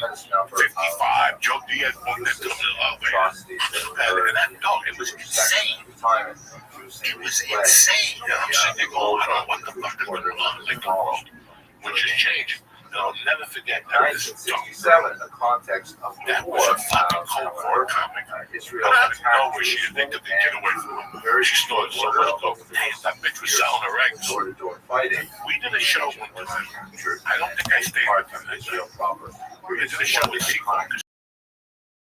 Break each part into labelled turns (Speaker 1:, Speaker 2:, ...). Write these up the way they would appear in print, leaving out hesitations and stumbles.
Speaker 1: 55. Joe Diaz booked into the and that dog, it was insane. It was insane. And I'm sitting there going, I don't know what the fuck is going on. Like the world, which is changing. And I'll never forget that this
Speaker 2: in the context of the
Speaker 1: that
Speaker 2: war,
Speaker 1: was a fucking cold war comic.
Speaker 2: Israel
Speaker 1: But I didn't know where she didn't think the kid away from her. She started someone go, damn, that bitch was selling her eggs.
Speaker 2: door-to-door fighting.
Speaker 1: We did a show one time. I don't think I stayed with them.
Speaker 2: Israel proper.
Speaker 1: We did a show with Sequel.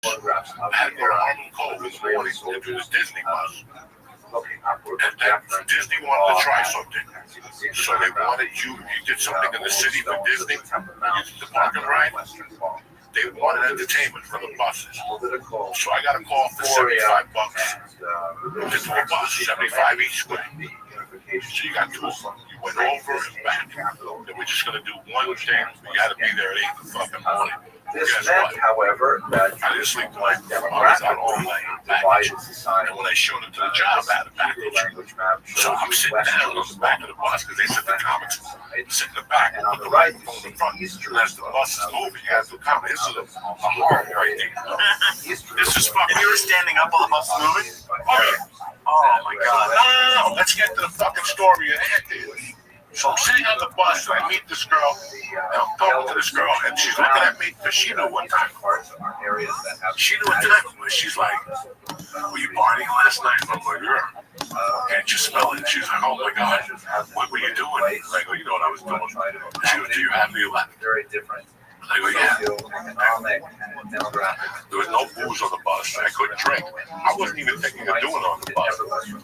Speaker 2: Photographs of
Speaker 1: I had to go to
Speaker 2: the
Speaker 1: Harlem Cove in the morning to do the Disney bus.
Speaker 2: looking upward.
Speaker 1: And then Disney wanted to try something. So they wanted you did something in the city for Disney, you did the parking ride. They wanted entertainment for the buses. So I got a call for $75 to do a bus, 75 each way. So you got two of them. You went over and back. And we're just going to do one thing. You got to be there at 8 in the fucking morning.
Speaker 2: This meant, however, that
Speaker 1: I didn't sleep tonight. I was out all night in baggage. And when I showed up to the job, I had a baggage. So I'm sitting down on the back of the bus because they said the comics sit in the back and on the right, on the front. And as the bus is moving, you have to come. This is a horror right there. This is fucking.
Speaker 3: You were standing up while the bus was moving?
Speaker 1: Oh, yeah.
Speaker 3: Oh my god.
Speaker 1: No, let's get to the fucking story at hand, dude. So I'm sitting on the bus and I meet this girl, and I'm talking to this girl, and she's looking at me because she knew what time it was. She knew what time it was. She's like, were you partying last night? I'm like, yeah. Can't you smell it? She's like, oh my God, what were you doing? I go, you know what I was doing. She goes, do you have the 11?
Speaker 2: Very different.
Speaker 1: I go, yeah. There was no booze on the bus. I couldn't drink. I wasn't even thinking of doing it on the bus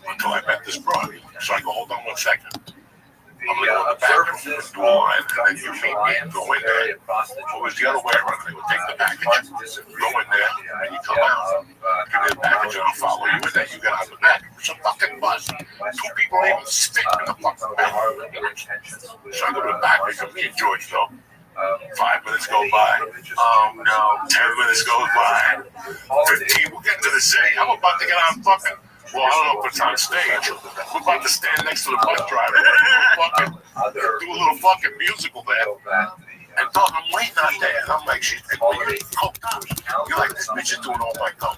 Speaker 1: until I met this broad. So I go, hold on 1 second. I'm going to go in the back and do a line, and then you meet me and go in there. It was the other way around. They would take the package, go in there, and you come out, give me the package, and I'll follow you, and then you get out the back. It's a fucking bus. 2 people ain't even spit in the fucking back. So I go to the back, I go, me and George, though. 5 minutes go by. Oh no. 10 minutes goes by. 15. We'll get to the city. I'm about to get on fucking. Well, I don't know if it's on stage. We're about to stand next to the bus driver. Do a little fucking musical there. And dog, I'm waiting out there. And I'm like, she's you're coked up. You're like, this bitch is doing all my coke.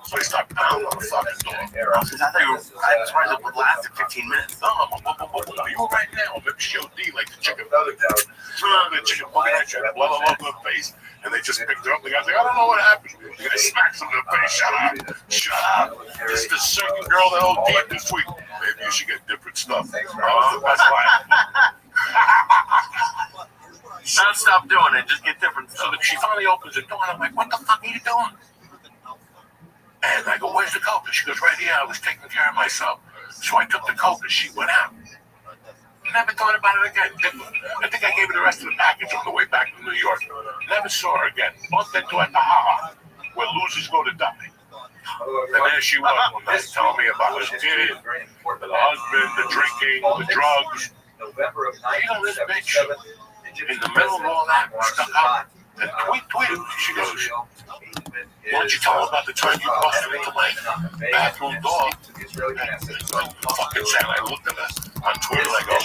Speaker 1: So they start pounding on the fucking door.
Speaker 3: I was surprised it would last 15 minutes.
Speaker 1: No, you right now. Maybe she'll D like the chicken belly down. The chicken belly down. Blood all over her face. And they just picked her up. The guy's like, I don't know what happened. They smacked them in the face. Shut up. Shut up. This is the second girl that OD'd this week. Maybe you should get different stuff. That was the best line.
Speaker 3: Don't stop doing it. Just get different stuff.
Speaker 1: So she finally opens the door, and I'm like, what the fuck are you doing? And I go, where's the coke? And she goes, right here. I was taking care of myself. So I took the coke, and she went out. Never thought about it again. I think I gave her the rest of the package on the way back to New York. Never saw her again. Bumped into her at the Ha, where losers go to die. And there she was one night telling me about her kid, the husband, the drinking, the drugs.
Speaker 2: November of
Speaker 1: You know, this bitch, in the middle of all that, stuck out and tweeted. She goes, why don't you tell her about the time you busted into my bathroom door? Fucking sad. I looked at her on Twitter, I go,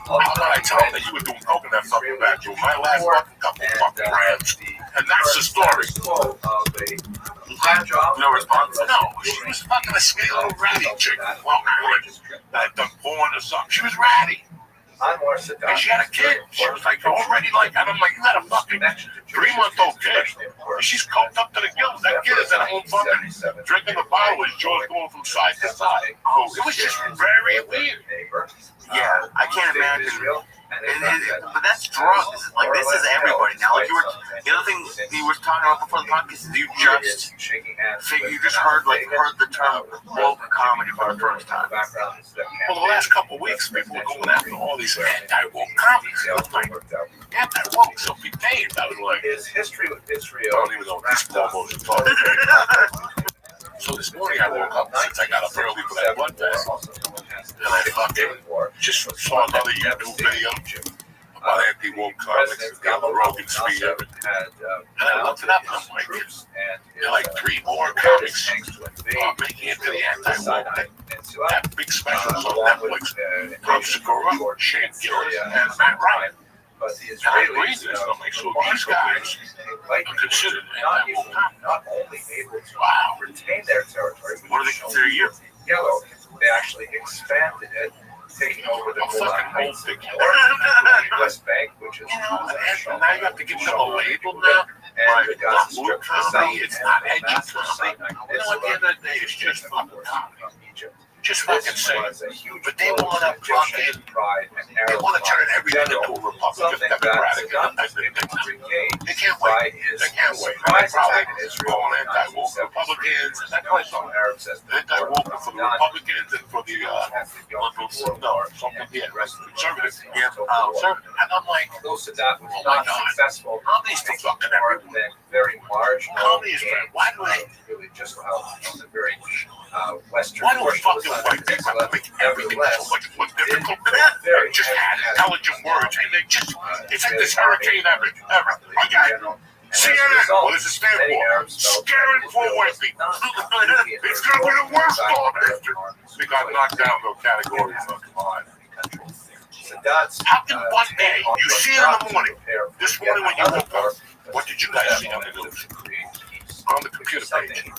Speaker 1: how did I tell her that you were doing coke in that fucking bathroom? My last fucking couple fucking grams. And that's the story.
Speaker 3: No response?
Speaker 1: No, she was fucking a skinny little ratty chick. Well, I'd done porn or something. She was ratty. And she had a kid. She was like already like, and I'm like, you got a fucking 3-month-old kid. She's coked up to the gills. That kid is at home fucking drinking the bottle as George going from side to side. Oh, it was just very weird.
Speaker 3: Yeah, I can't imagine. But that's drugs. Like, this is everybody. Now, like, the other thing you were talking about before the podcast is you just heard the term woke comedy for the first time.
Speaker 1: Well, the last couple of weeks, people were going after all these anti-woke comics. I was like, anti-woke, so be damned. I was like,
Speaker 2: His history with Israel.
Speaker 1: I don't even know what these promos are talking about. So this morning I woke up, since I got up early for that blood test, and I fucking just saw another YouTube video about anti-woke comics and got the Rogan speed of it. And I looked it up, and I'm like, there are like 3 more comics making it to the anti-woke thing. That big specials on Netflix from Segura, Shane Gillis, and Matt Ryan.
Speaker 2: but the
Speaker 1: And I agree
Speaker 2: Israelis
Speaker 1: with this. I'll make sure these guys are considered
Speaker 2: not
Speaker 1: anti-war.
Speaker 2: only able to
Speaker 1: Wow.
Speaker 2: retain their territory,
Speaker 3: What do they consider you?
Speaker 2: yellow, they actually expanded it, taking over the
Speaker 1: I'm fucking
Speaker 2: Golan
Speaker 1: old
Speaker 2: Heights
Speaker 1: dick.
Speaker 2: the West Bank, which is
Speaker 1: And now you have to give them a label now.
Speaker 2: and the
Speaker 1: Not
Speaker 2: Gaza
Speaker 1: blue
Speaker 2: Strip to the south,
Speaker 1: comedy, it's not
Speaker 2: and
Speaker 1: edgy
Speaker 2: massive
Speaker 1: comedy.
Speaker 2: Sinai
Speaker 1: You know, at the end of the day, it's just fucking comedy.
Speaker 2: from Egypt.
Speaker 1: Just fucking say it.
Speaker 2: Was a huge
Speaker 1: But they
Speaker 2: blow
Speaker 1: want
Speaker 2: to
Speaker 1: to fucking,
Speaker 2: pride and
Speaker 1: they
Speaker 2: Arab
Speaker 1: want to turn
Speaker 2: pride in
Speaker 1: everything into
Speaker 2: general,
Speaker 1: a Republican,
Speaker 2: something that
Speaker 1: Democratic,
Speaker 2: Saddam was
Speaker 1: independent
Speaker 2: able to
Speaker 1: thing.
Speaker 2: regain
Speaker 1: They can't
Speaker 2: by
Speaker 1: wait.
Speaker 2: his
Speaker 1: They can't wait. And
Speaker 2: surprise
Speaker 1: they probably
Speaker 2: attack in Israel
Speaker 1: going
Speaker 2: in
Speaker 1: anti-woke
Speaker 2: 1973.
Speaker 1: Republicans and that
Speaker 2: No,
Speaker 1: kind of
Speaker 2: some
Speaker 1: stuff.
Speaker 2: Arabs says
Speaker 1: Anti-woke for the Republicans and for the liberals. No, something, yeah, conservative.
Speaker 3: Yeah,
Speaker 1: Conservative. And I'm like,
Speaker 2: although Saddam was
Speaker 1: Oh my
Speaker 2: not
Speaker 1: God.
Speaker 2: successful,
Speaker 1: comedy is the fucking
Speaker 2: more
Speaker 1: everyone.
Speaker 2: than very marginal
Speaker 1: Comedy is
Speaker 2: gains,
Speaker 1: why do they?
Speaker 2: really just out of the very western
Speaker 1: Why do
Speaker 2: portion of the
Speaker 1: fucking
Speaker 2: Southern
Speaker 1: white people have to make everything so much more difficult? They just add intelligent words and they just, it's like this hurricane ever. Okay. CNN, what does it stand for? Scaring poor white people. It's going to be the worst storm after. We got knocked down to a category fucking 5. How can one day, you see it in the morning, this morning when you woke up, what did you guys see on the news? On the computer page.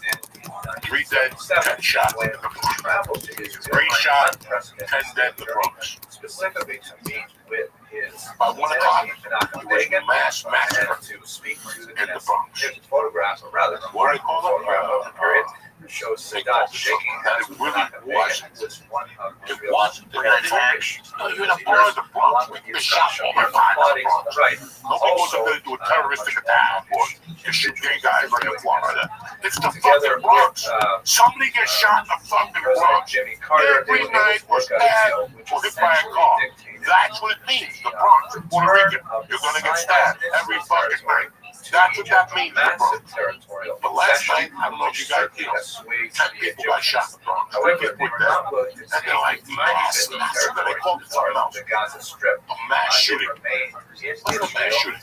Speaker 1: 3 dead, 10 shot. 3 shot, 10 dead in the Bronx.
Speaker 2: Specifically to meet with his
Speaker 1: By 1 o'clock, it was a mass massacre
Speaker 2: to speak to
Speaker 1: in the Bronx.
Speaker 2: his photograph, or rather,
Speaker 1: What do they call
Speaker 2: photograph of the period
Speaker 1: it?
Speaker 2: shows
Speaker 1: They call
Speaker 2: Sadat
Speaker 1: it
Speaker 2: shaking
Speaker 1: something that
Speaker 2: hands
Speaker 1: it
Speaker 2: with
Speaker 1: really
Speaker 2: Menachem Begin,
Speaker 1: wasn't.
Speaker 2: was one of
Speaker 1: It
Speaker 2: Israel's
Speaker 1: wasn't.
Speaker 3: We're gonna attack.
Speaker 1: No, you're in a bar in the Bronx. We get shot all the time in the Bronx.
Speaker 2: Right.
Speaker 1: Nobody was going to do a terroristic attack or to shoot gay guys like in Florida. It's the
Speaker 2: Together
Speaker 1: fucking Bronx.
Speaker 2: with
Speaker 1: Somebody gets shot in the fucking
Speaker 2: President
Speaker 1: Bronx.
Speaker 2: Jimmy Carter,
Speaker 1: Every
Speaker 2: they were
Speaker 1: night
Speaker 2: able
Speaker 1: was
Speaker 2: to work out a
Speaker 1: bad
Speaker 2: deal which
Speaker 1: or hit by a
Speaker 2: essentially
Speaker 1: car.
Speaker 2: dictated
Speaker 1: That's what it means, the Bronx. Puerto Rican, you're going to get stabbed every fucking night. That's what that means, the
Speaker 2: massive
Speaker 1: Bronx.
Speaker 2: territorial
Speaker 1: But last night,
Speaker 2: possession,
Speaker 1: I don't know if you guys,
Speaker 2: which
Speaker 1: you know,
Speaker 2: certainly
Speaker 1: 10
Speaker 2: assuaged
Speaker 1: people
Speaker 2: the
Speaker 1: got shot in the Bronx.
Speaker 2: However,
Speaker 1: Three
Speaker 2: they
Speaker 1: people
Speaker 2: were
Speaker 1: dead.
Speaker 2: not willing to
Speaker 1: And they're like, mass massacre. They called it something else.
Speaker 2: the Gaza Strip.
Speaker 1: A mass shooting.
Speaker 2: Remained in
Speaker 1: What's a mass
Speaker 2: Israel.
Speaker 1: shooting?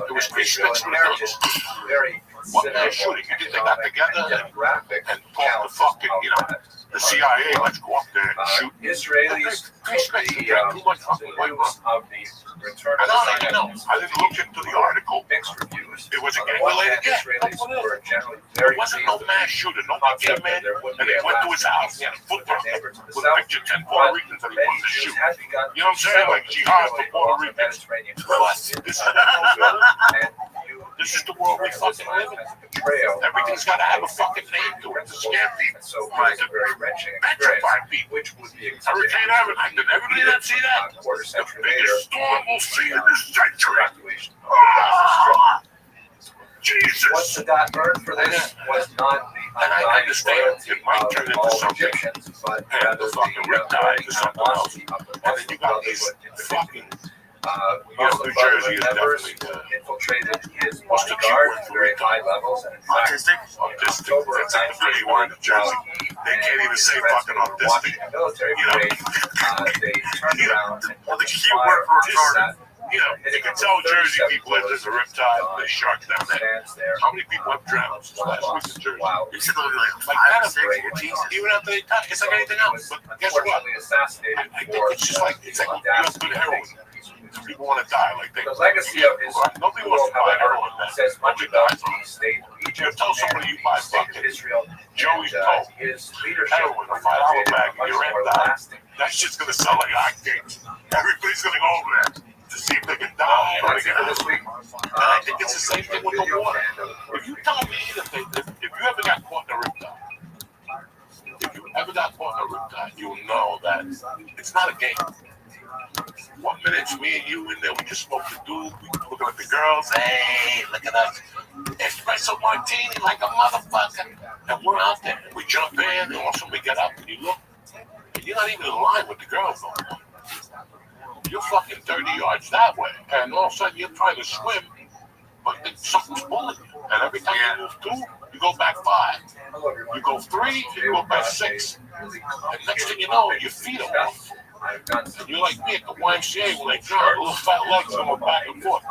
Speaker 1: It was
Speaker 2: And
Speaker 1: three
Speaker 2: Israel
Speaker 1: sticks with a
Speaker 2: inherited very
Speaker 1: What mass shooting? You think they got together and
Speaker 2: demographic
Speaker 1: talked to fucking, you know, the CIA, let's go up there and shoot.
Speaker 2: Israelis
Speaker 1: Three strikes
Speaker 2: the
Speaker 1: again, too much fucking white
Speaker 2: news
Speaker 1: people.
Speaker 2: of the return
Speaker 1: I
Speaker 2: of
Speaker 1: don't even know.
Speaker 2: Zionists.
Speaker 1: I didn't look into the article.
Speaker 2: Mixed reviews.
Speaker 1: It was a
Speaker 2: On the
Speaker 1: gang
Speaker 2: one
Speaker 1: related.
Speaker 2: hand,
Speaker 1: Yeah,
Speaker 2: Israelis
Speaker 1: that's what it is.
Speaker 2: were generally
Speaker 1: There
Speaker 2: very
Speaker 1: wasn't no
Speaker 2: pleased
Speaker 1: mass shooter. Nobody came in and they went to his house. He had a football with a picture of 10 Puerto Ricans that he wanted to shoot. You know what I'm saying? Like jihad for Puerto Ricans. Plus, this is the world we fucking live in. Everything's got to have a fucking name to it to scare people.
Speaker 2: So it was a very wrenching experience,
Speaker 1: Petrify people.
Speaker 2: which would be
Speaker 1: Hurricane Evan, did everybody not see that?
Speaker 2: quarter
Speaker 1: The
Speaker 2: century later.
Speaker 1: biggest storm we'll see in this century.
Speaker 2: Evacuation of the Gaza Strip.
Speaker 1: Ah,
Speaker 2: What
Speaker 1: Jesus.
Speaker 2: Sadat earned for this was not the
Speaker 1: And I
Speaker 2: undying
Speaker 1: understand
Speaker 2: loyalty
Speaker 1: it might turn
Speaker 2: of
Speaker 1: into
Speaker 2: all
Speaker 1: something.
Speaker 2: Egyptians, but
Speaker 1: And
Speaker 2: rather
Speaker 1: the fucking riptide or something else. And then you got these fucking,
Speaker 2: Muslim
Speaker 1: New Jersey is
Speaker 2: members
Speaker 1: definitely
Speaker 2: infiltrated his
Speaker 1: What's the key
Speaker 2: bodyguard
Speaker 1: word
Speaker 2: at
Speaker 1: for
Speaker 2: very
Speaker 1: retard?
Speaker 2: high levels, and in fact,
Speaker 3: Autistic?
Speaker 1: autistic.
Speaker 2: October of
Speaker 1: That's like the dirty word in Jersey. They can't even say fucking autistic.
Speaker 2: watching a military
Speaker 1: You know?
Speaker 2: parade, they turned around and
Speaker 3: Well, the
Speaker 2: opened
Speaker 3: key
Speaker 2: fire
Speaker 3: word for
Speaker 2: on
Speaker 3: retarded.
Speaker 2: Sadat,
Speaker 1: You know, you can tell Jersey people that there's a riptide and they shark down there.
Speaker 2: stands there.
Speaker 1: How many people have drowned since last week in Jersey?
Speaker 2: Wow.
Speaker 3: You said they'll be like
Speaker 1: Like
Speaker 3: 5
Speaker 1: that
Speaker 3: or
Speaker 1: is
Speaker 3: 6
Speaker 1: great.
Speaker 3: or Jesus.
Speaker 1: Even after they touch, it's like anything else. But guess what?
Speaker 2: Unfortunately assassinated
Speaker 1: I think
Speaker 2: for
Speaker 1: it's just like, it's like you have good heroin. People want to die like they.
Speaker 2: the legacy
Speaker 1: Yeah,
Speaker 2: of his
Speaker 1: right. Nobody wants to buy heroin. Man.
Speaker 2: says much
Speaker 1: Nobody
Speaker 2: about
Speaker 1: dies from
Speaker 2: the
Speaker 1: it.
Speaker 2: state of
Speaker 1: You
Speaker 2: Egypt
Speaker 1: tell somebody you buy
Speaker 2: and the state of
Speaker 1: fucking
Speaker 2: Israel.
Speaker 1: Joey's
Speaker 2: and,
Speaker 1: Coke,
Speaker 2: his leadership
Speaker 1: heroin, a $5 bag, and
Speaker 2: much
Speaker 1: you're
Speaker 2: more
Speaker 1: in that.
Speaker 2: lasting.
Speaker 1: That shit's gonna sell like hotcakes. Everybody's gonna go over there to see if they can die or
Speaker 2: That's
Speaker 1: they
Speaker 2: it
Speaker 1: can
Speaker 2: for this week.
Speaker 1: And I think it's the same thing with the water. If you tell me if you ever got caught in a riptide, if you ever got caught in a riptide, you'll know that it's not a game. 1 minute it's me and you in there, we just smoked the dude, we looking at the girls, hey, look at us. Espresso martini like a motherfucker. And we're out there. We jump in and all of a sudden we get up and you look, and you're not even in line with the girls no more. You're fucking 30 yards that way. And all of a sudden you're trying to swim, but something's pulling you. And every time you move 2, you go back 5. You go 3, you go back 6. And next thing you know, your feet are off. And you're like me at the YMCA when they drown, little fat legs going back and forth.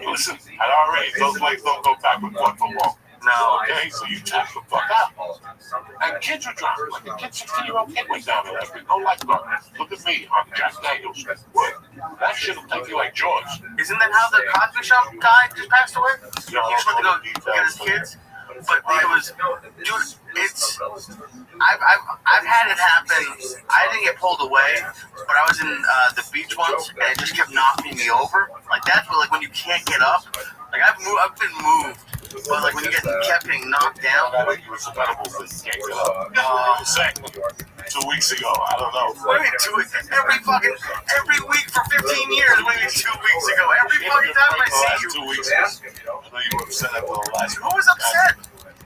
Speaker 1: Listen, at our age, those legs don't go back and forth for long.
Speaker 3: No.
Speaker 1: Okay, so you tap the fuck out. And kids are driving. Like a kid, 16-year-old kid went down there. No lifeguard. Look at me. I'm Jack Daniels. That shit will take you like Jaws.
Speaker 3: Isn't that how the Cosby Show guy just passed away? He just went to go get his kids. But it was, dude, it's, I've had it happen. I didn't get pulled away, but I was in the beach once, and it just kept knocking me over. Like, that's what, like, when you can't get up. Like, I've been moved, but, like, when you kept getting knocked down.
Speaker 1: Exactly. 2 weeks ago, I don't know.
Speaker 3: What do you mean 2 weeks? Every week for 15 years, what do you mean 2 weeks ago? Every fucking time I see you.
Speaker 1: 2 weeks ago. I know you were upset after the last one.
Speaker 3: Who was upset?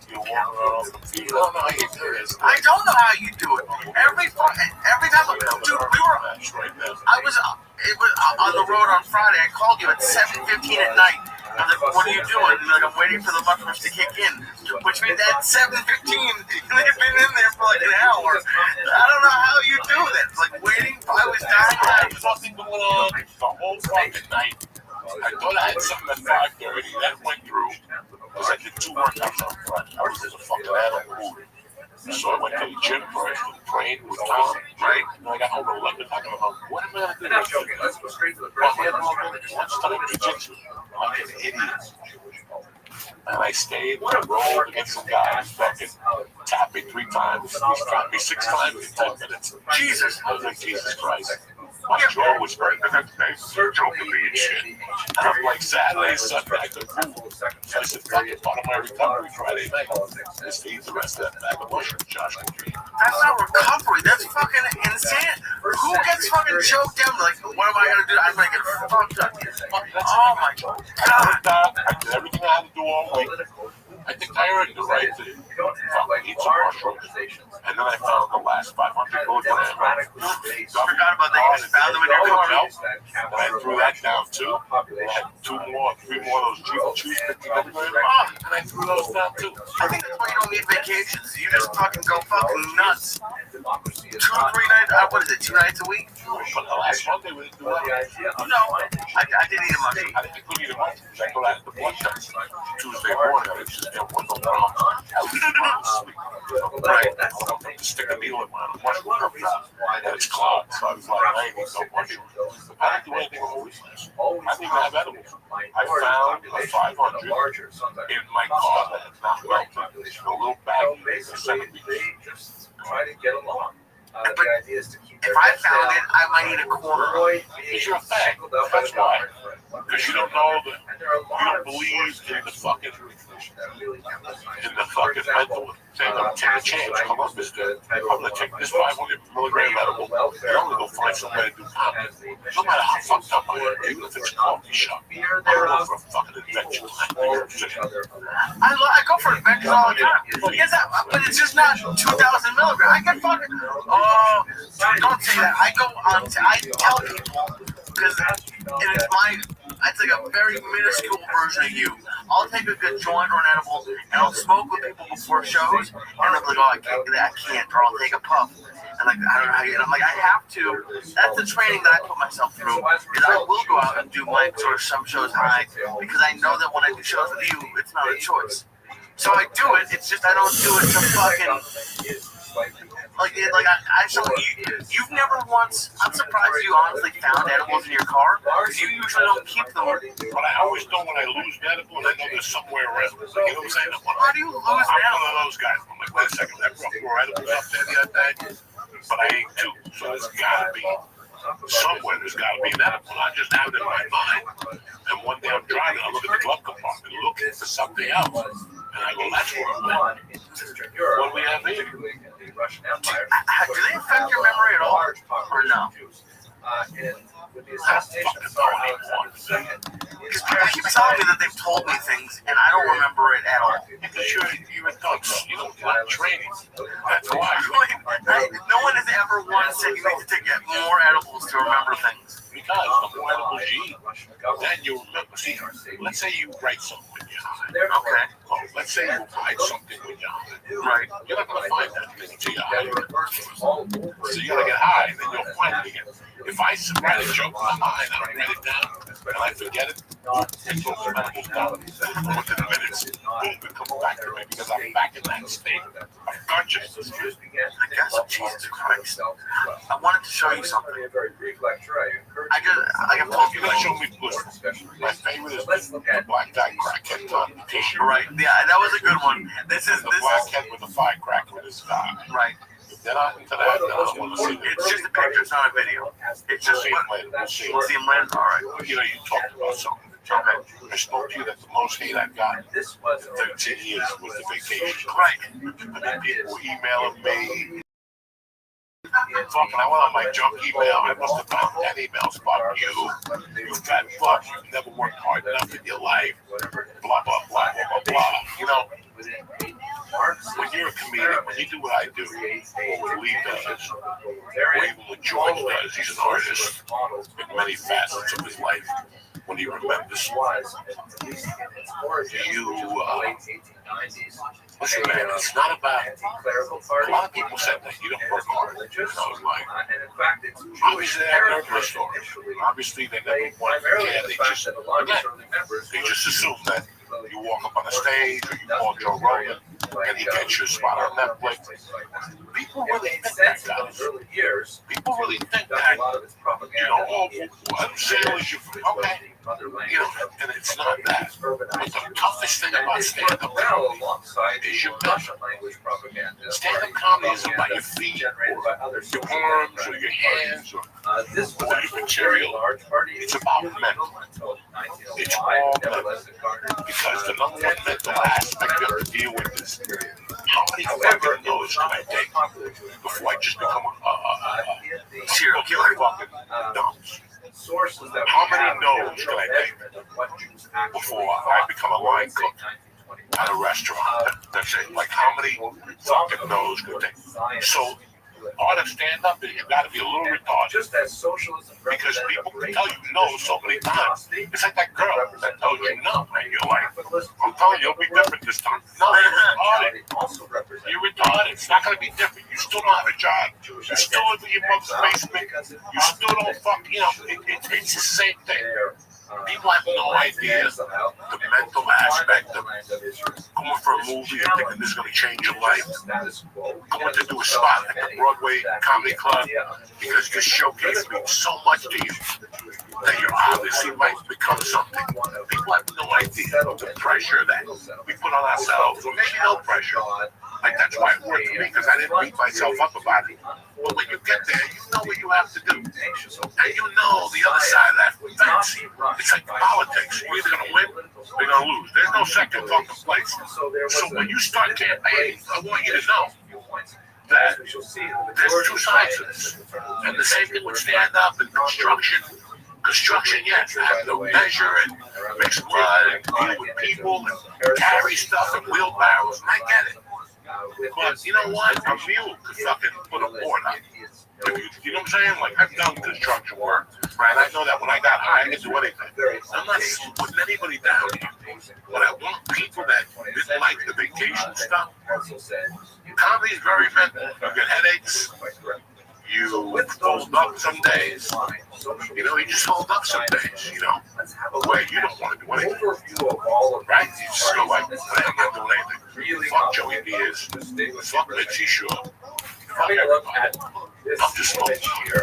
Speaker 1: You're walking around the field. I don't know how you do this.
Speaker 3: I don't know how you do it. Every time, dude, I was on the road on Friday. I called you at 7:15 at night. I'm like, what are you doing? And like, I'm waiting for the mushrooms to kick in, which means at 7:15, they've been in there for like an hour. I don't know how you do that. It's like waiting. I was dying.
Speaker 1: I was nothing going on the whole fucking night. I thought I had something at 5:30. That went through. Because I did 2 workouts on Friday. I was in a fucking animal mood. So I went to the gym first and trained with Tom, right? And I got home at 11 o'clock. I'm like, what am I going to do? Well, I had lunchtime jiu-jitsu. Like an idiot. And I stayed and I rolled against some guys, fucking tapped me 3 times. He's tapped me 6 times in 10 minutes.
Speaker 3: Jesus.
Speaker 1: I was like, Jesus Christ. My jaw was hurting the next day, joking me and shit. And I'm like, Saturday, Sunday, I could move. So I said, fuck it, part of my recovery Friday night is to eat the rest of that bag of mushrooms, Josh.
Speaker 3: That's not recovery. That's fucking insane. Who gets fucking choked down? Like, what am I going to do? I'm going to get fucked up. Oh my God.
Speaker 1: I did everything I had to do all week. I think I earned the right to fucking eat some mushrooms. And then I found the last 500 milligrams.
Speaker 3: I forgot about that. You just found them in your car.
Speaker 1: And I threw that down too. I had 3 more of those cheese 50 milligrams. And I threw those down too.
Speaker 3: I think that's why you don't need vacations. You just fucking go fucking nuts. 2 or 3 nights, what is it, 2 nights a week?
Speaker 1: But the last Monday we didn't do that.
Speaker 3: No, I didn't eat a mushroom.
Speaker 1: I couldn't eat a mushroom. I go out to the blood test Tuesday morning. I just there was no problem. I was sleep. Right. I stick a needle in my mushroom and it's clogged. So I was like, I ain't eat no mushroom. I didn't do anything all week last. I didn't even have edibles. I found a 500 in my car that had not melted. A little bag of 7 weeks.
Speaker 2: Try to get along.
Speaker 3: But if I found it, I might need a quarter.
Speaker 1: Because you're a fag. That's why. Because you don't know that you don't believe in the fucking mental thing. I'm taking a chance. Come on, mister. I'm going to take this 500 milligram edible and I'm going to go find somewhere to do comedy. No matter how fucked up I am, even if it's a coffee shop, I'm going for a fucking adventure.
Speaker 3: I go for adventures all the time. Yes, but it's just not 2,000 milligrams. I get fucking. Oh, don't say that. I tell people because it's like a very minuscule version of you. I'll take a good joint or an edible and I'll smoke with people before shows, and I'm like, oh, I can't do that, I can't, or I'll take a puff. And like, I don't know how you. And I'm like, I have to. That's the training that I put myself through. Is I will go out and do mics or some shows high because I know that when I do shows with you, it's not a choice. So I do it. It's just I don't do it to fucking. You've never once. I'm surprised you honestly found edibles in your car because you usually don't keep them.
Speaker 1: But I always know when I lose an edible, and I know there's somewhere around. You know what I'm saying?
Speaker 3: How do you lose an
Speaker 1: I'm
Speaker 3: edible?
Speaker 1: one of those guys. I'm like, wait a second, I brought 4 edibles up there the other day, but I ate 2. So there's gotta be somewhere. There's gotta be an edible. I just have it in my mind. And one day I'm driving, I look at the glove compartment, looking for something else, and I go, that's where I'm at. What do we have here?
Speaker 3: Do they affect your memory at all, or no?
Speaker 1: That's fucking going
Speaker 3: Because people keep telling me that they've told me things, and I don't remember it at all.
Speaker 1: Because you're adults. You don't like training. That's why.
Speaker 3: No one has ever once said you need to get more edibles to remember things.
Speaker 1: Because the more edibles you eat, then you remember. See, let's say you write something when you're high.
Speaker 3: Okay.
Speaker 1: Well, let's say you hide something when you're high.
Speaker 3: Right.
Speaker 1: You're not going to find that thing until you're high. So you got to get high, and then you'll find it again. If I write a joke in my mind, I don't write it down, and I forget it, it goes mental down. Within minutes, boom, it comes back to me because I'm back in that state of consciousness.
Speaker 3: I guess, Jesus Christ. I wanted to show you something. I can pull
Speaker 1: You're gonna show me blue. My favorite is the black guy crackhead competition.
Speaker 3: Right, yeah, that was a good one. This is
Speaker 1: The blackhead with the firecracker in his eye.
Speaker 3: right.
Speaker 1: If they're not into that, I don't want to see that.
Speaker 3: It's just a picture, it's not a video. It's just
Speaker 1: See him later. We'll see him.
Speaker 3: we'll see him later. All right.
Speaker 1: You know, you talked about something. I spoke to you that the most hate I've gotten in 13 years was the vacation.
Speaker 3: Right.
Speaker 1: I mean, people were emailing me. Fucking, I went on my junk email. I must have found 10 emails about you. You fat fuck. You've never worked hard enough in your life. Blah, blah, blah, blah, blah, blah. You know, when you're a comedian, when you do what I do, what Lee does, or even what George does, he's an artist in many facets of his life. When he remembers, listen, man, it's not about, a lot of people said that you don't work hard. I was like, obviously they have no story. Obviously they never wanted to care. They just assume that you walk up on the stage or you call Joe Rogan and he gets you a spot on Netflix. People really think that, guys. People really think that, you know, oh, what sale is your, okay. You know, and it's not that. But the toughest thing about stand-up comedy is your mental. Stand-up comedy isn't about your feet or your arms or your hands or your material. It's about mental. It's all mental. Because the number one mental aspect you have to deal with is how many fucking no's can I take before I just become a serial killer? Fucking dumps. How many no's can I take before I become a line cook at a restaurant? That's it. Like, how many fucking no's can I take? So, art of stand-up is you got to be a little retarded because people can tell you no so many times. It's like that girl that told you no, and you're like, I'm telling you, it'll be different this time. No, you're retarded. You're retarded. It's not going to be different. You still don't have a job. You still live in your mother's basement. You still don't fuck, you know, it's the same thing. People have no idea the mental aspect of going for a movie and thinking this is going to change your life. Going to do a spot at the Broadway Comedy Club because this showcase means so much to you that you obviously might become something. People have no idea the pressure that we put on ourselves, or maybe no pressure. Like, that's why it worked for me, because I didn't beat myself up about it. But when you get there, you know what you have to do. And you know the other side of that fence. It's like politics. You're either going to win or you're going to lose. There's no second fucking place. So when you start campaigning, I want you to know that there's two sides to this. And the same thing with stand-up and construction. Construction, yes, I have to measure and mix mud and deal with people and carry stuff in wheelbarrows, and I get it. But you know what? A mule could fucking put a board up. You know what I'm saying? Like, I've done construction work, right? I know that when I got high, I could do anything. I'm not putting anybody down here. But I want people that didn't like the vacation stuff. Comedy is very mental. You get headaches. You hold up some days. You know, you just hold up some days, you know, where you don't want to do anything. Right? You just go like, I'm not doing anything. Fuck Joey Diaz. Fuck Mitzi Shore. Fuck everybody. I'm just smoking here.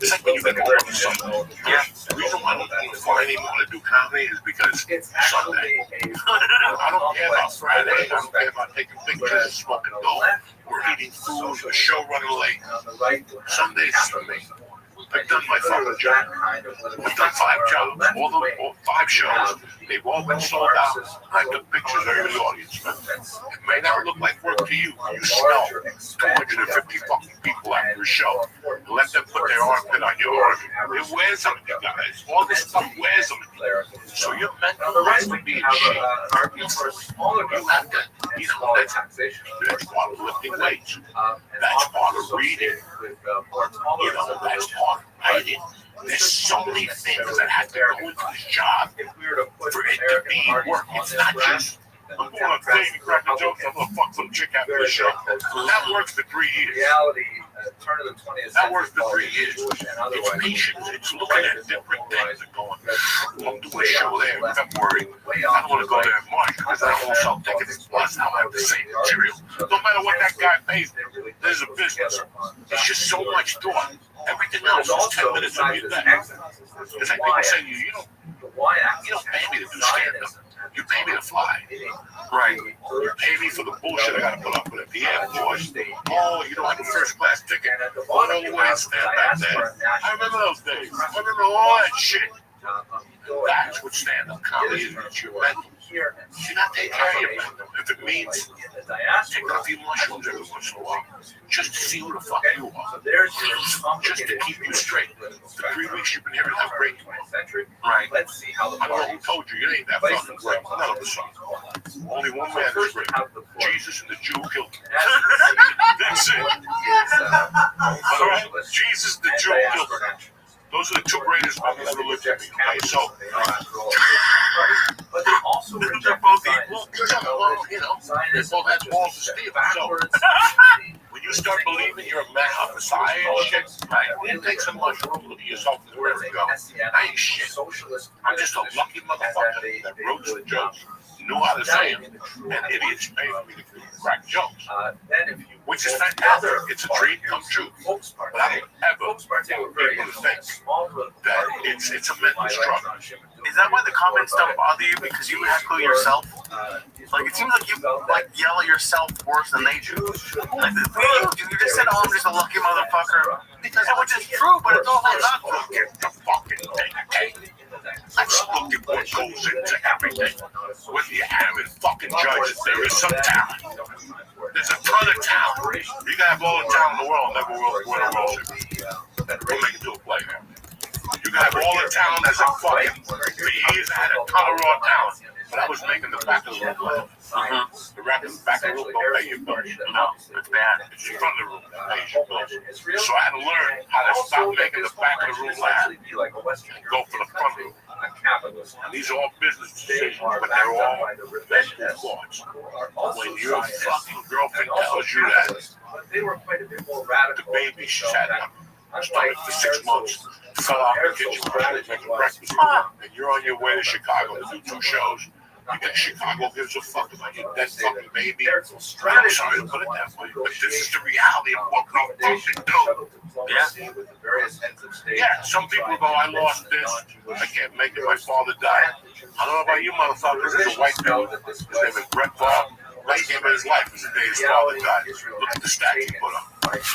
Speaker 1: It's like when you make a work of something. Yeah. The reason why I don't find anyone to do comedy is because Sunday. I don't care about Friday. I don't care about taking pictures, smoking dope, or eating food, or show running late. Sundays is for me. I've done my fucking job. I've done 5 jobs, all 5 shows. They've all been sold out. I took pictures of the audience, man. It may not look like work to you. You smell 250 fucking people after a show. Let them put their armpit on your arm. It wears on you guys. All this stuff wears on you. So your mental has to be in shape. You have to, you know, that's part of lifting weights. That's part of reading. You know, that's part of writing. There's so many things that have to go into this job for it to be work. It's not just, I'm going on stage and cracking jokes, I'm going to fuck some chick after the show. That works for 3 years.
Speaker 2: turn of the 20th
Speaker 1: That works
Speaker 2: century,
Speaker 1: for 3 years. It's patience. It's looking at different things and going, I'm doing a show there in February. I don't want to go there in March because I won't sell tickets. Plus, I don't have the same material. No matter what that guy pays, there's a business. It's just so much thought. Everything else is 10 minutes of your day. It's like people say, you don't pay me to do stand-up. You pay me to fly.
Speaker 3: Right.
Speaker 1: You pay me for the bullshit I gotta put up with at the airport. Oh, you don't have a first class ticket. Oh, no, you ain't stand back there. I remember those days. I remember all that shit. That's what stand-up comedy is. It's your mental. You're not taking care of your mental. If it means taking a few mushrooms every once in a while, just to see who the fuck you are. Just to keep you straight. The 3 weeks you've been here and how great you are.
Speaker 3: Right.
Speaker 1: I don't know who told you it ain't that fucking great. None of us are. Only one man is great. Jesus and the Jew killed him. That's it. All right? Jesus and the Jew killed him. Those are the 2 greatest men that ever lived in me. Okay, so they're both equal. You know, they both had balls to steal. So when you start believing you're a messiah and shit, it takes some much room to look at yourself and where to go. I ain't shit. I'm just a lucky motherfucker that wrote some jokes, knew how to say them, and idiots pay for me to crack jokes. Which is fantastic. It's a dream come true. But I don't ever want people to think that it's a mental struggle.
Speaker 3: Is that why the comments don't bother you? Because you heckle yourself? Like, it seems like you, like, yell at yourself worse than they do. Like, you just said, oh, I'm just a lucky motherfucker. Because which is true, but it's also not true.
Speaker 1: Look at the fucking thing, okay? Let's look at what goes into everything. Whether you have it fucking judges, there is some talent. There's a ton of talent. You can have all the talent in the world, never win a World Series. We'll make it to a play now. You can have all the talent as a fucking. For years, I had a ton of raw talent, but I was making the back of the room laugh. The rap in the back of the room don't pay your bills.
Speaker 3: No, it's bad.
Speaker 1: It's the front of the room that pays your bills. So I had to learn how to stop making the back of the room laugh and go for the front of the room. And these are all business decisions, but they're all mental thoughts. When your fucking girlfriend tells you that the baby she's had a stomach for 6 months fell off the kitchen table making breakfast, and you're on your way to Chicago to do 2 shows. You think Chicago gives a fuck about your dead fucking baby? I'm sorry to put it that way, but this is the reality of what we fucking do. Yeah, some people go, I lost this, I can't make it, my father died. I don't know about you motherfuckers, there's a white dude, his name is Brett Bob. Right here in his life was the day his father died. Look at the stats he put up.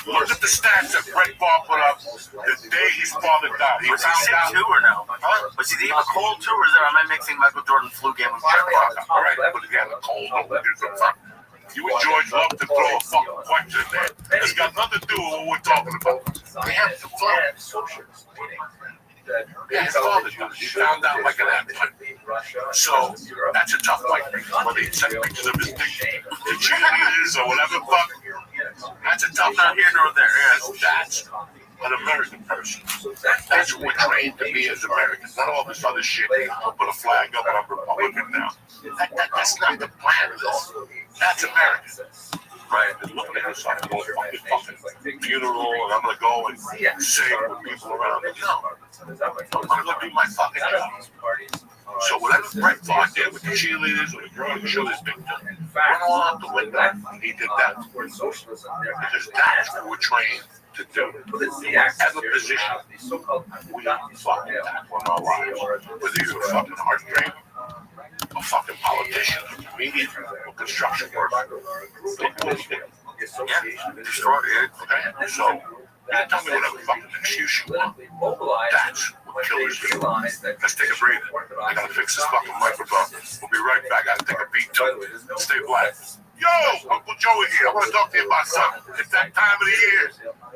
Speaker 1: Look at the stats that Brett Bob put up the day his father died.
Speaker 3: Was he sick too or no? Huh? Was he even cold too, or am I mixing Michael Jordan flu game with Brett Bob?
Speaker 1: All right, put together cold. You and George love to throw a fucking question there. It's got nothing to do with what we're talking about. They have to flow. Yeah, his father died. He found out like an appetite. So that's a tough fight. When they send pictures of his dick to cheerleaders or whatever fuck, that's a tough
Speaker 3: Not here nor there.
Speaker 1: because that's an American person. That's what we're trained to be as Americans. Not all this other shit. I'll put a flag up and I'm Republican now. That's not the plan of this. That's American. Right, and looking at this, I'm going to fucking funeral, and I'm going to go and sing with people around me. No, I'm going to go do my fucking job. So whatever Brett Favre did with the cheerleaders or the girl who showed his picture, went all out the window. He did that. Because that's what we're trained to do. Whatever position we fucking tackle in our lives, whether you're a fucking heartbreak, a fucking politician, a comedian, or construction worker. Look what we did.
Speaker 3: Yeah, destroyed it.
Speaker 1: Okay? So, you can tell me whatever fucking excuse you want. That's what killers do. Let's take a breather. I gotta fix this fucking microphone. We'll be right back. I gotta take a beat too. Stay black. Yo, Uncle Joey here. I want to talk to you about something. It's that time of the year.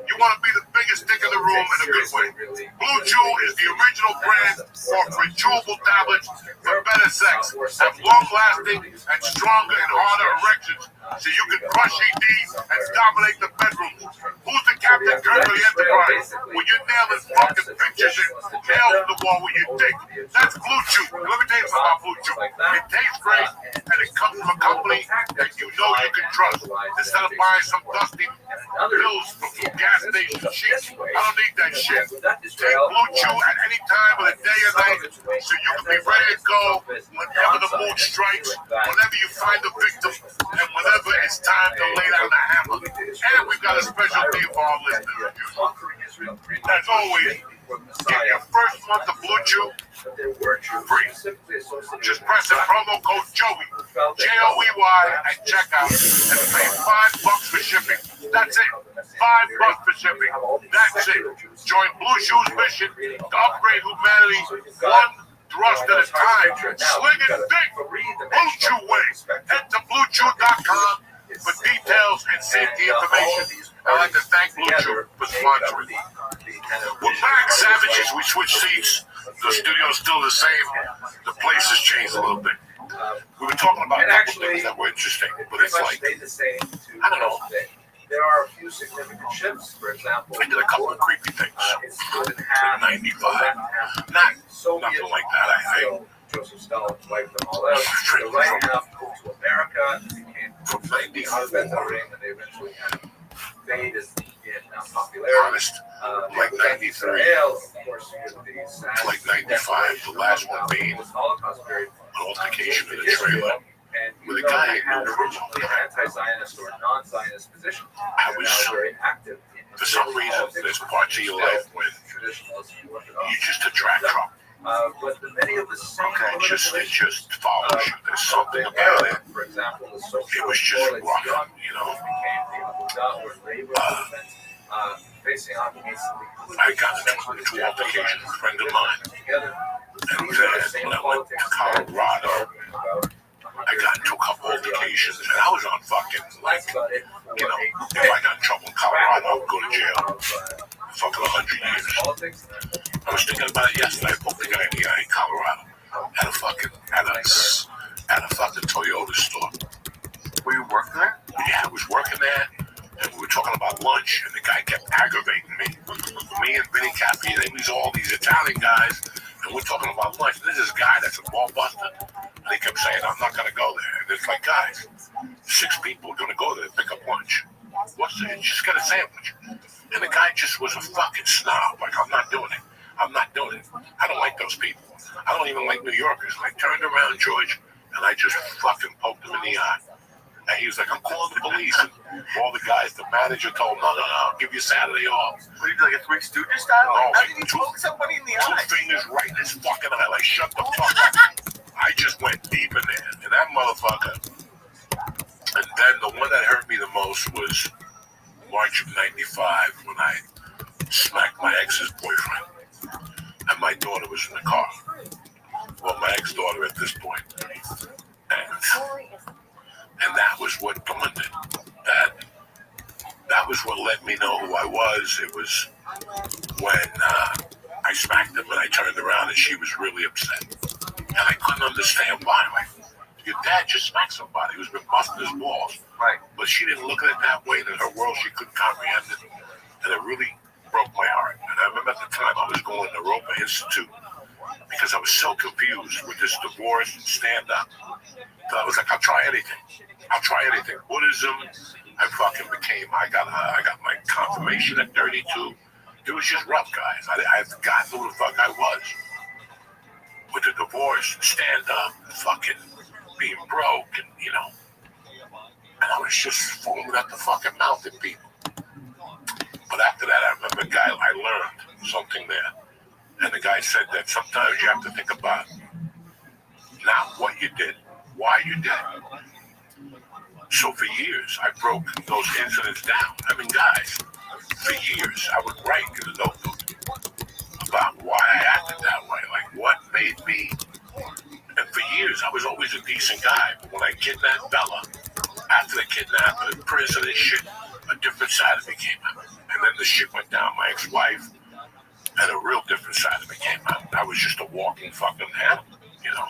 Speaker 1: You want to be the biggest dick in the room in a good way. Blue Chew is the original brand offering chewable tablets for better sex. Have long-lasting and stronger and harder erections so you can crush EDs and dominate the bedroom. Who's the Captain Kirk of the Enterprise? When you're nailing fucking pictures and nails to the wall with your dick. That's Blue Chew. Let me tell you something about Blue Chew. It tastes great and it comes from a company that you know you can trust. Instead of buying some dusty pills from gas station sheets. I don't need that shit. Take Blue Chew at any time of the day or night so you can be ready to go whenever the mood strikes, whenever you find the victim, and whenever it's time to lay down the hammer. And we've got a special deal for our listeners. As always, get your first month of Blue Chew free. Just press the promo code Joey, Joey at checkout, and pay $5 for shipping. That's it. $5 for shipping. That's it. Join Blue Chew's mission to upgrade humanity one thrust at a time. Sling it big. Blue Chew way. Head to BlueChew.com for details and safety information. I'd like to thank Blue Chew for sponsoring. We're back, savages. We switched seats. The studio's still the same. The place has changed a little bit. We were talking about a couple things that were interesting, but it's like, I don't know.
Speaker 2: There are a few significant shifts, for example.
Speaker 1: I did a couple of creepy things in 95. Not nothing like that.
Speaker 2: Joseph Stalin wiped them all out. The right half moved to America and became
Speaker 1: from 94,
Speaker 2: and they eventually kind of faded in popularity.
Speaker 1: Honest, like 93, like 95, the last one being an altercation in the trailer with a guy I knew from
Speaker 2: anti-Zionist or non-Zionist position.
Speaker 1: I was very active. For some reason, there's parts of your life when you just attract trouble.
Speaker 2: But many of the same
Speaker 1: it just follows you. There's something about it.
Speaker 2: For example, the
Speaker 1: it was just rough, you know. I got into two altercations with a friend of mine. And then when I went to Colorado, I got into a couple altercations, and I was on fucking, like, you know, if I got in trouble in Colorado, I would go to jail. Fucking 100 years. I was thinking about it yesterday. I poked the guy in the eye in Colorado at a fucking Toyota store.
Speaker 3: Were you working there?
Speaker 1: Yeah, I was working there, and we were talking about lunch, and the guy kept aggravating me. Me and Vinny Cappy, and all these Italian guys, and we're talking about lunch. And there's this guy that's a ball buster, and he kept saying, I'm not going to go there. And it's like, guys, 6 people are going to go there to pick up lunch. What's it? Just get a sandwich. And the guy just was a fucking snob. Like, I'm not doing it. I'm not doing it. I don't like those people. I don't even like New Yorkers. And I turned around, George, and I just fucking poked him in the eye. And he was like, I'm calling the police. And all the guys, the manager told him, no, I'll give you Saturday off.
Speaker 3: What, you like a Three Stooges style?
Speaker 1: No,
Speaker 3: how did you poke somebody in the eye?
Speaker 1: 2 fingers right in his fucking eye. Like, shut the fuck up. I just went deep in there. And that motherfucker. And then the one that hurt me the most was March of 95 when I smacked my ex's boyfriend. And my daughter was in the car. Well, my ex-daughter at this point. And that was what dawned it. That was what let me know who I was. It was when I smacked him and I turned around and she was really upset. And I couldn't understand why. Like, your dad just smacked somebody who's been busting his balls.
Speaker 3: Right.
Speaker 1: But she didn't look at it that way. In her world, she couldn't comprehend it. And it really broke my heart. And I remember at the time I was going to Europa Institute because I was so confused with this divorce and stand-up. So I was like, I'll try anything. Buddhism, I got my confirmation at 32. It was just rough, guys. I forgot who the fuck I was. With the divorce, stand-up, fucking being broke, and, you know. And I was just foaming at the fucking mouth at people. But after that, I remember I learned something there. And the guy said that sometimes you have to think about not what you did, why you did it. So for years, I broke those incidents down. I mean, guys, for years, I would write in the notebook about why I acted that way, like what made me. And for years, I was always a decent guy. But when I kidnapped Bella, after the kidnapping, the prison and shit, a different side of me came out. And then the shit went down. My ex-wife, and a real different side of me came out. I was just a walking fucking animal, you know.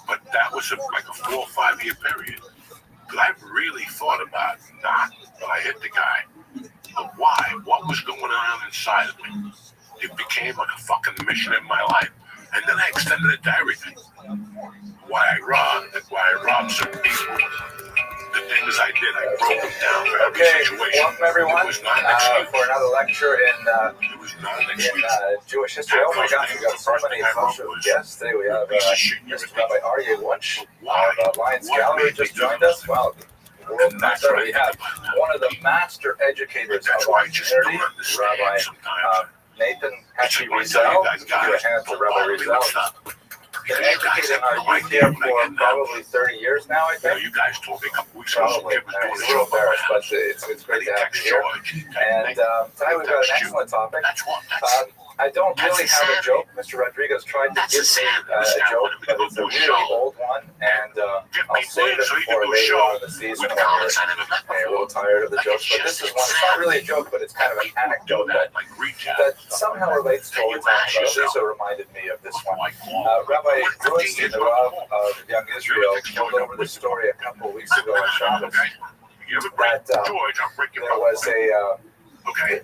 Speaker 1: But that was like a 4 or 5 year period. But I really thought about not when I hit the guy, but why? What was going on inside of me? It became like a fucking mission in my life. And then I extended it to everything. Why I robbed certain people, the things I did. I broke them down for every
Speaker 2: Okay,
Speaker 1: situation.
Speaker 2: welcome everyone
Speaker 1: It was not an excuse.
Speaker 2: for another lecture
Speaker 1: It was not an excuse.
Speaker 2: Jewish history. Oh my gosh, we got so many social guests today. We have Mr. Rabbi Aryeh Wunsch of Lions Gallery just joined us. Wow, world master. We have one of the master educators of our community, Rabbi Nathan Hachi Rizal. Give a hand to Rabbi Rizal. Been educating our youth here for probably 30 years now, I think.
Speaker 1: You guys told me a couple weeks ago.
Speaker 2: Probably. I'm a little embarrassed, but it's great to have you here. And tonight we've got an excellent topic. I don't really have a joke. Mr. Rodriguez tried to give me a joke, but it's a really old one, and I'll save it for later on in the season when you're a little tired of the jokes. But this is one. It's not really a joke, but it's kind of an anecdote that somehow relates to what we're talking about. Lisa reminded me of this one. Rabbi Rothschild, the Rav of Young Israel, told over the story a couple of weeks ago on Shabbos that there was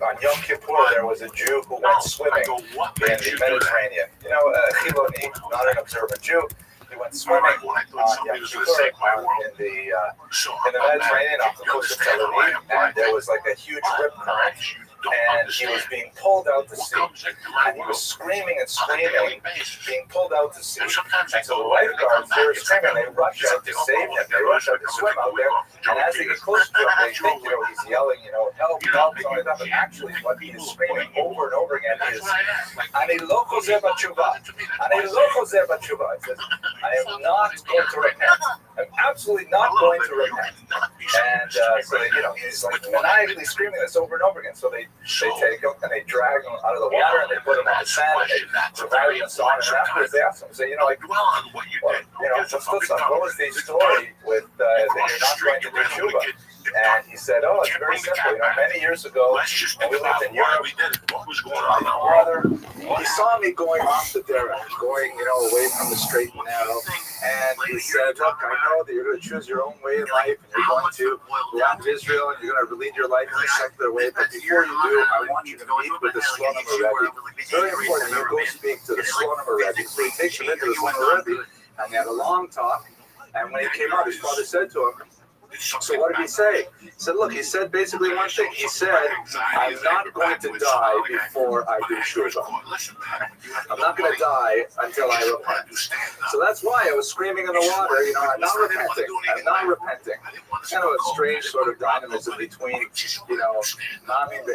Speaker 2: on Yom Kippur, there was a Jew who went swimming in the Mediterranean. You know, Chiloni, not an observant Jew. He went swimming on Yom Kippur in the Mediterranean off the coast of Tel Aviv, and there was like a huge rip current, and he was being pulled out to sea, and he was screaming and screaming, being pulled out to sea. And so the lifeguards, they were screaming, they rush out to save him, they rush out to swim out there, and as they get close to him, they think, he's yelling, help, help, all that, but actually what he is screaming over and over again is, Ani lo chozer b'tshuva, Ani lo chozer b'tshuva. It says, I am not going to repent. I'm absolutely not going to repent. And so he's like maniacally screaming this over and over again. So they take him and they drag him out of the water and they put him on the sand and they provide him a song. And afterwards they ask him, what was the story with that you're not going to do tshuva? And he said, it's very simple. Many years ago, when we lived in Europe, my father, he saw me going off the derech, going, away from the straight and narrow. And he said, look, I know that you're going to choose your own way in life, and you're going to land Israel, and you're going to lead your life in a secular way. But before you do, I want you to meet with the Slonim Rebbe. It's very important that you go speak to the Slonim Rebbe. So he takes him into the Slonim Rebbe, and they had a long talk. And when he came out, his father said to him, so what did he say? He said, look, he said basically one thing. He said, I'm not going to die before I do tshuva. I'm not going to die until I repent. So that's why I was screaming in the water, I'm not repenting. I'm not repenting. It's kind of a strange sort of dynamism between, mamim,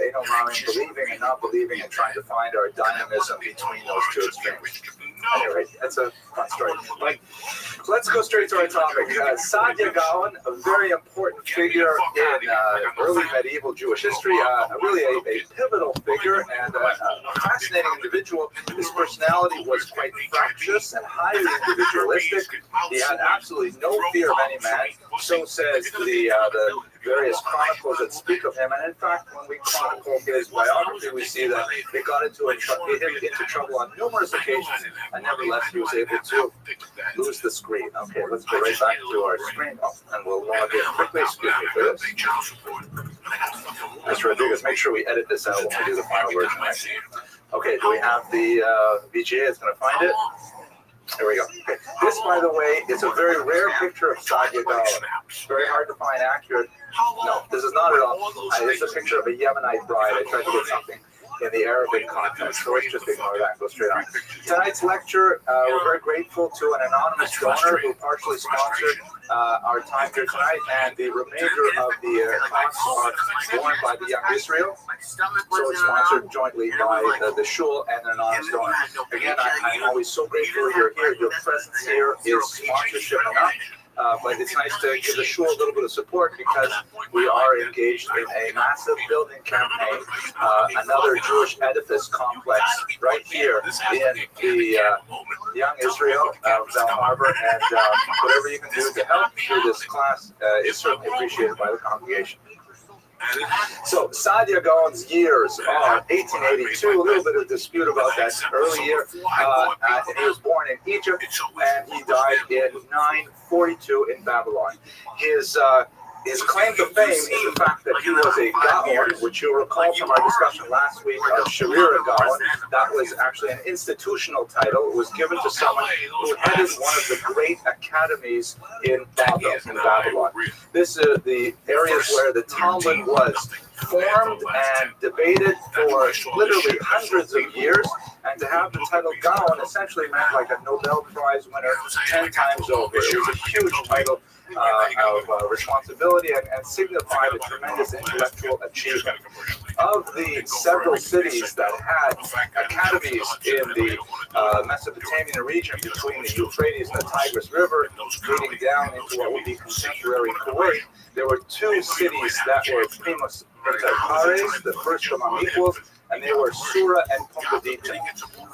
Speaker 2: believing and not believing, and trying to find our dynamism between those two extremes. Anyway, that's a fun story. So let's go straight to our topic. Saadia Gaon, a very important figure in early medieval Jewish history, really a pivotal figure and a fascinating individual. His personality was quite fractious and highly individualistic. He had absolutely no fear of any man. So says the various chronicles that speak of him. And in fact, when we chronicle his biography, we see that he got into trouble on numerous occasions, and nevertheless he was able to lose the screen. Okay, let's go right back to our screen, and we'll log in quickly. Excuse me for this. Mr. Rodriguez, make sure we edit this out when we do the final version. Okay, do we have the VGA? It's going to find it. There we go. Okay. This, by the way, is a very rare picture of Saadia Gaon. It's very hard to find accurate. No, this is not at all. It's a picture of a Yemenite bride. I tried to get something in the Arabic context, so let's just ignore that and go straight on. Tonight's lecture, we're very grateful to an anonymous donor who partially sponsored our time here tonight, and the remainder of the costs are borne by the Young Israel. So it's sponsored jointly by the Shul and an anonymous donor. Again, I'm always so grateful you're here. Your presence here is sponsorship enough. But it's nice to give the Shul a little bit of support because we are engaged in a massive building campaign, another Jewish edifice complex right here in the Young Israel of Val Harbor, and whatever you can do to help through this class is certainly appreciated by the congregation. So Saadia Gaon's years are 1882, a little bit of dispute about that early year, and he was born in Egypt, and he died in 942 in Babylon. His claim to fame is the fact that he was a Gaon, which you'll recall from our discussion last week of Sharira Gaon. That was actually an institutional title. It was given to someone who headed one of the great academies in Babylon. This is the areas where the Talmud was formed and debated for literally hundreds of years. And to have the title Gaon essentially meant like a Nobel Prize winner 10 times over. It was a huge title of responsibility and signified a tremendous intellectual achievement. Of the several cities that had academies in the Mesopotamian region between the Euphrates and the Tigris River, leading down into what would be contemporary Kuwait, there were two cities that were primus inter pares, the first among equals, and they were Sura and Pumbedita.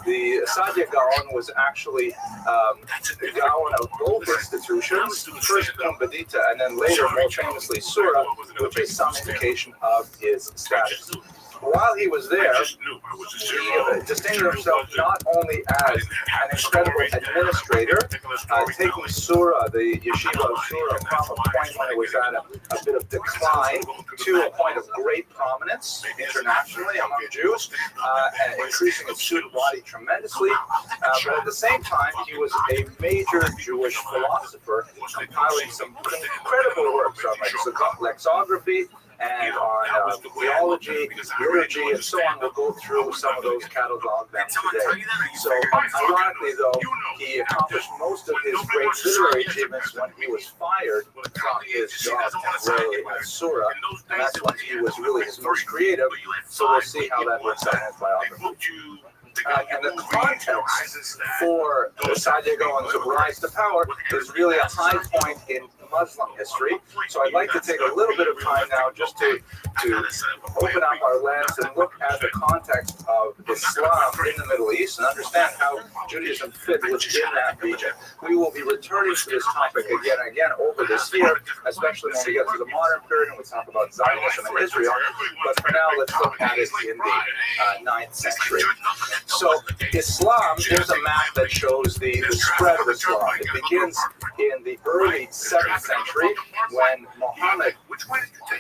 Speaker 2: The Sadia Gaon was actually the Gaon of both institutions, first Pumbedita and then later, more famously, Sura, which is some indication of his status. While he was there, he distinguished himself not only as an incredible administrator, taking Sura, the yeshiva of Sura, from a point when it was at a bit of decline to a point of great prominence internationally among Jews, and increasing its student body tremendously. But at the same time, he was a major Jewish philosopher, compiling some incredible works on lexicography, and on theology, liturgy, and so on. We'll go through some of those catalog them today. So, ironically, though, he accomplished most of his great literary achievements when he was fired from his job temporarily at Sura, and that's when he was really his most creative. So we'll see how that works out in his biography. And the context for the Sadia Gaon's rise to power is really a high point in Muslim history. So I'd like to take a little bit of time now just to open up our lens and look at the context of Islam in the Middle East and understand how Judaism fit within that region. We will be returning to this topic again and again over this year, especially when we get to the modern period and we talk about Zionism and Israel. But for now, let's look at it in the 9th century. So Islam, there's a map that shows the spread of Islam. It begins in the early 7th century when Muhammad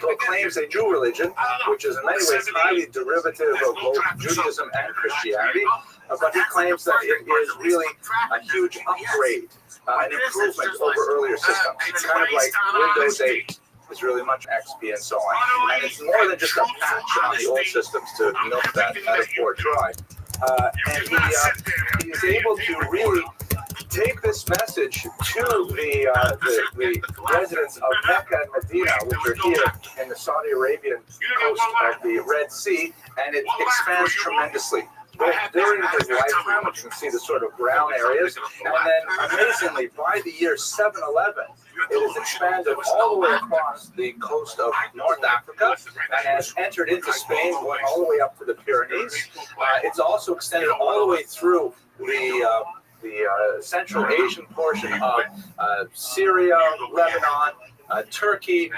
Speaker 2: proclaims a new religion, which is in many ways highly derivative of both Judaism and Christianity. But he claims that it is really a huge upgrade, an improvement over earlier systems. It's kind of like Windows 8. Is really much XP and so on. And it's more than just a patch on the old systems to milk that metaphor dry. And he is able to really take this message to the residents of Mecca and Medina, which are here in the Saudi Arabian coast of the Red Sea, and it expands tremendously. But during his lifetime, which you can see the sort of brown areas, and then amazingly, by the year 711, it has expanded all the way across the coast of North Africa and has entered into Spain, going all the way up to the Pyrenees. It's also extended all the way through the Central Asian portion of Syria, Lebanon, Turkey,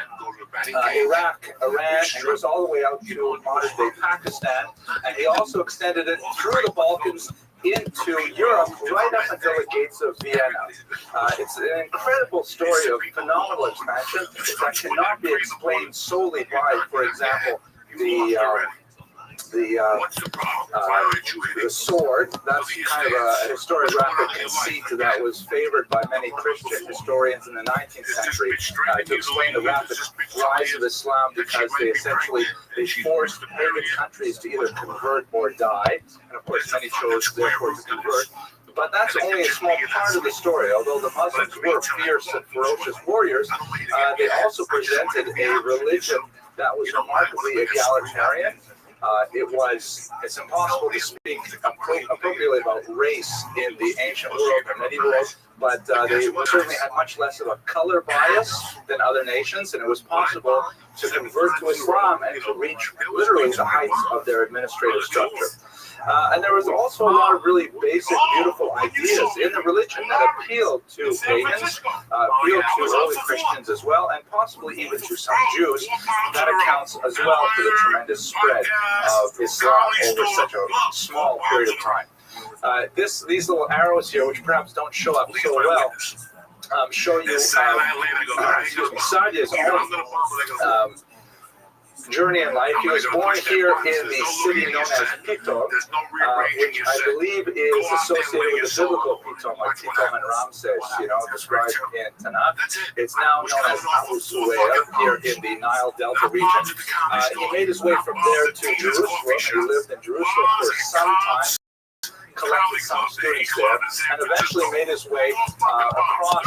Speaker 2: Iraq, Iran, and goes all the way out to modern-day Pakistan. And he also extended it through the Balkans into Europe, right up until the gates of Vienna. It's an incredible story of phenomenal expansion that cannot be explained solely by, for example, the sword. That's kind of a historiographic conceit that was favored by many Christian historians in the 19th century to explain the rapid rise of Islam, because they forced pagan countries to either convert or die, and of course many chose therefore to convert. But that's only a small part of the story. Although the Muslims were fierce and ferocious warriors, they also presented a religion that was remarkably egalitarian. It's impossible to speak appropriately about race in the ancient world or medieval world, but they certainly had much less of a color bias than other nations, and it was possible to convert to Islam and to reach literally the heights of their administrative structure. And there was also a lot of really basic, beautiful ideas in the religion that appealed to pagans, appealed to early Christians as well, and possibly even to some Jews. That accounts as well for the tremendous spread of Islam over such a small period of time. These little arrows here, which perhaps don't show up so well, show you Sadia's own journey in life. He was born here in the city known as Pitom, which I believe is associated with the biblical Pitom, like Pitom and Ramses, described in Tanakh. It's now known as Abu Suwail here in the Nile Delta region. He made his way from there to Jerusalem. He lived in Jerusalem for some time, collected some students there, and eventually made his way across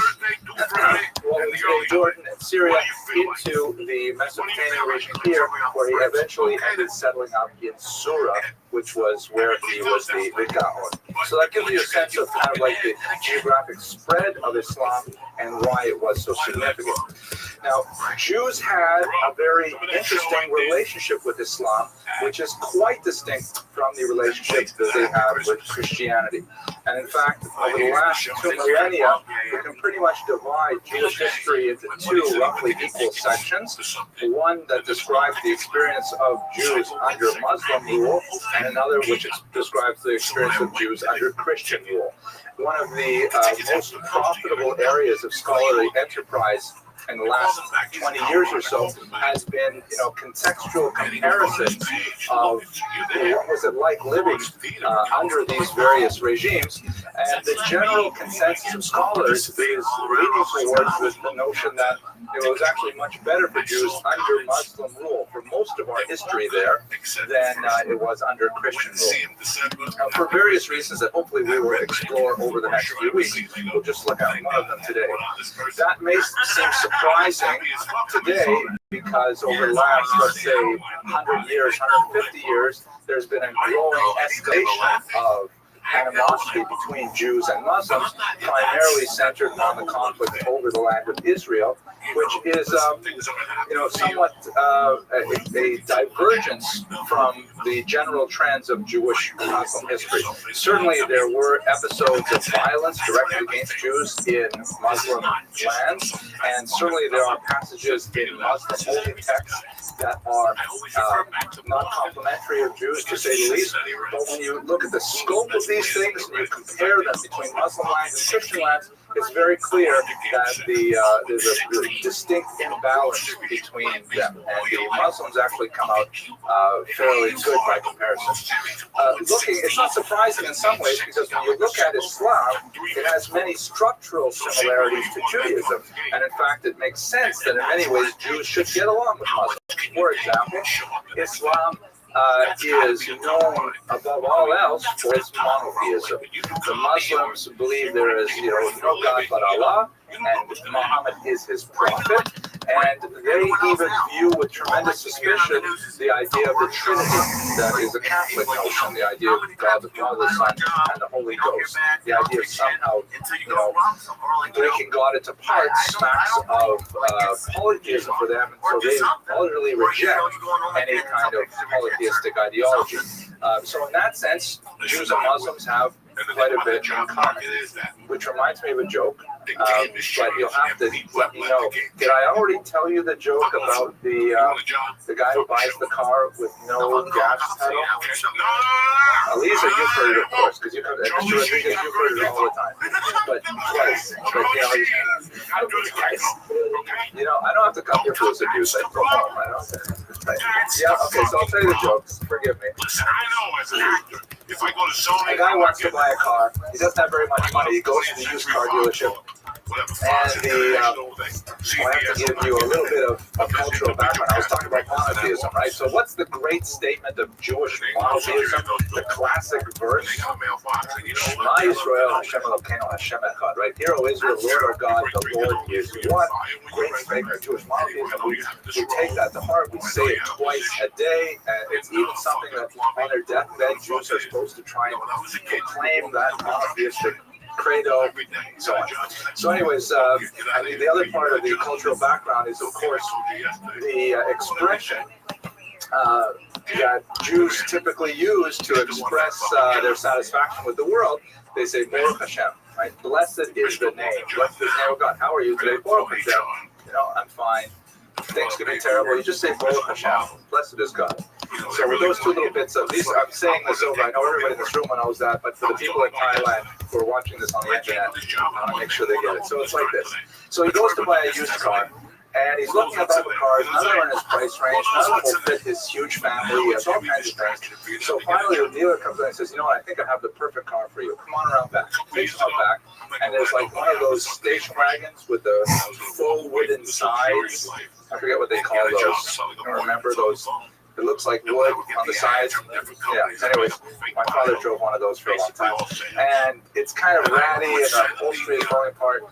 Speaker 2: what was today Jordan and Syria into the Mesopotamian region here, where he eventually ended settling up in Sura, which was where he was the Gaon. So that gives you a sense of kind of like the geographic spread of Islam and why it was so significant. Now, Jews had a very interesting relationship with Islam, which is quite distinct from the relationship that they have with Christianity. And in fact, over the last 2 millennia, we can pretty much divide Jewish history into two roughly equal sections. One that describes the experience of Jews under Muslim rule, and another which describes the experience of Jews under Christian rule. One of the most profitable areas of scholarly enterprise in the last 20 years or so has been, contextual comparisons of what was it like living under these various regimes. And the general consensus of scholars is leaning towards the notion that it was actually much better for Jews under Muslim rule for most of our history there than it was under Christian rule. For various reasons that hopefully we will explore over the next few weeks. We'll just look at one of them today. That may seem surprising today because over the last, let's say, 100 years, 150 years, there's been a growing escalation of animosity between Jews and Muslims, primarily centered on the conflict over the land of Israel, which is, somewhat a divergence from the general trends of Jewish Muslim history. Certainly, there were episodes of violence directed against Jews in Muslim lands, and certainly there are passages in Muslim holy texts that are not complimentary of Jews, to say the least. But when you look at the scope of these things and you compare them between Muslim lands and Christian lands, it's very clear that there's a distinct imbalance between them, and the Muslims actually come out fairly good by comparison. It's not surprising in some ways, because when you look at Islam, it has many structural similarities to Judaism, and in fact, it makes sense that in many ways Jews should get along with Muslims. For example, Islam is known above all else for its monotheism. The Muslims believe there is no God but Allah, and Muhammad is his prophet, and they even view with tremendous suspicion the idea of the Trinity, that is a Catholic notion, the idea of God the Father, the Son, and the Holy Ghost. The idea of somehow, breaking God into parts smacks of polytheism for them, and so they utterly reject any kind of polytheistic ideology. So in that sense, Jews and Muslims have quite a bit in common, which reminds me of a joke. But you'll have to let me know. Did I already tell you the joke about the guy who buys the car with no gas pedal? Lisa, you've heard it, of course, because you've heard it all the time. But twice. I don't have to come here for this abuse. I don't know. Yeah, okay, so I'll tell you the jokes. Forgive me.
Speaker 1: Listen, I know as an actor, if I go to Sony,
Speaker 2: a guy wants to buy a car. He doesn't have very much money. He goes to the used car dealership. And I have to give you a little bit of cultural background. I was talking about monotheism, right? So what's the great statement of Jewish monotheism? The classic verse, Shema Yisrael, Hashem Elokeinu, Hashem Echad, right? Hear, O Israel, Lord our God, the Lord is one. Great statement of Jewish monotheism. We take that to heart. We say it twice a day, and it's even something that on their deathbed, Jews are supposed to try and proclaim that monotheistic credo, so on. So anyways, the other part of the cultural background is, of course, the expression that Jews typically use to express their satisfaction with the world. They say, Baruch Hashem, right? Blessed is the name. Blessed is the name of God. How are you today? Baruch Hashem. I'm fine. Things can be terrible. You just say, Baruch Hashem. Blessed is God. So with those two little bits of these, I'm saying this over. I know everybody in this room knows that, but for the people in Thailand who are watching this on the internet, I want to make sure they get it. So it's like this. So he goes to buy a used car. And he's looking at all the cars, none of them are in his price range, none of them will fit his huge family, he has all kinds of things. So finally the dealer comes in and says, you know what, I think I have the perfect car for you. Come on around back. Takes him out back, and there's like one of those station wagons with the full wooden sides. I forget what they call those. I don't remember those. It looks like wood on the sides. Yeah, anyways, my father drove one of those for a long time. And it's kind of ratty and the upholstery is falling apart.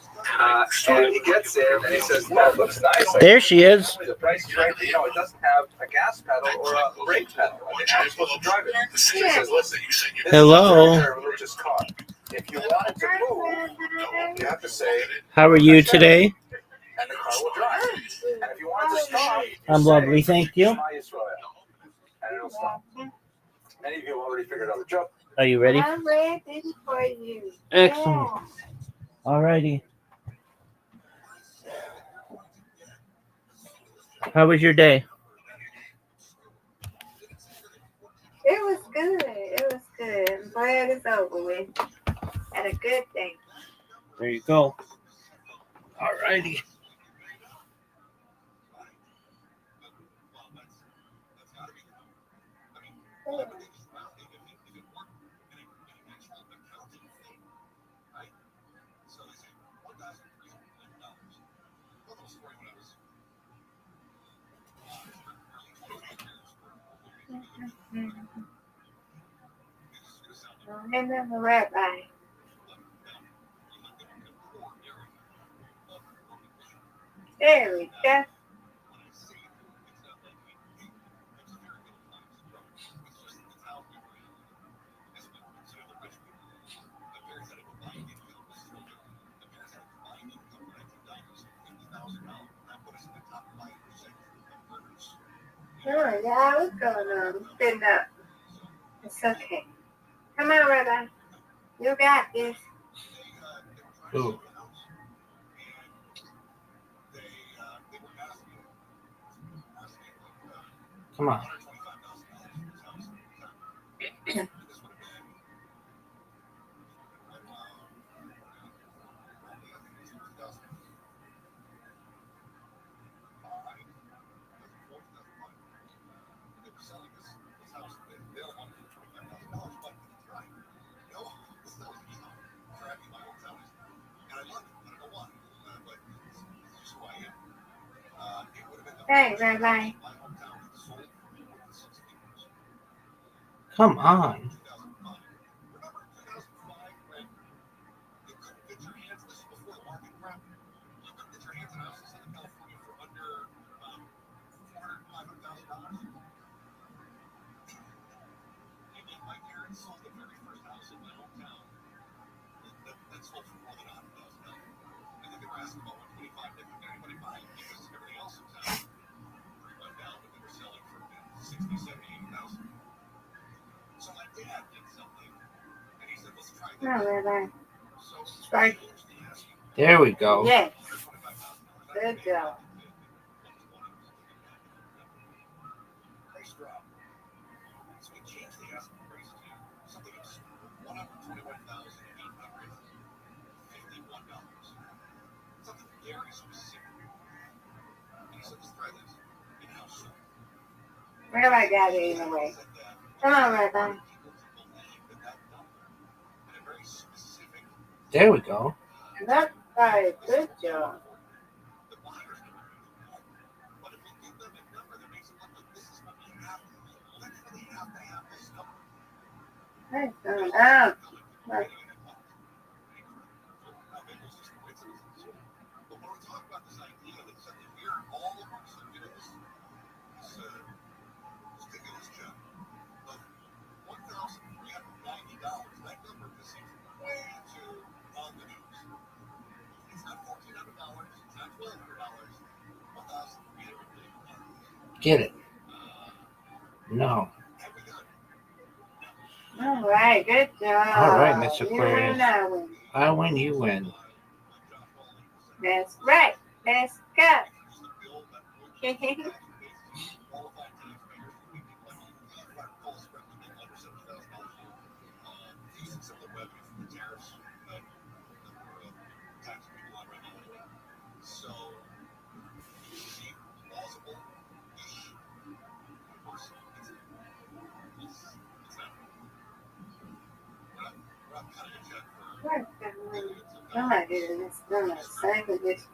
Speaker 2: And he gets in and he says, yeah, it looks nice.
Speaker 4: There she is.
Speaker 2: The price is right. You know, it doesn't have a gas pedal or a brake pedal. I mean, how are you supposed to drive it? He says, listen, this
Speaker 4: Hello.
Speaker 2: is a very religious car. If you want it to move, you have to say,
Speaker 4: How are you today?
Speaker 2: and the car will drive. And if you want it to stop,
Speaker 4: I'm lovely, thank you.
Speaker 2: and it'll stop. Many of you have already figured out the joke.
Speaker 4: Are you ready?
Speaker 5: I'm ready for you.
Speaker 4: Excellent. Alrighty. How was your day?
Speaker 5: It was good. It was good. I'm glad it's over with. Had a good day.
Speaker 4: There you go. Alrighty.
Speaker 5: Remember, Rabbi. There we go. Oh, yeah, what's going on? Stand up. It's okay. Come on, Rabbi. You got this.
Speaker 4: Ooh. Come on.
Speaker 5: Hey, Rabbi.
Speaker 4: Come on.
Speaker 5: Come on, Rabbi. Strike.
Speaker 4: There we go.
Speaker 5: Yes. Good job. Rabbi got it anyway. Come on, Rabbi.
Speaker 4: There we go.
Speaker 5: That's right. Good job. Nice going up. Right.
Speaker 4: Get it. No.
Speaker 5: All right. Good job.
Speaker 4: All right, Mr.
Speaker 5: You
Speaker 4: Aquarius.
Speaker 5: win, I win.
Speaker 4: I win, you win.
Speaker 5: That's right. Let's go. I'm not doing this. I'm not saying this.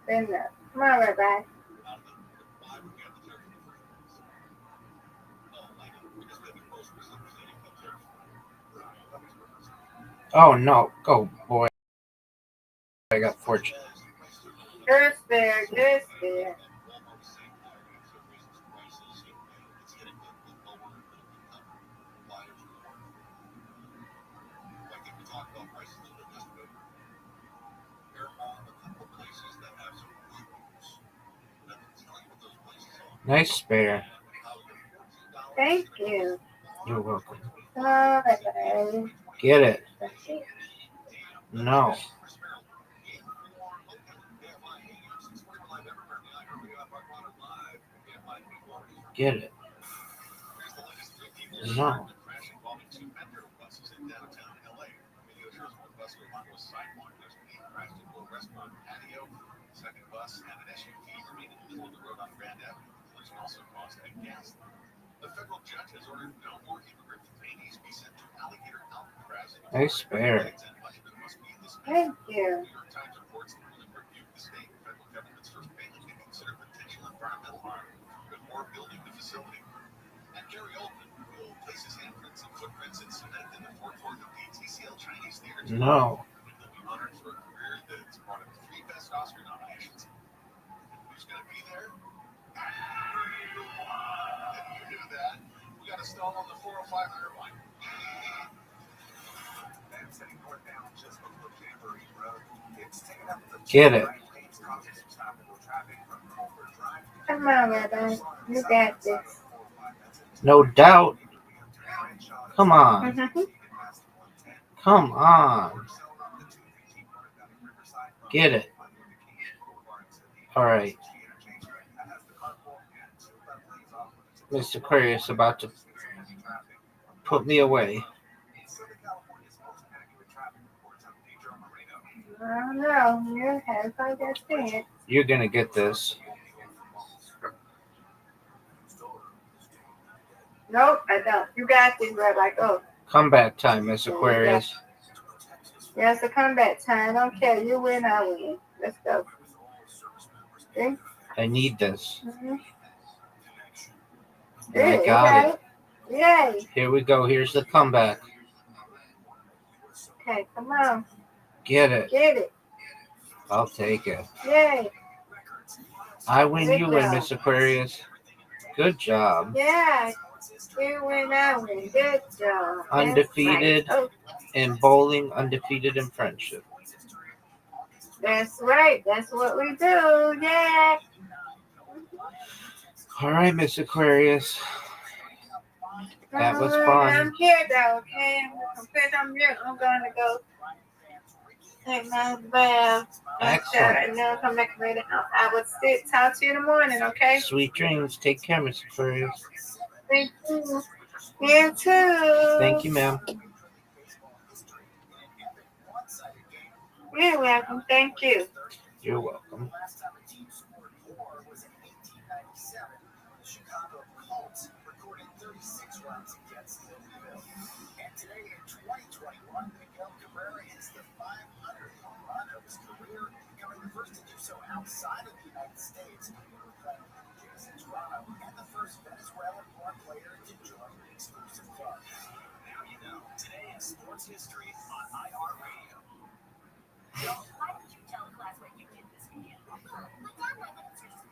Speaker 5: Stand up. Come on, Rabbi.
Speaker 4: Oh no. Go, boy. I got fortune.
Speaker 5: Good there. Good there.
Speaker 4: Nice spare.
Speaker 5: Thank you.
Speaker 4: You're welcome.
Speaker 5: Come on, Rabbi.
Speaker 4: Get it. No. Get it. No. Nice spare.
Speaker 5: Thank you.
Speaker 4: No. Get it.
Speaker 5: Come on, Rabbi. You got this.
Speaker 4: No doubt. Come on.
Speaker 5: Mm-hmm.
Speaker 4: Come on. Get it. All right. Mr. Aquarius about to put me away.
Speaker 5: I don't know. You have I just said.
Speaker 4: You're going to get this.
Speaker 5: Nope, I don't. You got this, Rabbi. Go.
Speaker 4: Comeback time, Miss Aquarius.
Speaker 5: Yeah, it's a comeback time. I don't care. You win, I win. Let's go. Okay?
Speaker 4: I need this.
Speaker 5: Mm-hmm.
Speaker 4: And I got it.
Speaker 5: Yay.
Speaker 4: Here we go. Here's the comeback.
Speaker 5: Okay, come on.
Speaker 4: Get it.
Speaker 5: Get it.
Speaker 4: I'll take it.
Speaker 5: Yay.
Speaker 4: I win,
Speaker 5: Good
Speaker 4: you win,
Speaker 5: job.
Speaker 4: Miss Aquarius. Good job.
Speaker 5: Yeah. You win, I win. Good job.
Speaker 4: Undefeated
Speaker 5: That's right. Oh,
Speaker 4: in bowling, undefeated in friendship.
Speaker 5: that's right. That's what we do. Yeah.
Speaker 4: All right, Miss Aquarius. That was fun.
Speaker 5: I'm here, though, okay? I'm put on mute. I'm going to go take my bath.
Speaker 4: Excellent.
Speaker 5: And then I'll come back later. I will talk to you in the morning, okay?
Speaker 4: Sweet dreams. Take care, Miss Aquarius.
Speaker 5: Thank you. You too.
Speaker 4: Thank you, ma'am.
Speaker 5: You're welcome. Thank you.
Speaker 4: You're welcome.
Speaker 2: Outside of the United States, in Toronto, and the first Venezuelan-born player to join the exclusive club. Now you know, today in sports history on iHeartRadio.
Speaker 6: Why did you tell the class what you did this weekend? My dad went and searched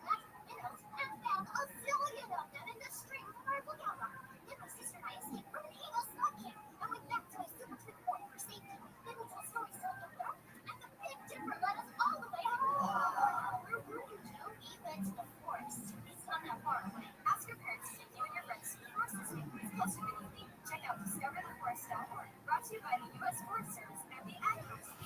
Speaker 6: minnows and found a zillion of them in the street from our lookout rock. Then my sister and I escaped from an eagle slug camp and went back to my super twin fort for safety. Then we told stories till the dark, and the Big Dipper led us all the way home. Where were you, Joe? We went to the forest. It's not that far away. Ask your parents to take you and your friends to the forest this week. It's closer than you think. Check out discovertheforest.org. Brought to you by the U.S. Forest Service and the Ad Council.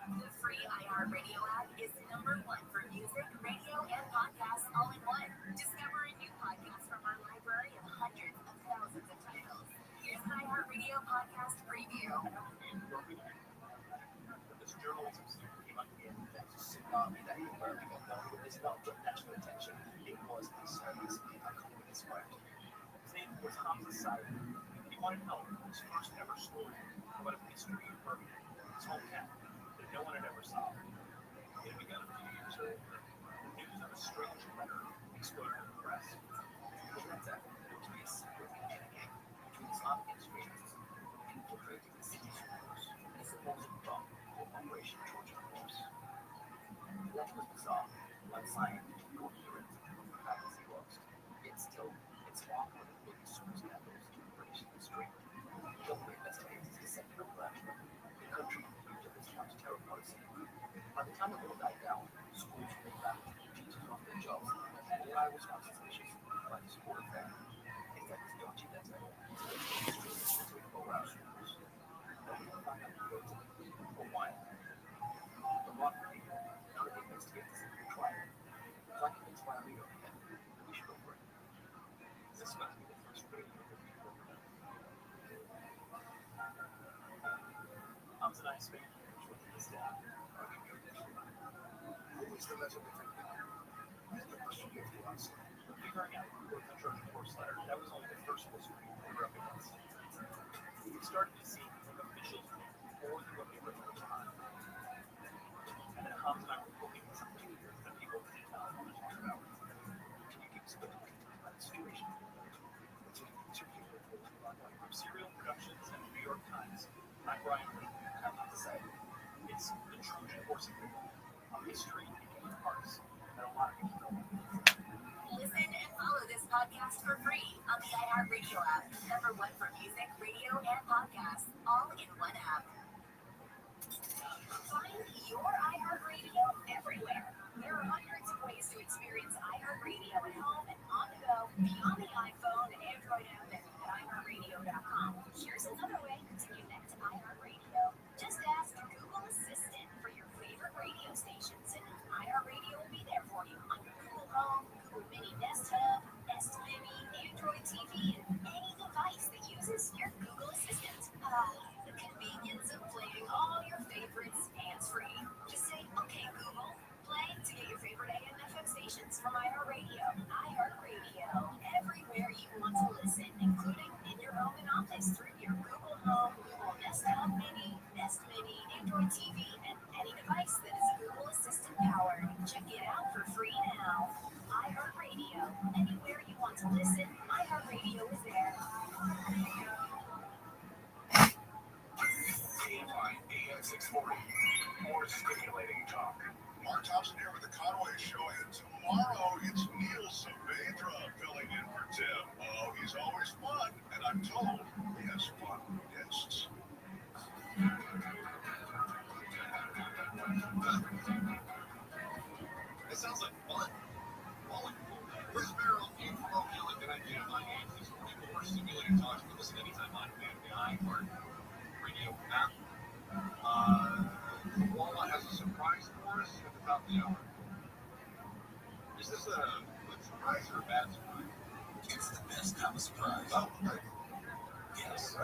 Speaker 6: The free iHeartRadio app is #1 for music, radio, and podcasts all in one. Discover a new podcast from our library of hundreds of thousands of titles. Here's an iHeartRadio podcast preview.
Speaker 2: It's journalism.
Speaker 7: Hamza decided he wanted to tell his first ever story about a mystery in Birmingham, his hometown, that no one had ever solved. It had begun a few years earlier. News of a strange letter exploded in the press. It turns out there to be a secret agent gang between Islamic extremists infiltrating the city schools in a supposed bump of Operation Trojan Horse. The letter was bizarre, unsigned, coherent, and perhaps he lost. It's far one of the biggest school scandals in British history. Government investigators descended on Blackburn. The country approved of this counter-terror policy. By the time the war died down, schools were back, teachers lost their jobs, and AI was found suspicious by the school affair. It's like this dodgy letter to the extremists between all our schools. Nobody could find out who wrote it or why. The robbery, none of the investigators have been tried. If I can inspire me over here, we should go for it. This must be the first radio that we've ever done. Hamza and I spent years looking this down. Who was the letter detective? That's the question you have to ask. Figuring out who wrote the Trojan Horse letter, that was only the first mystery we were up against. We started to see from officials before the book ever first time. And then Hamza and I were looking at some tweets that people in town want to talk about. Can you give us a bit of detail about the situation? It's an interview from Serial Productions and the New York Times. I'm Brian Lee. I'm not decided. It's the Trojan Horse Agreement, a mystery in 8 parts that a lot of people don't know.
Speaker 6: Listen and follow this podcast for free on the iHeartRadio app. #1 for music, radio, and podcasts, all in one app. Find your iHeartRadio everywhere. There are hundreds of ways to experience iHeartRadio at home and on the go, beyond the iPhone and Android app and at iHeartRadio.com. Here's another way to connect to iHeartRadio. Just ask Google Assistant for your favorite radio stations, and iHeartRadio will be there for you on your Google Home, Google Mini Nest Hub, Nest Mini, Android TV, and any device that uses your Google Assistant. The convenience of playing all your favorites hands-free. Just say, "Okay, Google, play," to get your favorite AM and FM stations from iHeartRadio. iHeartRadio, everywhere you want to listen, including in your home and office through your Google Home, Google Nest Hub Mini, Nest Mini, Android TV, and any device that is Google Assistant powered. Check it out for free now. iHeartRadio, anywhere you want to listen, iHeartRadio is there.
Speaker 1: KFI AM 640. More stimulating talk. Mark Thompson here with the Conway Show, and tomorrow it's Neil Saavedra filling in for Tim. Oh, he's always fun, and I'm told he has fun guests. It sounds like fun. Chris Merrill, in Colonial, and I do my AM 640 more stimulating talk. You can listen anytime on the iHeart Radio app. Koala has a surprise for us at the top of the hour. Is this a good surprise or a bad surprise? It's the best kind of surprise. Oh, okay. Yes.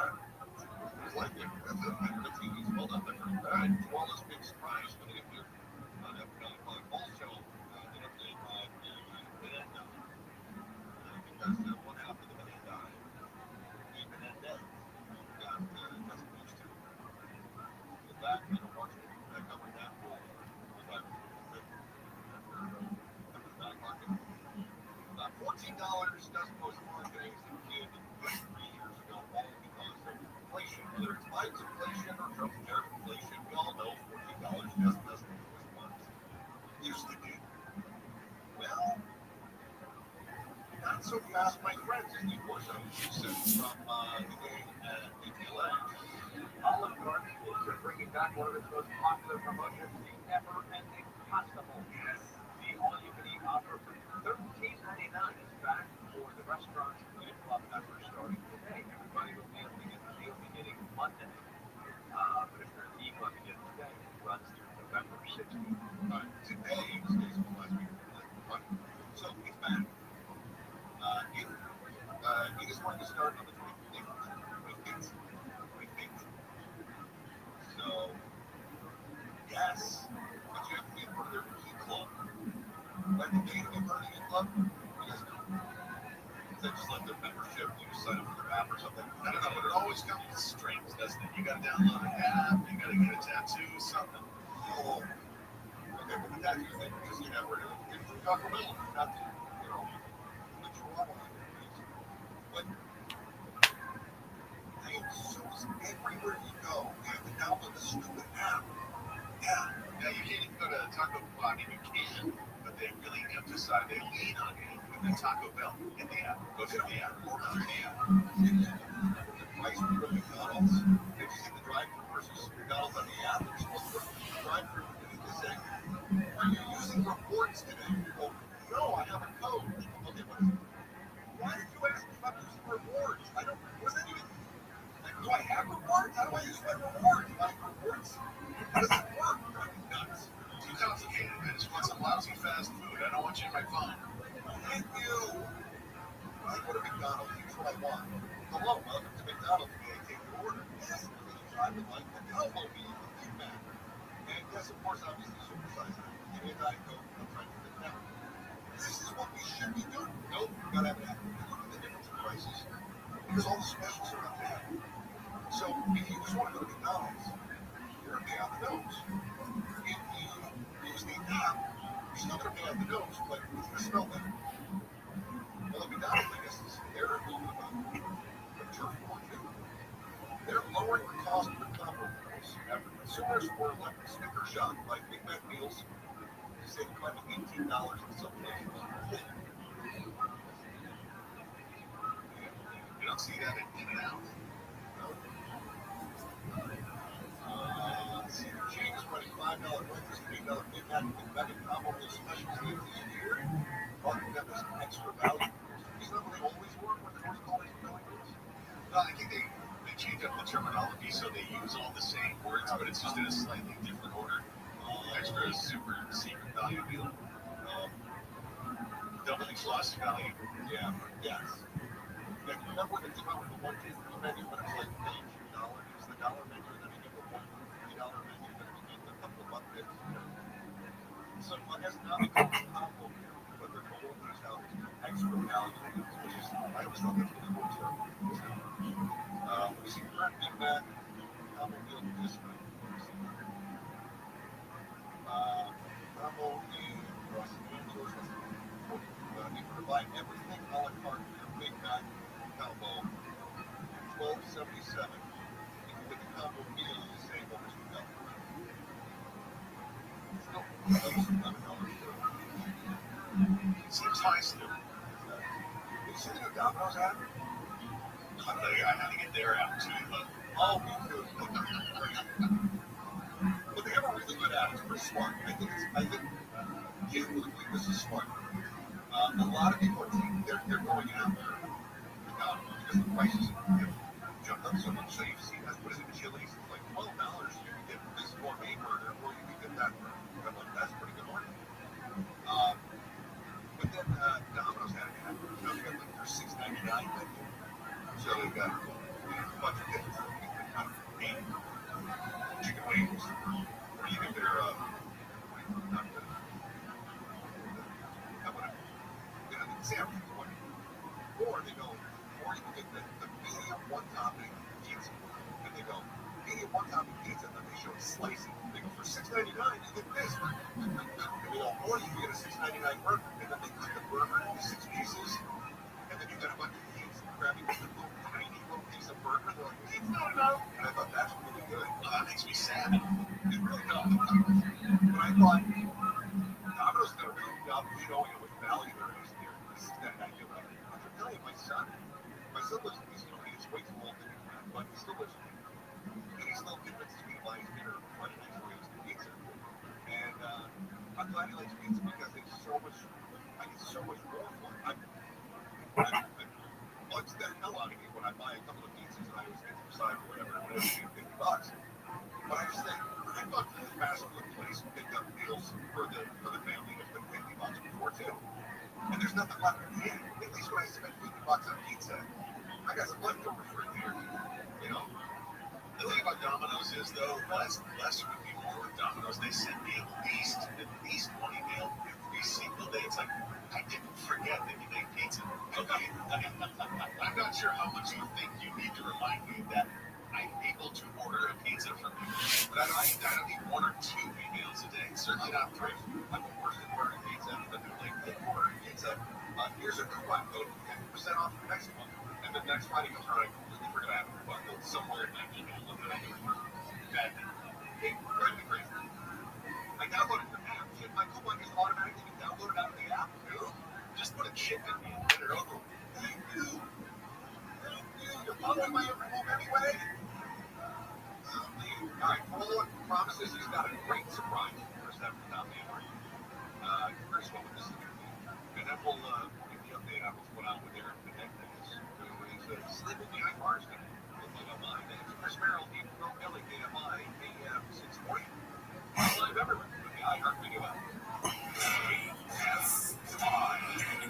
Speaker 1: It's like it. That's a TV. Well done, Victor. Koala's big surprise when they appear on a Paul show. They don't play Menendez. Because one half of the Menendez, Menendez, got supposed to. With that, I don't watch it. I covered that for $14 doesn't go as far as it did 3 years ago, all because of inflation. Whether it's Biden's inflation or Trump's tariff inflation, we all know $14 just doesn't go as far as it used to do. Well, not so fast, my friends, as the voice of said from the game at UCLA.
Speaker 7: Olive Garden is bringing back one of its most popular promotions, the never-ending pasta bowl. The all-you-can-eat offer for $13.99 is back for the restaurants and club members starting today. Everybody will be able to get the deal beginning Monday. But if you're an e-club, you get it today. It runs through November 16th.
Speaker 1: Today is last week. So it's back. It is going to start on the 25th. So, yes, but you have to be a part of their e-club. Like the day to be part of the e-club, you guys know.
Speaker 7: they just let their membership, you just sign up for their app or something. I don't know, but it always comes with strings, doesn't it? You gotta download an app, you gotta get a tattoo, something. Oh, okay, but the tattoo thing, because you never do it. It's Taco Bell, not the, the Toronto place. But I am so everywhere you go, you have to download the stupid app. Yeah, you can't even go to Taco Bell. I mean, you can, but they really emphasize, they lean on you with the Taco Bell in the app. Go to the app, order through the app. The price for McDonald's, they just hit the drive-thru versus McDonald's on the app. They're supposed to go to the drive-thru to say, are you using rewards today? Oh, no, I have a code. Okay, what is it? Why did you ask me if I'm using rewards? I don't, what does that even, like, do I have rewards? How do I use my rewards? My rewards? How does it work? Nuts. Too complicated. I just want some lousy fast food. I don't want you in my phone. Thank you. When I go to McDonald's, here's what I want. Hello, welcome to McDonald's. May I take your order? Yes, please. I would like the elbow meat with Big Mac. And yes, of course, obviously, supersize it. Give me a Diet Coke. I'm trying to fit it out. This is what we should be doing. Nope, you gotta have an app. Look at the difference in prices. Because all the specials are on the app. So if you just want to go to McDonald's, you're gonna pay out the nose. If you use the app, you're still gonna pay out the nose, but it's gonna smell better. Well, the McDonald's, I guess, is they're moving about the turf war too. They're lowering the cost of the combo meals after consumers were left sticker shock by Big Mac meals. They say they climbed to $18 in some places. You don't see that in In-N-Out. No. Let's see, Jane is running $5 breakfast, $8 Big Mac with nugget combo meal specials the year. Marking them as extra value. Isn't that what they always were when they were called extra value meals? No, I think they change up the terminology so they use all the same words, but it's just in a slightly different order. Extra super secret value meal. Doubling plus value. Yeah, yes. Yeah, remember when they came out with the $1, $2, $3 menu, but it's like $19. It's the dollar menu, and then they get the $1, $3 menu, then they get a couple of buck bits. So I guess now they call it combo meal, but they're calling these out extra value meals, which is, I always thought that's really cool too. We see current Big Mac combo meal discount. Combo meal across the stores. You can buy everything a la carte for your Big Mac combo, $12.77. If you get the combo meal, you save over $2. Still, $11. Seems high still. You see the new Domino's app? I had to get their app too, but oh, me too. But they have a really good app. It's pretty smart. I think genuinely believe this is smart. A lot of people are thinking they're going after because the prices have jumped up so much. So you see, what is it, Chili's? It's like $12. You can get this gourmet burger, or you can get that burger. I'm like, that's pretty good money. But then Domino's had an app. They got like their $6.99 menu. So they've got a bunch of different kind of chicken wings, or even their sandwich one. Or they go, or you can get the medium one topping pizza. And they go, medium one topping pizza, and then they show slicing. They go, for $6.99 you get this. And they go, or you can get a $6.99 burger, and then they cut the burger into 6 pieces, and then you got a bunch of kids grabbing this little tiny little piece of burger. They're like, it's not enough. And I thought that's really good. That makes me sad. It really does. But I thought Domino's did a really good job of showing how much value there is here. This is that idea. I'm telling you, my son lives in East County. It's way too old to do that, but he still lives in East County. And he still convinces me to buy his dinner Friday night so he has pizza. And I'm glad he likes pizza because it's so much. I get so much more for it. I bugs the hell out of me when I buy a couple of pizzas and I always get some side or whatever, and it's $50. But I just think, I thought the fast food place picked up meals for the family that's been $50 before too. And there's nothing left in the end. At least when I spend $50 on pizza, I got some leftovers for a year. You know? The thing about Domino's is though, less would be more with Domino's. They send me at least 20 meals every single day. It's like I didn't forget that you make pizza. Okay, I'm not sure how much you think you need to remind me that I'm able to order a pizza from you. But I don't need 1 or 2 emails a day. Certainly not 3. I'm the worst at ordering pizza. But they're ordering pizza. Here's a coupon code, 50% off next month. And then next Friday goes around, we're going to have a bundle somewhere in my email. Bad thing. Hey, drive me crazy. I downloaded the app. My coupon is automatically downloaded out of the app. No. Just put a chip in me and get it over. Thank you. You're following my every move anyway. All right, follow-up promises. He's got a great surprise. First half of the top for you. First one with this interview. And then we'll give you an update on what's going on with Eric Menendez. He's sleeping behind bars now. And Chris Merrill, he wrote Billy KMI, AM 640. Live everywhere. With the iHeartRadio app. KFI,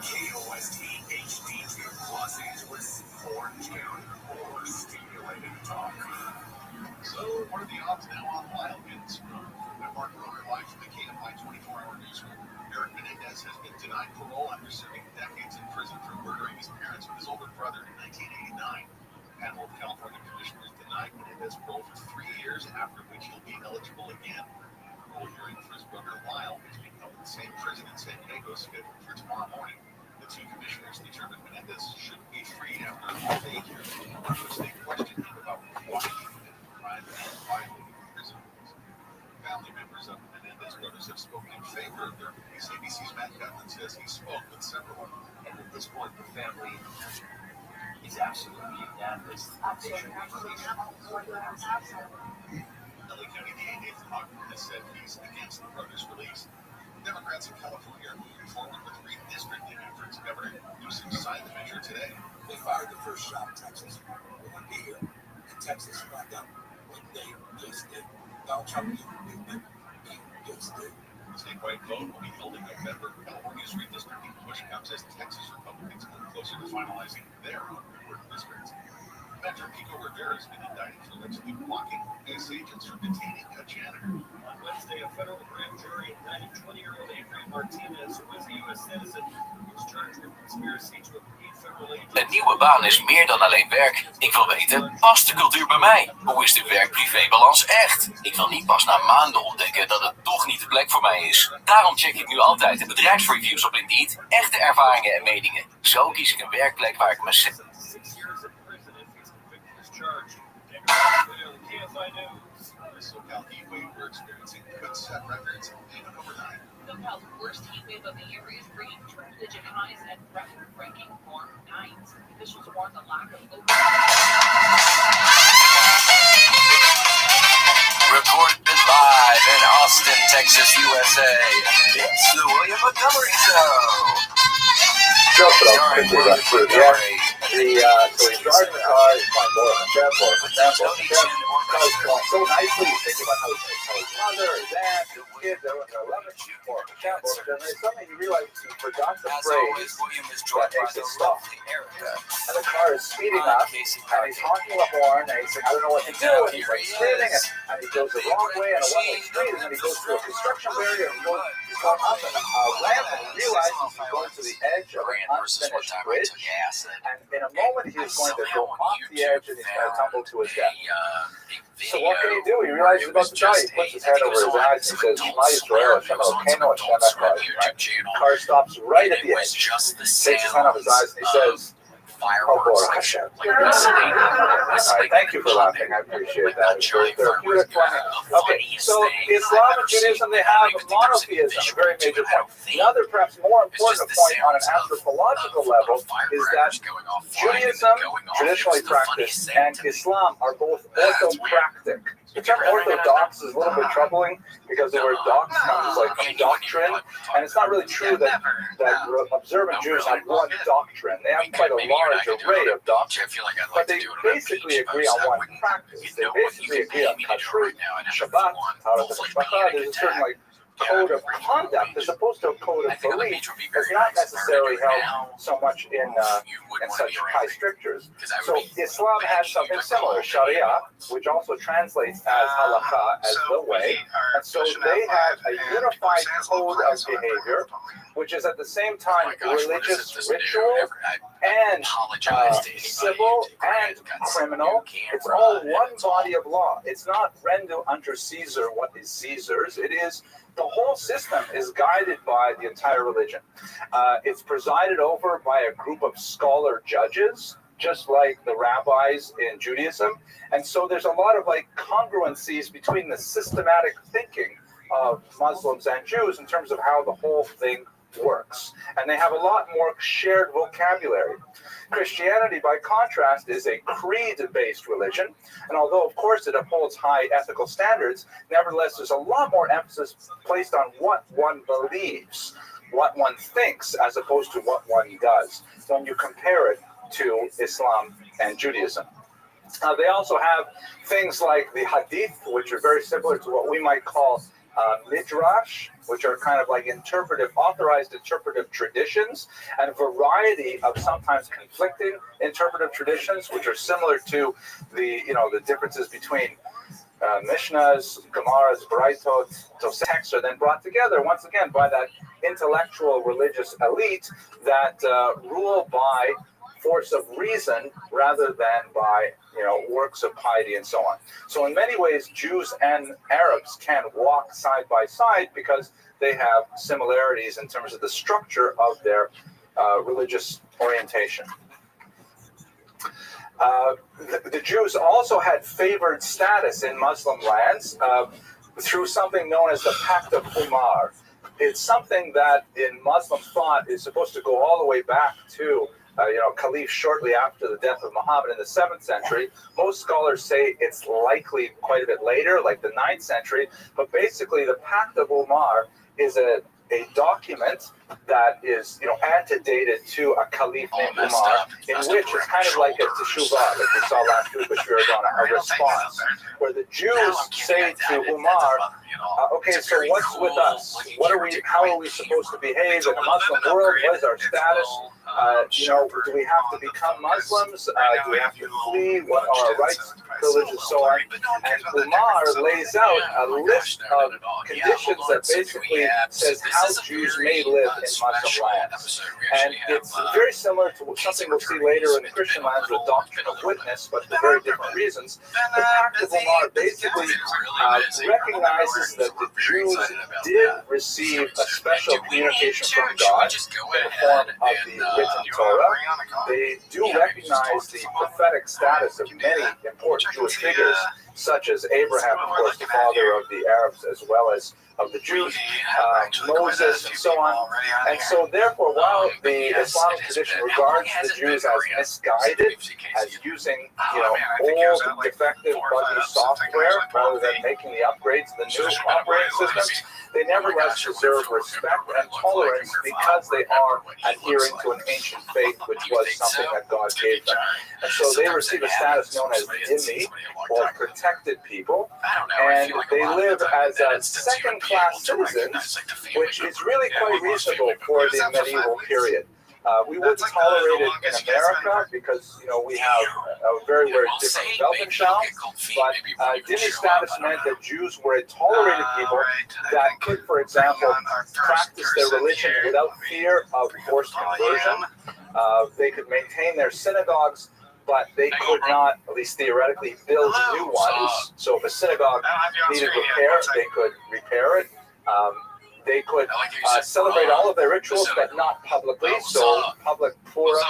Speaker 7: KOST HD2, Los Angeles, Orange County, or stimulated talk. So, what are the odds now on wild wins from Mark Roker live from the KFI 24-hour newsroom? Eric Menendez has been denied parole after serving decades in prison for murdering his parents with his older brother in 1989. The panel of California commissioners denied Menendez parole for 3 years, after which he'll be eligible again. Parole hearing for his brother Lyle, which being held in the same prison in San Diego, scheduled for tomorrow morning. The 2 commissioners determined Menendez shouldn't be freed after a full-day hearing, in which they questioned him about why he committed the crime and violating prison rules. Family members of the Menendez brothers have spoken in favor of their release. ABC's Matt Gutlin says he spoke with several of them.
Speaker 8: And at this point, the family is absolutely unanimous. They should be released.
Speaker 7: LA County DA Nathan Hochman has said he's against the brothers' release. Democrats in California are moving forward with redistricting efforts. Governor Newsom signed the measure today.
Speaker 8: They fired the first shot in Texas. It wouldn't be here. And Texas backed up what they just did. Donald Trump did. He just did.
Speaker 7: The statewide vote will be held in November. California's redistricting push comes as Texas Republicans move closer to finalizing their own work districts. Metro Pico Rivera has been indicted for allegedly blocking ICE agents from detaining a janitor.
Speaker 9: On Wednesday, a federal grand jury indicted 20-year-old Avery Martinez, who is a U.S. citizen, who was charged with conspiracy to impede federal agents.
Speaker 10: Een nieuwe baan is meer dan alleen werk. Ik wil weten, past de cultuur bij mij? Hoe is de werk-privé-balans echt? Ik wil niet pas na maanden ontdekken dat het toch niet de plek voor mij is. Daarom check ik nu altijd de bedrijfsreviews op Indeed, echte ervaringen en meningen. Zo kies ik een werkplek waar ik me...
Speaker 9: 6 years in prison if he's convicted as charged. KFI News.
Speaker 7: The SoCal heat wave we're experiencing could set records even overnight.
Speaker 11: SoCal's worst heat wave of the year is bringing triple-digit highs and record-breaking warm nights. Officials warn the lack of
Speaker 10: Recorded live in Austin, Texas, USA. It's the William Montgomery Show. Starring William Montgomery.
Speaker 2: So he's driving the car, he's playing more than so nicely, he's thinking about how his mother, his dad, his kids, they're 11 more and then suddenly he realizes he forgot the phrase that makes it stop. And the car is speeding up, and he's honking the horn, and he's saying, I don't know what to do, and he's like screaming, and he goes the wrong way on a one-way street, and then he goes through a construction barrier, and he's going up a ramp, and he realizes he's going to the edge of an unfinished bridge, and in a moment he's going to go off the edge, and he's going to tumble to his death. So what can he do? He realizes he's about to die. He puts his hand over his eyes and says, Shema Yisrael, Hashem Elokeinu, Hashem Echad. The car stops right at the edge. Takes his hand off his eyes and he says, Oh, Lord, Hashem. Thank you for laughing. I appreciate that. It's very therapeutic. Okay, so Islam and Judaism, they have monotheism, a very major point. The other, perhaps more important point on an anthropological level is that Judaism, traditionally practiced, and Islam are both orthopractic. The term orthodox is a little bit troubling because the word dox comes like doctrine, and it's not really true that observant Jews have one doctrine. They have quite a large array of doctrines, but they basically agree on one practice. They basically agree on kashrut, Shabbat, there's a certain code of conduct as opposed to a code of belief is not necessarily held so much in such high strictures. So Islam has something similar, Sharia, which also translates as halakha, as the way. And so they have a unified code of behavior, which is at the same time religious ritual and civil and criminal. It's all one body of law. It's not render unto Caesar what is Caesar's. It is the whole system is guided by the entire religion. It's presided over by a group of scholar judges, just like the rabbis in Judaism. And so there's a lot of congruencies between the systematic thinking of Muslims and Jews in terms of how the whole thing works. And they have a lot more shared vocabulary. Christianity, by contrast, is a creed-based religion. And although, of course, it upholds high ethical standards, nevertheless, there's a lot more emphasis placed on what one believes, what one thinks, as opposed to what one does, when you compare it to Islam and Judaism. They also have things like the hadith, which are very similar to what we might call midrash, which are kind of like authorized interpretive traditions, and a variety of sometimes conflicting interpretive traditions, which are similar to the differences between Mishnahs, Gemaras, Braitot. Those texts are then brought together once again by that intellectual religious elite that rule by force of reason rather than by works of piety and so on. So in many ways, Jews and Arabs can walk side by side because they have similarities in terms of the structure of their religious orientation. The Jews also had favored status in Muslim lands through something known as the Pact of Umar. It's something that in Muslim thought is supposed to go all the way back to Caliph shortly after the death of Muhammad in the 7th century. Most scholars say it's likely quite a bit later, like the 9th century. But basically, the Pact of Umar is a document that is, antedated to a caliph named Umar, in which it's kind of like a teshuvah, like we saw last week with Shiradona, a response, where the Jews say to Umar, okay, so what's with us? How are we supposed to behave in a Muslim world? What is our status? Do we have to become Muslims? Do we have to flee? What are our rights, privileges, so on? And Umar lays out a list of conditions that basically says how Jews may live in Muslim lands. And it's very similar to something we'll see later in Christian lands with doctrine of witness, but for very different reasons. The Pact of Umar basically recognizes that the Jews did receive a special communication from God in the form of the written Torah. They do recognize the prophetic status of many important Jewish figures, such as Abraham, of course, the father of the Arabs as well as of the Jews, Moses, and so on. And so, therefore, while the Islamic tradition regards the Jews as misguided, as using, old, defective, buggy software rather than making the upgrades to the new operating systems, they nevertheless deserve respect and tolerance because they are adhering to an ancient faith, which was something that God gave them. And so they receive a status known as dhimmi, or protected people, and they live as second-class citizens, which is really quite reasonable for the medieval period. We wouldn't tolerate it in America because, we have a very, very different Weltanschauung, but dhimmi status meant that Jews were a tolerated people that could, for example, practice their religion without fear of forced conversion. They could maintain their synagogues, but they could not, at least theoretically, build new ones. So if a synagogue needed repair, they could repair it. They could celebrate all of their rituals, but not publicly. So public Purim,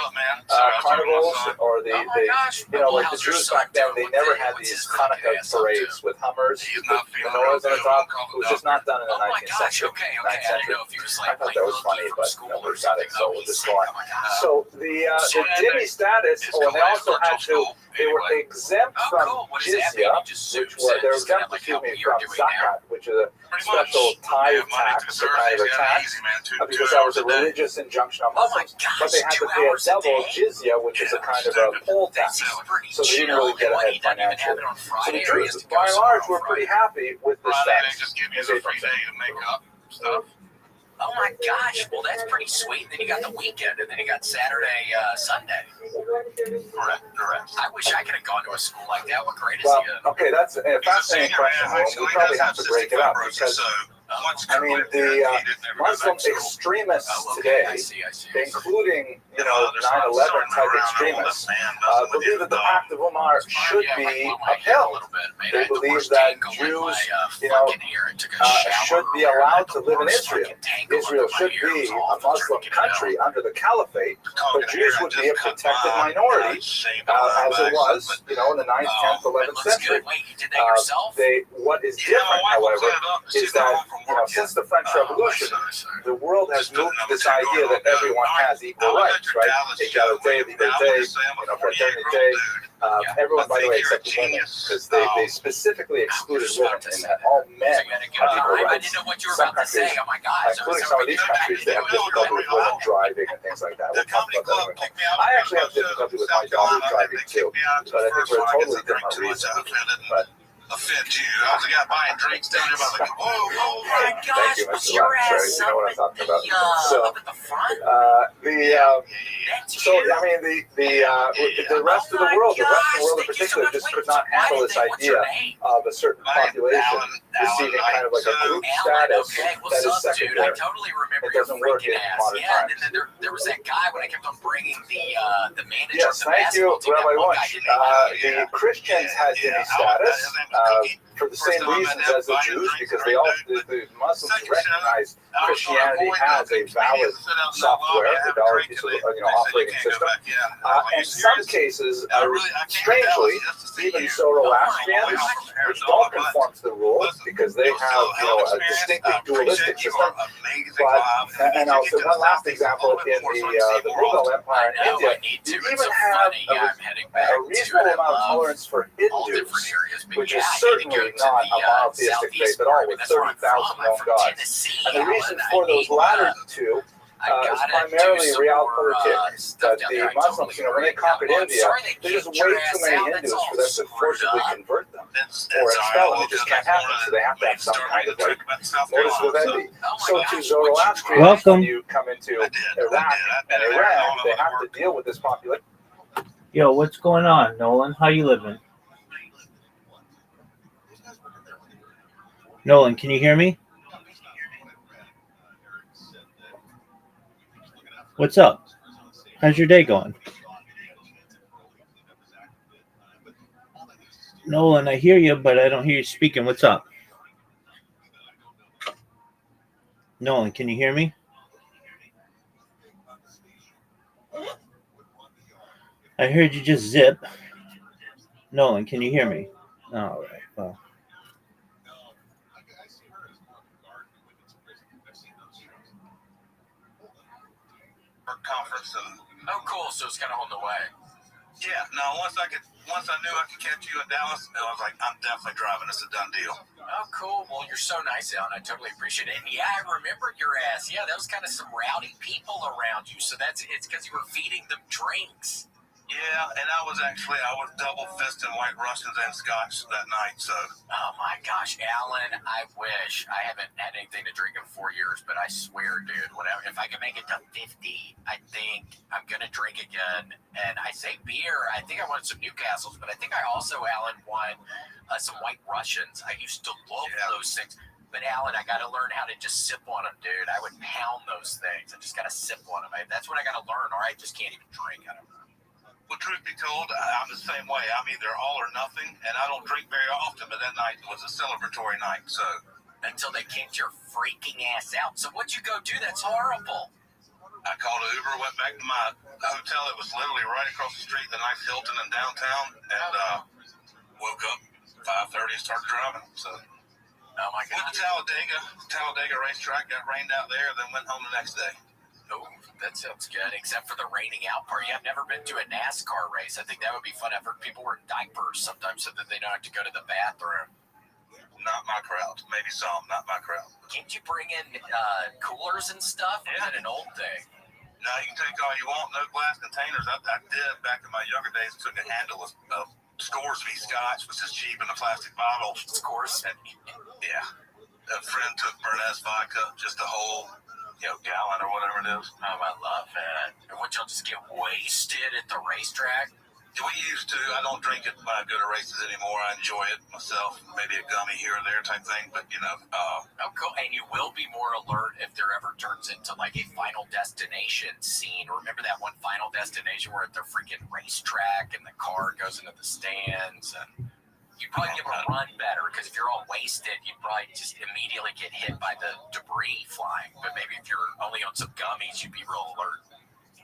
Speaker 2: carnivals, or like the Jews back then, they never had these Hanukkah parades with Hummers, with menorahs on the top. It was just not done in the 19th century. I thought that was funny, but we've got it, so we'll just go on. So the dhimmi status, and they also had to, they were exempt from jizya, they were exempt, from zakat, which is a special tithe tax, a kind of a tax, because that was a religious injunction on Muslims, but they had to pay a double jizya, which is a kind of a poll tax, so they didn't really get ahead financially. So the Jews, by and large, were pretty happy with this status.
Speaker 10: stuff. Oh my gosh! Well, that's pretty sweet. Then you got the weekend, and then you got Saturday, Sunday. Correct. I wish I could have gone to a school like that. What grade is
Speaker 2: Well,
Speaker 10: he in?
Speaker 2: okay, that's a fascinating question. We probably have to break it up because, I mean, the Muslim extremists today, including, 9/11 type extremists, believe that the Pact of Umar should be upheld. They believe that Jews, should be allowed to live in Israel. Israel should be a Muslim country under the caliphate, but Jews would be a protected minority, as it was, in the 9th, 10th, 11th century. What is different, however, is that, since the French Revolution, the world has moved to this idea that everyone has equal rights, right? Égalité, liberté, fraternité. Everyone, by the way, except women, because they specifically excluded women in that. All men have equal rights. Some countries, including some of these countries, they have difficulty with women driving and things like that. We'll talk about that. I actually have difficulty with my daughter driving too, but I think for a totally different reason. But
Speaker 3: offend you. I was a guy buying drinks down there. I was like, whoa,
Speaker 2: my gosh, thank you, Mr. Lamstrade. You know what I'm talking about. The rest of the world, in particular, just could not handle this idea of a certain population receiving kind of like a group status that is secondary.
Speaker 10: I totally remember
Speaker 2: it doesn't work in modern times.
Speaker 10: And then there was that guy when I kept on bringing the manager.
Speaker 2: Yes, thank you, Rabbi Rothschild. The Christians had dhimmi status. For the same reasons as the Jews, because the Muslims recognize Christianity has a valid software, a valid piece of operating system. In some cases, strangely, even Zoroastrians, which don't conform to the rules because they have a distinctly dualistic system. But and I'll say one last example in the Mughal Empire in India, you even have a reasonable amount of tolerance for Hindus, which is certainly not a monotheistic faith at all, with 30,000 known gods. And the reason for those latter two is primarily realpolitik. That the Muslims, when they conquered India, there's just way too many Hindus for them to forcibly convert them or expel them. It just can't happen. So they have to have some kind of modus vivendi. So to Zoroastrians, when you come into Iraq and Iran, they have to deal with this population.
Speaker 12: Yo, what's going on, Nolan? How you living? Nolan, can you hear me? What's up? How's your day going? Nolan, I hear you, but I don't hear you speaking. What's up? Nolan, can you hear me? I heard you just zip. Nolan, can you hear me? All right, well.
Speaker 3: conference and
Speaker 10: cool. So it's kind of on the way.
Speaker 3: Yeah, no, once I knew I could catch you in Dallas, I was like, I'm definitely driving. It's a done deal.
Speaker 10: Oh, cool. Well, you're so nice, Alan. I totally appreciate it. And yeah, I remember your ass. Yeah, that was kind of some rowdy people around you. So it's because you were feeding them drinks.
Speaker 3: Yeah, and I was double fisting White Russians and Scotch that night, so.
Speaker 10: Oh my gosh, Alan, I wish. I haven't had anything to drink in 4 years, but I swear, dude, if I can make it to 50, I think I'm going to drink again. And I say beer, I think I want some Newcastles, but I think I also, Alan, want some White Russians. I used to love those things. But Alan, I got to learn how to just sip on them, dude. I would pound those things. I just got to sip on them. That's what I got to learn, or I just can't even drink. I don't know.
Speaker 3: Well, truth be told, I'm the same way. I'm either all or nothing, and I don't drink very often, but that night was a celebratory night, so.
Speaker 10: Until they kicked your freaking ass out. So what'd you go do? That's horrible.
Speaker 3: I called an Uber, went back to my hotel. It was literally right across the street, the nice Hilton in downtown, and woke up 5:30 and started driving, so.
Speaker 10: Oh, my God.
Speaker 3: Went to Talladega racetrack, got rained out there, then went home the next day.
Speaker 10: Oh, that sounds good, except for the raining out part. Yeah, I've never been to a NASCAR race. I think that would be fun. I've heard people wear diapers sometimes so that they don't have to go to the bathroom.
Speaker 3: Not my crowd. Maybe some, not my crowd.
Speaker 10: Can't you bring in coolers and stuff? Or is that an old thing?
Speaker 3: No, you can take all you want. No glass containers. I did back in my younger days. Took a handle of Scoresby Scotch, which is cheap in a plastic bottle.
Speaker 10: Scoresby.
Speaker 3: Yeah.
Speaker 13: A friend took Burness vodka, just a whole, gallon or whatever it is.
Speaker 10: Oh, I love that. And would y'all just get wasted at the racetrack?
Speaker 13: We used to. I don't drink it when I go to races anymore. I enjoy it myself. Maybe a gummy here or there type thing, but
Speaker 10: Oh, cool. And you will be more alert if there ever turns into like a Final Destination scene. Remember that one Final Destination where at the freaking racetrack and the car goes into the stands, and you'd probably be able to run better because if you're all wasted, you'd probably just immediately get hit by the debris flying. But maybe if you're only on some gummies, you'd be real alert.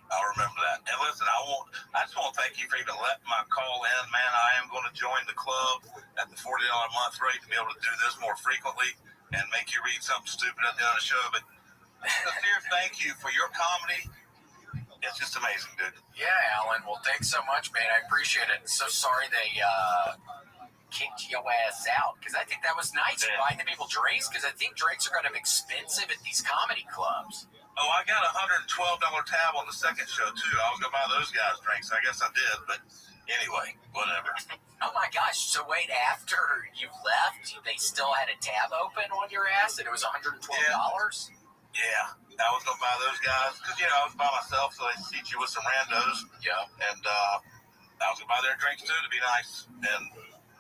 Speaker 13: I'll remember that. And listen, I just want to thank you for even letting my call in, man. I am going to join the club at the $40 a month rate to be able to do this more frequently and make you read something stupid at the end of the show. But sincere thank you for your comedy. It's just amazing, dude.
Speaker 10: Yeah, Alan. Well, thanks so much, man. I appreciate it. So sorry they kicked your ass out because I think that was nice buying the people drinks because I think drinks are kind of expensive at these comedy clubs.
Speaker 13: Oh, I got a $112 tab on the second show, too. I was going to buy those guys drinks. I guess I did, but anyway, whatever.
Speaker 10: Oh, my gosh. So, wait, after you left, they still had a tab open on your ass and it was $112?
Speaker 13: Yeah. I was going to buy those guys because, I was by myself, so they seat you with some randos.
Speaker 10: Yeah.
Speaker 13: And I was going to buy their drinks, too, to be nice. And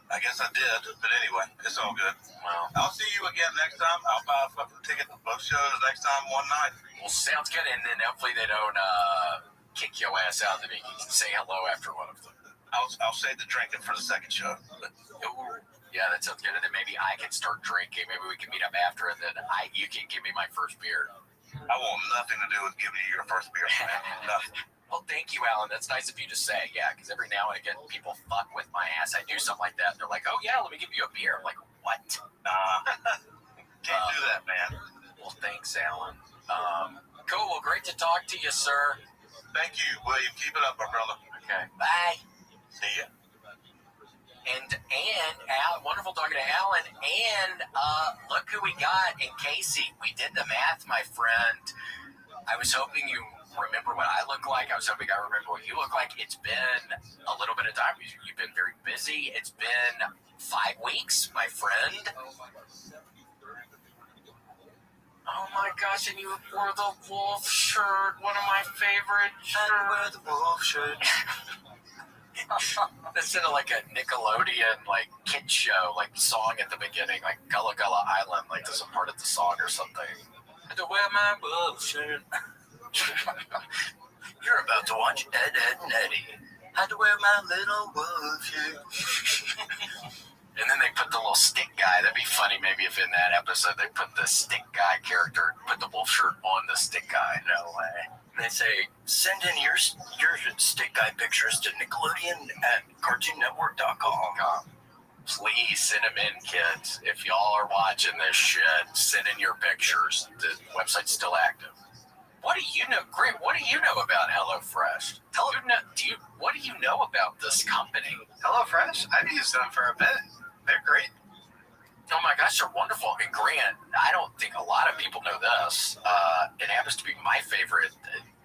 Speaker 13: I guess I did, but anyway, it's all good.
Speaker 10: Well,
Speaker 13: I'll see you again next time. I'll buy a fucking ticket to both shows next time one night.
Speaker 10: Well, sounds good. And then hopefully they don't kick your ass out and you can say hello after one of them.
Speaker 13: I'll save the drinking for the second show.
Speaker 10: Ooh, yeah, that sounds good. And then maybe I can start drinking. Maybe we can meet up after, and then you can give me my first beer.
Speaker 13: I want nothing to do with giving you your first beer, man. Nothing.
Speaker 10: Well, thank you, Alan. That's nice of you to say. Yeah, because every now and again, people fuck with my ass. I do something like that. They're like, oh, yeah, let me give you a beer. I'm like, what?
Speaker 13: Can't do that, man.
Speaker 10: Well, thanks, Alan. Cool. Well, great to talk to you, sir.
Speaker 13: Thank you, William. Keep it up, my brother.
Speaker 10: Okay. Bye.
Speaker 13: See ya.
Speaker 10: And Alan, wonderful talking to Alan. And look who we got in Casey. We did the math, my friend. I was hoping you remember what I look like. I was hoping I remember what you look like. It's been a little bit of time. You've been very busy. It's been 5 weeks, my friend. Oh my gosh, and you wore the wolf shirt, one of my favorite shirts.
Speaker 3: I wear the wolf shirt.
Speaker 10: This is like a Nickelodeon kid show song at the beginning, like Gullah Gullah Island, there's a part of the song or something. I had to wear my wolf shirt. You're about to watch Ed, Ed, and Eddie.
Speaker 3: I had to wear my little wolf shirt.
Speaker 10: And then they put the little stick guy. That'd be funny maybe if in that episode they put the stick guy character, put the wolf shirt on the stick guy. No way.
Speaker 3: And they say, send in your stick guy pictures to Nickelodeon at CartoonNetwork.com.
Speaker 10: Please send them in, kids. If y'all are watching this shit, send in your pictures. The website's still active. What do you know, Grant? What do you know about HelloFresh? What do you know about this company?
Speaker 14: HelloFresh? I've used them for a bit. They're great.
Speaker 10: Oh my gosh, they're wonderful. And Grant, I don't think a lot of people know this. It happens to be my favorite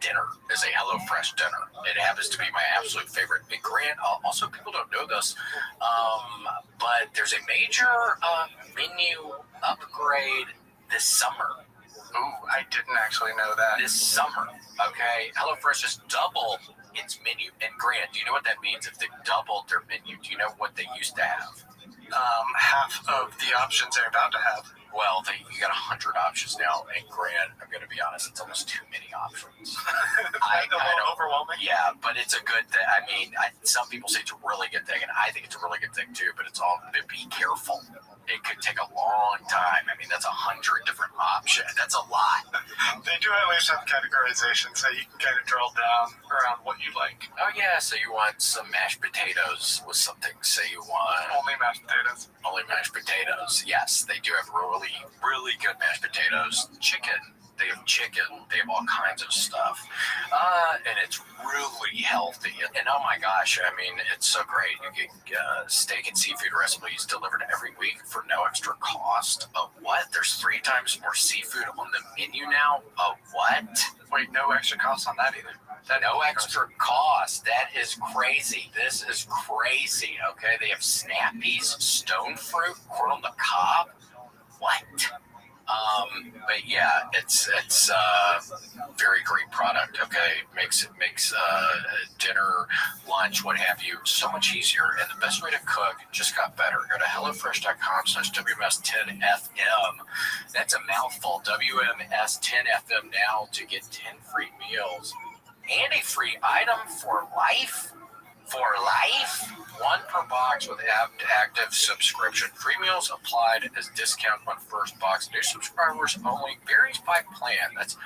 Speaker 10: dinner is a HelloFresh dinner. It happens to be my absolute favorite. And Grant, also people don't know this, but there's a major menu upgrade this summer.
Speaker 14: Ooh, I didn't actually know that.
Speaker 10: This summer, okay? HelloFresh has doubled its menu. And Grant, do you know what that means? If they doubled their menu, do you know what they used to have?
Speaker 14: Half of the options they're about to have.
Speaker 10: Well, you got 100 options now. And Grant, I'm going to be honest, it's almost too many options.
Speaker 14: I know, overwhelming.
Speaker 10: Yeah, but it's a good thing. I mean, some people say it's a really good thing, and I think it's a really good thing too. But be careful. It could take a long time. I mean, that's 100 different options. That's a lot.
Speaker 14: They do at least have categorization, so you can kind of drill down around what you like.
Speaker 10: Oh, yeah, so you want some mashed potatoes with something. Say you want...
Speaker 14: Only mashed potatoes.
Speaker 10: Only mashed potatoes. Yes, they do have really, really good mashed potatoes. Chicken. They have chicken. They have all kinds of stuff. And it's really healthy. And oh my gosh, I mean, it's so great. You get steak and seafood recipes delivered every week for no extra cost. What? There's 3 times more seafood on the menu now? What?
Speaker 14: Wait, no extra cost on that either.
Speaker 10: No extra cost. That is crazy. This is crazy. Okay, they have snap peas, stone fruit, corn on the cob. What? But yeah, it's very great product. Okay, makes dinner, lunch, what have you, so much easier. And the best way to cook just got better. Go to hellofresh.com/WMS10FM. That's a mouthful. WMS10FM now to get 10 free meals and a free item for life. For life, 1 per box with active subscription. Free meals applied as discount on first box. New subscribers only. Varies by plan. That's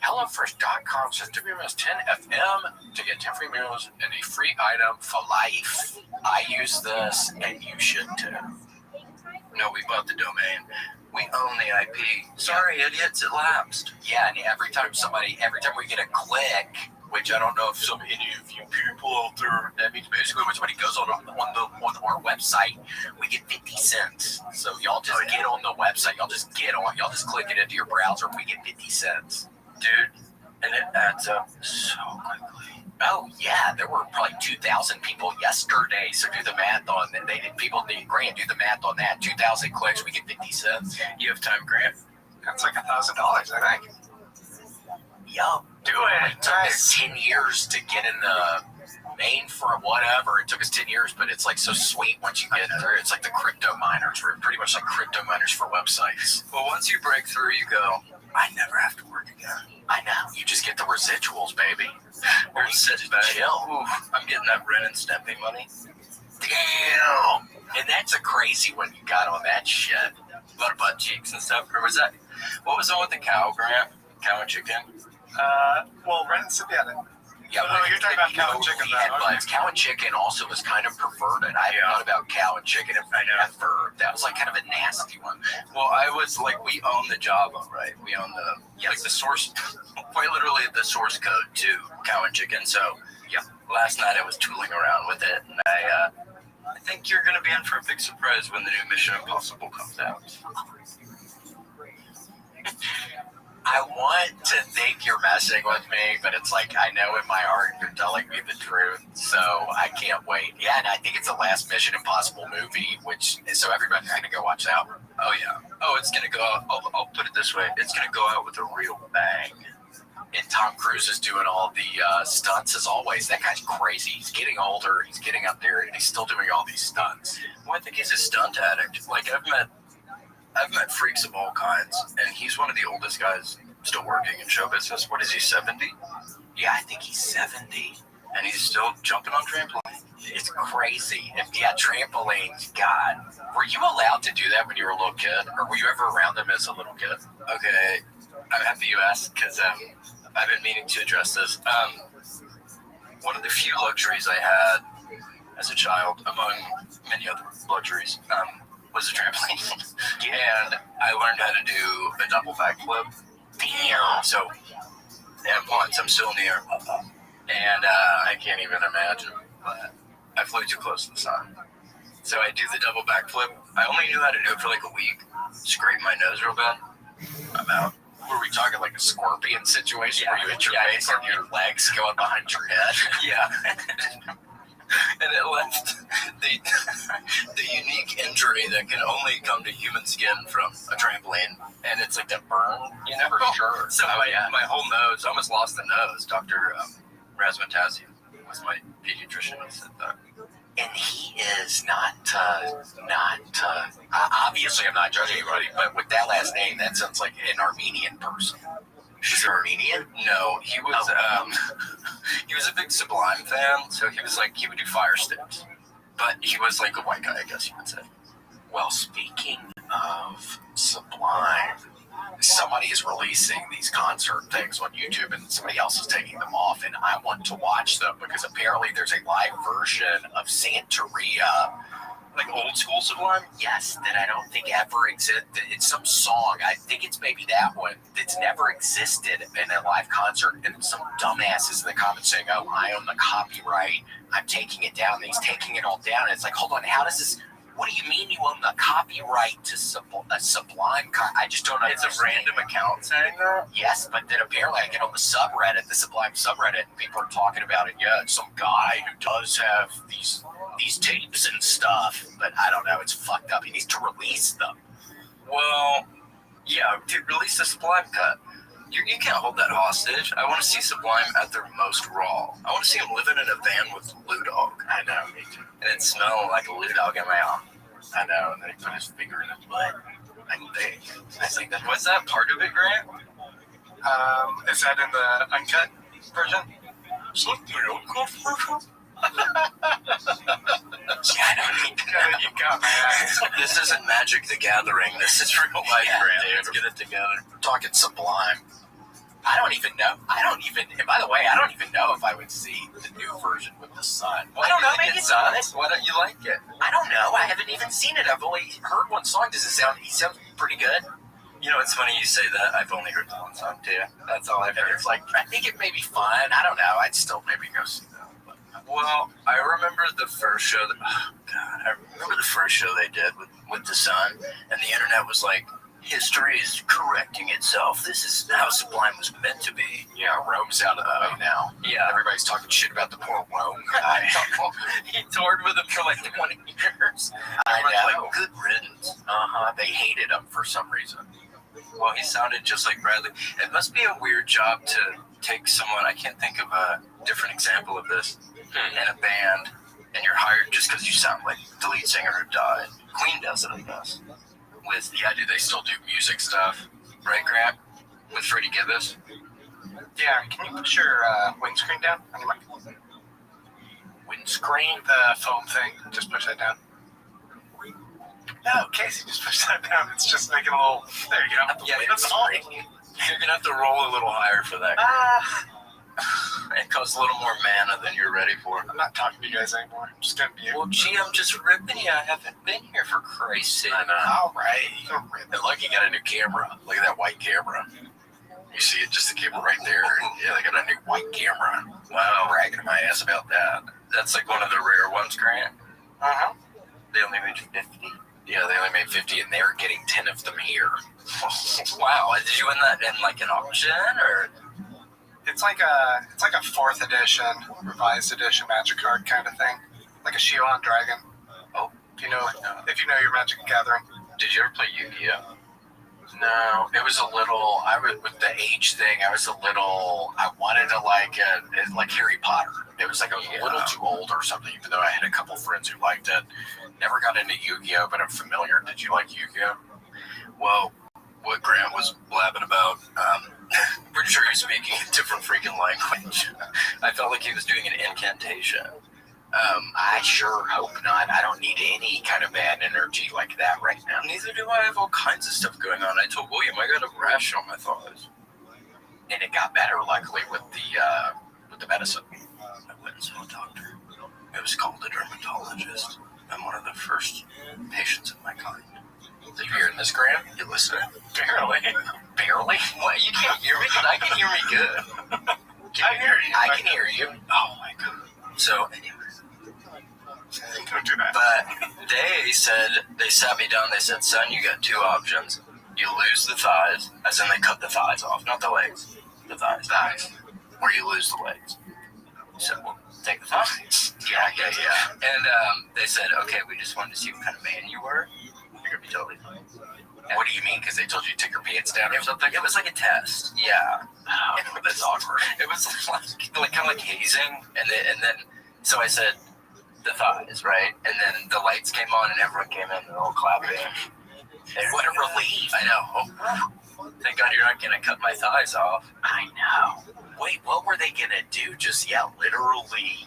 Speaker 10: HelloFresh.com/WMS10FM to get 10 free meals and a free item for life. I use this, and you should too.
Speaker 15: No, we bought the domain. We own the IP. Sorry, idiots, it lapsed.
Speaker 10: Yeah, and every time we get a click, which I don't know if any of you people out there, that means basically when somebody goes on our website, we get 50 cents. So y'all just get on the website, y'all just click it into your browser, we get 50 cents.
Speaker 15: Dude, and it adds up so quickly.
Speaker 10: Oh yeah, there were probably 2,000 people yesterday. So do the math on that. Grant, do the math on that. 2,000 clicks, we get 50 cents.
Speaker 15: You have time, Grant?
Speaker 14: That's like $1,000, I think.
Speaker 10: Yup.
Speaker 14: Do it.
Speaker 10: It took us 10 years to get in the main for whatever. It took us 10 years, but it's like so sweet once you get through. It's like the crypto miners. We're pretty much like crypto miners for websites.
Speaker 15: Well, once you break through, you go, I never have to work again.
Speaker 10: I know. You just get the residuals, baby.
Speaker 15: Or sit back.
Speaker 10: Chill.
Speaker 15: Oof, I'm getting that Ren and Stimpy money.
Speaker 10: Damn. And that's a crazy one you got on that shit.
Speaker 15: A lot of butt cheeks and stuff. Or was that, what was on with the cow, Grant? Cow and chicken?
Speaker 14: Well, Ren and Stimpy had it.
Speaker 10: Yeah,
Speaker 14: no, you're talking about cow and chicken.
Speaker 10: But cow and chicken also was kind of perverted. I thought about cow and chicken ever. That was like kind of a nasty one.
Speaker 15: Well, I was like, we own the Java, right? We own the like the source, quite literally the source code to cow and chicken. So yeah, last night I was tooling around with it, and I think you're gonna be in for a big surprise when the new Mission Impossible comes out.
Speaker 10: I want to think you're messing with me, but it's like I know in my heart you're telling me the truth, so I can't wait. Yeah, and I think it's the last Mission Impossible movie, so everybody's gonna go watch that one.
Speaker 15: Oh yeah. Oh, it's gonna go out. I'll put it this way: it's gonna go out with a real bang.
Speaker 10: And Tom Cruise is doing all the stunts as always. That guy's crazy. He's getting older. He's getting up there, and he's still doing all these stunts.
Speaker 15: Well, I think he's a stunt addict. Like I've met freaks of all kinds, and he's one of the oldest guys still working in show business. What is he, 70?
Speaker 10: Yeah, I think he's 70.
Speaker 15: And he's still jumping on trampoline.
Speaker 10: It's crazy. And yeah, trampolines, God. Were you allowed to do that when you were a little kid? Or were you ever around them as a little kid?
Speaker 15: Okay, I'm happy you asked, because I've been meaning to address this. One of the few luxuries I had as a child, among many other luxuries, was a trampoline. And I learned how to do a double backflip.
Speaker 10: Damn.
Speaker 15: So, at once, I'm still in the air. And I can't even imagine, but I flew too close to the sun. So I do the double backflip. I only knew how to do it for like a week. Scrape my nose real bad. I'm out.
Speaker 10: Were we talking like a scorpion situation where you hit your face and your legs going behind your head?
Speaker 15: Yeah. And it left the unique injury that can only come to human skin from a trampoline.
Speaker 10: And it's like a burn? You're never sure.
Speaker 15: So my whole nose, I almost lost the nose. Dr. Razmatazian was my pediatrician who said that.
Speaker 10: And he is not obviously I'm not judging anybody, but with that last name, that sounds like an Armenian person. Is Armenian?
Speaker 15: No, he was he was a big Sublime fan, so he would do fire sticks. But he was like a white guy, I guess you would say.
Speaker 10: Well, speaking of Sublime, somebody is releasing these concert things on YouTube and somebody else is taking them off, and I want to watch them because apparently there's a live version of Santeria.
Speaker 15: Like old school Sublime?
Speaker 10: Yes, that I don't think ever existed. It's some song. I think it's maybe that one that's never existed in a live concert. And some dumbasses in the comments saying, "Oh, I own the copyright. I'm taking it down." And he's taking it all down. And it's like, hold on, how does this? What do you mean you own the copyright to a Sublime? I just don't know.
Speaker 15: It's a random account saying that?
Speaker 10: Yes, but then apparently I get on the subreddit, the Sublime subreddit, and people are talking about it. Yeah, it's some guy who does have these tapes and stuff, but I don't know. It's fucked up. He needs to release them.
Speaker 15: Well, Yeah, dude, release the Sublime cut. You can't hold that hostage. I want to see Sublime at their most raw. I want to see him living in a van with Lou Dog. I know, me too. And it smelled like a Lou Dog in my arm. I know, and then he put his finger in his butt. I think that was that part of it, Grant?
Speaker 14: Is that in the uncut version?
Speaker 15: You got me. This isn't Magic the Gathering. This is real life, Grant. Let's get it together.
Speaker 10: We're talking Sublime. I don't even know. And by the way, I don't even know if I would see the new version with the sun.
Speaker 15: I don't know. Maybe it does. Why don't you like it?
Speaker 10: I don't know. I haven't even seen it. I've only heard one song. He sounds pretty good.
Speaker 15: You know, it's funny you say that. I've only heard the one song, too. That's all I've heard.
Speaker 10: It's like, I think it may be fun. I don't know. I'd still maybe go see that.
Speaker 15: Well, I remember the first show I remember the first show they did with the sun, and the internet was like, history is correcting itself. This is how Sublime was meant to be.
Speaker 10: Yeah, Rome's out of the way now.
Speaker 15: Yeah.
Speaker 10: Everybody's talking shit about the poor Rome guy.
Speaker 15: He toured with him for like 20 years.
Speaker 10: I know.
Speaker 15: Like, good riddance.
Speaker 10: They hated him for some reason.
Speaker 15: Well, he sounded just like Bradley. It must be a weird job to take someone, I can't think of a different example of this, in a band, and you're hired just because you sound like the lead singer who died. Queen does it, I guess.
Speaker 10: Do they still do music stuff? Right, Grant? With Freddie Gibbs?
Speaker 14: Yeah, can you put your windscreen down on your mic?
Speaker 10: Windscreen?
Speaker 14: The foam thing. Just push that down. No, Casey, just push that down. It's just making a little... There you go.
Speaker 15: Yeah,
Speaker 14: that's all.
Speaker 15: You're going to have to roll a little higher for that. It costs a little more mana than you're ready for.
Speaker 14: I'm not talking to you guys anymore. I'm just going to be here.
Speaker 15: Well, gee, I'm just ripping you. I haven't been here for Christ's sake.
Speaker 10: I know.
Speaker 14: All right. You can rip
Speaker 10: And look, you got a new camera. Look at that white camera. You see it, just the camera right there. Yeah, they got a new white camera. Wow, bragging my ass about that.
Speaker 15: That's like one of the rare ones, Grant.
Speaker 14: Uh-huh.
Speaker 15: They only made 50.
Speaker 10: Yeah, they only made 50, and they're getting 10 of them here.
Speaker 15: Wow, did you win that in like an auction or?
Speaker 14: It's like a 4th edition, revised edition Magic card kind of thing, like a Shioan Dragon.
Speaker 15: Oh,
Speaker 14: if you know your Magic the Gathering.
Speaker 15: Did you ever play Yu-Gi-Oh?
Speaker 10: No, it was a little. With the age thing. I wanted to like Harry Potter. It was like I was a little too old or something. Even though I had a couple friends who liked it. Never got into Yu-Gi-Oh, but I'm familiar. Did you like Yu-Gi-Oh?
Speaker 15: Well, what Grant was blabbing about, pretty sure he was speaking a different freaking language. I felt like he was doing an incantation.
Speaker 10: I sure hope not. I don't need any kind of bad energy like that right now.
Speaker 15: Neither do I. Have all kinds of stuff going on. I told William I got a rash on my thighs.
Speaker 10: And it got better, luckily, with the medicine.
Speaker 15: I went and saw a doctor. It was called a dermatologist. I'm one of the first patients of my kind.
Speaker 10: Did you hear this, Graham?
Speaker 15: You listening?
Speaker 10: Barely. Barely?
Speaker 15: What? You can't hear me? I can hear me good.
Speaker 10: I hear you. I can hear you.
Speaker 15: Oh my god. So, anyways.
Speaker 14: Don't do that.
Speaker 15: But they sat me down, they said, son, you got 2 options. You lose the thighs, as in they cut the thighs off, not the legs. The thighs. Or you lose the legs. So, we'll take the thighs.
Speaker 10: Yeah.
Speaker 15: And they said, okay, we just wanted to see what kind of man you were. You're going to be totally fine.
Speaker 10: What do you mean? Because they told you to take your pants down or something?
Speaker 15: It was like a test. Yeah.
Speaker 10: Oh, that's awkward.
Speaker 15: It was like kind of like hazing. And then, so I said, the thighs, right? And then the lights came on and everyone came in and they're all clapping. And
Speaker 10: What a relief.
Speaker 15: I know. Oh, thank God you're not going to cut my thighs off.
Speaker 10: I know. Wait, what were they going to do? Just, literally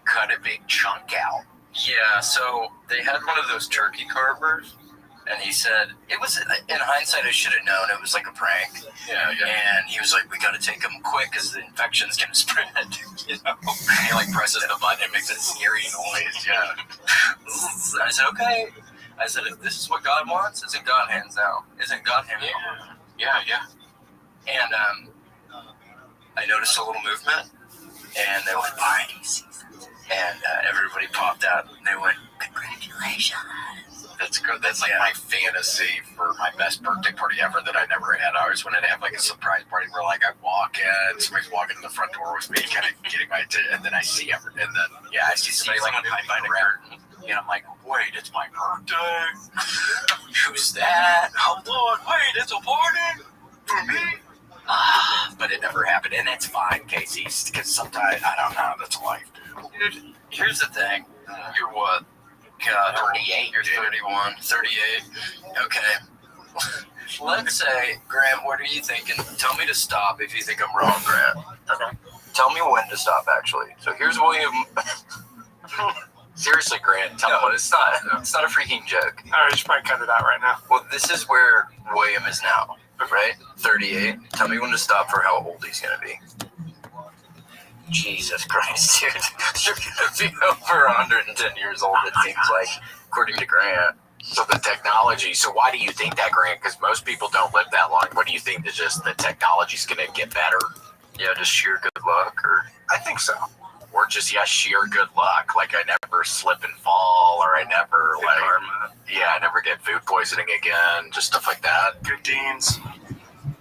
Speaker 10: cut a big chunk out.
Speaker 15: Yeah, so they had one of those turkey carvers. And he said, it was, in hindsight, I should have known it was like a prank.
Speaker 10: Yeah.
Speaker 15: And he was like, we got to take them quick because the infection's going to spread. You know?
Speaker 10: And he presses the button and makes a scary noise. Yeah.
Speaker 15: I said, okay. I said, if this is what God wants, isn't God hands down? Isn't God hands down?
Speaker 10: Yeah.
Speaker 15: And I noticed a little movement, and they went, party season. And everybody popped out, and they went, congratulations.
Speaker 10: That's good. That's like my fantasy for my best birthday party ever that I never had. I always wanted to have like a surprise party where like I walk in, somebody's walking in the front door with me, kind of getting my and then I see everything, and then I see somebody like behind a curtain. And I'm like, wait, it's my birthday. Who's that? Oh Lord, wait, it's a party for me. But it never happened, and that's fine, Casey. Because sometimes I don't know. That's life, dude. Here's the thing. You're what? 38. You're 31. 38. Okay. Let's say, Grant, what are you thinking? Tell me to stop if you think I'm wrong, Grant. Okay. Tell me when to stop, actually. So here's William. Seriously, Grant, tell me what. It's not a freaking joke.
Speaker 14: All right, you should probably cut it out right now.
Speaker 10: Well, this is where William is now, right? 38. Tell me when to stop for how old he's going to be. Jesus Christ, dude. You're going to be over 110 years old, it seems like, according to Grant. So the technology, so why do you think that, Grant? Because most people don't live that long. What do you think? That just the technology's going to get better? Yeah, just sheer good luck? Or
Speaker 14: I think so.
Speaker 10: Or just, sheer good luck. Like I never slip and fall, or I never, I never get food poisoning again. Just stuff like that.
Speaker 14: Good genes.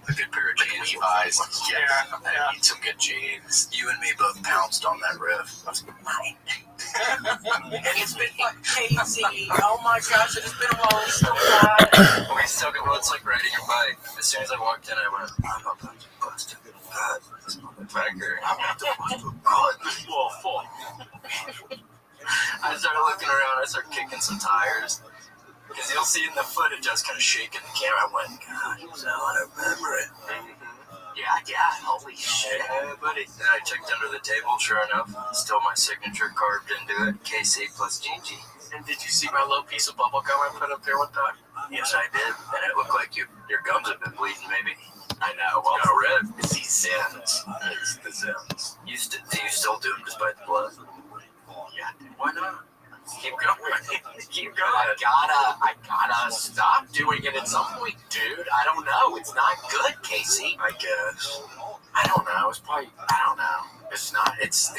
Speaker 10: A good pair of jeans. Levi's. Yeah. I need some good jeans. You and me both pounced on that riff. That's mine. It's been crazy. Oh my gosh, it's been a while. It's so bad. Okay, so good. Well, it's like riding a bike. As soon as I walked in, I went, I'm about to bust a gut. This motherfucker. I'm about to bust a gut. This waffle. I started looking around. I started kicking some tires. Because you'll see in the footage, I was kind of shaking the camera. I went, God, so I remember it. Yeah, holy shit. Buddy. And I checked under the table, sure enough. Still my signature carved into it. KC plus GG.
Speaker 14: And did you see my little piece of bubble gum I put up there one time?
Speaker 10: Yes, I did. And it looked like your gums have been bleeding, maybe. I know. Well, got red. It's these Zins. It's the Zins. Do you still do them despite the blood? Yeah. Why not? Keep going. Keep going. I gotta stop doing it at some point, dude. I don't know. It's not good, Casey. I guess. I don't know. It's probably. I don't know. It's not. It's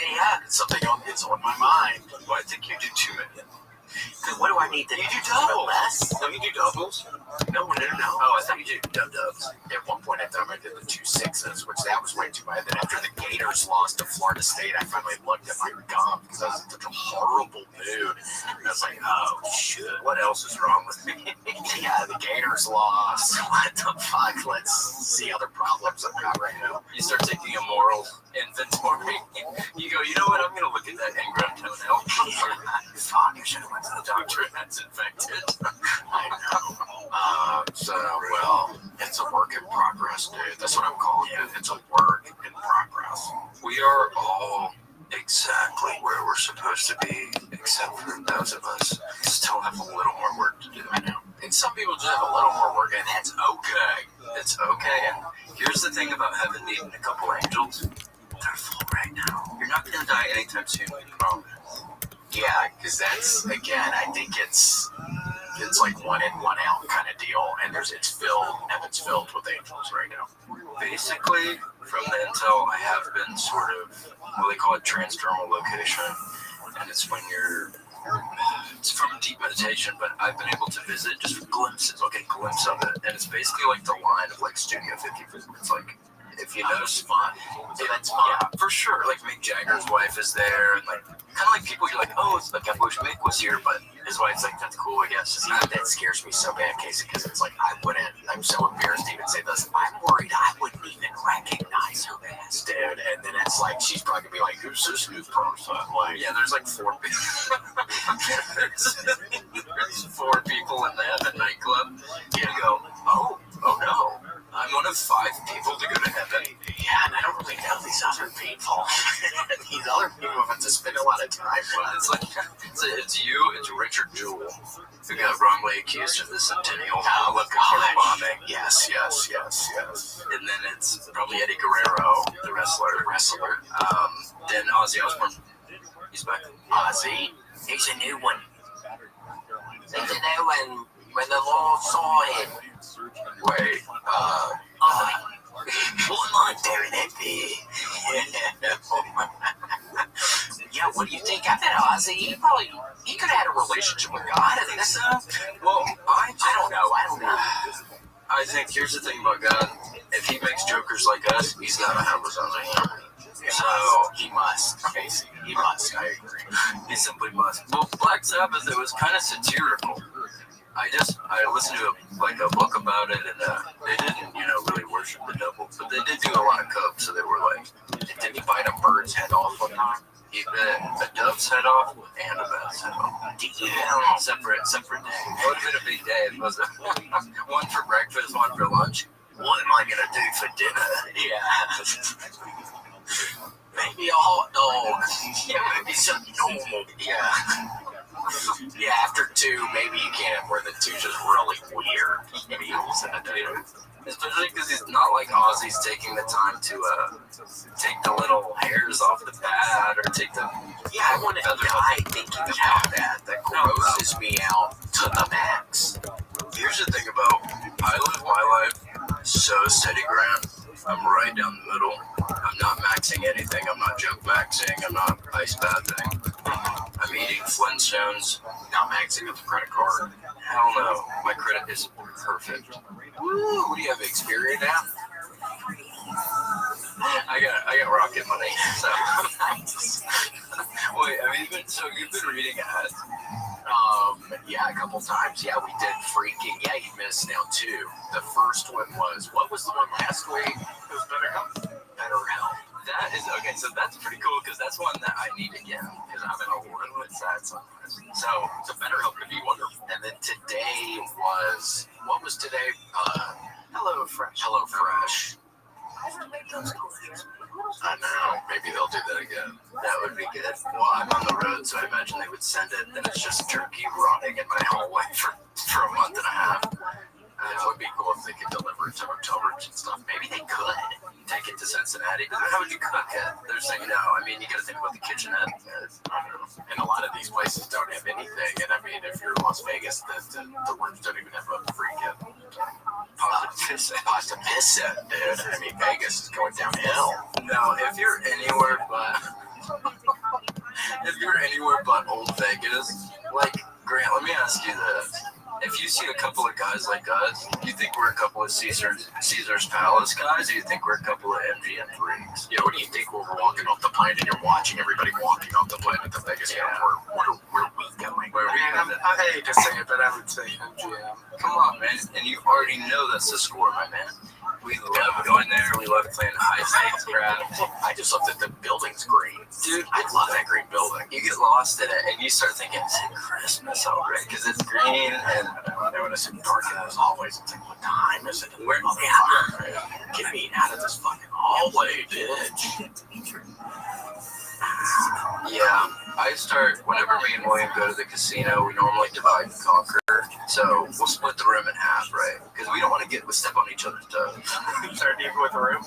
Speaker 10: something on. It's on my mind. Well, I think you do too many. Because what do I need to do? You do doubles. Less? Don't you do doubles? No. Oh, I thought you did dubs. At one point in time, I did the 2 6s, which that was way too bad. Then after the Gators lost to Florida State, I finally looked at my gum because I was in such a horrible mood. And I was like, oh, shit. What else is wrong with me? Yeah, the Gators lost. What the fuck? Let's see other problems I've got right now. You start taking a moral inventory. You go, you know what? I'm going to look at that ingrown toenail. Fuck, I should have went to the doctor and that's infected. I know. Well, it's a work in progress, dude. That's what I'm calling it. It's a work in progress. We are all exactly where we're supposed to be, except for those of us who still have a little more work to do. I know. And some people just have a little more work, and that's okay. It's okay. And here's the thing about heaven needing a couple angels. They're full right now. You're not going to die anytime soon, I promise. Yeah, because that's, again, I think it's like 1 in, 1 out kind of deal, and it's filled with angels right now. Basically, from the intel, I have been sort of, they call it transdermal location, and it's when it's from deep meditation, but I've been able to visit just glimpses. I'll get a glimpse of it, and it's basically like the line of like Studio 54. It's like, if you know Spot, that's fun. Yeah, for sure. Like Mick Jagger's wife is there, and like kind of like people you're like, oh, it's like I wish Mick was here, but his wife's like, that's cool, I guess. That scares me so bad, Casey, because it's like I'm so embarrassed to even say this. I'm worried I wouldn't even recognize her ass, dude. And then it's like she's probably gonna be like, who's this new person? Like, yeah, there's like 4 people. there's 4 people in the Heaven nightclub. You go, oh no. I'm one of 5 people to go to heaven. Yeah, and I don't really know these other people. These other people have to spend a lot of time with. It's like, it's you, it's Richard Jewell, who got wrongly accused of the Centennial bombing. Yes. And then it's probably Eddie Guerrero, the wrestler. Then Ozzy Osbourne. He's back. Ozzy? He's a new one. He's a new one. When the Lord saw him. Wait, what am I doing it there? Yeah, what do you think? I bet Ozzy, he could have had a relationship with God. I think so. Well, I don't know. I think here's the thing about God. If he makes jokers like us, he's got to have us on him. So he must, Casey.
Speaker 15: He must. I agree. He simply must. Well, Black Sabbath, it was kind of satirical. I listened to a book about it, and they didn't, really worship the devil, but they did do a lot of coke. So they were like, did he bite a bird's head off one time? He bit a dove's head off and a bat's head off. Damn. Separate days. It would have been a big day. It was one for breakfast, one for lunch. What am I gonna do for dinner? Yeah. Maybe a hot dog. Yeah, maybe something normal. Yeah. Yeah, after 2, maybe you can't have more than 2 just really weird meals in a day. Especially because he's not like Ozzy's taking the time to take the little hairs off the bat or take the... Yeah, I want to die thinking about that. That grosses me out to the max. Here's the thing about... I live my life so steady ground. I'm right down the middle. I'm not maxing anything. I'm not junk maxing. I'm not ice bathing. I'm eating Flintstones. Not maxing with a credit card. Hell no. My credit is perfect. Woo! What do you have, Xperia now? I got rocket money. So wait, you've been reading ads? Yeah, a couple times. Yeah, we did freaking. Yeah, you missed now too. The first one was, what was the one last week? It was BetterHelp. That is okay. So that's pretty cool because that's one that I need again because I'm in a run with that sometimes. So BetterHelp could be wonderful. And then today was, what was today? HelloFresh. HelloFresh. I know. Maybe they'll do that again. That would be good. Well, I'm on the road, so I imagine they would send it, and it's just turkey rotting in my hallway for a month and a half. It would be cool if they could deliver it to hotels and stuff. Maybe they could take it to Cincinnati. How would you cook it? They're saying no. I mean, you got to think about the kitchenette. I don't know. And a lot of these places don't have anything. And I mean, if you're in Las Vegas, the rooms don't even have a freaking pasta pizza, dude. I mean, Vegas is going downhill. No, if you're anywhere but Old Vegas, like Grant, let me ask you this. If you see a couple of guys like us, do you think we're a couple of Caesar's Palace guys, or do you think we're a couple of MGM freaks? Yeah, what do you think when we're walking off the plane and you're watching everybody walking off the plane at the Vegas airport? Where are we going? I hate to say it, but I would say MGM. Come on, man. And you already know that's the score, my man. We love going there. We love playing high stakes crap. I just love that the building's green. Dude, I love that green building. You get lost in it and you start thinking, is it Christmas already? Because it's green and when it's dark in those hallways, it's like, what time is it? Where get me out of this fucking hallway, bitch. Yeah, I start, whenever me and William go to the casino, we normally divide and conquer. So we'll split the room in half, right? Because we don't want to step on each other's toes. Start deeper with the room?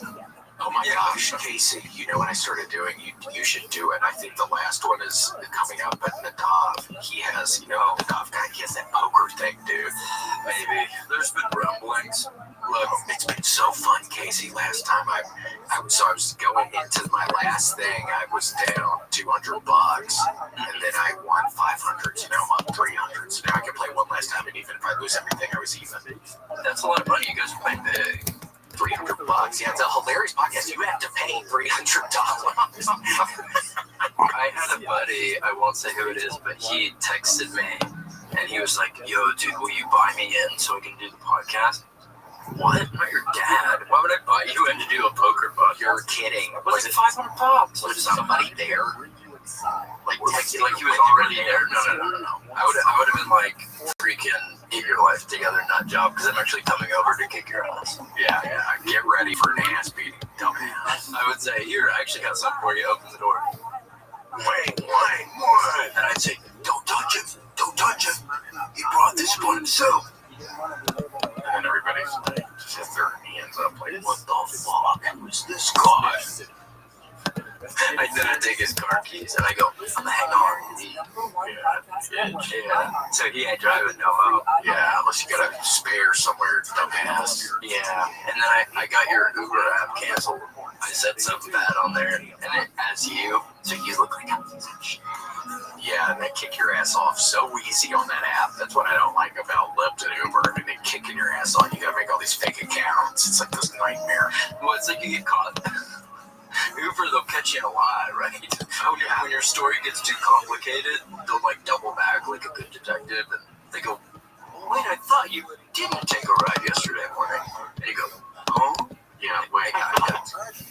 Speaker 15: Oh my gosh, Casey, you know what I started doing? You should do it. I think the last one is coming up, but Nadav, he has, Nadav guy, he has that poker thing, dude. Maybe. There's been rumblings. Look, it's been so fun, Casey. Last time I was going into my last thing, I was down $200, and then I won 500, so now I'm up 300, so now I can play one last time, and even if I lose everything, I was even. That's a lot of money. You guys are playing big. $300. Yeah, it's a hilarious podcast. You have to pay $300. I had a buddy, I won't say who it is, but he texted me and he was like, yo, dude, will you buy me in so I can do the podcast? What? I'm not your dad. Why would I buy you in to do a poker podcast? You're kidding. Was it $500? Was somebody there? Like he was already there? No. I would have been like, freaking get your life together, nut job, because I'm actually coming over to kick your ass. Yeah. Get ready for an ass beating, dumbass. I would say, here, I actually got something for you. Open the door. Wait. And I'd say, don't touch him. He brought this upon himself. And then everybody just has their hands up, like, what the fuck? Who's this guy? Then I take his car keys and I go, I'm gonna hang on. Yeah. So he ain't driving no more. Yeah, unless you got a spare somewhere, dumbass. Yeah. And then I got your Uber app canceled. I said something bad on there, and it as you, so you look like a piece of shit. Yeah, and they kick your ass off so easy on that app. That's what I don't like about Lyft and Uber. I mean, they kicking your ass off. You gotta make all these fake accounts. It's like this nightmare. Well, it's like you get caught. Uber, they'll catch you in a lie, right? When your story gets too complicated, they'll like double back like a good detective, and they go, "Wait, I thought you didn't take a ride yesterday morning." And you go, "Oh, yeah, wait,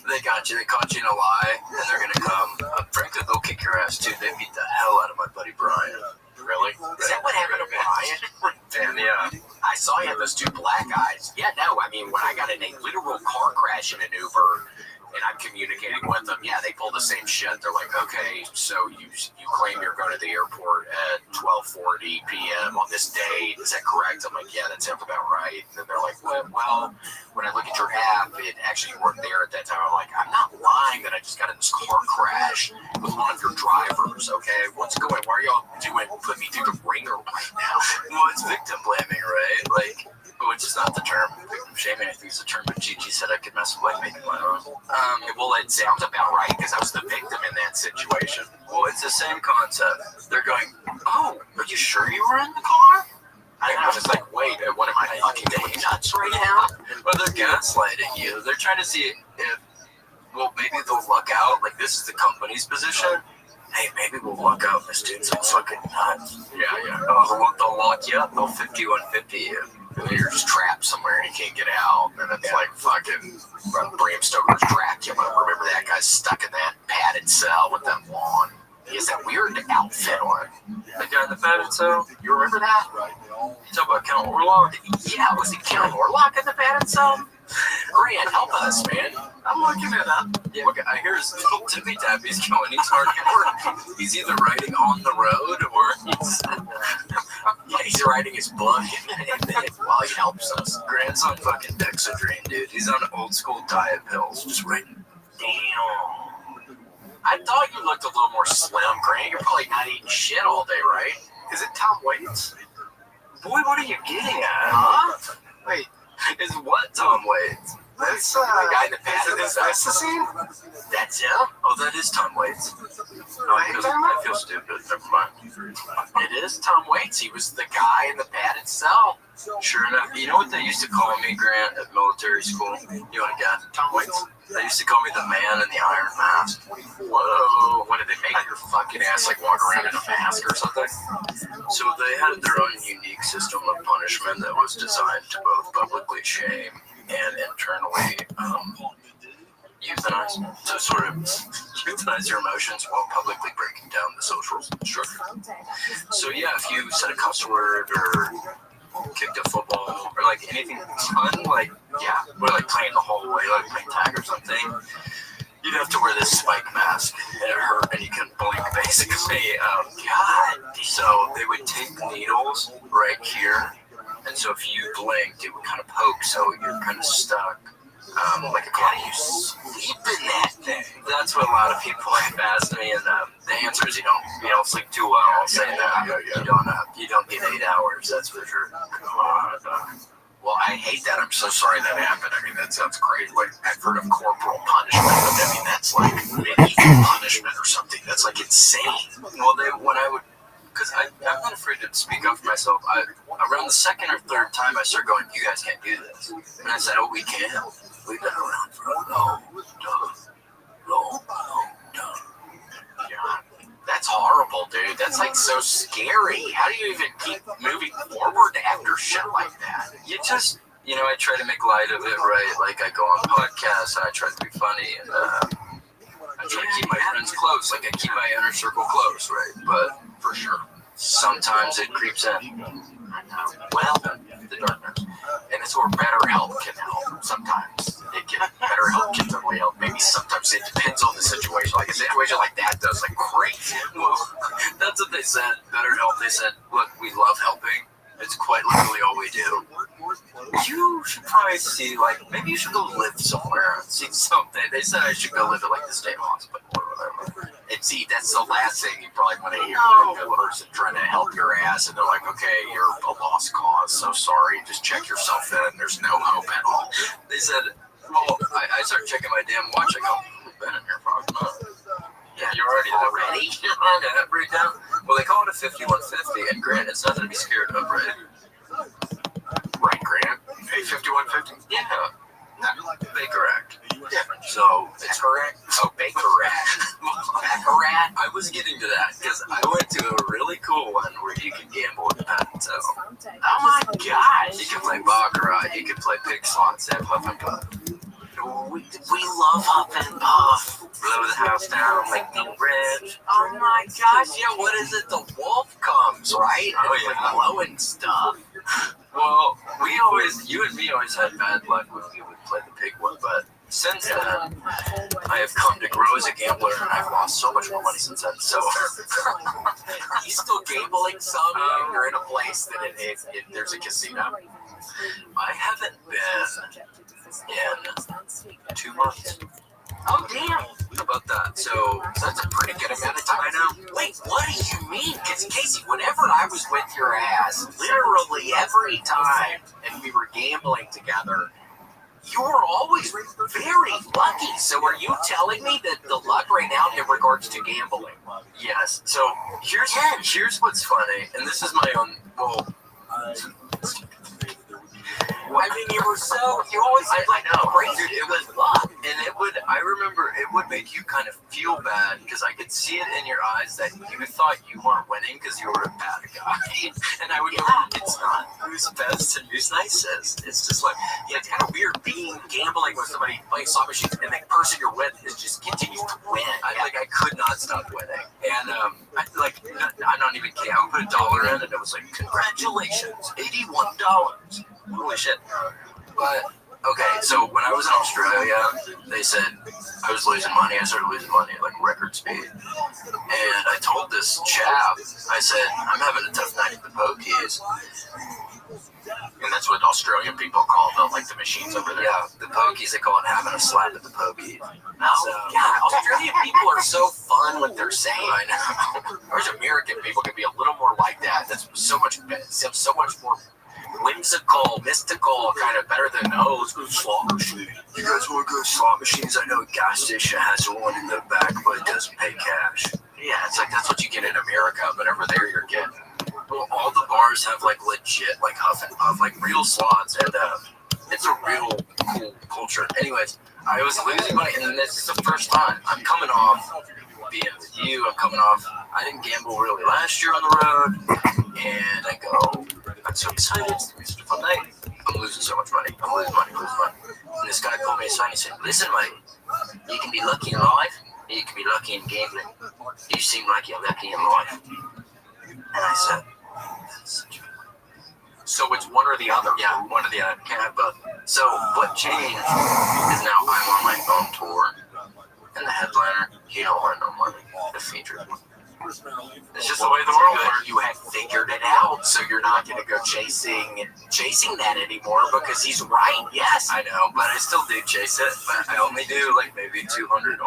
Speaker 15: they got you. They caught you in a lie, and they're gonna come. Frankly, they'll kick your ass too. They beat the hell out of my buddy Brian."
Speaker 16: Really? Is that what happened to Brian?
Speaker 15: Damn, yeah.
Speaker 16: I saw you had those two black eyes. Yeah, no, I mean, when I got in a literal car crash in an Uber, and I'm communicating with them, yeah, they pull the same shit. They're like, okay, so you claim you're going to the airport at 12:40 p.m. on this date. Is that correct? I'm like, yeah, that sounds about right. And then they're like, well, when I look at your app, it actually weren't there at that time. I'm like, I'm not lying that I just got in this car crash with one of your drivers, okay? What's going? Why are y'all put me through the ringer right now?
Speaker 15: Well, it's victim blaming, right? Like, which is not the term. Victim shaming, I think, is the term, but Gigi said I could mess with like making my own.
Speaker 16: Well, it sounds about right because I was the victim in that situation.
Speaker 15: Well, it's the same concept. They're going, "Oh, are you sure you were in the car?"
Speaker 16: I was like, wait, what am I fucking doing nuts right now?
Speaker 15: Well, they're gaslighting you. They're trying to see if, well, maybe they'll luck out. Like, this is the company's position. Hey, maybe we'll luck out. This dude's like fucking nuts.
Speaker 16: Yeah.
Speaker 15: Oh, they'll lock you up. They'll 5150 you.
Speaker 16: And then you're just trapped somewhere and you can't get out. And it's like fucking Bram Stoker's Dracula. Remember that guy stuck in that padded cell with that lawn? He has that weird outfit on.
Speaker 15: The guy in the padded cell?
Speaker 16: You remember that?
Speaker 15: You talking about Count Orlok?
Speaker 16: Yeah, was he Count Orlok in the padded cell? Grant, help us, man.
Speaker 15: I'm looking it up. Yeah, look, I hear his little tippy tappies going. He's hardcore. He's either riding on the road or
Speaker 16: he's writing his book while he helps us.
Speaker 15: Grant's on fucking Dexedrine, dude. He's on old school diet pills, just writing.
Speaker 16: Damn. I thought you looked a little more slim, Grant. You're probably not eating shit all day, right? Is it Tom Waits?
Speaker 15: Boy, what are you getting at?
Speaker 16: Huh?
Speaker 15: Wait, is what Tom Waits?
Speaker 16: That's the guy in the padded cell.
Speaker 15: That's the scene?
Speaker 16: That's him?
Speaker 15: Oh, that is Tom Waits. No, I feel stupid. Never mind.
Speaker 16: It is Tom Waits. He was the guy in the padded cell.
Speaker 15: Sure enough. You know what they used to call me, Grant, at military school? You want to guess?
Speaker 16: Tom Waits?
Speaker 15: They used to call me the man in the iron mask.
Speaker 16: Whoa. What did they make your fucking ass like walk around in a mask or something?
Speaker 15: So they had their own unique system of punishment that was designed to both publicly shame and internally euthanize. So sort of euthanize your emotions while publicly breaking down the social structure. So yeah, if you said a cuss word or kicked a football or like anything fun, like or like playing the hallway, like playing tag or something, you'd have to wear this spike mask and it hurt and you couldn't blink basically. God. So they would take needles right here, and so if you blinked it would kind of poke, so you're kind of stuck. Like a clown.
Speaker 16: You sleep in that thing.
Speaker 15: That's what a lot of people have asked me, and the answer is you don't sleep too well. I'll say that. You don't get 8 hours. That's for sure.
Speaker 16: Well, I hate that. I'm so sorry that happened. I mean, that sounds crazy. Like, I've heard of corporal punishment, but I mean, that's like medieval punishment or something. That's like insane.
Speaker 15: Well, because I'm not afraid to speak up for myself. Around the second or third time, I started going, "You guys can't do this," and I said, "Oh, we can. We've been around for a long time."
Speaker 16: Yeah. That's horrible, dude. That's like so scary. How do you even keep moving forward after shit like that?
Speaker 15: You just, I try to make light of it, right? Like I go on podcasts and I try to be funny, and I try to keep my friends close. Like I keep my inner circle close, right? But
Speaker 16: for sure,
Speaker 15: sometimes it creeps in.
Speaker 16: I know. Well, the darkness. And it's where BetterHelp can help. Sometimes BetterHelp can totally help. Maybe sometimes it depends on the situation. Like a situation like that does like crazy.
Speaker 15: Well, that's what they said. BetterHelp. They said, "Look, we love helping. It's quite literally all we do." You should probably see, maybe you should go live somewhere and see something. They said I should go live at the state hospital or whatever.
Speaker 16: And see, that's the last thing you probably want to hear from a person trying to help your ass, and they're like, "Okay, you're a lost cause. So sorry. Just check yourself in. There's no hope at all."
Speaker 15: They said, "Well," I started checking my damn watch. I go, "I've been in here for a month." Yeah, you're already You're on that breakdown. Well, they call it a 5150, and Grant, it's nothing to be scared of, right?
Speaker 16: Right, Grant? Hey, 5150?
Speaker 15: Yeah. They correct.
Speaker 16: So it's Baccarat. I was getting to that because I went to a really cool one where you can gamble with that. So, oh my gosh, you can play Baccarat, you can play Pig Slots at Huff and Puff. We love Huff and Puff. Blow the house down like the ribs. Oh my gosh, yeah, what is it? The wolf comes, right? Oh yeah, blowing stuff. Well, you and me always had bad luck when we would play the pig one, but since then, I have come to grow as a gambler, and I've lost so much more money since then. So, are you still gambling some? You're in a place that there's a casino. I haven't been in 2 months. Oh, damn. How about that? So that's a pretty good amount of time. I know. Wait, what do you mean? Because, Casey, whenever I was with your ass, literally every time, and we were gambling together, you were always very lucky. So are you telling me that the luck right now in regards to gambling? Yes. So here's what's funny, and this is my own, I mean, you always had like crazy. Dude, it was luck, and I remember it would make you kind of feel bad because I could see it in your eyes that you thought you weren't winning because you were a bad guy, and I would go, it's not who's best and who's nicest. It's just like, it's kind of weird gambling with somebody playing slot machines, and the person you're with is just continuing to win. I could not stop winning, and I'm not even kidding. I would put $1 in, and it was like, congratulations, $81. Holy shit. But, okay, so when I was in Australia, they said I was losing money. I started losing money at like record speed. And I told this chap, I said, I'm having a tough night at the pokies. And that's what Australian people call the machines over there. Yeah, the pokies, they call it having a slap at the pokies. Oh, yeah, Australian people are so fun with their saying. I know. Whereas American people can be a little more like that. That's so much more whimsical, mystical, kind of better than, let's go slot machine. You guys want to go slot machines? I know a gas station has one in the back, but it doesn't pay cash. Yeah, it's like that's what you get in America, but over there you're getting. Well, all the bars have like legit, like Huff and Puff, like real slots, and it's a real cool culture. Anyways, I was losing money, and this is the first time I'm coming off being with you. I didn't gamble really last year on the road, and I go, I'm so excited. It's going to be such a fun night. I'm losing so much money. I'm losing money. And this guy pulled me aside and he said, listen, mate, you can be lucky in life, and you can be lucky in gambling. You seem like you're lucky in life. And I said, so it's one or the other. Yeah, one or the other. Can't have both. So what changed is now I'm on my own tour, and the headliner, he don't want no money. The feature. It's just the way the world works. You have figured it out, so you're not going to go chasing that anymore because he's right. Yes, I know, but I still do chase it. But I only do like maybe $200.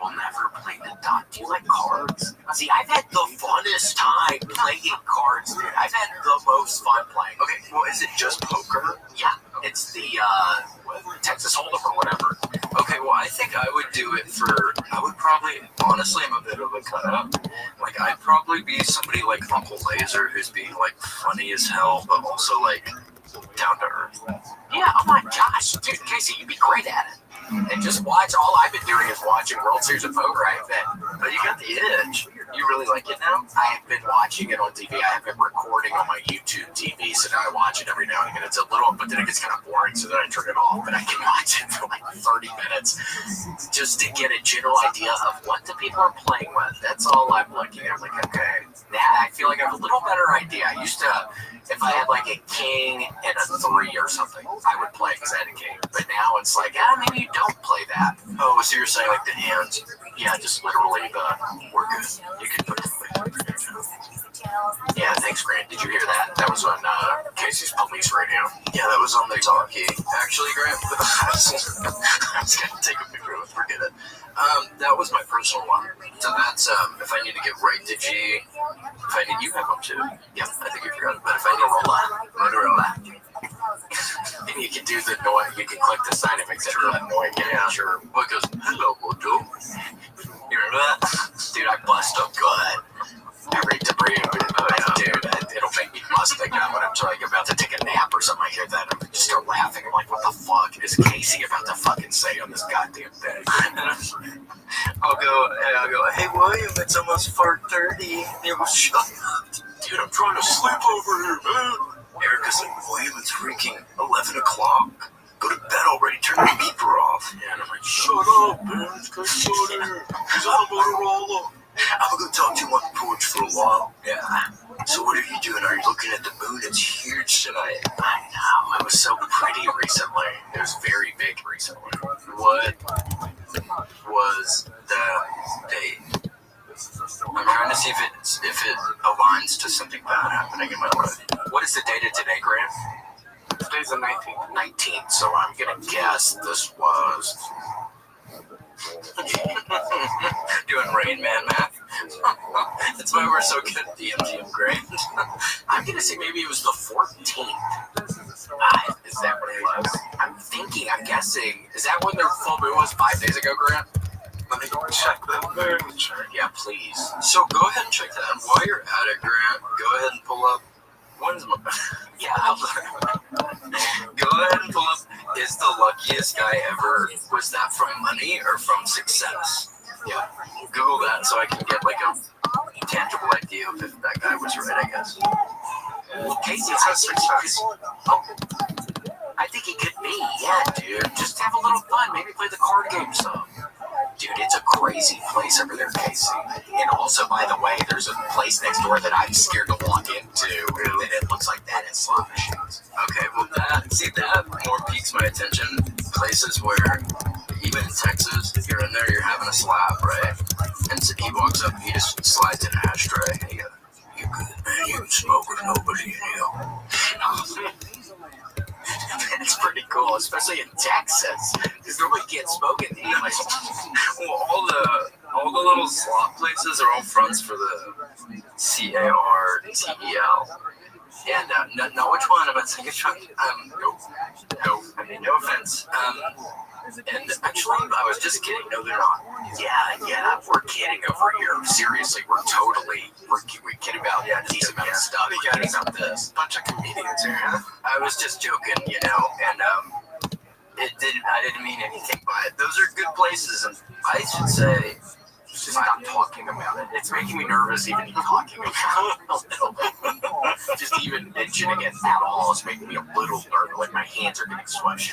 Speaker 16: We'll never play the dot. Do you like cards? See, I've had the funnest time playing cards, dude. I've had the most fun playing. Okay, well, is it just poker? Yeah, it's the Texas Hold'em or whatever. Okay, well, I think I would do it I would probably, honestly, I'm a bit of a cut-up. Like, I'd probably be somebody like Uncle Laser, who's being, like, funny as hell, but also, like, down to earth. Yeah, oh my gosh. Dude, Casey, you'd be great at it. And just watch, all I've been doing is watching World Series of Poker. But you got the itch. You really like it now? I have been watching it on TV. I have been recording on my YouTube TV, so now I watch it every now and again. It's a little, but then it gets kind of boring, so then I turn it off. But I can watch it for like 30 minutes just to get a general idea of what the people are playing with. That's all I'm looking at. I'm like, okay, now I feel like I have a little better idea. I used to, if I had like a king and a 3 or something, I would play because I had a king. But now it's like, maybe you don't play that. Oh, so you're saying like the hands? Yeah, just literally we're good. You can put it away. Yeah, thanks, Grant. Did you hear that? That was on Casey's police radio. Yeah, that was on the talkie. Actually, Grant, I was going to take a picture of it. Forget it. That was my personal one. So that's, if I need to get right to G, you have one too. Yeah, I think you forgot it. But if I need Motorola. And you can do the noise, you can click the sign effects that are annoying. Yeah, sure. What goes, hello, Mojo. You remember that? Dude, I bust up good. Every debris, dude, it'll make me bust like that when I'm about to take a nap or something. I hear that, and I just start laughing. I'm like, what the fuck is Casey about to fucking say on this goddamn William, it's almost 4:30. It was shut up. Dude, I'm trying to sleep over here, man. Erica's like, William, it's freaking 11 o'clock. Go to bed already, turn the beeper off. And I'm like, shut up, man. It's good shooter. He's on the Motorola. I'm gonna talk to him on the porch for a while. Yeah. So what are you doing? Are you looking at the moon? It's huge tonight. I know. It was so pretty recently. It was very big recently. What was the date? I'm trying to see if it aligns to something bad happening in my life. What is the date of today, Grant?
Speaker 14: Today's the 19th.
Speaker 16: 19th. So I'm gonna guess this was doing Rain Man math. That's why we're so good at DMGM Grand. I'm gonna say maybe it was the 14th. Is that what it was? I'm guessing. Is that when their full moon was 5 days ago, Grant?
Speaker 14: Let me go check the moon chart.
Speaker 16: Yeah, please. So go ahead and check that. And while you're at it, Grant, go ahead and pull up. When's my... Yeah, go ahead and pull up. Is the luckiest guy ever, was that from money or from success? Yeah, Google that so I can get like a tangible idea of if that guy was right, I guess. Well, Casey has success. I think he could be, yeah, dude. Just have a little fun. Maybe play the card game some. Dude, it's a crazy place over there, Casey. And also, by the way, there's a place next door that I'm scared to walk into. And it looks like that in slot machines. Okay, well, that more piques my attention. Places where, even in Texas, if you're in there, you're having a slap, right? And so he walks up, he just slides in an ashtray. And you go, "You good, man? You can smoke with nobody in here." It's pretty cool, especially in Texas, because nobody can't smoke in here. Well, all the little slot places are all fronts for the CARTEL. And no, which one? I'm not saying which one. No, I mean, no offense. And actually, I was just kidding. No, they're not. Yeah, we're kidding over here. Seriously, we're kidding about decent amount of stuff. We're kidding about this.
Speaker 14: Bunch of comedians here, huh?
Speaker 16: I was just joking, and I didn't mean anything by it. Those are good places, and I should say, just stop talking about it. It's making me nervous even talking about it. Just even mentioning it at all is making me a little nervous, like my hands are getting sweaty.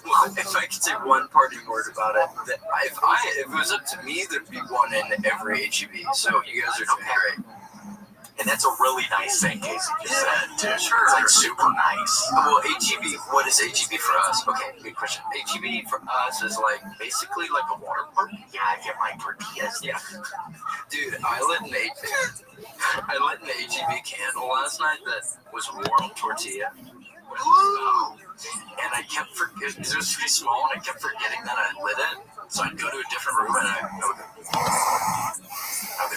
Speaker 16: Well, if I could say one parting word about it, that if it was up to me, there'd be one in every HEB. So you guys are doing great. And that's a really nice thing, Casey just said, too. Sure. It's like super nice. Well, HEB, what is HEB for us? Okay, good question. HEB for us is like basically like a water park. Yeah, I get my tortillas. Yeah. Dude, I lit an HEB candle last night that was warm tortilla. Woo! And I kept forgetting, because it was pretty small, and I kept forgetting that I lit it. So I'd go to a different room, and I would go,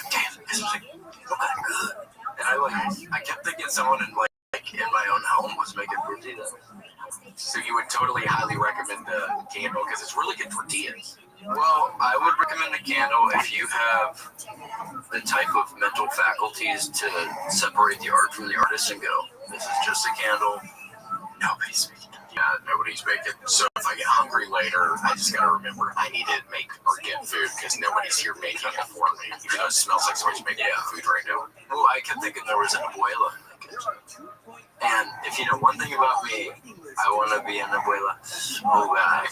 Speaker 16: damn, this is like, look kind of good. And I kept thinking someone in my own home was making tortillas. So you would totally highly recommend the candle, because it's really good tortillas. Well, I would recommend the candle if you have the type of mental faculties to separate the art from the artist and go, this is just a candle. Nobody's making it. Yeah, nobody's making it. So if I get hungry later, I just gotta remember I need to make or get food because nobody's here making it for me. Even though it smells like someone's making food right now. Well, I kept thinking there was an abuela in the kitchen. And if you know one thing about me, I want to be an abuela. So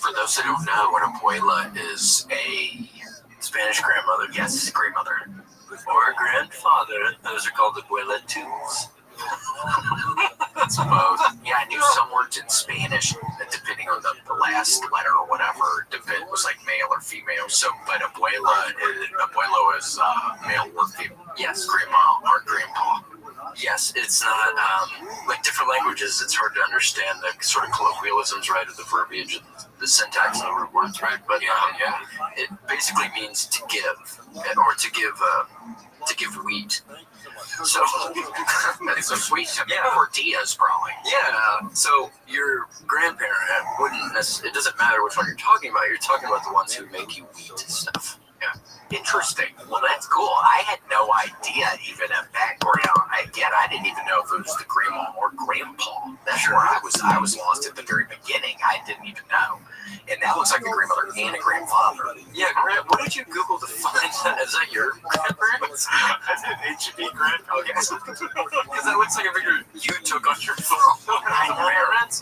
Speaker 16: for those who don't know, an abuela is a Spanish grandmother. Yes, grandmother. Or grandfather. Those are called abuela tools. That's both. Yeah, I knew some words in Spanish, depending on the last letter or whatever, if it was like male or female. So, but abuelo is male or female. Yes, grandma or grandpa. Yes, it's not, like different languages, it's hard to understand the sort of colloquialisms, right, of the verbiage, the syntax of the root words, right? But it basically means to give, or to give wheat. So it's so sweet to me. Tortillas, probably. Yeah. So your grandparent wouldn't necessarily. It doesn't matter which one you're talking about. You're talking about the ones who make you wheat stuff. Yeah. Interesting. Well, that's cool. I had no idea even a background. I didn't even know if it was the grandma or grandpa. That's where I was lost at the very beginning. I didn't even know. And that looks like a grandmother and a grandfather.
Speaker 3: Yeah, Grant, what did you Google to find that? Is that your grandparents?
Speaker 14: I did HB grandparents.
Speaker 3: Because that looks like a picture you took on your phone. Grandparents?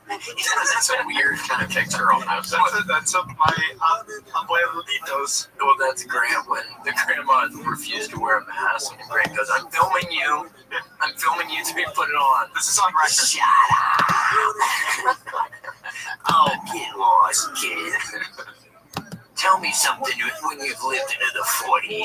Speaker 16: That's a weird kind of picture almost.
Speaker 14: That's my abuelitos.
Speaker 3: Well, that's Grant when the grandma refused to wear a mask, and Grant goes, I'm filming you. I'm filming you to be put it on.
Speaker 14: This is on record.
Speaker 16: Shut up! Oh, get lost, kid. Tell me something when you've lived into the 40 years.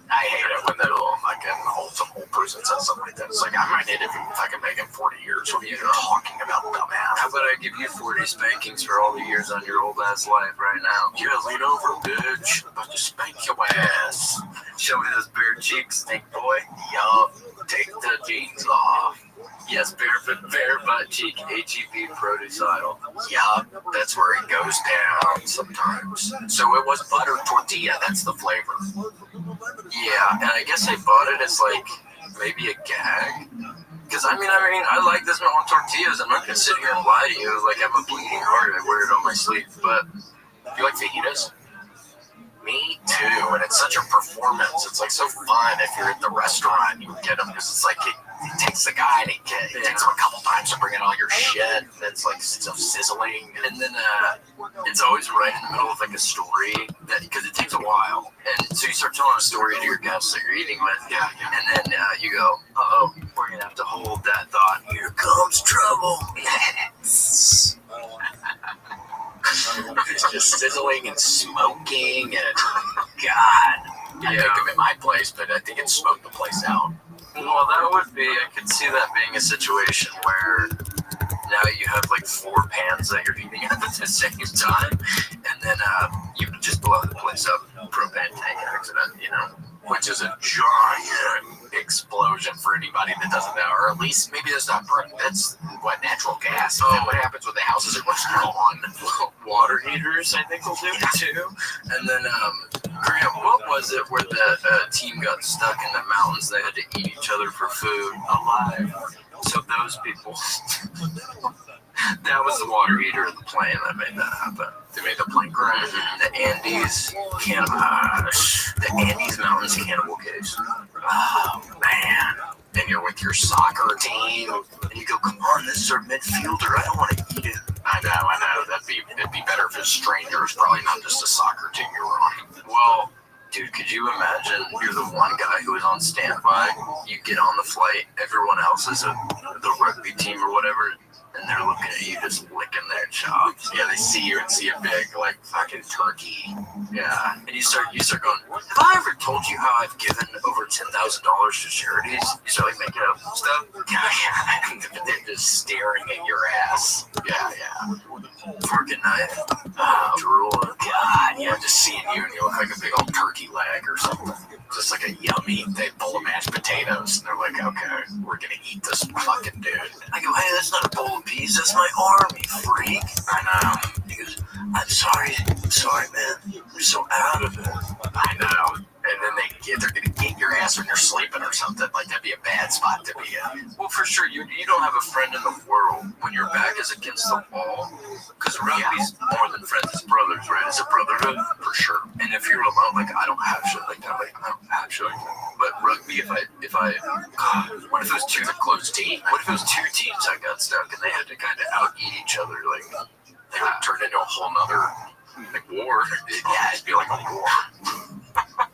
Speaker 16: I hate it when that little fucking old person says something like that. It's like, I might need it if I can make it 40 years. What are you talking about, dumbass?
Speaker 3: How about I give you 40 spankings for all the years on your old ass life right now?
Speaker 16: Yeah, lean over, bitch. I'm about to spank your ass.
Speaker 3: Show me those bare cheeks, stink boy.
Speaker 16: Yup. Take the jeans off.
Speaker 3: Yes, bare butt cheek, HEB produce aisle.
Speaker 16: Yup, that's where it goes down sometimes. So it was buttered tortilla, that's the flavor.
Speaker 3: Yeah, and I guess I bought it as like maybe a gag. Because I mean, I like this mountain tortillas. I'm not gonna sit here and lie to you. Like I have a bleeding heart. I wear it on my sleeve. But
Speaker 16: you like fajitas? Me too, and it's such a performance. It's like so fun if you're at the restaurant, you get them because it's like it takes the guy and it takes him a couple times to bring in all your shit. And it's like so sizzling,
Speaker 3: and then it's always right in the middle of like a story because it takes a while. And so you start telling a story to your guests that you're eating with, and then you go, uh-oh, we're gonna have to hold that thought. Here comes trouble.
Speaker 16: It's just sizzling and smoking and God. I make them in my place, but I think it smoked the place out.
Speaker 3: Well, that would be, I could see that being a situation where now you have like 4 pans that you're eating at the same time, and then you just blow the place up, propane tank accident, you know,
Speaker 16: which is a giant explosion for anybody that doesn't know, or at least maybe that's what natural gas. Oh, what happens when the houses are on?
Speaker 3: Water heaters, I think will do it too. And then, Graham, what was it where the team got stuck in the mountains? They had to eat each other for food alive. So those people, that was the water heater of the plane that made that happen.
Speaker 16: They made the plane crash.
Speaker 3: The Andes Mountains cannibal case.
Speaker 16: Oh man. And you're with your soccer team,
Speaker 3: and you go, come on, this is our midfielder. I don't want to eat it.
Speaker 16: I know. It'd be better if it's strangers, probably not just a soccer team you're on.
Speaker 3: Well, dude, could you imagine you're the one guy who is on standby, you get on the flight, everyone else is the rugby team or whatever, and they're looking at you just licking their chops.
Speaker 16: Yeah, they see you and see a big, like, fucking turkey.
Speaker 3: Yeah, and you start going, have I ever told you how I've given over $10,000 to charities? You start, like, making up stuff.
Speaker 16: Yeah. They're just staring at your ass. Yeah.
Speaker 3: Fork and knife.
Speaker 16: Drool. God, yeah, just seeing you and you look like a big old turkey leg or something. Just like a yummy, they bowl of mashed potatoes, and they're like, okay, we're gonna eat this fucking dude.
Speaker 3: I go, hey, that's not a bowl of peas, that's my arm, you freak.
Speaker 16: I know.
Speaker 3: He goes, I'm sorry, man. I'm so out of it.
Speaker 16: I know. And then they're gonna get your ass when you're sleeping or something. Like, that'd be a bad spot to be in.
Speaker 3: Well, for sure, you don't have a friend in the world when your back is against the wall. Because rugby's more than friends, it's brothers, right? It's a brotherhood, for sure. And if you're alone, like, I don't have shit like that. Like, I don't have shit like that. But rugby, what if it was two
Speaker 16: close team?
Speaker 3: What if it was 2 teams that got stuck and they had to kind of out-eat each other? Like,
Speaker 16: they would turn into a whole nother war. Yeah, it'd be like a war.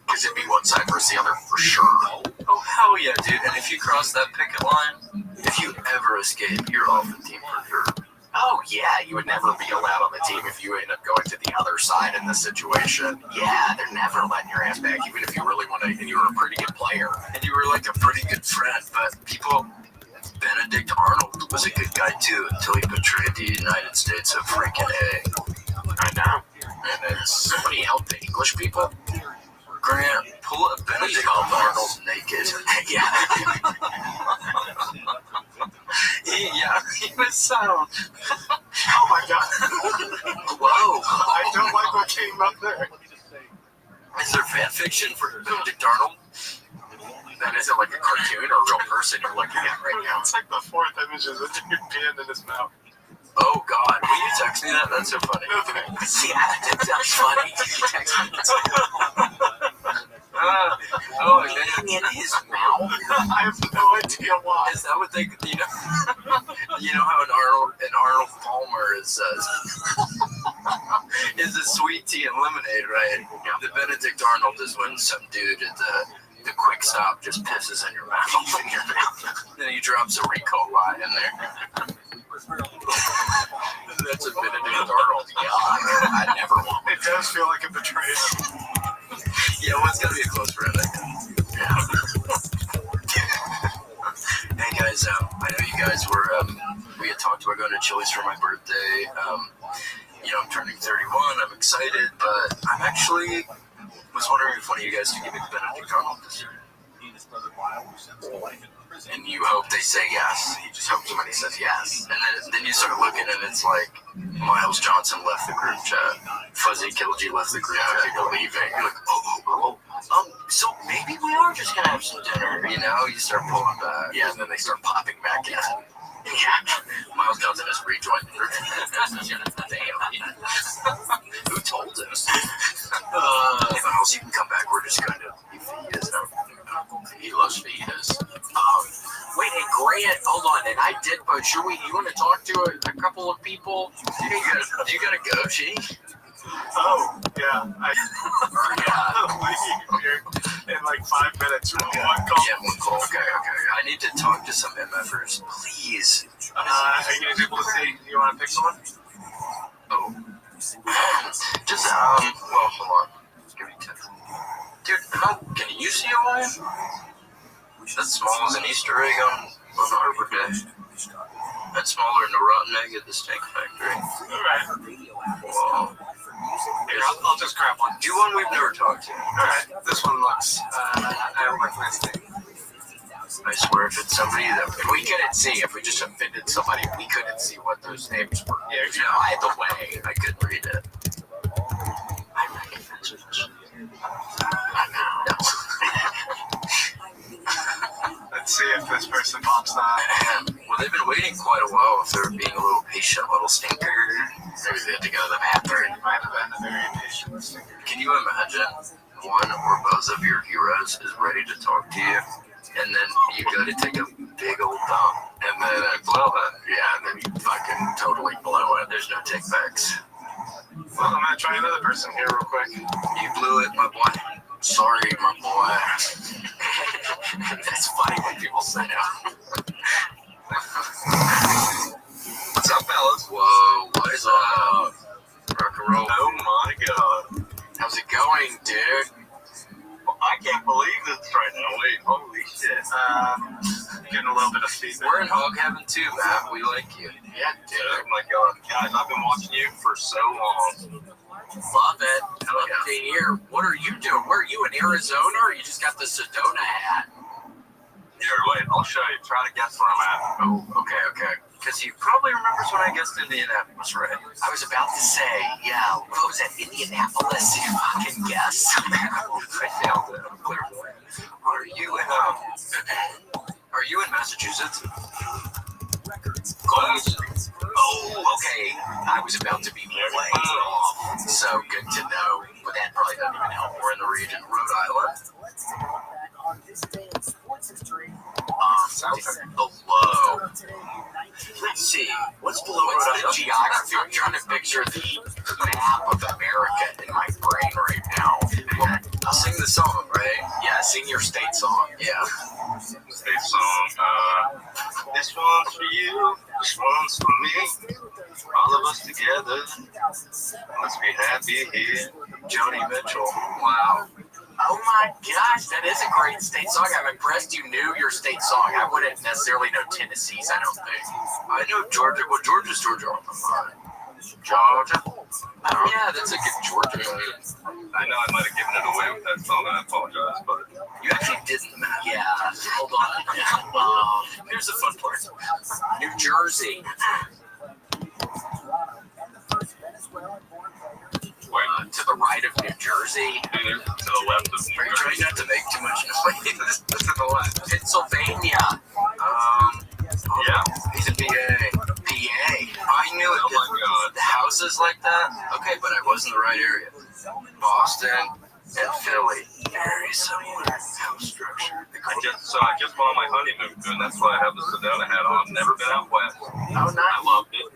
Speaker 16: Because it'd be one side versus the other for sure.
Speaker 3: Oh, hell yeah, dude. And if you cross that picket line, if you ever escape, you're off the team for sure.
Speaker 16: Oh, yeah, you would never be allowed on the team if you end up going to the other side in the situation. Yeah, they're never letting your ass back, even if you really want to, and you were a pretty good player.
Speaker 3: And you were like a pretty good friend, but Benedict Arnold was a good guy too until he betrayed the United States of freaking A.
Speaker 16: I know. And then somebody helped the English people.
Speaker 3: Grant, pull up Benedict Arnold naked.
Speaker 16: Yeah.
Speaker 3: He was so.
Speaker 14: Oh my god.
Speaker 3: Whoa.
Speaker 14: I don't like what came up there.
Speaker 3: Is there fan fiction for Benedict Arnold?
Speaker 16: That isn't like a cartoon or a real person you're looking at right now.
Speaker 14: It's like the 4th image is a dude peeing in his mouth.
Speaker 16: Oh God, will you text me that? That's so funny. See, that's funny. You text me oh, man, in his mouth.
Speaker 14: I have no idea why.
Speaker 16: Is that what they? You know how an Arnold Palmer is is a sweet tea and lemonade, right? The Benedict Arnold is when some dude at the quick stop just pisses in your mouth. Then he drops a Ricola in there. That's a Benedict Arnold. Yeah, I never want one.
Speaker 14: It does feel like a betrayal.
Speaker 16: Yeah, well, it's gotta be a close friend, I think. Yeah. Hey guys, I know you guys were, we had talked about going to Chili's for my birthday. I'm turning 31, I'm excited, but I'm actually was wondering if one of you guys could give me the Benedict Arnold this year. And you hope they say yes. You just hope somebody says yes. And then you start looking and it's like Miles Johnson left the group chat. Fuzzy Killgy left the group chat. People leaving. You're like, so maybe we are just going to have some dinner. You know, you start pulling back. Yeah, and then they start popping back in. Yeah. Miles Johnson has rejoined the group. Damn. Who told us? Miles, you can come back. We're just going to feed us. He loves fajitas. Wait, hey, Grant, hold on. And I did, but you want to talk to a couple of people? You gotta go, G?
Speaker 14: Oh, yeah. I'll leave here in like 5 minutes. One call.
Speaker 16: Yeah, one call. Okay. I need to talk to some MFers, please.
Speaker 14: Are you going to be able to see? You want to pick someone?
Speaker 16: Oh. Just, well, hold on. Give me 10. Dude, can you see a lion? That's small as an Easter egg on Arbor Day. That's smaller than a rotten egg at the steak factory.
Speaker 14: Alright.
Speaker 16: Whoa.
Speaker 14: Here, I'll just grab one.
Speaker 16: Do one we've never talked to.
Speaker 14: Alright, this one looks, I don't like anything.
Speaker 16: I swear if it's somebody that we couldn't see, if we just offended somebody, we couldn't see what those names were. Yeah, by the way, I couldn't read it. I recognize this. No.
Speaker 14: Let's see if this person pops that.
Speaker 16: Well, they've been waiting quite a while. If they're being a little patient, little stinker. Maybe they had to go to the bathroom.
Speaker 14: Might have been a very patient stinker.
Speaker 16: Can you imagine one or both of your heroes is ready to talk to you, and then you go to take a big old dump, and then blow it? Yeah, and then you fucking totally blow it. There's no take backs.
Speaker 14: Well, I'm gonna try another person here real quick.
Speaker 16: You blew it, my boy. Sorry, my boy. That's funny when people say that. What's up, fellas? Whoa, what is up? Rock and roll.
Speaker 13: Oh my God.
Speaker 16: How's it going, dude?
Speaker 13: I can't believe this right now. Wait, holy shit.
Speaker 14: Getting a little bit of feedback.
Speaker 16: We're in hog heaven too, Matt. We like you. Yeah, dude.
Speaker 13: Oh my God. Guys, I've been watching you for so long.
Speaker 16: Love it. Love to hear. What are you doing? Where are you, in Arizona, or you just got the Sedona hat?
Speaker 13: Here, wait, I'll show you. Try to guess where I'm at.
Speaker 16: Oh, okay. Because he probably remembers when I guessed Indianapolis, right? I was about to say, yeah, what was that, Indianapolis? You fucking guess. I nailed it. I'm clairvoyant. Are you in Massachusetts? Close. Oh, okay. I was about to be laid off. So good to know. But that probably doesn't even help. We're in the region, Rhode Island. Below. Let's see. What's below Rhode Island? The geography. I'm trying to picture the map of America in my brain right now. Well, I'll sing the song, right? Yeah, sing your state song. Yeah.
Speaker 13: State song. This one's for you. This one's for me. All of us together. Let's be happy here.
Speaker 16: Joni Mitchell. Wow. Oh my gosh, that is a great state song. I'm impressed you knew your state song. I wouldn't necessarily know Tennessee's, I don't think. I know Georgia. Well, Georgia's Georgia on the mind. Georgia? Oh, yeah, that's a good Georgia movie.
Speaker 13: I know I might have given it away with that song, and I apologize, but
Speaker 16: you actually didn't, Matt. Yeah, hold on. Here's the fun part. New Jersey. To the right of New Jersey.
Speaker 13: To the left of New Jersey.
Speaker 16: Are you trying not to make too much noise? To the left. Pennsylvania.
Speaker 13: Yeah.
Speaker 16: He's a PA. PA. I knew okay, but I was in the right area. Boston and Philly, very similar house structure.
Speaker 17: I just went on my honeymoon, and that's why I have the Sedona hat on. Never been out west.
Speaker 16: Oh, nice.
Speaker 17: I loved it.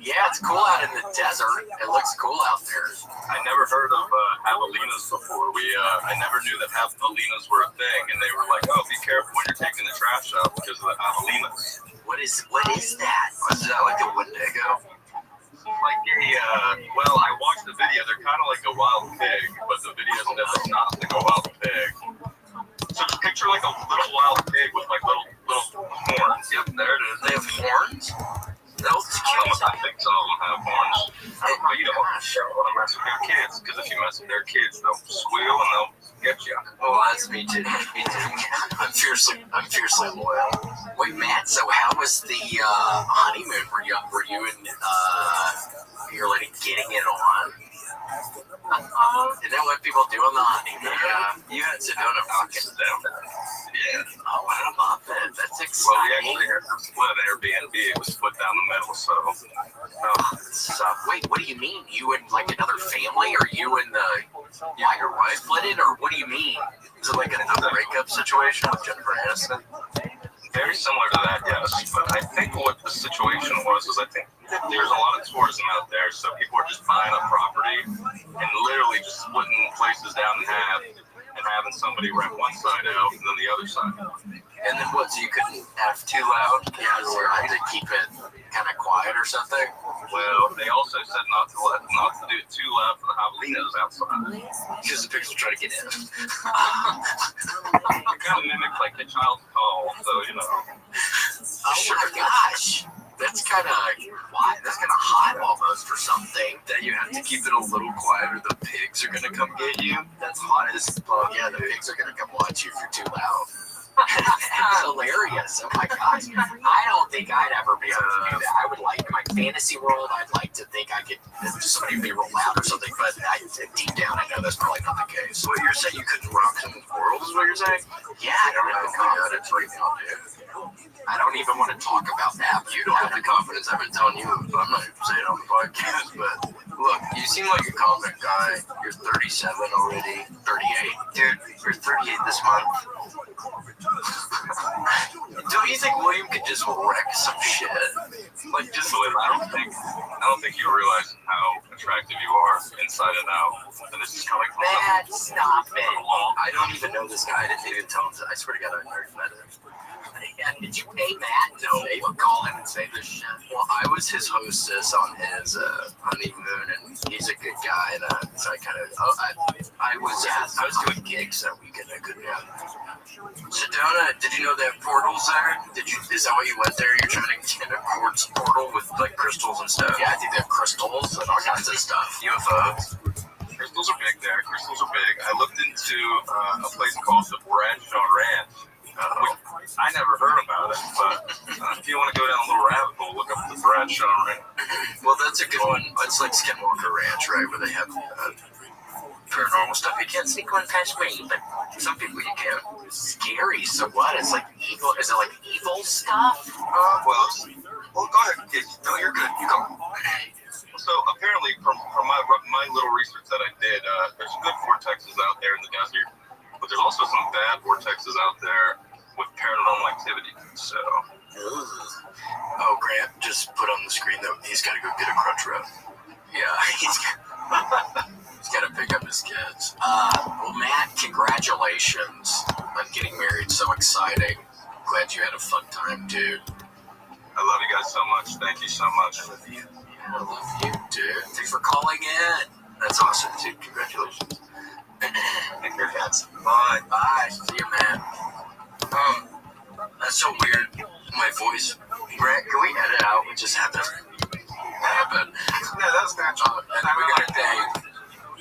Speaker 16: Yeah, it's cool out in the desert. It looks cool out there.
Speaker 17: I never heard of javelinas before. I never knew that javelinas were a thing, and they were like, "Oh, be careful when you're taking the trash out because of the javelinas."
Speaker 16: What is that? Is that like a Wendigo?
Speaker 17: Like well, I watched the video. They're kind of like a wild pig, but the video doesn't ever stop like a wild pig. So just picture like a little wild pig with like little horns. Yep, there it is.
Speaker 16: They have horns? That was cute.
Speaker 17: I think some of them have horns. I don't know, you don't want to mess with their kids, because if you mess with their kids, they'll squeal and they'll get you.
Speaker 16: Oh, that's me too. Me too. I'm fiercely loyal. Wait, Matt, so how was the honeymoon? Were you and your lady getting it on? Isn't that what people do on the honeymoon?
Speaker 17: Yeah, you had Sedona pockets down there. Yeah.
Speaker 16: Oh, I love it. That's exciting.
Speaker 17: Well, we actually had to split an Airbnb. It was split down the middle, so.
Speaker 16: Wait, what do you mean? You and like another family, or you and your wife split it, or what do you mean? Is it like another breakup situation with Jennifer Aniston?
Speaker 17: Very similar to that, yes. But I think what the situation was is I think there's a lot of tourism out there, so people are just buying up property and literally just splitting places down in half and having somebody rent one side out and then the other side out.
Speaker 16: And then what, so you couldn't have too loud? Yeah, or I had to keep it kind of quiet or something?
Speaker 17: Well, they also said not to do it too loud for the javelinas outside.
Speaker 16: Because the pigs will try to get in.
Speaker 17: It kind of mimics like the child's call, so, you know.
Speaker 16: Oh my gosh. That's kind of hot almost for something. That you have to keep it a little quiet or the pigs are going to come get you. That's hot as fuck. Yeah, the pigs are going to come watch you if you're too loud. That's hilarious. Oh my gosh. I don't think I'd ever be able to do that. I would like, in my fantasy world, I'd like to think I could, somebody would be real loud or something, but deep down I know that's probably not the case.
Speaker 17: So you're saying you couldn't rock some world is what you're saying?
Speaker 16: Yeah, I don't have the confidence right now, dude. I don't even want to talk about that.
Speaker 17: You don't have the confidence. I've been telling you, but I'm not saying it on the podcast, but look, you seem like a confident guy. You're 37 already. 38. Dude, you're 38 this month.
Speaker 16: Don't you think William could just wreck some shit?
Speaker 17: Like, just live. I don't think you realize how attractive you are inside and out. And it's just kind of like,
Speaker 16: Matt, stop it. I don't even know this guy. I didn't even tell him that. I swear to God, I never met him. Did you pay Matt? No, they would call him and say this shit. Well, I was his hostess on his honeymoon, and he's a good guy. And so I kind of, I was doing gigs that weekend. I couldn't have.
Speaker 17: Sedona, did you know they have portals there? Is that why you went there? You're trying to get a quartz portal with like crystals and stuff?
Speaker 16: Yeah, I think they have crystals and all kinds of stuff.
Speaker 17: UFOs. Crystals are big there. Crystals are big. I looked into a place called the Bradshaw Ranch. I never heard about it, but if you want to go down a little rabbit hole, look up the Bradshaw Ranch.
Speaker 16: Well, that's a good one. It's like Skinwalker Ranch, right, where they have paranormal stuff. You can't sneak one past me, but some people you can. Scary. So what? It's like evil. Is it like evil stuff?
Speaker 17: Well, go ahead. No, you're good. You go. So apparently, from my little research that I did, there's good vortexes out there in the desert, but there's also some bad vortexes out there with paranormal activity. So.
Speaker 16: Oh, Grant just put on the screen that he's got to go get a crunch wrap. Yeah, he's got to pick up his kids. Well, Matt, congratulations on getting married. So exciting. Glad you had a fun time, dude.
Speaker 17: I love you guys so much. Thank you so much.
Speaker 16: I love you. Yeah, I love you, dude. Thanks for calling in. That's awesome, dude. Congratulations.
Speaker 17: Take care, guys. Bye.
Speaker 16: Bye. See you, man. That's so weird. My voice. Grant, can we edit out what just happened? Happened.
Speaker 17: Yeah, that's natural.
Speaker 16: And then we got to thank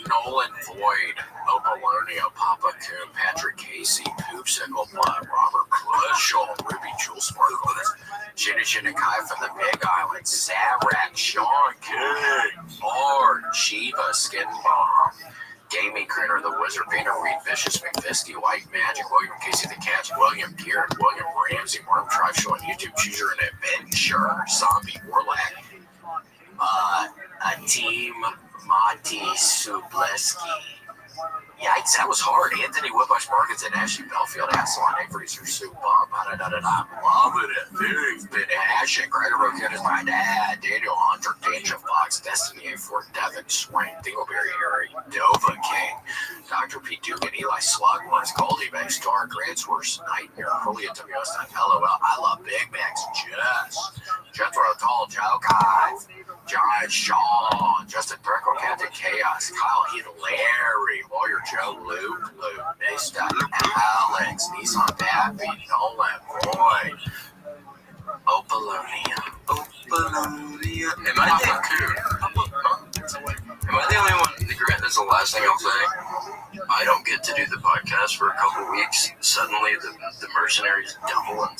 Speaker 16: Nolan Void, Opolonio, Papa Coon, Patrick Casey, Poopsicle Blood, Robert Clushall, Ruby Jewel Sparkles, Jenna Kai from the Big Island, Zarak, Sean King, Lord, Shiva, Skin Bomb, Gaming Critter, The Wizard, Vader Reed, Vicious, McFisty, White Magic, William Casey the Catch, William Gear, William Ramsey, Worm Tribe Show on YouTube, Choose Your Adventure, Zombie Warlock, a Team Monty Subleski. Yikes, that was hard. Anthony Whitbush Morgan's and Ashley Belfield, Aslan Avery's your soup bomb. I'm loving it. Dude's been hashing. Gregor Roquette is my dad. Daniel Hunter, Danger Fox, Destiny A4, Devin Swain, Dingleberry Harry, Dova King, Dr. Pete Dugan, Eli Slugworth, Goldie Banks, Star, Grant's Worst Nightmare, Julia Tomiosa, LOL, I love Big Macs, Jess, Jethro Tull, Joe Kive, John Shaw, Justin Greco, Captain Chaos, Kyle Heath, Larry, Lawyer Joe, Luke, Mr. Alex, Nissan Dappy, Nolan, Boyd, Opalonia.
Speaker 15: Am I the only one? Grant, that's the last thing I'll say. I don't get to do the podcast for a couple weeks. Suddenly, the mercenaries doubled in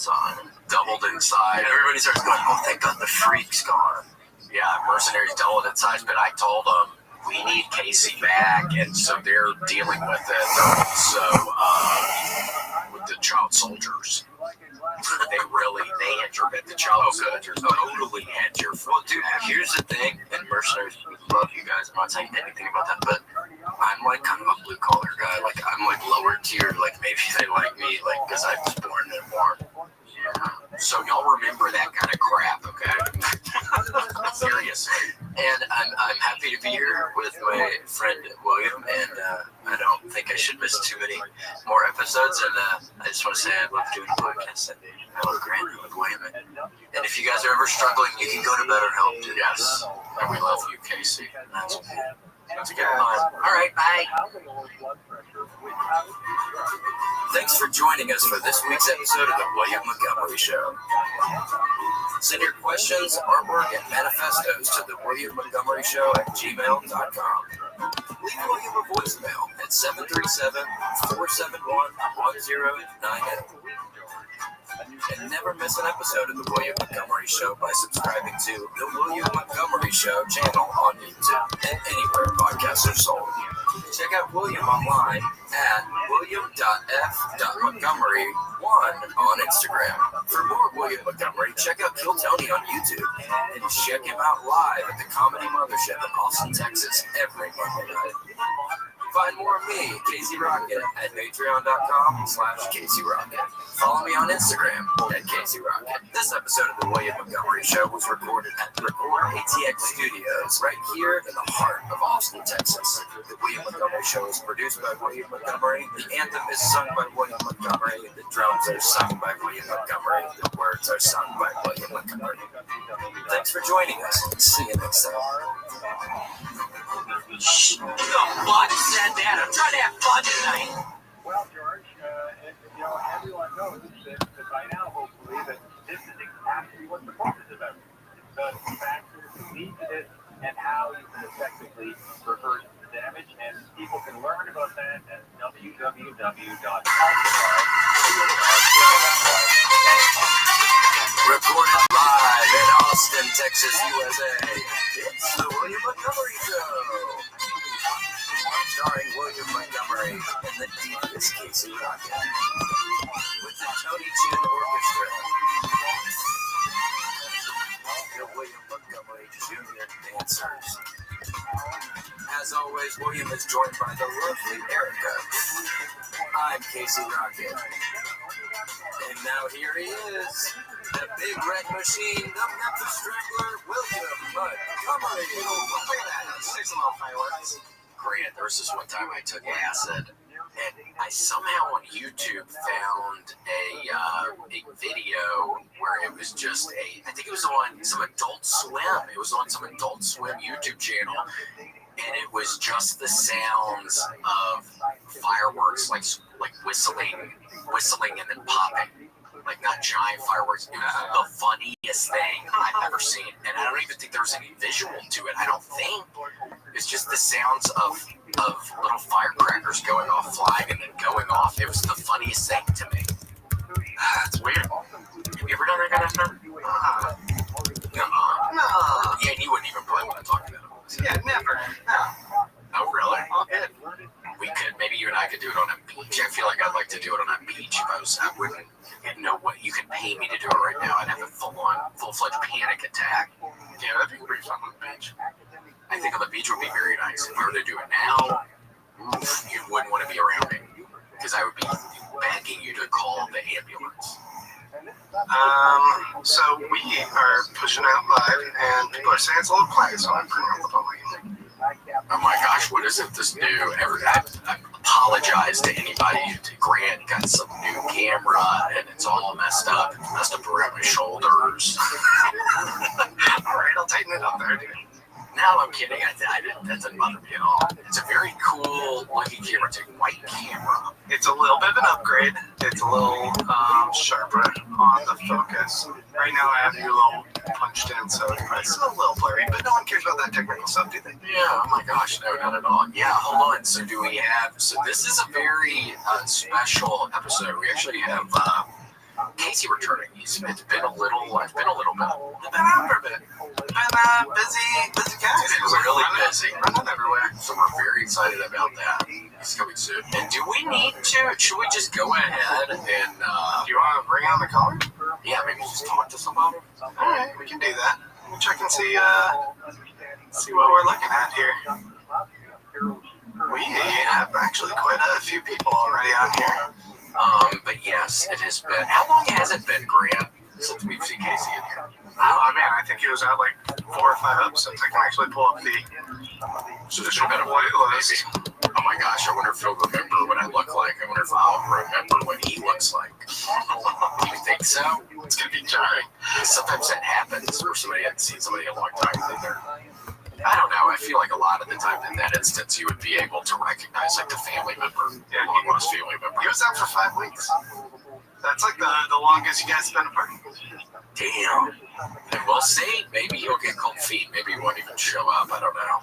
Speaker 15: size. Everybody starts going, "Oh, thank God the freak's gone."
Speaker 16: Yeah, mercenaries doubled in size, but I told them we need Casey back, and so they're dealing with it. So, with the child soldiers. They intervened. The child soldiers totally enter.
Speaker 15: Well, dude, here's the thing, and mercenaries love you guys. I'm not saying anything about that, but I'm like kind of a blue collar guy. Like I'm like lower tier. Like maybe they like me, like because I was born in war.
Speaker 16: Yeah. So y'all remember that kind of crap, okay? Seriously.
Speaker 15: And I'm happy to be here with my friend William, and I don't think I should miss too many more episodes. And I just want to say I love doing podcasts. I love Grant, I love William. And if you guys are ever struggling, you can go to BetterHelp.
Speaker 16: Yes. And we love you, Casey.
Speaker 15: That's
Speaker 16: a good one. All right, bye.
Speaker 10: Thanks for joining us for this week's episode of The William Montgomery Show. Send your questions, artwork, and manifestos to thewilliammontgomeryshow@gmail.com. Leave William a voicemail at 737-471-1098. And never miss an episode of The William Montgomery Show by subscribing to The William Montgomery Show channel on YouTube and anywhere podcasts are sold. Check out William online at william.f.montgomery1 on Instagram. For more William Montgomery, check out Kill Tony on YouTube and check him out live at the Comedy Mothership in Austin, Texas every Monday night. Find more of me, Casey Rocket, at patreon.com/Casey Rocket. Follow me on Instagram at Casey Rocket. This episode of The William Montgomery Show was recorded at the Record ATX Studios, right here in the heart of Austin, Texas. The William Montgomery Show is produced by William Montgomery. The anthem is sung by William Montgomery. The drums are sung by William Montgomery. The words are sung by William Montgomery. Thanks for joining us. See you next time.
Speaker 16: Shh, you don't fuck said that. I'm trying to have fun tonight.
Speaker 9: Well, George, everyone knows that by now, hopefully, that this is exactly what the book is about. The factors that lead to this and how you can effectively reverse the damage. And people can learn about that at www.alpha.com.
Speaker 10: Recorded live in Austin, Texas, USA. It's The William Montgomery Show. Starring William Montgomery and the deepest Casey Rocket. With the Tony Chin Orchestra. The William Montgomery Jr. Dancers. As always, William is joined by the lovely Erica. I'm Casey Rocket. And now here he is. The Big Red Machine, the Memphis Strangler, William Montgomery.
Speaker 16: Look at that. 6 little fireworks. Grant, there was this one time I took acid, and I somehow on YouTube found a video where it was just I think it was on some Adult Swim. It was on some Adult Swim YouTube channel, and it was just the sounds of fireworks, like whistling and then popping. Like not giant fireworks. It was the funniest thing I've ever seen. And I don't even think there was any visual to it. I don't think. It's just the sounds of little firecrackers going off, flying, and then going off. It was the funniest thing to me. It's weird. Have you ever done that kind of stuff? No. Yeah, and you wouldn't even probably want to talk about it.
Speaker 3: Yeah, never. No.
Speaker 16: Oh, really?
Speaker 3: All good.
Speaker 16: We could, maybe you and I could do it on a beach. I feel like I'd like to do it on a beach if I wouldn't know what you could pay me to do it right now. I'd have a full-fledged panic attack.
Speaker 3: Yeah, that'd be pretty fun on the beach.
Speaker 16: I think on the beach would be very nice. If I were to do it now, you wouldn't want to be around me because I would be begging you to call the ambulance.
Speaker 14: So we are pushing out live, and people are saying it's a little quiet, so I'm turning on the volume.
Speaker 16: Oh my gosh, what isn't this new? I apologize to anybody. Grant got some new camera, and it's all messed up. It's messed up around my shoulders.
Speaker 14: All right, I'll tighten it up there, dude.
Speaker 16: No, I'm kidding. That doesn't bother me at all. It's a very cool looking camera. It's a white camera.
Speaker 14: It's a little bit of an upgrade. It's a little sharper on the focus. Right now I have you a little punched in, so it's a little blurry, but no one cares about that technical stuff, do they?
Speaker 16: Yeah, oh my gosh, no, not at all. Yeah, hold on. So do we have, this is a very special episode. We actually have Casey returning. It's been a little bit.
Speaker 14: I've been out for a bit. Been busy guys.
Speaker 16: It's really busy.
Speaker 14: Running everywhere.
Speaker 16: So we're very excited about that. He's coming soon. And do we need to, should we just go ahead and,
Speaker 14: do you want to bring on the caller?
Speaker 16: Yeah, maybe just talk to somebody?
Speaker 14: Alright, we can do that. We'll check and see what we're looking at here. We have actually quite a few people already on here.
Speaker 16: But yes, it has been. How long has it been, Grant, since we've seen Casey in here?
Speaker 14: Oh man, I think he was out like 4 or 5 episodes. I can actually pull up the.
Speaker 16: So there's been a playlist. Oh my gosh, I wonder if he'll remember what I look like. I wonder if I'll remember what he looks like. Do you think so?
Speaker 14: It's gonna be jarring.
Speaker 16: Sometimes that happens where somebody hadn't seen somebody in a long time. I don't know. I feel like a lot of the time in that instance, you would be able to recognize like the family member, long lost family member.
Speaker 14: He was out for 5 weeks. That's like the longest you guys have been apart.
Speaker 16: Damn. And we'll see. Maybe he'll get cold feet. Maybe he won't even show up. I don't know.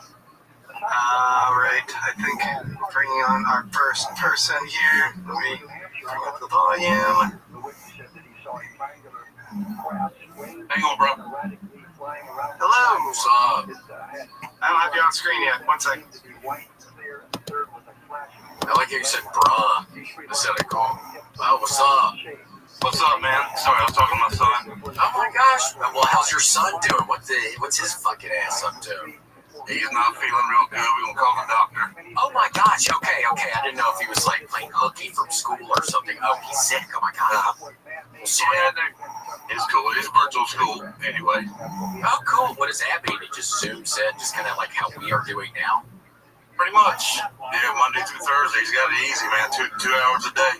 Speaker 14: Alright, I think we're bringing on our first person here. Let me bring up the volume.
Speaker 17: Hang on, bro.
Speaker 14: Hello.
Speaker 16: What's up?
Speaker 14: I don't have you on screen yet. 1 second.
Speaker 16: I like how you said bruh instead of call. Oh, what's up?
Speaker 17: What's up, man? Sorry, I was talking to my son.
Speaker 16: Oh my gosh. Well, how's your son doing? What's his fucking ass up to?
Speaker 17: He's not feeling real good. We're gonna call the doctor.
Speaker 16: Oh my gosh. Okay. I didn't know if he was like playing hooky from school or something. Oh, he's sick. Oh my god.
Speaker 17: Yeah, it's cool. It's virtual school anyway.
Speaker 16: Oh, cool. What does that mean? He just zooms in, just kind of like how we are doing now.
Speaker 17: Pretty much. Yeah, Monday through Thursday. He's got it easy, man. 2 hours a day.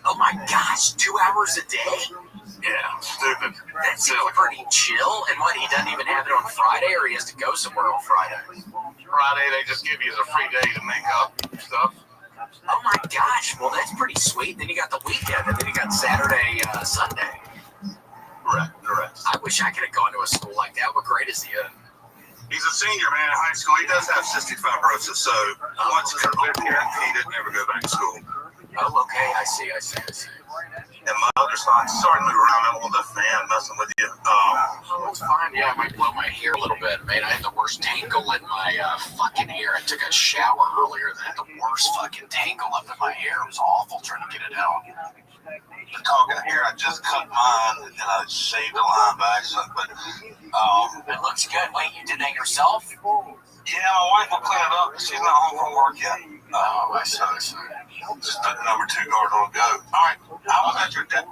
Speaker 16: Oh my gosh, 2 hours a day?
Speaker 17: Yeah, stupid.
Speaker 16: That seems pretty chill. And what, he doesn't even have it on Friday, or he has to go somewhere on Friday?
Speaker 17: Friday, they just give you a free day to make up stuff.
Speaker 16: Oh my gosh, well that's pretty sweet. Then you got the weekend, and then you got Saturday, Sunday.
Speaker 17: Correct.
Speaker 16: I wish I could have gone to a school like that. What grade is he in?
Speaker 17: He's a senior, man, in high school. He does have cystic fibrosis, so once he lived here, he didn't ever go back to school.
Speaker 16: Oh, okay, I see.
Speaker 17: And my other son, sorry to move around, I'm on the fan messing with you.
Speaker 16: Oh, it's fine. Yeah, I might blow my hair a little bit. Man, I had the worst tangle in my fucking hair. I took a shower earlier that had the worst fucking tangle up in my hair. It was awful trying to get it out.
Speaker 17: The talking here, I just cut mine and then I shaved the line by accident, but
Speaker 16: it looks good. Wait, you did that yourself?
Speaker 17: Yeah, my wife will clean it up, but she's not home from work yet.
Speaker 16: Oh, I see.
Speaker 17: Just put the number 2 guard on go. Alright, I was at your desk.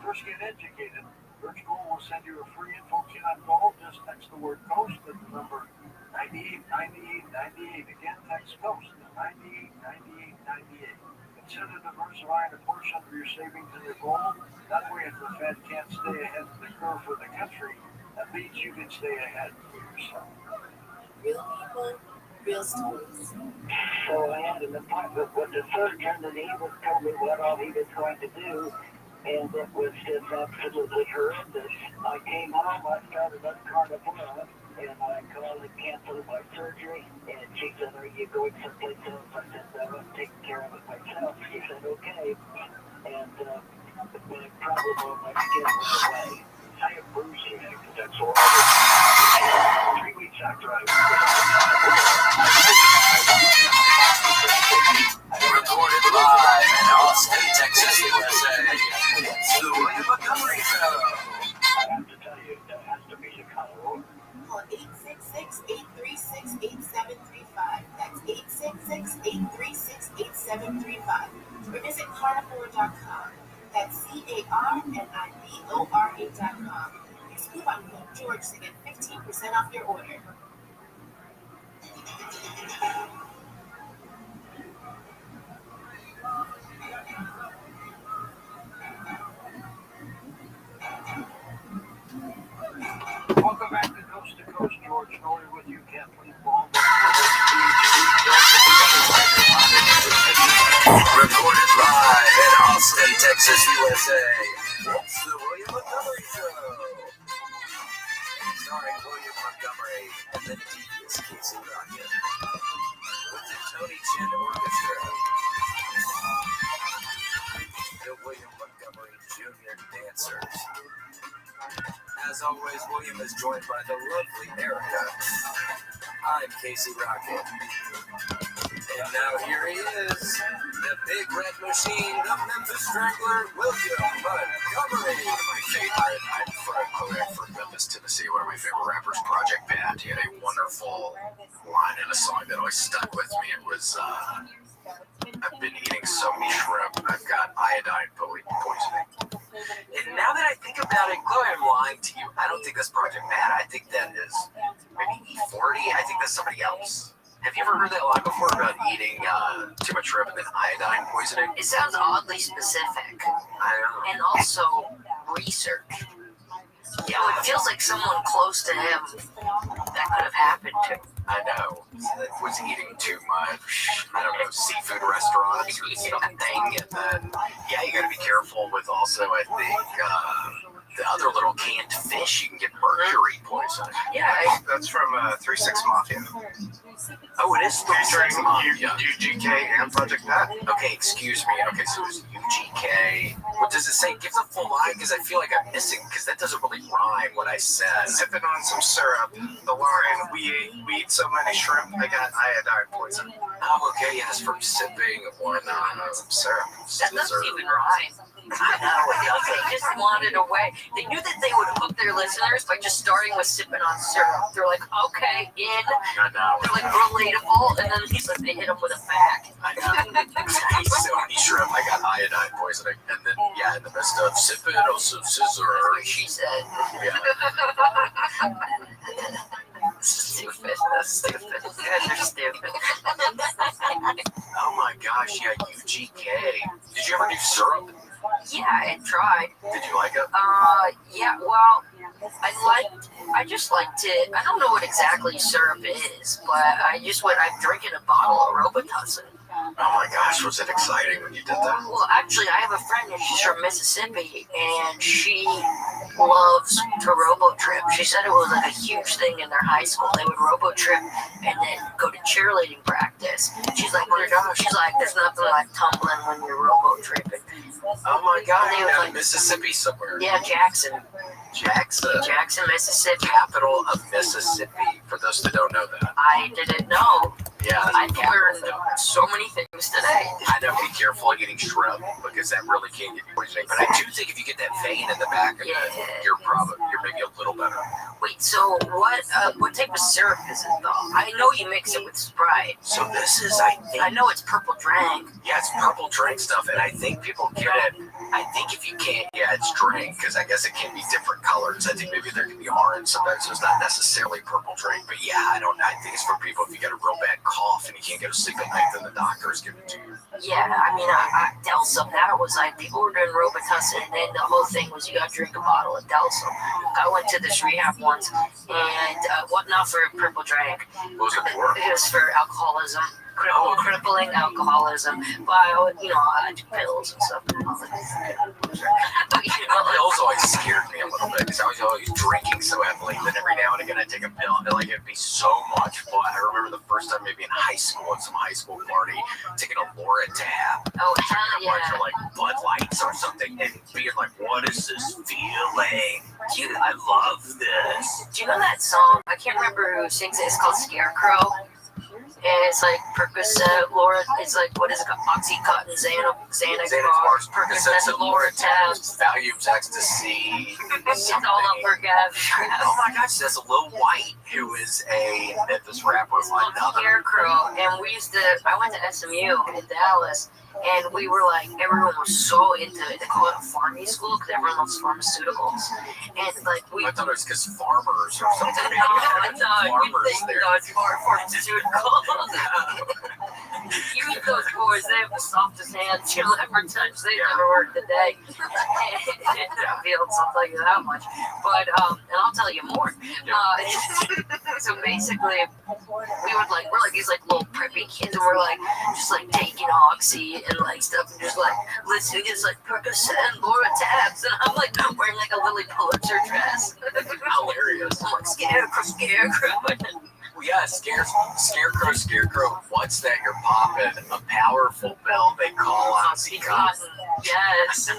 Speaker 9: First get educated. Virtual will send you a free info kit on gold. Just text the word coast to the number 989898. Again, text coast to 989898. Consider diversifying a portion of your savings in your gold. That way, if the Fed can't stay ahead of the curve for the country, at least you can stay ahead for yourself.
Speaker 18: Real people, real stories.
Speaker 9: So I had an appointment with the surgeon, and he was told me what all he was going to do, and it was just absolutely horrendous. I came home, I started on Carnivora, and I called and canceled my surgery, and she said, are you going someplace else? I said, no, I'm taking care of it myself. She said, okay, and my problem on my skin went away. I have bruising, that's all. 3 weeks after I
Speaker 16: Recorded live in Austin, Texas, USA. It's the William Montgomery Show.
Speaker 9: I have to tell you, that has to be Chicago.
Speaker 18: Call 866 RNIBORE.com. Use coupon code George to get 15% off your order.
Speaker 9: Welcome back to Coast George Norrie with you. Kathleen Ball.
Speaker 2: Recorded live in Austin, Texas, USA. It's the William Montgomery Show. Starring William Montgomery and the devious Casey Rocket. With the Tony Chin Orchestra. The William Montgomery Jr. Dancers. As always, William is joined by the lovely Erica. I'm Casey Rocket. And now here he is, the big red machine, the Memphis Strangler, William Montgomery.
Speaker 16: One of my favorite, I'm from Memphis, Tennessee, one of my favorite rappers, Project Pat. He had a wonderful line in a song that always stuck with me. It was, I've been eating so many shrimp, I've got iodine poisoning. And now that I think about it, Chloe, I'm lying to you. I don't think that's Project Pat. I think that is maybe E40. I think that's somebody else. Have you ever heard that line before about eating too much shrimp and then iodine poisoning?
Speaker 19: It sounds oddly specific.
Speaker 16: I know.
Speaker 19: And also research. You know, it feels like someone close to him that could have happened to.
Speaker 16: I know. Was eating too much, I don't know, seafood restaurants or something. And then, yeah, you gotta be careful with also, I think, the other little canned fish. You can get mercury poisoning.
Speaker 19: Yeah,
Speaker 14: That's from 3-6 Mafia.
Speaker 16: Oh, it is
Speaker 14: Featuring
Speaker 16: Mafia.
Speaker 14: UGK and Project Pat.
Speaker 16: Okay, excuse me. Okay, so it's UGK. What does it say? Give the full line, because I feel like I'm missing, because that doesn't really rhyme what I said.
Speaker 14: Sipping on some syrup. The line, we ate so many shrimp, I got iodine poison.
Speaker 16: Oh, okay, yes, from sipping on syrup.
Speaker 19: That doesn't even rhyme. I know. They just wanted a way. They knew that they would hook their listeners by just starting with sipping on syrup. They're like, okay, in.
Speaker 16: I know.
Speaker 19: They're like relatable, and then he's like, they hit them with a fact.
Speaker 16: I know. I ate so many shrimp, I got iodine poisoning. And then, yeah, in the midst of sipping on some scissor.
Speaker 19: She said.
Speaker 16: Yeah.
Speaker 19: Stupid. Stupid. You guys are stupid.
Speaker 16: Oh my gosh, yeah, UGK. Did you ever do syrup?
Speaker 19: Yeah, I tried.
Speaker 16: Did you like it?
Speaker 19: Yeah, well, I just liked it. I don't know what exactly syrup is, but I'm drinking a bottle of Robitussin.
Speaker 16: Oh my gosh, was it exciting when you did that?
Speaker 19: Well, actually, I have a friend and she's from Mississippi, and she loves to robo-trip. She said it was like a huge thing in their high school. They would robo-trip and then go to cheerleading practice. She's like, there's nothing like tumbling when you're robo-tripping.
Speaker 16: Oh my god, you're in Mississippi somewhere.
Speaker 19: Yeah, Jackson, Mississippi.
Speaker 16: Capital of Mississippi, for those that don't know that.
Speaker 19: I didn't know.
Speaker 16: Yeah,
Speaker 19: I've learned so many things today.
Speaker 16: I know, be careful eating shrimp, because that really can get you poisoning. But I do think if you get that vein in the back of it, you're maybe a little better.
Speaker 19: Wait, so what type of syrup is it though? I know you mix it with Sprite.
Speaker 16: So this is,
Speaker 19: I know it's purple drink.
Speaker 16: Yeah, it's purple drink stuff, and I think people get it. I think if you can't, it's drink, because I guess it can be different colors. I think maybe there can be orange sometimes, so it's not necessarily purple drink. But yeah, I think it's for people if you get a real bad cough and you can't go to sleep at night, then the doctors give it to you.
Speaker 19: Yeah, I mean, Delsum, that was like, people were doing Robitussin, and then the whole thing was you got to drink a bottle of Delsum. I went to this rehab once, and not for a purple drink.
Speaker 16: What was it for?
Speaker 19: It was for alcoholism. Crippling alcoholism. But I do pills and stuff.
Speaker 16: Pills always scared me a little bit because I was always drinking so heavily. Then every now and again I take a pill. I feel like it'd be so much fun. I remember the first time maybe in high school at some high school party taking a Loratab.
Speaker 19: Oh,
Speaker 16: a bunch of like Bud Lights or something and being like, what is this feeling? Dude, I love this.
Speaker 19: Do you know that song? I can't remember who sings it. It's called Scarecrow. And it's like Percocet, it's like, what is it called? Oxycontin, Xanax bars, Percocet, Loratab,
Speaker 16: Valium's ecstasy.
Speaker 19: It's all over, Gav.
Speaker 16: Oh my gosh, that's Lil White, who is a Memphis rapper.
Speaker 19: Scarecrow. And I went to SMU in Dallas, And we were like, everyone was so into it. They call it a farming school because everyone loves pharmaceuticals. And like
Speaker 16: I thought it was because farmers or something.
Speaker 19: No, you
Speaker 16: Farmers
Speaker 19: think
Speaker 16: there.
Speaker 19: no, it's for pharmaceuticals. You eat those boys, they have the softest hands you'll ever touch. They never worked a day in the fields, I'll tell you that much. But, and I'll tell you more. So basically, we're like these like little preppy kids, and we're like just like taking oxy and like stuff, and just like listening to this like Percocet and Laura Tabs, and I'm like wearing like a Lily Pulitzer dress.
Speaker 16: Hilarious.
Speaker 19: I'm like scarecrow.
Speaker 16: Well, yeah, scarecrow. What's that you're popping? A powerful pill they call Oxycontin.
Speaker 19: Yes.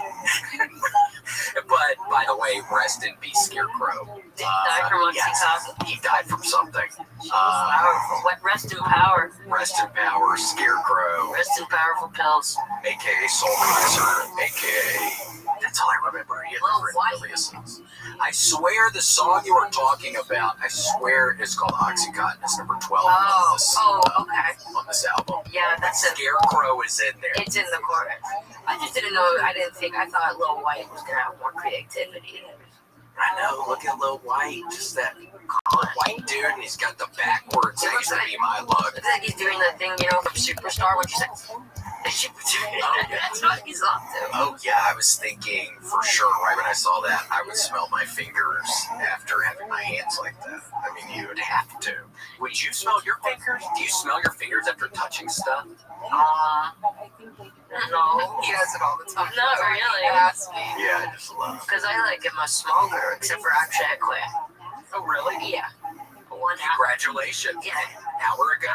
Speaker 16: But by the way, rest in peace, Scarecrow.
Speaker 19: Did he die from Oxycontin?
Speaker 16: He died from something.
Speaker 19: Powerful. Rest in power.
Speaker 16: Rest in power, Scarecrow.
Speaker 19: Rest in powerful pills.
Speaker 16: AKA Soul Kaiser. AKA. That's all I remember. He had different aliases. I swear the song you were talking about, I swear it's called Oxycontin. It's number 12 on this album.
Speaker 19: Yeah, that's it.
Speaker 16: Scarecrow is in there.
Speaker 19: It's in the chorus. I just didn't know. I thought Lil White was gonna have more creativity.
Speaker 16: I know. Look at Lil White. Just that white dude, and he's got the backwards. That used to be my look.
Speaker 19: It's like he's doing that thing, from Superstar, when she's like. That's what he's up to.
Speaker 16: Oh yeah, I was thinking for sure. Right when I saw that, I would smell my fingers after having my hands like that. I mean, you would have to. Would you smell your fingers? Do you smell your fingers after touching stuff?
Speaker 19: No.
Speaker 18: He does it all the time.
Speaker 19: Not really.
Speaker 16: Yeah, I just love.
Speaker 19: Because I am a smoker, except for actually I quit.
Speaker 16: Oh really?
Speaker 19: Yeah.
Speaker 16: Congratulations.
Speaker 19: Yeah.
Speaker 16: Hour ago.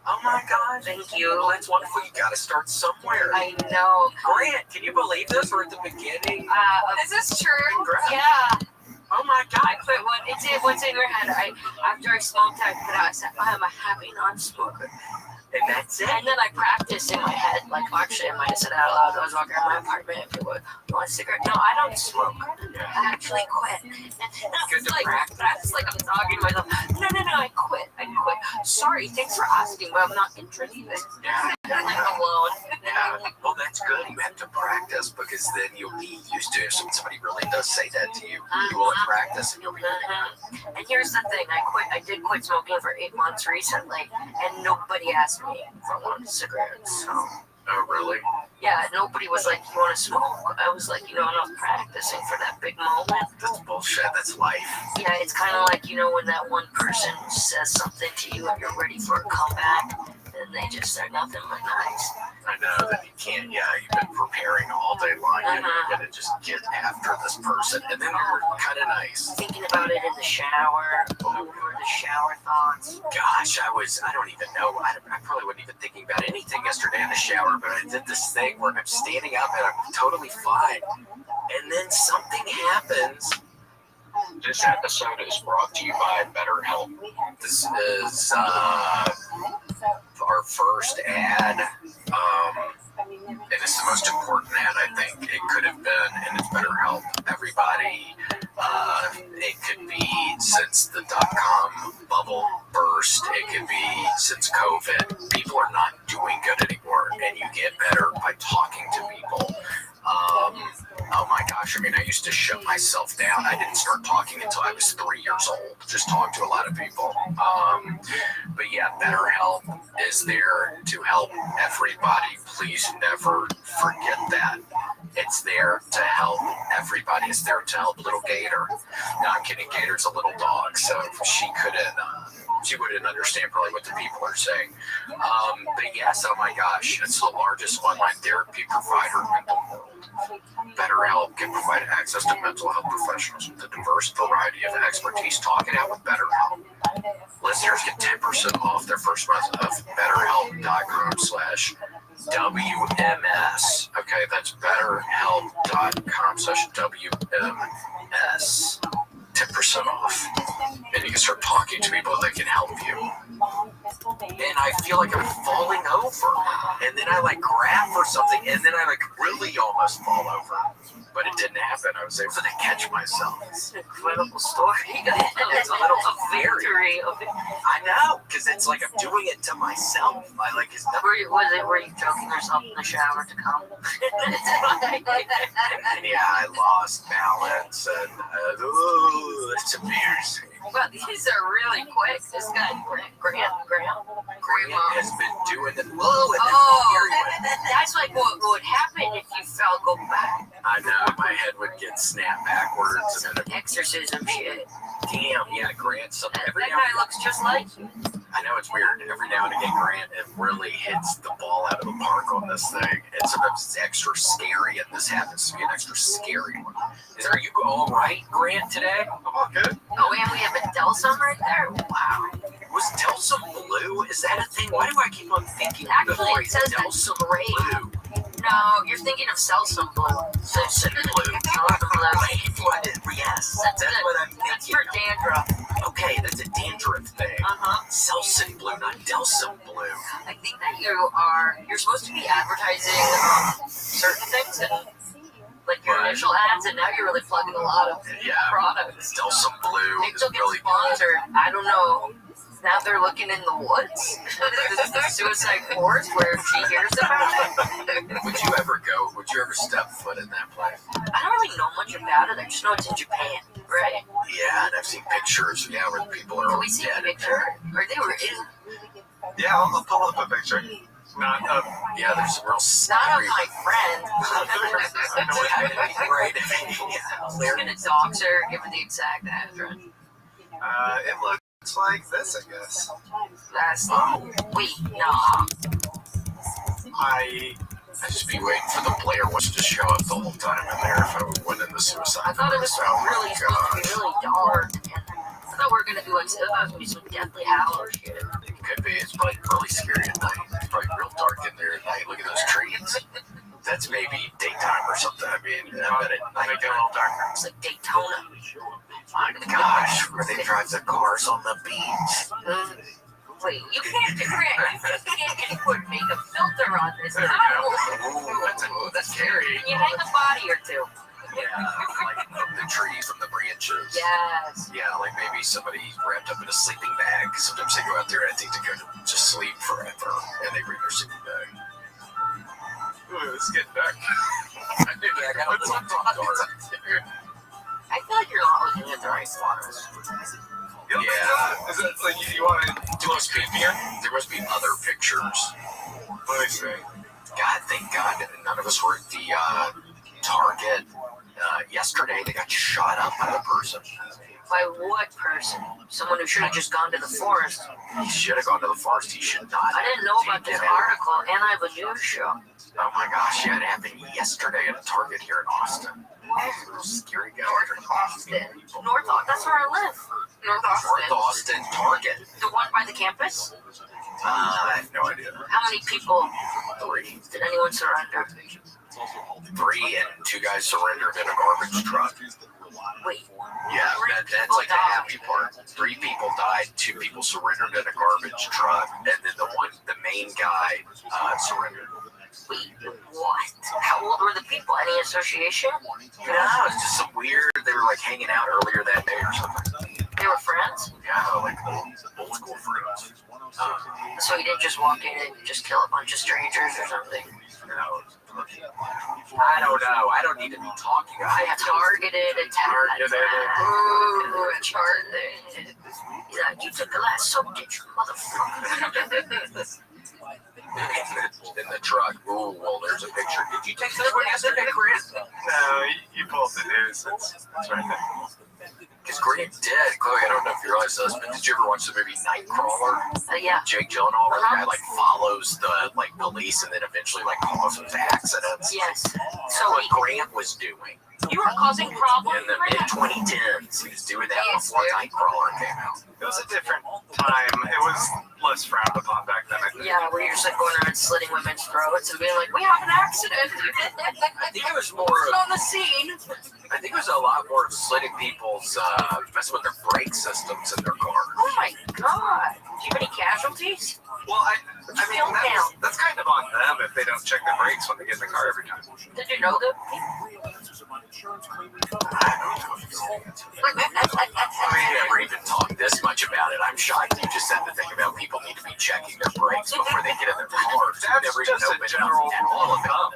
Speaker 16: Oh my God!
Speaker 19: Thank you.
Speaker 16: Well, that's wonderful. You got to start somewhere.
Speaker 19: I know.
Speaker 16: Grant, can you believe this? We're at the beginning.
Speaker 18: Is this true?
Speaker 16: Congrats.
Speaker 19: Yeah.
Speaker 16: Oh my God!
Speaker 19: I quit. What's in your head? After I smoked, I put out. I said, I'm a happy non-smoker.
Speaker 16: And that's it.
Speaker 19: And then I practiced in my head. Like, actually, I might have said it out loud. I was walking around my apartment and people would, you want a cigarette? No, I don't smoke. I actually quit.
Speaker 16: Good to
Speaker 19: practice. Like I'm talking to myself. No, I quit. Sorry, thanks for asking, but I'm not interested. I'm alone.
Speaker 16: Yeah. Well, that's good. You have to practice because then you'll be used to it. So when somebody really does say that to you, you will practice and you'll be ready.
Speaker 19: And here's the thing. I did quit smoking for 8 months recently, and nobody asked me if I wanted cigarettes. So.
Speaker 16: Oh, really?
Speaker 19: Yeah, nobody was like, you want to smoke? I was like, I was practicing for that big moment.
Speaker 16: That's bullshit. That's life.
Speaker 19: Yeah, it's kind of like, when that one person says something to you and you're ready for a comeback, and they just are nothing but nice.
Speaker 16: I know that you can't, you've been preparing all day long, and you're going to just get after this person, and then you're kind of nice.
Speaker 19: Thinking about it in the shower, what were the shower thoughts?
Speaker 16: Gosh, I don't even know. I probably wasn't even thinking about anything yesterday in the shower, but I did this thing where I'm standing up and I'm totally fine, and then something happens.
Speaker 15: This episode is brought to you by BetterHelp.
Speaker 16: This is our first ad, and it's the most important ad I think it could have been, and it's BetterHelp. Everybody, it could be since the .com bubble burst, it could be since COVID. People are not doing good anymore, and you get better by talking to people. Oh my gosh, I used to shut myself down. I didn't start talking until I was 3 years old. Just talked to a lot of people. But yeah, BetterHelp is there to help everybody. Please never forget that. It's there to help everybody. It's there to help little Gator. No, I'm kidding. Gator's a little dog, so she wouldn't understand probably what the people are saying. But yes, oh my gosh, it's the largest online therapy provider in the world. BetterHelp can provide access to mental health professionals with a diverse variety of expertise. Talk it out with BetterHelp. Listeners get 10% off their first month of BetterHelp.com/WMS. Okay, that's BetterHelp.com/WMS. 10% 10% off. And you can start talking to people that can help you. And I feel like I'm falling over. And then I like grab for something, and then I like really almost fall over. But it didn't happen. I was able to catch myself.
Speaker 19: It's an incredible story.
Speaker 16: It's a little victory. I know, because it's like I'm doing it to myself. I like it's never.
Speaker 19: Were you joking yourself in the shower to come?
Speaker 16: And yeah, I lost balance, and it's embarrassing.
Speaker 19: Well, these are really quick. This guy, Grant
Speaker 16: has been doing it.
Speaker 19: That's like what would happen if you fell, go back.
Speaker 16: I know, my head would get snapped backwards. And then
Speaker 19: Exorcism shit.
Speaker 16: Damn, yeah, Grant. So
Speaker 19: That guy looks just like you.
Speaker 16: I know it's weird. Every now and again, Grant, it really hits the ball out of the park on this thing. And sometimes it's extra scary, and this happens to be an extra scary one. Are you all right, Grant, today? I'm all good.
Speaker 19: Oh, and we have a Delsum right there? Wow.
Speaker 16: Was Delsum blue? Is that a thing? Why do I keep on thinking
Speaker 19: Actually, it says
Speaker 16: Delsum
Speaker 19: blue. No, you're thinking of Celsum blue.
Speaker 16: Celsum blue. Yes, that's what I'm thinking.
Speaker 19: That's for dandruff.
Speaker 16: Okay, that's a dandruff thing. Celsum blue, not Delsum blue.
Speaker 19: I think that you're supposed to be advertising certain things and like your initial ads, and now you're really plugging a lot of products.
Speaker 16: Delsum blue
Speaker 19: They took it sponsored. I don't know. Now they're looking in the woods. The suicide forest where she hears about it.
Speaker 16: Would you ever step foot in that place?
Speaker 19: I don't really know much about it. I just know it's in Japan, right?
Speaker 16: Yeah, and I've seen pictures, where the people are
Speaker 19: Can
Speaker 16: all
Speaker 19: we see
Speaker 16: dead.
Speaker 19: a picture? Or they were in.
Speaker 2: Yeah, I'll pull up a picture. Not of.
Speaker 16: Yeah, there's some real
Speaker 19: Not of
Speaker 16: scary.
Speaker 19: my friend. We're gonna dox her, give her the exact address.
Speaker 2: It looks like this, I guess.
Speaker 19: Wait, no.
Speaker 16: I just be waiting for the Blair Witch to show up the whole time in there if I went in the suicide.
Speaker 19: I thought it was really supposed to be really dark. And I thought we were gonna do like some Deathly Hallows shit.
Speaker 16: It could be. It's probably really scary at night. It's probably real dark in there at night. Look at those trees. That's maybe daytime or something. I mean, I bet at night it's a little darker.
Speaker 19: It's like Daytona.
Speaker 16: My gosh, where they drive the cars on the beach.
Speaker 19: Wait, you can't make a filter on this.
Speaker 16: There we go. That's scary.
Speaker 19: Can you hang a body or two?
Speaker 16: Yeah, like the trees from the branches.
Speaker 19: Yes.
Speaker 16: Yeah, like maybe somebody wrapped up in a sleeping bag. Sometimes they go out there and I think they go to just sleep forever, and they bring their sleeping bag.
Speaker 2: Ooh, this is getting dark.
Speaker 16: I got a little dark.
Speaker 19: I feel like you're not looking at the right spots.
Speaker 16: Yeah.
Speaker 2: Is it like you want to
Speaker 16: There must be other pictures.
Speaker 2: Let me see.
Speaker 16: God, thank God none of us were at the Target. Yesterday they got shot up by the person.
Speaker 19: By what person? Someone who should have just gone to the forest.
Speaker 16: He should have gone to the forest. He should not.
Speaker 19: I didn't know about this article, and I have a news show.
Speaker 16: Oh my gosh, yeah, it happened yesterday at a Target here in Austin. Scary guy.
Speaker 19: North Austin. That's where I live. North
Speaker 16: Austin Target.
Speaker 19: The one by the campus?
Speaker 16: I have no idea.
Speaker 19: How many people?
Speaker 16: 3.
Speaker 19: Did anyone surrender?
Speaker 16: 3 and 2 guys surrendered in a garbage truck.
Speaker 19: Wait.
Speaker 16: Yeah, that's like the happy part. 3 people died, 2 people surrendered in a garbage truck, and then the main guy surrendered.
Speaker 19: Wait, what? How old were the people? Any association?
Speaker 16: No, it's just some weird. They were like hanging out earlier that day or something.
Speaker 19: They were friends?
Speaker 16: Yeah, like old school friends.
Speaker 19: So you didn't just walk in and just kill a bunch of strangers or something?
Speaker 16: No. I don't know. I don't need to be talking.
Speaker 19: I have targeted attack. Ooh, targeted. Yeah, you took the last subject, motherfucker.
Speaker 16: In the truck. Ooh, well, there's a picture. Did you take this one yesterday, Chris?
Speaker 2: No, you pulled the news. It's right there.
Speaker 16: Because Grant dead. Chloe, I don't know if you realize this, but did you ever watch the movie Nightcrawler?
Speaker 19: Yeah.
Speaker 16: Jake Gyllenhaal, where the guy like follows the police and then eventually causes accidents.
Speaker 19: Yes.
Speaker 16: So what Grant was doing.
Speaker 19: You were causing problems
Speaker 16: in the mid-2010s. He was doing that before Nightcrawler came out.
Speaker 2: It was a different time. It was less frowned upon back then, I think.
Speaker 19: Yeah, where you're just going around slitting women's throats and being like, we have an accident.
Speaker 16: I think it was more
Speaker 19: on the scene.
Speaker 16: I think there's a lot more of slitting people's messing with their brake systems in their cars.
Speaker 19: Oh my god! Do you have any casualties?
Speaker 14: Well, I mean, that's kind of on them if they don't check their brakes when they get in the car every time.
Speaker 19: Did you know that?
Speaker 16: We never even talked this much about it. I'm shocked you just said the thing about people need to be checking their brakes before they get in their cars.
Speaker 14: That's just a general rule of thumb.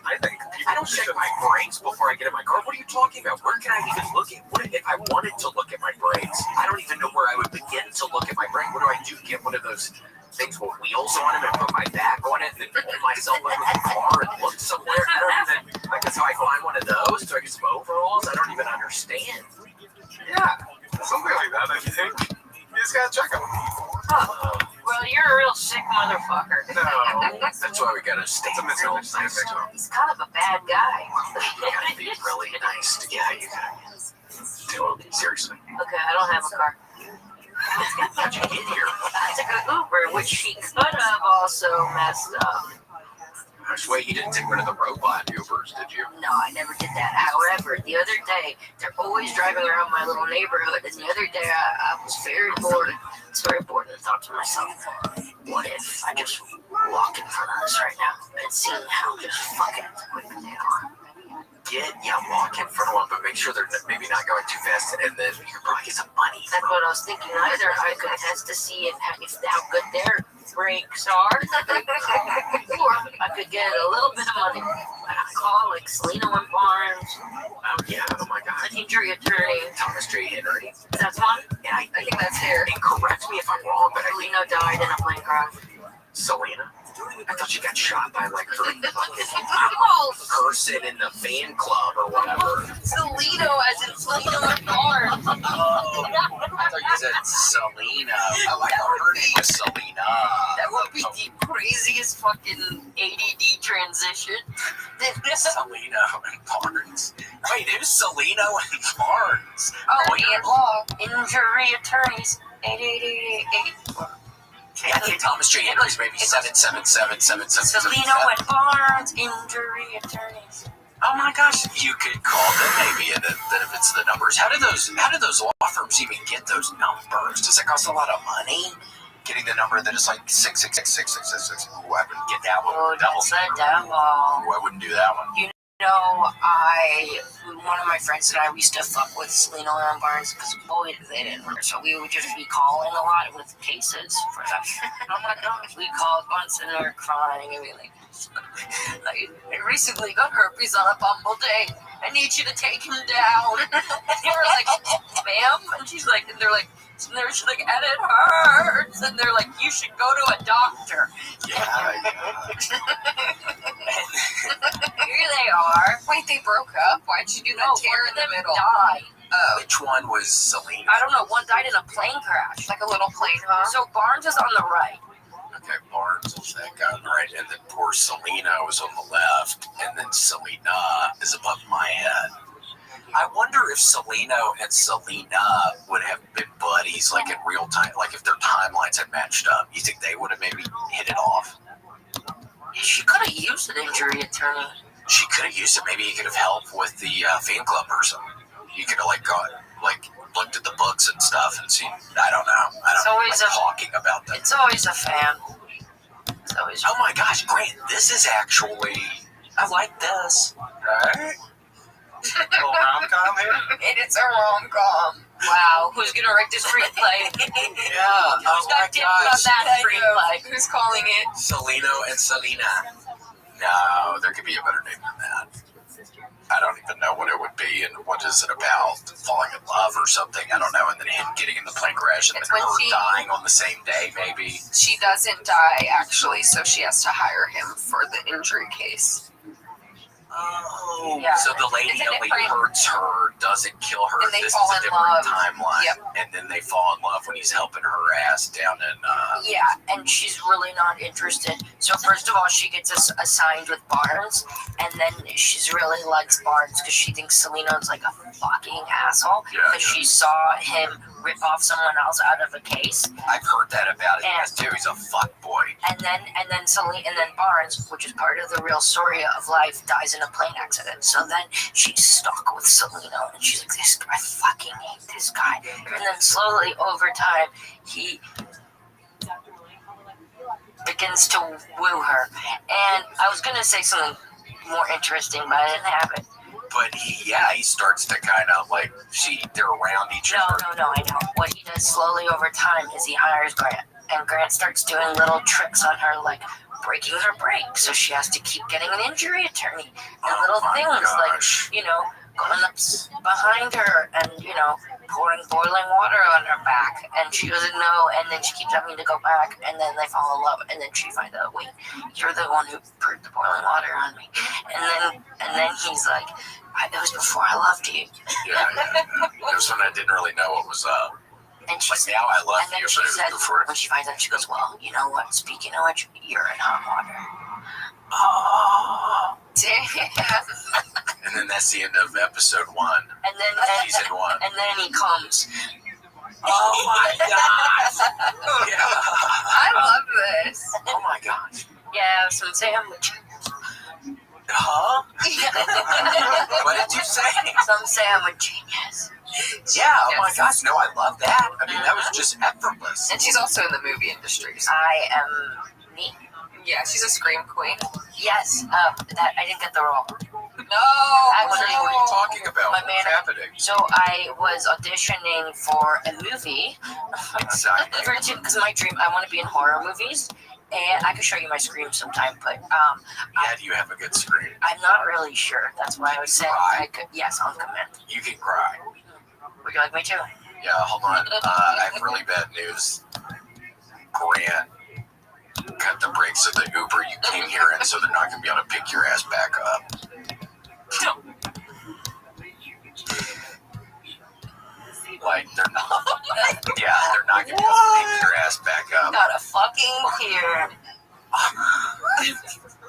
Speaker 14: I think
Speaker 16: I don't check my brakes before I get in my car. What are you talking about? Where can I even look at? What if I wanted to look at my brakes? I don't even know where I would begin to look at my brake. What do I do? Get one of those things with wheels on them and put my back on it and then pull myself out of the car and look somewhere? And then, like, so I find one of those to get some overalls. I don't even understand.
Speaker 14: Yeah, something like that, I think. You just gotta check them.
Speaker 19: Oh, well, you're a real sick motherfucker.
Speaker 16: No, that's why we gotta stay in the
Speaker 19: He's kind of a bad guy.
Speaker 16: You gotta be really nice to get you. Seriously.
Speaker 19: Okay, I don't have a car.
Speaker 16: How'd you get here?
Speaker 19: I took an Uber, which she could have also messed up.
Speaker 16: I swear you didn't take one of the robot Ubers, did you?
Speaker 19: No, I never did that. However, the other day, they're always driving around my little neighborhood, and the other day I was very bored. I was very bored and thought to myself, what if I just walk in front of this right now and see how just fucking quick they are?
Speaker 16: Walk in front of them, but make sure they're maybe not going too fast, and then you can probably get some money.
Speaker 19: That's what I was thinking. Either I could test to see how good their brakes are, or I could get a little bit of money. I could call like Selena and Barnes.
Speaker 16: Oh my god.
Speaker 19: An injury attorney.
Speaker 16: Thomas J. Henry.
Speaker 19: That's one?
Speaker 16: Yeah,
Speaker 19: I think that's here.
Speaker 16: And correct me if I'm wrong, but
Speaker 19: Selena died in a plane crash.
Speaker 16: Selena? I thought she got shot by like her
Speaker 19: Oh,
Speaker 16: person in the fan club or whatever.
Speaker 19: Selena, as in Selena and Barnes.
Speaker 16: Oh, I thought you said Selena. Oh, I thought her name was Selena.
Speaker 19: That would be the craziest fucking ADD transition.
Speaker 16: Selena and Barnes. Wait, who's Selena and Barnes?
Speaker 19: Oh, Aunt Law, injury attorneys. 8888.
Speaker 16: Yeah, I think Thomas J. Henry's maybe 77777.
Speaker 19: Selena and Barnes, injury attorneys.
Speaker 16: Oh my gosh, you could call them maybe, and then if it's the numbers. How do those law firms even get those numbers? Does it cost a lot of money? Getting the number that is like 6666666. Ooh, I wouldn't get that one.
Speaker 19: Oh, that's a devil.
Speaker 16: Ooh, I wouldn't do that one.
Speaker 19: You know, one of my friends and I, we used to fuck with Selena and Barnes because, boy, they didn't work. So we would just be calling a lot with cases for them. Oh my gosh. We called once and they were crying and we like, I recently got herpes on a Bumble date. I need you to take him down. And they were like, ma'am? And she's like, and they're like, and she's like, and it hurts. And they're like, you should go to a doctor.
Speaker 16: Yeah.
Speaker 19: Here they are.
Speaker 11: Wait, they broke up? Why'd you do that tear in the middle?
Speaker 19: Died.
Speaker 16: Which one was Selena?
Speaker 19: I don't know. One died in a plane crash.
Speaker 11: Like a little plane, huh?
Speaker 19: So Barnes is on the right.
Speaker 16: Okay, Barnes is that guy on the right, and then poor Selena was on the left, and then Selena is above my head. I wonder if Selena and Selena would have been buddies, like in real time, like if their timelines had matched up. You think they would have maybe hit it off?
Speaker 19: She could have used an injury attorney.
Speaker 16: She could have used it. Maybe he could have helped with the fan club person. You could have looked at the books and stuff and seen. I don't know. I don't like talking about them.
Speaker 19: It's always a fan. It's always.
Speaker 16: Oh my gosh, Grant! This is actually. I like this. Right?
Speaker 14: Little rom-com here.
Speaker 11: It's a rom-com.
Speaker 19: Wow, who's gonna write this screenplay?
Speaker 16: Yeah.
Speaker 19: Who's got tips on that screenplay?
Speaker 11: Who's calling it?
Speaker 16: Seleno and Selena. No, there could be a better name than that. I don't even know what it would be, and what is it about? Falling in love or something? I don't know. And then him getting in the plane crash and then her dying on the same day, maybe.
Speaker 11: She doesn't die, actually, so she has to hire him for the injury case.
Speaker 16: Oh,
Speaker 11: yeah.
Speaker 16: So the lady only hurts her, doesn't kill her.
Speaker 11: And they
Speaker 16: this
Speaker 11: fall
Speaker 16: is a
Speaker 11: in
Speaker 16: different
Speaker 11: love.
Speaker 16: timeline.
Speaker 11: Yep.
Speaker 16: And then they fall in love when he's helping her ass down in.
Speaker 19: Yeah, and she's really not interested. So first of all, she gets assigned with Barnes, and then she really likes Barnes because she thinks Selena's like a fucking asshole.
Speaker 16: Yeah,
Speaker 19: Because she saw him rip off someone else out of a case.
Speaker 16: I've heard that about it too. He's a fuck boy.
Speaker 19: And then Barnes, which is part of the real story of life, dies in a plane accident. So then she's stuck with Selena, and she's like, I fucking hate this guy. And then slowly over time, he begins to woo her. And I was gonna say something more interesting, but I didn't have it.
Speaker 16: But he starts to kind of like, they're around each other.
Speaker 19: No, I know. What he does slowly over time is he hires Grant, and Grant starts doing little tricks on her, like breaking her brakes, so she has to keep getting an injury attorney, and little things like, going up behind her and, pouring boiling water on her back, and she doesn't know, and then she keeps having to go back, and then they fall in love, and then she finds out, wait, you're the one who poured the boiling water on me, and then he's like, it was before I loved you.
Speaker 16: Yeah, it was when I didn't really know what was up.
Speaker 19: And she's
Speaker 16: like, now I love
Speaker 19: and then
Speaker 16: you,
Speaker 19: she
Speaker 16: but it was
Speaker 19: said,
Speaker 16: before.
Speaker 19: when she finds out, she goes, well, you know what, speaking of which, you're in hot water. Oh, damn.
Speaker 16: And then that's the end of episode 1.
Speaker 19: And then
Speaker 16: season 1.
Speaker 19: And then he comes.
Speaker 16: Oh my gosh. Yeah.
Speaker 19: I love this.
Speaker 16: Oh my gosh.
Speaker 19: Yeah, some sandwich.
Speaker 16: Huh? What did you say?
Speaker 19: Some sandwich. Yes.
Speaker 16: Yeah, oh my gosh, no, I love that. I mean, that was just effortless.
Speaker 20: And she's also in the movie industry. So.
Speaker 19: I am me.
Speaker 20: Yeah, she's a scream queen.
Speaker 19: Yes, that I didn't get the role.
Speaker 20: No.
Speaker 19: Actually,
Speaker 16: what are you talking about?
Speaker 19: My
Speaker 16: What's happening?
Speaker 19: So I was auditioning for a movie.
Speaker 16: Excited.
Speaker 19: Because my dream, I want to be in horror movies. And I could show you my scream sometime, but
Speaker 16: do you have a good scream?
Speaker 19: I'm not really sure. That's why I was saying I could. Yes, on command.
Speaker 16: You can cry.
Speaker 19: Would you like me to?
Speaker 16: Yeah, hold on. I have really bad news. Grant cut the brakes of the Uber you came here in, so they're not going to be able to pick your ass back up. Like, they're not. Yeah, they're not going to be able to pick your ass back up.
Speaker 19: Got a fucking here.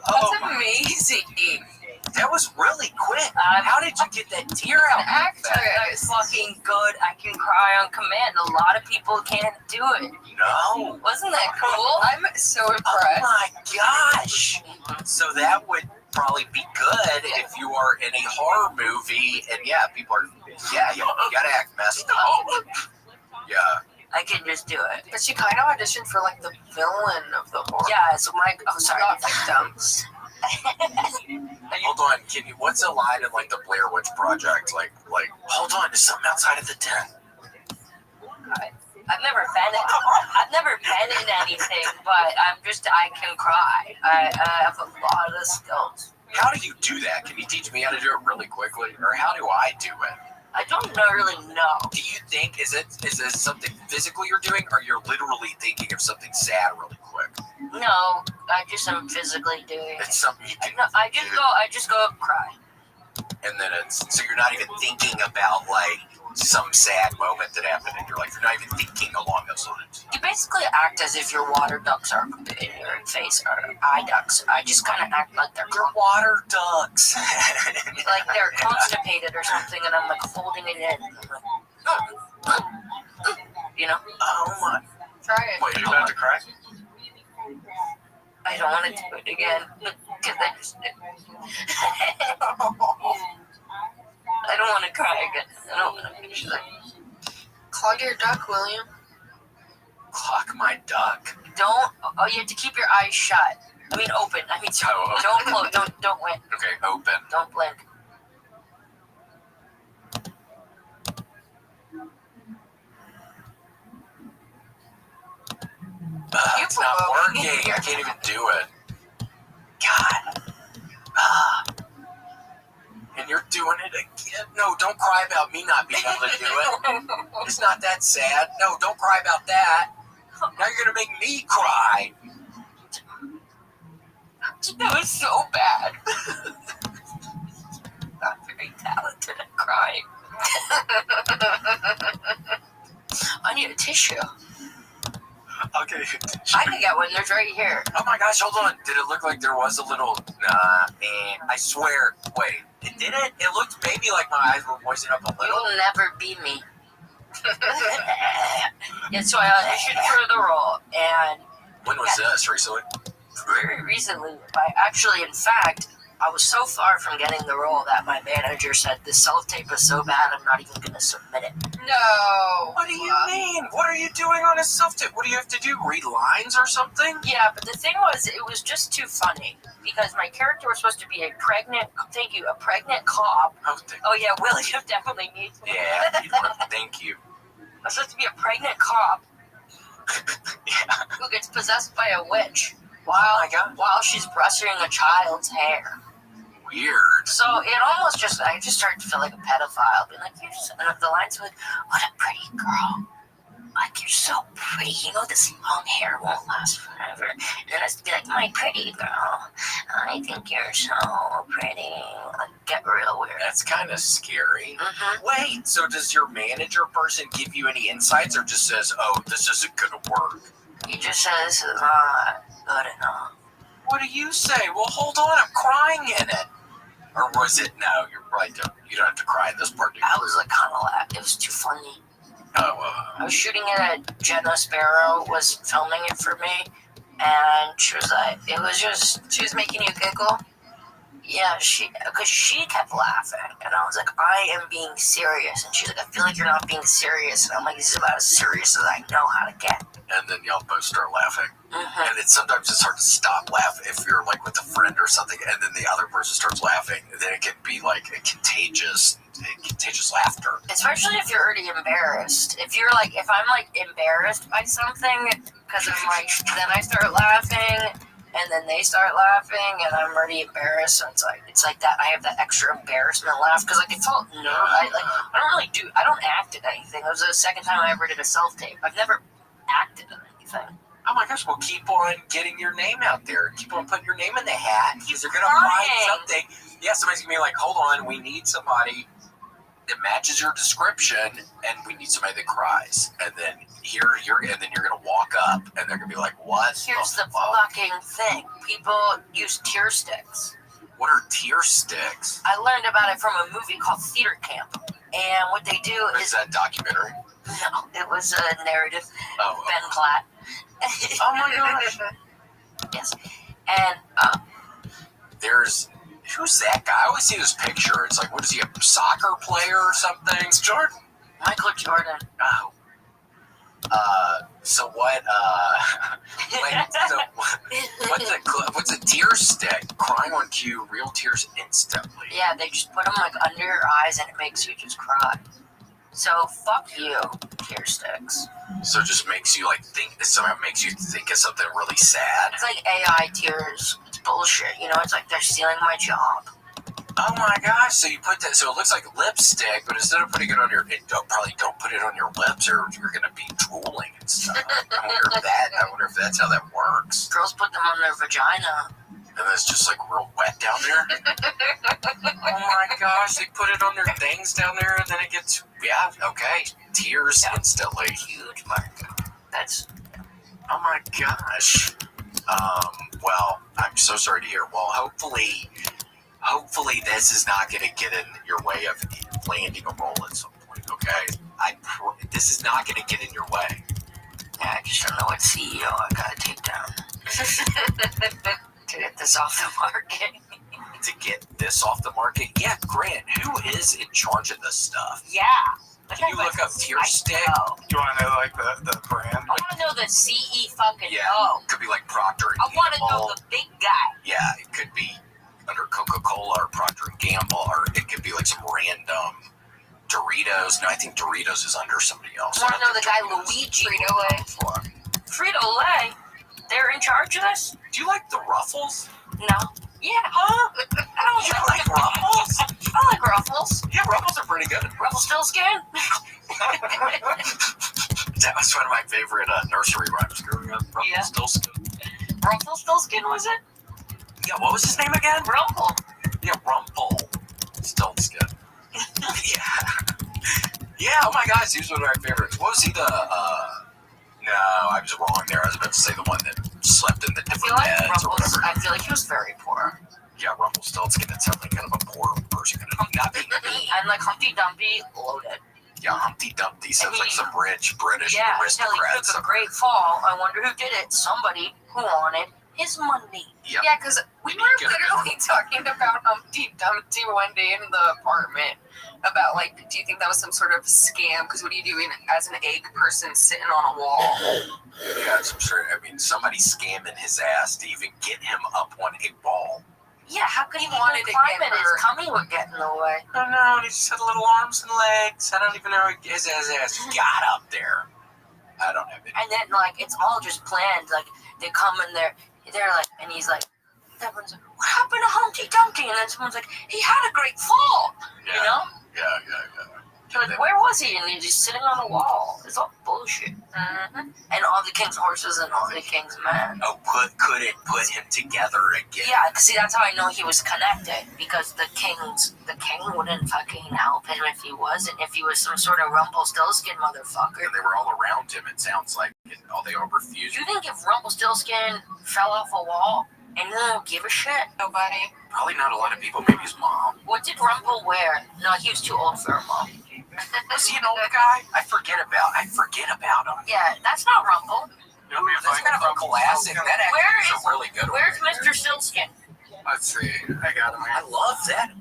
Speaker 20: That's amazing.
Speaker 16: That was really quick. How did you get that tear out?
Speaker 19: I'm fucking good. I can cry on command. A lot of people can't do it.
Speaker 16: No.
Speaker 19: Wasn't that cool?
Speaker 20: I'm so impressed.
Speaker 16: Oh my gosh. So that would probably be good if you are in a horror movie and people are, you gotta act messed up. Yeah.
Speaker 19: I can just do it.
Speaker 20: But she kind of auditioned for like the villain of the horror.
Speaker 19: Yeah, so sorry.
Speaker 20: Not victims.
Speaker 16: Hold on, what's a line in like the Blair Witch Project? Like, hold on, there's something outside of the tent.
Speaker 19: I've never been in anything, but I can cry. I have a lot of skills.
Speaker 16: How do you do that? Can you teach me how to do it really quickly? Or how do I do it?
Speaker 19: I don't really know.
Speaker 16: Do you think, is it something physical you're doing, or you're literally thinking of something sad really quick?
Speaker 19: No, I just am physically doing it.
Speaker 16: It's something you can
Speaker 19: I just go cry.
Speaker 16: And then so you're not even thinking about like some sad moment that happened in your life. You're not even thinking along those lines.
Speaker 19: You basically act as if your water ducts are in your face, or eye ducts. I just kind of act like they're
Speaker 16: water ducts.
Speaker 19: Like they're constipated or something, and I'm like holding it in. You know?
Speaker 16: Oh my.
Speaker 20: Try it.
Speaker 16: Wait, are you about to cry?
Speaker 19: I don't want to do it again. Because I just did. I don't want to cry again. I don't want to finish that.
Speaker 20: Clog your duck, William.
Speaker 16: Clog my duck.
Speaker 19: Don't. Oh, you have to keep your eyes shut. I mean, open. I mean, sorry. Don't close. Don't wink.
Speaker 16: Okay, open.
Speaker 19: Don't blink.
Speaker 16: It's not working. I can't even do it. God. And you're doing it again. No, don't cry about me not being able to do it. It's not that sad. No, don't cry about that. Now you're going to make me cry.
Speaker 19: That was so bad. Not very talented at crying. I need a tissue.
Speaker 16: Okay.
Speaker 19: I can get one. There's right here.
Speaker 16: Oh my gosh, hold on. Did it look like there was a little... Nah, man. I swear. Wait. It didn't? It looked maybe like my eyes were moistened up a little.
Speaker 19: You'll never be me. Yeah, so I auditioned for the role, and
Speaker 15: When was this? Recently?
Speaker 19: very recently, in fact, I was so far from getting the role that my manager said the self-tape is so bad I'm not even going to submit it.
Speaker 20: No.
Speaker 15: What do you mean? What are you doing on a self-tape? What do you have to do? Read lines or something?
Speaker 19: Yeah, but the thing was, it was just too funny because my character was supposed to be a pregnant cop. Oh yeah, William definitely needs me.
Speaker 15: Yeah, thank you.
Speaker 19: I was supposed to be a pregnant cop who gets possessed by a witch while she's brushing a child's hair.
Speaker 15: Weird.
Speaker 19: So I just started to feel like a pedophile, being like, and the lines were like, what a pretty girl. Like, you're so pretty. You know, this long hair won't last forever. And then I used to be like, my pretty girl, I think you're so pretty. Like, get real weird.
Speaker 15: That's kind of scary.
Speaker 19: Mm-hmm.
Speaker 15: Wait, so does your manager person give you any insights or just says, oh, this isn't going to work?
Speaker 19: He just says, good enough.
Speaker 15: What do you say? Well, hold on, I'm crying in it. Or was it, no, you're right, you don't have to cry in this part.
Speaker 19: I was like, kind of laugh. It was too funny.
Speaker 15: Oh,
Speaker 19: I was shooting it at Jenna Sparrow was filming it for me, and she was like, she was making you giggle. Yeah, because she kept laughing, and I was like, I am being serious, and she's like, I feel like you're not being serious, and I'm like, this is about as serious as I know how to get.
Speaker 15: And then y'all both start laughing.
Speaker 19: Mm-hmm.
Speaker 15: And sometimes it's hard to stop laughing if you're like with a friend or something, and then the other person starts laughing, and then it can be like a contagious laughter.
Speaker 19: Especially if you're already embarrassed. If I'm like embarrassed by something because of then I start laughing, and then they start laughing, and I'm already embarrassed. So it's like that. I have that extra embarrassment laugh because like it felt nervous. I don't act at anything. It was the second time I ever did a self tape. I've never acted at anything.
Speaker 15: Oh my gosh, well keep on getting your name out there. Keep on putting your name in the hat because they're going to find something. Yeah, somebody's going to be like, hold on, we need somebody that matches your description and we need somebody that cries. And then you're going to walk up and they're going to be like, what?
Speaker 19: Here's the fucking thing. People use tear sticks.
Speaker 15: What are tear sticks?
Speaker 19: I learned about it from a movie called Theater Camp. And what they do
Speaker 15: is that documentary?
Speaker 19: No, it was a narrative.
Speaker 15: Oh,
Speaker 19: Ben Platt.
Speaker 15: Oh my gosh.
Speaker 19: Yes. And
Speaker 15: who's that guy? I always see this picture. It's like, what is he, a soccer player or something? It's Jordan.
Speaker 19: Michael Jordan.
Speaker 15: Oh. So what? What's a tear stick? Crying on cue, real tears instantly.
Speaker 19: Yeah, they just put them like under your eyes, and it makes you just cry. So fuck you, tear sticks.
Speaker 15: So it just makes you somehow makes you think of something really sad.
Speaker 19: It's like AI tears. It's bullshit. You know, it's like they're stealing my job.
Speaker 15: Oh my gosh! So you put that. So it looks like lipstick, but instead of putting it on your, don't put it on your lips, or you're gonna be drooling and stuff. I wonder if that's how that works.
Speaker 19: Girls put them on their vagina.
Speaker 15: And it's just like real wet down there. Oh my gosh! They put it on their things down there, and then it gets tears instantly.
Speaker 19: Huge mark. That's.
Speaker 15: Oh my gosh. Well, I'm so sorry to hear. Well, hopefully this is not going to get in your way of landing a role at some point, okay? This is not going to get in your way.
Speaker 19: Yeah, I just don't know what CEO I got to take down. To get this off the market.
Speaker 15: To get this off the market? Yeah, Grant, who is in charge of this stuff?
Speaker 19: Yeah.
Speaker 15: Can you look up tear stick?
Speaker 14: You want to know like the brand?
Speaker 19: I want to know the CE fucking
Speaker 15: it could be like Procter &
Speaker 19: I want to know the big guy.
Speaker 15: Yeah, it could be under Coca-Cola or Procter & Gamble, or it could be like some random Doritos. No, I think Doritos is under somebody else.
Speaker 19: I want to know the guy Luigi Frito-Lay. Frito-Lay? They're in charge of this?
Speaker 15: Do you like the Ruffles?
Speaker 19: No. Yeah. Huh?
Speaker 15: You like Ruffles?
Speaker 19: I like Ruffles.
Speaker 15: Yeah, Ruffles are pretty good.
Speaker 19: Rumpelstiltskin?
Speaker 15: That was one of my favorite nursery rhymes growing up. Rumpelstiltskin.
Speaker 19: Rumpelstiltskin, was it?
Speaker 15: Yeah, what was his name again?
Speaker 19: Rumple.
Speaker 15: Yeah, Rumpelstiltskin. Yeah, oh my gosh, he was one of my favorites. What was he no, I was wrong there. I was about to say the one that slept in the different beds or whatever.
Speaker 19: I feel like he was very poor.
Speaker 15: Yeah, Rumpelstiltskin, that sounds like kind of a poor person. Not being mean.
Speaker 19: I'm like Humpty Dumpty loaded.
Speaker 16: Yeah, Humpty Dumpty sounds like some rich British
Speaker 19: Yeah, until he
Speaker 16: aristocrat.
Speaker 19: took a great fall. I wonder who did it. Somebody who wanted his money.
Speaker 16: Yep.
Speaker 20: Yeah, because we were literally talking about Humpty Dumpty one day in the apartment about, like, do you think that was some sort of scam? Because what are you doing as an egg person sitting on a wall?
Speaker 16: Yeah, I'm sure. I mean, somebody scamming his ass to even get him up on a ball.
Speaker 19: Yeah, how could he
Speaker 20: wanted to
Speaker 19: climb
Speaker 20: get
Speaker 19: it? His
Speaker 20: her-
Speaker 19: tummy would get in the way.
Speaker 16: I don't know. He just had little arms and legs. I don't even know how his ass got up there. I don't have it.
Speaker 19: And then, like, it's all just planned. Like, they come in there, they're like, and he's like, everyone's like, what happened to Humpty Dumpty? And then someone's like, he had a great fall.
Speaker 16: Yeah.
Speaker 19: You know?
Speaker 16: Yeah.
Speaker 19: Like, where was he? And he's just sitting on a wall. It's all bullshit. Mm-hmm. And all the king's horses and all the king's men.
Speaker 16: Oh, couldn't put him together again.
Speaker 19: Yeah, see, that's how I know he was connected. Because the king wouldn't fucking help him if he wasn't. If he was some sort of Rumpelstiltskin motherfucker.
Speaker 16: And they were all around him, it sounds like. And they all refused.
Speaker 19: You think if Rumpelstiltskin fell off a wall, anyone would give a shit? Nobody.
Speaker 16: Probably not a lot of people. Maybe his mom.
Speaker 19: What did Rumpel wear? No, he was too old for a mom.
Speaker 16: Was he an old guy? I forget about him.
Speaker 19: Yeah, that's not Rumpel.
Speaker 16: That's kind of a classic. That actor's a really good one.
Speaker 19: Where's Mr. Stillskin?
Speaker 16: Let's see. I got him. I love that.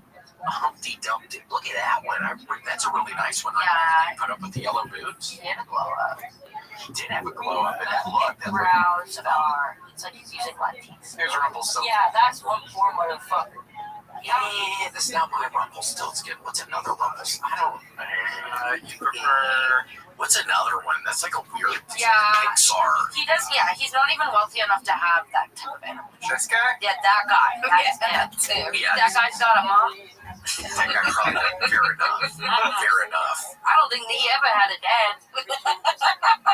Speaker 16: Humpty Dumpty. Look at that one. That's a really nice one.
Speaker 19: Yeah.
Speaker 16: He put up with the yellow boots.
Speaker 19: He had a glow up.
Speaker 16: He did have a glow up in that look.
Speaker 19: Brows are. It's like he's using Latinx.
Speaker 16: There's Rumpelstiltskin.
Speaker 19: Yeah, that's one poor motherfucker.
Speaker 16: Yeah, this is not my Rumpelstiltskin. What's another Rumpelstiltskin? I don't. You prefer? What's another one? That's like a weird.
Speaker 19: Yeah.
Speaker 16: Pixar.
Speaker 19: He does. Yeah, he's not even wealthy enough to have that type of animal.
Speaker 16: This guy?
Speaker 19: Yeah, that guy. That's him.
Speaker 16: Yeah,
Speaker 19: That guy's got a mom.
Speaker 16: That guy probably. Fair enough.
Speaker 19: I don't think that he ever had a dad.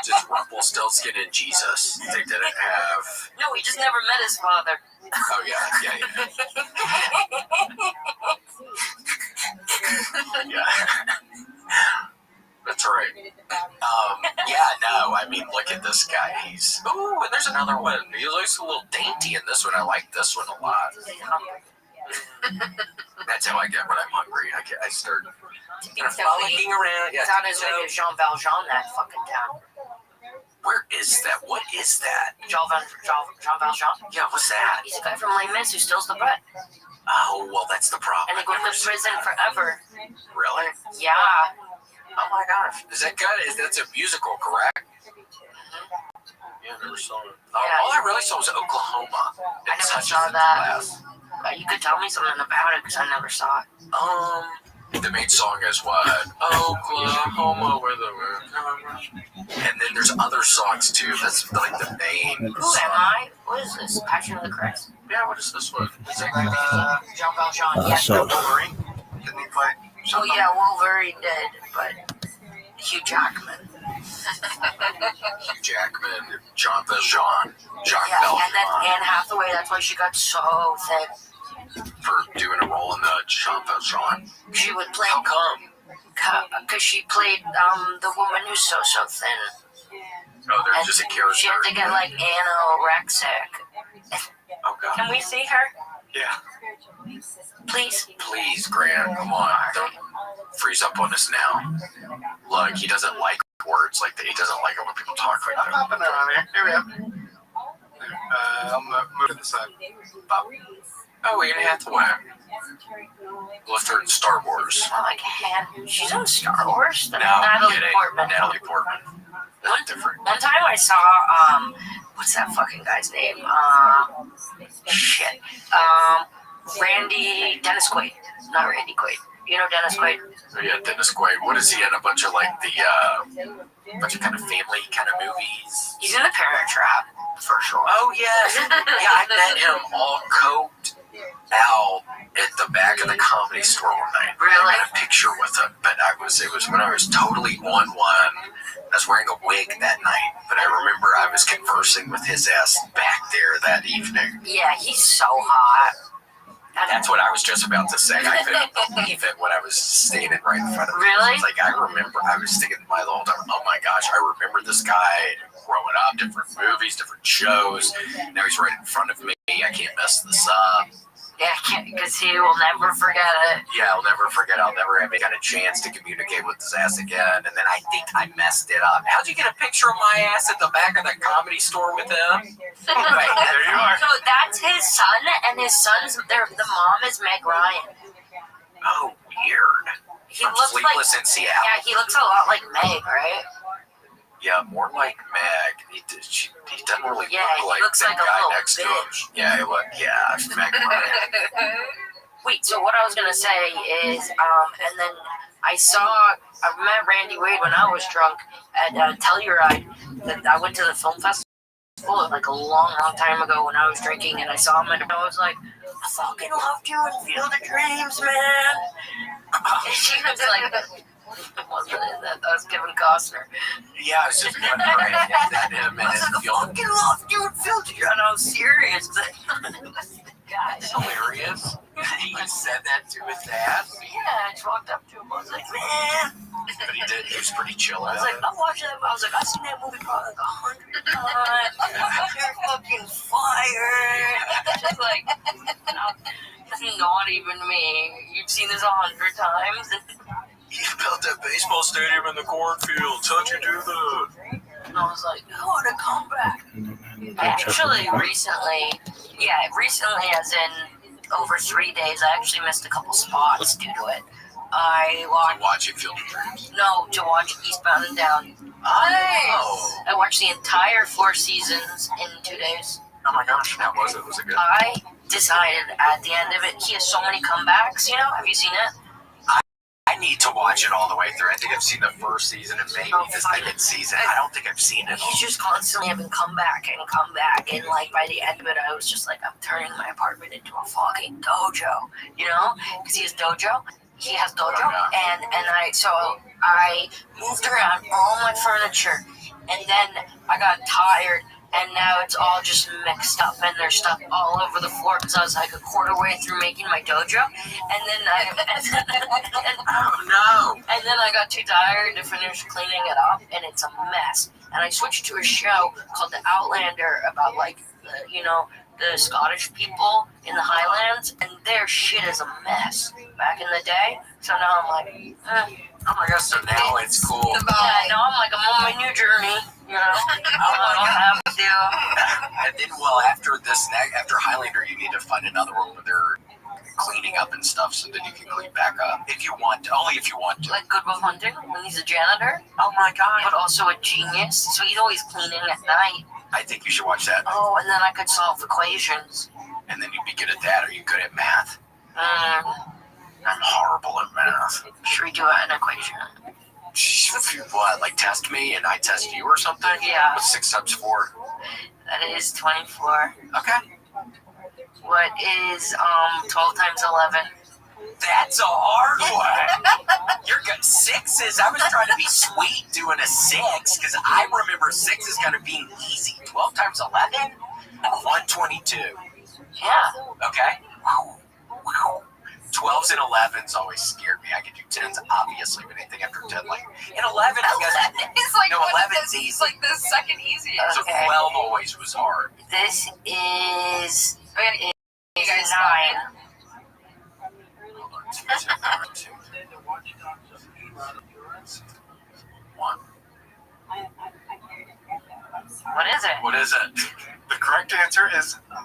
Speaker 16: Just Rumpelstiltskin and Jesus. They didn't have.
Speaker 19: No, he just never met his father.
Speaker 16: Oh yeah. Yeah. That's right. Yeah, no, I mean, look at this guy. Ooh, and there's another one. He looks a little dainty in this one. I like this one a lot. That's how I get when I'm hungry. I start looking around.
Speaker 19: It's on his way to Jean Valjean, that fucking town.
Speaker 16: Where is that? What is that?
Speaker 19: Jean Valjean?
Speaker 16: Yeah, what's that?
Speaker 19: He's a guy from Les Mis who steals the bread.
Speaker 16: Oh, well, that's the problem.
Speaker 19: And they go to prison forever.
Speaker 16: Really?
Speaker 19: Yeah.
Speaker 16: Oh my gosh. Is that good? That's a musical, correct? Yeah, I never saw it. All I really saw was Oklahoma.
Speaker 19: I never saw that. You could tell me something about it because I never saw it.
Speaker 16: The main song is what? Oklahoma, where the and then there's other songs too. That's like the main.
Speaker 19: Who am I? What is this? Passion of the Christ?
Speaker 16: Yeah, what is this one? Is that
Speaker 19: Jean Valjean. Yes,
Speaker 12: so-
Speaker 19: Wolverine.
Speaker 16: Didn't he play?
Speaker 19: Oh yeah, Wolverine did, but Hugh Jackman.
Speaker 16: Hugh Jackman, John Valjean,
Speaker 19: And then Anne Hathaway. That's why she got so thin.
Speaker 16: for doing a role in the John Valjean.
Speaker 19: She would play.
Speaker 16: How come?
Speaker 19: Because she played the woman who's so thin.
Speaker 16: Oh, there's just a character.
Speaker 19: She had to get like anorexic.
Speaker 16: Oh God.
Speaker 19: Can we see her?
Speaker 16: Yeah.
Speaker 19: Please?
Speaker 16: Please, Grant, come on. Don't freeze up on us now. Look, he doesn't like words like that. He doesn't like it when people talk like that.
Speaker 14: I'm popping around here. Here we go. I'm moving to the side.
Speaker 16: Oh, Anne Hathaway. Left her in Star Wars.
Speaker 19: I like Han. She's in Star Wars.
Speaker 16: No,
Speaker 19: Natalie
Speaker 16: kidding.
Speaker 19: Portman.
Speaker 16: Natalie Portman. That's different.
Speaker 19: One time I saw what's that fucking guy's name? Shit. Dennis Quaid. Not Randy Quaid. You know Dennis Quaid?
Speaker 16: Oh, yeah, Dennis Quaid. What is he in? A bunch of like bunch of kind of family kind of movies.
Speaker 19: He's in The Parent Trap for sure.
Speaker 16: Oh yes. Yeah, I met him all coked out at the back of the Comedy Store one night.
Speaker 19: Really?
Speaker 16: I got a picture with him, but it was when I was totally on one. I was wearing a wig that night, but I remember I was conversing with his ass back there that evening.
Speaker 19: Yeah, he's so hot.
Speaker 16: That's what I was just about to say. I couldn't believe it when I was standing right in front of him.
Speaker 19: Really?
Speaker 16: It's like I was thinking to my whole time, oh my gosh, I remember this guy growing up, different movies, different shows. Now he's right in front of me. I can't mess this up.
Speaker 19: Yeah, because he will never forget it.
Speaker 16: Yeah, I'll never forget. I'll never have got a chance to communicate with his ass again. And then I think I messed it up. How'd you get a picture of my ass at the back of the Comedy Store with him? Wait, there you are.
Speaker 19: So that's his son, and his son's the mom is Meg Ryan.
Speaker 16: Oh, weird.
Speaker 19: He
Speaker 16: From
Speaker 19: looks
Speaker 16: Sleepless
Speaker 19: like
Speaker 16: in Seattle.
Speaker 19: Yeah, he looks a lot like Meg, right?
Speaker 16: Yeah, more like Meg. He doesn't really
Speaker 19: Yeah,
Speaker 16: look
Speaker 19: he
Speaker 16: like
Speaker 19: looks
Speaker 16: the
Speaker 19: like a
Speaker 16: guy
Speaker 19: little
Speaker 16: next to him.
Speaker 19: bitch.
Speaker 16: Yeah, Meg Ryan.
Speaker 19: Wait, so what I was gonna say is, and then I met Randy Wade when I was drunk at Telluride. I went to the film festival like a long time ago when I was drinking, and I saw him, and I was like, I fucking loved you in Field of Dreams, man. And she was like, that was Kevin Costner.
Speaker 16: Yeah, I was just wondering that him and
Speaker 19: I was like, I fucking loved you in Field of Dreams, and I was serious.
Speaker 16: That's hilarious. He said that to his dad.
Speaker 19: Yeah, I just walked up to him. I was like, man.
Speaker 16: But he did. He was pretty chill.
Speaker 19: I was like, I'm watching that. I was like, I've seen that movie probably like 100 times. You're fucking fired. Just like, not even me. You've seen this 100 times.
Speaker 16: You built that baseball stadium in the cornfields. How'd you do that?
Speaker 19: And I was like, I want to come back. Actually, recently, as in over 3 days, I actually missed a couple spots due to it. I watched
Speaker 16: Field of Dreams.
Speaker 19: No, to watch Eastbound and Down.
Speaker 16: Oh.
Speaker 19: I watched the entire 4 seasons in 2 days.
Speaker 16: Oh my gosh, how was it? Was it good?
Speaker 19: I decided at the end of it, he has so many comebacks, you know? Have you seen it?
Speaker 16: I need to watch it all the way through. I think I've seen the first season and maybe the second season. I don't think I've seen it.
Speaker 19: He's just constantly having comeback. And like by the end of it, I was just like, I'm turning my apartment into a fucking dojo, you know? Because he has dojo. He has dojo. And I moved around all my furniture. And then I got tired. And now it's all just mixed up, and there's stuff all over the floor because I was like a quarter way through making my dojo, and then and then I got too tired to finish cleaning it up, and it's a mess. And I switched to a show called The Outlander about like the Scottish people in the Highlands, and their shit is a mess back in the day. So now I'm like,
Speaker 16: oh my gosh, so now it's cool.
Speaker 19: Yeah, now I'm like, I'm on my new journey, you know? I don't have to.
Speaker 16: And then, after Highlander, you need to find another one where they're cleaning up and stuff so that you can clean back up. If you want to, only if you want to.
Speaker 19: Like Good Will Hunting, when he's a janitor.
Speaker 16: Oh my god.
Speaker 19: But also a genius, so he's always cleaning at night.
Speaker 16: I think you should watch that.
Speaker 19: Oh, and then I could solve equations.
Speaker 16: And then you'd be good at that. Are you good at math? I'm horrible at math.
Speaker 19: Should we do an equation?
Speaker 16: What, like test me and I test you or something?
Speaker 19: Yeah.
Speaker 16: What's 6 times 4?
Speaker 19: That is 24.
Speaker 16: Okay.
Speaker 19: What is 12 times 11?
Speaker 16: That's a hard one. You're good. 6s. I was trying to be sweet doing a 6 because I remember 6 is kind of being easy. 12 times 11? 122.
Speaker 19: Yeah.
Speaker 16: Okay. Wow. 12s and 11s always scared me. I could do 10s, obviously, but anything after 10, like, in 11,
Speaker 20: It's like
Speaker 16: no, 11's easy.
Speaker 20: It's like the second easiest.
Speaker 16: So 12 always was hard.
Speaker 19: This is
Speaker 20: You guys
Speaker 19: 9.
Speaker 16: Hold on, 2. 1.
Speaker 19: What is it?
Speaker 16: What is it?
Speaker 21: The correct answer is 9.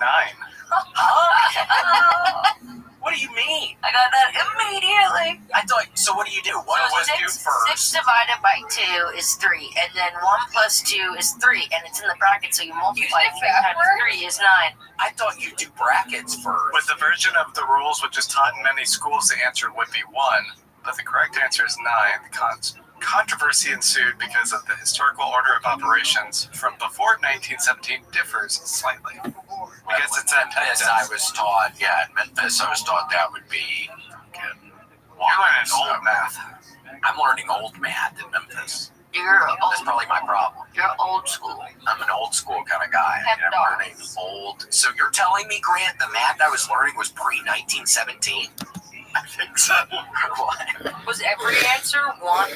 Speaker 16: What do you mean?
Speaker 19: I got that immediately.
Speaker 16: I thought, so what do you do? What was do first?
Speaker 19: 6 divided by 2 is 3, and then 1 plus 2 is 3, and it's in the bracket, so you multiply 3 times 3 is 9.
Speaker 16: I thought you do brackets first.
Speaker 21: With the version of the rules which is taught in many schools, the answer would be 1, but the correct answer is 9. The controversy ensued because of the historical order of operations from before 1917 differs slightly. Because it's at
Speaker 16: Memphis, I was taught, in Memphis, I was taught that would be
Speaker 21: You're learning old math.
Speaker 16: I'm learning old math in Memphis.
Speaker 19: That's
Speaker 16: probably my problem.
Speaker 19: You're old school.
Speaker 16: I'm an old school kind of guy. And I'm learning old. So you're telling me, Grant, the math I was learning was pre-1917? I think so. What?
Speaker 19: Was every answer 1?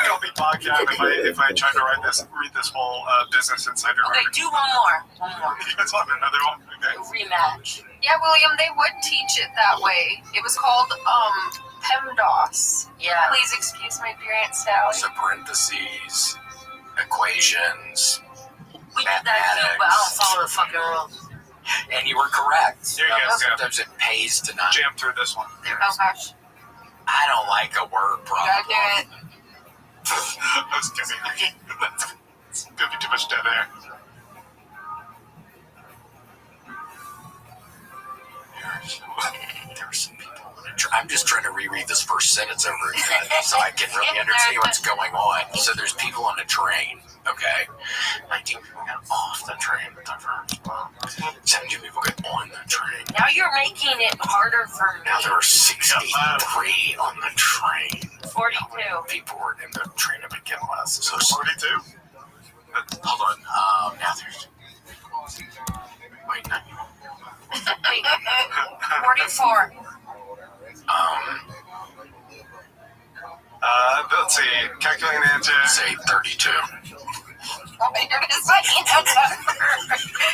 Speaker 21: Don't be bogged down if I try to read this whole Business Insider.
Speaker 19: Okay, do one more.
Speaker 21: You guys want another one? Okay.
Speaker 19: rematch.
Speaker 20: Yeah, William, they would teach it that way. It was called PEMDAS.
Speaker 19: Yeah.
Speaker 20: Please excuse my parents, Sally.
Speaker 10: So parentheses, equations,
Speaker 19: We did that too, but I don't follow the fucking rules.
Speaker 10: and you were correct.
Speaker 21: Here you go.
Speaker 10: Sometimes it pays to not.
Speaker 21: Jam through this one.
Speaker 20: Oh gosh.
Speaker 10: I don't like a word
Speaker 20: You gotta do
Speaker 10: problem.
Speaker 20: it.
Speaker 21: That's gonna be too much dead air.
Speaker 10: There are some people. I'm just trying to reread this first sentence over again so I can really understand what's going on. So there's people on the train, okay? 19 people got off the train. 17 people got on the train.
Speaker 19: Now you're making it harder for me.
Speaker 10: Now there are 63 on the train.
Speaker 19: 42.
Speaker 10: People were in the train to begin with. So
Speaker 21: 42?
Speaker 10: hold on. Now there's. Wait, no.
Speaker 19: Wait, 44.
Speaker 21: Let's see. Calculating the answer.
Speaker 10: Say 32.
Speaker 20: Oh, you're gonna say a number.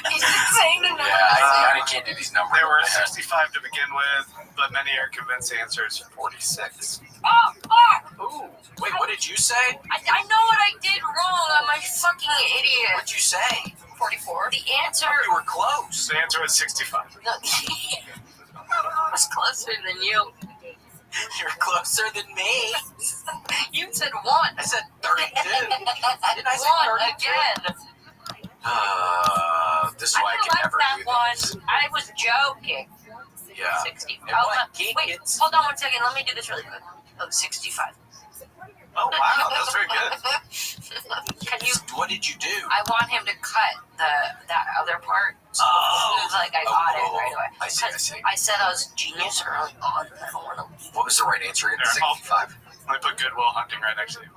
Speaker 20: He's just saying a number.
Speaker 10: Yeah, I can't do these numbers.
Speaker 21: There were 65 to begin with, but many are convinced the answer is 46.
Speaker 19: Oh, fuck!
Speaker 10: Ooh, wait, what did you say?
Speaker 19: I know what I did wrong. I'm a fucking idiot.
Speaker 10: What'd you say?
Speaker 20: 44.
Speaker 19: The answer
Speaker 10: You were close.
Speaker 21: The answer is 65.
Speaker 19: no, was closer than you.
Speaker 10: You're closer than me.
Speaker 19: You said 1.
Speaker 10: I said 32. Didn't I say
Speaker 19: 1
Speaker 10: 32?
Speaker 19: again.
Speaker 10: This is why I can
Speaker 19: like
Speaker 10: never
Speaker 19: that
Speaker 10: do
Speaker 19: one.
Speaker 10: this.
Speaker 19: I was joking.
Speaker 10: Yeah.
Speaker 19: 60.
Speaker 10: And
Speaker 19: Oh,
Speaker 10: what,
Speaker 19: wait,
Speaker 10: kids?
Speaker 19: hold on 1 second. Let me do this really quick. Oh, 65.
Speaker 21: Oh, wow. That's very good.
Speaker 19: Can you?
Speaker 10: What did you do?
Speaker 19: I want him to cut that other part. So
Speaker 10: Oh.
Speaker 19: it was like I got it right away.
Speaker 10: I see.
Speaker 19: I said I was genius early on. I don't want to.
Speaker 10: What was the right answer?
Speaker 21: There,
Speaker 10: 65.
Speaker 21: Let me put Goodwill Hunting right next to you.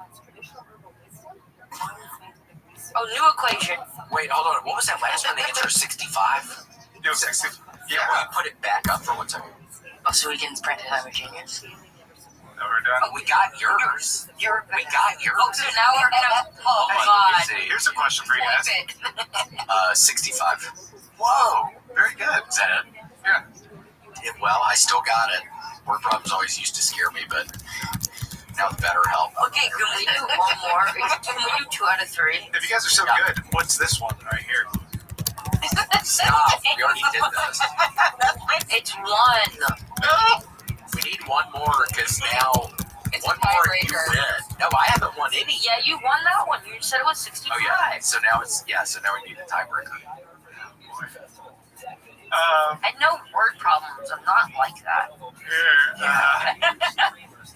Speaker 19: Oh, new equation.
Speaker 10: Wait, hold on. What was that last one? The answer is 65?
Speaker 21: It was 60.
Speaker 10: Yeah, will you put it back up for 1 second?
Speaker 19: Oh, so we can print it. I'm a genius.
Speaker 21: No, we're done.
Speaker 10: Oh, we got yours. We got yours.
Speaker 19: Oh, so now we're gonna. Oh
Speaker 10: Hey,
Speaker 19: God.
Speaker 21: Here's a question for you guys.
Speaker 10: 65.
Speaker 21: Whoa. Very good.
Speaker 10: Is that it?
Speaker 21: Yeah.
Speaker 10: Well, I still got it. Word problems always used to scare me, but now better help.
Speaker 19: Okay, can we do one more? Can we do 2 out of 3?
Speaker 21: If you guys are so good, what's this one right here?
Speaker 10: Stop. We already did this.
Speaker 19: It's 1.
Speaker 10: We need one more because now
Speaker 20: It's
Speaker 10: one
Speaker 20: a
Speaker 10: more and you
Speaker 20: tiebreaker.
Speaker 10: win. No, I haven't won any.
Speaker 19: Yeah, you won that one. You said it was 65.
Speaker 10: Oh yeah. So now it's So now we need a tiebreaker.
Speaker 19: I know word problems. I'm not like that.
Speaker 21: Here.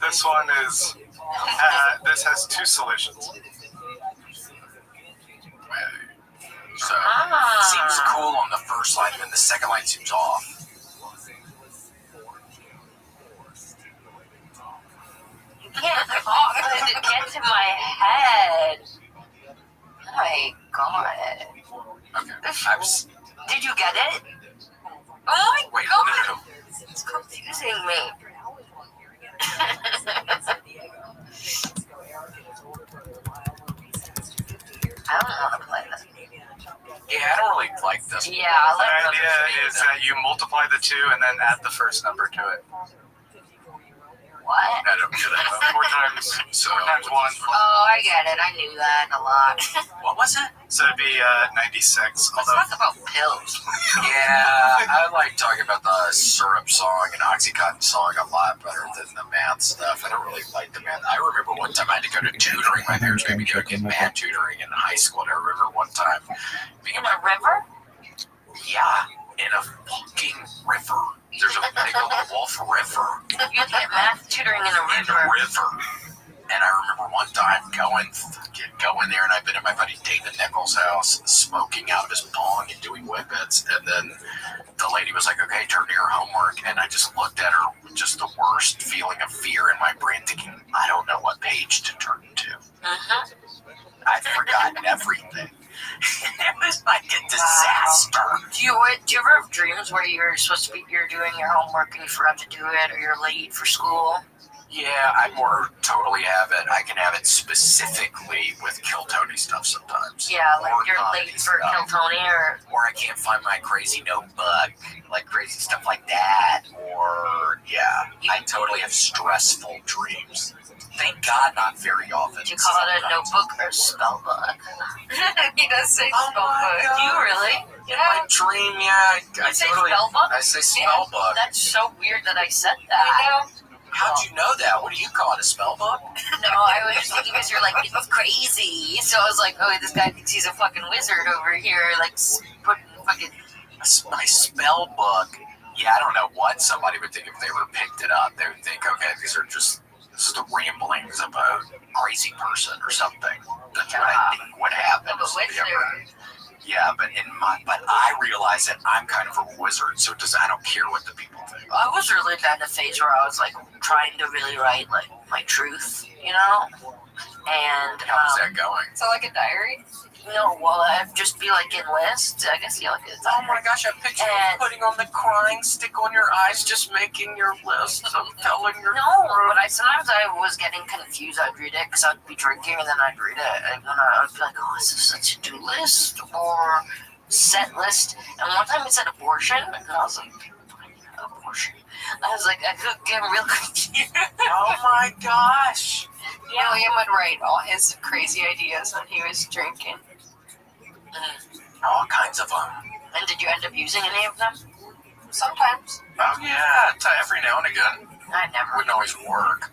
Speaker 21: This one is. This has 2 solutions.
Speaker 10: So seems cool on the first line, and then the second line seems off.
Speaker 19: You can't talk because it gets in my head. Oh my God.
Speaker 10: Okay.
Speaker 19: Did you get it? Oh my
Speaker 10: Wait,
Speaker 19: God.
Speaker 10: no.
Speaker 19: It's confusing me. I don't want to play this.
Speaker 10: Yeah, I don't really like this.
Speaker 19: Yeah, I
Speaker 21: The
Speaker 19: like
Speaker 21: idea is that you multiply the 2 and then add the first number to it.
Speaker 19: What?
Speaker 10: I don't get it.
Speaker 21: 4 times.
Speaker 10: So
Speaker 21: 4 times 1.
Speaker 19: Oh, I get it. I knew that a lot.
Speaker 10: What was it?
Speaker 21: So it'd be 96.
Speaker 19: Let's
Speaker 21: Although
Speaker 19: talk about pills.
Speaker 10: Yeah, I like talking about the syrup song and Oxycontin song a lot better than the math stuff. I don't really like the math. I remember one time I had to go to tutoring. My parents made me go to math tutoring in high school. And I remember one time being
Speaker 19: In a river?
Speaker 10: Yeah, in a fucking river. There's a big old Wolf River.
Speaker 19: You get math tutoring in a
Speaker 10: In a river. And I remember one time going there, and I've been at my buddy David Nichols' house, smoking out of his bong and doing whippets. And then the lady was like, "Okay, turn to your homework." And I just looked at her with just the worst feeling of fear in my brain, thinking, I don't know what page to turn to. I've forgotten everything. It was like a disaster.
Speaker 19: Do you ever have dreams where you're supposed to be, you're doing your homework and you forgot to do it, or you're late for school?
Speaker 10: Yeah, I more totally have it. I can have it specifically with Kill Tony stuff sometimes.
Speaker 19: Yeah, like
Speaker 10: Or
Speaker 19: you're
Speaker 10: comedy
Speaker 19: late for
Speaker 10: stuff.
Speaker 19: Kill Tony,
Speaker 10: Or I can't find my crazy notebook, like crazy stuff like that. Or, yeah, I totally have stressful dreams. Thank God not very often.
Speaker 19: do you call it a notebook or a spell book?
Speaker 20: He does say
Speaker 10: Oh
Speaker 20: spell
Speaker 10: my
Speaker 20: book.
Speaker 10: God.
Speaker 19: Do you really?
Speaker 10: In my dream, yeah, I
Speaker 19: say
Speaker 10: totally.
Speaker 19: spell book?
Speaker 10: I say spell book.
Speaker 19: That's so weird that I said that.
Speaker 20: I know.
Speaker 10: How'd you know that? What do you call it? A spell book?
Speaker 19: No, I was just thinking because you're like, it's crazy. So I was like, oh, this guy thinks he's a fucking wizard over here, like putting fucking.
Speaker 10: My spell book. Yeah, I don't know what somebody would think if they were picked it up. They would think, okay, these are just the ramblings of a crazy person or something. That's what I think would happen.
Speaker 19: Of a wizard.
Speaker 10: Yeah, but I realize that I'm kind of a wizard, so I don't care what the people think.
Speaker 19: I was really at a phase where I was like trying to really write like my truth, you know? And
Speaker 10: How's that going?
Speaker 20: So like a diary?
Speaker 19: no, well, I'd just be like in lists. I guess yeah, like it's
Speaker 10: Oh my gosh, I picture you putting on the crying stick on your eyes, just making your list of telling your.
Speaker 19: No, but sometimes I was getting confused. I'd read it because I'd be drinking and then I'd read it, and then I'd be like, oh, is this a to-do list or set list? And one time it said abortion, and I was like, abortion. I was like, I could get real confused.
Speaker 10: Oh my gosh.
Speaker 20: Yeah, William would write all his crazy ideas when he was drinking.
Speaker 10: All kinds of them.
Speaker 19: And did you end up using any of them?
Speaker 20: Sometimes.
Speaker 10: Oh yeah, every now and again.
Speaker 19: I never.
Speaker 10: Wouldn't always work.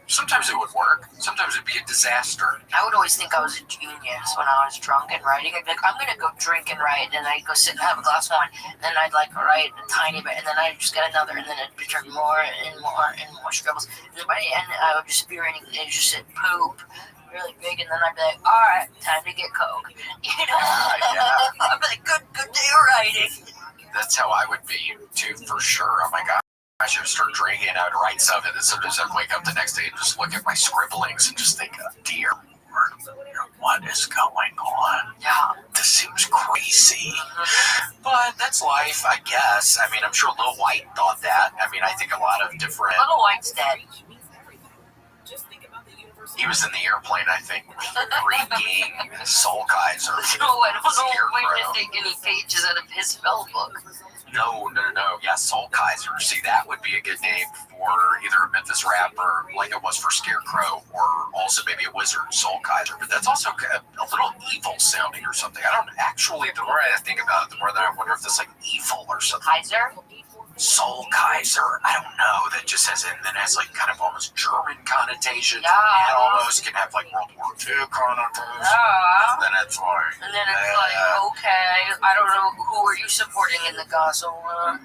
Speaker 10: Sometimes it would work. Sometimes it'd be a disaster.
Speaker 19: I would always think I was a genius when I was drunk and writing. I'd be like, I'm gonna go drink and write, and I'd go sit and have a glass of wine, and then I'd like write a tiny bit, and then I'd just get another, and then it'd become more and more and more scribbles. And then by the end, I would just be writing, and it'd just say poop really big, and then I'd be like, all right, time to get coke. You know?
Speaker 10: Yeah.
Speaker 19: I'm like, good day of writing.
Speaker 10: That's how I would be too, for sure. Oh my god. I should start drinking. I would write something, and sometimes I'd wake up the next day and just look at my scribblings and just think, oh, dear Lord, what is going on?
Speaker 19: Yeah.
Speaker 10: This seems crazy. But that's life, I guess. I mean, I'm sure Lil White thought that. I mean, I think a lot of different.
Speaker 19: Little White's dead.
Speaker 10: He was in the airplane, I think, freaking Soul Kaiser.
Speaker 19: No, I don't know if we can take any pages out of his spell book.
Speaker 10: No. Yeah, Soul Kaiser. See, that would be a good name for either a Memphis rapper, like it was for Scarecrow, or also maybe a wizard, Soul Kaiser. But that's also a little evil sounding or something. I don't actually, the more I think about it, the more that I wonder if that's like evil or something.
Speaker 19: Kaiser?
Speaker 10: Soul Kaiser. I don't know. That just has, and then has like kind of almost German connotations.
Speaker 19: Yeah.
Speaker 10: And almost can have like World War II connotations.
Speaker 19: Yeah.
Speaker 10: And then it's like.
Speaker 19: And then it's like, okay, I don't know, who are you supporting in the Gaza war?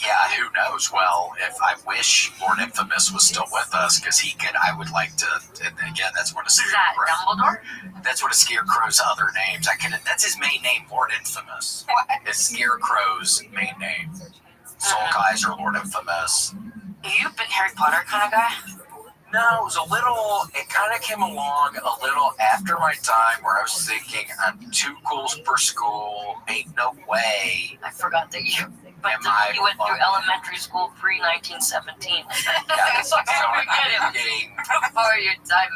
Speaker 10: Yeah, who knows? Well, if I wish Lord Infamous was still with us, because he could, I would like to. And again, that's one of Scarecrow.
Speaker 19: Dumbledore?
Speaker 10: That's one of Scarecrow's other names. That's his main name, Lord Infamous.
Speaker 20: What?
Speaker 10: It's Scarecrow's main name. Soul Kaiser, Lord Infamous.
Speaker 19: Are you a big Harry Potter kind of guy?
Speaker 10: No, it was a little, it kind of came along a little after my time where I was thinking, I'm too cool for school, ain't no way.
Speaker 19: I forgot that you went through elementary school pre-1917.
Speaker 10: Yeah, so I'm getting,
Speaker 19: Before your time.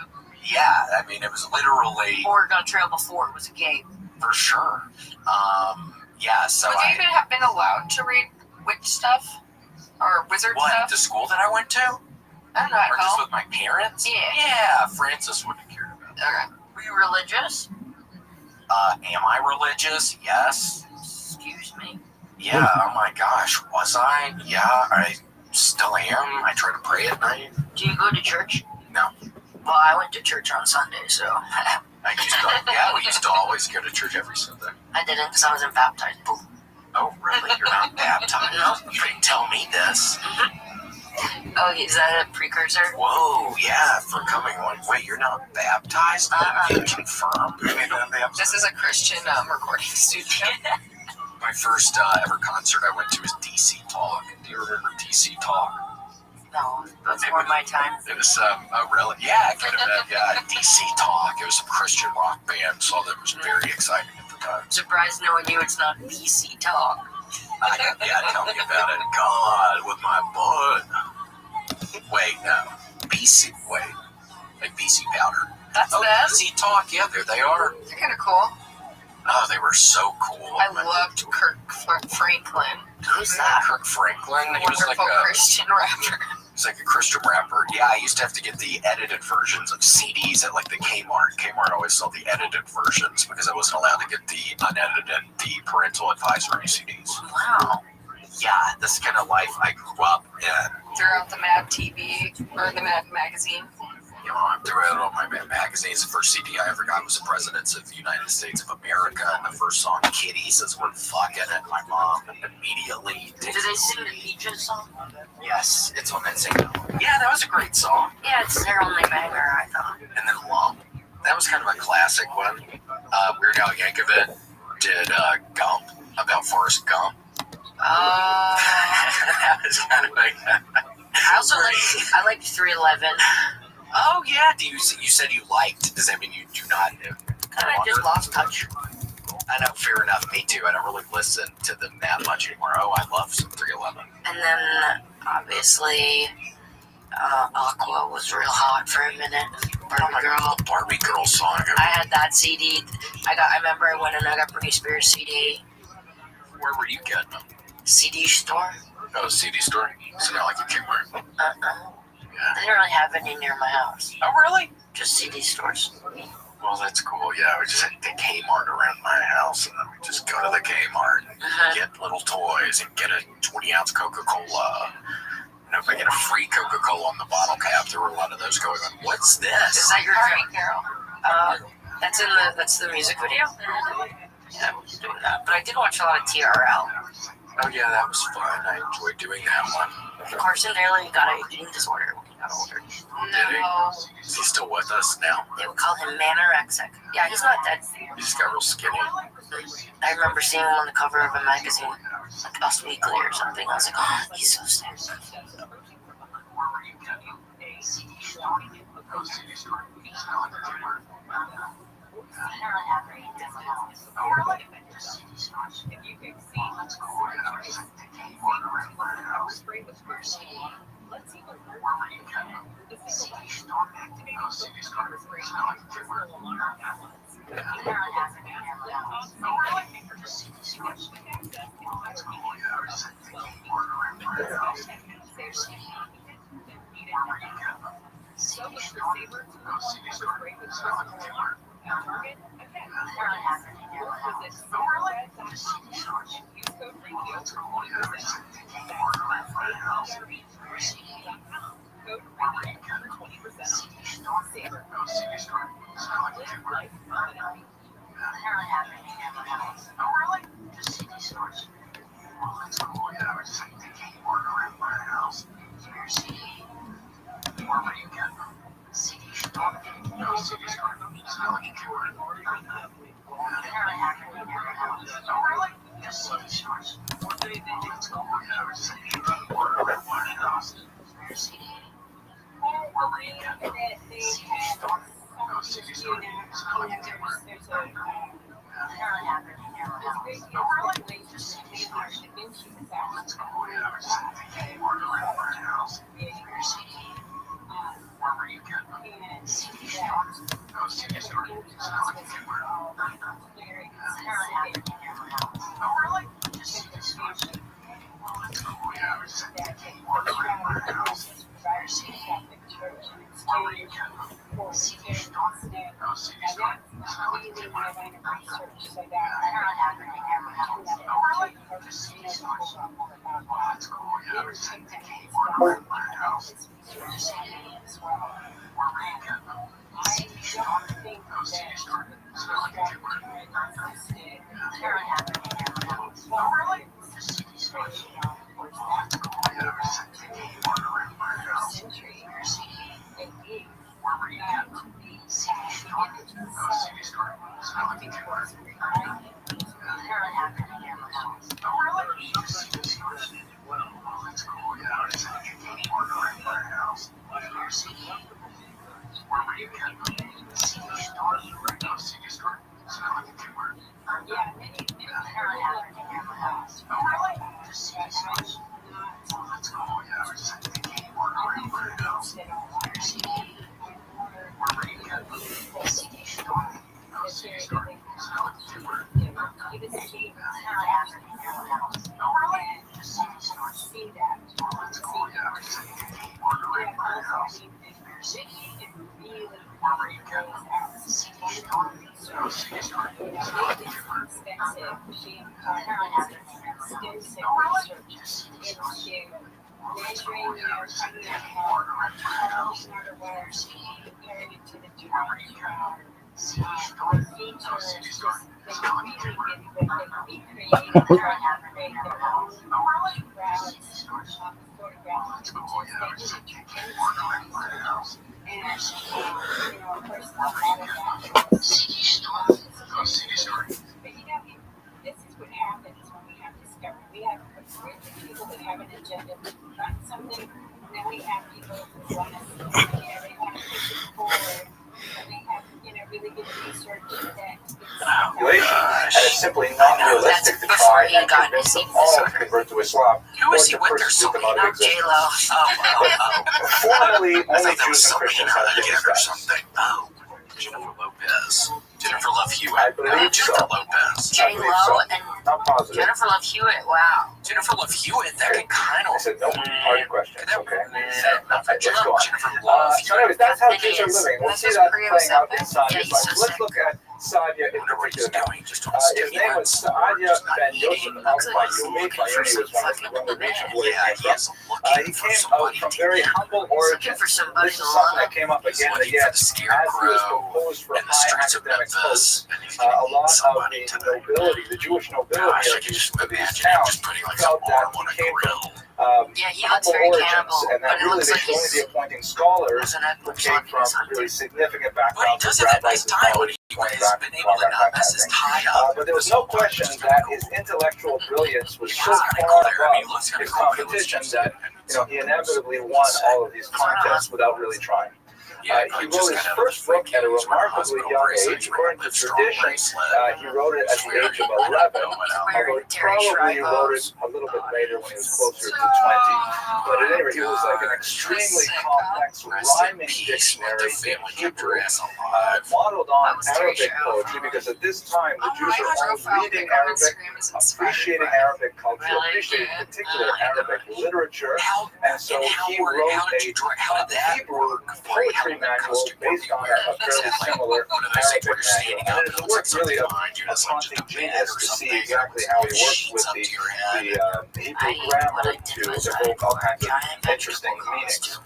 Speaker 10: yeah, I mean, it was literally.
Speaker 19: Oregon Trail before it was a game.
Speaker 10: For sure. Yeah, so
Speaker 20: Would you even have been allowed to read witch stuff? Or wizard
Speaker 10: What,
Speaker 20: stuff?
Speaker 10: the school that I went to?
Speaker 20: I don't know.
Speaker 10: Or just with my parents?
Speaker 20: Yeah.
Speaker 10: Yeah, Francis wouldn't have cared about that.
Speaker 19: Okay. Were you religious?
Speaker 10: Am I religious? Yes.
Speaker 19: Excuse me?
Speaker 10: Yeah, oh my gosh, was I? Yeah, I still am. I try to pray at night.
Speaker 19: Do you go to church?
Speaker 10: No.
Speaker 19: Well, I went to church on Sunday, so.
Speaker 10: We used to always go to church every Sunday.
Speaker 19: I didn't because I wasn't baptized. Boom.
Speaker 10: Oh, really? You're not baptized?
Speaker 19: No.
Speaker 10: You didn't tell me this.
Speaker 19: Oh, is that a precursor?
Speaker 10: Whoa, yeah, for coming one. Wait, you're not baptized? Can you confirm?
Speaker 20: This is a Christian recording studio.
Speaker 10: My first ever concert I went to was DC Talk. Do you remember DC Talk?
Speaker 19: No, that's more my time.
Speaker 10: It was yeah, kind of DC Talk. It was a Christian rock band, so that was very exciting at the time.
Speaker 19: Surprised knowing you it's not BC talk.
Speaker 10: Yeah, tell me about it. God, with my bud. Wait, no.
Speaker 16: BC way, like BC powder.
Speaker 20: That's them?
Speaker 16: BC Talk, yeah, there they are.
Speaker 20: They're kind of cool.
Speaker 16: Oh, they were so cool.
Speaker 20: I loved Kirk Franklin.
Speaker 16: Who's that? Kirk Franklin? He was like
Speaker 20: Wonderful
Speaker 16: a
Speaker 20: Christian rapper.
Speaker 16: He's like a Christian rapper. Yeah, I used to have to get the edited versions of CDs at like the Kmart. Kmart always sold the edited versions because I wasn't allowed to get the unedited, the parental advisory CDs.
Speaker 20: Wow.
Speaker 16: Yeah, this kind of life I grew up in.
Speaker 20: Throughout the Mad TV or the Mad magazine.
Speaker 16: You know, I threw out all my magazines. The first CD I ever got was the Presidents of the United States of America, and the first song, Kitty, says the word fuck in it. My mom immediately
Speaker 19: Did they sing the Peaches song?
Speaker 16: Yes, it's on that same. Yeah, that was a great song.
Speaker 19: Yeah, it's their only banger, I thought.
Speaker 16: And then Lump. That was kind of a classic one. Weird Al Yankovic did Gump, about Forrest Gump. That was kind of like
Speaker 19: I also liked 311.
Speaker 16: Oh yeah, you said you liked. Does that mean you do not?
Speaker 19: I just lost touch.
Speaker 16: I know, fair enough. Me too. I don't really listen to them that much anymore. Oh, I love some 311.
Speaker 19: And then obviously Aqua was real hot for a minute.
Speaker 16: Barbie Girl song.
Speaker 19: I had that CD. I remember I went and I got Britney Spears CD.
Speaker 16: Where were you getting them?
Speaker 19: CD store.
Speaker 16: Oh, CD store. So not like a Kmart.
Speaker 19: They didn't really have any near my house.
Speaker 16: Oh, really?
Speaker 19: Just CD stores.
Speaker 16: Well, that's cool. Yeah, we just had the Kmart around my house, and then we just go to the Kmart and get little toys and get a 20-ounce Coca-Cola. And if I get a free Coca-Cola on the bottle cap, there were a lot of those going on. What's this?
Speaker 19: Is that your drink, Carol? That's the music video? Yeah, I was doing that. But I did watch a lot of TRL.
Speaker 16: Oh, yeah, that was fun. I enjoyed doing that one.
Speaker 19: Carson Daly got an eating disorder when he got older.
Speaker 16: Did he? Is he still with us now?
Speaker 19: They would call him Manorexic. Yeah, he's not dead.
Speaker 16: He just got real skinny.
Speaker 19: I remember seeing him on the cover of a magazine, like Us Weekly or something. I was like, oh, he's so sad.
Speaker 6: Measuring your cardiac health, how smart or what, comparing it to the Toronto crowd. The features just, they really, really good. They recreated, trying to create their own crowds, photographs, images. They did it to and, of course, a lot of that was, but this is what happens when we have discovery. We have a group of people that have an agenda to find something, and then we have people who want to, they want to push it forward, and they have, really good research that
Speaker 2: and it's simply not realistic to try and convince them all to convert to Islam.
Speaker 20: Who is he with? There's so many.
Speaker 19: Not J-Lo.
Speaker 2: Formerly, only Jews and Christians had this status.
Speaker 15: Oh, Jennifer Lopez. Jennifer Love Hewitt.
Speaker 2: I believe so.
Speaker 15: Jennifer Lopez.
Speaker 19: J-Lo and
Speaker 2: Not positive.
Speaker 19: Jennifer Love Hewitt. Wow.
Speaker 15: Jennifer Love Hewitt. That could kind
Speaker 2: I
Speaker 15: of.
Speaker 2: said, no, hard questions, okay?
Speaker 15: Not for
Speaker 2: Let's go on.
Speaker 15: Jennifer Love
Speaker 2: So anyways, that's how Jews are
Speaker 19: Phineas.
Speaker 2: living. We'll
Speaker 19: That's
Speaker 2: see
Speaker 19: his
Speaker 2: that
Speaker 19: Prius
Speaker 2: playing out
Speaker 19: epic.
Speaker 2: in Sadia's
Speaker 19: Yeah,
Speaker 2: life.
Speaker 19: he's so
Speaker 2: Let's
Speaker 19: sick.
Speaker 2: look at Sadia in particular now.
Speaker 15: Just on
Speaker 2: His name was Sadia Ben Yosef al-Bayoumi. Bayoumi was one of the region where he came from. He came out from very humble origins.
Speaker 19: For somebody
Speaker 2: This
Speaker 19: to
Speaker 2: is something
Speaker 19: love.
Speaker 2: that came up again and again as he was proposed for high academic posts. A lot of the nobility, the Jewish nobility of these towns, felt that he came from
Speaker 19: Yeah, he looks
Speaker 2: humble
Speaker 19: very
Speaker 2: origins,
Speaker 19: cannibal,
Speaker 2: and that
Speaker 19: but it
Speaker 2: really
Speaker 19: looks
Speaker 2: they
Speaker 19: like
Speaker 2: should only
Speaker 19: he's
Speaker 2: be appointing scholars who came from really significant backgrounds as rabbis and scholars going back and forth, that kind of thing. But there was no question that his intellectual brilliance was so far above his competition that he inevitably won all of these contests without really trying. He wrote his first book at a remarkably young age. According to tradition, he wrote it at the age of 11, although he probably wrote it a little bit later when he was closer to 20. But at any rate, it was like an extremely complex rhyming dictionary in Hebrew, modeled on Arabic poetry, because at this time the Jews are all reading Arabic, appreciating Arabic culture, appreciating particular Arabic literature, and so he wrote a Hebrew poetry manual based on a fairly similar Arabic manual. And it is a work really of haunting genius to see exactly how he works with the Hebrew grammar to evoke all kinds of interesting meanings.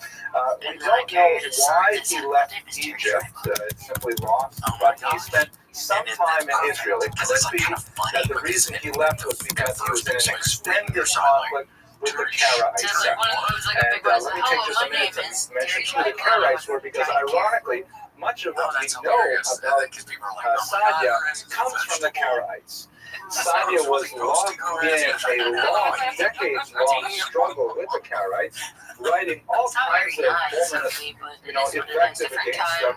Speaker 2: We don't know why he left Egypt. It's simply lost, but he spent some time in Israel. It could be that the reason he left was because he was in an extended conflict with the Karaites. And let me take just a minute to mention who the Karaites were, because ironically, much of what we know about Sadia comes from the Karaites. Sadia was locked in a long, decades-long struggle with the Karaites, writing all kinds of ominous, invective against them,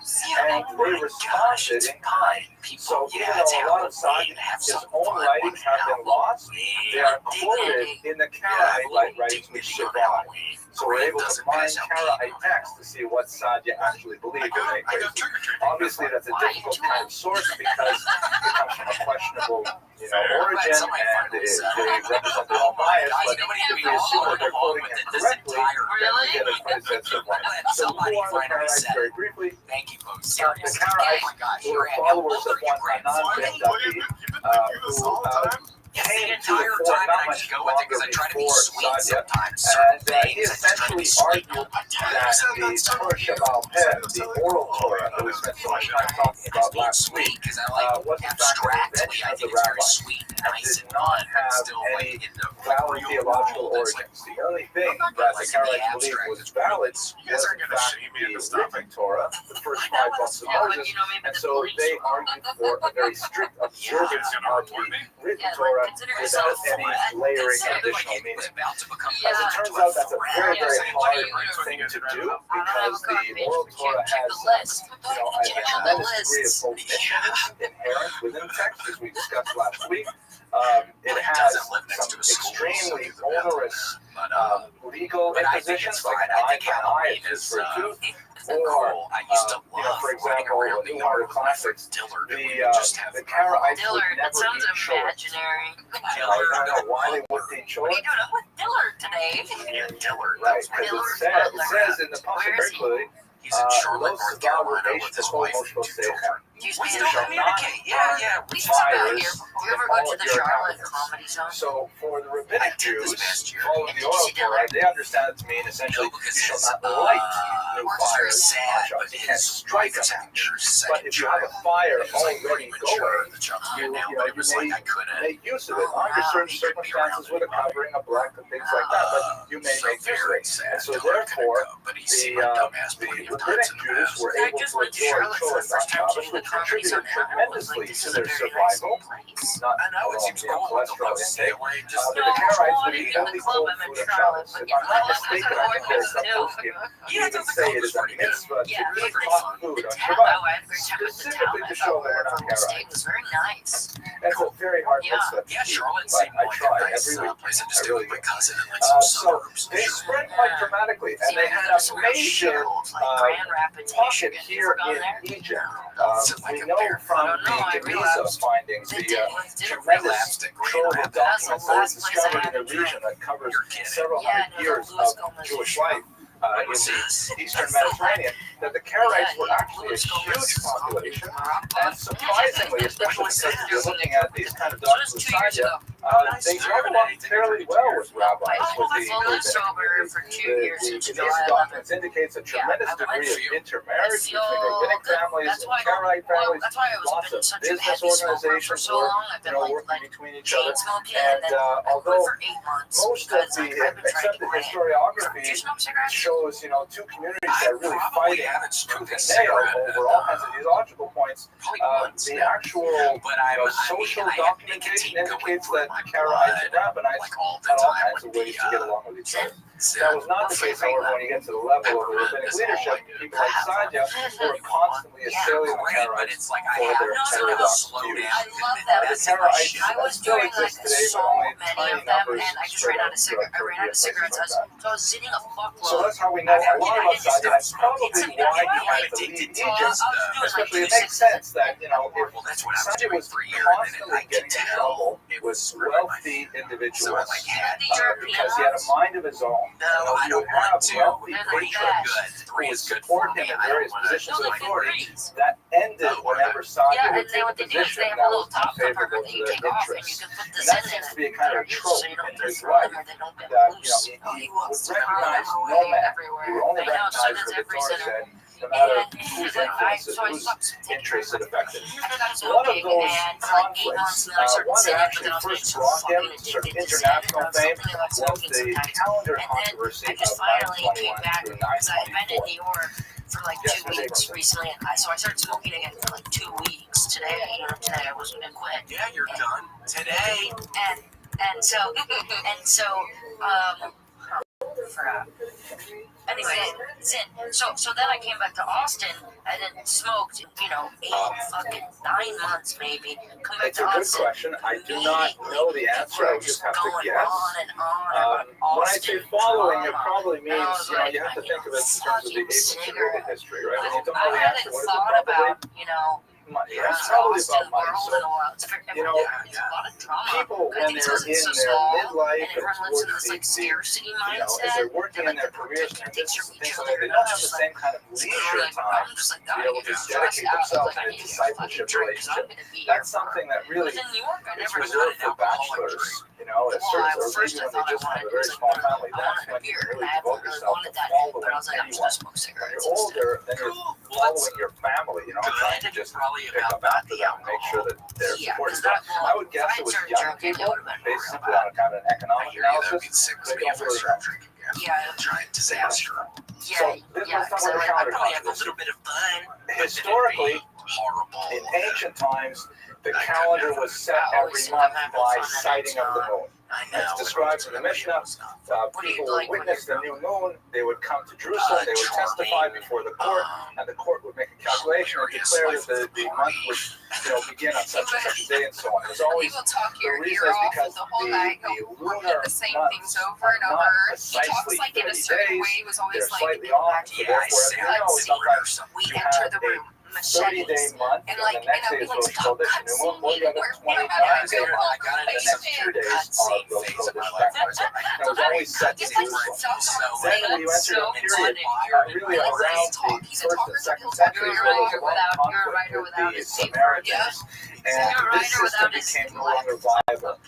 Speaker 2: and they responded in kind. So even though a lot of Sadia's own writings have been lost, they are quoted in the Karaite writings which survive. So we're able to mine Karaite text to see what Sadia actually believed in many cases. Obviously, that's a difficult kind of source because it comes from a questionable origin, and they represent their own bias, but if we assume that they're quoting him correctly, then we get a funny sense of one. So who are the Karaites, very briefly? The Karaites were followers of one Hanan ben David, who came to the fore not much longer before Sadia, and he essentially argued that the Torah Shabbat Peh, the oral Torah that we spent so much time talking about last week, was in fact an invention of the rabbis and did not have any valid theological origins. The only thing that the Karaites believed was valid was in fact the written Torah, the first 5 books of Moses, and so they argued for a very strict observance of the written Torah without any layering additional meaning. As it turns out, that's a very, very hard thing to do, because the oral Torah has a tremendous degree of omissions inherent within the text, as we discussed last week. It has some extremely onerous legal impositions, like an eye for an eye, a tooth for a tooth, or, for example, in one of the classics, the Karaites would never eat short. I don't know why they wouldn't eat short.
Speaker 19: What are you doing with Dillard today?
Speaker 2: Right, because it says in the pasuk very clearly,
Speaker 3: He's in Charlotte,
Speaker 2: Los
Speaker 3: North Carolina with his wife and 2 children. We still communicate. Yeah. We
Speaker 19: Do you ever go to the Charlotte Comedy Zone?
Speaker 2: So for the rabbinic Jews, following the
Speaker 19: Did you
Speaker 2: oil
Speaker 19: see
Speaker 2: Torah, they understand it to mean essentially you shall not light new fires on Shabbos. You can't strike them. But if you have a fire already going, you may make use of it under certain circumstances with a covering, a black, and things like that. But you may make use of it. And so therefore, the rabbinic Jews were able to enjoy Torah on Shabbos, which contributed tremendously to their survival. Not only cholesterol intake, but the Karaites would eat only cold food on Shabbos. If I'm not mistaken, I think there's some poskim even say it is a mitzvah to eat hot food on Shabbat, specifically to show that we're not Karaites.
Speaker 19: It was very nice.
Speaker 2: That's a very hard mitzvah to keep, but I try every week. I really do. So they spread quite dramatically, and they had a major pocket here in Egypt. We know from the Geniza findings, the tremendous trove of documents that was discovered in a region that covers several hundred years of Jewish life in the Eastern Mediterranean, that the Karaites were actually a huge population, and surprisingly, especially because you're looking at these kind of documents beside you, they got along fairly well with rabbis, with the Geniza documents indicates a tremendous degree of intermarriage between rabbinic families and Karaite families, lots of business organizations were working between each other, and although most of the accepted historiography shows, two communities that are really fighting tooth and nail over all kinds of ideological points. The actual social documentation indicates that Karaites and Rabbinites had all kinds of ways to get along with each other. That was not the case, however, when you get to the level of the rabbinic leadership. People like Sadia who are constantly assailing the Karaites for their heterodox views. The Karaites still exist today, but only in tiny numbers spread out throughout Turkey and places like that. So that's how we know a lot about Sadia. That's probably why he had to leave Egypt. Especially, it makes sense that, if Sadia was constantly getting in trouble with wealthy individuals because he had a mind of his own. You have wealthy patrons who would support him in various positions of authority. That ended whenever Sadia would take a position that was unfavorable to their interests. And that seems to be a kind of a trope in his life, that he would recognize no man. He would only recognize what the Torah said, no matter whose influences, whose interests it affected. One of those conflicts, one that actually first brought him sort of international fame, was the calendar controversy of 921 to 924.
Speaker 19: For like 2 weeks recently, and so I started smoking again for like 2 weeks. Today I wasn't gonna quit.
Speaker 3: Yeah, you're done today.
Speaker 19: And so anyway, so then I came back to Austin and then smoked, 9 months maybe. Come back
Speaker 2: It's
Speaker 19: to
Speaker 2: a good
Speaker 19: Austin.
Speaker 2: question. I do not know the answer. I just have to guess. When I say following, it probably means, you have to think of it in terms of the ancient history, right? When you don't know the answer, what is it probably? Money. It's probably about money. So, people, when they're in their midlife and towards the, as they're working in their careers and their business and things like that, they don't have the same kind of leisure time to be able to dedicate themselves in a discipleship relationship. That's something that really is reserved for bachelors. At certain, or even when they just have a very small family, that's when you really devote yourself to following anyone. When you're older, then you're following your family, trying to just pick up after them and make sure that they're supported. So I would guess it was young people, based simply on a kind of an economic analysis. They don't really know.
Speaker 3: Giant disaster.
Speaker 2: So this was some of the counter controversy. Historically, in ancient times, the calendar was set every month by sighting of the moon. It's described in the Mishnah. People would witness the new moon. They would come to Jerusalem. They would testify before the court, and the court would make a calculation and declare that the month would, begin on such and such a day, and so on. It was always the reason is because the lunar months are not precisely 30 days. They're slightly off, so therefore, sometimes you have a 30-day month,
Speaker 20: And
Speaker 2: and
Speaker 20: like,
Speaker 2: the next day
Speaker 20: and
Speaker 2: is
Speaker 20: I'd be
Speaker 2: Rosh
Speaker 20: like, stop
Speaker 2: Chodesh, and then
Speaker 20: cutscene
Speaker 2: we'll go to
Speaker 20: where
Speaker 2: 29
Speaker 20: I
Speaker 2: days, and
Speaker 20: go,
Speaker 2: I got the next 2 days of Rosh Chodesh. And it was always set to Jerusalem. Then we entered a period, really around the 1st and 2nd centuries, where there was a lot of conflict with the Samaritans, and this system became no longer viable.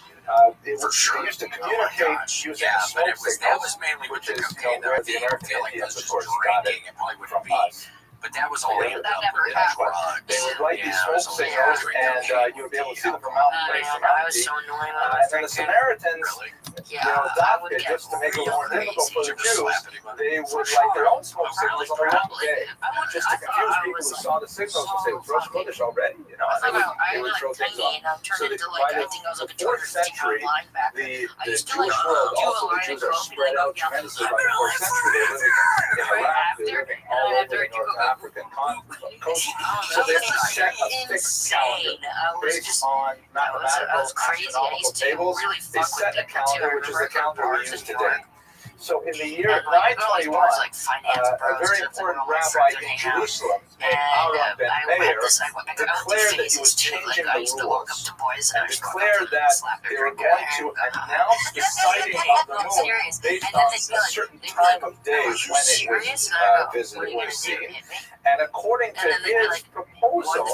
Speaker 2: They used to communicate using smoke signals, which is where the American Indians, of course, got it from us.
Speaker 15: But that was only
Speaker 20: that never happened.
Speaker 2: They would light these smoke signals, and you would be able to see them from mountain place to mountain peak. And then the Samaritans, adopted, just to make it more difficult for the Jews, they would light their own smoke signals on the wrong day, just to confuse people who saw the signals and say, "It's Rosh Chodesh already," and they would throw things off. So by the 4th century, the Jewish world, also the Jews are spread out tremendously. By the 4th century, they're living in Iraq, they're living all over the North African coast. So they set a fixed calendar based on mathematical astronomical tables. They set a calendar, which is the calendar we use today. So in the year 921, a very important rabbi in Jerusalem named Aaron ben Meir declared that he was changing the rules and declared that they were going to announce the sighting of the moon based on a certain time of day when it was visited, was seen. And according to his proposal,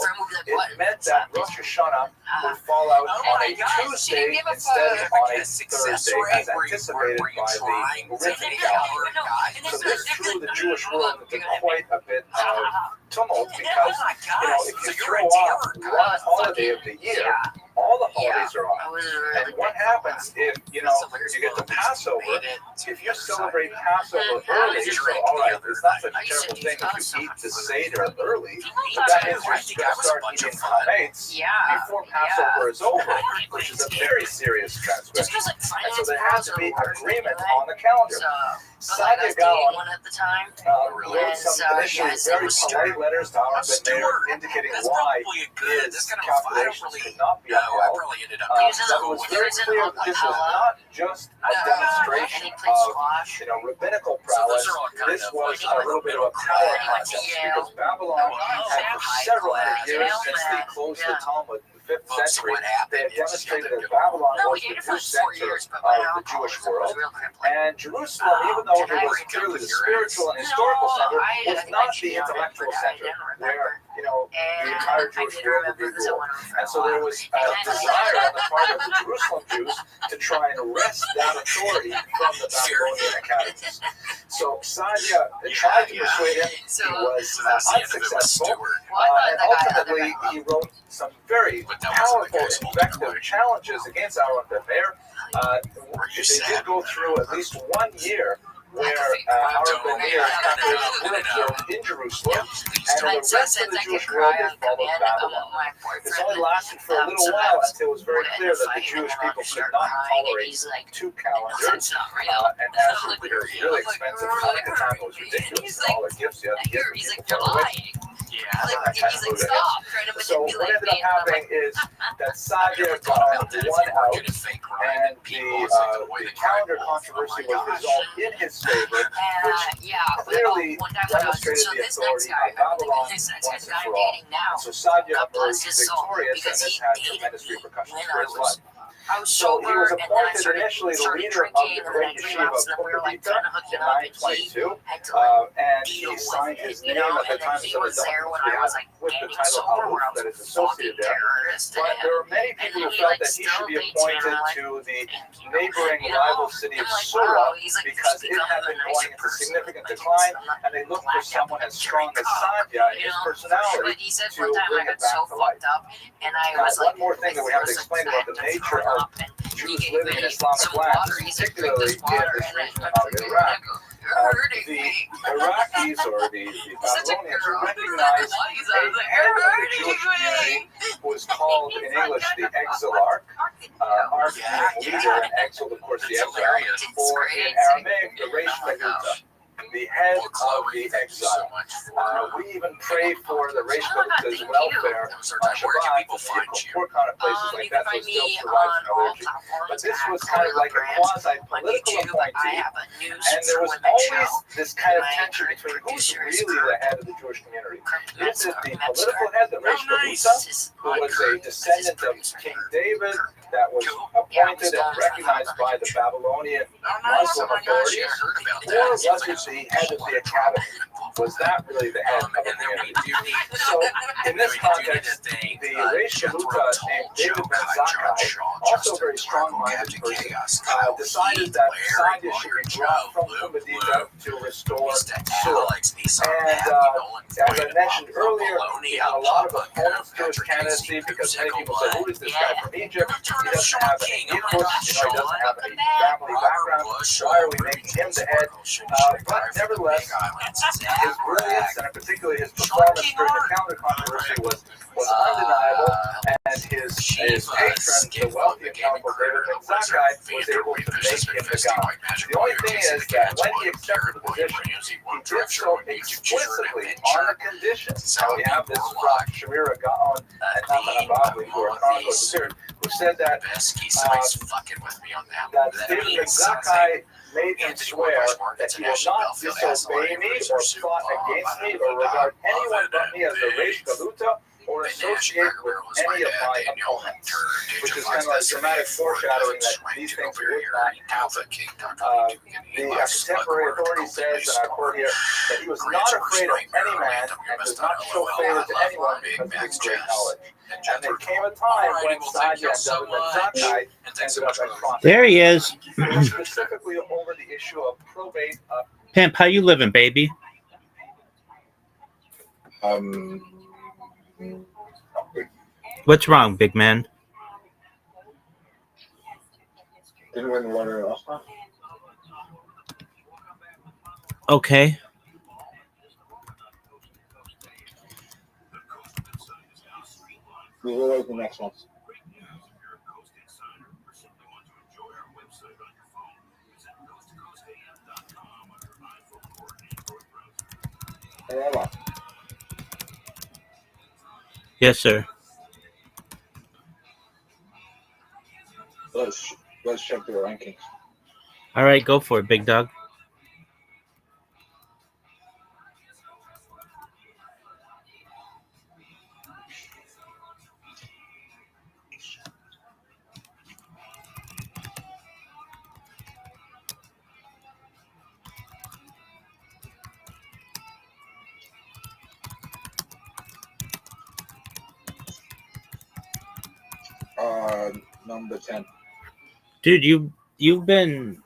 Speaker 2: it meant that Rosh Hashanah would fall out on a Tuesday instead of on a Thursday, as anticipated by the written calendar. So this threw the Jewish world into quite a bit of tumult because, if you throw off one holiday of the year, all the holidays are off. And what happens if, you get the Passover, if you celebrate Passover early, so all right, it's not such a terrible thing if you eat the Seder early, but that means you're going to start eating chametz before Passover is over, which is a very serious transgression. And so there has to be agreement on the calendar. Sadia Gaon wrote some initially very polite letters to Aaron ben Meir indicating why his calculations could not be upheld. But it was very clear that this was not just a demonstration of rabbinical prowess. This was a little bit of a power contest because Babylon had for several hundred years since they closed the Talmud in the 5th century. They had demonstrated that Babylon was the new center of the Jewish world, and Jerusalem, even though it was clearly the spiritual and historical center, was not the intellectual center where the entire Jewish world would be ruled. And so there was a desire on the part of the Jerusalem Jews to try and wrest that authority from the Babylonian academies. So Sadia tried to persuade him. He was unsuccessful. And ultimately, he wrote some very powerful invective challenges against Aaron ben Meir. They did go through at least 1 year where Aaron ben Meir lived in Jerusalem, and the rest of the Jewish world they followed Babylon. This only lasted for a little while until it was very clear that the Jewish people could not tolerate 2 calendars, and as it was really expensive, at the time it was ridiculous, all the gifts you had to give people for So what ended up happening is that Sadia Gaon won out, and the calendar controversy was resolved in his favor, which clearly demonstrated the authority of Babylon once and for all. So Sadia emerged victorious, and this had tremendous repercussions for his life. So he was appointed initially the leader of the great yeshiva of Pumbedita in 922, and he signed his name at the time instead of with the title Aluf that is associated there. But there were many people who felt that he should be appointed to the neighboring rival city of Sura because it had been going into significant decline, and they looked for someone as strong as Sadia in his personality to bring it back to life. Now, one more thing that we have to explain about the nature of Jews living in Islamic lands, particularly in this region of Iraq. The Iraqis or the Babylonians recognized a head of the Jewish community who was called in English the Exilarch, arch meaning leader, and exiled, of course, the exile, or in Aramaic, the Reish Laguta. the head
Speaker 15: Well,
Speaker 2: of
Speaker 15: Chloe,
Speaker 2: the
Speaker 15: thank you so
Speaker 2: exile.
Speaker 15: much for
Speaker 2: We even pray for the Reish
Speaker 20: Oh,
Speaker 2: Galuta's
Speaker 20: thank you.
Speaker 2: welfare
Speaker 15: that was our
Speaker 2: on
Speaker 15: time. Where can
Speaker 2: Shabbat,
Speaker 15: people find you?
Speaker 2: poor kind of places like
Speaker 20: You
Speaker 2: that,
Speaker 20: can
Speaker 2: so it
Speaker 20: find
Speaker 2: still
Speaker 20: me
Speaker 2: survives
Speaker 20: on
Speaker 2: an
Speaker 20: all
Speaker 2: allergy.
Speaker 20: platforms.
Speaker 2: But this
Speaker 20: at
Speaker 2: was kind of
Speaker 20: Gorilla
Speaker 2: like a
Speaker 20: Brand. On
Speaker 2: quasi-political
Speaker 20: YouTube, I
Speaker 2: appointee,
Speaker 20: have a news
Speaker 2: and there was
Speaker 20: women
Speaker 2: always
Speaker 20: show.
Speaker 2: this kind of
Speaker 20: My
Speaker 2: tension
Speaker 20: current
Speaker 2: between who's
Speaker 20: producer is
Speaker 2: really the
Speaker 20: Kurt.
Speaker 2: head of the Jewish community. Is it the
Speaker 20: Metzger.
Speaker 2: political head, the Reish Galuta, who was a descendant of King David, that was appointed and recognized by the Babylonian Muslim authorities, or was it the head of the academy? Was that really the head of the community? So, in this context, the Reish Galuta named David Ben Zakkai, also a very strong-minded person, decided that Sadia should be brought from Pumbedita to restore Sur. And as I mentioned earlier, he had a lot of opponents to his candidacy because many people said, who is this guy from Egypt? He doesn't have any input, he doesn't have any family background. Why are we making him the head? But nevertheless, his brilliance and particularly his performance during the counter controversy was undeniable, and his patron, the wealthy and powerful David Ben Zakkai, was able to make him the guy. The only thing is that when he accepted the position, he did so explicitly on the conditions. Now we have this from Shamira Gaon and Nathan Ababli, who are chronicles of Spirit, who said that David Ben Zakkai made him swear that he will not disobey me or plot against me or regard anyone but me as a Reish Galuta or associate with any of my opponents, which is kind of like dramatic foreshadowing that these things would not happen. The contemporary authority says, and I quote here, that he was not afraid of any man and does not show favor to anyone because of his great knowledge. And there came a time when Sadia and David Ben Zakkai ended up at front.
Speaker 12: There he is.
Speaker 2: Specifically over the issue of probate.
Speaker 12: Pimp, how you living, baby? What's wrong, big man?
Speaker 5: Didn't win the lottery last time.
Speaker 12: Okay.
Speaker 5: We will open the next one.
Speaker 12: Yes, sir.
Speaker 5: Let's check the rankings.
Speaker 12: All right, go for it, big dog.
Speaker 5: Number 10.
Speaker 12: Dude, you've been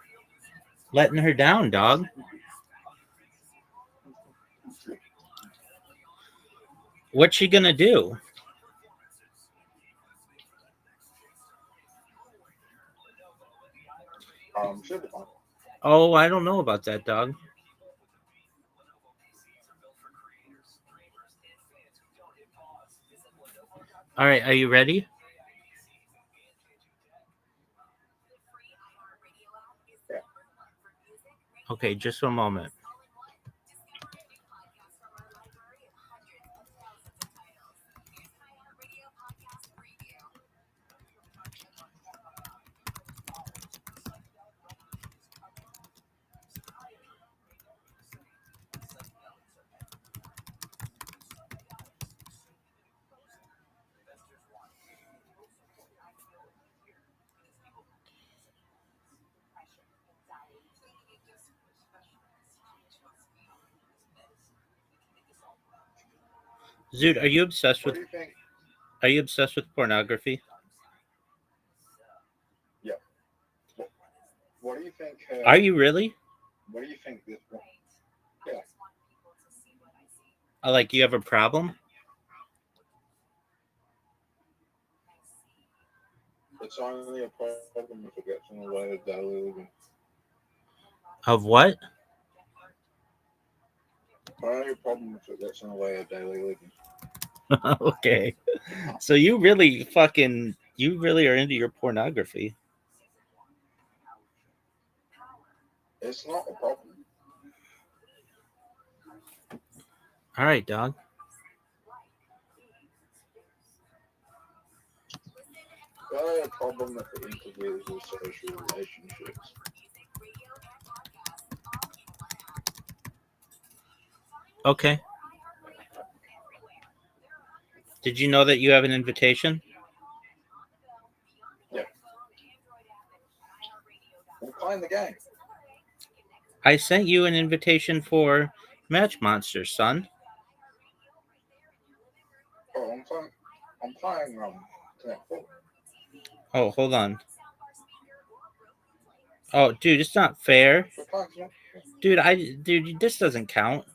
Speaker 12: letting her down, dog. What's she gonna do?
Speaker 5: Should be fine.
Speaker 12: Oh, I don't know about that, dog. All right, are you ready? Okay, just a moment. Zoot, are you obsessed with? Are you obsessed with pornography?
Speaker 5: Yeah. What do you think?
Speaker 12: Are you really?
Speaker 5: What do you think this one? Yeah.
Speaker 12: Like, you have a problem?
Speaker 5: It's only a problem if it gets in the way of daily living.
Speaker 12: Of what?
Speaker 5: Only a problem if it gets in the way of daily living.
Speaker 12: Okay. So you really are into your pornography.
Speaker 5: It's not a problem.
Speaker 12: All right, dog.
Speaker 5: The only problem with the interviews is social relationships.
Speaker 12: Okay. Did you know that you have an invitation?
Speaker 5: Yeah. We're playing the game.
Speaker 12: I sent you an invitation for Match Monsters, son.
Speaker 5: Oh, I'm playing Connect 4.
Speaker 12: Oh, hold on. Oh, dude, it's not fair.
Speaker 5: We're playing Connect 4.
Speaker 12: Dude, this doesn't count.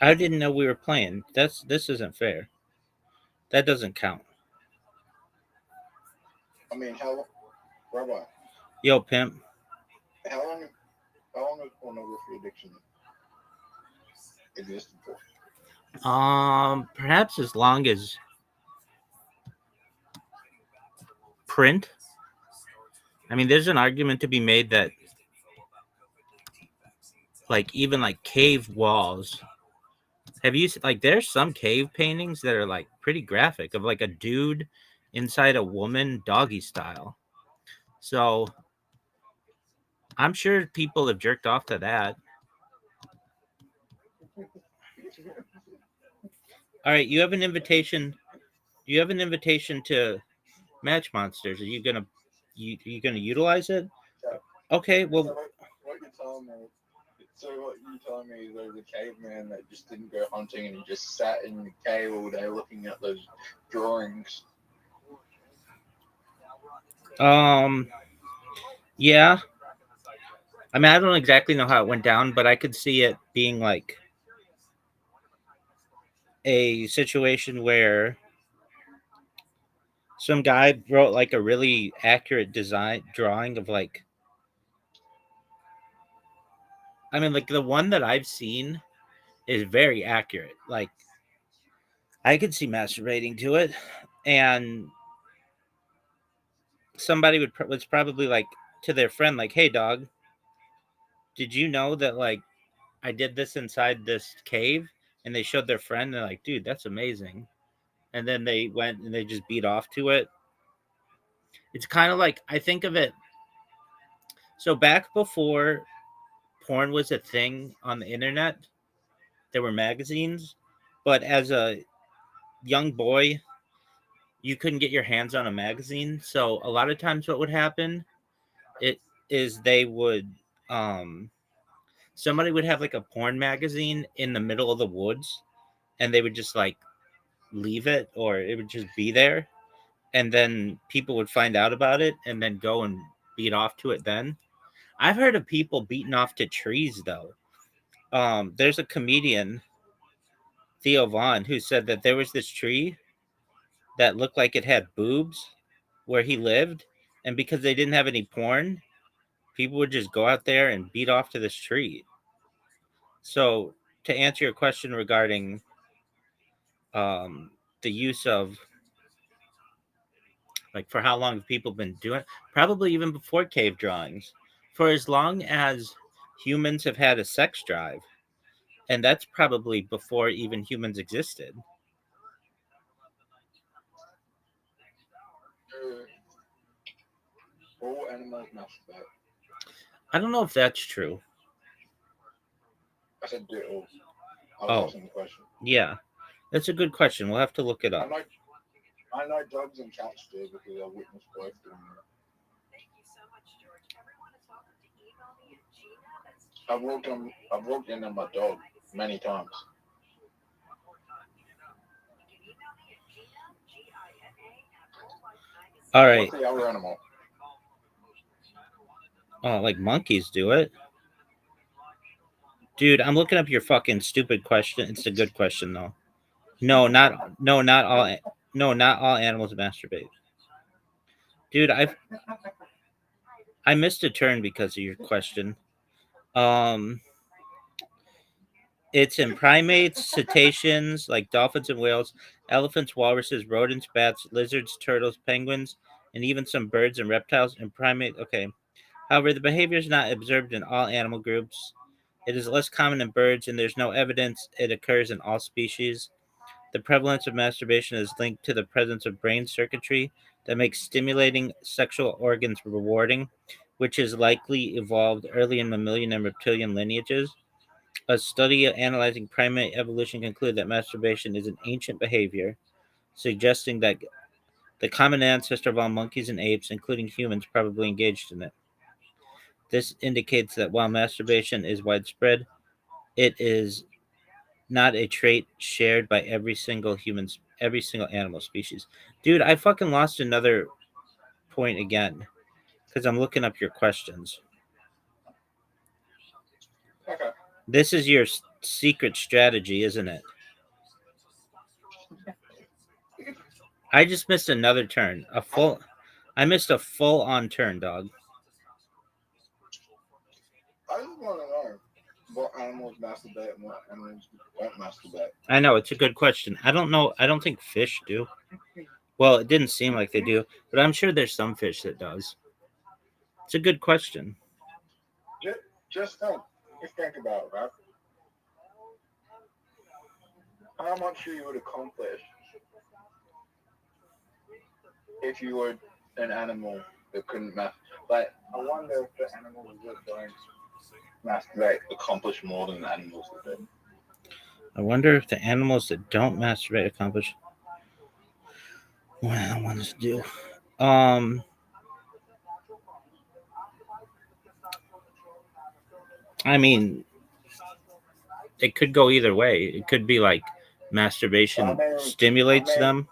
Speaker 12: I didn't know we were playing. This isn't fair. That doesn't count.
Speaker 5: I mean, Rabbi,
Speaker 12: Yo, pimp.
Speaker 5: how long has pornography addiction existed for?
Speaker 12: Perhaps as long as print. I mean, there's an argument to be made that, like, even like cave walls. Have you like? There's some cave paintings that are like pretty graphic of like a dude inside a woman, doggy style. So I'm sure people have jerked off to that. All right, you have an invitation. You have an invitation to Match Monsters. Are you gonna utilize it?
Speaker 5: Yeah.
Speaker 12: Okay, well,
Speaker 5: What you're telling me? So what you're telling me is there's a caveman that just didn't go hunting and he just sat in the cave all day looking at those drawings.
Speaker 12: Yeah. I mean, I don't exactly know how it went down, but I could see it being like a situation where some guy wrote like a really accurate design drawing of like, I mean, like the one that I've seen is very accurate. Like I could see masturbating to it, and somebody was probably like to their friend, like, "Hey, dog, did you know that like I did this inside this cave?" And they showed their friend. They're like, "Dude, that's amazing." And then they went and they just beat off to it. It's kind of like I think of it. So back before porn was a thing on the internet, there were magazines, but as a young boy, you couldn't get your hands on a magazine. So a lot of times, what would happen it is they would somebody would have like a porn magazine in the middle of the woods, and they would just like leave it, or it would just be there, and then people would find out about it and then go and beat off to it. Then I've heard of people beating off to trees though. There's a comedian, Theo Vaughn, who said that there was this tree that looked like it had boobs where he lived, and because they didn't have any porn, people would just go out there and beat off to this tree. So to answer your question regarding the use of, like, for how long have people been doing it? Probably even before cave drawings, for as long as humans have had a sex drive, and that's probably before even humans existed.
Speaker 5: All animals masturbate.
Speaker 12: I don't know if that's true.
Speaker 5: I said do all. I was asking the question.
Speaker 12: Yeah, that's a good question. We'll have to look it up.
Speaker 5: I know dogs and cats do because I witnessed both doing it. I've walked in on my dog many times.
Speaker 12: All right.
Speaker 5: What's the other animal?
Speaker 12: Oh, like monkeys do it. Dude, I'm looking up your fucking stupid question. It's a good question though. Not all animals masturbate. Dude, I missed a turn because of your question. It's in primates, cetaceans like dolphins and whales, elephants, walruses, rodents, bats, lizards, turtles, penguins, and even some birds and reptiles and primate. Okay. However, the behavior is not observed in all animal groups. It is less common in birds, and there's no evidence it occurs in all species. The prevalence of masturbation is linked to the presence of brain circuitry that makes stimulating sexual organs rewarding, which is likely evolved early in mammalian and reptilian lineages. A study analyzing primate evolution concluded that masturbation is an ancient behavior, suggesting that the common ancestor of all monkeys and apes, including humans, probably engaged in it. This indicates that while masturbation is widespread, it is not a trait shared by every single animal species. Dude, I fucking lost another point again because I'm looking up your questions.
Speaker 5: Okay.
Speaker 12: This is your secret strategy, isn't it? I just missed another turn. I missed a full on turn, dog.
Speaker 5: I just want to know what animals masturbate and what animals don't masturbate.
Speaker 12: I know, it's a good question. I don't know. I don't think fish do. Well, it didn't seem like they do, but I'm sure there's some fish that does. It's a good question.
Speaker 5: Just think about it, right? How much you would accomplish if you were an animal that couldn't masturbate. Like, I wonder if the animals that don't masturbate accomplish more than the animals that do.
Speaker 12: I wonder if the animals that don't masturbate accomplish what I want to do. I mean, it could go either way. It could be like masturbation stimulates them.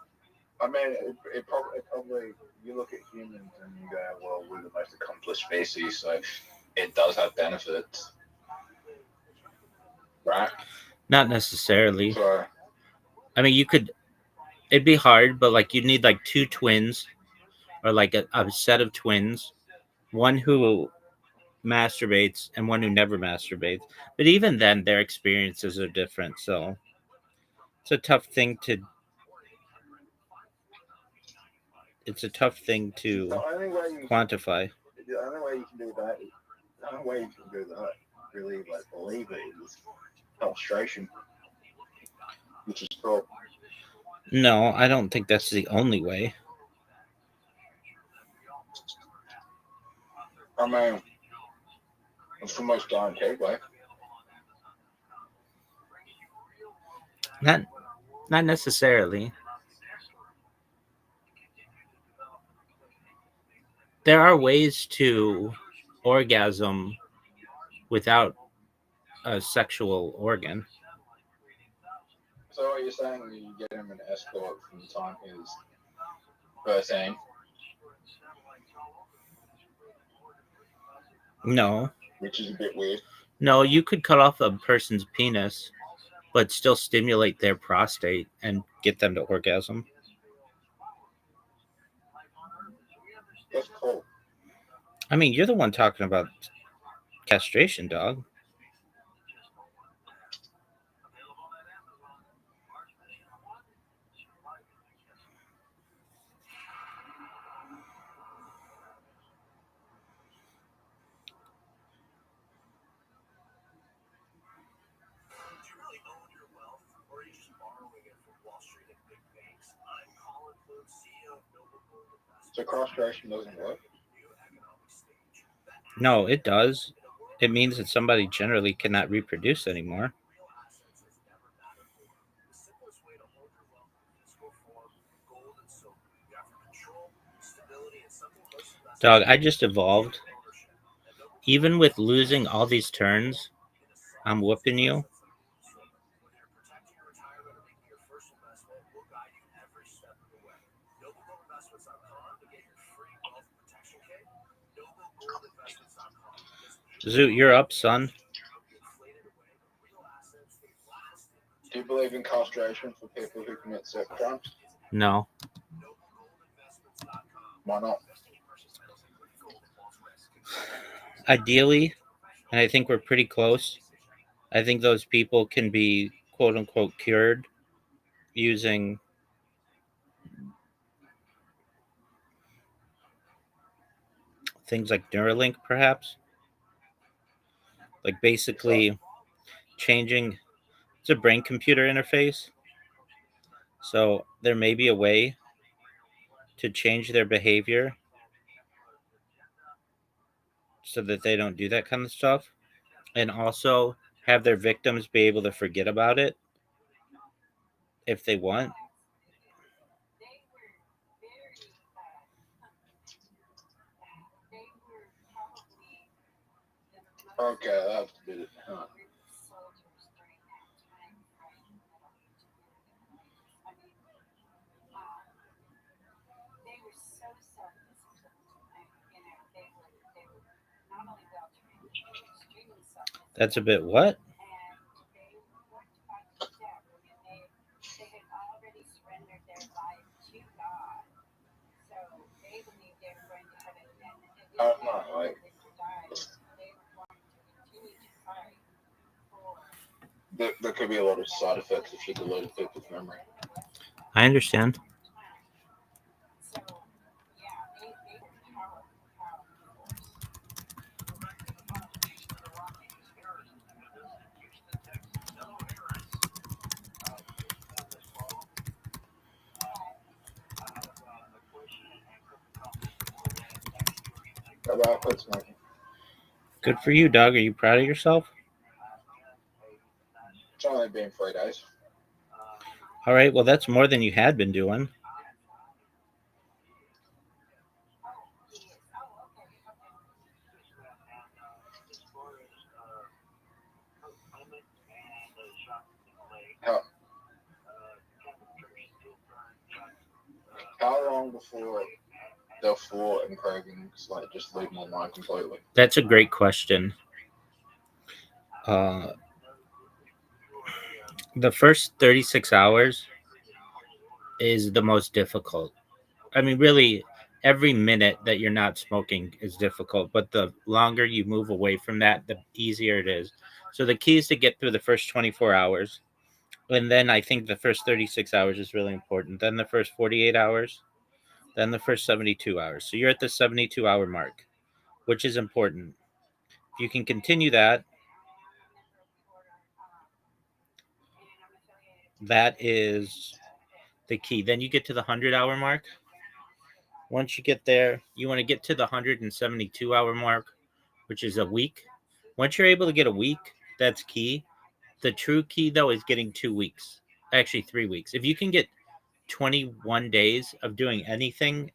Speaker 5: I mean, it probably, you look at humans and you go, well, we're the most accomplished species, so it does have benefits. Right?
Speaker 12: Not necessarily.
Speaker 5: So,
Speaker 12: I mean, it'd be hard, but like you'd need like two twins or like a set of twins, one who masturbates and one who never masturbates. But even then, their experiences are different, so it's a tough thing to. It's a tough thing to quantify.
Speaker 5: The only way you can do that, really, like, believe it, is illustration, which is cool.
Speaker 12: No, I don't think that's the only way.
Speaker 5: I mean, it's the most guaranteed way.
Speaker 12: Not necessarily. There are ways to orgasm without a sexual organ.
Speaker 5: So what you're saying is you get him an escort from the time he's 13?
Speaker 12: No.
Speaker 5: Which is a bit weird.
Speaker 12: No, you could cut off a person's penis, but still stimulate their prostate and get them to orgasm.
Speaker 5: That's cool.
Speaker 12: I mean, you're the one talking about castration, dog.
Speaker 5: So castration doesn't work?
Speaker 12: No, it does. It means that somebody generally cannot reproduce anymore. Dog, I just evolved. Even with losing all these turns, I'm whooping you. Zoot, you're up, son.
Speaker 5: Do you believe in castration for people who commit sex crimes?
Speaker 12: No.
Speaker 5: Why not?
Speaker 12: Ideally, and I think we're pretty close, I think those people can be quote unquote cured using things like Neuralink, perhaps. Like basically changing it's a brain computer interface. So there may be a way to change their behavior so that they don't do that kind of stuff, and also have their victims be able to forget about it if they want.
Speaker 5: Okay, that's it. Huh.
Speaker 12: That's a bit what?
Speaker 5: No, like there could be a lot of side effects if you delete people's memory.
Speaker 12: I understand.
Speaker 5: About quit smoking.
Speaker 12: Good for you, dog. Are you proud of yourself?
Speaker 5: It's only been 3 days.
Speaker 12: All right. Well, that's more than you had been doing.
Speaker 5: How long before the thought and cravings like just leave my mind completely?
Speaker 12: That's a great question. The first 36 hours is the most difficult. I mean, really, every minute that you're not smoking is difficult, but the longer you move away from that, the easier it is. So the key is to get through the first 24 hours. And then I think the first 36 hours is really important. Then the first 48 hours, then the first 72 hours. So you're at the 72-hour mark, which is important. If you can continue that, that is the key. Then you get to the 100-hour mark. Once you get there, you want to get to the 172-hour mark, which is a week. Once you're able to get a week, that's key. The true key, though, is getting 2 weeks. Actually, 3 weeks. If you can get 21 days of doing anything,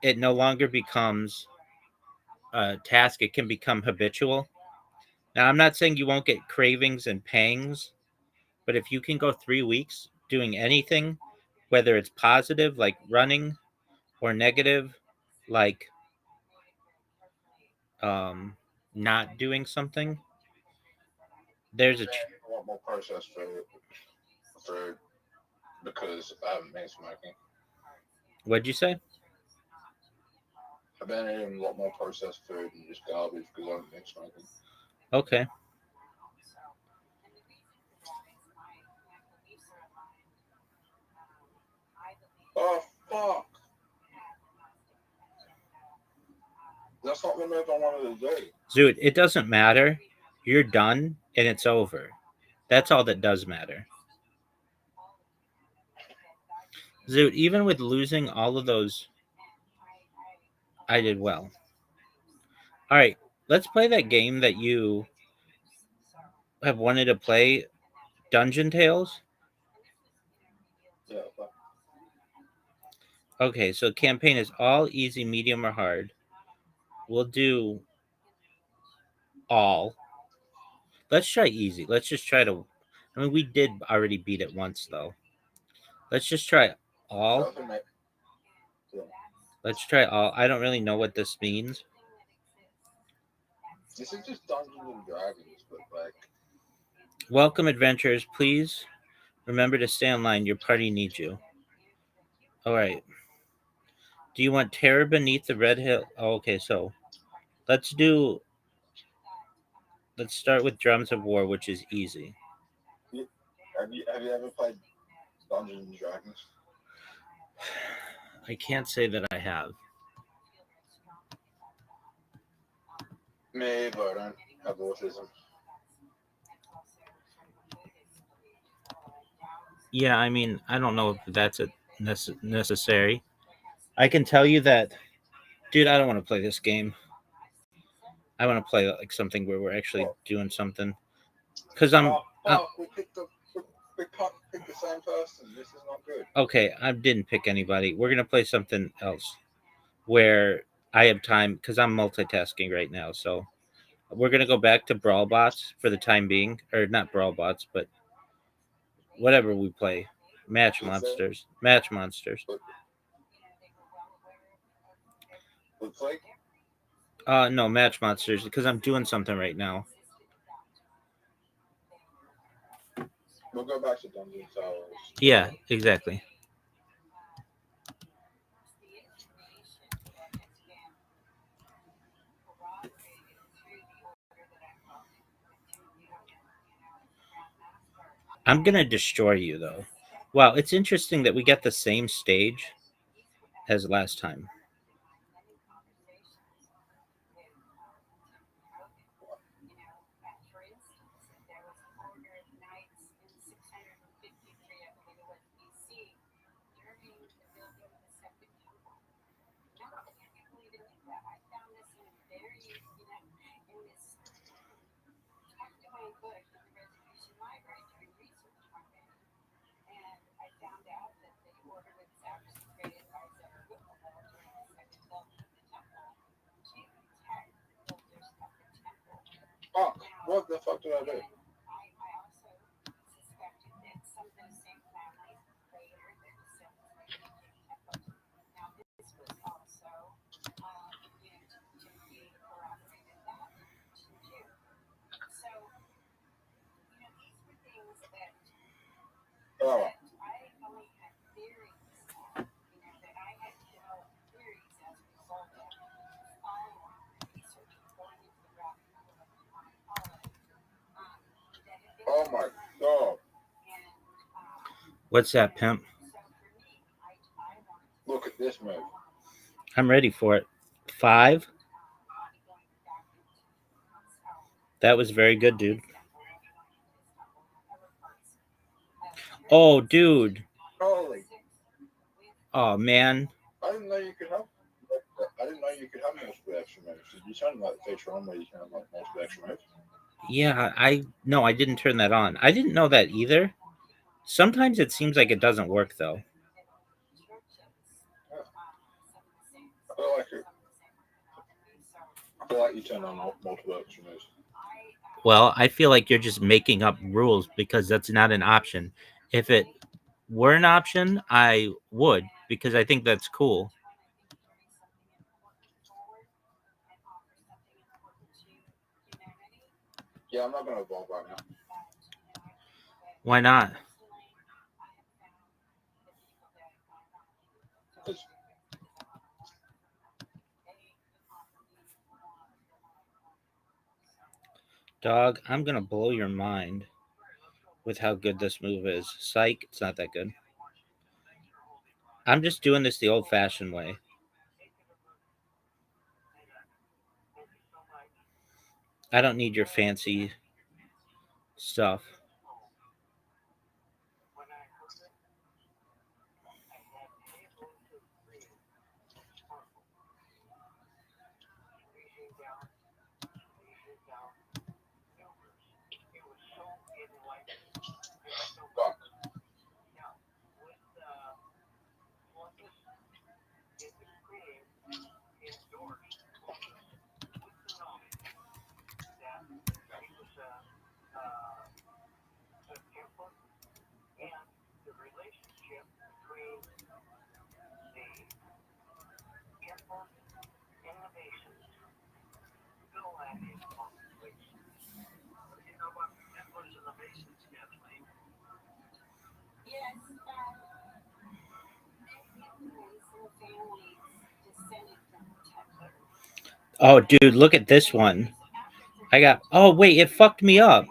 Speaker 12: it no longer becomes a task. It can become habitual. Now, I'm not saying you won't get cravings and pangs, but if you can go 3 weeks doing anything, whether it's positive, like running, or negative, like not doing something, there's a.
Speaker 5: A lot more processed food because I haven't been smoking.
Speaker 12: What'd you say?
Speaker 5: I've been eating a lot more processed food and just garbage because I haven't been smoking.
Speaker 12: Okay.
Speaker 5: Oh, fuck. That's not the move I wanted to do.
Speaker 12: Dude, it doesn't matter. You're done and it's over. That's all that does matter. Dude, even with losing all of those, I did well. All right, let's play that game that you have wanted to play, Dungeon Tales.
Speaker 5: Yeah,
Speaker 12: Okay, so campaign is all easy, medium, or hard. We'll do all. Let's try easy. Let's just try to. I mean, we did already beat it once, though. Let's just try all. Let's try all. I don't really know what this means.
Speaker 5: This is just Dungeons and Dragons, but like.
Speaker 12: Welcome, adventurers. Please remember to stay online. Your party needs you. All right. Do you want Terror Beneath the Red Hill? Oh, okay, so let's do Let's start with Drums of War, which is easy.
Speaker 5: Have you ever played Dungeons and Dragons?
Speaker 12: I can't say that I have.
Speaker 5: Me, but I don't have autism.
Speaker 12: Yeah, I mean, I don't know if that's necessary. I can tell you that, dude, I don't want to play this game. I want to play like something where we're actually doing something. Because I'm.
Speaker 5: We picked the same person. This is not good.
Speaker 12: Okay, I didn't pick anybody. We're gonna play something else where I have time because I'm multitasking right now. So we're gonna go back to Brawl Bots for the time being, or not Brawl Bots, but whatever we play, Match Monsters.
Speaker 5: Looks like.
Speaker 12: No, Match Monsters because I'm doing something right now.
Speaker 5: We'll go back to Dungeon Towers.
Speaker 12: Yeah, exactly. I'm gonna destroy you though. Wow, it's interesting that we get the same stage as last time.
Speaker 5: Oh, what the fuck did I do? Oh. Oh my god.
Speaker 12: What's that, pimp?
Speaker 5: Look at this move.
Speaker 12: I'm ready for it. 5. That was very good, dude. Oh, dude.
Speaker 5: Holy.
Speaker 12: Oh, man.
Speaker 5: I didn't know you could have. I didn't know you could have multiple extra moves. Did you turn like the feature on where you can have like multiple extra moves?
Speaker 12: Yeah, I didn't turn that on. I didn't know that either. Sometimes it seems like it doesn't work though.
Speaker 5: Yeah. I feel like it. I feel like you turn on multiple extra moves.
Speaker 12: Well, I feel like you're just making up rules because that's not an option. If it were an option, I would because I think that's cool.
Speaker 5: Yeah, I'm not gonna evolve right now.
Speaker 12: Why not? Dog, I'm gonna blow your mind with how good this move is. Psych, it's not that good. I'm just doing this the old-fashioned way. I don't need your fancy stuff.
Speaker 5: Fuck.
Speaker 12: Oh, dude, look at this one. I got. Oh wait, it fucked me up.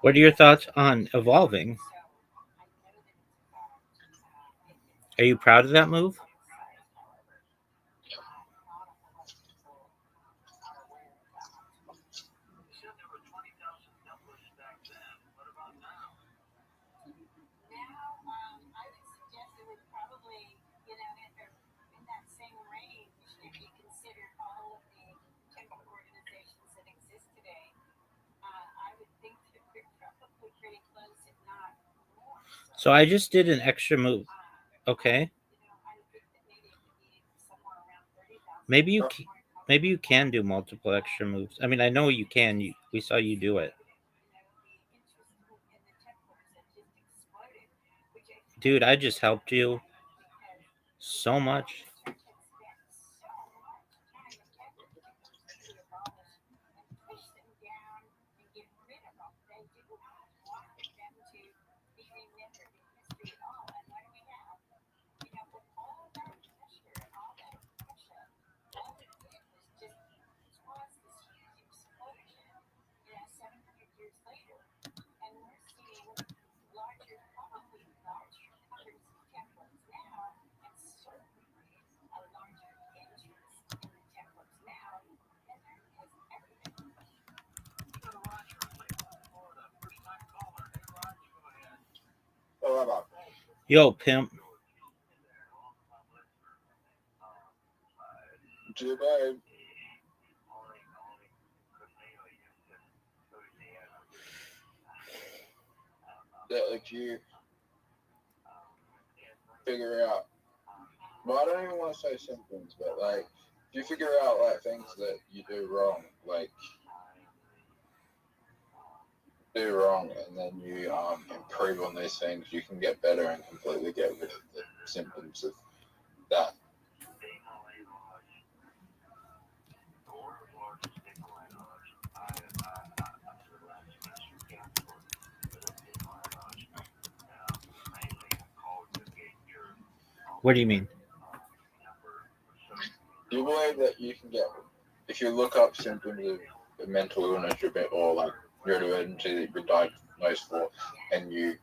Speaker 12: What are your thoughts on evolving? Are you proud of that move? So I just did an extra move. Okay. Maybe you can do multiple extra moves. I mean, I know you can. We saw you do it. Dude, I just helped you so much. Yo, pimp.
Speaker 5: Goodbye. That lets you figure out. Well, I don't even want to say symptoms, but like, if you figure out like things that you do wrong, and then you improve on these things, you can get better and completely get rid of the symptoms of that.
Speaker 12: What do you mean?
Speaker 5: Do you believe that you can get, if you look up symptoms of mental illness or like neurodivergency that you're diagnosed for, and you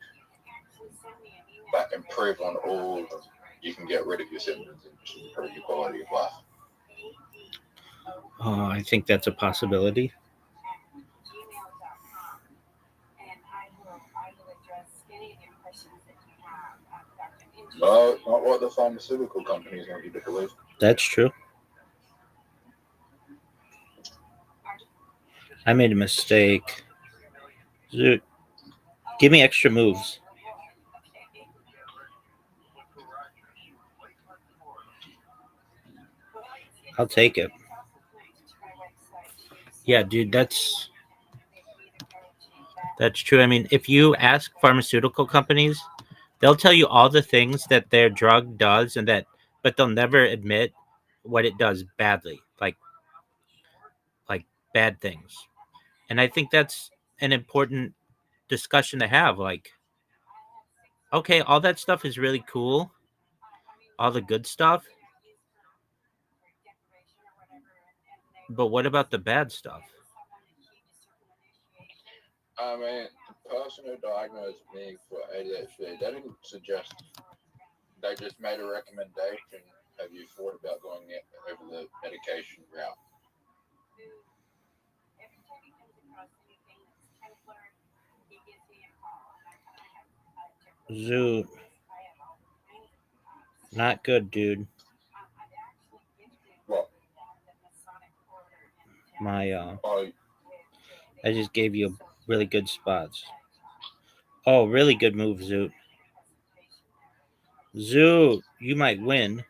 Speaker 5: improve on all of them, you can get rid of your symptoms and just improve your quality of life?
Speaker 12: I think that's a possibility.
Speaker 5: No, not what the pharmaceutical companies want you to believe.
Speaker 12: That's true. I made a mistake. Dude, give me extra moves. I'll take it. Yeah, dude, that's true. I mean, if you ask pharmaceutical companies, they'll tell you all the things that their drug does but they'll never admit what it does badly, like bad things. And I think that's an important discussion to have. Like, okay, all that stuff is really cool, all the good stuff, but what about the bad stuff?
Speaker 5: I mean, the person who diagnosed me for ADHD, they didn't suggest, they just made a recommendation. Have you thought about going over the medication route?
Speaker 12: Zoo. Not good, dude. my I just gave you really good spots. Oh, really good move, Zoot. Zoot, you might win.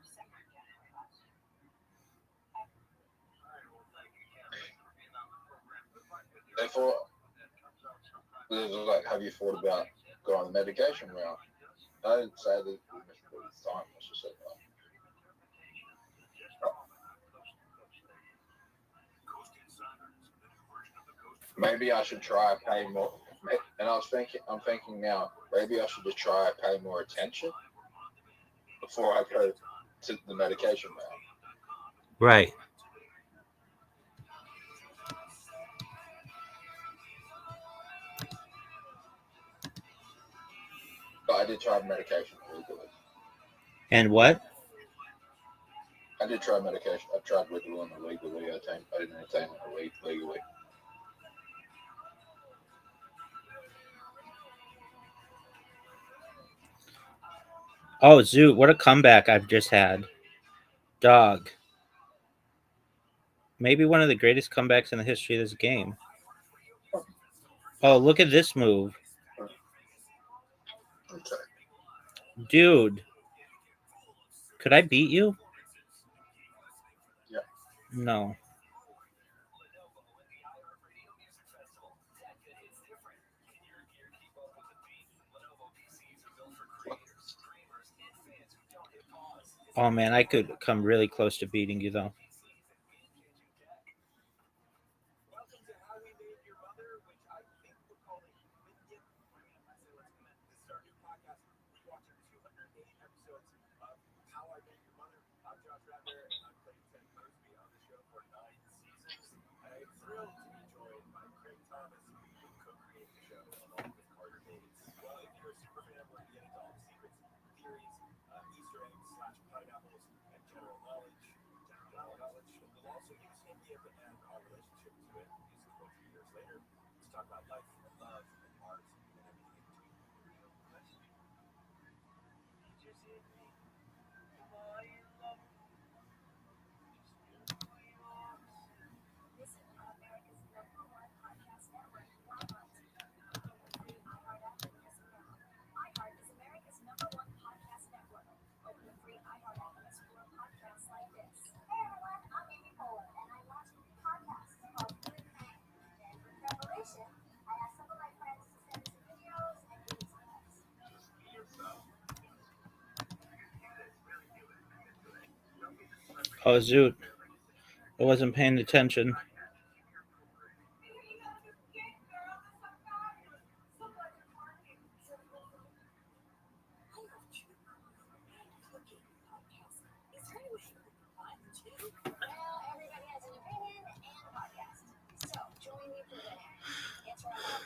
Speaker 5: Therefore, like, have you thought about going the medication route? I didn't say that we missed the time. I just said that. Maybe I should try and pay more. And I'm thinking now, maybe I should just try and pay more attention before I go to the medication route.
Speaker 12: Right.
Speaker 5: But I did try medication legally.
Speaker 12: And what?
Speaker 5: I did try medication. I tried Ritalin illegally. I didn't attain it legally.
Speaker 12: Oh, Zoot, what a comeback I've just had. Dog. Maybe one of the greatest comebacks in the history of this game. Oh, look at this move.
Speaker 5: Okay.
Speaker 12: Dude. Could I beat you?
Speaker 5: Yeah.
Speaker 12: No. Oh man, I could come really close to beating you though. Oh, Zoot. I wasn't paying attention.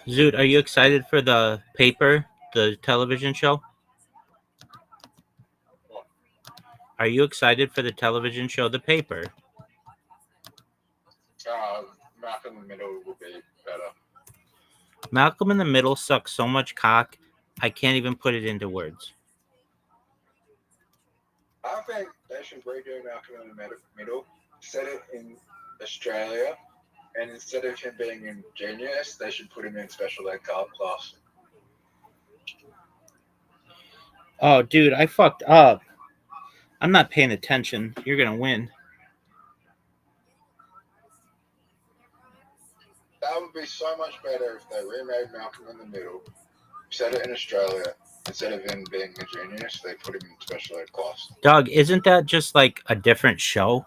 Speaker 12: Zoot, are you excited for the paper, the television show? Are you excited for the television show, The Paper?
Speaker 5: Malcolm in the Middle would be better.
Speaker 12: Malcolm in the Middle sucks so much cock, I can't even put it into words.
Speaker 5: I think they should redo Malcolm in the Middle, set it in Australia, and instead of him being in Genius, they should put him in special ed class.
Speaker 12: Oh, dude, I fucked up. I'm not paying attention. You're gonna win.
Speaker 5: That would be so much better if they remade Malcolm in the Middle, set it in Australia, instead of him being a genius, they put him in special ed class.
Speaker 12: Dog, isn't that just like a different show?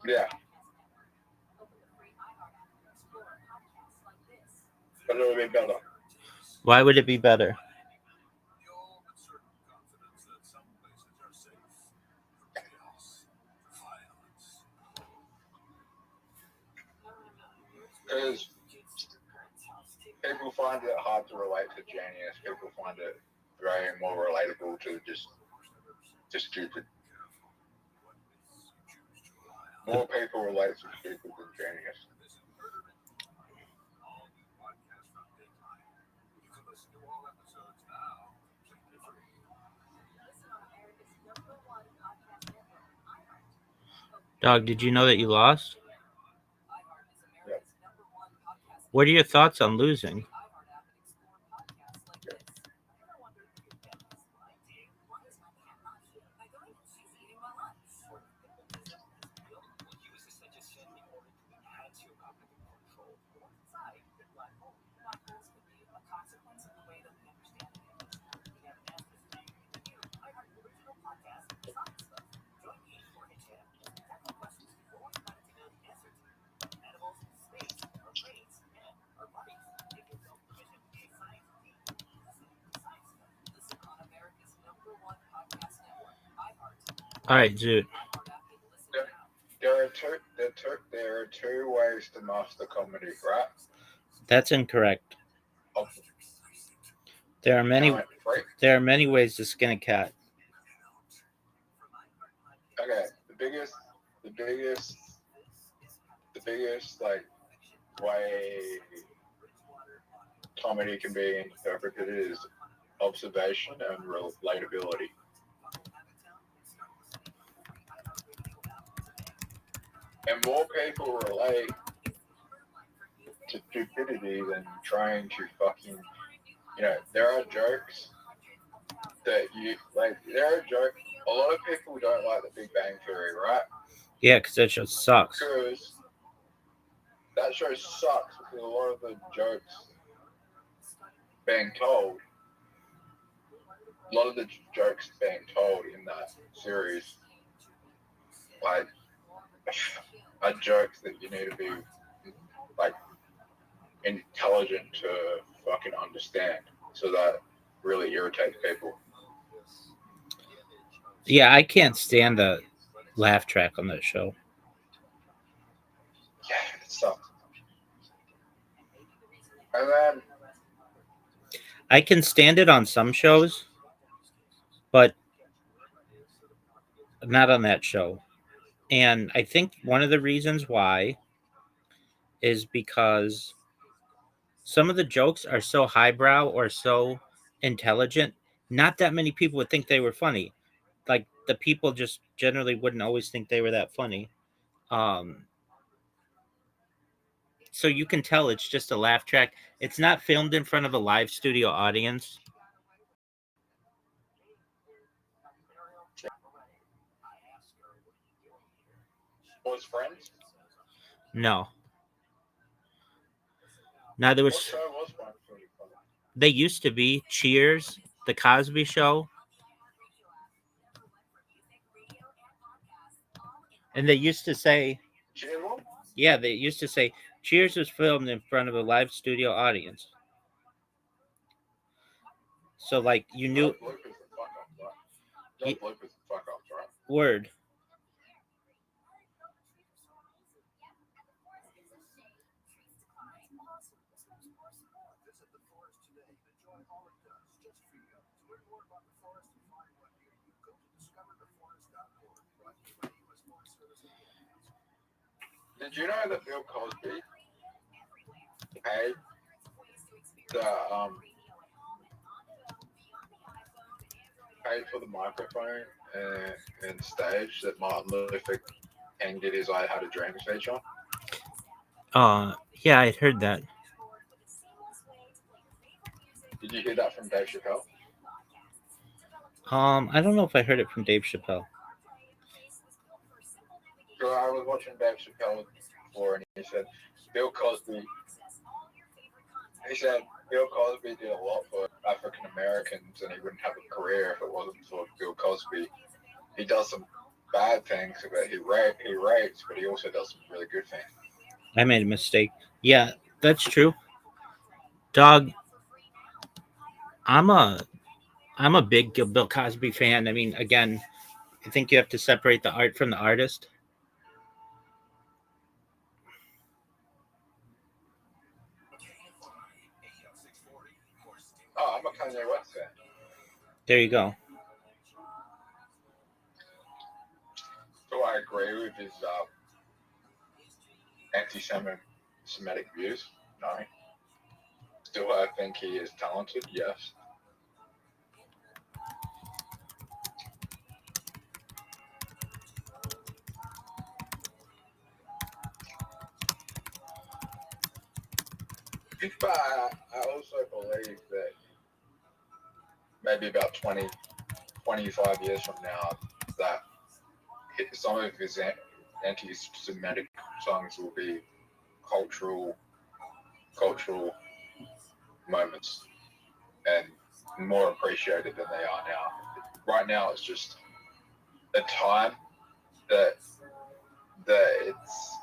Speaker 5: Yeah. But it would be better.
Speaker 12: Why would it be better?
Speaker 5: Because people find it hard to relate to Genius. People find it very more relatable to just stupid. More people relate to stupid than Genius.
Speaker 12: Dog, did you know that you lost?
Speaker 2: Yep.
Speaker 12: What are your thoughts on losing? All right, dude.
Speaker 5: There are two ways to master comedy, right?
Speaker 12: That's incorrect.
Speaker 5: Oh,
Speaker 12: There are many ways to skin a cat.
Speaker 5: okay, the biggest like way comedy can be interpreted is observation and relatability. And more people relate to stupidity than trying to fucking, there are jokes that a lot of people don't like the Big Bang Theory, right?
Speaker 12: Yeah, because that show sucks.
Speaker 5: Because that show sucks because a lot of the jokes being told in that series like are jokes that you need to be like intelligent to fucking understand, so that really irritates people.
Speaker 12: Yeah, I can't stand the laugh track on that show.
Speaker 5: Yeah, it sucks. And then
Speaker 12: I can stand it on some shows, but not on that show. And I think one of the reasons why is because some of the jokes are so highbrow or so intelligent, not that many people would think they were funny. Like the people just generally wouldn't always think they were that funny. So you can tell it's just a laugh track. It's not filmed in front of a live studio audience.
Speaker 5: was Friends.
Speaker 12: No. Now there
Speaker 5: What
Speaker 12: was.
Speaker 5: show was Friends?
Speaker 12: They used to be Cheers, The Cosby Show, and they used to say, yeah, they used to say Cheers was filmed in front of a live studio audience. So like you knew. Word.
Speaker 5: Did you know that Bill Cosby paid for the microphone and stage that Martin Luther King did his "I Had a Dream" speech on?
Speaker 12: Yeah, I'd heard that.
Speaker 5: Did you hear that from Dave Chappelle?
Speaker 12: I don't know if I heard it from Dave Chappelle.
Speaker 5: So I was watching Dave Chappelle before, and he said Bill Cosby did a lot for African Americans, and he wouldn't have a career if it wasn't for Bill Cosby. He does some bad things, but he rapes, but he also does some really good things.
Speaker 12: I made a mistake. Yeah, that's true. Dog, I'm a big Bill Cosby fan. I mean, again, I think you have to separate the art from the artist.
Speaker 5: Oh, I'm a Kanye West fan.
Speaker 12: There you go.
Speaker 5: So I agree with his anti-Semitic views. No. Still, I think he is talented. Yes. But I also believe that maybe about 20, 25 years from now, that some of his anti-Semitic songs will be cultural moments and more appreciated than they are now. Right now, it's just a time that it's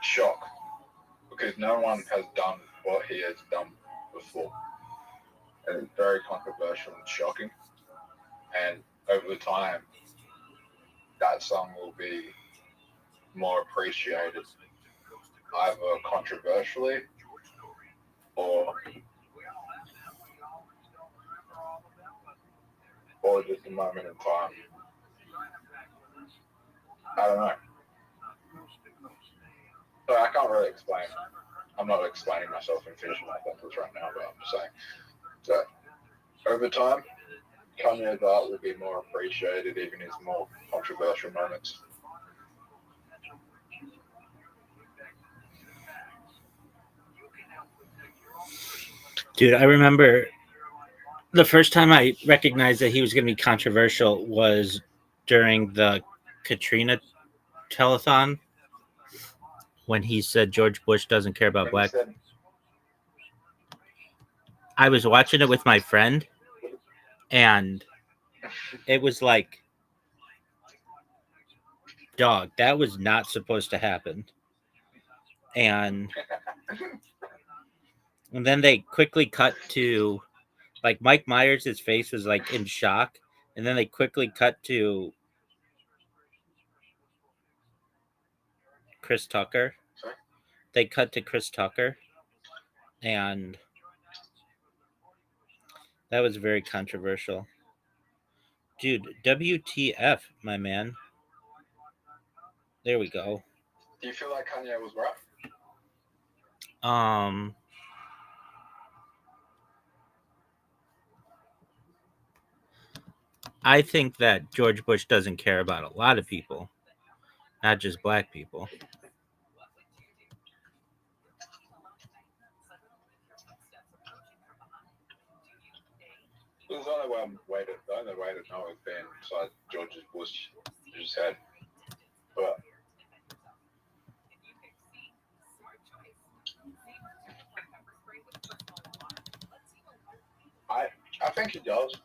Speaker 5: shock because no one has done what he has done before, and it's very controversial and shocking. And over the time, that song will be more appreciated, either controversially or just a moment in time. I don't know. So I can't really explain. I'm not explaining myself and finishing my sentence right now, but I'm just saying that over time, Kanye's art will be more appreciated, even his more controversial moments.
Speaker 12: Dude, I remember the first time I recognized that he was going to be controversial was during the Katrina telethon when he said George Bush doesn't care about black. I was watching it with my friend, and it was like, dog, that was not supposed to happen. And then they quickly cut to, like, Mike Myers, his face was like in shock, and then they quickly cut to Chris Tucker. They cut to Chris Tucker, and that was very controversial. Dude, WTF, my man. There we go.
Speaker 5: Do you feel like Kanye was right?
Speaker 12: I think that George Bush doesn't care about a lot of people, not just black people.
Speaker 5: There's only one way to know it's been besides George Bush's head. But I think he does.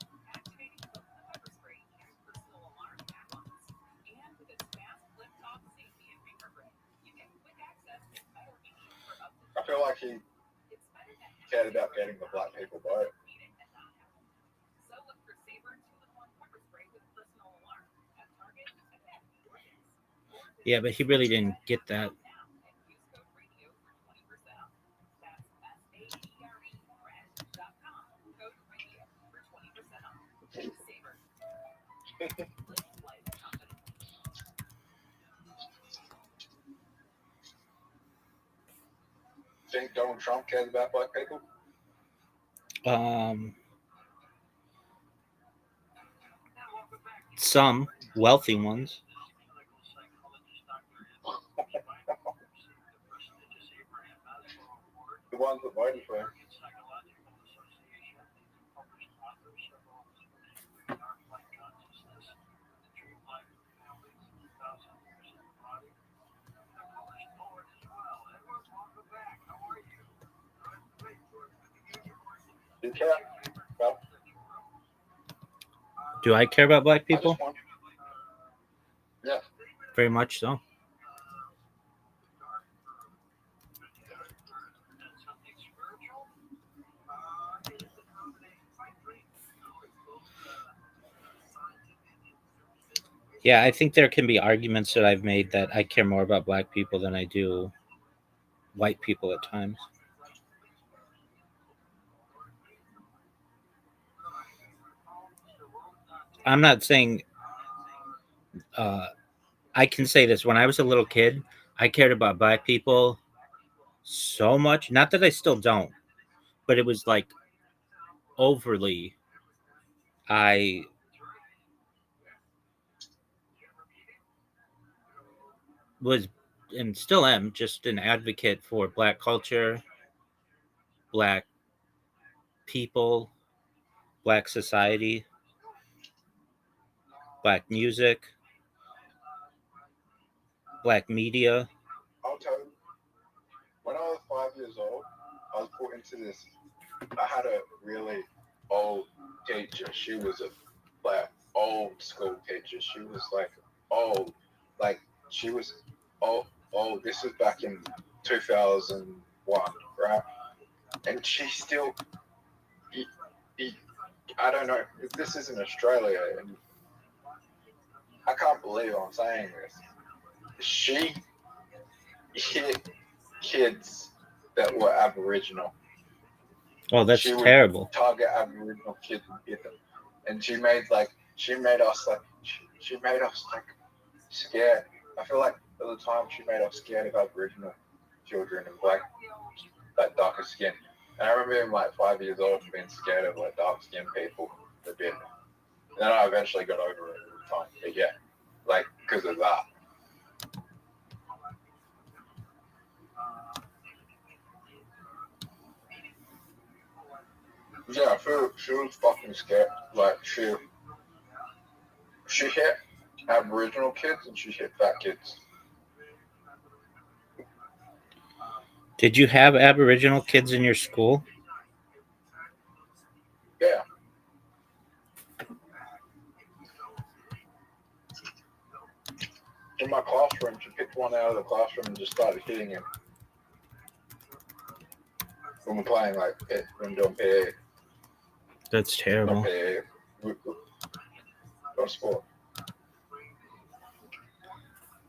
Speaker 5: I feel like he cared about getting the black people vote.
Speaker 12: Yeah, but he really didn't get that.
Speaker 5: Think Donald Trump cares about black people?
Speaker 12: Some wealthy ones.
Speaker 5: The ones that voted for him. Do you care? Well,
Speaker 12: Do I care about black people?
Speaker 5: Yeah.
Speaker 12: Very much so. Yeah, I think there can be arguments that I've made that I care more about black people than I do white people at times. I'm not saying I can say this. When I was a little kid, I cared about black people so much. Not that I still don't, but it was like overly. I was and still am just an advocate for black culture black people, black society, black music, black media.
Speaker 5: I'll tell you, when I was 5 years old, I was put into this. I had a really old teacher. She was a old school teacher. She was like old, like she was old. Oh, this was back in 2001, right? And she still, I don't know. This isn't Australia, and I can't believe I'm saying this. She hit kids that were Aboriginal.
Speaker 12: Oh, that's terrible.
Speaker 5: Target Aboriginal kids and hit them, and she made us scared. I feel like at the time she made us scared of Aboriginal children and like darker skin. And I remember being like 5 years old and being scared of like dark skinned people a bit. And then I eventually got over it with time. But yeah, like because of that. Yeah, she was fucking scared. Like she hit Aboriginal kids and she hit fat kids.
Speaker 12: Did you have Aboriginal kids in your school?
Speaker 5: Yeah. In my classroom, she picked one out of the classroom and just started hitting him. When we're playing like when doing PE.
Speaker 12: That's terrible.
Speaker 5: Not PE. What sport?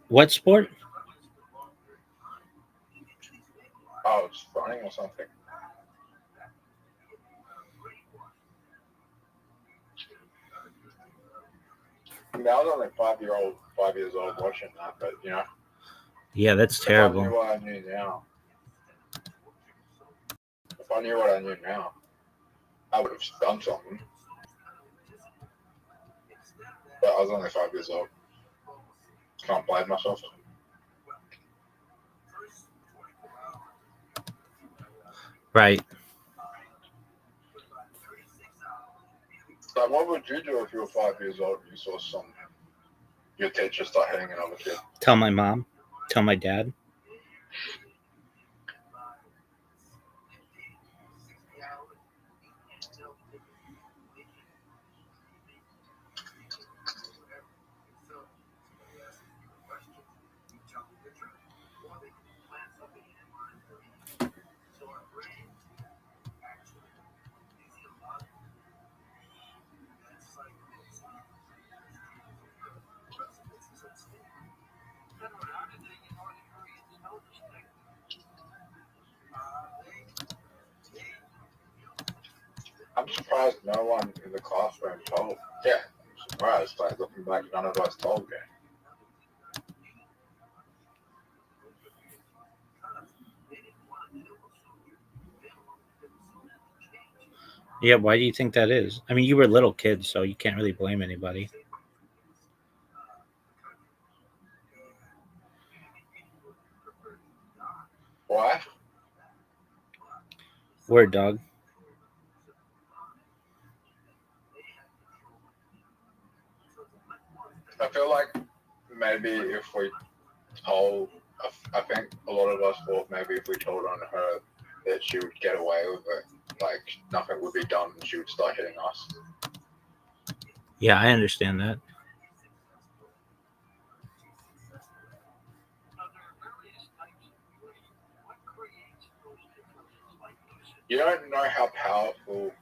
Speaker 12: What sport?
Speaker 5: Oh, it's running or something. I mean, I was only 5 years old watching that, but you know.
Speaker 12: Yeah, that's terrible.
Speaker 5: If I knew what I knew now, I would have done something. But I was only 5 years old. Can't blame myself.
Speaker 12: Right.
Speaker 5: Like, what would you do if you were 5 years old and you saw your teacher start hitting another kid?
Speaker 12: Tell my mom. Tell my dad.
Speaker 5: I'm surprised no one in the classroom told. Yeah, I'm surprised. Like, looking back, none of us told me.
Speaker 12: Yeah, why do you think that is? I mean, you were little kids, so you can't really blame anybody.
Speaker 5: Why?
Speaker 12: Word, dog.
Speaker 5: I feel like maybe if we told, I think a lot of us thought maybe if we told on her that she would get away with it, like nothing would be done and she would start hitting us.
Speaker 12: Yeah, I understand that.
Speaker 5: You don't know how powerful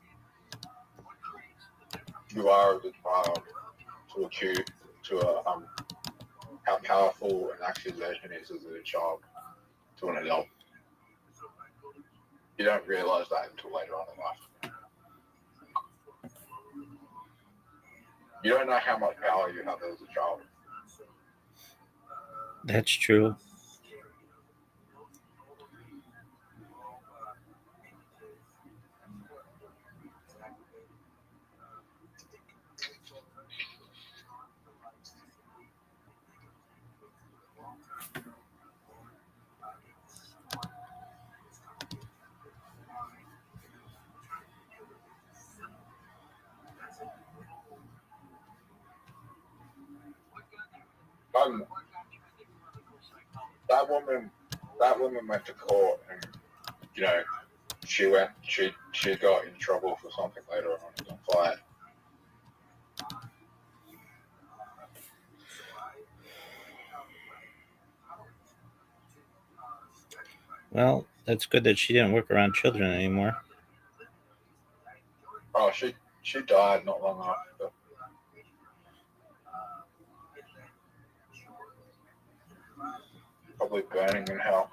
Speaker 5: you are as a child how powerful an accusation is as a child to an adult. You don't realize that until later on in life. You don't know how much power you have as a child.
Speaker 12: That's true.
Speaker 5: That woman went to court, and she got in trouble for something later on in the fight.
Speaker 12: Well, that's good that she didn't work around children anymore.
Speaker 5: Oh, she died not long after. Probably burning in hell.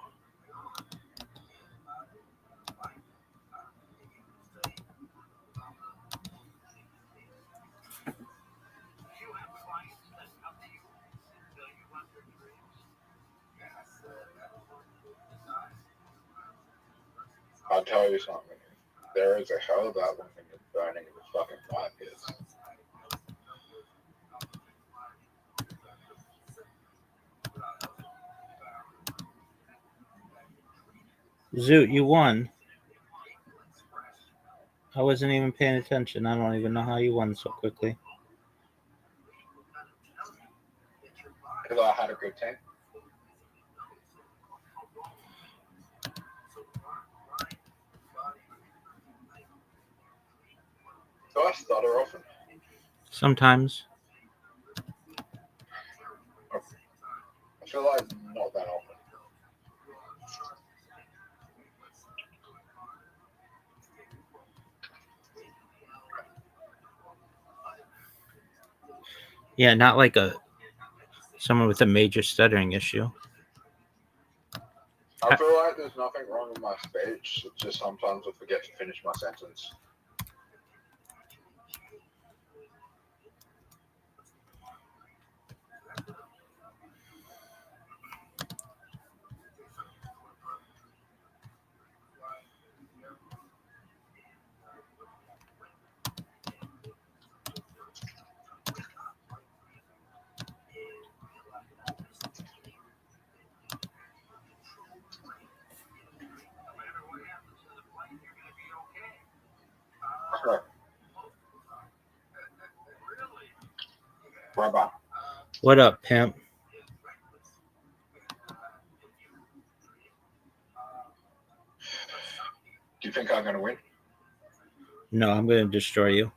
Speaker 5: I'll tell you something. There is a hell of that woman that's burning in the fucking 5 years.
Speaker 12: Zoot, you won. I wasn't even paying attention. I don't even know how you won so quickly.
Speaker 5: Because I had a good team. Do I stutter often?
Speaker 12: Sometimes.
Speaker 5: I feel like not that often.
Speaker 12: Yeah, not like someone with a major stuttering issue.
Speaker 5: I feel like there's nothing wrong with my speech. It's just sometimes I forget to finish my sentence. Rabbi.
Speaker 12: What up, pimp?
Speaker 5: Do you think I'm going to win?
Speaker 12: No, I'm going to destroy you.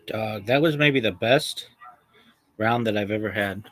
Speaker 12: Dog, that was maybe the best round that I've ever had.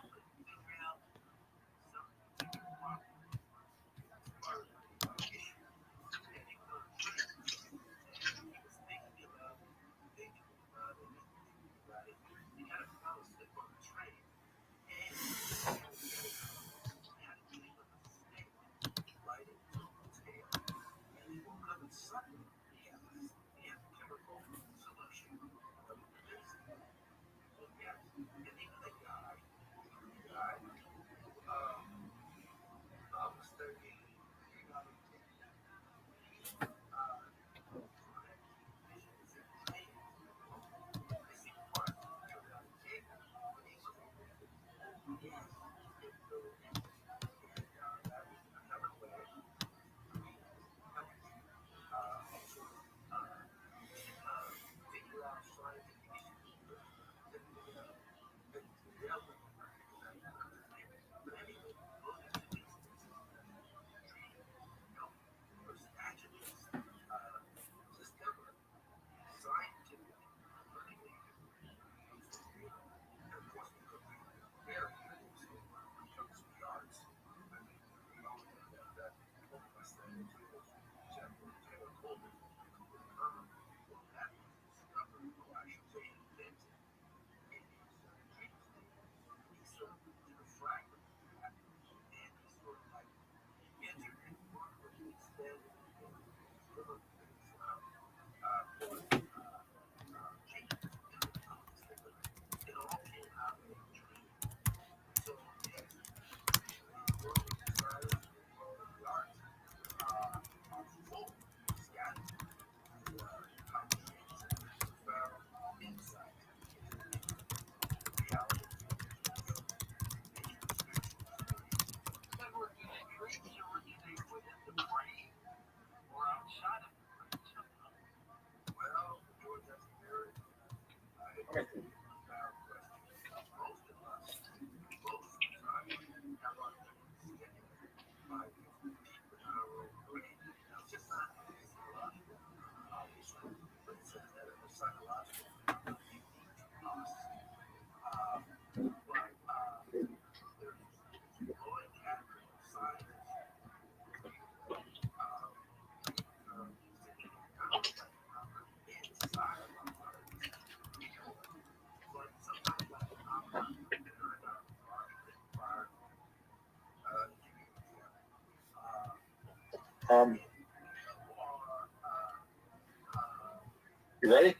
Speaker 5: You ready?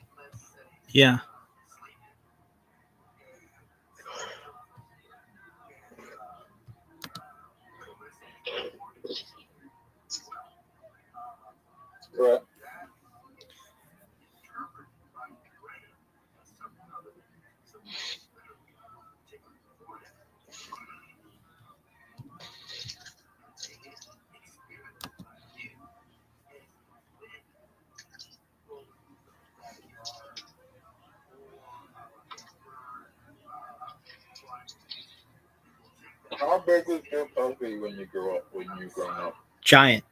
Speaker 12: Yeah.
Speaker 5: Right. How big was Bill Cosby when you grew up? When you growing up?
Speaker 12: Giant.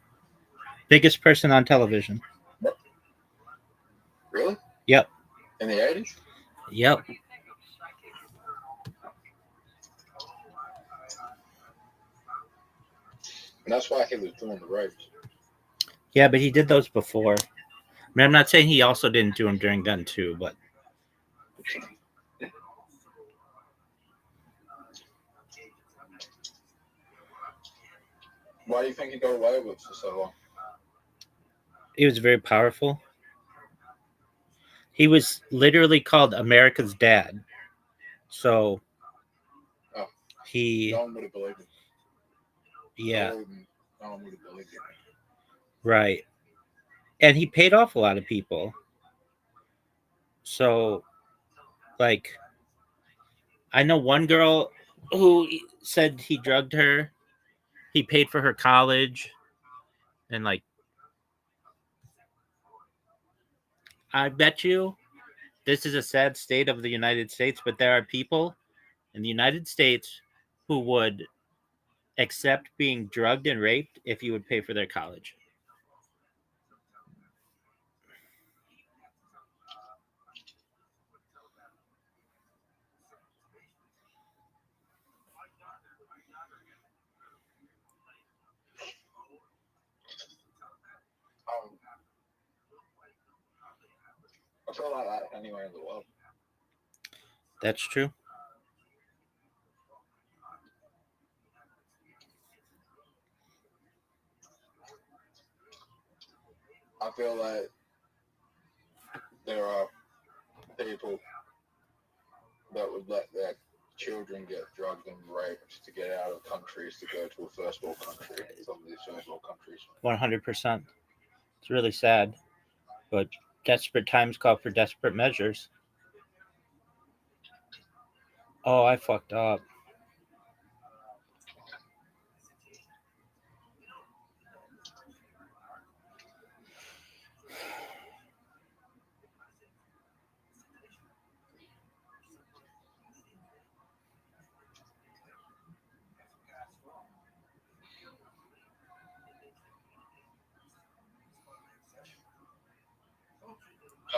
Speaker 12: Biggest person on television.
Speaker 5: Really?
Speaker 12: Yep.
Speaker 5: In the 80s?
Speaker 12: Yep.
Speaker 5: And that's why he was doing the rapes.
Speaker 12: Yeah, but he did those before. I mean, I'm not saying he also didn't do them during then too, but
Speaker 5: Why do you think he got away with it for so long?
Speaker 12: he was very powerful. He was literally called America's dad. So
Speaker 5: Oh,
Speaker 12: he,
Speaker 5: no one would have believed him.
Speaker 12: yeah,
Speaker 5: No one would have believed him.
Speaker 12: right. And he paid off a lot of people. So, like, I know one girl who said he drugged her. He paid for her college. And, like, I bet you this is a sad state of the United States, but there are people in the United States who would accept being drugged and raped if you would pay for their college.
Speaker 5: I feel like that anywhere in the world.
Speaker 12: That's true.
Speaker 5: I feel like there are people that would let their children get drugged and raped to get out of countries to go to a first world country. Some of these first world countries.
Speaker 12: 100%. It's really sad. But desperate times call for desperate measures. Oh, I fucked up.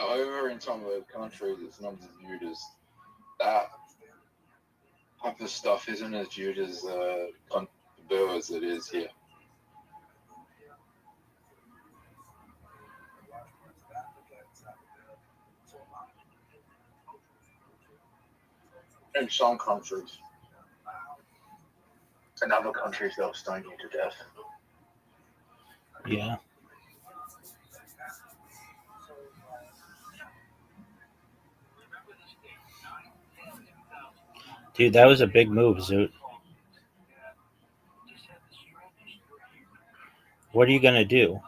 Speaker 5: Over in some of those countries, it's not as viewed as that type of stuff isn't as viewed as taboo as it is here. In some countries. In other countries, they'll stone you to death.
Speaker 12: Yeah. Dude, that was a big move, Zoot. What are you going to do?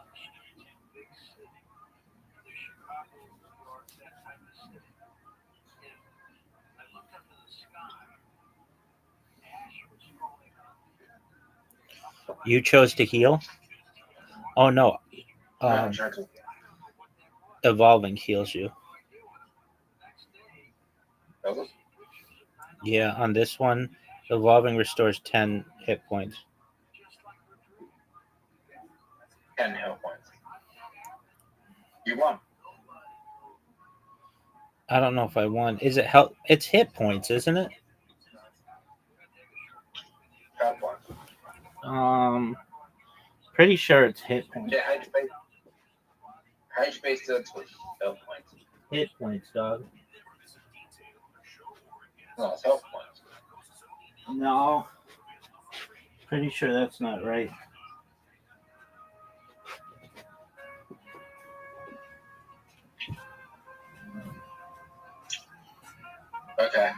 Speaker 12: You chose to heal? Oh, no. Evolving heals you. Yeah, on this one, evolving restores 10 hit points.
Speaker 2: 10 health points. You won.
Speaker 12: I don't know if I won. Is it health? It's hit points, isn't it?
Speaker 2: Health points.
Speaker 12: Pretty sure it's hit points.
Speaker 2: Yeah, how'd you base that with health points?
Speaker 12: Hit points, dog.
Speaker 2: No, it's health points.
Speaker 12: No. Pretty sure that's not right.
Speaker 2: Okay.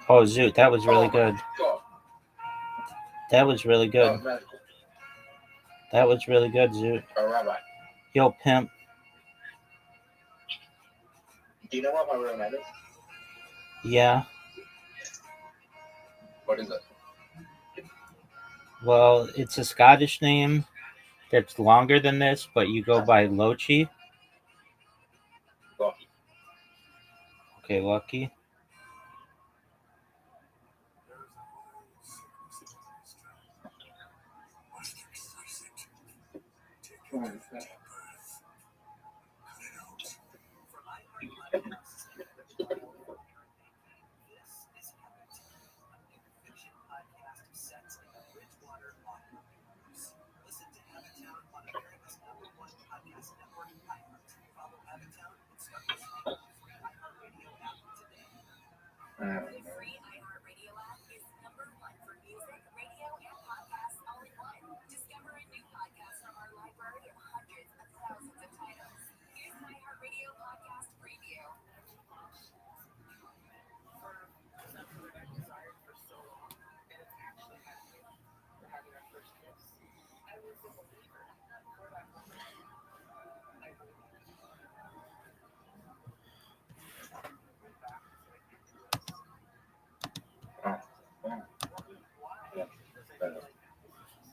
Speaker 12: Oh, Zoot, that was really good.
Speaker 2: God.
Speaker 12: That was really good.
Speaker 2: Oh, medical.
Speaker 12: That was really good, Zoot.
Speaker 2: Oh, Rabbi.
Speaker 12: Yo, pimp.
Speaker 2: Do you know what my real name is?
Speaker 12: Yeah.
Speaker 2: What is it?
Speaker 12: Well, it's a Scottish name that's longer than this, but you go by Lochi.
Speaker 2: Lucky.
Speaker 12: Okay, Lucky.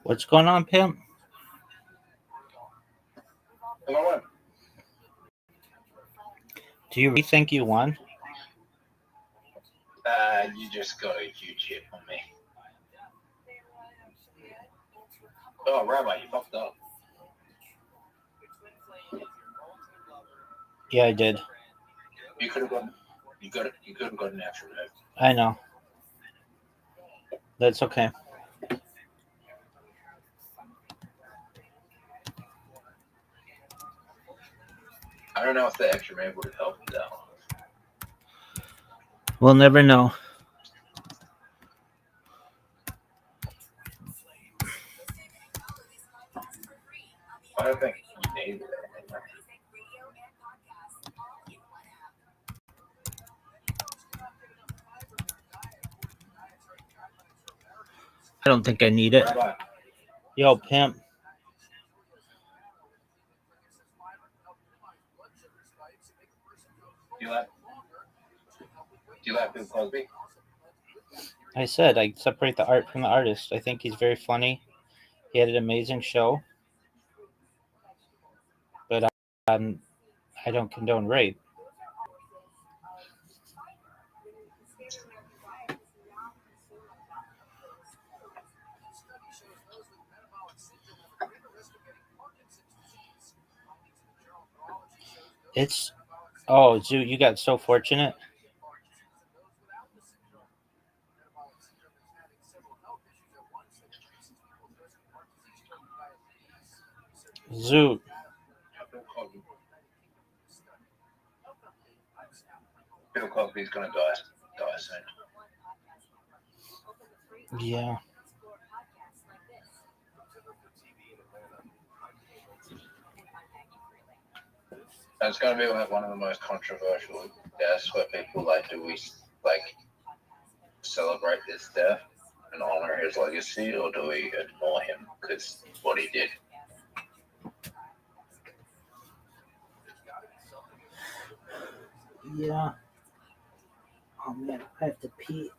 Speaker 12: What's going on, pimp?
Speaker 2: Hello.
Speaker 12: Do you really think you won?
Speaker 2: You just got a huge hit on me. Oh, Rabbi, you fucked up.
Speaker 12: Yeah, I did.
Speaker 2: You could have gotten. You could have gotten an extra move.
Speaker 12: I know. That's okay.
Speaker 2: I don't know if the extra move would have helped though.
Speaker 12: We'll never know.
Speaker 2: I don't think you needed it.
Speaker 12: I don't think I need it.
Speaker 2: Rabbi.
Speaker 12: Yo, pimp.
Speaker 2: Do you like Bill Cosby?
Speaker 12: I said I separate the art from the artist. I think he's very funny. He had an amazing show. But I don't condone rape. It's Zoo, you got so fortunate. Zoo.
Speaker 2: Bill Cosby's gonna die soon.
Speaker 12: Yeah.
Speaker 2: It's gonna be like one of the most controversial deaths where people like, do we like celebrate this death and honor his legacy, or do we ignore him because what he did?
Speaker 12: Yeah. Oh man, I have to pee.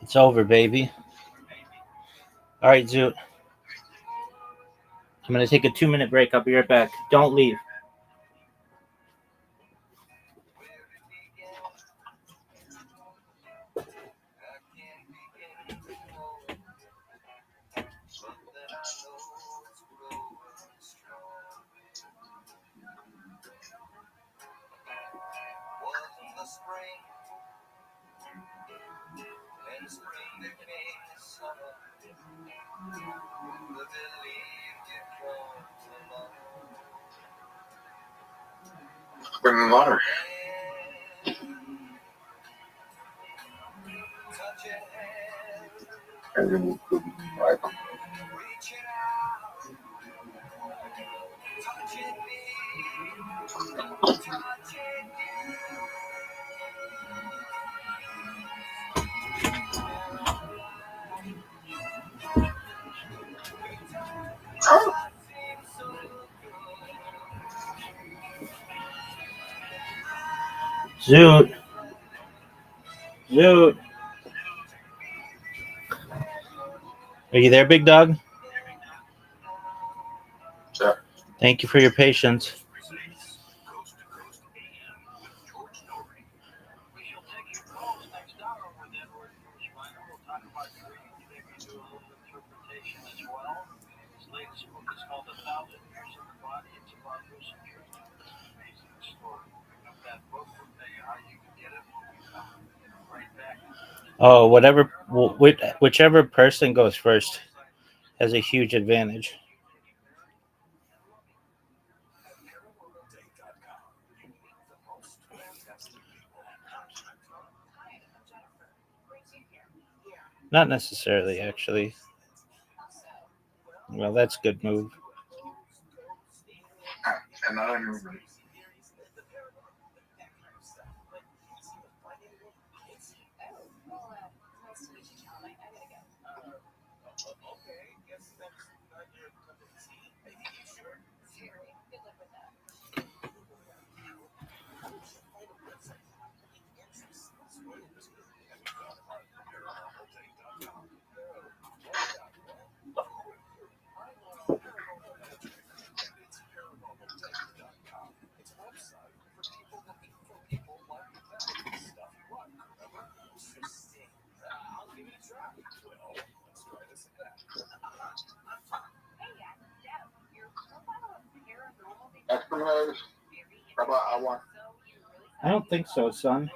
Speaker 12: It's over, baby. All right, Zoot. I'm going to take a 2-minute break. I'll be right back. Don't leave.
Speaker 5: Bring the water. And then we'll put it right on.
Speaker 12: Zoot. Zoot. Are you there, big dog?
Speaker 5: Sure.
Speaker 12: Thank you for your patience. Oh, whichever person goes first has a huge advantage. Not necessarily, actually. Well, that's a good move.
Speaker 5: And I don't remember.
Speaker 12: I don't think so, son.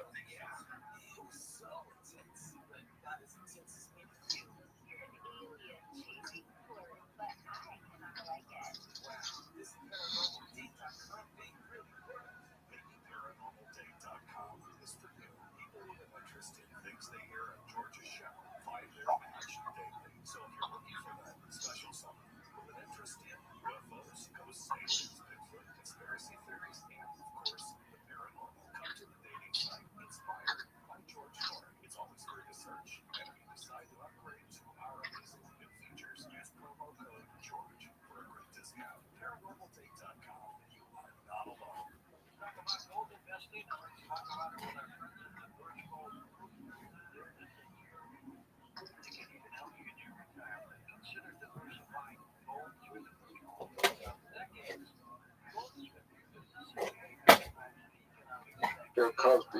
Speaker 5: Bill Cosby.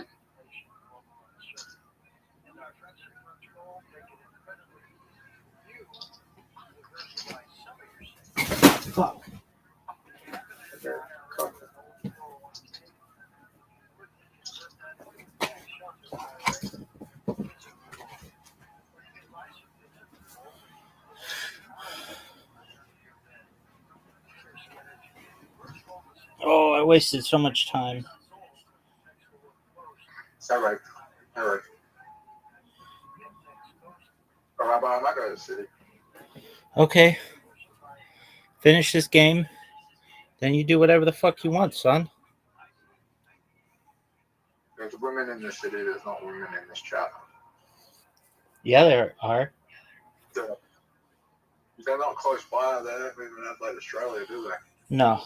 Speaker 12: Fuck. Oh, I wasted so much time.
Speaker 5: All right. All right. Rabbi, I'm not going to the city.
Speaker 12: Okay. Finish this game. Then you do whatever the fuck you want, son.
Speaker 5: There's women in the city. There's not women in this chat.
Speaker 12: Yeah, there are.
Speaker 5: They're not close by. They don't even have like Australia, do they?
Speaker 12: No.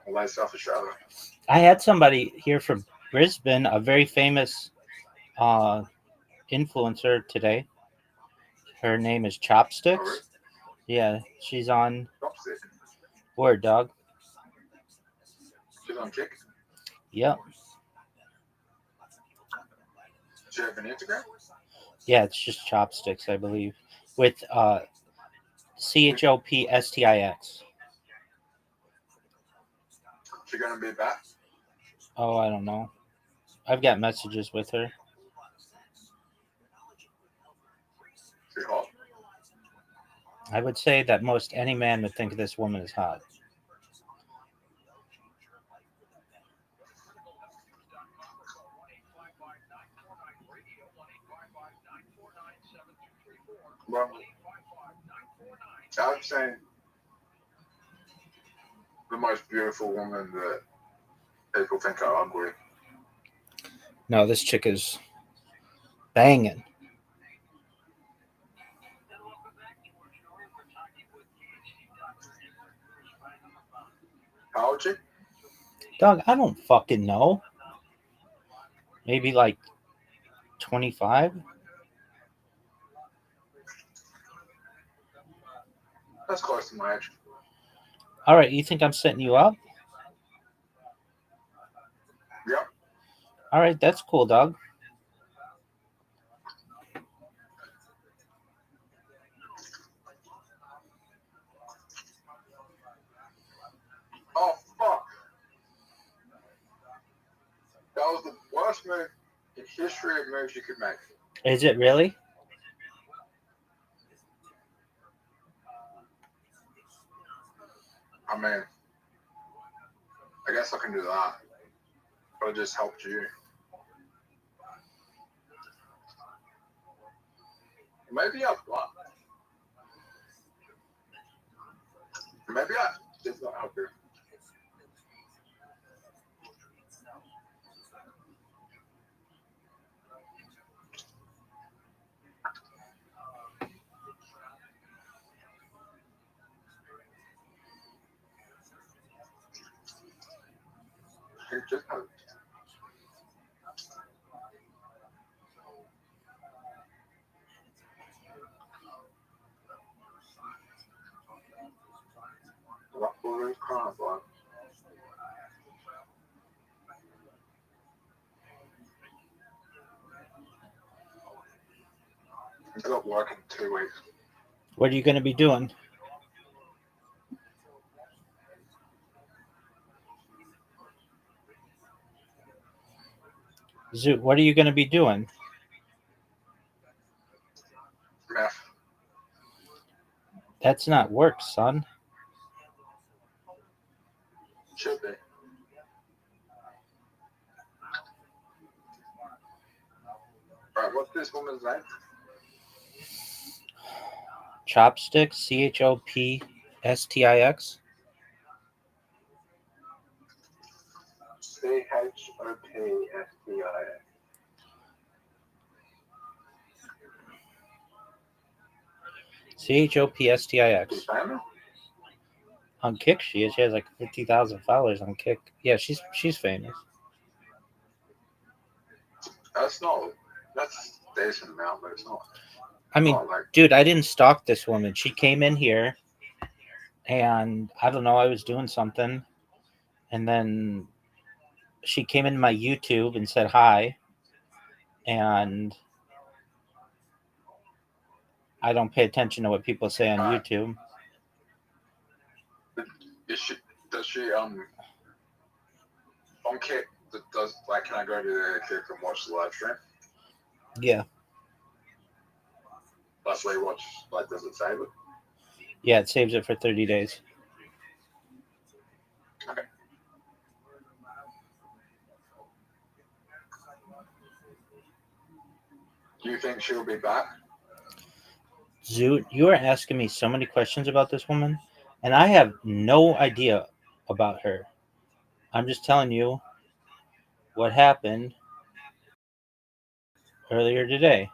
Speaker 5: Or like South Australia.
Speaker 12: I had somebody here from Brisbane, a very famous influencer today. Her name is Chopsticks. Yeah, she's on
Speaker 2: Chopstick.
Speaker 12: Word Dog.
Speaker 2: She's on Kick.
Speaker 12: Yep.
Speaker 2: Does she have an Instagram?
Speaker 12: Yeah, it's just Chopsticks, I believe. With CHOPSTIX.
Speaker 2: She gonna be back?
Speaker 12: Oh, I don't know. I've got messages with her.
Speaker 2: She hot?
Speaker 12: I would say that most any man would think this woman is hot.
Speaker 2: Well, I'm saying the most beautiful woman that people think are ugly.
Speaker 12: No, this chick is banging.
Speaker 2: How old is she?
Speaker 12: Dog, I don't fucking know. Maybe like 25?
Speaker 2: That's close to my age.
Speaker 12: All right, you think I'm setting you up?
Speaker 2: Yep.
Speaker 12: All right, that's cool, dog.
Speaker 2: Oh, fuck. That was the worst move in history of moves you could make.
Speaker 12: Is it really?
Speaker 2: I mean, I guess I can do that. But it just helped you. Maybe I blocked. Maybe I did not help you. You just have. What was kind of like? I got work in 2 weeks.
Speaker 12: What are you going to be doing? Zoot, what are you going to be doing?
Speaker 2: Math.
Speaker 12: That's not work, son.
Speaker 2: Should be. Alright, what's this woman's name?
Speaker 12: Chopsticks, CHOPSTIX.
Speaker 2: CHOPSTIX.
Speaker 12: CHOPSTIX. On Kick, she is. She has like 50,000 followers on Kick. Yeah, she's famous.
Speaker 2: That's decent amount, but it's not.
Speaker 12: I mean,
Speaker 2: not like,
Speaker 12: dude, I didn't stalk this woman. She came in here, and I don't know, I was doing something, and then she came into my YouTube and said hi, and I don't pay attention to what people say on YouTube.
Speaker 2: does she on Kick? Does like, can I go to the Kick and watch the live stream?
Speaker 12: Yeah.
Speaker 2: Let's watch. Like, does it save it?
Speaker 12: Yeah, it saves it for 30 days.
Speaker 2: Okay. Do you think she'll be back?
Speaker 12: Zoot, you are asking me so many questions about this woman, and I have no idea about her. I'm just telling you what happened earlier today.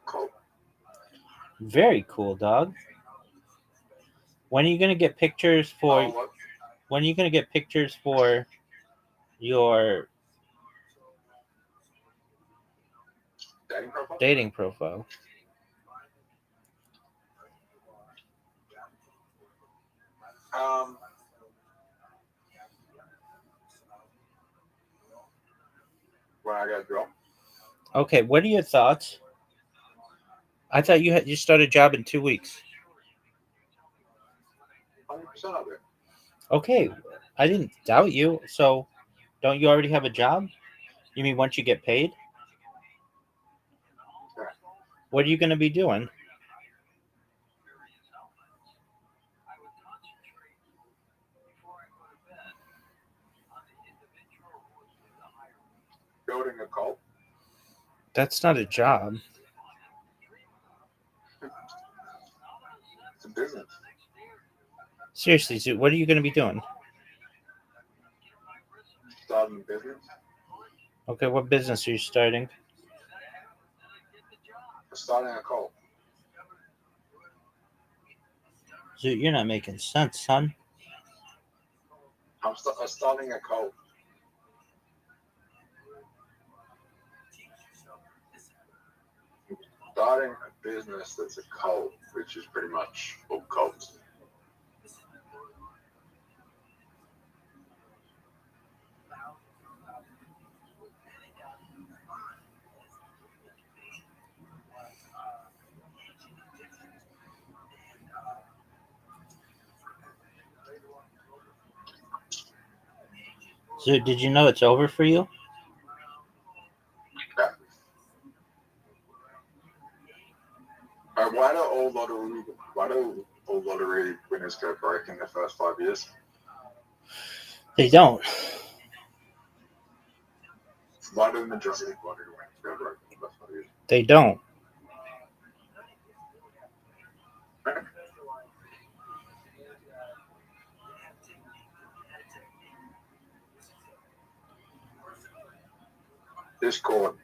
Speaker 2: Cool.
Speaker 12: Very cool, dog. When are you gonna get pictures for? When are you gonna get pictures for your Dating profile.
Speaker 2: When I got drunk.
Speaker 12: Okay, what are your thoughts? I thought you started a job in 2 weeks.
Speaker 2: 100% of it.
Speaker 12: Okay, I didn't doubt you. So, don't you already have a job? You mean once you get paid?
Speaker 2: Yeah.
Speaker 12: What are you going to be doing?
Speaker 2: Building a cult.
Speaker 12: That's not a job.
Speaker 2: It's a business.
Speaker 12: Seriously, Zoot, what are you going to be doing?
Speaker 2: Starting a business.
Speaker 12: Okay, what business are you starting?
Speaker 2: Starting a cult.
Speaker 12: Zoot, you're not making sense, son.
Speaker 2: I'm starting a cult. Starting a business that's a cult, which is pretty much all cults.
Speaker 12: Zoot, did you know it's over for you?
Speaker 2: Yeah. Why do all lottery winners go broke in the first 5 years?
Speaker 12: They don't.
Speaker 2: Why do the majority of lottery winners go broke in the first 5 years?
Speaker 12: They don't.
Speaker 2: Discord.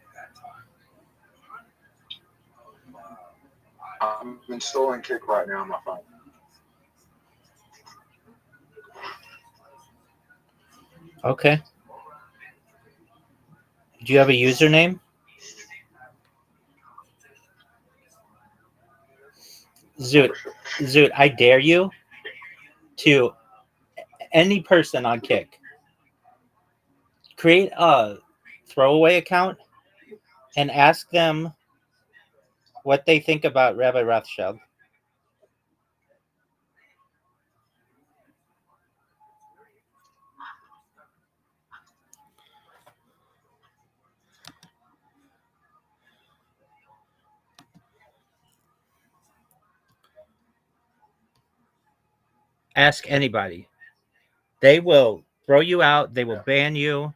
Speaker 2: I'm installing Kick right now on my phone.
Speaker 12: Okay. Do you have a username? Zoot, I dare you to any person on Kick. Create a throwaway account and ask them what they think about Rabbi Rothschild. Ask anybody. They will throw you out. They will ban you.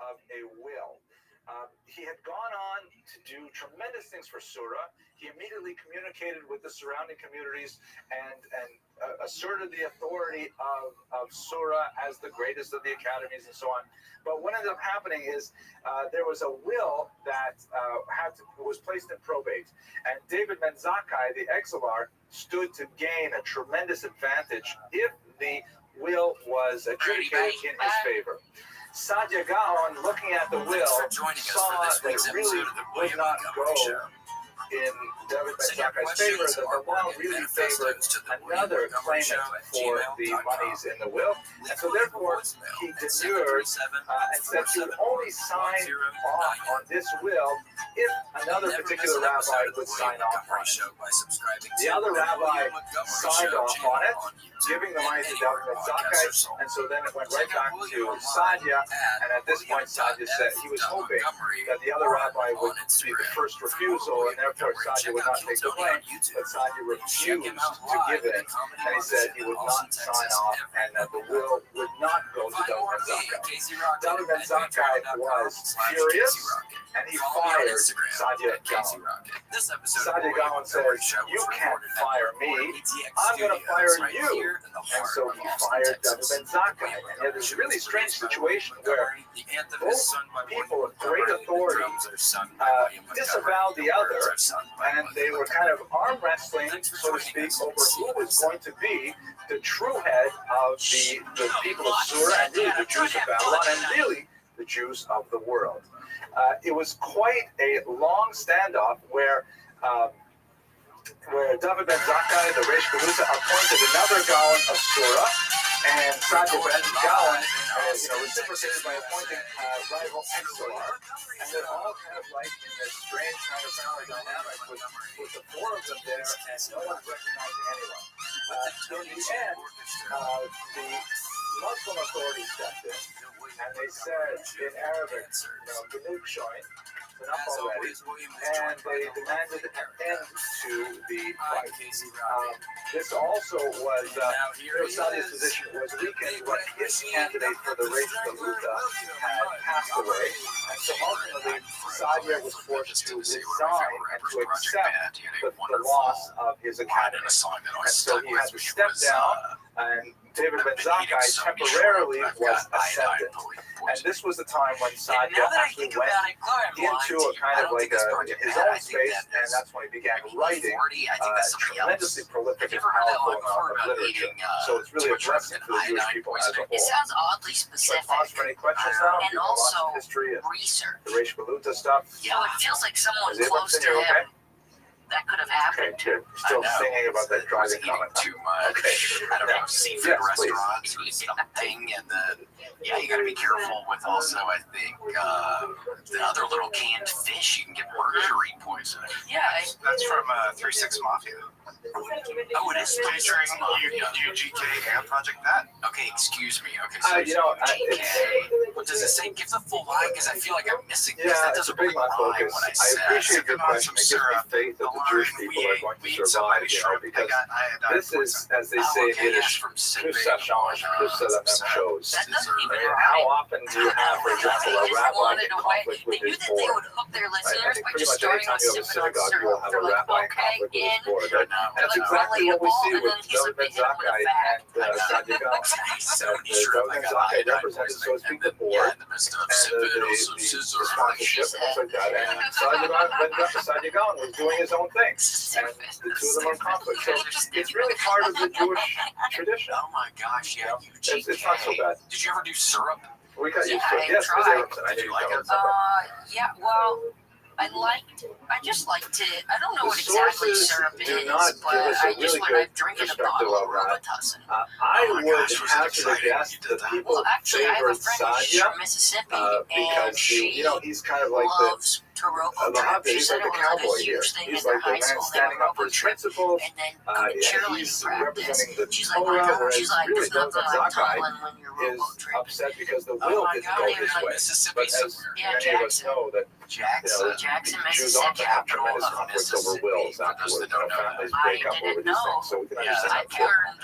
Speaker 2: Of a will. He had gone on to do tremendous things for Surah. He immediately communicated with the surrounding communities and asserted the authority of Surah as the greatest of the academies and so on. But what ended up happening is there was a will that was placed in probate, and David Ben Zakkai, the exilar, stood to gain a tremendous advantage if the will was adjudicated in his favor. Sadia Gaon, looking at the will, saw that it really would not go in David Ben Zakkai's favor, that the law really favored another claimant for the monies in the will. And so therefore, he demurred and said he would only sign off on this will if another particular rabbi would sign off on it. The other rabbi signed off on it, giving the money to David Ben Zakkai, and so then it went right back to Sadia, and at this point Sadia said he was hoping that the other rabbi would be the first refusal, and therefore Sadia would not take the blame, but Sadia refused to give in, and he said he would not sign off, and that the will would not go to David Ben Zakkai. David Ben Zakkai was furious, and he fired Sadia Gaon. Sadia Gaon says, "You can't fire me, I'm going to fire you." And so he fired David Ben Zakkai. And he had this really strange situation where both people of great authority disavowed the other, and they were kind of arm wrestling, so to speak, over who was going to be the true head of the people of Surah, and really the Jews of Babylon, and really the Jews of the world. It was quite a long standoff where David Ben Zakkai, the Reish Galuta, appointed another Gaon of Surah, and Sadia Ben Gaon, reciprocated by appointing rival Exelar, and they're all kind of like in this strange kind of family dynamic with the four of them there, and no one's recognizing anyone. In the end, the Muslim authorities stepped in, and they said in Arabic, Ganuk Shoin, enough already, and they demanded an end to the fight. This also was, Sadia's position was weakened when his candidate for the Reish Galuta had passed away, and so ultimately Sadia was forced to resign and to accept the loss of his academy. And so he had to step down, and David Ben Zakkai temporarily was ascended. And this was the time when Sadia actually went into a kind of like his own space, and that's when he began writing tremendously prolific and powerful amount of literature. So it's really a blessing for the Jewish people as a whole.
Speaker 19: It sounds oddly specific.
Speaker 2: Pause for any questions now?
Speaker 19: And also
Speaker 2: history and
Speaker 19: research.
Speaker 2: The Reish Galuta stuff.
Speaker 19: It feels like someone close to him. That could have happened.
Speaker 2: Okay, good. Still singing about that driving comment.
Speaker 16: Too much.
Speaker 2: Okay.
Speaker 16: I don't know, seafood restaurants or something, and then you got to be careful with also, I think, the other little canned fish. You can get mercury poisoning.
Speaker 19: Yeah,
Speaker 21: that's from 3-6 Mafia.
Speaker 16: Oh, it is
Speaker 21: featuring UGK and Project Pat.
Speaker 16: Okay, excuse me. Okay, so UGK. What does it say? Give the full line, because I feel like I'm missing this. That doesn't really lie when I said.
Speaker 2: I appreciate your question. It gives me faith that the Jewish people are going to survive, because this is, as they say in Yiddish, plus ça change, plus ça la même chose. I mean, how often do you have, for example, a rabbi in conflict with his board? I think pretty much any time you have a synagogue, you will have a rabbi in conflict with his board. That's exactly what we see with David Ben Zakkai and Sadia Gaon. David Ben Zakkai represented, so to speak, the board, and the sponsorship and things like that, and Sadia Gaon was doing his own thing, and the two of them were in conflict. So it's really part of the Jewish tradition.
Speaker 16: Oh my gosh, yeah.
Speaker 2: It's not so bad.
Speaker 16: Did you ever do syrup?
Speaker 2: We got used to it. Yes, Ms. Abramson, I knew you covered something.
Speaker 19: Yeah, well, I just liked it. I don't know what exactly syrup is, but I just when I'm drinking a bottle of Robitussin.
Speaker 2: I would hazard a guess that people favor Sadia
Speaker 19: from Mississippi,
Speaker 2: because he's kind of like
Speaker 19: loves to robo trip. She
Speaker 2: he's
Speaker 19: said
Speaker 2: like
Speaker 19: it
Speaker 2: a
Speaker 19: was like
Speaker 2: cowboy
Speaker 19: a
Speaker 2: here.
Speaker 19: huge thing in
Speaker 2: He's
Speaker 19: their
Speaker 2: like the
Speaker 19: high
Speaker 2: man
Speaker 19: school. They
Speaker 2: standing
Speaker 19: would
Speaker 2: up for
Speaker 19: robo
Speaker 2: his
Speaker 19: trip
Speaker 2: principles.
Speaker 19: and then go to cheerleading
Speaker 2: He's
Speaker 19: practice.
Speaker 2: representing the
Speaker 19: She's like,
Speaker 2: Torah, whereas
Speaker 19: she's like,
Speaker 2: really
Speaker 19: it's nothing
Speaker 2: David
Speaker 19: like
Speaker 2: Zakkai
Speaker 19: tumbling when you're robo
Speaker 2: is
Speaker 19: tripping.
Speaker 2: upset because the will didn't go his way. But as many of us know that
Speaker 19: Jackson,
Speaker 2: Jews often have tremendous conflicts over wills afterwards. Families break up over these things, so we can understand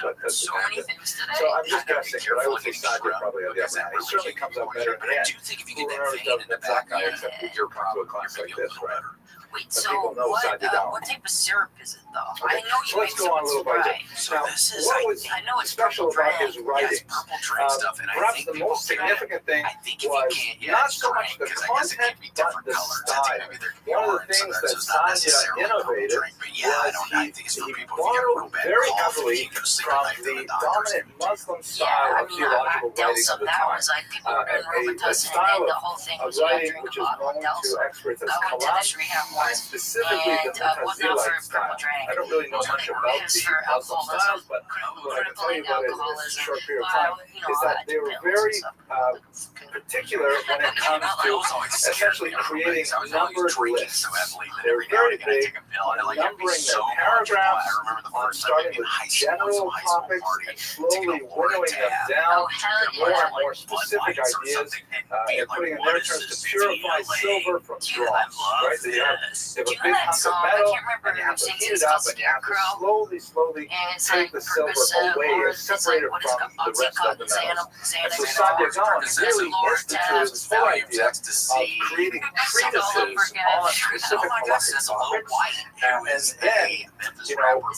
Speaker 2: that. That's
Speaker 19: so many things today.
Speaker 2: So I'm just guessing, but I would say Sadia probably on the upper hand. He certainly comes out better in the end. Who remembers David Ben Zakkai except if you're come to a class like this, right?
Speaker 19: Wait,
Speaker 2: But
Speaker 19: so
Speaker 2: people know Sadia Gaon.
Speaker 19: what type of syrup is it though?
Speaker 2: Okay,
Speaker 19: I know you
Speaker 2: so let's
Speaker 19: make
Speaker 2: go on a little by
Speaker 19: right.
Speaker 2: now, what was
Speaker 19: I know it's
Speaker 2: special about his writings?
Speaker 16: stuff, and I
Speaker 2: Perhaps
Speaker 16: think
Speaker 2: the
Speaker 16: people
Speaker 2: most significant thing was not so much the content, but the style. One of the things that Sadia innovated was he borrowed very heavily from the dominant Muslim style of theological writing of the time, a style of writing which is known to experts as kalam, and specifically the Mutazilite style. I don't really know much about the Muslim styles, but what I can tell you about it in this short period of time is that they were very particular when it comes to essentially creating numbered lists. They were very big on numbering their paragraphs, on starting with general topics and slowly winnowing them down to more and more specific ideas, and putting in their terms to purify silver from bronze. Right? So you have a big hunk of metal, and you have to heat it up, and you have to slowly take the silver away and separate it from the rest of the metal. And so Saadia Gaon really instituted this whole idea of creating treatises on specific halachic topics, and then,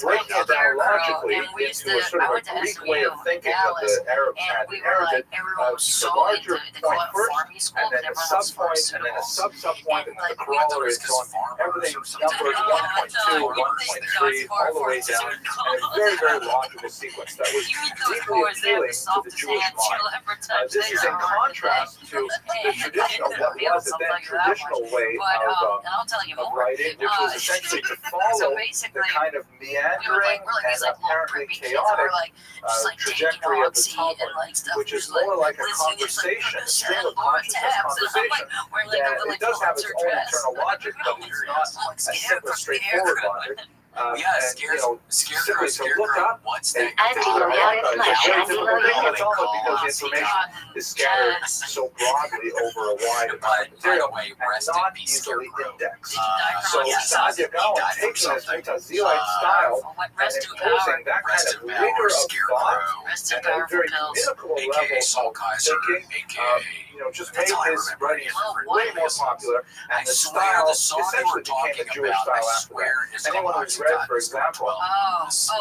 Speaker 2: breaking it down logically into a sort of a Greek way of thinking that the Arabs had inherited, the larger point first, and then a sub-point, and then a sub-sub-point, and then the corollary, and so on. Everything numbered 1.2, 1.3, all the way down, and a very, very logical sequence that was deeply appealing to the Jewish mind. This is in contrast to the traditional, what was the then traditional way of writing, which was essentially to follow the kind of meandering and apparently chaotic trajectory of the Talmud, which is more like a conversation, a stream of consciousness conversation. It does have its own internal logic, but it's not a simple, straightforward logic. Simply to look up because the information is scattered so broadly over a wide amount of material and not easily indexed. So Saadia Gaon taking this Mutazilite style and imposing that kind of rigor of thought and a very clinical level of thinking, just made his writings way more popular, and the style essentially became a Jewish style after that. Anyone who's read, for example,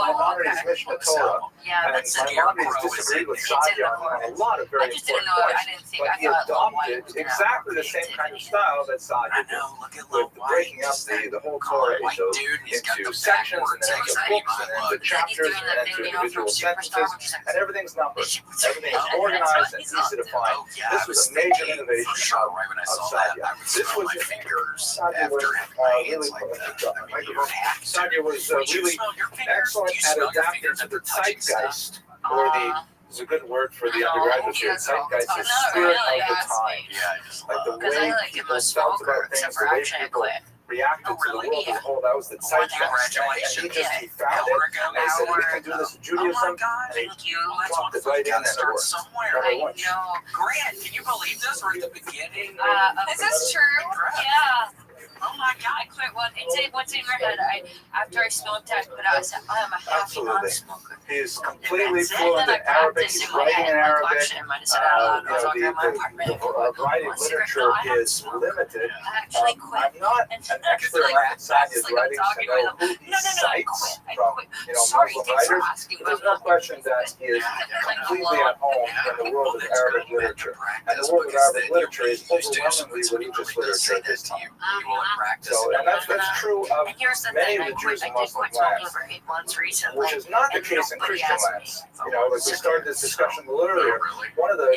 Speaker 2: Maimonides' Mishnah Torah, and Maimonides disagreed with Saadia on a lot of very important points, but he adopted exactly the same kind of style that Saadia did, with breaking up the whole Torah into sections, and then into books, and then into chapters, and then into individual sentences, and everything's numbered. Everything is organized and easy to find. This was a major innovation of Saadia. This was Saadia was really excellent at adapting to the zeitgeist, or is a good word for the undergraduates here. Zeitgeist is spirit of the time. Like the way people felt about things, the way people reacted to the world as a whole. That was the zeitgeist. And he found it, and he said, we can do this in Judaism, and he plopped it right in and it worked.
Speaker 15: Grant, can you believe this? We're at the beginning.
Speaker 20: Is this true? Yeah. Oh my God, I quit one. What's in your head? After I smoked, I put out, I said, I'm a happy non-smoker.
Speaker 2: He is completely fluent in Arabic. He's writing in Arabic. The writing literature is limited. I'm not an expert on Saadia's writings to know who he cites from Muslim writers. There's no question that he is completely at home in the world of Arabic literature. And the world of Arabic literature is overwhelmingly religious literature at this time. So, and that's true of many of the Jews in Muslim lands, which is not the case in Christian lands. Like we started this discussion a little earlier, one of the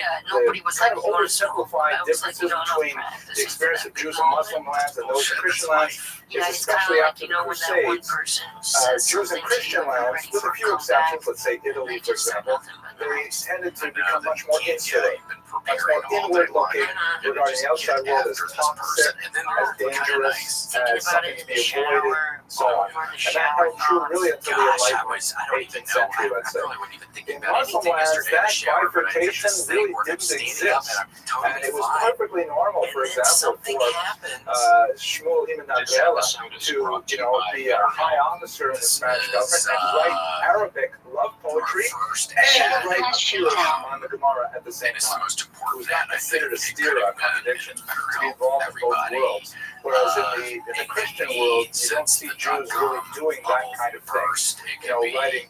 Speaker 2: kind of oversimplified differences between the experience of Jews in Muslim lands and those in Christian lands is especially after the Crusades, Jews in Christian lands, with a few exceptions, let's say Italy, for example, they tended to become much more insular, much more inward-looking regarding the outside world as toxic, as dangerous, as something to be avoided, so on. And that held true really until the Enlightenment, 18th century, let's say. In Muslim lands, that bifurcation really didn't exist, and it was perfectly normal, for example, for Shmuel Ibn Abdullah to, be a high officer in the Spanish government and write Arabic love poetry and write on the Gemara at the same time. It was not considered a stira, a contradiction, to be involved in both worlds. Whereas in the Christian world, you don't see Jews really doing that kind of thing. Writing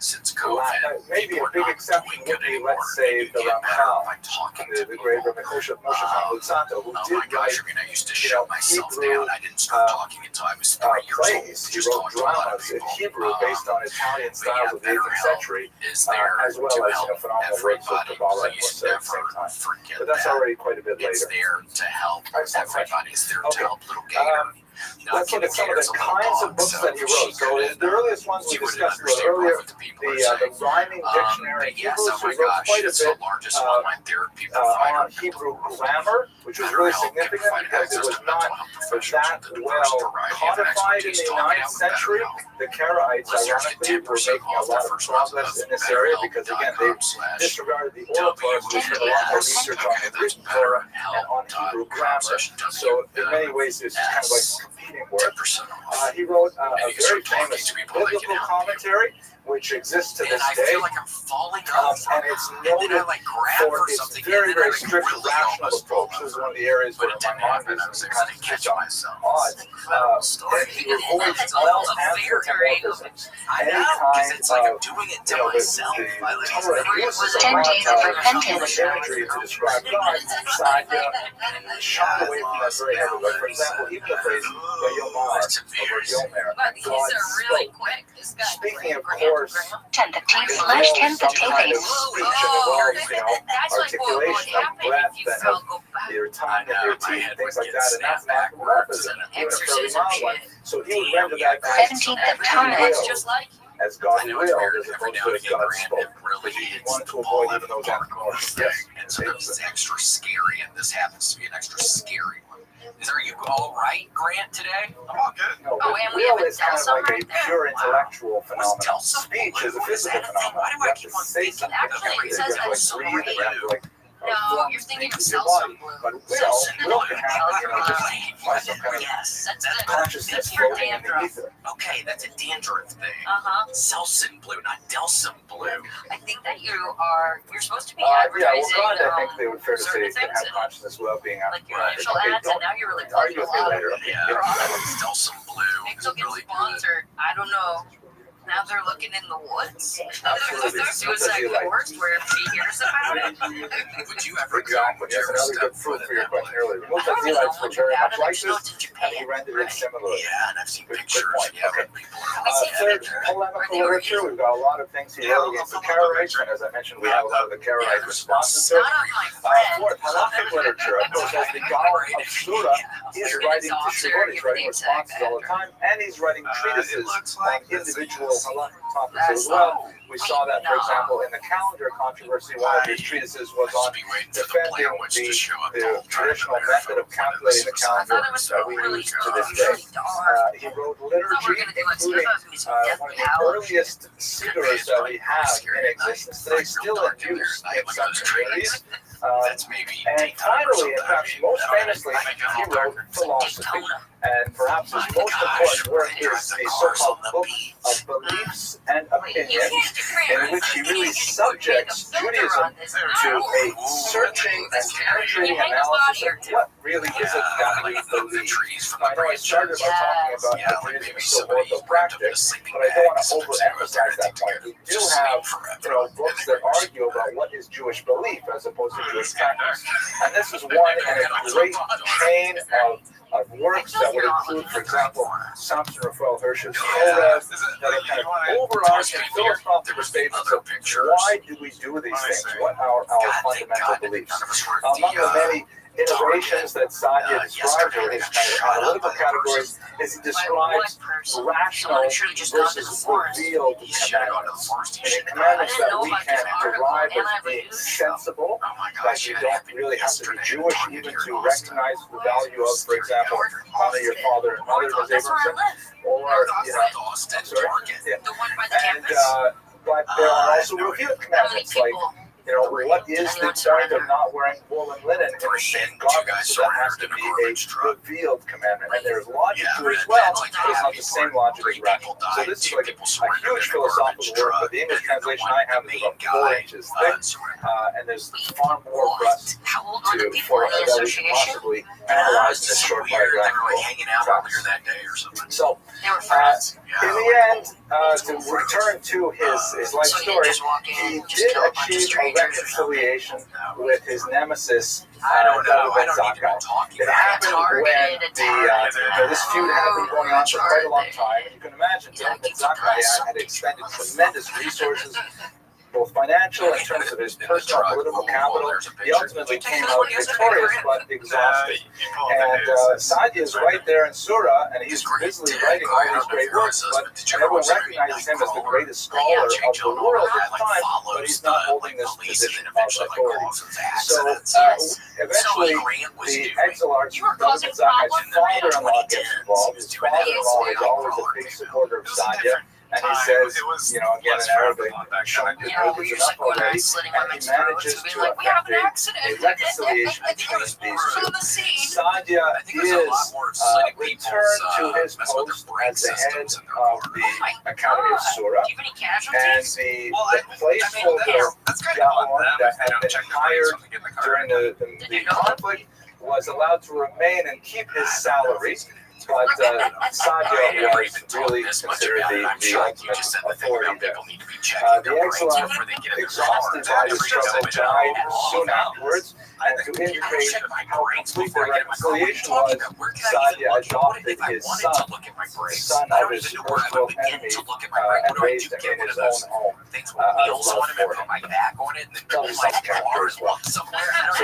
Speaker 2: Latin. Maybe a big exception would be, let's say, the Ramchal, the great Rabbi Moshe Luzzatto, who did write, Hebrew plays. He wrote dramas in Hebrew based on Italian styles of the 18th century, as well as phenomenal works of Kabbalah and Musa at the same time. But that's already quite a bit later.
Speaker 15: It's there to help. Everybody's there to help. Little
Speaker 2: Let's look at some of the kinds of books that he wrote. So the earliest ones we discussed earlier, the rhyming dictionary in Hebrew, so he wrote quite a bit on Hebrew grammar, which was really significant because it was not that well codified in the 9th century. The Karaites, ironically, were making a lot of progress in this area because, again, they disregarded the oral parts, which did a lot more research on the written Torah and on Hebrew grammar. So in many ways, it's kind of like competing work. He wrote a very famous biblical commentary, which exists to this day, and it's noted for its very, very strict rational approach. This is one of the areas where my mind is kind of kicked on odd. And he avoids all anthropomorphisms, any kind of, the Torah uses a lot of human imagery to describe God, Sadia, and shunned away from that very heavily. For example, even the phrase Vayomar or Yomer, God spoke. Speaking, of course,
Speaker 6: tentative slash tentative.
Speaker 2: Speech involves, articulation of breath and of your tongue and your teeth, things like that, and that's an anthropomorphism, even a fairly mild one. So he would render that as God willed, as opposed to as God spoke. But he wanted to avoid even those anthropomorphisms. Yes.
Speaker 16: And so this is extra scary, and this happens to be an extra scary one. Are you all right, Grant, today?
Speaker 21: I'm all good.
Speaker 2: No, will is kind of like a pure intellectual phenomenon. Speech is a physical phenomenon.
Speaker 16: Why do I keep on thinking that?
Speaker 2: Actually, it says that so breathe, you have to like
Speaker 19: No, you're thinking of Celsius.
Speaker 2: But will can happen, just by some kind of consciousness floating underneath it.
Speaker 16: Okay, that's a dandruff thing. Celsin blue, not Delsin blue.
Speaker 19: I think that you're supposed to be
Speaker 2: Yeah,
Speaker 19: advertising.
Speaker 2: well, God, I think they would fair to say can have consciousness without being
Speaker 19: like your initial ads, and now you're really
Speaker 2: argue with me
Speaker 19: plugging
Speaker 2: later.
Speaker 16: Yeah, Delsin blue.
Speaker 19: Pixel gets sponsored. I don't know. Now they're looking in the woods. Suicide Forest, where she hears about it.
Speaker 16: Would you ever
Speaker 2: Exactly. That's another good proof for your question earlier. Most of the Zealots were very much like this, and he rendered it similarly.
Speaker 16: Yeah, and I've seen pictures.
Speaker 2: Okay. Third, polemical literature. We've got a lot of things he wrote against the Karaites, and as I mentioned, we have a lot of the Karaite responses to it. Fourth, halachic literature. Of course, as the Gaon of Sura, he's writing to Shimon, he's writing responses all the time, and he's writing treatises on individual halachic topics as well. We saw that, for example, in the calendar controversy. One of his treatises was on defending the traditional method of calculating the calendar that we use to this day. He wrote liturgy, including one of the earliest sidurs that we have in existence today, still in use in some communities. And finally, in fact, most famously, he wrote philosophy. And perhaps his most important work is the so-called Book of Beliefs and Opinions, in which he really subjects Judaism to a searching and penetrating analysis of what really is it that we believe. Now, I know I started by talking about Judaism is so orthopractic, but I don't want to overemphasize that point. We do have, books that argue about what is Jewish belief as opposed to Jewish practice. And this is one in a great chain of works that would include, for example, Samson Raphael Hirsch's Torah, that are kind of overarching philosophical statements of why do we do these things, what are our fundamental beliefs. Among the many innovations that Sadia describes, or his kind of analytical categories, is he describes rational versus revealed commandments. And commandments that we can derive as being sensible, that you don't really have to be Jewish even to recognize the value of, for example, honor your father and mother, as Abraham said, or, and, but there are also revealed commandments, like, what is the point of not wearing wool and linen in the same garment? So that has to be a revealed commandment. And there's logic to it as well, but it's not the same logic as rational. So this is like a huge philosophical work, but the English translation I have is about 4 inches thick, and there's far more for us that we can possibly analyze in this short biographical tract. So, in the end, to return to his life story, he did achieve a reconciliation with his nemesis, David Zakkai. It happened when this feud had been going on for quite a long time. You can imagine David Zakkai had expended tremendous resources both financial in terms of his personal political capital. He ultimately came out victorious but exhausted. And Sadia is right there in Surah, and he's busily writing all these great works, but everyone recognizes him as the greatest scholar of the world at the time, but he's not holding this position of authority. So eventually, the exilarch, Government Zakai's father-in-law, gets involved. His father-in-law is always a big supporter of Sadia. And he says, you know, again in Arabic, Shun is enough already, and he manages to effect a reconciliation between these two. Sadia is returned to his post as the head of the Academy of Surah, and the placeholder Yahweh that had been hired during the conflict was allowed to remain and keep his salary. But Sadia was really considered the ultimate authority there. The exiles, exhausted by the struggle, died soon afterwards, and to indicate how complete the reconciliation was, Sadia adopted his son, the son of his first world enemy, and raised him in his own home out of love for him. Probably some character as well. So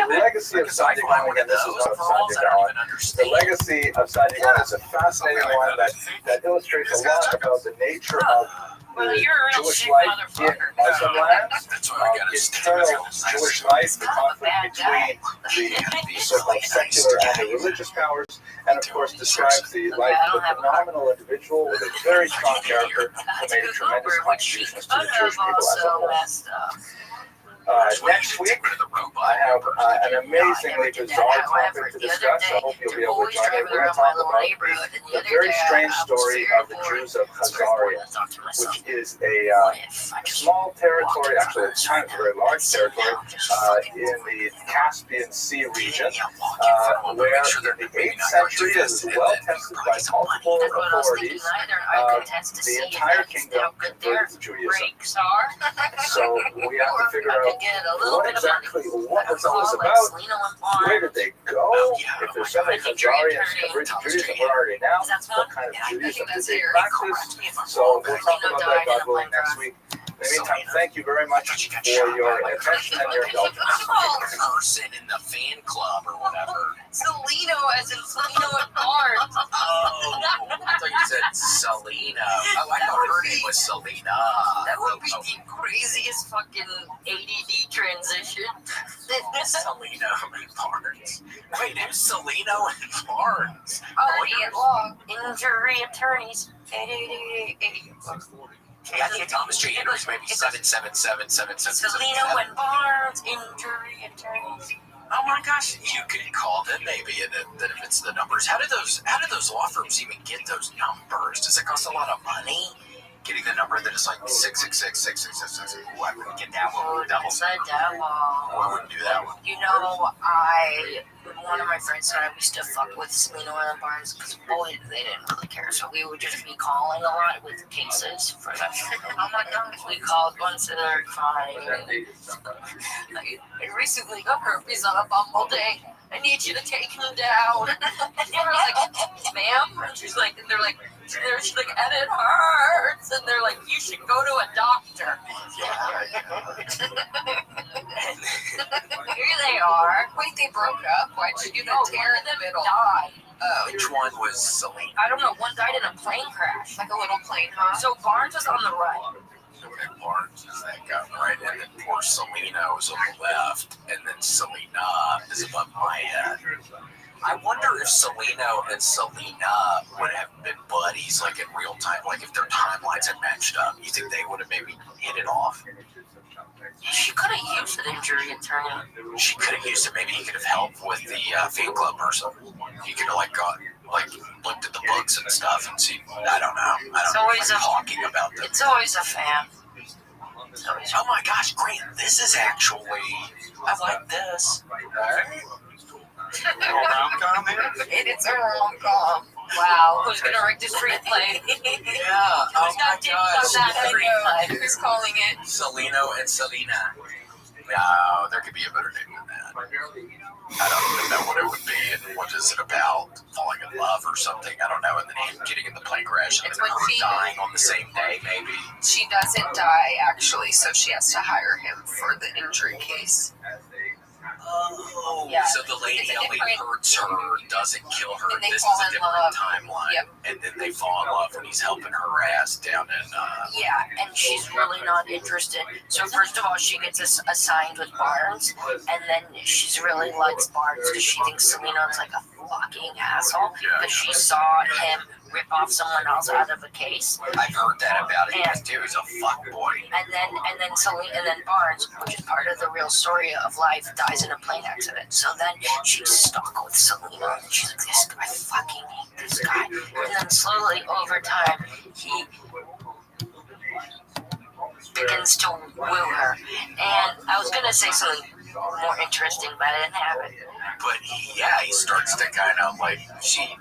Speaker 2: the legacy of Sadia Gaon, again, this is not Sadia Gaon. The legacy of Sadia Gaon is a fascinating one that illustrates a lot about the nature of the Jewish life in Muslim lands, internal Jewish life, the conflict between the so-called secular and the religious powers, and of course describes the life of a phenomenal individual with a very strong character who made a tremendous contribution to the Jewish people as a whole. Next week, I have an amazingly bizarre topic to discuss. I hope you'll be able to join me. We're going to talk about the very strange story of the Jews of Khazaria, which is a small territory, actually it's kind of a very large territory, in the Caspian Sea region, where in the 8th century, it was well tested by multiple authorities, the entire kingdom converted to Judaism. So we have to figure out what exactly what was all this about, where did they go, if there's so many Khazarians converted to Judaism, where are they now, what kind of Judaism did they practice, so we'll talk about that, God willing, next week. In the meantime, thank you very much for your attention and your indulgence.
Speaker 16: Person in the fan club or whatever.
Speaker 20: Salino, as in Salino and Barnes.
Speaker 16: Oh, I thought you said Selena. Oh, I thought her name was Selena.
Speaker 19: That would be the craziest fucking ADD transition.
Speaker 16: Selena and Barnes. Wait, who's Selena and Barnes?
Speaker 19: Oh, injury attorneys.
Speaker 16: Yeah, I think Thomas J. Henry's maybe 77777.
Speaker 19: Salino and Barnes, injury attorneys.
Speaker 16: Oh my gosh, you could call them maybe, and then if it's the numbers, how do those law firms even get those numbers? Does it cost a lot of money? Getting the number that is like 6666666. Ooh, I wouldn't get that one. Double. I wouldn't do that one.
Speaker 19: You know, one of my friends and I, we still fuck with Salino and Barnes because boy, they didn't really care. So we would just be calling a lot with cases for that. Oh my god, we called once and they're fine. I recently got herpes on a Bumble day. I need you to take him down. And I was like, ma'am? And she's like, and they're like, she's like, and it hurts. And they're like, you should go to a doctor. Here they are.
Speaker 20: Wait, they broke up? Why'd you do that tear in the middle?
Speaker 19: Died.
Speaker 16: Which one was Selena?
Speaker 19: I don't know. One died in a plane crash.
Speaker 20: Like a little plane, huh?
Speaker 19: So Barnes was on the right.
Speaker 16: And Barnes is that guy, right? And then poor Selena was on the left, and then Selena is above my head. I wonder if Selena and Selena would have been buddies, like in real time, like if their timelines had matched up. You think they would have maybe hit it off?
Speaker 19: She could have used an injury attorney.
Speaker 16: She could have used it. Maybe he could have helped with the fan club person. He could have looked at the books and stuff and see. I don't know.
Speaker 19: It's always
Speaker 16: talking about them.
Speaker 19: It's always a fan.
Speaker 16: Oh my gosh, Grant! This is actually. I like this.
Speaker 20: Rom-com here? It's a rom-com. Wow, who's gonna write the screenplay?
Speaker 16: Yeah, oh my god.
Speaker 20: Who's calling it?
Speaker 16: Selino and Selena. No, there could be a better name than that. I don't even know what it would be and what is it about, falling in love or something, I don't know, and then him getting in the plane crash and
Speaker 20: It's
Speaker 16: then
Speaker 20: when
Speaker 16: her
Speaker 20: she-
Speaker 16: dying on the same day, maybe.
Speaker 20: She doesn't die, actually, so she has to hire him for the injury case.
Speaker 16: Oh,
Speaker 20: Yeah.
Speaker 16: so the lady
Speaker 20: It's a
Speaker 16: only
Speaker 20: different-
Speaker 16: hurts her, doesn't kill her.
Speaker 20: And they
Speaker 16: This
Speaker 20: fall
Speaker 16: is a
Speaker 20: in
Speaker 16: different
Speaker 20: love.
Speaker 16: timeline.
Speaker 20: Yep.
Speaker 16: And then they fall in love when he's helping her ass down in,
Speaker 19: Yeah, and she's really not interested. So first of all, she gets assigned with Barnes, and then she really likes Barnes because she thinks Selena's like a fucking asshole. Because she saw him rip off someone else out of a case.
Speaker 16: I've heard that about it. Because dude, he's a fuckboy.
Speaker 19: And then Selena, and then Barnes, which is part of the real story of life, dies in a plane accident. So then she's stuck with Selena. And she's like, this guy, I fucking hate this guy. And then slowly over time, he begins to woo her. And I was gonna say something more interesting, but I didn't have it.
Speaker 16: But he starts to kind of like,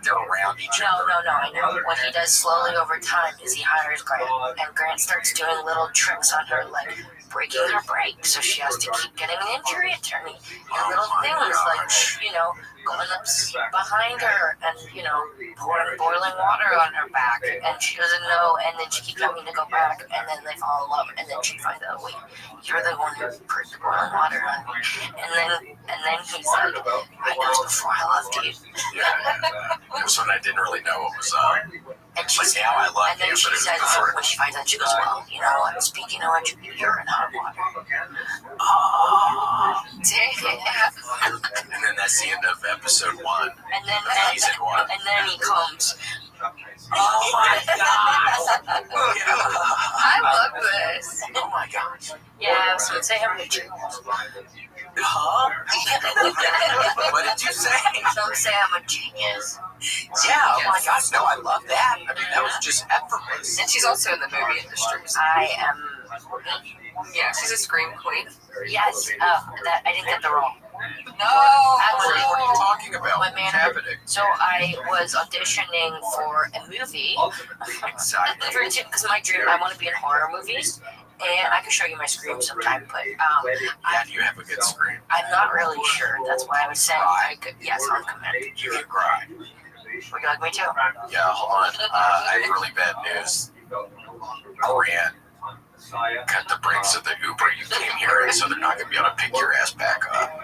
Speaker 16: they're around each other.
Speaker 19: No, I know. What he does slowly over time is he hires Grant, and Grant starts doing little tricks on her, like breaking her brakes, so she has to keep getting an injury attorney. And little things like, going up behind her and, pouring boiling water on her back, and she doesn't know, and then she keeps having to go back, and then they fall in love, and then she finds out, wait, you're the one who poured the boiling water on me. And then he's like, I know before I loved you.
Speaker 16: Yeah. This one I didn't really know what was up.
Speaker 19: And
Speaker 16: But now I love
Speaker 19: and then
Speaker 16: you,
Speaker 19: she
Speaker 16: but it was
Speaker 19: says,
Speaker 16: before.
Speaker 19: when she finds out, she goes, well, speaking of which, you're in hot water.
Speaker 20: Oh, damn.
Speaker 16: And then that's the end of episode 1.
Speaker 19: And then
Speaker 16: Season 1.
Speaker 19: And then he comes.
Speaker 16: Oh my god!
Speaker 20: I love this.
Speaker 16: Oh my gosh.
Speaker 19: Yeah, so say I'm a genius.
Speaker 16: Huh? What did you say?
Speaker 19: Some say I'm a genius.
Speaker 16: Yeah, oh my gosh, no, I love that. I mean, that was just effortless.
Speaker 20: And she's also in the movie industry.
Speaker 19: I am.
Speaker 20: Yeah, she's a scream queen.
Speaker 19: Yes, I didn't get the role.
Speaker 20: No.
Speaker 19: Actually,
Speaker 16: What are you talking about?
Speaker 19: My
Speaker 16: What's
Speaker 19: manager.
Speaker 16: happening?
Speaker 19: So I was auditioning for a movie.
Speaker 16: Exciting.
Speaker 19: Because my dream, I want to be in horror movies. And I can show you my scream sometime, but
Speaker 16: Yeah, do you have a good scream?
Speaker 19: I'm not really sure. That's why I was saying I could. Yes, I'm committed.
Speaker 16: You can cry.
Speaker 19: Would you like me to?
Speaker 16: Yeah, hold on. I have really bad news. Grant cut the brakes of the Uber you came here in, so they're not going to be able to pick your ass back up.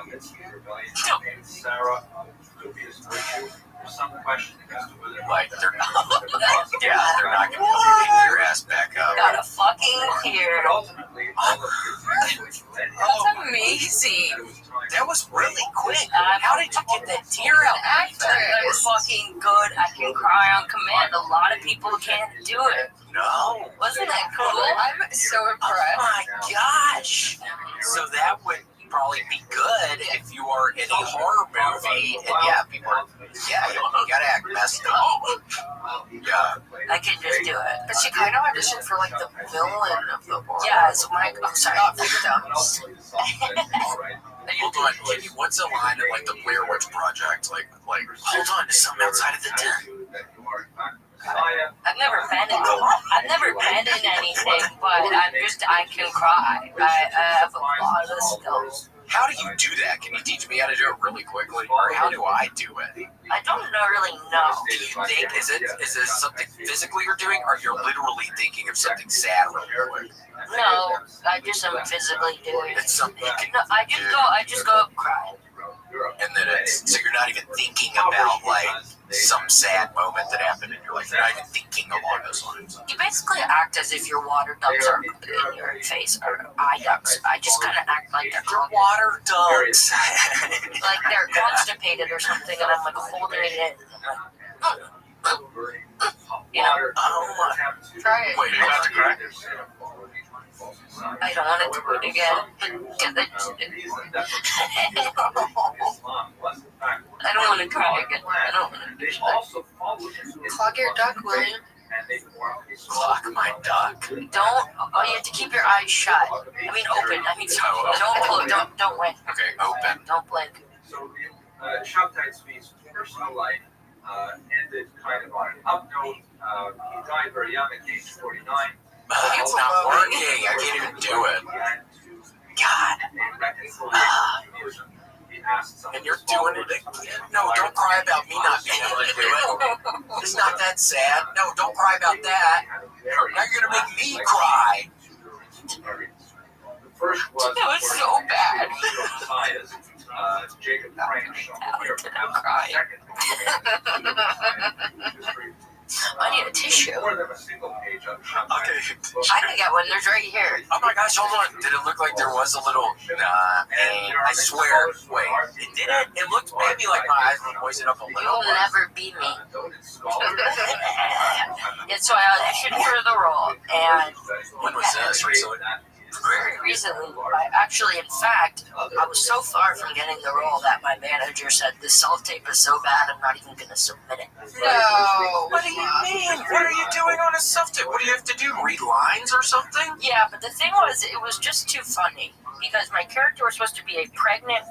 Speaker 16: Like, they're not. Yeah, they're not going to be able to pick your ass back up.
Speaker 19: Got a fucking here.
Speaker 20: That's amazing.
Speaker 16: That was really quick. How did you get that tear out?
Speaker 19: I'm fucking good. I can cry on command. A lot of people can't do it.
Speaker 16: No.
Speaker 19: Wasn't that cool?
Speaker 20: I'm so
Speaker 16: Oh
Speaker 20: impressed.
Speaker 16: my gosh. So that would probably be good if you are in a horror movie and people are, you gotta act messed up. Yeah.
Speaker 19: I can just do it.
Speaker 20: But she kind of auditioned for like the villain of the horror.
Speaker 19: Yeah, it's Mike. I'm sorry.
Speaker 20: Not victims.
Speaker 16: Hold on, what's a line in like the Blair Witch Project? Like, hold on to something outside of the tent.
Speaker 19: I've never been in anything, but I can cry. I have a lot of skills.
Speaker 16: How do you do that? Can you teach me how to do it really quickly? Or how do I do it?
Speaker 19: I don't really know.
Speaker 16: Do you think, is this something physically you're doing, or you're literally thinking of something sad really quick?
Speaker 19: No, I just am physically doing it.
Speaker 16: It's something you can
Speaker 19: No, I just go cry.
Speaker 16: and then so you're not even thinking about like some sad moment that happened in your life. You're not even thinking along those lines.
Speaker 19: You basically act as if your water ducts are in your face, or eye ducts. I just kind of act like they're
Speaker 16: Water ducks.
Speaker 19: like they're constipated or something, and I'm like holding it in.
Speaker 16: Oh my.
Speaker 20: Try it.
Speaker 16: Wait, you're about to cry?
Speaker 19: I don't want to do it again. I don't want to cry again. I don't want to do it.
Speaker 20: Clog your duck, William.
Speaker 16: Clock my duck.
Speaker 19: Don't. Oh, you have to keep your eyes shut. I mean, open. I mean, don't close. Don't blink.
Speaker 16: Okay, open.
Speaker 19: Don't blink.
Speaker 2: So Shabtai Tzvi's personal life ended kind of on an up note. He died very young at age 49.
Speaker 16: It's not working. I can't even do it. God. and you're doing it again. No, don't cry about me not being able to do it. It's not that sad. No, don't cry about that. Now you're going to make me cry.
Speaker 20: That was so bad. I need a tissue.
Speaker 16: Okay.
Speaker 19: I can get one. There's right here.
Speaker 16: Oh my gosh, hold on. Did it look like there was a little... Nah, man. I swear. Wait, it didn't? It looked maybe like my eyes were moistened up a little.
Speaker 19: You'll never be me. And so I auditioned for the role, and
Speaker 16: when was this? Recently?
Speaker 19: very recently, in fact, I was so far from getting the role that my manager said, the self-tape is so bad, I'm not even going to submit it.
Speaker 16: No! What do you mean? What are you doing on a self-tape? What do you have to do? Read lines or something?
Speaker 19: Yeah, but the thing was, it was just too funny. Because my character was supposed to be a pregnant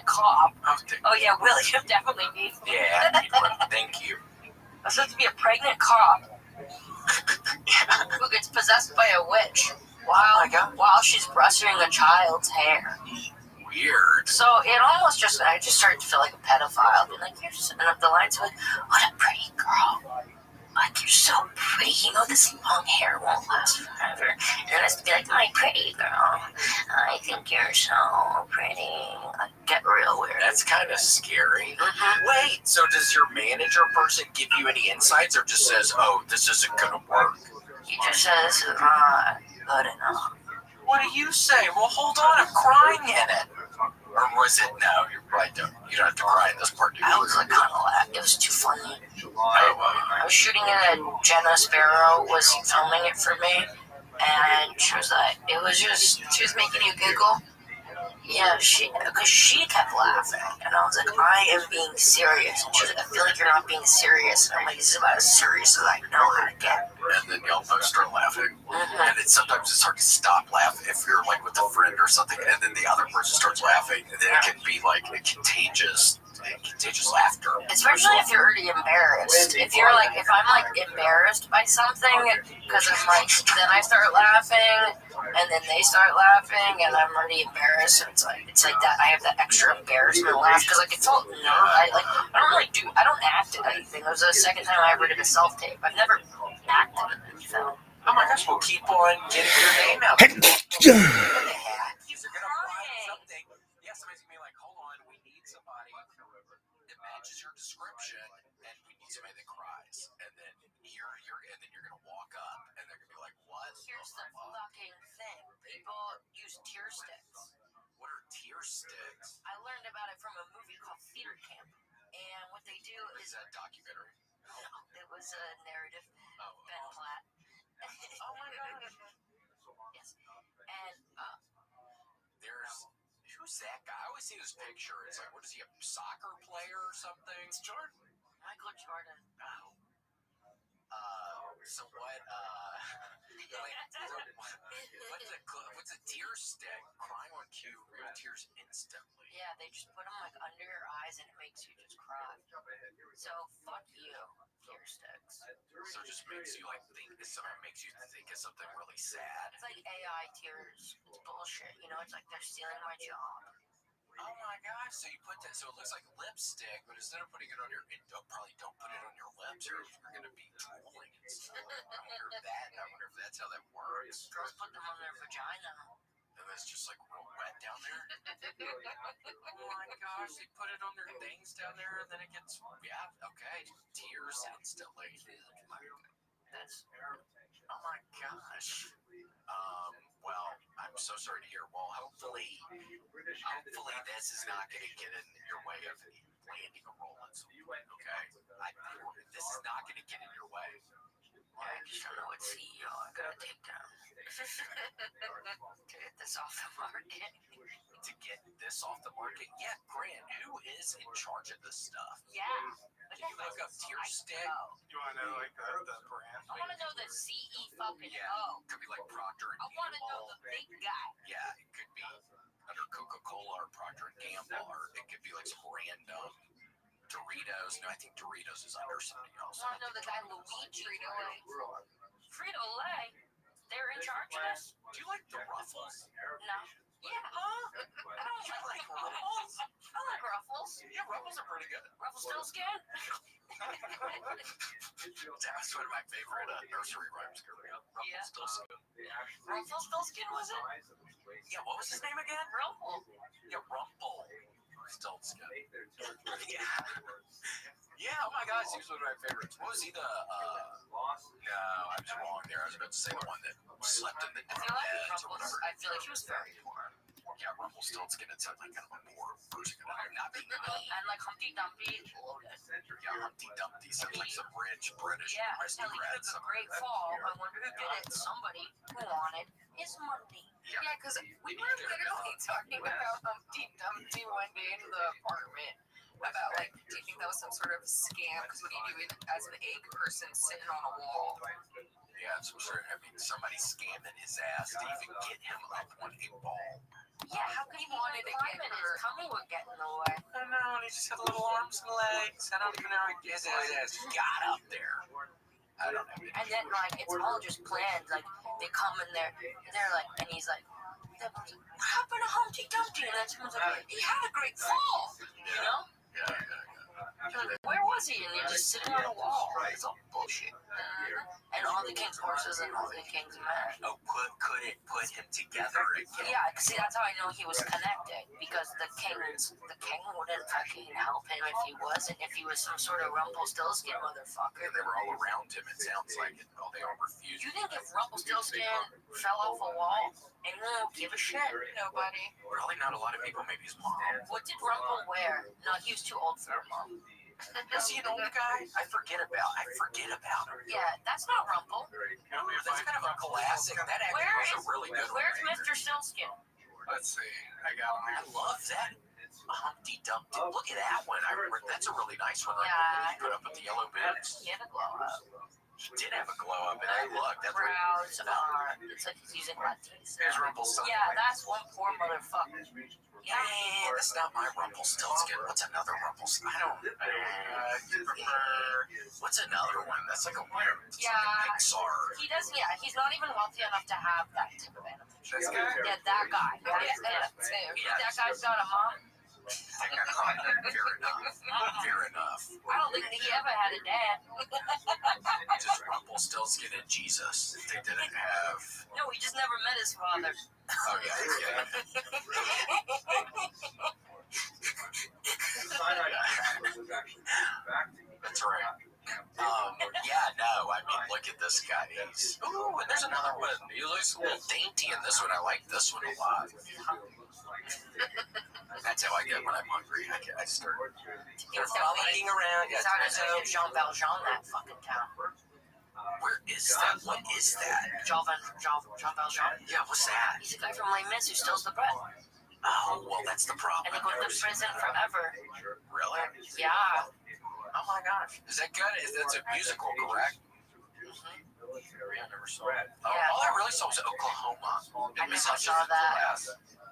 Speaker 19: cop. Oh yeah, Will, you definitely need me.
Speaker 16: Yeah, thank you.
Speaker 19: I was supposed to be a pregnant cop who gets possessed by a witch while she's brushing a child's hair.
Speaker 16: Weird.
Speaker 19: So I just started to feel like a pedophile. Being like, you're just, and the lines were like, what a pretty girl. Like, you're so pretty. You know, this long hair won't last forever. And I was be like, my pretty girl. I think you're so pretty. Like, get real weird.
Speaker 16: That's kind of scary.
Speaker 19: Mm-hmm.
Speaker 16: Wait, so does your manager person give you any insights or just says, oh, this isn't going to work?
Speaker 19: He just says, good enough.
Speaker 16: What do you say? Well, hold on, I'm crying in it. Or was it, no, you don't have to cry in this part.
Speaker 19: I was like, kind of laughed. It was too funny. I was shooting it and Jenna Sparrow was filming it for me. And she was like, she was making you giggle. Yeah, because she kept laughing. And I was like, I am being serious. And she was like, I feel like you're not being serious. And I'm like, this is about as serious as I know how to get.
Speaker 16: And then y'all both start laughing.
Speaker 19: Mm-hmm.
Speaker 16: And sometimes it's hard to stop laughing if you're like with a friend or something, and then the other person starts laughing, and then it can be like a contagious laughter.
Speaker 19: Especially if you're already embarrassed. If I'm like embarrassed by something, because I'm like, then I start laughing, and then they start laughing, and I'm already embarrassed. And it's like that. I have that extra embarrassment laugh because like it's all I don't act in anything. It was the second time I ever did a self tape. I've never acted in any film.
Speaker 16: Oh my gosh, we'll keep on getting your name out. You're gonna write something. Yeah, somebody's gonna be like, hold on, we need somebody that matches your description, and we need somebody that cries. And then you're gonna walk up, and they're gonna be like, what?
Speaker 19: Here's the fucking thing. People use tear sticks.
Speaker 16: What are tear sticks?
Speaker 19: I learned about it from a movie called Theater Camp. And what they do is
Speaker 16: a documentary.
Speaker 19: No, it was a narrative. Ben Platt.
Speaker 16: Oh my god.
Speaker 19: Yes. And
Speaker 16: who's that guy? I always see this picture. It's like, what is he, a soccer player or something? It's Jordan.
Speaker 19: Michael Jordan.
Speaker 16: Oh. So what? What's a tear stick? Crying on cue, real tears instantly.
Speaker 19: Yeah, they just put them like under your eyes and it makes you just cry. So fuck you, tear sticks.
Speaker 16: So it just makes you like think makes you think of something really sad.
Speaker 19: It's like AI tears. It's bullshit. You know, it's like they're stealing my job.
Speaker 16: Oh my gosh! So you put that, so it looks like lipstick, but instead of putting it on probably don't put it on your lips, or you're gonna be drooling and stuff. I wonder if that's how that works.
Speaker 19: Girls put them on their vagina.
Speaker 16: And it's just like real wet down there. Oh my gosh! They put it on their things down there, and then it gets tears instantly.
Speaker 19: That's.
Speaker 16: Oh my gosh. Well, I'm so sorry to hear. Well, hopefully this is not going to get in your way of landing a role in something, okay? This is not going to get in your way.
Speaker 19: Yeah, I just don't know what CEO I gotta take down. To get this off the market.
Speaker 16: To get this off the market? Yeah, Grant, who is in charge of this stuff?
Speaker 19: Yeah.
Speaker 16: Can you look up tear stick?
Speaker 14: You want to know like the brand?
Speaker 19: I want to know the CE fucking
Speaker 16: Yeah,
Speaker 19: O.
Speaker 16: could be like Procter &
Speaker 19: I want to know the big guy.
Speaker 16: Yeah, it could be under Coca-Cola or Procter & Gamble, or it could be like some random Doritos. No, I think Doritos is under somebody else.
Speaker 19: I want to know the guy Luigi. Frito-Lay. They're in charge of this.
Speaker 16: Do you like the Ruffles?
Speaker 19: No. Yeah.
Speaker 16: Huh? I don't like Ruffles.
Speaker 19: Rumpelstiltskin?
Speaker 15: That was one of my favorite nursery rhymes growing up. Rumpelstiltskin.
Speaker 19: Rumpelstiltskin, was it?
Speaker 15: Yeah, what was his name again?
Speaker 19: Rumple.
Speaker 15: Yeah, Rumpelstiltskin. Yeah. Yeah, oh my gosh, he was one of my favorites. What was he the, no, I was wrong there. I was about to say the one that slept in the
Speaker 19: I feel like
Speaker 15: beds or whatever.
Speaker 19: I feel like he was very poor.
Speaker 15: Yeah, Rumpelstiltskin, it sounds like kind of a poor person. Not being
Speaker 19: And like Humpty Dumpty, loaded.
Speaker 15: Yeah, Humpty Dumpty sounds like some rich British
Speaker 19: Yeah, Ellie
Speaker 15: aristocrat.
Speaker 19: took a great fall. I wonder who did it. Somebody who wanted his money.
Speaker 20: Yeah, because we were literally talking about Humpty Dumpty one day in the apartment. About like, do you think that was some sort of scam? Because what do you do as an egg person sitting on a wall?
Speaker 15: Yeah, it's sure. I mean, somebody scamming his ass to even get him up on a ball.
Speaker 19: Yeah, how could he wanted to get hurt? His tummy would get in the way.
Speaker 15: I don't know, he just had little arms and legs. I don't even know how he his ass got up there. I don't know.
Speaker 19: And then, like, it's all just planned. Like, they come in there, and they're like, and he's like, what happened to Humpty Dumpty? And then someone's like, he had a great fall, you know?
Speaker 15: Yeah.
Speaker 19: Like, where was he? And he's just sitting on a wall. It's all bullshit. And all the king's horses and all the king's men.
Speaker 15: Oh, could it put him together again?
Speaker 19: Yeah, see, that's how I know he was connected. Because the king wouldn't fucking help him if he was some sort of Rumpelstiltskin motherfucker.
Speaker 15: Yeah, they were all around him, it sounds like. And they all refused.
Speaker 19: You think if Rumpelstiltskin fell off a wall, anyone would give a shit?
Speaker 20: Nobody.
Speaker 15: Probably not a lot of people, maybe his mom.
Speaker 19: What did Rumple wear? No, he was too old for her mom.
Speaker 15: Is he an old guy? I forget about him.
Speaker 19: Yeah, that's not Rumple.
Speaker 15: That's kind of a classic. That actually was a really good one.
Speaker 19: Where's Mr. Stillskin?
Speaker 21: Let's see. I got him.
Speaker 15: I love that. Humpty Dumpty. Look at that one. That's a really nice one.
Speaker 19: Yeah.
Speaker 15: Put up with the yellow boots.
Speaker 19: He had a glow up.
Speaker 15: He did have a glow up, and I looked. That's
Speaker 19: Brows are. It's like he's using Lattes.
Speaker 15: Here's Rumpelstiltskin.
Speaker 19: Yeah, that's one poor motherfucker.
Speaker 15: Yeah, that's not my Rumpelstiltskin. What's another Rumpelstiltskin? I don't prefer. What's another one? That's like a weird.
Speaker 19: Yeah.
Speaker 15: Like Pixar.
Speaker 19: He doesn't. Yeah, he's not even wealthy enough to have that type of animal.
Speaker 15: This guy?
Speaker 19: Yeah, that guy. That guy's got a mom.
Speaker 15: Fair enough.
Speaker 19: I don't think he ever had a dad.
Speaker 15: Just Rumpelstiltskin and Jesus. They didn't have.
Speaker 19: No, he just never met his father.
Speaker 15: Oh yeah. That's right. Yeah, no, I mean, look at this guy. Ooh, and there's another one. He looks a little dainty in this one. I like this one a lot. That's how I get when I'm hungry. I start frolicking around.
Speaker 19: He's out of Jean Valjean, that fucking town.
Speaker 15: Where is that? What is that?
Speaker 19: Jean Valjean?
Speaker 15: Yeah, what's that?
Speaker 19: He's the guy from Les Mis who steals the bread.
Speaker 15: Oh, well, that's the problem.
Speaker 19: And they go to prison forever.
Speaker 15: Really?
Speaker 19: Yeah.
Speaker 15: Oh my gosh. Is that good? That's a musical, correct? I never saw it. Oh, all I really saw was Oklahoma.
Speaker 19: I never saw that.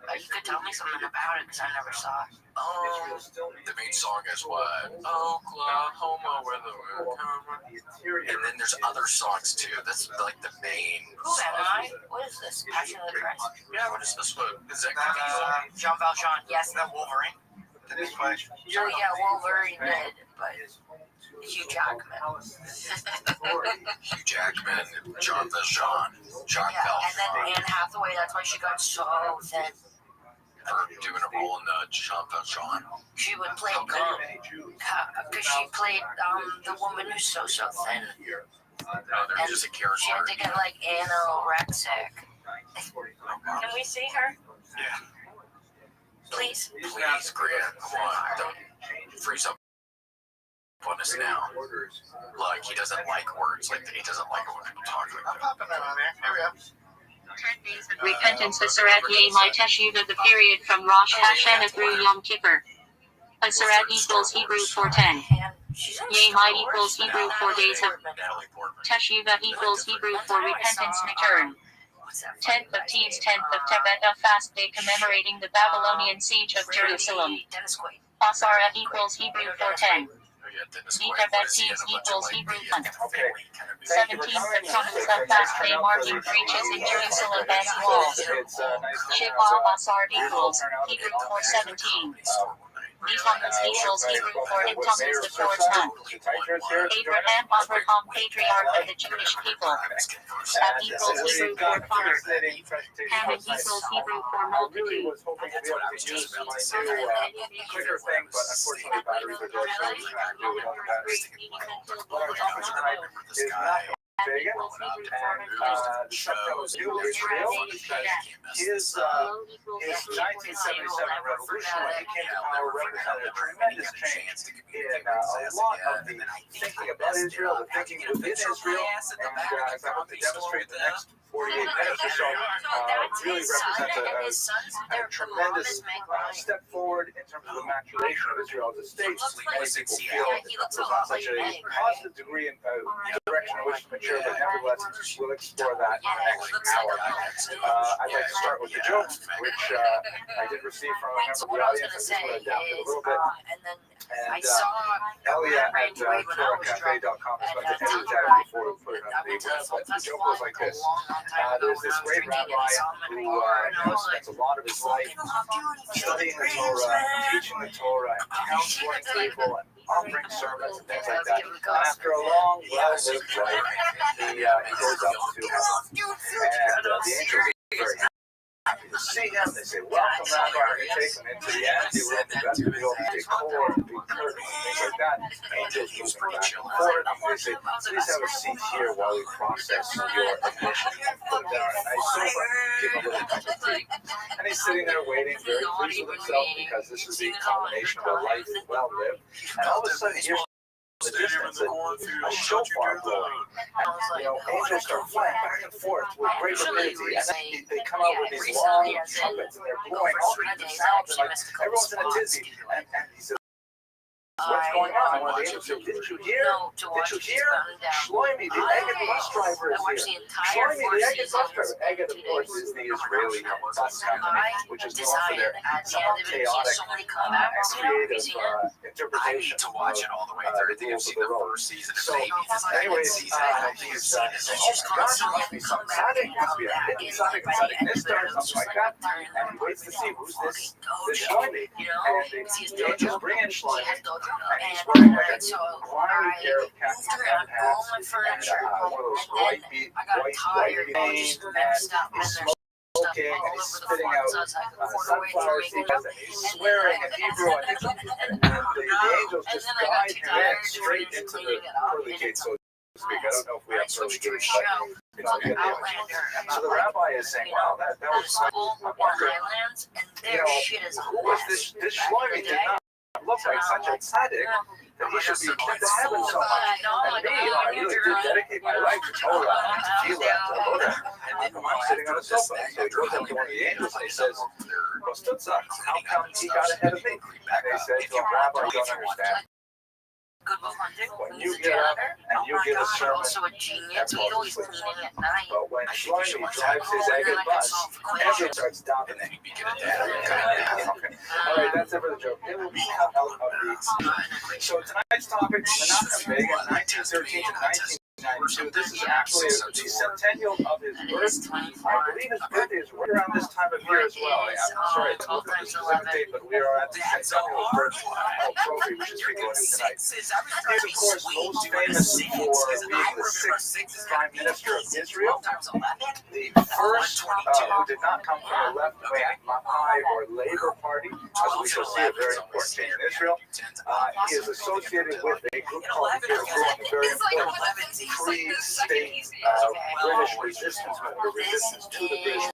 Speaker 19: You could tell me something about it because I never saw it.
Speaker 15: Oh, the main song is what? Oklahoma, where the and then there's other songs too. That's like the main.
Speaker 19: Who am I? What is this? Passion of the Christ?
Speaker 15: Yeah, what is this one? Is that
Speaker 19: Jean Valjean? Yes,
Speaker 15: that Wolverine?
Speaker 19: Oh yeah, Wolverine did, but Hugh Jackman.
Speaker 15: Hugh Jackman, John Valjean, John Valjean.
Speaker 19: And then Anne Hathaway. That's why she got so thin.
Speaker 15: For doing a role in John Valjean.
Speaker 19: She would play Gum, because she played the woman who's so thin.
Speaker 15: No, they're just a character.
Speaker 19: She had to get like anorexic. Can we see her?
Speaker 21: Yeah.
Speaker 19: Please,
Speaker 15: Grant, come on, don't freeze up on us now. Like, he doesn't like words, like, he doesn't like it when people talk like that. I'm popping that on there. Here we go.
Speaker 4: Repentance Asarat Yemai Teshuva, the period from Rosh Hashanah through Yom Kippur. Asarat equals Hebrew 410. Yemai equals Hebrew 4 days of Teshuva equals Hebrew for repentance return. 10th of Teves, 10th of Tevet, a fast day commemorating the Babylonian siege of Jerusalem. Asarat equals Hebrew 410. Tevet Teves equals Hebrew 1. 17th of Tammuz, a fast day marking breaches in Jerusalem and walls. Shiva Asarat equals Hebrew 417. Thomas equals Hebrew for Thomas the fourth son. Abraham patriarch of the Jewish people. Ab equals Hebrew for father. Ham equals Hebrew for multitude.
Speaker 2: That's what I was just about to say. Clicker thing, but unfortunately batteries are dead, so we can't do it on that. What I'm talking tonight is not Vegan, and the subtitle is New Israel, because his 1977 revolution, when he came to power, represented a tremendous change in a lot of the thinking about Israel, the thinking within Israel, and as I hope to demonstrate the next 48 minutes or so, really represents a tremendous step forward in terms of the maturation of Israel as a state. Many people feel it's not such a positive degree in direction in which to mature, but nevertheless, we'll explore that in the next hour. I'd like to start with the joke, which I did receive from a member of the audience. I just want to adapt it a little bit. And Elia at TorahCafe.com is going to edit that before we put it on the web. But the joke goes like this. There's this great rabbi who spends a lot of his life studying the Torah, teaching the Torah, and counseling people, and offering sermons and things like that. And after a long, well-lived life, he goes up to heaven. And the angels are very happy to see him. They say, "Welcome, Rabbi." They take him into the anteroom, the vestibule, the decor, the curtains, things like that. Angels moving back and forth. And they say, "Please have a seat here while we process your admission." And put him down on a nice sofa, give him a little cup of tea. And he's sitting there waiting, very pleased with himself, because this is the culmination of a life well lived. And all of a sudden, here's the distance, a shofar blowing. And, angels start flying back and forth with great rapidity. And then they come out with these long trumpets, and they're blowing all kinds of sounds, and everyone's in a tizzy. And he says, "What's going on?" And one of the angels said, "Didn't you hear? Shlomi, the Egged bus driver is here. Shlomi, the Egged bus driver." Egged, of course, is the Israeli bus company, which is known for their somewhat chaotic and creative interpretation
Speaker 16: to watch it all the way through. I think I've seen the first season.
Speaker 2: So, anyways, he's saying, "Oh my gosh, it must be something exciting. It must be a hidden something exciting this time," something like that. And he waits to see who's this Shlomi. And the angels bring in Shlomi. And he's wearing like a grimy pair of khaki hats and one of those white beanie things, and he's smoking, and he's spitting out sunflower seeds, and he's swearing in Hebrew, and the angels just guide him in straight into the pearly gates, so to speak. I don't know if we have pearly gates, but you know, get the image. So the rabbi is saying, "Wow, that was wonderful. Who was this Shlomi? Did not look like such a tzaddik that he should be kept to heaven so much. And me, I really did dedicate my life to Torah and to Tefillah and to Avodah. And I'm sitting on a sofa." So he goes up to one of the angels and he says, "Kostutzach, how come he got ahead of me?" And they said to him, "Rabbi, you don't understand. When you get up and you give a sermon, that's all sleep. But when Shlomi drives his Egged bus, everyone starts dominating." All right, that's it for the joke. It will be cut out of the. So tonight's topic, Menachem Begin, 1913 to 1992. This is actually the centennial of his birth. I believe his birthday is right around this time of year as well. I'm sorry, it's not the specific date, but we are at the centennial of birth trophy, which is being given tonight. He's, of course, most famous for being the sixth Prime Minister of Israel, the first who did not come from a left-wing Mapai or Labour Party, as we shall see a very important change in Israel. He is associated with a group called the very important pre-state British resistance movement, resistance to the British.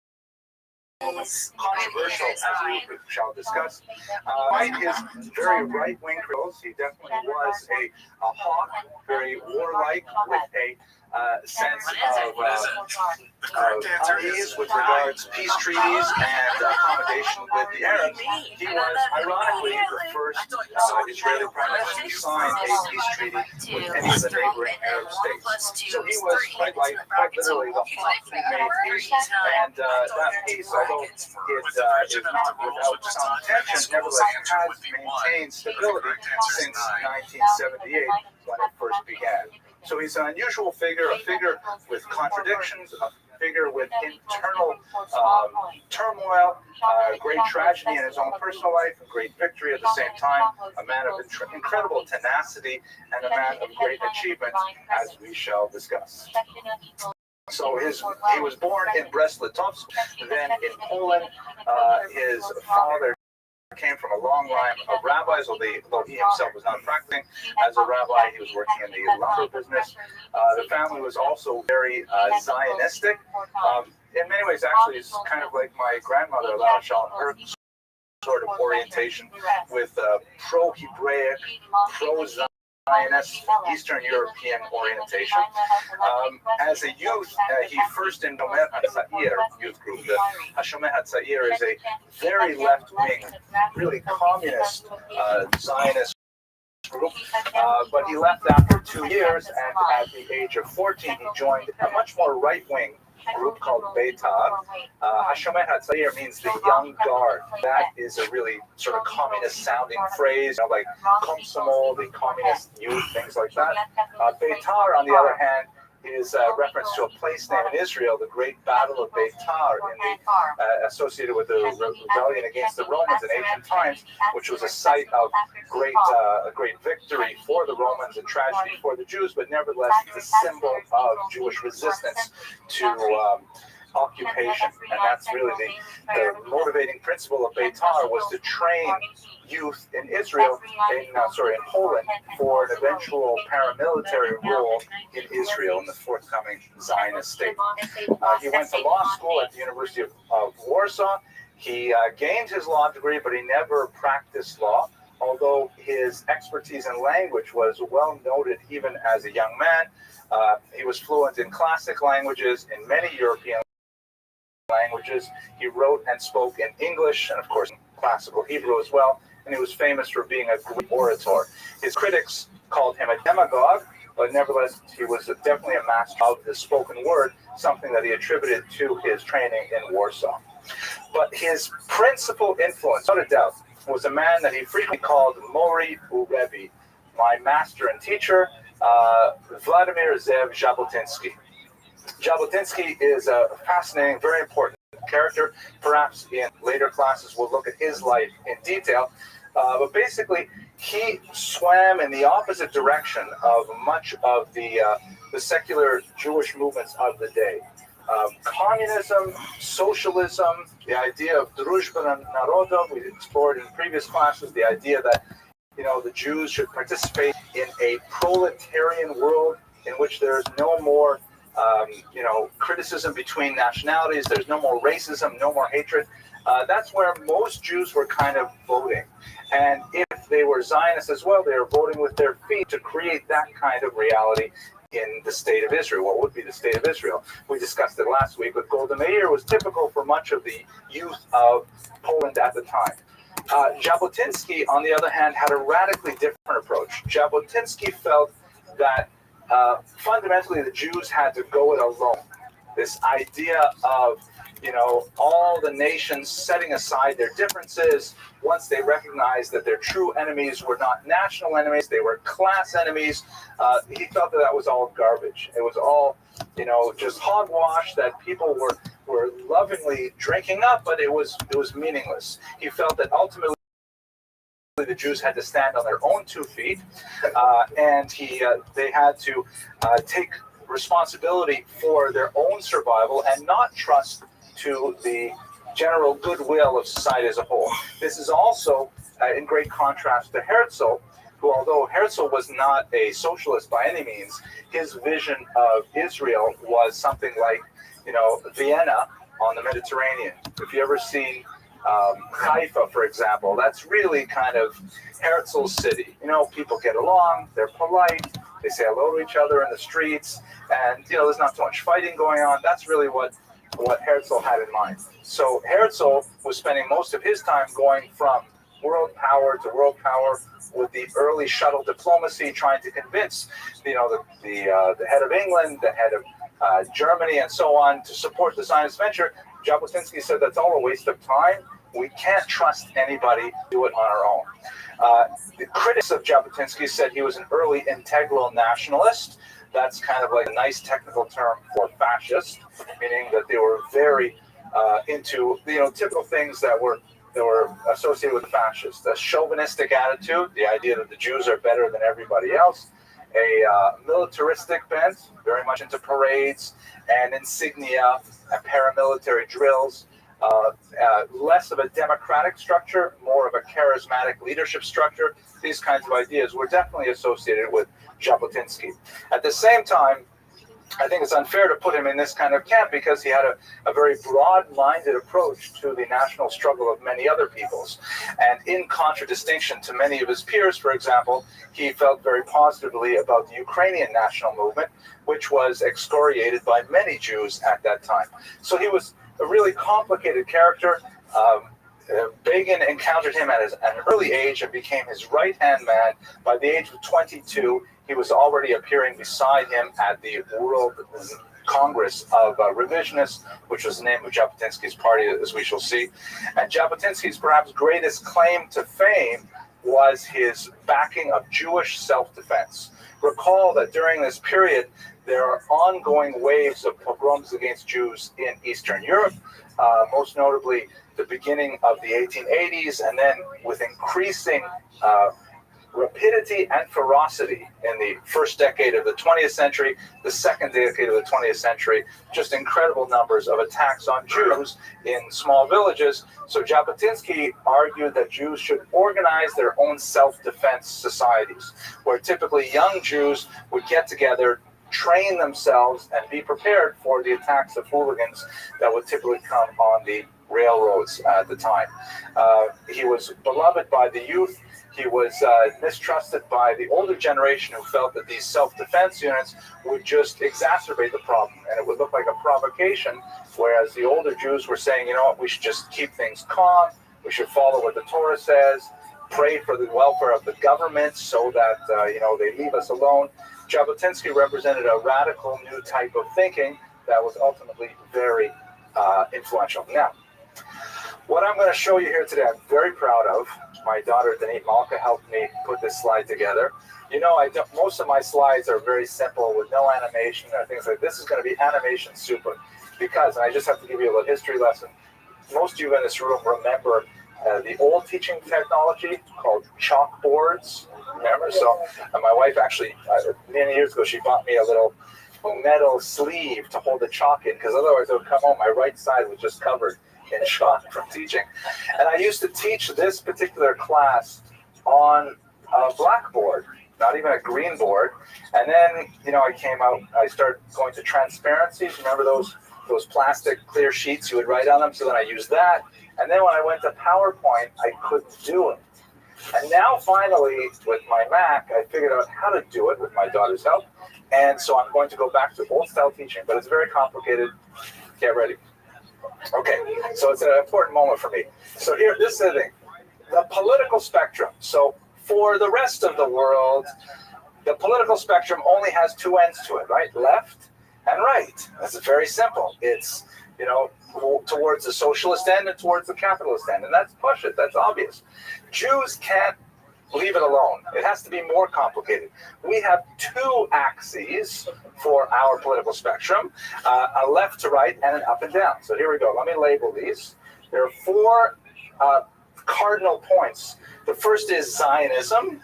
Speaker 2: Controversial, as we shall discuss. Despite his very right-wing credentials, he definitely was a hawk, very warlike, with a sense of unease with regards to peace treaties and accommodation with the Arabs. He was, ironically, the first Israeli prime minister to sign a peace treaty with any of the neighboring Arab states. So he was quite literally the hawk who made peace. And that peace, although it is not without some tension, nevertheless has maintained stability since 1978 when it first began. So he's an unusual figure, a figure with contradictions, a figure with internal turmoil, great tragedy in his own personal life, and great victory at the same time, a man of incredible tenacity, and a man of great achievement, as we shall discuss. So he was born in Brest-Litovsk, then in Poland. His father came from a long line of rabbis, although he himself was not practicing as a rabbi. He was working in the lumber business. The family was also very Zionistic. In many ways, actually, it's kind of like my grandmother, Rabbi Rothschild, her sort of orientation with pro-Hebraic, pro-Zionist, Eastern European orientation. As a youth, he first in Hashomer HaTzair youth group. The Hashomer HaTzair is a very left-wing, really communist Zionist group, but he left after 2 years, and at the age of 14, he joined a much more right-wing group called Beitar. Hashomer HaTzair means the young guard. That is a really sort of communist-sounding phrase, like Komsomol, the communist youth, things like that. Beitar, on the other hand, is a reference to a place name in Israel, the Great Battle of Beitar, associated with the rebellion against the Romans in ancient times, which was a site of a great victory for the Romans and tragedy for the Jews, but nevertheless the symbol of Jewish resistance to occupation. And that's really the motivating principle of Beitar, was to train youth in Israel, in Poland, for an eventual paramilitary role in Israel in the forthcoming Zionist state. He went to law school at the University of Warsaw. He gained his law degree, but he never practiced law, although his expertise in language was well noted even as a young man. He was fluent in classic languages, in many European languages. He wrote and spoke in English, and of course in classical Hebrew as well, and he was famous for being a great orator. His critics called him a demagogue, but nevertheless he was definitely a master of the spoken word, something that he attributed to his training in Warsaw. But his principal influence, without a doubt, was a man that he frequently called Mori Urebi, my master and teacher, Vladimir Zev Jabotinsky. Jabotinsky is a fascinating, very important character. Perhaps in later classes we'll look at his life in detail. But basically, he swam in the opposite direction of much of the secular Jewish movements of the day. Communism, socialism, the idea of druzhba narodov, we explored in previous classes, the idea that the Jews should participate in a proletarian world in which there's no more criticism between nationalities, there's no more racism, no more hatred. That's where most Jews were kind of voting. And if they were Zionists as well, they were voting with their feet to create that kind of reality in the state of Israel. What would be the state of Israel? We discussed it last week with Golda Meir. Was typical for much of the youth of Poland at the time. Jabotinsky, on the other hand, had a radically different approach. Jabotinsky felt that fundamentally the Jews had to go it alone. This idea of all the nations setting aside their differences once they recognized that their true enemies were not national enemies, they were class enemies. He felt that was all garbage. It was all, just hogwash that people were lovingly drinking up, but it was meaningless. He felt that ultimately the Jews had to stand on their own 2 feet, and they had to take responsibility for their own survival and not trust to the general goodwill of society as a whole. This is also in great contrast to Herzl, who, although Herzl was not a socialist by any means, his vision of Israel was something like, Vienna on the Mediterranean. If you ever seen Haifa, for example, that's really kind of Herzl's city. People get along, they're polite, they say hello to each other in the streets, and there's not too much fighting going on. That's really what Herzl had in mind. So Herzl was spending most of his time going from world power to world power with the early shuttle diplomacy, trying to convince the head of England, the head of Germany, and so on to support the Zionist venture. Jabotinsky said that's all a waste of time. We can't trust anybody to do it on our own. The critics of Jabotinsky said he was an early integral nationalist. That's kind of like a nice technical term for fascist, meaning that they were very into typical things that were associated with fascists. A chauvinistic attitude, the idea that the Jews are better than everybody else. A militaristic bent, very much into parades and insignia and paramilitary drills. Less of a democratic structure, more of a charismatic leadership structure. These kinds of ideas were definitely associated with Jabotinsky. At the same time, I think it's unfair to put him in this kind of camp because he had a very broad-minded approach to the national struggle of many other peoples. And in contradistinction to many of his peers, for example, he felt very positively about the Ukrainian national movement, which was excoriated by many Jews at that time. So he was a really complicated character. Begin encountered him at an early age and became his right-hand man. By the age of 22, he was already appearing beside him at the World Congress of Revisionists, which was the name of Jabotinsky's party, as we shall see. And Jabotinsky's perhaps greatest claim to fame was his backing of Jewish self-defense. Recall that during this period, there are ongoing waves of pogroms against Jews in Eastern Europe, most notably the beginning of the 1880s, and then with increasing rapidity and ferocity in the first decade of the 20th century, the second decade of the 20th century, just incredible numbers of attacks on Jews in small villages. So Jabotinsky argued that Jews should organize their own self-defense societies, where typically young Jews would get together, train themselves, and be prepared for the attacks of hooligans that would typically come on the railroads at the time. He was beloved by the youth. He was mistrusted by the older generation who felt that these self-defense units would just exacerbate the problem, and it would look like a provocation, whereas the older Jews were saying, you know what, we should just keep things calm, we should follow what the Torah says, pray for the welfare of the government so that they leave us alone. Jabotinsky represented a radical new type of thinking that was ultimately very influential. Now, what I'm going to show you here today, I'm very proud of. My daughter, Danit Malka, helped me put this slide together. Most of my slides are very simple with no animation or things like this. Is going to be animation super because, and I just have to give you a little history lesson. Most of you in this room remember the old teaching technology called chalkboards. Remember? So my wife actually, many years ago, she bought me a little metal sleeve to hold the chalk in because otherwise I would come home, my right side was just covered in chalk from teaching. And I used to teach this particular class on a blackboard, not even a green board. And then, I came out, I started going to transparencies. Remember those plastic clear sheets you would write on them? So then I used that. And then when I went to PowerPoint, I couldn't do it. And now finally, with my Mac, I figured out how to do it with my daughter's help. And so I'm going to go back to old style teaching, but it's very complicated. Get ready. Okay, so it's an important moment for me. So here, this is the thing, the political spectrum. So for the rest of the world, the political spectrum only has two ends to it, right? Left and right. That's very simple. It's, towards the socialist end and towards the capitalist end. And that's push it. That's obvious. Jews can't leave it alone. It has to be more complicated. We have two axes for our political spectrum, a left to right and an up and down. So here we go. Let me label these. There are four cardinal points. The first is Zionism.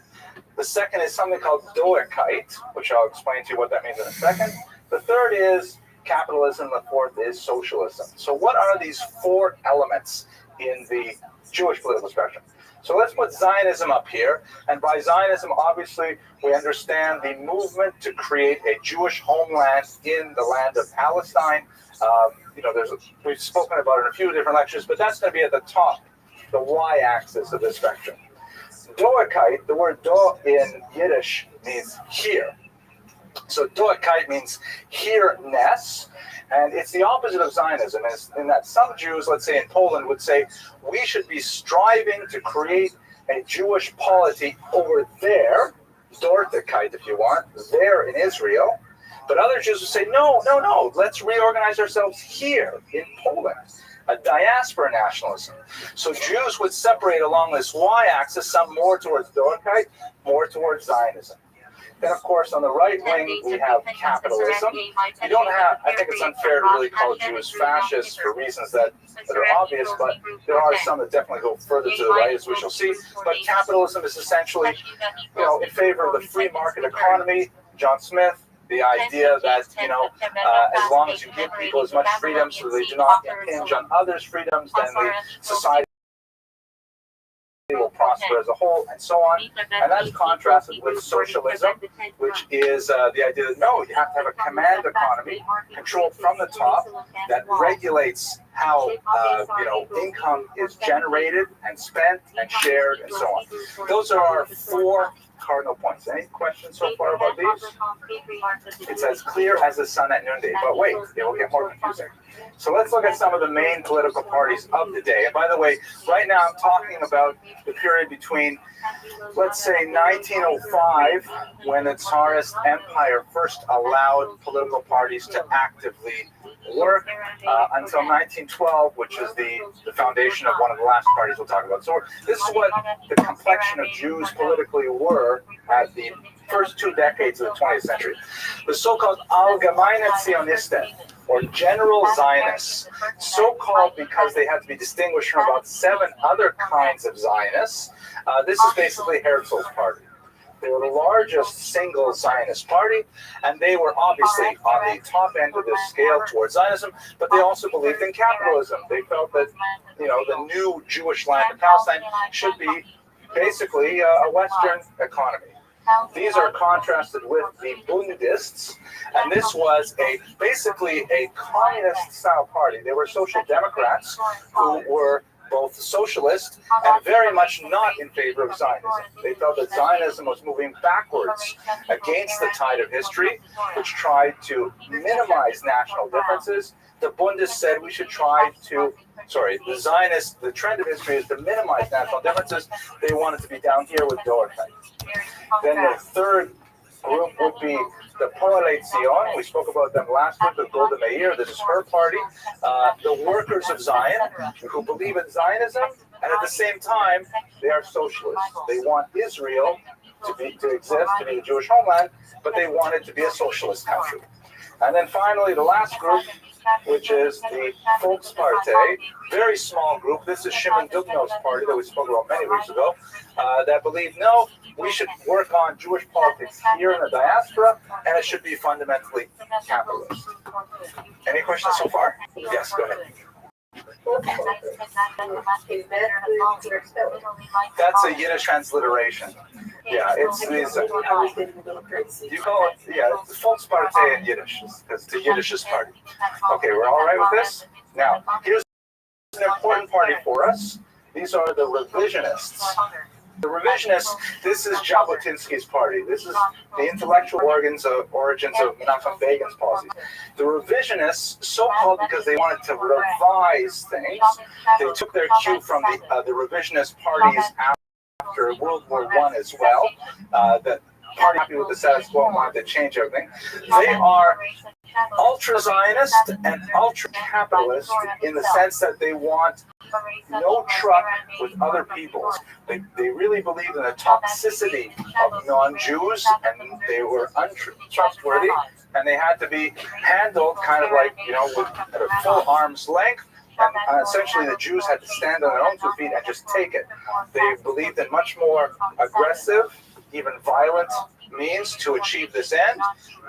Speaker 2: The second is something called Doikite, which I'll explain to you what that means in a second. The third is capitalism. The fourth is socialism. So what are these four elements in the Jewish political spectrum? So let's put Zionism up here. And by Zionism, obviously, we understand the movement to create a Jewish homeland in the land of Palestine. We've spoken about it in a few different lectures, but that's going to be at the top, the y-axis of the spectrum. Doikite, the word do in Yiddish means here. So Doikite means here-ness, and it's the opposite of Zionism, in that some Jews, let's say in Poland, would say, we should be striving to create a Jewish polity over there, Dortikite if you want, there in Israel. But other Jews would say, no, let's reorganize ourselves here in Poland, a diaspora nationalism. So Jews would separate along this y-axis, some more towards Dorikite, more towards Zionism. Then, of course, on the right wing, we have capitalism. You don't have, I think it's unfair to really call Jews fascists for reasons that are obvious, but there are some that definitely go further to the right, as we shall see. But capitalism is essentially, in favor of the free market economy. John Smith, the idea that, as long as you give people as much freedom so they do not impinge on others' freedoms, then the society will prosper as a whole, and so on. And that's contrasted with socialism, which is the idea that no, you have to have a command economy controlled from the top that regulates how income is generated and spent and shared and so on. Those are our 4 cardinal points. Any questions so far about these? It's as clear as the sun at noonday, but wait, it will get more confusing. So let's look at some of the main political parties of the day. And by the way, right now I'm talking about the period between, let's say, 1905, when the Tsarist Empire first allowed political parties to actively work, until 1912, which is the foundation of one of the last parties we'll talk about. So this is what the complexion of Jews politically were at the first 2 decades of the 20th century. The so-called Allgemeine Zionisten, or general Zionists, so-called because they had to be distinguished from about 7 other kinds of Zionists. This is basically Herzl's party. They were the largest single Zionist party, and they were obviously on the top end of this scale towards Zionism, but they also believed in capitalism. They felt that, the new Jewish land in Palestine should be basically a Western economy. These are contrasted with the Bundists, and this was basically a communist-style party. They were social democrats who were both socialist and very much not in favor of Zionism. They felt that Zionism was moving backwards against the tide of history, which tried to minimize national differences. The Bundists said we should try to, the Zionists, the trend of history is to minimize national differences. They wanted to be down here with Dorothy. Then the third group would be the Poale Zion. We spoke about them last week with Golda Meir. This is her party. The workers of Zion, who believe in Zionism, and at the same time, they are socialists. They want Israel to exist, to be the Jewish homeland, but they want it to be a socialist country. And then finally, the last group, which is the Volkspartei, very small group. This is Shimon Dubnov's party that we spoke about many weeks ago, that believe, no, we should work on Jewish politics here in the diaspora, and it should be fundamentally capitalist. Any questions so far? Yes, go ahead. That's a Yiddish transliteration. Yeah, it's these. You call it, it's Volkspartei in Yiddish. It's the Yiddishist party. Okay, we're all right with this? Now, here's an important party for us. These are the revisionists. The revisionists, this is Jabotinsky's party. This is the intellectual origins of Menachem Begin's policies. The revisionists, so-called because they wanted to revise things, they took their cue from the revisionist parties after World War I as well. The party happy with the status quo and wanted to change everything. They are ultra-Zionist and ultra-capitalist in the sense that they want no truck with other peoples. They really believed in the toxicity of non-Jews, and they were untrustworthy, and they had to be handled kind of like, with at a full arm's length. And essentially, the Jews had to stand on their own 2 feet and just take it. They believed in much more aggressive, even violent means to achieve this end.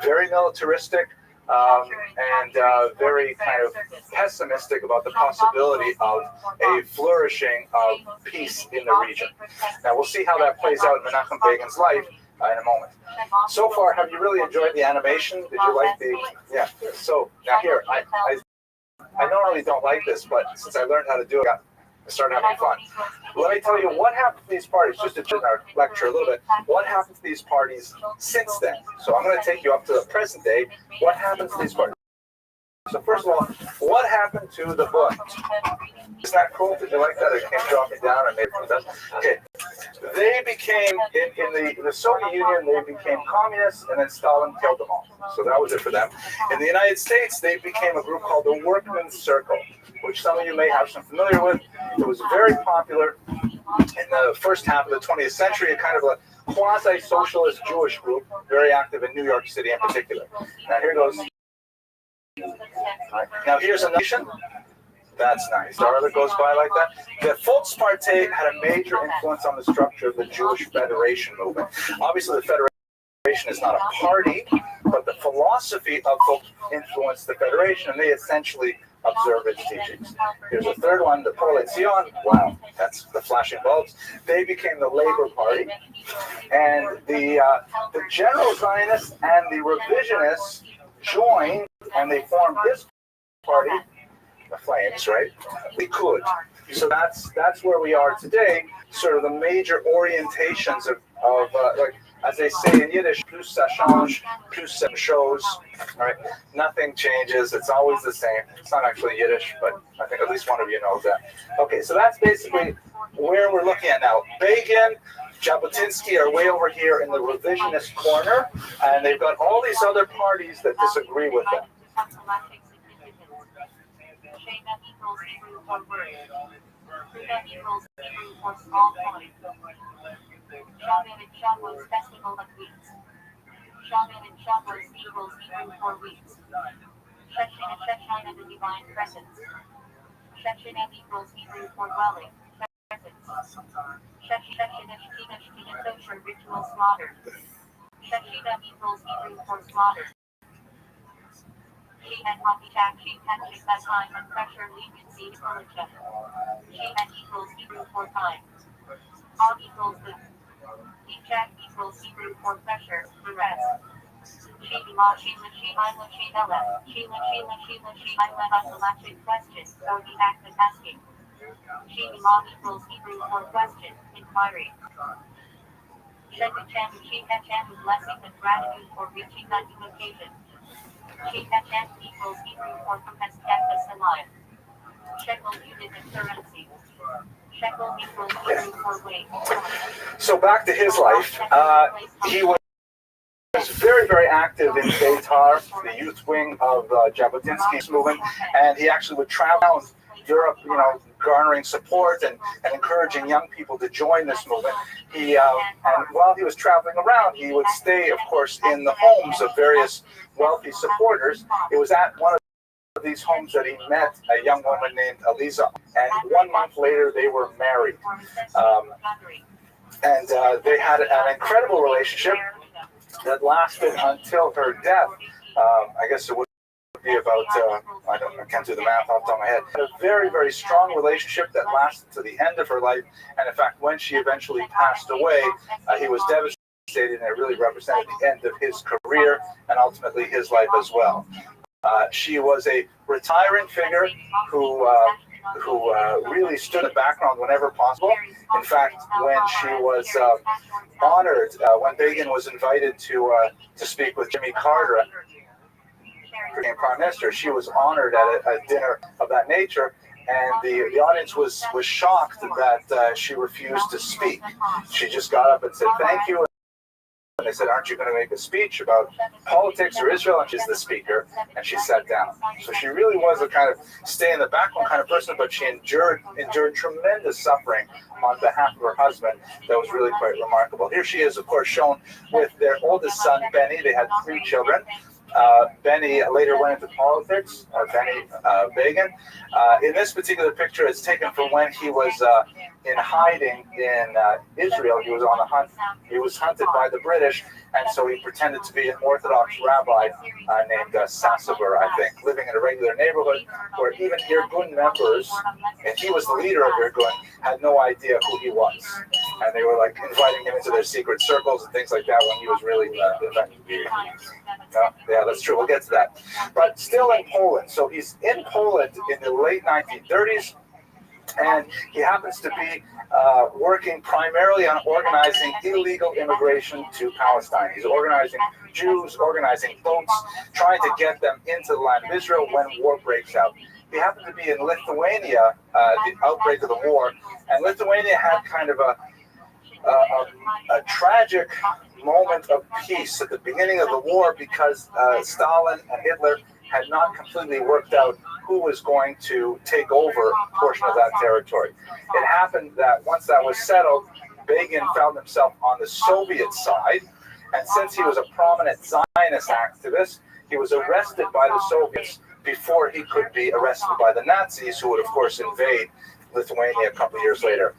Speaker 2: Very militaristic, and very kind of pessimistic about the possibility of a flourishing of peace in the region. Now, we'll see how that plays out in Menachem Begin's life in a moment. So far, have you really enjoyed the animation? Did you like the... Yeah. So, now here, I normally don't like this, but since I learned how to do it, I started having fun. Let me tell you what happened to these parties, just to turn our lecture a little bit, what happened to these parties since then. So I'm going to take you up to the present day. What happened to these parties? So first of all, what happened to the Bund? Isn't that cool? Did you like that? It came dropping down and made from that. Okay. They became, in the Soviet Union, they became communists, and then Stalin killed them all. So that was it for them. In the United States, they became a group called the Workmen's Circle, which some of you may have some familiar with. It was very popular in the first half of the 20th century, kind of quasi-socialist Jewish group, very active in New York City in particular. Now here goes. Now here's a nation. That's nice. Star that goes by like that. The Volkspartei had a major influence on the structure of the Jewish Federation movement. Obviously, the Federation is not a party, but the philosophy of Volk influenced the Federation, and they essentially observe its teachings. Here's a third one, the Proletariat. Wow, that's the flashing bulbs. They became the Labor Party, and the General Zionists and the Revisionists joined, and they formed this party. The Flames, right? We could. So that's where we are today. Sort of the major orientations of like, as they say in Yiddish, plus ça change, plus ça chose. Right? Nothing changes. It's always the same. It's not actually Yiddish, but I think at least one of you knows that. Okay, so that's basically where we're looking at now. Begin, Jabotinsky are way over here in the revisionist corner, and they've got all these other parties that disagree with them.
Speaker 4: Shema equals Hebrew for word. Huda equals Hebrew for small coin. Shavuot and Shavuot festival of wheat. Shavuot and Shavuot equals Hebrew for wheat. Shechin and Shechin the divine presence. Shechin equals Hebrew for dwelling. Presence. Shechin and Shechina kosher ritual slaughter. Shechina equals Hebrew for slaughter. She and Hockey Shack, she catches that time and pressure leniency militia. She and equals Hebrew for time. All equals the. Jack equals Hebrew for pressure, the rest. She belongs, she Ila, she Ella. She Ila has a latching question, or the act of asking. She belong equals Hebrew for question, inquiry. Shekachem, she Hachem blessing and gratitude for reaching that new occasion. Shekachem equals Hebrew for Campus Alive. Shekel unit of currency. Shekel equals Hebrew for weight.
Speaker 2: So back to his life. He was very, very active in Beitar, the youth wing of Jabotinsky's movement, and he actually would travel around Europe, garnering support and encouraging young people to join this movement. And while he was traveling around, he would stay, of course, in the homes of various wealthy supporters. It was at one of these homes that he met a young woman named Eliza, and 1 month later they were married. And they had an incredible relationship that lasted until her death. I guess it would be about, I can't do the math off the top of my head. A very, very strong relationship that lasted to the end of her life. And in fact, when she eventually passed away, he was devastated, and it really represented the end of his career and ultimately his life as well. She was a retiring figure who really stood in the background whenever possible. In fact, when she was honored, when Begin was invited to speak with Jimmy Carter, became Prime Minister, she was honored at a dinner of that nature, and the audience was shocked that she refused to speak. She just got up and said, "Thank you." And they said, "Aren't you going to make a speech about politics or Israel?" And she's the speaker, and she sat down. So she really was a kind of stay in the background kind of person, but she endured tremendous suffering on behalf of her husband. That was really quite remarkable. Here she is, of course, shown with their oldest son, Benny. They had 3 children. Benny later went into politics, Benny Begin. In this particular picture, it's taken from when he was in hiding in Israel. He was on the hunt. He was hunted by the British, and so he pretended to be an Orthodox rabbi named Sassover, I think, living in a regular neighborhood where even Irgun members, and he was the leader of Irgun, had no idea who he was. And they were like inviting him into their secret circles and things like that when he was really yeah, that's true. We'll get to that. But still in Poland. So he's in Poland in the late 1930s, and he happens to be working primarily on organizing illegal immigration to Palestine. He's organizing Jews, organizing boats, trying to get them into the land of Israel when war breaks out. He happened to be in Lithuania, the outbreak of the war, and Lithuania had kind of a tragic moment of peace at the beginning of the war because Stalin and Hitler had not completely worked out who was going to take over a portion of that territory. It happened that once that was settled, Begin found himself on the Soviet side, and since he was a prominent Zionist activist, he was arrested by the Soviets before he could be arrested by the Nazis, who would, of course, invade Lithuania a couple of years later.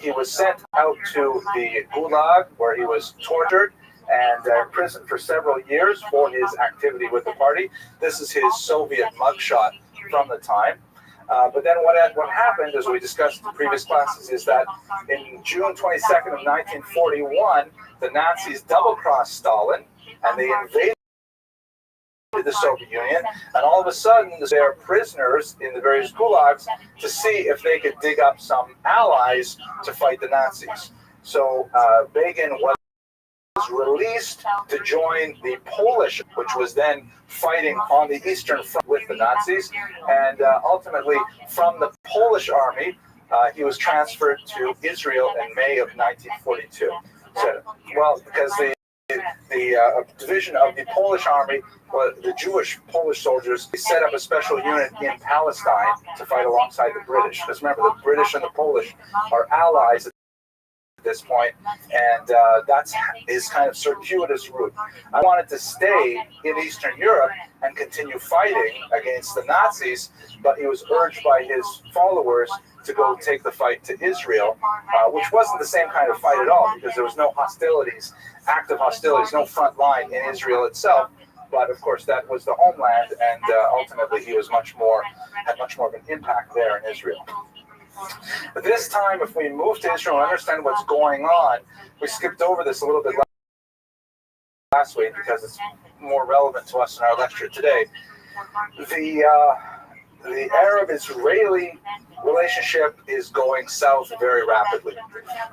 Speaker 2: He was sent out to the Gulag, where he was tortured and imprisoned for several years for his activity with the party. This is his Soviet mugshot from the time. But then what happened, as we discussed in previous classes, is that in June 22nd of 1941, the Nazis double-crossed Stalin, and they invaded the Soviet Union, and all of a sudden they are prisoners in the various gulags to see if they could dig up some allies to fight the Nazis. So Begin was released to join the Polish, which was then fighting on the Eastern Front with the Nazis, and ultimately from the Polish army he was transferred to Israel in May of 1942. So, well, because the division of the Polish army, the Jewish Polish soldiers, they set up a special unit in Palestine to fight alongside the British. Because remember, the British and the Polish are allies at this point, and that's his kind of circuitous route. I wanted to stay in Eastern Europe and continue fighting against the Nazis, but he was urged by his followers to go take the fight to Israel, which wasn't the same kind of fight at all, because there was no hostilities, active hostilities, no front line in Israel itself. But of course, that was the homeland, and ultimately he was had much more of an impact there in Israel. But this time, if we move to Israel and understand what's going on, we skipped over this a little bit last week because it's more relevant to us in our lecture today. The Arab-Israeli relationship is going south very rapidly.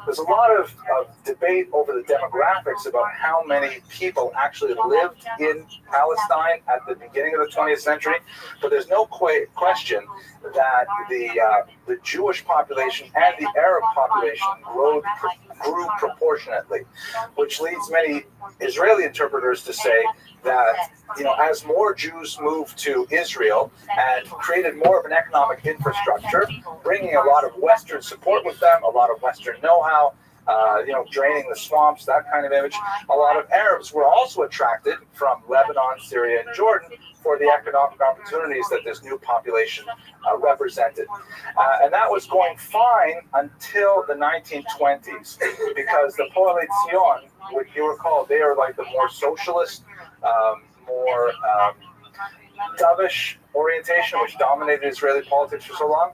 Speaker 2: There's a lot of debate over the demographics about how many people actually lived in Palestine at the beginning of the 20th century, but there's no question that the Jewish population and the Arab population grew proportionately, which leads many Israeli interpreters to say that, as more Jews moved to Israel and created more of an economic infrastructure, bringing a lot of Western support with them, a lot of Western know-how, draining the swamps, that kind of image, a lot of Arabs were also attracted from Lebanon, Syria, and Jordan for the economic opportunities that this new population represented. And that was going fine until the 1920s, because the Coalition, which you recall, they are like the more socialist, more dovish orientation, which dominated Israeli politics for so long.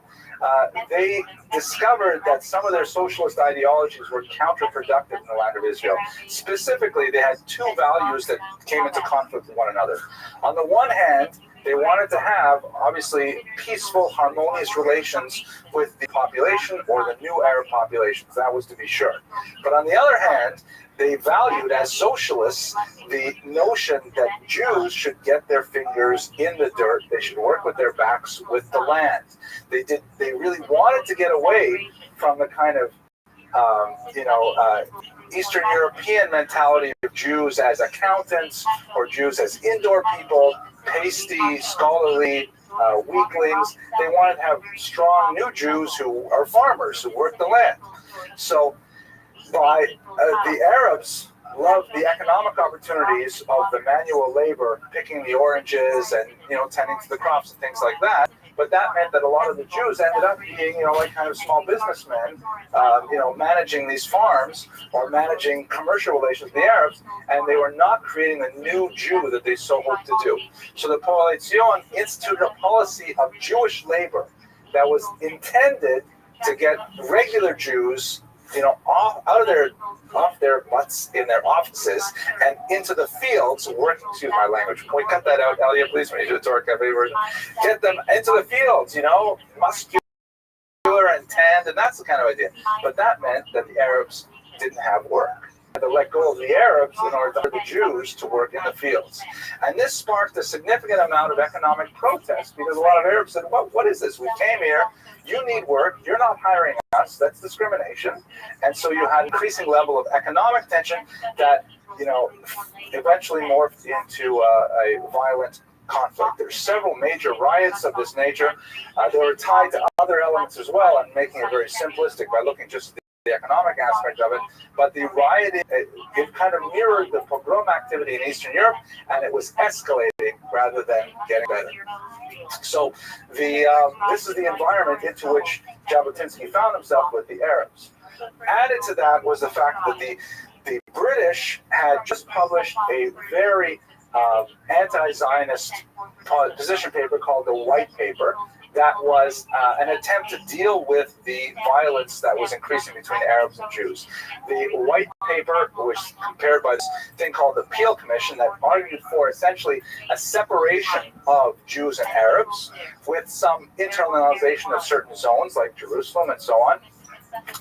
Speaker 2: They discovered that some of their socialist ideologies were counterproductive in the land of Israel. Specifically, they had two values that came into conflict with one another. On the one hand, they wanted to have, obviously, peaceful, harmonious relations with the population or the new Arab populations. That was to be sure. But on the other hand, they valued, as socialists, the notion that Jews should get their fingers in the dirt. They should work with their backs with the land. They really wanted to get away from the kind of, Eastern European mentality of Jews as accountants or Jews as indoor people, pasty, scholarly, weaklings. They wanted to have strong new Jews who are farmers, who work the land. So the Arabs loved the economic opportunities of the manual labor, picking the oranges and, tending to the crops and things like that. But that meant that a lot of the Jews ended up being, like kind of small businessmen, managing these farms or managing commercial relations with the Arabs, and they were not creating the new Jew that they so hoped to do. So the Coalition instituted a policy of Jewish labor that was intended to get regular Jews, off their butts in their offices and into the fields working. Excuse my language. Can we cut that out, Elliot, please, when you do the Torah Cafe version? Get them into the fields, muscular and tanned, and that's the kind of idea. But that meant that the Arabs didn't have work. They had to let go of the Arabs in order for the Jews to work in the fields. And this sparked a significant amount of economic protest, because a lot of Arabs said, what is this? We came here, you need work, you're not hiring us, that's discrimination. And so you had an increasing level of economic tension that, eventually morphed into a violent conflict. There's several major riots of this nature. They were tied to other elements as well. I'm making it very simplistic by looking just at the economic aspect of it, but the rioting, it kind of mirrored the pogrom activity in Eastern Europe, and it was escalating rather than getting better. So this is the environment into which Jabotinsky found himself with the Arabs. Added to that was the fact that the British had just published a very anti-Zionist position paper called the White Paper, that was an attempt to deal with the violence that was increasing between Arabs and Jews. The White Paper was compared by this thing called the Peel Commission that argued for essentially a separation of Jews and Arabs with some internalization of certain zones like Jerusalem and so on.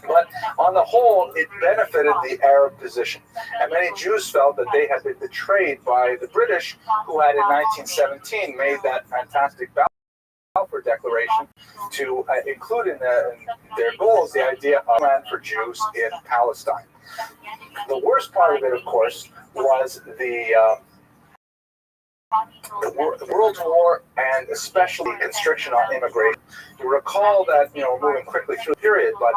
Speaker 2: But on the whole, it benefited the Arab position. And many Jews felt that they had been betrayed by the British, who had in 1917 made that fantastic Balfour Declaration to include in their goals the idea of land for Jews in Palestine. The worst part of it, of course, was the World War and especially constriction on immigration. You recall that, we're moving quickly through the period, but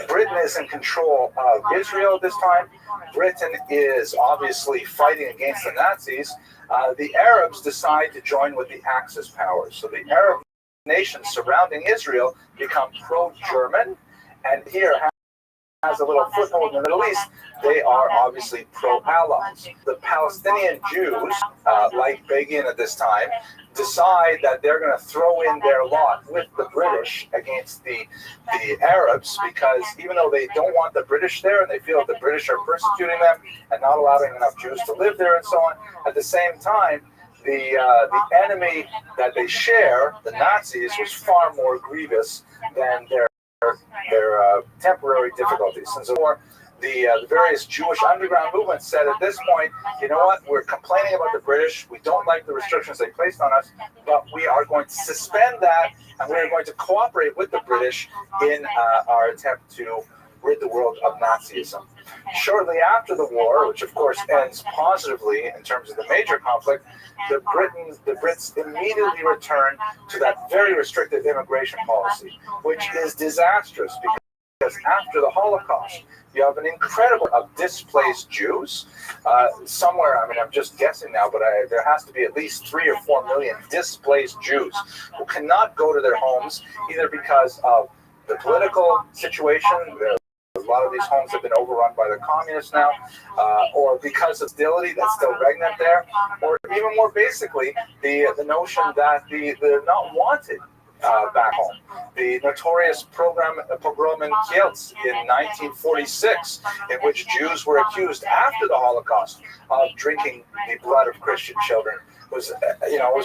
Speaker 2: Britain is in control of Israel at this time. Britain is obviously fighting against the Nazis. The Arabs decide to join with the Axis powers. So the Arab nations surrounding Israel become pro-German, and here has a little foothold in the Middle East. They are obviously pro-allies. The Palestinian Jews, like Begin at this time, decide that they're going to throw in their lot with the British against the Arabs, because even though they don't want the British there and they feel that the British are persecuting them and not allowing enough Jews to live there and so on, at the same time, the enemy that they share, the Nazis, was far more grievous than their temporary difficulties. And so the various Jewish underground movements said at this point, you know what, we're complaining about the British, we don't like the restrictions they placed on us, but we are going to suspend that, and we're going to cooperate with the British in our attempt to rid the world of Nazism. Shortly after the war, which of course ends positively in terms of the major conflict, the Brits immediately return to that very restrictive immigration policy, which is disastrous because after the Holocaust, you have an incredible of displaced Jews. Somewhere, I'm just guessing now, but there has to be at least 3 or 4 million displaced Jews who cannot go to their homes, either because of the political situation, a lot of these homes have been overrun by the communists now, or because of hostility that's still regnant there, or even more basically, the notion that they're not wanted back home. The notorious pogrom in Kielce in 1946, in which Jews were accused after the Holocaust of drinking the blood of Christian children, was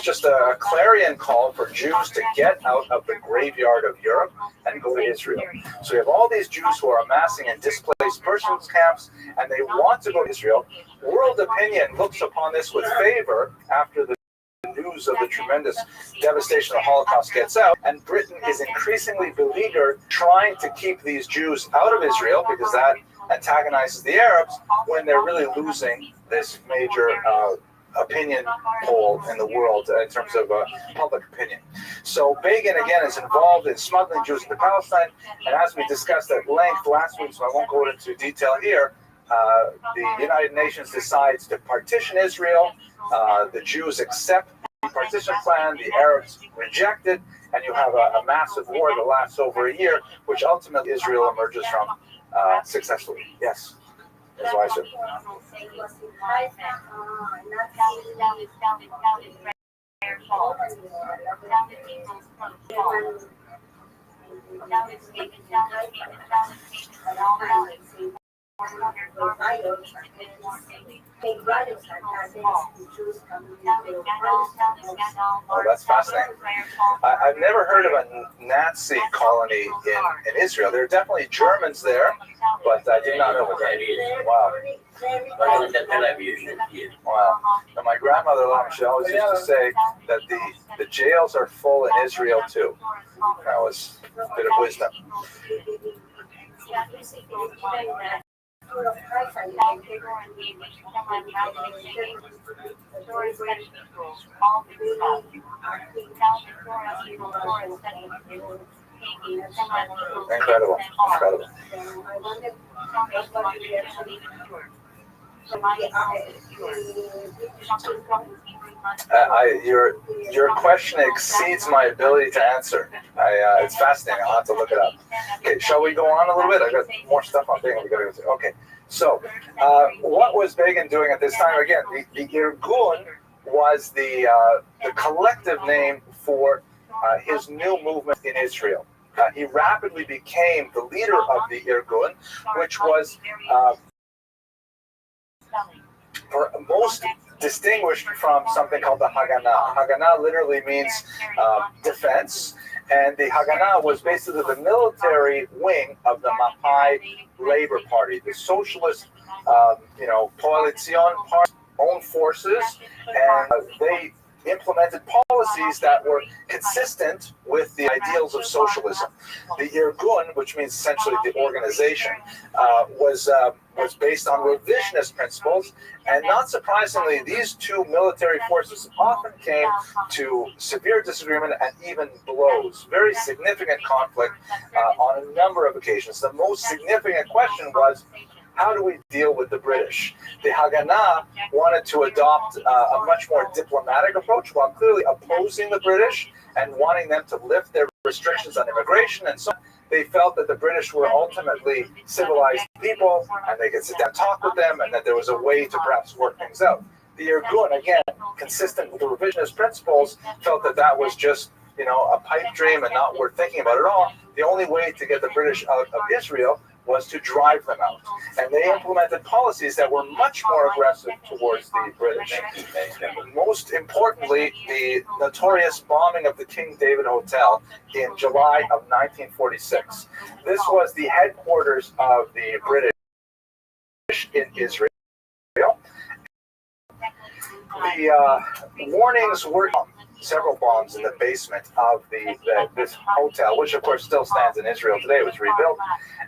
Speaker 2: just a clarion call for Jews to get out of the graveyard of Europe and go to Israel. So you have all these Jews who are amassing in displaced persons camps, and they want to go to Israel. World opinion looks upon this with favor after the news of the tremendous devastation of the Holocaust gets out, and Britain is increasingly beleaguered trying to keep these Jews out of Israel, because that antagonizes the Arabs, when they're really losing this major opinion poll in the world in terms of public opinion. So Begin again is involved in smuggling Jews into Palestine, and as we discussed at length last week, so I won't go into detail here, the United Nations decides to partition Israel. The Jews accept the partition plan, the Arabs reject it, and you have a massive war that lasts over a year, which ultimately Israel emerges from successfully. Yes. That's why I said. Oh, that's fascinating. I've never heard of a Nazi colony in Israel. There are definitely Germans there, but I did not know what that is. Wow. Wow. And my grandmother, she always used to say that the jails are full in Israel too. That was a bit of wisdom. Incredible. Incredible. Your question exceeds my ability to answer. It's fascinating. I'll have to look it up. Okay, shall we go on a little bit? I got more stuff on Begin. We got to go through. Okay, so what was Begin doing at this time? Again, the Irgun was the collective name for his new movement in Israel. He rapidly became the leader of the Irgun, which was most distinguished from something called the Haganah. Haganah literally means defense, and the Haganah was basically the military wing of the Mapai Labor Party, the socialist, Coalition Party, own forces, and they implemented policies that were consistent with the ideals of socialism. The Irgun, which means essentially the organization, was based on revisionist principles, and not surprisingly, these two military forces often came to severe disagreement and even blows. Very significant conflict on a number of occasions. The most significant question was, how do we deal with the British? The Haganah wanted to adopt a much more diplomatic approach while clearly opposing the British and wanting them to lift their restrictions on immigration. And so they felt that the British were ultimately civilized people and they could sit down and talk with them and that there was a way to perhaps work things out. The Irgun, again, consistent with the revisionist principles, felt that that was just a pipe dream and not worth thinking about at all. The only way to get the British out of Israel was to drive them out. And they implemented policies that were much more aggressive towards the British. Most importantly, the notorious bombing of the King David Hotel in July of 1946. This was the headquarters of the British in Israel. The warnings were several bombs in the basement of this hotel, which of course still stands in Israel today. It was rebuilt.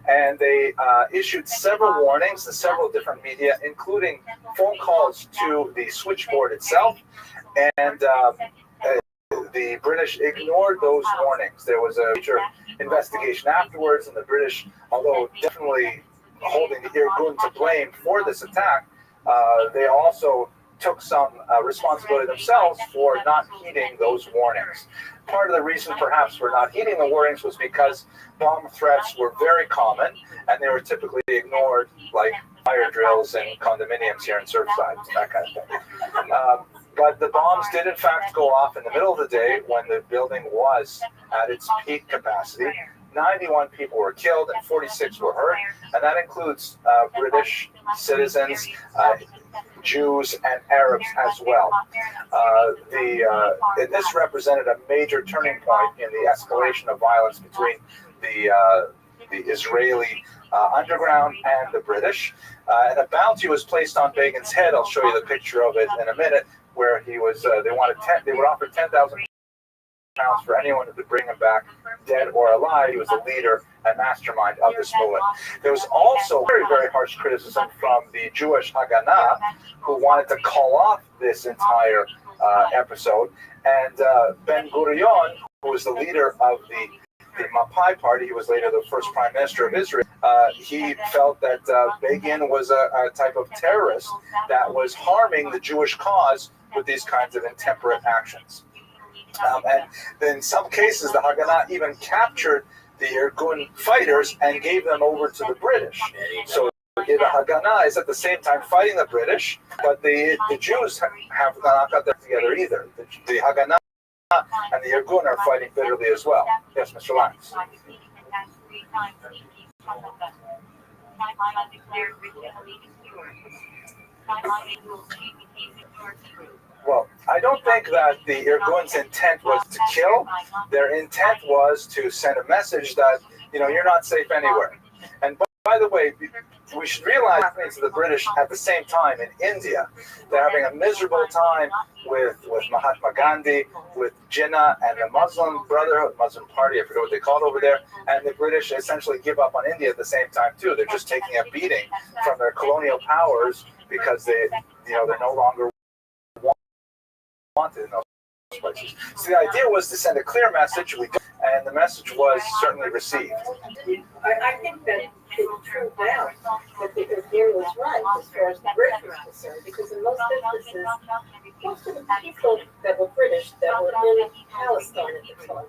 Speaker 2: And they issued several warnings to several different media, including phone calls to the switchboard itself. And the British ignored those warnings. There was a major investigation afterwards, and the British, although definitely holding the Irgun to blame for this attack, they also took some responsibility themselves for not heeding those warnings. Part of the reason perhaps for not heeding the warnings was because bomb threats were very common and they were typically ignored, like fire drills and condominiums here in Surfside, that kind of thing. But the bombs did in fact go off in the middle of the day when the building was at its peak capacity. 91 people were killed and 46 were hurt, and that includes British citizens, Jews, and Arabs as well. This represented a major turning point in the escalation of violence between the Israeli underground and the British. And a bounty was placed on Begin's head. I'll show you the picture of it in a minute, where he was. They would offer 10,000 pounds for anyone who could bring him back, dead or alive. He was the leader and mastermind of this movement. There was also very, very harsh criticism from the Jewish Haganah, who wanted to call off this entire episode. And Ben Gurion, who was the leader of the Mapai Party, he was later the first prime minister of Israel, he felt that Begin was a type of terrorist that was harming the Jewish cause with these kinds of intemperate actions. And in some cases, the Haganah even captured the Irgun fighters and gave them over to the British. So the Haganah is at the same time fighting the British, but the Jews have not got that together either. The Haganah and the Irgun are fighting bitterly as well. Yes, Mr. Lance. Well, I don't think that the Irgun's intent was to kill. Their intent was to send a message that, you're not safe anywhere. And by the way, we should realize what's happening to the British at the same time in India. They're having a miserable time with Mahatma Gandhi, with Jinnah and the Muslim Brotherhood, Muslim Party, I forget what they call it over there, and the British essentially give up on India at the same time too. They're just taking a beating from their colonial powers because they're no longer wanted in those places. So the idea was to send a clear message. and the message was certainly received.
Speaker 1: I think that it's true now that the Irgun was right as far as the British was concerned, because in most instances, most of the people that were British that were in Palestine at the time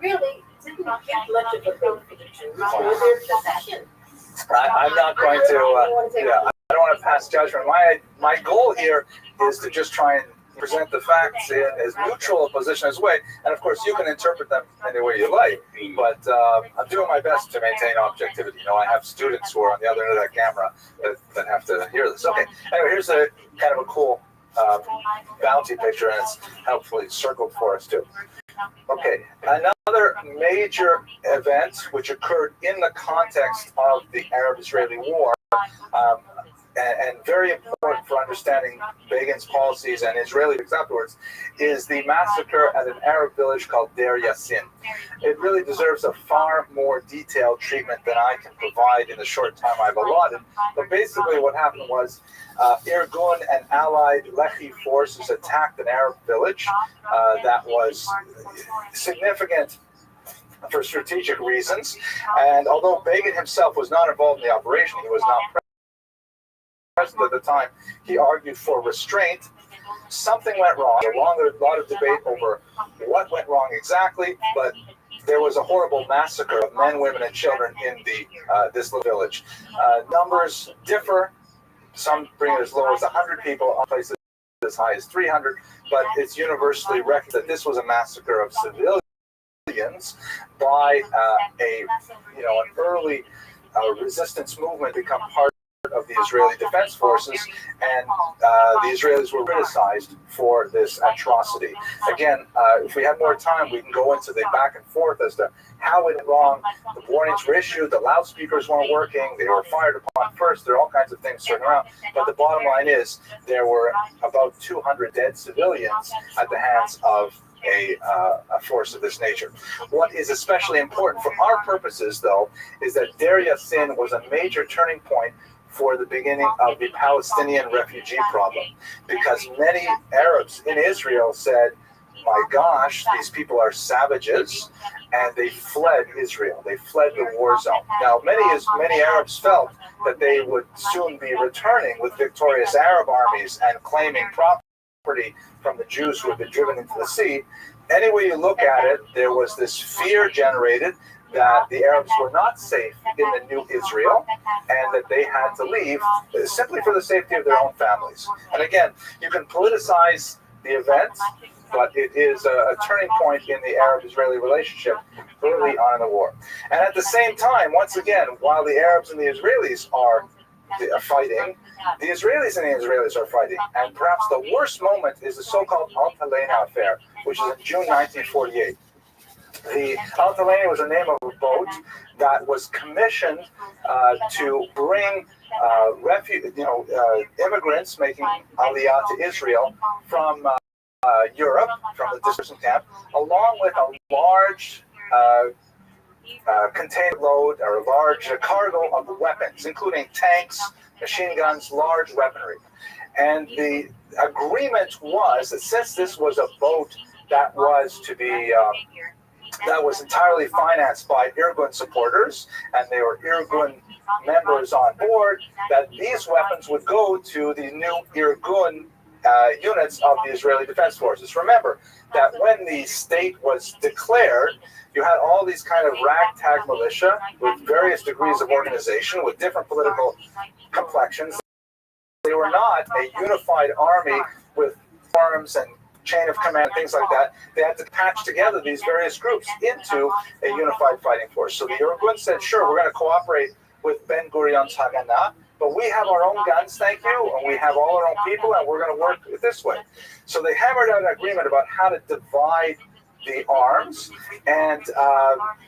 Speaker 1: really didn't get much of a vote for the Jews. They were their position.
Speaker 2: I'm not going to, I don't want to pass judgment. My goal here is to just try and present the facts in as neutral a position as way, and of course you can interpret them any way you like, but I'm doing my best to maintain objectivity. I have students who are on the other end of that camera that have to hear this. Okay, anyway, here's a kind of a cool bounty picture, and it's helpfully circled for us too. Okay, another major event which occurred in the context of the Arab-Israeli War, and very important for understanding Begin's policies and Israeli afterwards, is the massacre at an Arab village called Deir Yassin. It really deserves a far more detailed treatment than I can provide in the short time I've allotted. But basically what happened was Irgun and allied Lehi forces attacked an Arab village that was significant for strategic reasons. And although Begin himself was not involved in the operation, he was not present at the time, he argued for restraint. Something went wrong. A lot of debate over what went wrong exactly, but there was a horrible massacre of men, women, and children in this little village. Numbers differ. Some bring it as low as 100 people, other places as high as 300, but it's universally reckoned that this was a massacre of civilians by an early resistance movement become part of the Israeli Defense Forces, and the Israelis were criticized for this atrocity. Again, if we have more time, we can go into the back and forth as to how it went wrong. The warnings were issued, the loudspeakers weren't working, they were fired upon first, there are all kinds of things turning around, but the bottom line is there were about 200 dead civilians at the hands of a force of this nature. What is especially important for our purposes, though, is that Deir Yassin was a major turning point for the beginning of the Palestinian refugee problem, because many Arabs in Israel said, my gosh, these people are savages, and they fled Israel. They fled the war zone. Now, many Arabs felt that they would soon be returning with victorious Arab armies and claiming property from the Jews who had been driven into the sea. Any way you look at it, there was this fear generated that the Arabs were not safe in the new Israel and that they had to leave simply for the safety of their own families. And again, you can politicize the events, but it is a turning point in the Arab-Israeli relationship early on in the war. And at the same time, once again, while the Arabs and the Israelis are fighting, the Israelis and the Israelis are fighting. And perhaps the worst moment is the so-called Al Talena affair, which is in June 1948. The Al Talena was the name of a boat that was commissioned to bring immigrants making aliyah to Israel from Europe, from the dispersion camp, along with a large container load or a large cargo of weapons, including tanks, machine guns, large weaponry. And the agreement was that since this was a boat that was to be that was entirely financed by Irgun supporters, and they were Irgun members on board, that these weapons would go to the new Irgun units of the Israeli Defense Forces. Remember that when the state was declared, you had all these kind of ragtag militia with various degrees of organization, with different political complexions. They were not a unified army with arms and chain of command, things like that. They had to patch together these various groups into a unified fighting force. So the Irgun said, sure, we're going to cooperate with Ben-Gurion's Haganah, but we have our own guns, thank you, and we have all our own people, and we're going to work this way. So they hammered out an agreement about how to divide the arms, and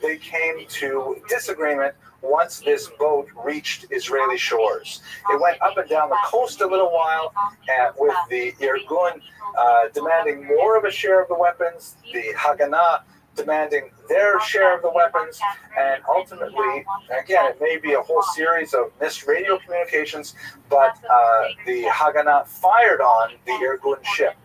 Speaker 2: they came to disagreement once this boat reached Israeli shores. It went up and down the coast a little while, with the Irgun demanding more of a share of the weapons, the Haganah demanding their share of the weapons, and ultimately, again, it may be a whole series of missed radio communications, but the Haganah fired on the Irgun ship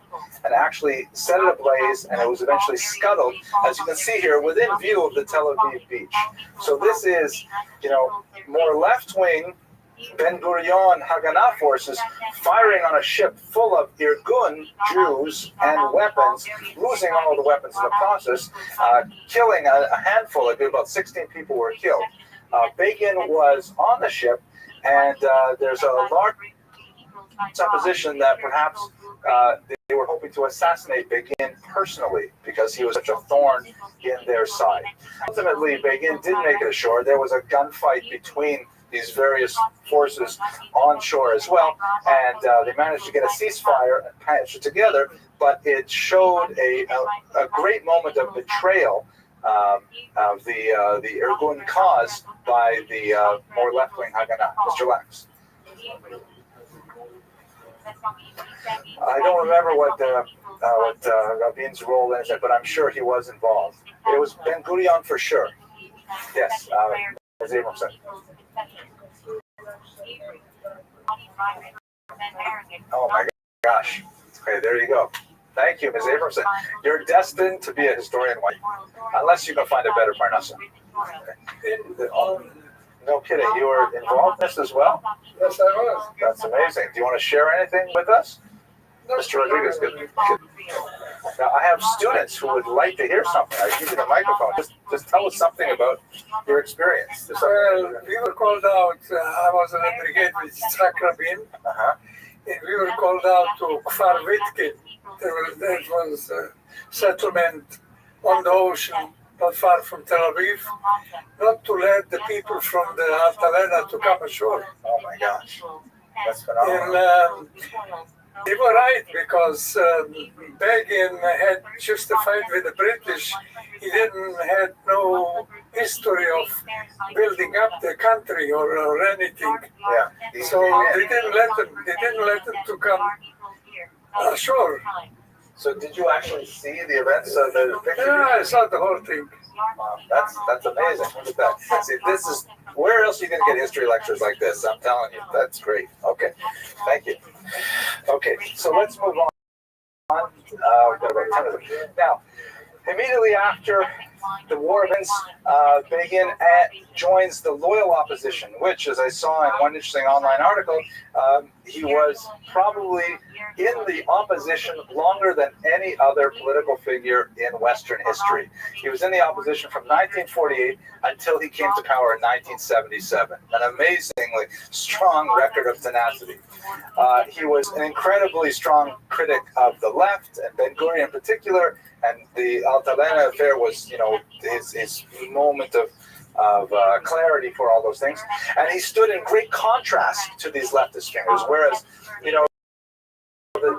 Speaker 2: and actually set it ablaze, and it was eventually scuttled, as you can see here, within view of the Tel Aviv beach. So this is, more left-wing Ben Gurion Haganah forces firing on a ship full of Irgun Jews and weapons, losing all the weapons in the process, killing a handful, about 16 people were killed. Begin was on the ship, and there's a large supposition that perhaps they were hoping to assassinate Begin personally because he was such a thorn in their side. Ultimately, Begin did make it ashore. There was a gunfight between these various forces on shore as well, and they managed to get a ceasefire and patch it together, but it showed a great moment of betrayal of the Irgun cause by the more left-wing Haganah. Mr. Lax. I don't remember what Rabin's role is, but I'm sure he was involved. It was Ben Gurion for sure. Yes, Ms. Abramson. Oh my gosh. Okay, there you go. Thank you, Ms. Abramson. You're destined to be a historian, unless you can find a better Parnassa. No kidding. You were involved in this as well?
Speaker 8: Yes, I was.
Speaker 2: That's amazing. Do you want to share anything with us? Mr. Rodriguez, good. Now, I have students who would like to hear something. I give you the microphone. Just tell us something about your experience.
Speaker 8: Well, we were called out. I was in a brigade with Yitzhak Rabin. And we were called out to Kfar Vitkin. There was a settlement on the ocean, not far from Tel Aviv, not to let the people from the Altalena to come ashore.
Speaker 2: Oh my gosh. That's phenomenal.
Speaker 8: And they were right, because Begin had just a fight with the British. He had no history of building up the country or anything.
Speaker 2: Yeah.
Speaker 8: So they didn't let them to come ashore.
Speaker 2: So did you actually see the events of the picture?
Speaker 8: Yeah, I saw the whole thing.
Speaker 2: Wow, that's amazing. Look at that. See, this is, where else are you going to get history lectures like this? I'm telling you, that's great. Okay, thank you. Okay, so let's move on. We've got about 10 of them. Now, immediately after the war ends, Begin joins the loyal opposition, which, as I saw in one interesting online article, he was probably in the opposition longer than any other political figure in Western history. He was in the opposition from 1948 until he came to power in 1977. An amazingly strong record of tenacity. He was an incredibly strong critic of the left, and Ben-Gurion in particular, and the Altalena affair was, his moment of clarity for all those things. And he stood in great contrast to these leftist figures, whereas,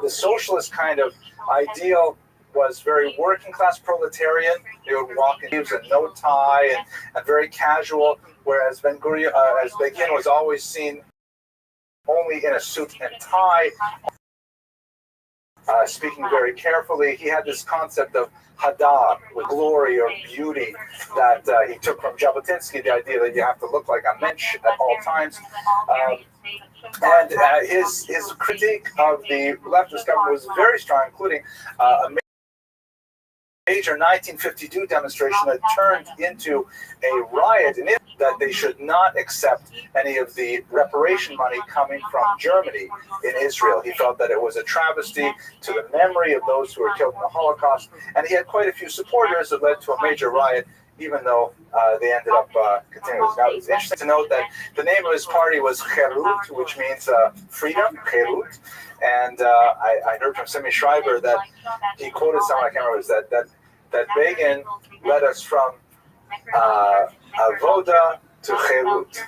Speaker 2: the socialist kind of ideal was very working class proletarian. He would walk in heels and no tie and very casual, whereas Ben-Gurion, as Begin was always seen only in a suit and tie, speaking very carefully. He had this concept of hadar, with glory or beauty, that he took from Jabotinsky, the idea that you have to look like a mensch at all times. And his critique of the leftist government was very strong, including a major 1952 demonstration that turned into a riot in it, that they should not accept any of the reparation money coming from Germany in Israel. He felt that it was a travesty to the memory of those who were killed in the Holocaust, and he had quite a few supporters that led to a major riot, even though they ended up continuing. Now, it's interesting to note that the name of his party was Cherut, which means freedom, Cherut. And I heard from Simi Schreiber that he quoted someone, I can't remember, that Begin led us from avoda to Cherut,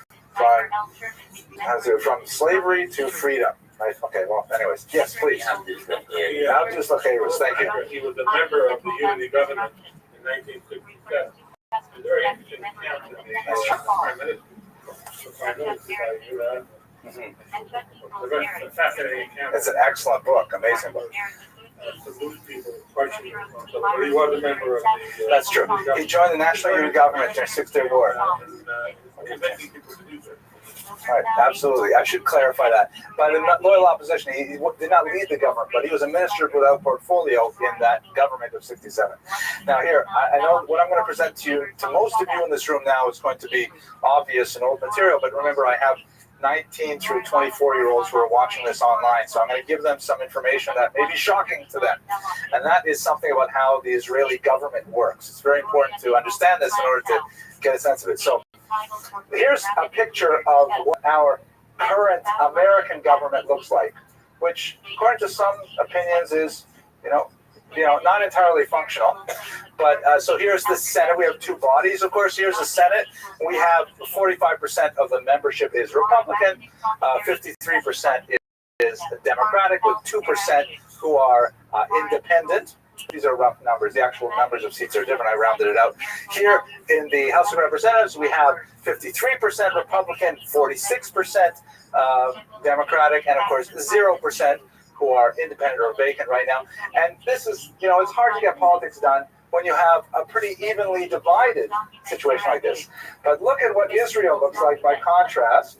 Speaker 2: from slavery to freedom. Right? Okay, well, anyways, yes, please. Abdus Lacherus, thank you.
Speaker 22: He was a member of the Unity Government in 1967. A very interesting account of the Prime Minister.
Speaker 2: It's an excellent book, amazing book.
Speaker 22: to lose people questioning him. So, but he was a member of the.
Speaker 2: That's true. He joined the National Unity Government during the Six-Day War.
Speaker 22: And convincing people to do so.
Speaker 2: Right, absolutely. I should clarify that. By the loyal opposition, he did not lead the government, but he was a minister without portfolio in that government of 67. Now here, I know what I'm going to present to you, to most of you in this room now, is going to be obvious and old material, but remember I have 19 through 24-year-olds who are watching this online, so I'm going to give them some information that may be shocking to them. And that is something about how the Israeli government works. It's very important to understand this in order to get a sense of it. So here's a picture of what our current American government looks like, which, according to some opinions, is, not entirely functional. But so here's the Senate. We have two bodies, of course. Here's the Senate. We have 45% of the membership is Republican, 53% is Democratic, with 2% who are independent. These are rough numbers. The actual numbers of seats are different. I rounded it out. Here in the House of Representatives, we have 53% Republican, 46% Democratic, and of course 0% who are independent or vacant right now. And this is, it's hard to get politics done when you have a pretty evenly divided situation like this. But look at what Israel looks like by contrast.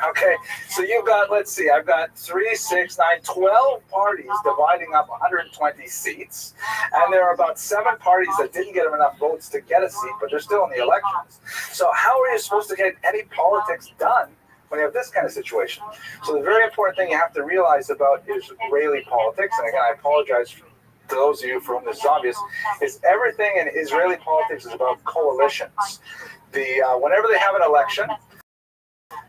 Speaker 2: Okay, so you've got, let's see, I've got 3, 6, 9, 12 parties dividing up 120 seats. And there are about 7 parties that didn't get enough votes to get a seat, but they're still in the elections. So how are you supposed to get any politics done when you have this kind of situation? So the very important thing you have to realize about Israeli politics, and again, I apologize to those of you for whom this is obvious, is everything in Israeli politics is about coalitions. Whenever they have an election,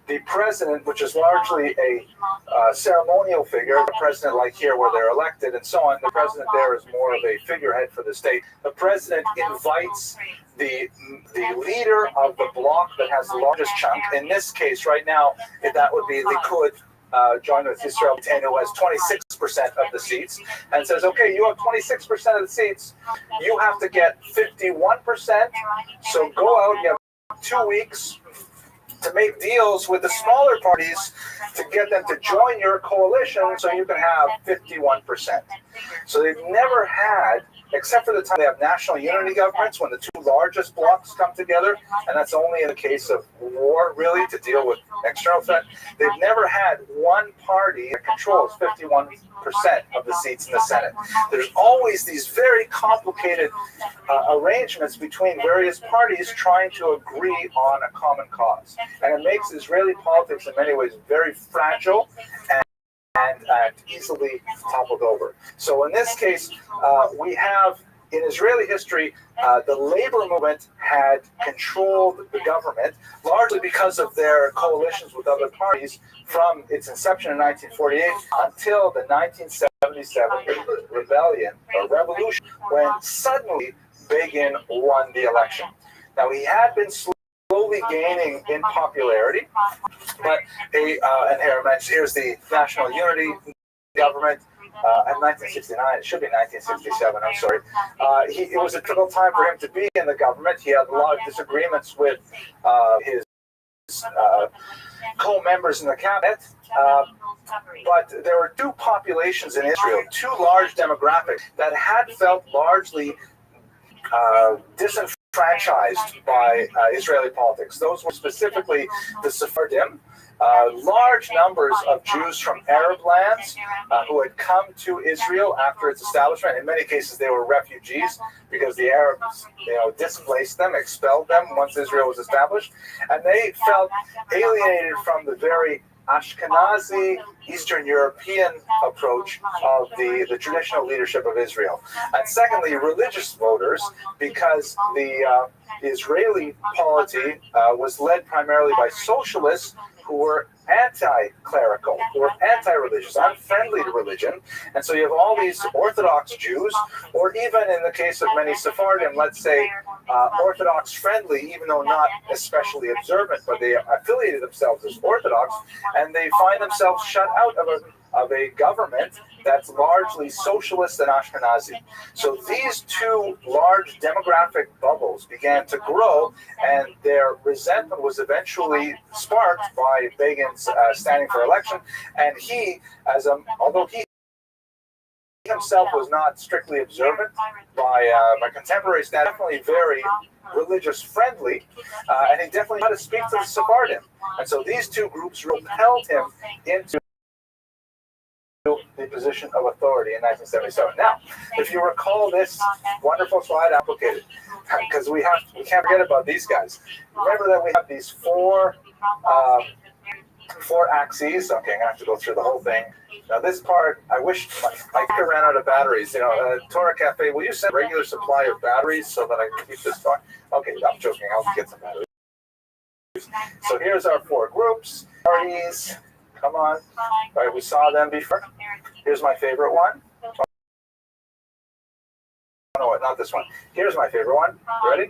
Speaker 2: the president, which is largely a ceremonial figure, the president like here where they're elected and so on, the president there is more of a figurehead for the state. The president invites the leader of the bloc that has the largest chunk. In this case, right now, that would be Likud, joined with Israel Beitenu, who has 26% of the seats, and says, okay, you have 26% of the seats, you have to get 51%, so go out, you have 2 weeks to make deals with the smaller parties to get them to join your coalition so you can have 51%. So they've never had, except for the time they have national unity governments when the two largest blocs come together, and that's only in the case of war, really, to deal with external threat. They've never had one party that controls 51% of the seats in the Senate. There's always these very complicated arrangements between various parties trying to agree on a common cause. And it makes Israeli politics in many ways very fragile and easily toppled over. So in this case, we have, in Israeli history, the labor movement had controlled the government, largely because of their coalitions with other parties from its inception in 1948 until the 1977 rebellion, or revolution, when suddenly Begin won the election. Now, he had been slowly gaining in popularity, but and here I mentioned, here's the National Unity Government in 1969. It should be 1967. I'm sorry. It was a difficult time for him to be in the government. He had a lot of disagreements with his co-members in the cabinet. But there were two populations in Israel, two large demographics that had felt largely disenfranchised by Israeli politics. Those were specifically the Sephardim, large numbers of Jews from Arab lands who had come to Israel after its establishment. In many cases, they were refugees because the Arabs, displaced them, expelled them once Israel was established, and they felt alienated from the very Ashkenazi, Eastern European approach of the traditional leadership of Israel. And secondly, religious voters, because the Israeli polity was led primarily by socialists who were anti-clerical, who were anti-religious, unfriendly to religion. And so you have all these Orthodox Jews, or even in the case of many Sephardim, let's say Orthodox friendly, even though not especially observant, but they affiliated themselves as Orthodox, and they find themselves shut out of a government that's largely socialist and Ashkenazi. So these two large demographic bubbles began to grow, and their resentment was eventually sparked by Begin's standing for election. And he, although he himself was not strictly observant by contemporary standards, definitely very religious friendly, and he definitely knew how to speak to the Sephardim. And so these two groups propelled him into the position of authority in 1977. Now, if you recall this wonderful slide applicated, because we can't forget about these guys. Remember that we have these four axes. Okay, I'm gonna have to go through the whole thing. Now this part, I wish my computer ran out of batteries. Torah Cafe, will you send a regular supply of batteries so that I can keep this going? Okay, I'm joking. I'll get some batteries. So here's our four groups. Parties. Come on. All right, we saw them before. Here's my favorite one. No, not this one. Here's my favorite one. Ready?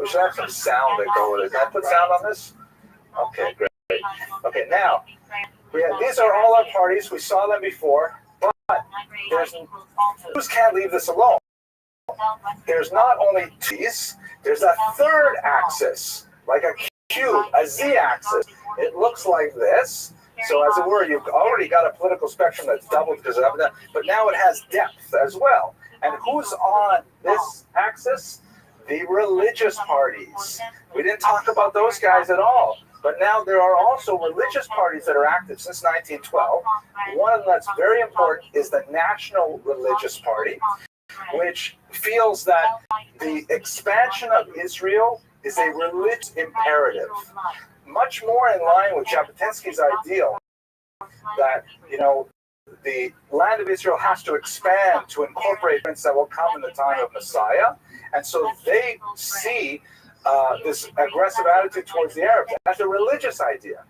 Speaker 2: We should have some sound that go with it. Can I put sound on this? Okay, great. Okay, now, these are all our parties. We saw them before, but Jews can't leave this alone. There's not only these, there's a third axis, like a cube, a z-axis. It looks like this. So as it were, you've already got a political spectrum that's doubled because of that, but now it has depth as well. And who's on this axis? The religious parties. We didn't talk about those guys at all. But now there are also religious parties that are active since 1912. One of them that's very important is the National Religious Party, which feels that the expansion of Israel is a religious imperative. Much more in line with Jabotinsky's ideal that, the land of Israel has to expand to incorporate events that will come in the time of Messiah. And so they see this aggressive attitude towards the Arabs as a religious idea.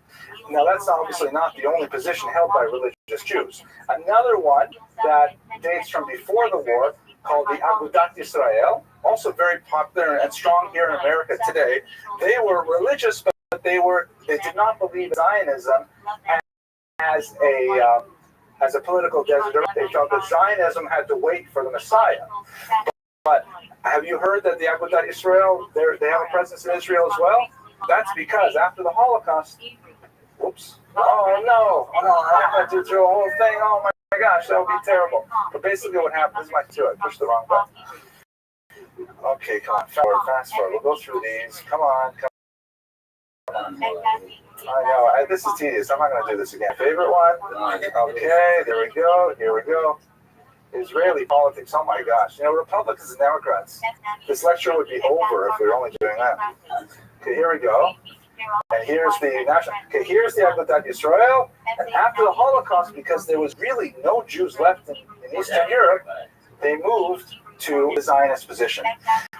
Speaker 2: Now, that's obviously not the only position held by religious Jews. Another one that dates from before the war, called the Agudat Yisrael, also very popular and strong here in America today. They were religious, but they did not believe in Zionism as a political desert. They felt that Zionism had to wait for the Messiah. But have you heard that the Agudat Yisrael, they have a presence in Israel as well? That's because after the Holocaust, whoops, I have to do through a whole thing. Oh my gosh, that would be terrible. But basically what happened is I pushed the wrong button. Okay, come on, fast forward. We'll go through these. Come on. I know, this is tedious. I'm not going to do this again. Favorite one? Okay, there we go. Here we go. Israeli politics. Oh my gosh. Republicans and Democrats. This lecture would be over if we were only doing that. Okay, here we go. And here's the national. Okay, here's the Agudat Yisrael. And after the Holocaust, because there was really no Jews left in Eastern Europe, they moved to the Zionist position.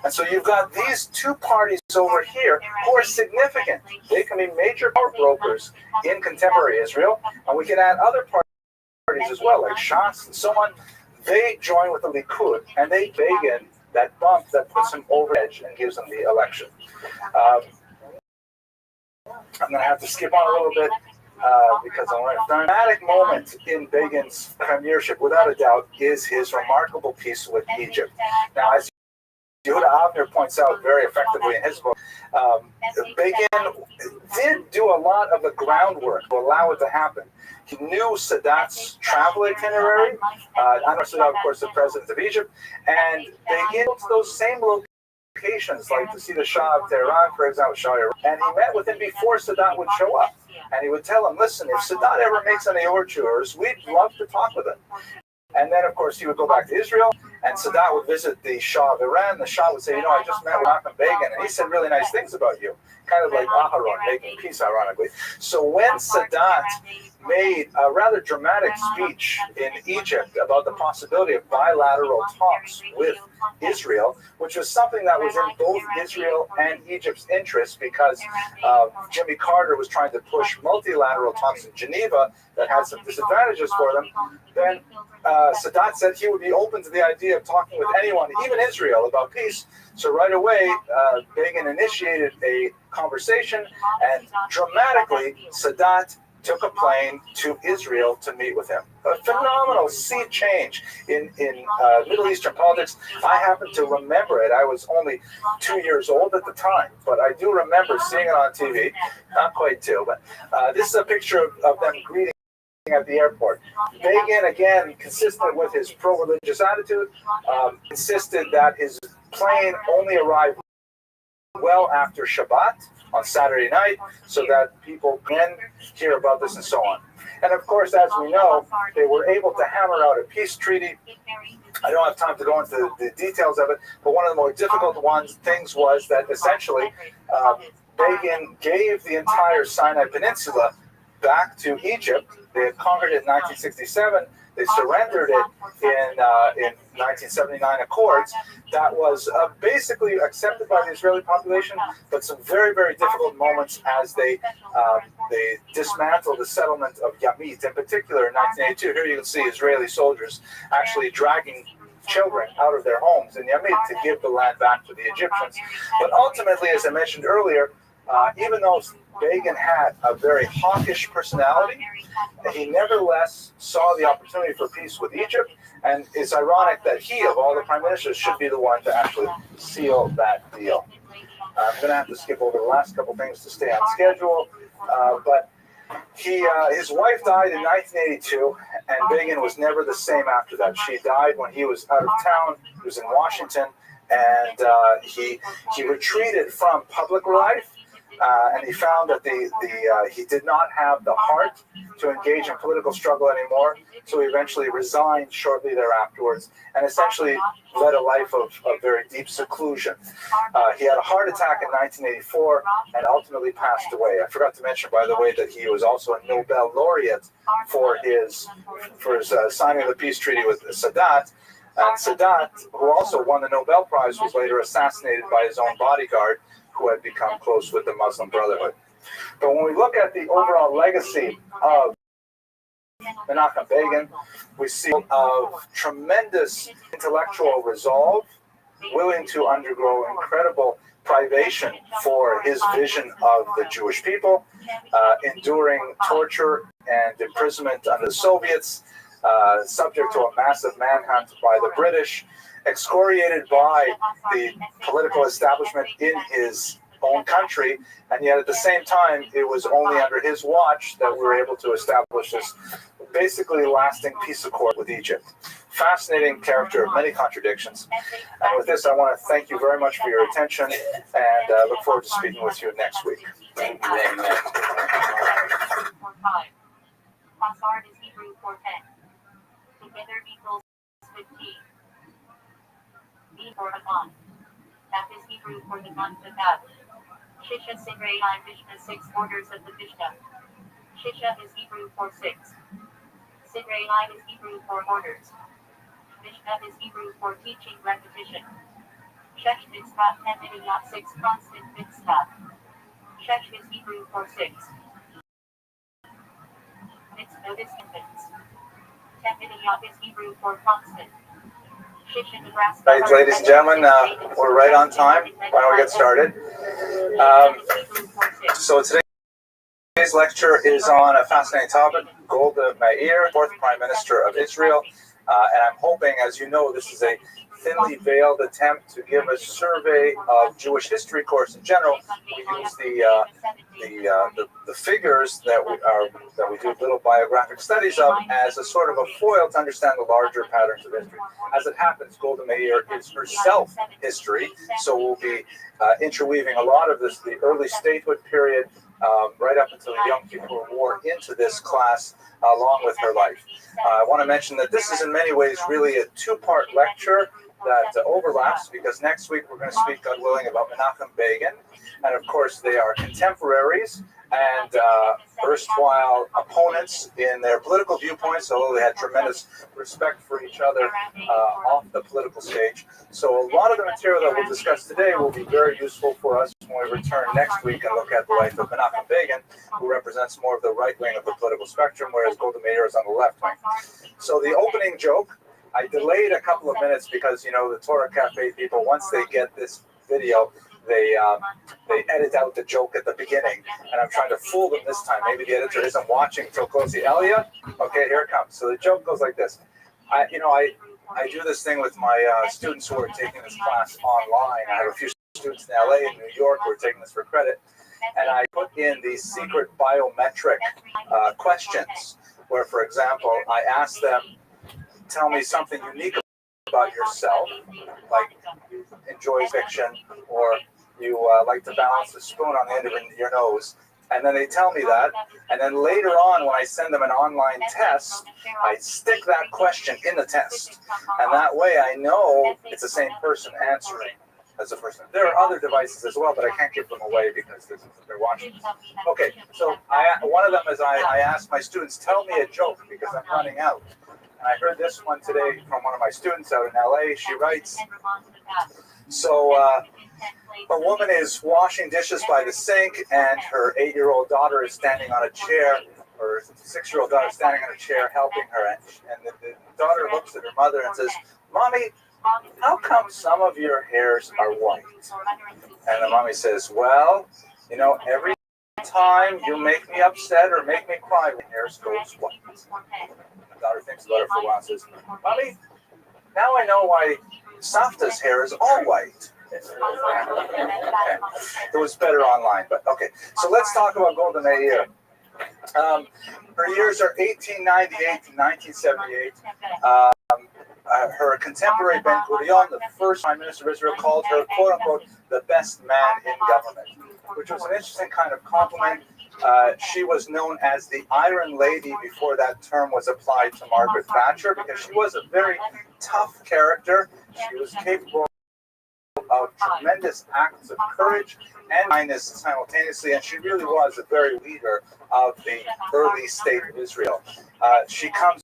Speaker 2: And so you've got these two parties over here who are significant. They can be major power brokers in contemporary Israel, and we can add other parties as well, like Shas and so on. They join with the Likud, and they Begin that bump that puts them over the edge and gives them the election. I'm going to have to skip on a little bit because I want to. The dramatic moment in Begin's premiership, without a doubt, is his remarkable peace with Egypt. Now, as Yehuda Avner points out very effectively in his book, Begin did do a lot of the groundwork to allow it to happen. He knew Sadat's travel itinerary. Anwar Sadat, of course, the president of Egypt, and Begin to those same locations, like to see the Shah of Tehran, for example, Shah of Iran. And he met with him before Sadat would show up. And he would tell him, listen, if Sadat ever makes any overtures, we'd love to talk with him. And then, of course, he would go back to Israel, and Sadat would visit the Shah of Iran. The Shah would say, I just met with Menachem Begin, and he said really nice things about you. Kind of like Aharon, making peace, ironically. So when Sadat made a rather dramatic speech in Egypt about the possibility of bilateral talks with Israel, which was something that was in both Israel and Egypt's interest, because Jimmy Carter was trying to push multilateral talks in Geneva that had some disadvantages for them, then Sadat said he would be open to the idea of talking with anyone, even Israel, about peace. So right away, Begin initiated a conversation, and dramatically, Sadat took a plane to Israel to meet with him. A phenomenal sea change in Middle Eastern politics. I happen to remember it. I was only 2 years old at the time, but I do remember seeing it on TV. Not quite 2, but this is a picture of them greeting at the airport. Begin, again, consistent with his pro-religious attitude, insisted that his plane only arrived well after Shabbat on Saturday night, so that people can hear about this and so on. And of course, as we know, they were able to hammer out a peace treaty. I don't have time to go into the details of it, but one of the more difficult things was that essentially Begin gave the entire Sinai Peninsula back to Egypt. They had conquered it in 1967. They surrendered it in 1979 Accords. That was basically accepted by the Israeli population, but some very, very difficult moments as they dismantled the settlement of Yamit. In particular, in 1982, here you can see Israeli soldiers actually dragging children out of their homes in Yamit to give the land back to the Egyptians. But ultimately, as I mentioned earlier, even though Begin had a very hawkish personality, he nevertheless saw the opportunity for peace with Egypt, and it's ironic that he, of all the prime ministers, should be the one to actually seal that deal. I'm going to have to skip over the last couple things to stay on schedule, but his wife died in 1982, and Begin was never the same after that. She died when he was out of town. He was in Washington, and he retreated from public life. And he found that he did not have the heart to engage in political struggle anymore, so he eventually resigned shortly thereafterwards and essentially led a life of very deep seclusion. He had a heart attack in 1984 and ultimately passed away. I forgot to mention, by the way, that he was also a Nobel laureate for his signing of the peace treaty with Sadat. And Sadat, who also won the Nobel Prize, was later assassinated by his own bodyguard, who had become close with the Muslim Brotherhood. But when we look at the overall legacy of Menachem Begin, we see of tremendous intellectual resolve, willing to undergo incredible privation for his vision of the Jewish people, enduring torture and imprisonment under the Soviets, subject to a massive manhunt by the British, excoriated by the political establishment in his own country, and yet at the same time, it was only under his watch that we were able to establish this basically lasting peace accord with Egypt. Fascinating character of many contradictions. And with this, I want to thank you very much for your attention, and look forward to speaking with you next week.
Speaker 4: Thank you. Amen. Password is Hebrew 410. Together equals 15. B for Haman. That is Hebrew for the month of Ab. Shisha Sigrei I Mishnah 6 orders of the Mishnah. Shisha is Hebrew for 6. Sigrei I is Hebrew for orders. Mishnah is Hebrew for teaching repetition. Shesh mitzvah 10 miniyat 6 constant mitzvah. Shesh is Hebrew for 6. Mitzvah is infants. 10 miniyat is Hebrew for constant.
Speaker 2: Right, ladies and gentlemen, we're right on time. Why don't we get started? So today's lecture is on a fascinating topic, Golda Meir, fourth Prime Minister of Israel. And I'm hoping, as you know, this is a thinly veiled attempt to give a survey of Jewish history course in general. We use the figures that we do little biographic studies of as a sort of a foil to understand the larger patterns of history. As it happens, Golda Meir is herself history, so we'll be interweaving a lot of this, the early statehood period, right up until the Yom Kippur War into this class, along with her life. I want to mention that this is in many ways really a two-part lecture that overlaps, because next week we're going to speak, God willing, about Menachem Begin, and of course they are contemporaries and erstwhile opponents in their political viewpoints, although they had tremendous respect for each other off the political stage. So a lot of the material that we'll discuss today will be very useful for us when we return next week and look at the life of Menachem Begin, who represents more of the right wing of the political spectrum, whereas Golda Meir is on the left wing. So the opening joke, I delayed a couple of minutes because, you know, the Torah Cafe people, once they get this video, they edit out the joke at the beginning, and I'm trying to fool them this time. Maybe the editor isn't watching till closely. Elia, okay, here it comes. So the joke goes like this. I do this thing with my students who are taking this class online. I have a few students in LA and New York who are taking this for credit, and I put in these secret biometric questions where, for example, I ask them, tell me something unique about yourself, like you enjoy fiction, or you like to balance the spoon on the end of your nose. And then they tell me that, and then later on when I send them an online test, I stick that question in the test. And that way I know it's the same person answering as the person. There are other devices as well, but I can't give them away because they're watching. Okay, so one of them is I ask my students, tell me a joke because I'm running out. And I heard this one today from one of my students out in LA. She writes, so a woman is washing dishes by the sink, and her 8-year-old daughter is standing on a chair, or 6-year-old daughter is standing on a chair helping her. And the daughter looks at her mother and says, Mommy, how come some of your hairs are white? And the mommy says, well, you know, every time you make me upset or make me cry, my hair goes white. The daughter thinks about it for a while and says, Mommy, now I know why Safta's hair is all white. Okay. It was better online, but okay. So let's talk about Golda Meir. Her years are 1898 to 1978. Her contemporary Ben Gurion, the first Prime Minister of Israel, called her, quote unquote, the best man in government, which was an interesting kind of compliment. She was known as the Iron Lady before that term was applied to Margaret Thatcher, because she was a very tough character. She was capable of tremendous acts of courage and kindness simultaneously, and she really was a very leader of the early state of Israel. She comes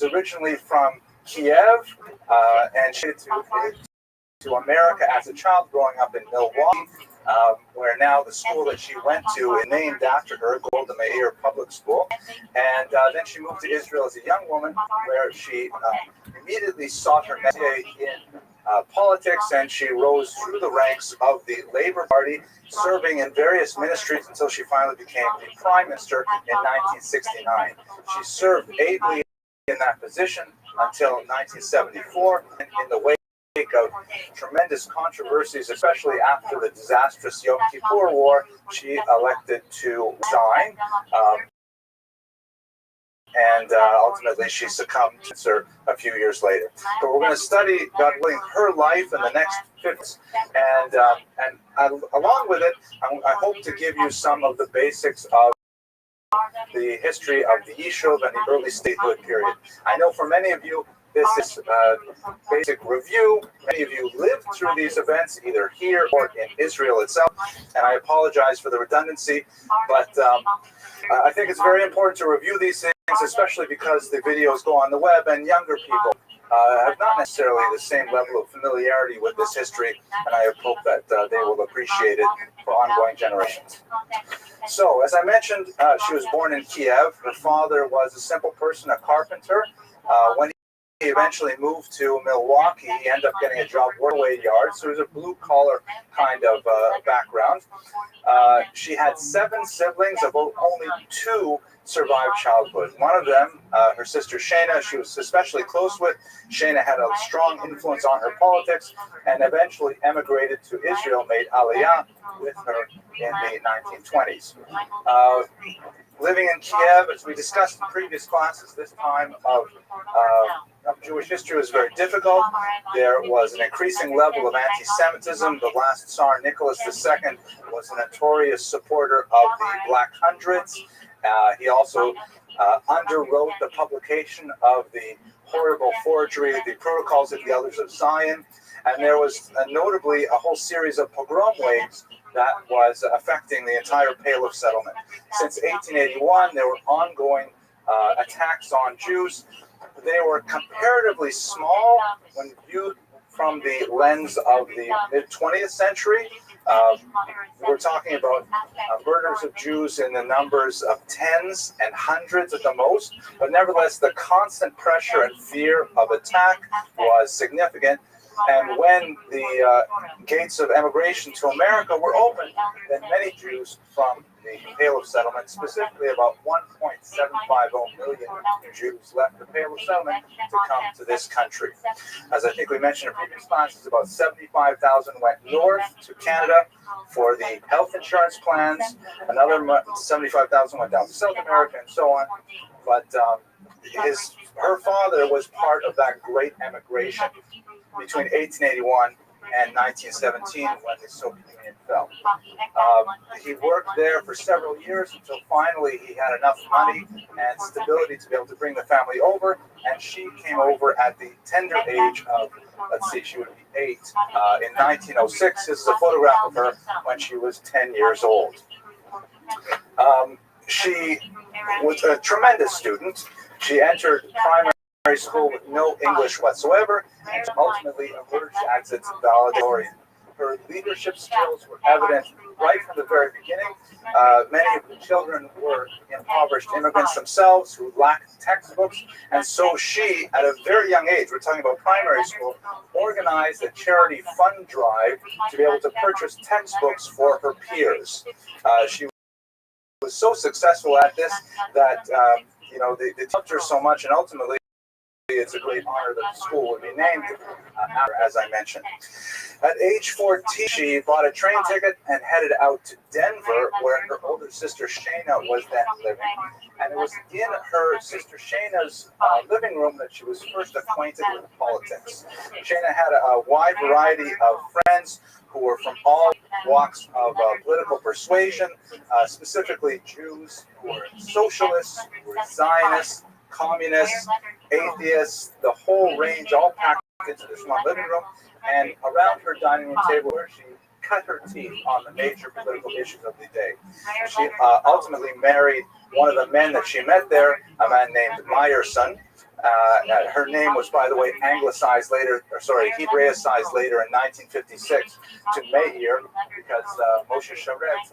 Speaker 2: originally from Kiev, and she to America as a child, growing up in Milwaukee, where now the school that she went to is named after her, Golda Meir Public School. And then she moved to Israel as a young woman, where she immediately sought her métier in politics, and she rose through the ranks of the Labor Party, serving in various ministries until she finally became the Prime Minister in 1969. She served ably in that position until 1974, and in the wake of tremendous controversies, especially after the disastrous Yom Kippur War, she elected to resign, and ultimately she succumbed to cancer a few years later. But we're going to study, God willing, her life in the next 50s, and along with it, I hope to give you some of the basics of the history of the Yishuv and the early statehood period. I know for many of you, this is a basic review. Many of you lived through these events, either here or in Israel itself, and I apologize for the redundancy, but I think it's very important to review these things, especially because the videos go on the web, and younger people have not necessarily the same level of familiarity with this history, and I hope that they will appreciate it for ongoing generations. So, as I mentioned, she was born in Kiev. Her father was a simple person, a carpenter. When he eventually moved to Milwaukee, he ended up getting a job working away yards, so it was a blue-collar kind of background. She had 7 siblings, of only 2 survived childhood. One of them, her sister Shana, she was especially close with. Shana had a strong influence on her politics and eventually emigrated to Israel, made Aliyah with her in the 1920s. Living in Kiev, as we discussed in previous classes, this time of Jewish history was very difficult. There was an increasing level of anti-Semitism. The last Tsar, Nicholas II, was a notorious supporter of the Black Hundreds. He also underwrote the publication of the horrible forgery, the Protocols of the Elders of Zion, and there was notably a whole series of pogrom waves that was affecting the entire Pale of Settlement. Since 1881, there were ongoing attacks on Jews. They were comparatively small when viewed from the lens of the mid-20th century. We're talking about murders of Jews in the numbers of tens and hundreds at the most, but nevertheless, the constant pressure and fear of attack was significant. And when the gates of emigration to America were opened, then many Jews from the Pale of Settlement, specifically about 1.750 million Jews left the Pale of Settlement to come to this country. As I think we mentioned in previous classes, about 75,000 went north to Canada for the health insurance plans. Another 75,000 went down to South America and so on. But her father was part of that great emigration between 1881 and 1917 when the Soviet Union fell. He worked there for several years until finally he had enough money and stability to be able to bring the family over, and she came over at the tender age of, let's see, she would be 8 in 1906. This is a photograph of her when she was 10 years old. She was a tremendous student. She entered primary school with no English whatsoever, and ultimately emerged as its valedictorian. Her leadership skills were evident right from the very beginning. Many of the children were impoverished immigrants themselves who lacked textbooks, and so she, at a very young age, we're talking about primary school, organized a charity fund drive to be able to purchase textbooks for her peers. She was so successful at this that they loved her so much, and ultimately it's a great honor that the school would be named after, as I mentioned. At age 14, she bought a train ticket and headed out to Denver, where her older sister Shana was then living. And it was in her sister Shana's living room that she was first acquainted with politics. Shana had a wide variety of friends who were from all walks of political persuasion, specifically Jews who were socialists, who were Zionists, communists, atheists, the whole range, all packed into this one living room. And around her dining room table, where she cut her teeth on the major political issues of the day. She ultimately married one of the men that she met there, a man named Meyerson. Her name was, by the way, Hebraicized later in 1956 to Meir, because Moshe Sharet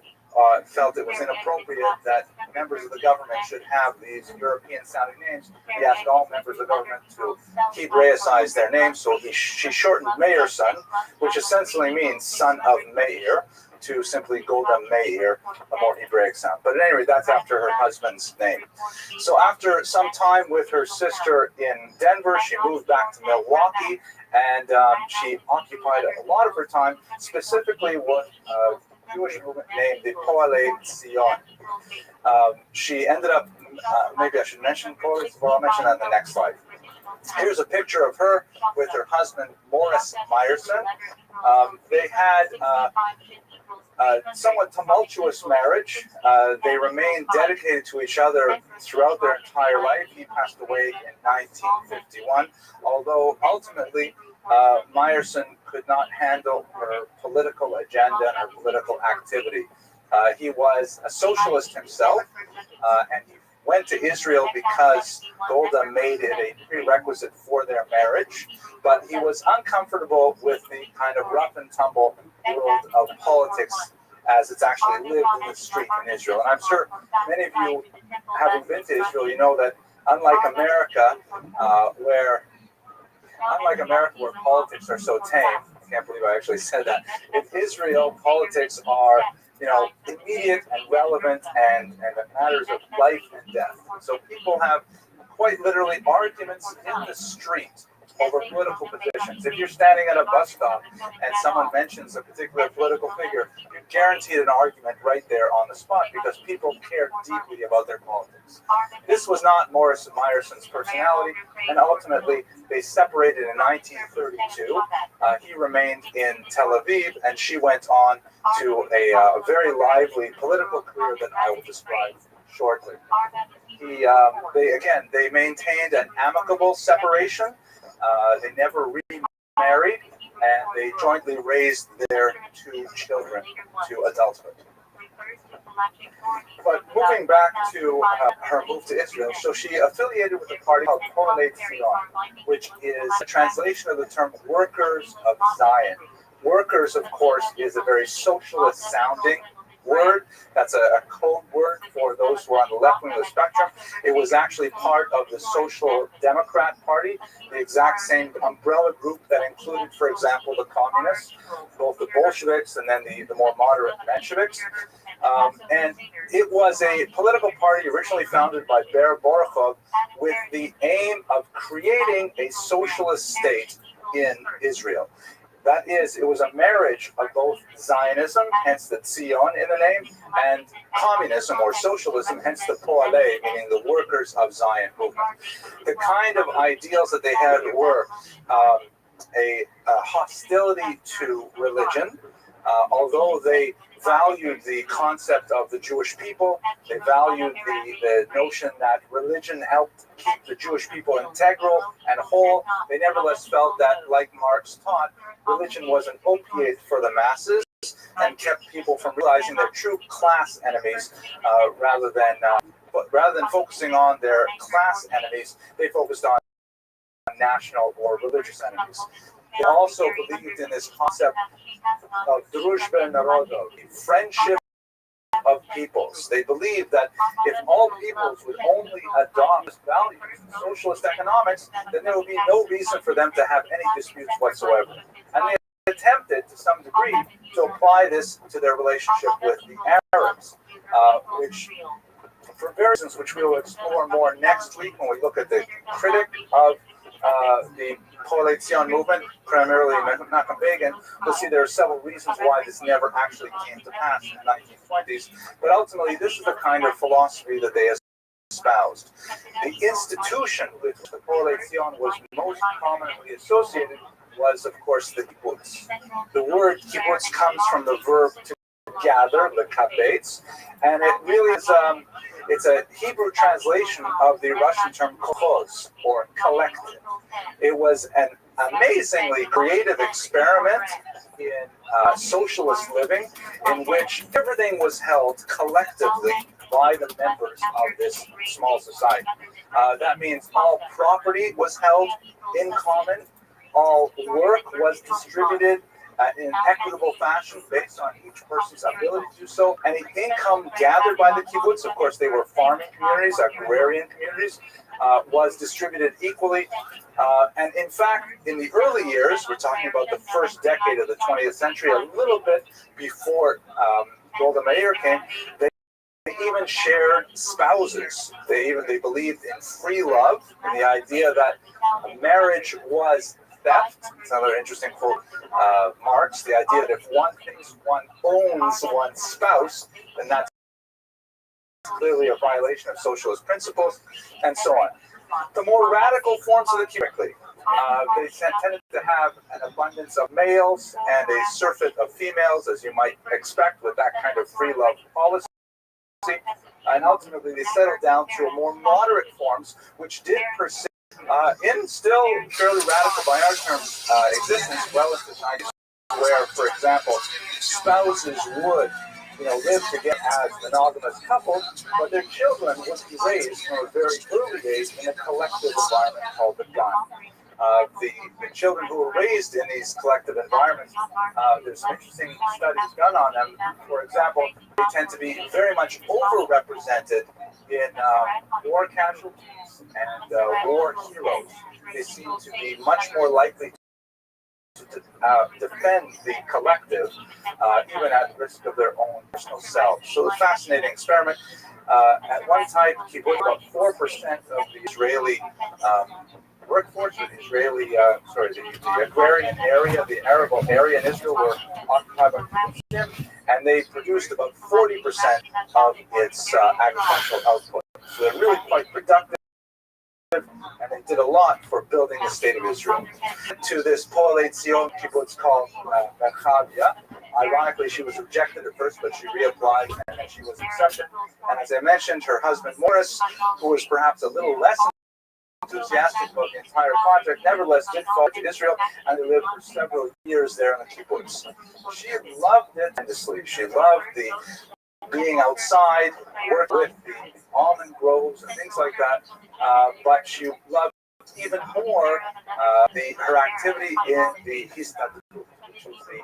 Speaker 2: felt it was inappropriate that members of the government should have these European-sounding names. He asked all members of the government to Hebraicize their names, so she shortened Meyerson, which essentially means son of Meir, to simply Golda Meir, a more Hebraic sound. But at any rate, that's after her husband's name. So after some time with her sister in Denver, she moved back to Milwaukee, and she occupied a lot of her time, specifically with Jewish movement named the Poalei Zion. She ended up, maybe I should mention Poalei, well, I'll mention that in the next slide. Here's a picture of her with her husband, Morris Meyerson. They had a somewhat tumultuous marriage. They remained dedicated to each other throughout their entire life. He passed away in 1951, although ultimately Meyerson could not handle her political agenda and her political activity. He was a socialist himself, and he went to Israel because Golda made it a prerequisite for their marriage, but he was uncomfortable with the kind of rough and tumble world of politics as it's actually lived in the street in Israel. And I'm sure many of you, having been to Israel, you know that unlike America, where politics are so tame, I can't believe I actually said that. In Israel, politics are, immediate and relevant and matters of life and death. So people have quite literally arguments in the street over political positions. If you're standing at a bus stop and someone mentions a particular political figure, you're guaranteed an argument right there on the spot because people care deeply about their politics. This was not Morris Meyerson's personality, and ultimately they separated in 1932. He remained in Tel Aviv, and she went on to a very lively political career that I will describe shortly. They maintained an amicable separation. They never remarried, and they jointly raised their 2 children to adulthood. But moving back to her move to Israel, so she affiliated with a party called Poalei Zion, which is a translation of the term Workers of Zion. Workers, of course, is a very socialist-sounding word. That's a code word for those who are on the left wing of the spectrum. It was actually part of the Social Democrat Party, the exact same umbrella group that included, for example, the communists, both the Bolsheviks and then the more moderate Mensheviks. And it was a political party originally founded by Rabbi Rothschild with the aim of creating a socialist state in Israel. That is, it was a marriage of both Zionism, hence the Zion in the name, and communism or socialism, hence the Poalei, meaning the workers of Zion movement. The kind of ideals that they had were a hostility to religion, although they valued the concept of the Jewish people. They valued the notion that religion helped keep the Jewish people integral and whole. They nevertheless felt that, like Marx taught, religion was an opiate for the masses and kept people from realizing their true class enemies rather than focusing on their class enemies, they focused on national or religious enemies. They also believed in this concept of družba narodov, friendship of peoples. They believed that if all peoples would only adopt values in socialist economics, then there would be no reason for them to have any disputes whatsoever. And they attempted, to some degree, to apply this to their relationship with the Arabs, which, for various reasons, which we will explore more next week when we look at the critic of the Poalei Zion movement, primarily Menachem Begin, we'll see there are several reasons why this never actually came to pass in the 1920s. But ultimately, this is the kind of philosophy that they espoused. The institution with which the Poalei Zion was most prominently associated was, of course, the kibbutz. The word kibbutz comes from the verb to gather, the kabetz, and it really is it's a Hebrew translation of the Russian term kolkhoz, or collective. It was an amazingly creative experiment in socialist living in which everything was held collectively by the members of this small society. That means all property was held in common, all work was distributed in equitable fashion based on each person's ability to do so. Any income gathered by the kibbutz, of course they were farming communities, agrarian communities, was distributed equally. And in fact, in the early years, we're talking about the first decade of the 20th century, a little bit before Golda Meir came, they even shared spouses. They believed in free love, and the idea that marriage was theft. It's another interesting quote, Marx, the idea that if one thinks one owns one's spouse, then that's clearly a violation of socialist principles, and so on. The more radical forms of the kibbutz, they tended to have an abundance of males and a surfeit of females, as you might expect with that kind of free love policy. And ultimately, they settled down to a more moderate forms, which did persist in still fairly radical, by our terms, existence well into the 90s, where, for example, spouses would live together as monogamous couples, but their children would be raised from a very early age in a collective environment called the gan. The children who were raised in these collective environments, there's some interesting studies done on them. For example, they tend to be very much overrepresented in war casualties and war heroes. They seem to be much more likely to defend the collective, even at risk of their own personal selves. So a fascinating experiment. At one time, about 4% of the Israeli workforce, the agrarian area, the arable area in Israel were occupied by Muslims, and they produced about 40% of its agricultural output. So they're really quite productive, and they did a lot for building the state of Israel. To this Poalei Zion kibbutz called Merchavia. Ironically, she was rejected at first, but she reapplied and she was accepted. And as I mentioned, her husband Morris, who was perhaps a little less enthusiastic about the entire project, nevertheless did fall to Israel, and they lived for several years there in the kibbutz. She loved it tremendously. She loved the being outside, working with the almond groves and things like that, but she loved even more her activity in the Histadrut, which was the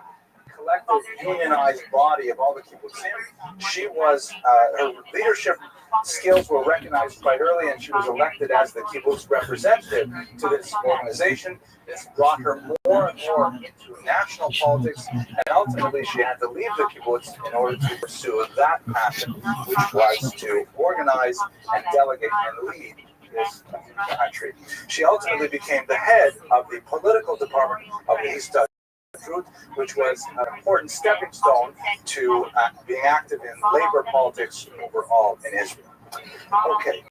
Speaker 2: collective unionized body of all the kibbutzim. She was, her leadership skills were recognized quite early, and she was elected as the kibbutz representative to this organization. This brought her more and more into national politics, and ultimately she had to leave the kibbutz in order to pursue that passion, which was to organize and delegate and lead this country. She ultimately became the head of the political department of the East Fruit, which was an important stepping stone to being active in labor politics overall in Israel. Okay,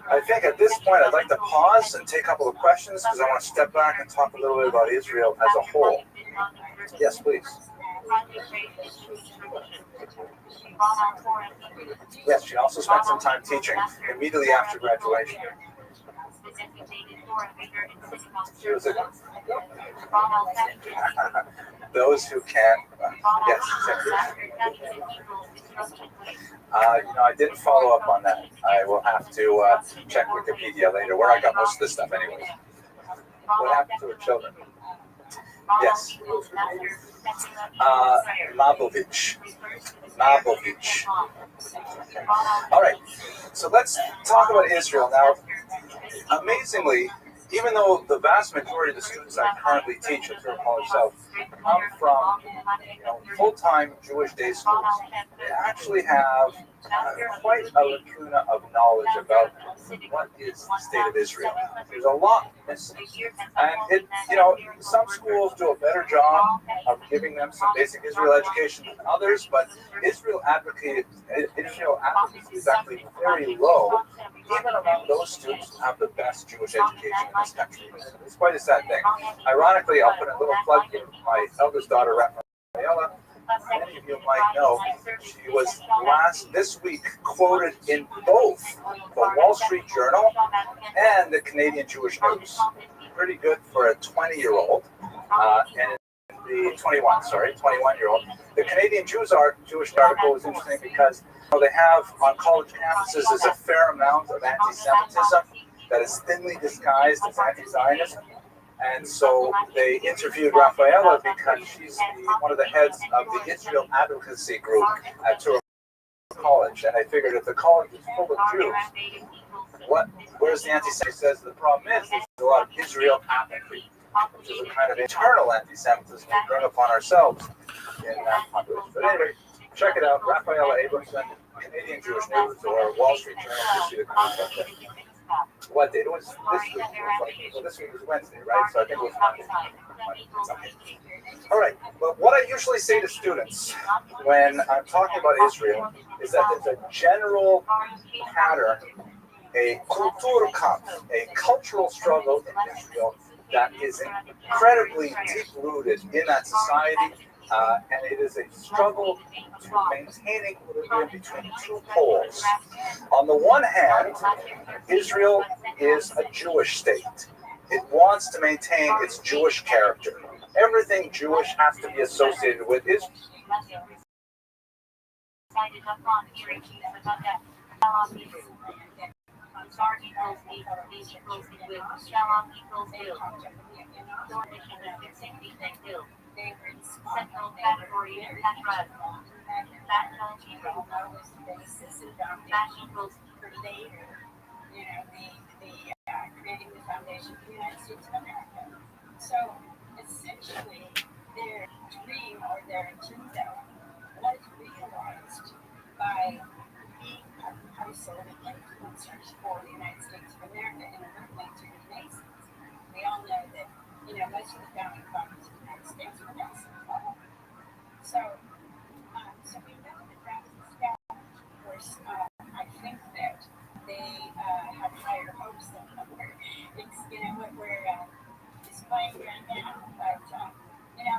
Speaker 2: I think at this point I'd like to pause and take a couple of questions because I want to step back and talk a little bit about Israel as a whole. Yes, please. Yes, she also spent some time teaching immediately after graduation. She was a those who can, yes. I didn't follow up on that. I will have to check Wikipedia later, where I got most of this stuff anyway. What happened to her children? Yes. Mabovich. All right, so let's talk about Israel now. Amazingly, even though the vast majority of the students I currently teach at Third College South come from full-time Jewish day schools, they actually have quite a lacuna of knowledge about what is the state of Israel. There's a lot missing. And some schools do a better job of giving them some basic Israel education than others, but Israel advocacy is actually very low, even among those students who have the best Jewish education in this country. It's quite a sad thing. Ironically, I'll put a little plug in. My eldest daughter, Rafaela, many of you might know, she was this week quoted in both the Wall Street Journal and the Canadian Jewish News. Pretty good for a 20-year-old, and the 21-year-old. The Canadian Jewish article was interesting because they have on college campuses is a fair amount of anti-Semitism that is thinly disguised as anti-Zionism. And so they interviewed Rafaela because she's one of the heads of the Israel advocacy group at Toronto College. And I figured if the college is full of Jews, where's the anti-Semitism? She says the problem is there's a lot of Israel apathy, which is a kind of internal anti-Semitism we bring upon ourselves in population. But anyway, check it out, Rafaela Abramson, Canadian Jewish News, or Wall Street Journal, to see the concept there. What day? It was this week. This week was Wednesday, right? So I think it was Monday. All right. Well, what I usually say to students when I'm talking about Israel is that there's a general pattern, a Kulturkampf, a cultural struggle in Israel that is incredibly deep-rooted in that society, and it is a struggle to maintaining equilibrium between two poles. On the one hand, Israel is a Jewish state. It wants to maintain its Jewish character. Everything Jewish has to be associated with Israel.
Speaker 6: Central category creating the foundation for the United States of America. So essentially, their dream or their agenda was realized by being part and parcel of influencers for the United States of America and originally to the Masons. We all know that most of the founding fathers of the United States were Masons. So we know that was the step. Of course, I think that they have higher hopes than we're displaying right now. But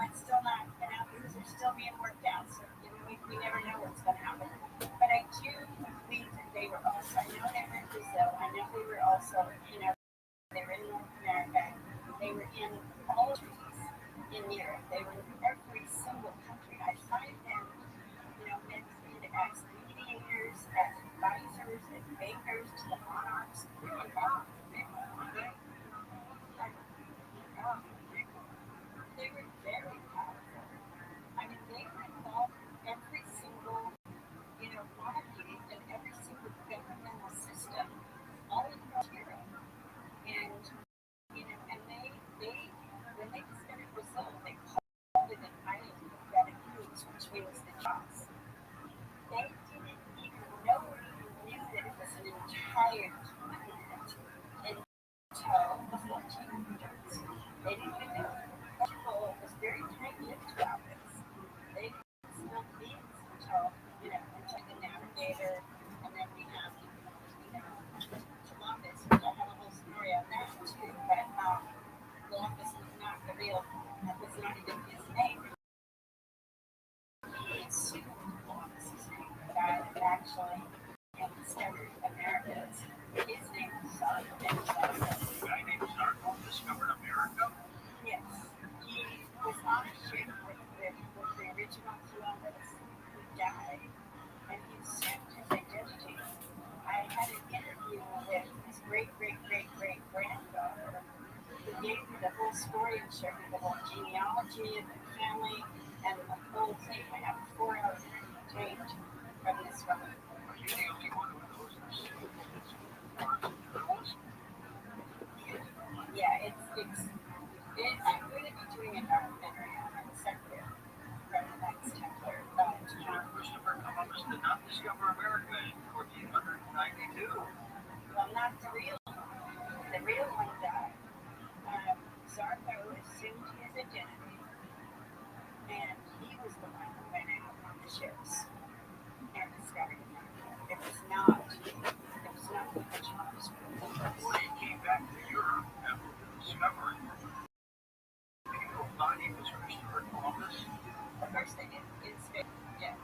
Speaker 6: it's still not. Things are still being worked out. So we never know what's going to happen. But I do believe that they were also. I know they were in Brazil. I know they were also. They were in North America. They were in all countries in Europe. They were in every single country. I find them, mentioned as mediators, as advisors, as bakers to the monarchs. They were very powerful. They were involved in every single, monarchy and every single government
Speaker 1: hired in tow the 1400s. They didn't even know Portugal was very tight-lipped about this. They built these until, until the navigator, and then we have, Columbus, which I have a whole story on that too, but Columbus was not the real, that was not even his name. He assumed Columbus's name, but I actually discovered Americas. His name was
Speaker 9: The guy named Sarko discovered America?
Speaker 1: Yes. He was on a ship with the original Columbus who died, and he assumed his identity. I had an interview with his great-great-great-great-granddaughter who gave me the whole story and showed me the whole genealogy of the family and the whole thing. I have 4 hours taped from this woman.
Speaker 9: Are you the only one who knows this?
Speaker 1: Yeah, I'm going to be doing a documentary on the sector from the Knights Templar.
Speaker 9: Christopher Columbus did not discover America in 1492.
Speaker 1: Well, not the real one. The real one died. Sarko assumed his identity, and he was the one who went out on the ships and discovered America. It was not the original discovery.
Speaker 9: When he came back to Europe after the discovery, people thought he was Christopher Columbus.
Speaker 1: Of course they did. Yeah.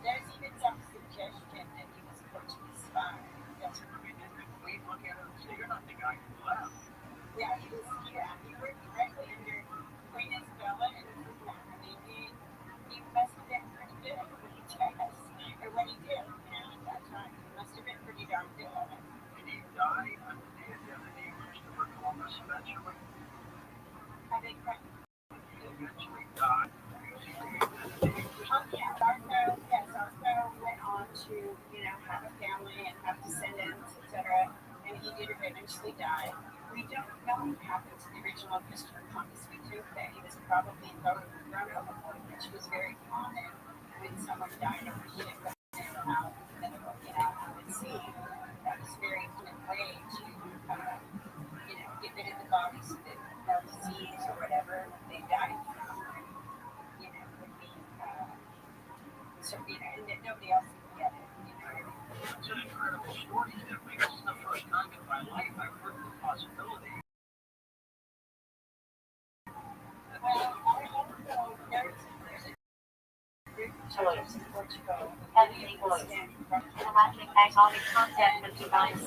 Speaker 1: There's even some suggestion that he was a Portuguese spy. That's what
Speaker 9: I mean, did the Queen look at him and say, "You're not the guy who left"?
Speaker 1: Yeah, he worked directly under Queen Isabella and Ferdinand. I mean, he must have been pretty good at what he does, or what he did, at that time. He must have been pretty darn good at it.
Speaker 9: Did he die under the identity of Christopher Columbus eventually?
Speaker 1: I think
Speaker 9: He eventually died using the identity of Christopher
Speaker 1: Sarko went on to, have a family and have descendants, etc. And he did eventually die. We don't know what happened to the original Christopher Columbus. We think that he was probably thrown overboard, which was very common when someone died on a ship out in the sea. That was a very common way to, get rid of the bodies that fell disease or whatever they died from. Would be, and that nobody else would get it.
Speaker 9: It's an incredible story, Stephanie. This is the first time in my life I've heard the possibility.
Speaker 1: Well, there's a group of children in Portugal. Heavy understanding from galactic agonic concept of divine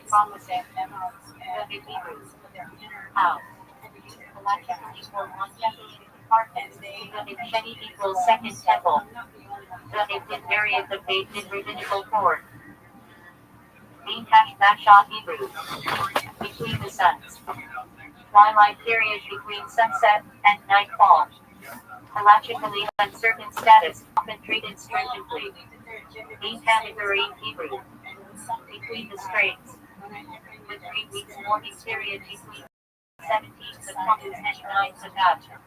Speaker 1: promises, memos, and their inner out. Galactic equals one and they
Speaker 4: Sheni equals second temple. The in variant of faith in rabbinical form. Main #shot Hebrew. Between the suns. Twilight period between sunset and nightfall. Halachically uncertain status, often treated stringently. Main category Hebrew. Between the straits. The 3 weeks morning period between 17th of August and 9th of Adar.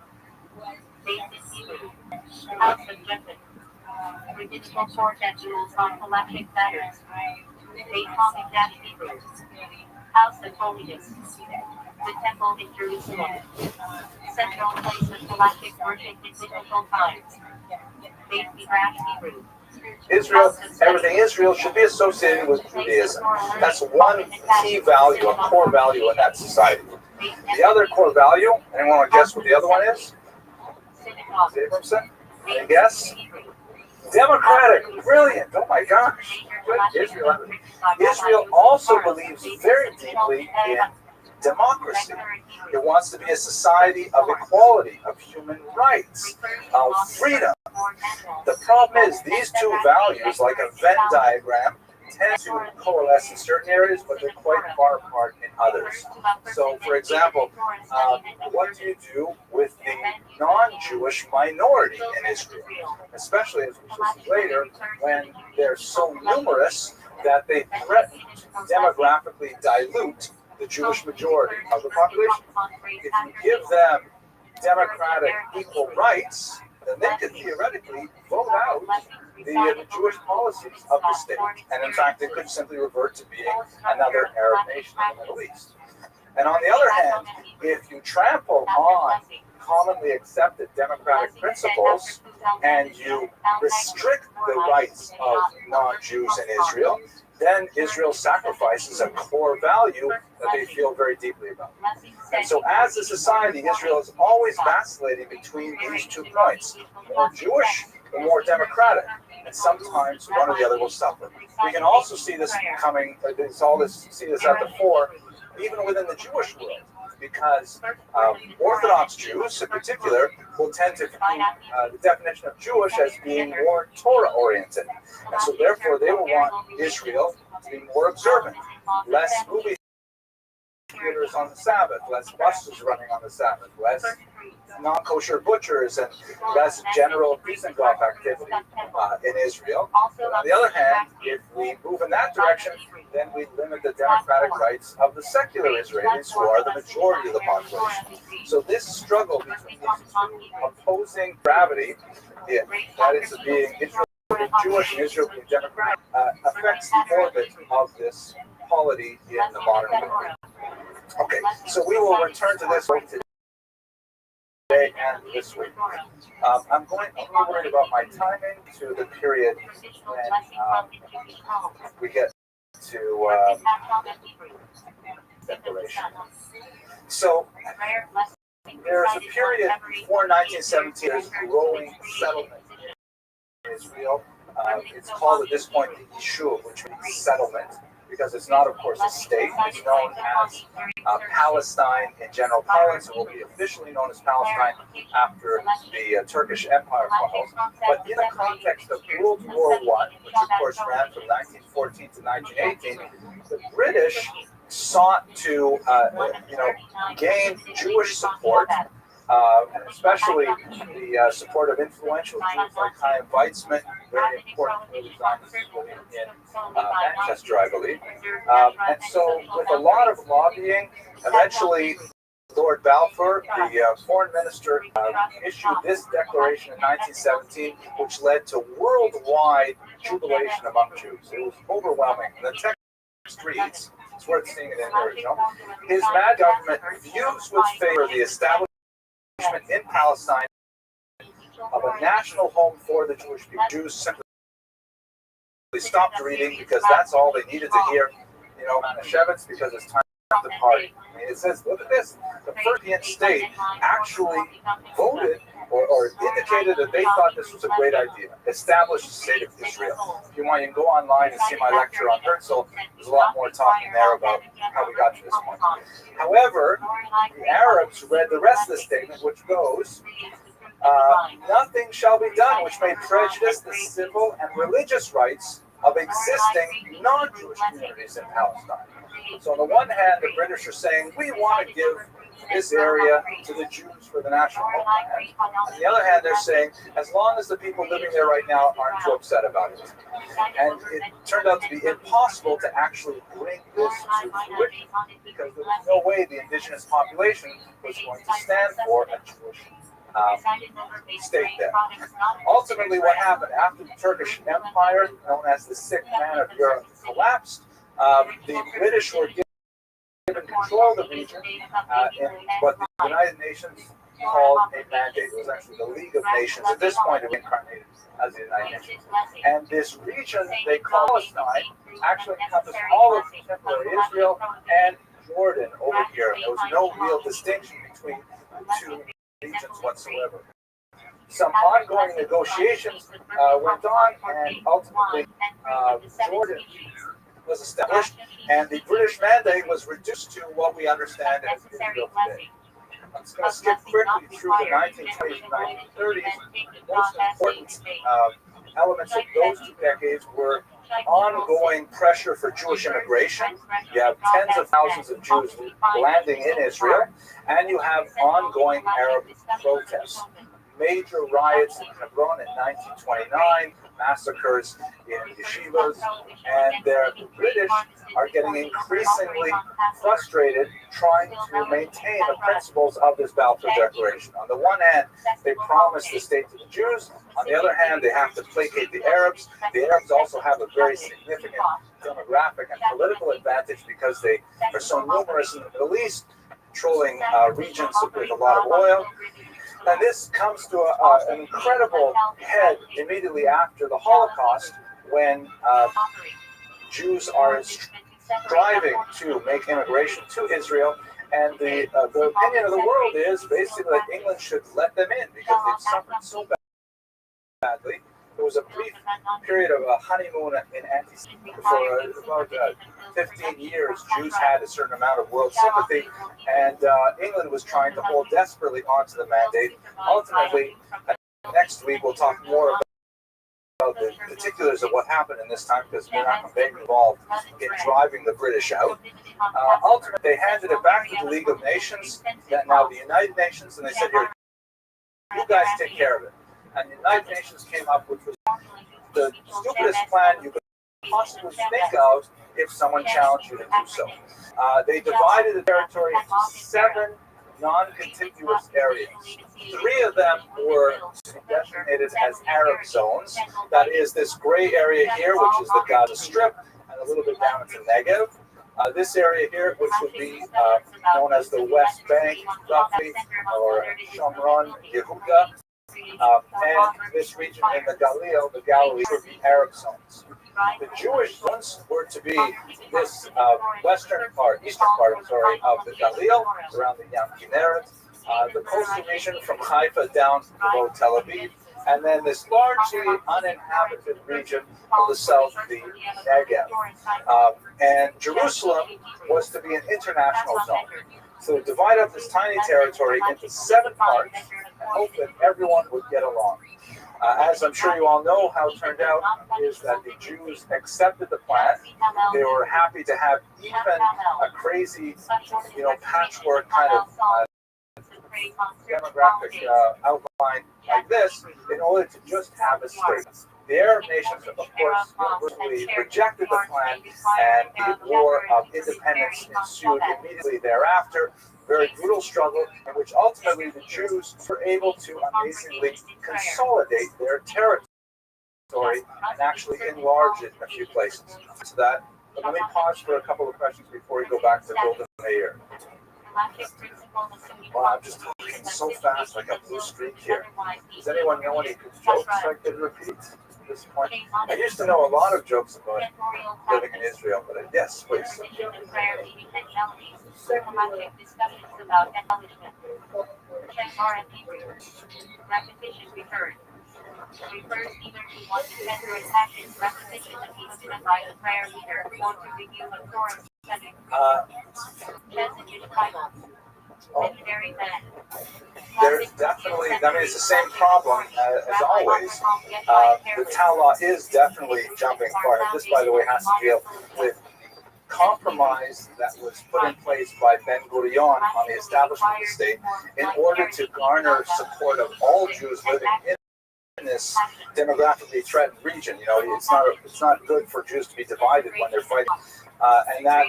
Speaker 4: Faith in Hebrew. House of Judgment. Rabbinical portentacles on halachic matters. Atomic Hebrew. House of Holiness. The Temple in Jerusalem. Central place of halachic worship in biblical times. Faith Midrash Hebrew.
Speaker 2: Israel, everything Israel should be associated with Judaism. That's one key value, a core value in that society. The other core value, anyone want to guess what the other one is? I guess? Democratic, brilliant, oh my gosh. Good. Israel also believes very deeply in democracy. It wants to be a society of equality, of human rights, of freedom. The problem is these two values, like a Venn diagram, tend to coalesce in certain areas, but they're quite far apart in others. So, for example, what do you do with the non-Jewish minority in Israel? Especially, as we shall see later, when they're so numerous that they threaten to demographically dilute the Jewish majority of the population. If you give them democratic equal rights, then they could theoretically vote out the Jewish policies of the state. And in fact, it could simply revert to being another Arab nation in the Middle East. And on the other hand, if you trample on commonly accepted democratic principles and you restrict the rights of non-Jews in Israel, then Israel sacrifices a core value that they feel very deeply about. And so as a society, Israel is always vacillating between these 2 points, the more Jewish, the more democratic, and sometimes one or the other will suffer. We can also see this coming, see this at the fore, even within the Jewish world, because Orthodox Jews in particular will tend to view the definition of Jewish as being more Torah-oriented. And so therefore they will want Israel to be more observant, less movie theaters on the Sabbath, less buses running on the Sabbath, less non-kosher butchers, and less general Dizengoff activity in Israel. But on the other hand, if we move in that direction, then we limit the democratic rights of the secular Israelis, who are the majority of the population. So this struggle between these 2 opposing gravity, that is being Israel being Jewish and Israel being democratic, affects the orbit of this polity in the modern world. Okay, so we will return to this today and this week. I'm worried about my timing to the period when we get to declaration. So there's a period before 1917. There's growing settlement in Israel. It's called at this point the Yishuv, which means settlement, because it's not, of course, a state. It's known as Palestine in general parlance. It will be officially known as Palestine after the Turkish Empire falls. But in the context of World War I, which of course ran from 1914 to 1918, the British sought to, gain Jewish support, and especially the support of influential Jews like Chaim Weizmann, very important early Zionist in Manchester, I believe. And so, with a lot of lobbying, eventually Lord Balfour, the foreign minister, issued this declaration in 1917, which led to worldwide jubilation among Jews. It was overwhelming. The text reads, it's worth seeing it in the original, His Mad Government views with favor the establishment in Palestine of a national home for the Jewish people. Jews simply stopped reading because that's all they needed to hear, Manischewitz, because it's time to party. I mean, it says, look at this, the first European state actually voted or indicated that they thought this was a great idea. Establish the state of Israel. If you want, you can go online and see my lecture on Herzl. There's a lot more talking there about how we got to this point. However, the Arabs read the rest of the statement, which goes, nothing shall be done which may prejudice the civil and religious rights of existing non-Jewish communities in Palestine. So on the one hand, the British are saying, we want to give this area to the Jews for the national homeland. On the other hand, they're saying, as long as the people living there right now aren't too upset about it. And it turned out to be impossible to actually bring this to fruition, because there was no way the indigenous population was going to stand for a Jewish state there. Ultimately, what happened after the Turkish Empire, known as the Sick Man of Europe, collapsed, the British were given control of the region in what the United Nations called a mandate. It was actually the League of Nations. At this point, it was incarnated as the United Nations. And this region they call Palestine actually encompassed all of contemporary Israel and Jordan over here. There was no real distinction between the two regions whatsoever. Some ongoing negotiations went on, and ultimately Jordan was established, and the British mandate was reduced to what we understand as Israel today. I'm just going to skip quickly through the 1920s and 1930s. The most important elements of those 2 decades were ongoing pressure for Jewish immigration. You have tens of thousands of Jews landing in Israel, and you have ongoing Arab protests. Major riots in Hebron in 1929, massacres in yeshivas, and the British are getting increasingly frustrated trying to maintain the principles of this Balfour Declaration. On the one hand, they promise the state to the Jews. On the other hand, they have to placate the Arabs. The Arabs also have a very significant demographic and political advantage because they are so numerous in the Middle East, controlling regions with a lot of oil. And this comes to an incredible head immediately after the Holocaust, when Jews are striving to make immigration to Israel. And the opinion of the world is basically that England should let them in because they've suffered so badly. There was a brief period of a honeymoon in anti-Semitism. For about 15 years, Jews had a certain amount of world sympathy, and England was trying to hold desperately onto the mandate. Ultimately, next week we'll talk more about the particulars of what happened in this time, because Menachem Begin involved in driving the British out. Ultimately, they handed it back to the League of Nations, now the United Nations, and they said, "Here, you guys take care of it." And the United Nations came up with the stupidest plan you could possibly think of if someone challenged you to do so. They divided the territory into 7 non-contiguous areas. 3 of them were designated as Arab zones. That is this gray area here, which is the Gaza Strip, and a little bit down into Negev. This area here, which would be known as the West Bank, roughly, or Shomron, Yehuda. And this region in the Galilee would be Arab zones. The Jewish zones were to be this eastern part, of the Galil, around the Yam Kinneret, the coastal region from Haifa down below Tel Aviv, and then this largely uninhabited region of the south, the Negev. And Jerusalem was to be an international zone. So divide up this tiny territory into 7 parts and hope that everyone would get along. As I'm sure you all know, how it turned out is that the Jews accepted the plan. They were happy to have even a crazy, patchwork kind of demographic outline like this in order to just have a state. The Arab nations, of course, universally rejected the plan, and the War of Independence ensued immediately thereafter. Very brutal struggle in which ultimately the Jews were able to amazingly consolidate their territory and actually enlarge it in a few places. So that, but let me pause for a couple of questions before we go back to Golden Meir. Well, I'm just talking so fast, like a blue streak here. Does anyone know any good jokes I could repeat at this point? I used to know a lot of jokes about living in Israel, but yes, please.
Speaker 4: Discussions about embellishment. Repetition refers either to one defender and action. Repetition needs to invite a prayer leader or to review a Torah setting. Message title. Legendary man.
Speaker 2: There's definitely, it's the same problem as always. The Tala is definitely jumping forward. This, by the way, has to deal with compromise that was put in place by Ben Gurion on the establishment of the state in order to garner support of all Jews living in this demographically threatened region. It's not good for Jews to be divided when they're fighting. And that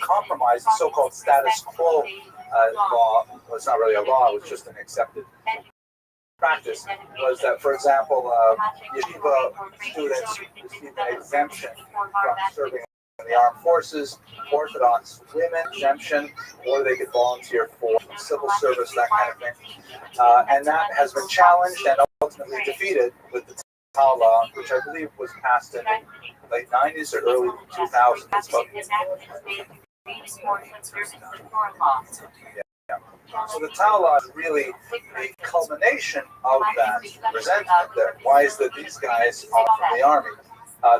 Speaker 2: compromise, the so-called status quo law, well, it's not really a law, it was just an accepted practice, was that, for example, yeshiva students received an exemption from serving in the armed forces, Orthodox women exemption, or they could volunteer for civil service, that kind of thing. And that has been challenged and ultimately defeated with the Tal law, which I believe was passed in the late 90s or early 2000s. So the Tal law is really the culmination of that resentment. Why is that these guys are from the army?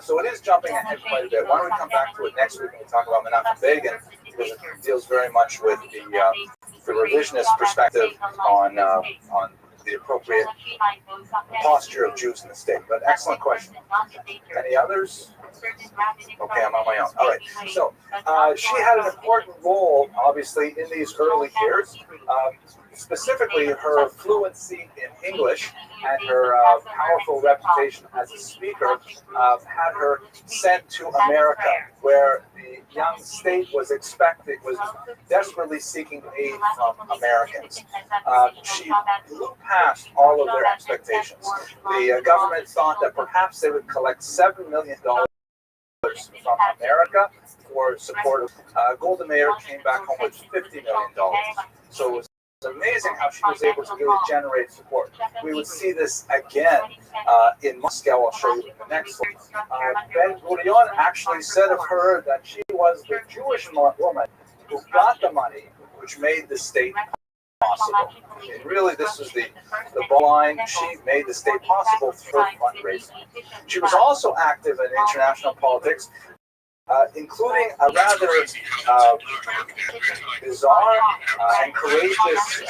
Speaker 2: So it is jumping ahead quite a bit. Why don't we come back to it next week when we talk about Menachem Begin, because it deals very much with the revisionist perspective on the appropriate posture of Jews in the state. But excellent question. Any others? Okay, I'm on my own. All right. So she had an important role, obviously, in these early years. specifically her fluency in English and her powerful reputation as a speaker had her sent to America, where the young state was desperately seeking aid from Americans. She blew past all of their expectations. The government thought that perhaps they would collect $7 million from America for support. Golda Meir came back home with $50 million. So it was amazing how she was able to really generate support. We would see this again in Moscow. I'll show you in the next slide. Ben Gurion actually said of her that she was the Jewish woman who got the money which made the state possible. And really, this was the bottom line. She made the state possible through fundraising. She was also active in international politics, including a rather bizarre and courageous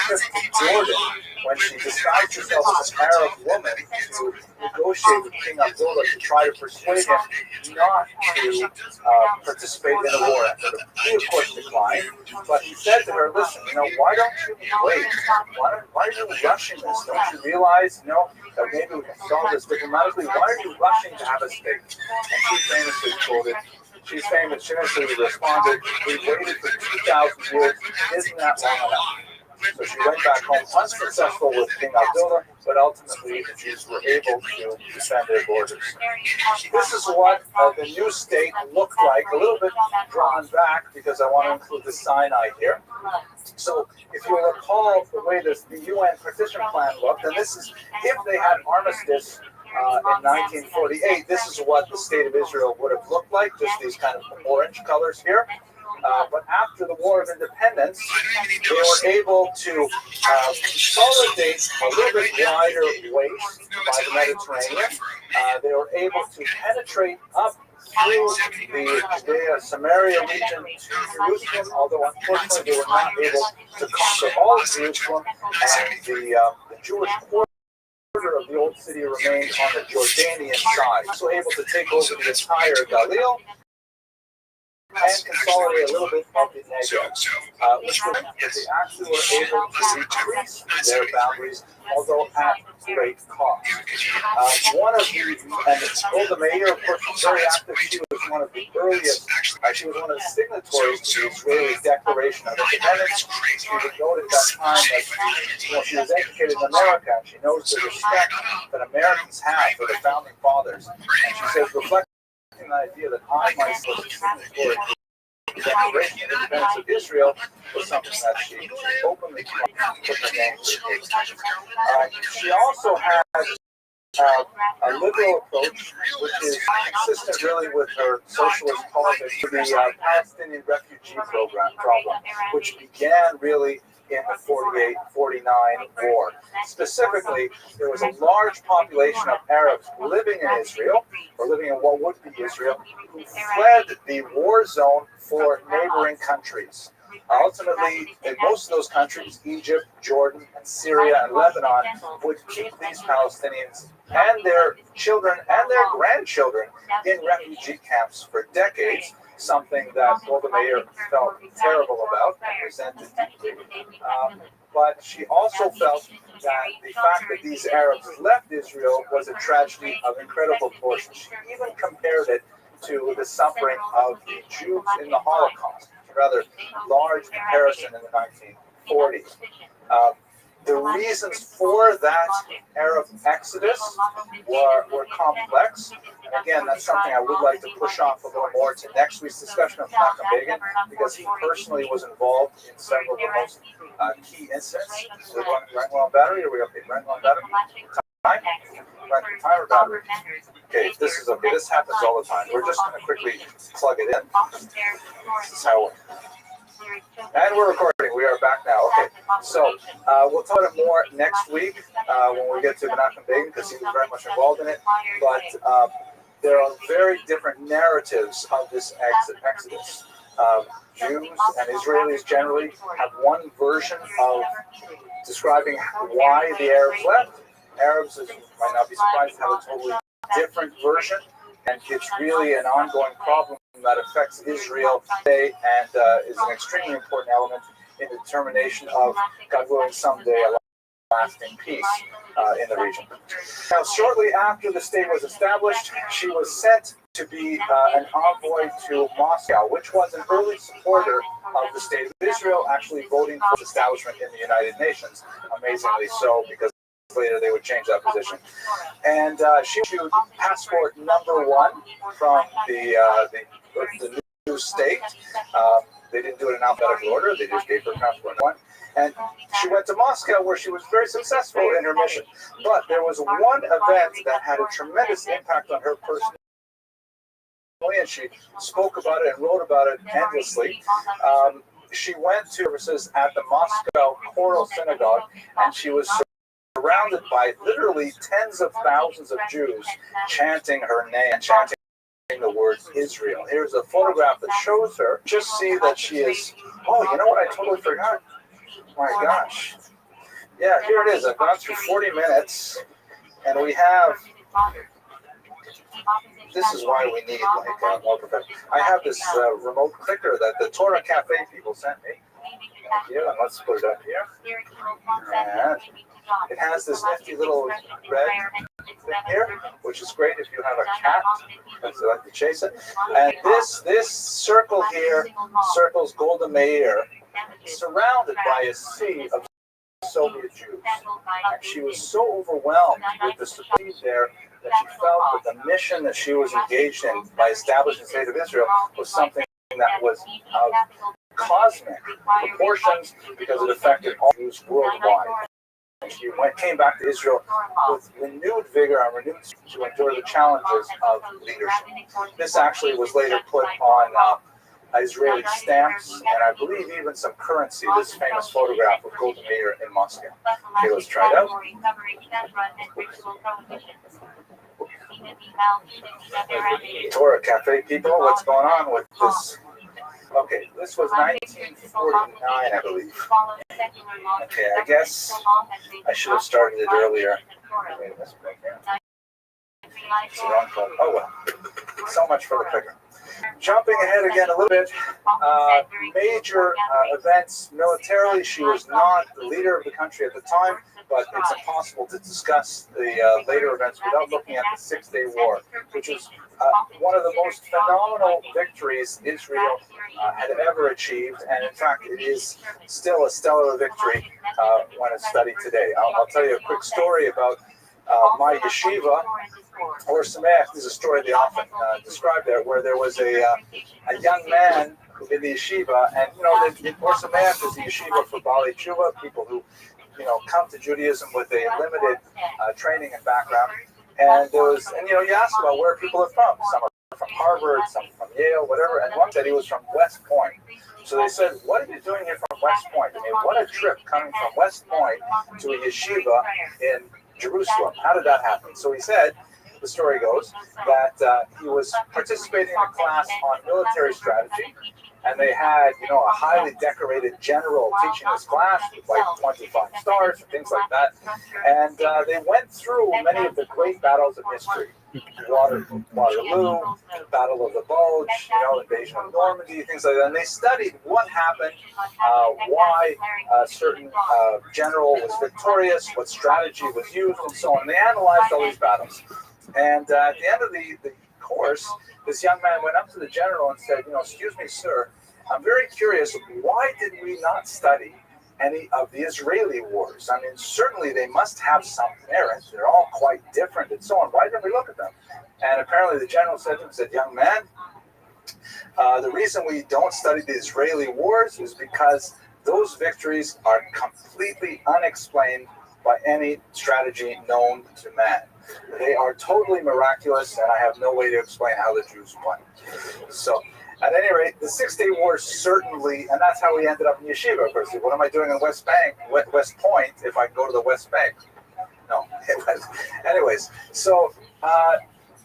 Speaker 2: trip to Jordan when she disguised herself as an Arab woman to negotiate with King Abdullah to try to persuade him not to participate in a war effort. He, of course, declined, but he said to her, listen, why don't you wait? Why are you rushing this? Don't you realize, that maybe we can solve this diplomatically? Why are you rushing to have a state? And she famously quoted, she famously responded, we waited for 2,000 years, isn't that long enough? So she went back home unsuccessful with King Abdullah, but ultimately the Jews were able to defend their borders. This is what the new state looked like, a little bit drawn back because I want to include the Sinai here. So if you recall the way the UN partition plan looked, and this is if they had armistice in 1948, this is what the state of Israel would have looked like, just these kind of orange colors here. But after the War of Independence, they were able to consolidate a little bit wider waste by the Mediterranean. They were able to penetrate up through the Judea-Samaria region to Jerusalem, although unfortunately they were not able to conquer all of Jerusalem, and the Jewish quarter of the old city remained on the Jordanian side. So able to take over the entire Galil and consolidate a little bit of the Negev, which meant that they actually were able to increase their boundaries, although at great cost. One of the, and Golda Meir, of course, was very active. She was one of the earliest, she was one of the signatories to the Israeli Declaration of Independence. She was noted at that time that she was educated in America, and she knows the respect that Americans have for the founding fathers. And she says, reflecting the idea that I myself was a signatory to the Declaration of Independence of Israel was something that she openly put her name to. She also had a liberal approach, which is consistent really with her socialist politics, to the Palestinian refugee problem, which began really in the 48-49 war. Specifically, there was a large population of Arabs living in Israel, or living in what would be Israel, who fled the war zone for neighboring countries. Ultimately, in most of those countries, Egypt, Jordan, and Syria, and Lebanon, would keep these Palestinians and their children and their grandchildren in refugee camps for decades, something that Golda Meir felt terrible about and resented deeply. But she also felt that the fact that these Arabs left Israel was a tragedy of incredible proportion. She even compared it to the suffering of the Jews in the Holocaust, a rather large comparison in the 1940s. The reasons for that Arab exodus were complex. And again, that's something I would like to push off a little more to next week's discussion of Menachem Begin, because he personally was involved in several of the most key incidents. We're running on battery, or are we okay? Running on battery? Time? Time or battery? Okay, this is okay. This happens all the time. We're just going to quickly plug it in. This is how and we're recording. We are back now. Okay, so we'll talk about it more next week when we get to Menachem Begin, because he was very much involved in it. But there are very different narratives of this exodus. Jews and Israelis generally have one version of describing why the Arabs left. Arabs, as you might not be surprised, have a totally different version, and it's really an ongoing problem that affects Israel today and is an extremely important element in the determination of, God willing, someday a lasting peace in the region. Now, shortly after the state was established, she was sent to be an envoy to Moscow, which was an early supporter of the state of Israel, actually voting for its establishment in the United Nations, amazingly so, because later they would change that position. And she issued passport number 1 from the new state. They didn't do it in alphabetical order, they just gave her passport 1. And she went to Moscow, where she was very successful in her mission. But there was one event that had a tremendous impact on her personally, and she spoke about it and wrote about it endlessly. She went to services at the Moscow Choral Synagogue, and she was surrounded by literally tens of thousands of Jews chanting her name, chanting the words Israel. Here's a photograph that shows her. Just see that she is, oh, you know what, I totally forgot. My gosh. Yeah, here it is. I've gone through 40 minutes, and we have, this is why we need like more professional. I have this remote clicker that the Torah Cafe people sent me. Thank you, and let's put it up here. And it has this nifty little red thing here, which is great if you have a cat, because they like to chase it. And this circle here circles Golda Meir, surrounded by a sea of Soviet Jews. And she was so overwhelmed with the support there that she felt that the mission that she was engaged in by establishing the state of Israel was something that was of cosmic proportions, because it affected all Jews worldwide. And she came back to Israel with renewed vigor and renewed strength to endure the challenges of leadership. This actually was later put on Israeli stamps, and I believe even some currency, this famous photograph of Golda Meir in Moscow. Okay, let's try it out. Torah Cafe people, what's going on with this? Okay, this was 1949, I believe. Okay, I guess I should have started it earlier. Oh well, so much for the clicker. Jumping ahead again a little bit, major events militarily. She was not the leader of the country at the time, but it's impossible to discuss the later events without looking at the Six-Day War, which is one of the most phenomenal victories Israel had ever achieved, and in fact it is still a stellar victory when it's studied today. I'll tell you a quick story about my yeshiva, or Sameach. There's a story they often describe there, where there was a young man in the yeshiva, and Or Sameach is the yeshiva for Baalei Tshuva, people who come to Judaism with a limited training and background. And there was, you ask about where people are from. Some are from Harvard, some from Yale, whatever. And one said he was from West Point. So they said, "What are you doing here from West Point? I mean, what a trip coming from West Point to a yeshiva in Jerusalem. How did that happen?" So he said, the story goes, that he was participating in a class on military strategy, and they had, a highly decorated general teaching this class with like 25 stars and things like that. And they went through many of the great battles of history. Waterloo, Battle of the Bulge, invasion of Normandy, things like that. And they studied what happened, why a certain general was victorious, what strategy was used, and so on. And they analyzed all these battles. And at the end of the course, this young man went up to the general and said, "Excuse me, sir, I'm very curious, why did we not study any of the Israeli wars? I mean, certainly they must have some merit. They're all quite different and so on. Why didn't we look at them?" And apparently the general said to him, "Young man, the reason we don't study the Israeli wars is because those victories are completely unexplained by any strategy known to man. They are totally miraculous, and I have no way to explain how the Jews won." So, at any rate, the Six-Day War certainly, and that's how we ended up in yeshiva. Of course, what am I doing in West Point, if I go to the West Bank? No. Anyways, so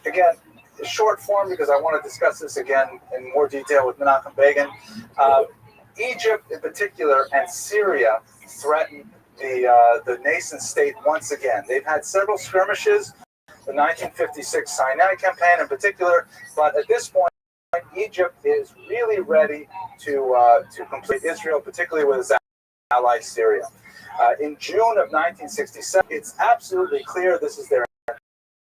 Speaker 2: again, short form, because I want to discuss this again in more detail with Menachem Begin. Egypt in particular and Syria threaten the nascent state once again. They've had several skirmishes, the 1956 Sinai campaign in particular, but at this point, Egypt is really ready to complete Israel, particularly with its ally Syria. In June of 1967, it's absolutely clear this is their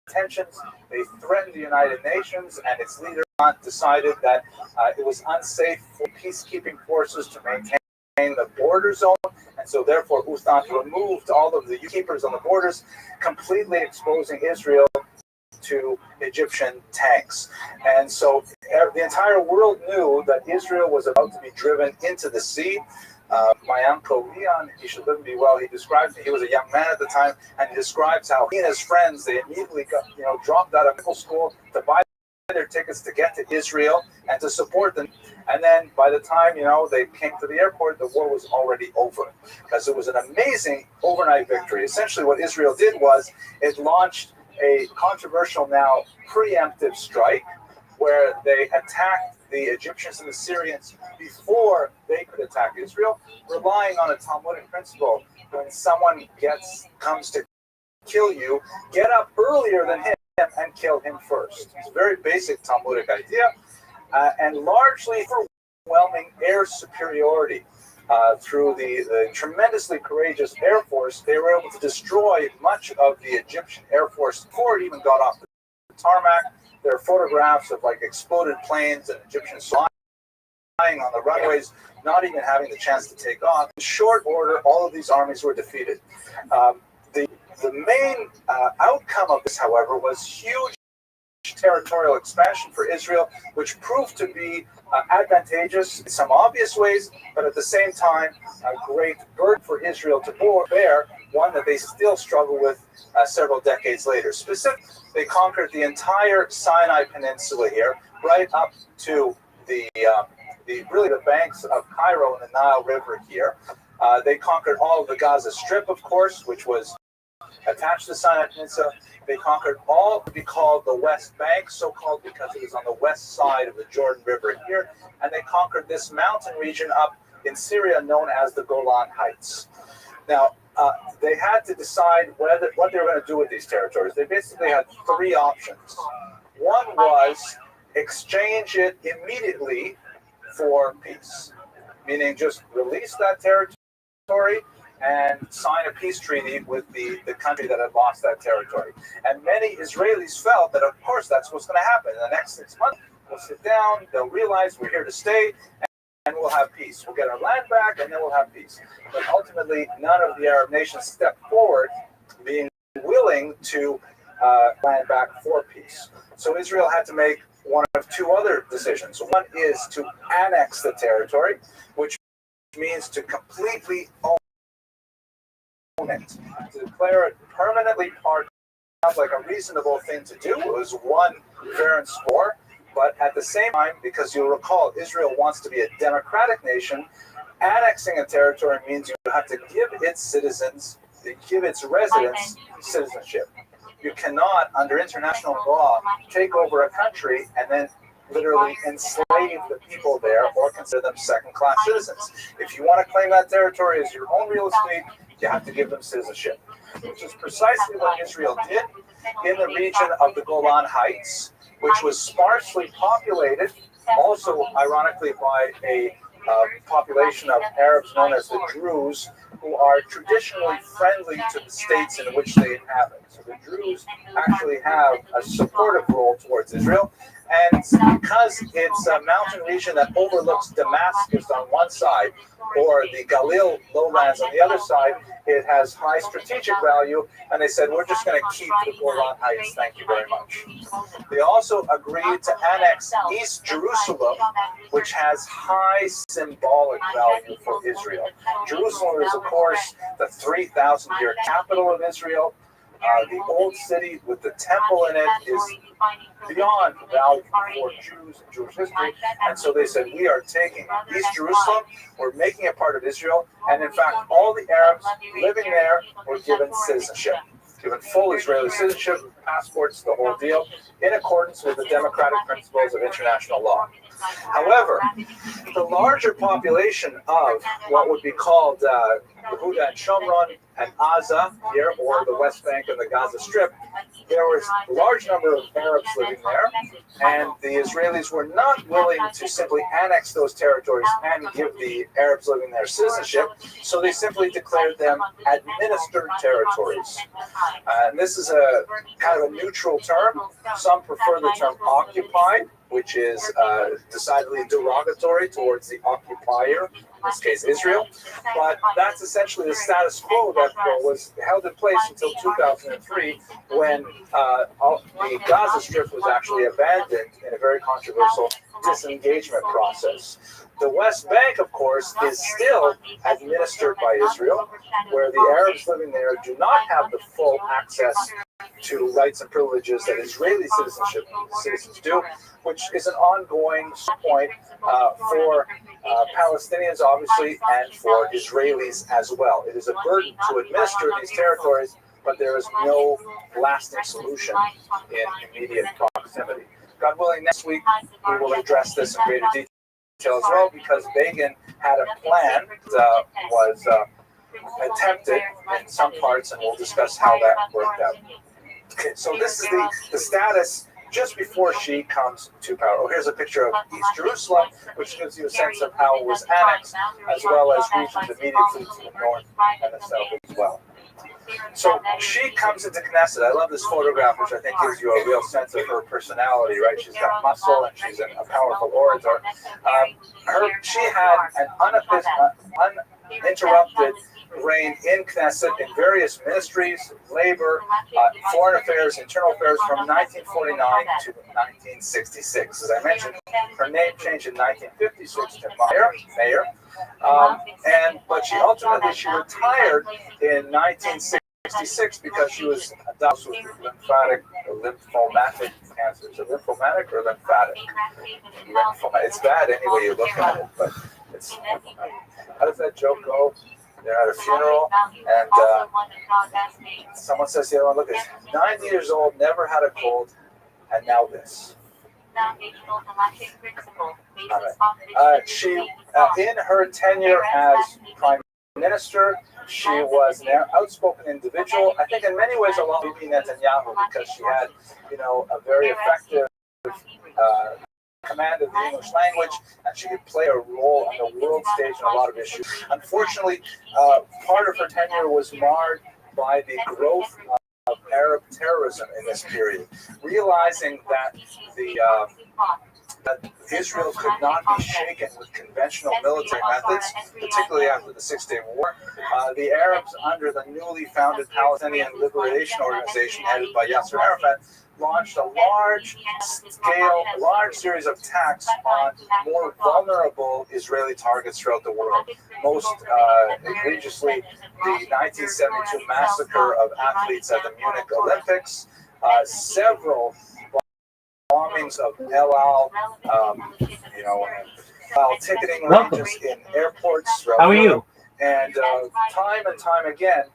Speaker 2: intentions. They threatened the United Nations, and its leader decided that it was unsafe for peacekeeping forces to maintain the border zone, and so therefore UNAMID removed all of the keepers on the borders, completely exposing Israel to Egyptian tanks. And so the entire world knew that Israel was about to be driven into the sea. My uncle Leon, he should live and be well, he described, he was a young man at the time, and he describes how he and his friends, they immediately got, dropped out of middle school to buy their tickets to get to Israel and to support them. And then by the time, they came to the airport, the war was already over, because it was an amazing overnight victory. Essentially what Israel did was it launched a controversial now preemptive strike where they attacked the Egyptians and the Syrians before they could attack Israel, relying on a Talmudic principle: when someone comes to kill you, get up earlier than him and kill him first. It's a very basic Talmudic idea, and largely for overwhelming air superiority. Through the tremendously courageous Air Force, they were able to destroy much of the Egyptian Air Force before it even got off the tarmac. There are photographs of exploded planes and Egyptians flying on the runways, not even having the chance to take off. In short order, all of these armies were defeated. The main outcome of this, however, was huge territorial expansion for Israel, which proved to be advantageous in some obvious ways, but at the same time, a great burden for Israel to bear, one that they still struggle with several decades later. Specifically, they conquered the entire Sinai Peninsula here, right up to the banks of Cairo and the Nile River here. They conquered all of the Gaza Strip, of course, which was attached to the Sinai Peninsula. They conquered all what we call the West Bank, so-called because it was on the west side of the Jordan River here, and they conquered this mountain region up in Syria known as the Golan Heights. Now, they had to decide what they were going to do with these territories. They basically had three options. One was exchange it immediately for peace, meaning just release that territory and sign a peace treaty with the country that had lost that territory. And many Israelis felt that, of course, that's what's going to happen. In the next 6 months, we'll sit down, they'll realize we're here to stay, and we'll have peace. We'll get our land back, and then we'll have peace. But ultimately, none of the Arab nations stepped forward, being willing to land back for peace. So Israel had to make one of two other decisions. One is to annex the territory, which means to completely own it, to declare it permanently part. Sounds like a reasonable thing to do. It was one fair and square, but at the same time, because you'll recall, Israel wants to be a democratic nation. Annexing a territory means you have to give its citizens, give its residents citizenship. You cannot, under international law, take over a country and then literally enslave the people there or consider them second-class citizens. If you want to claim that territory as your own real estate, you have to give them citizenship, which is precisely what Israel did in the region of the Golan Heights, which was sparsely populated, also ironically by a population of Arabs known as the Druze, who are traditionally friendly to the states in which they inhabit. So the Druze actually have a supportive role towards Israel. And because it's a mountain region that overlooks Damascus on one side, or the Galil lowlands on the other side, it has high strategic value, and they said, we're just going to keep the Golan Heights, thank you very much. They also agreed to annex East Jerusalem, which has high symbolic value for Israel. Jerusalem is, of course, the 3,000-year capital of Israel. The old city with the temple in it is beyond value for Jews and Jewish history. And so they said, we are taking East Jerusalem, we're making it part of Israel. And in fact, all the Arabs living there were given citizenship, given full Israeli citizenship, passports, the whole deal, in accordance with the democratic principles of international law. However, the larger population of what would be called Yehuda and Shomron and Gaza here, or the West Bank and the Gaza Strip, there was a large number of Arabs living there, and the Israelis were not willing to simply annex those territories and give the Arabs living there citizenship, so they simply declared them administered territories. And this is a kind of a neutral term. Some prefer the term occupied, which is decidedly derogatory towards the occupier, in this case Israel. But that's essentially the status quo that was held in place until 2003, when the Gaza Strip was actually abandoned in a very controversial disengagement process. The West Bank, of course, is still administered by Israel, where the Arabs living there do not have the full access to rights and privileges that Israeli citizens do, which is an ongoing point for Palestinians, obviously, and for Israelis as well. It is a burden to administer these territories, but there is no lasting solution in immediate proximity. God willing, next week we will address this in greater detail as well, because Begin had a plan that was attempted in some parts, and we'll discuss how that worked out. Okay, so this is the status just before she comes to power. Oh, here's a picture of East Jerusalem, which gives you a sense of how it was annexed, as well as regions immediately to the north and the south as well. So she comes into Knesset. I love this photograph, which I think gives you a real sense of her personality, right? She's got muscle, and she's a powerful orator. She had an uninterrupted reign in Knesset in various ministries, labor, foreign affairs, internal affairs, from 1949 to 1966. As I mentioned, her name changed in 1956 to Mayor. But she retired in 1966 because she was diagnosed with lymphomatic cancer. Is it lymphomatic or lymphatic? It's bad anyway you look at it, but it's how does that joke go? They're at a funeral, and someone says to the other one, look, it's 90 years old, never had a cold, and now this. She, in her tenure as Prime Minister, she was an outspoken individual. I think in many ways a lot of Bibi Netanyahu, because she had, a very effective command of the English language, and she could play a role on the world stage in a lot of issues. Unfortunately, part of her tenure was marred by the growth of Arab terrorism in this period. Realizing that that Israel could not be shaken with conventional military methods, particularly after the Six-Day War, the Arabs, under the newly founded Palestinian Liberation Organization headed by Yasser Arafat, launched a large series of attacks on more vulnerable Israeli targets throughout the world. Most egregiously, the 1972 massacre of athletes at the Munich Olympics, several bombings of El Al, ticketing ranges in airports.
Speaker 12: How are you?
Speaker 2: And time and time again,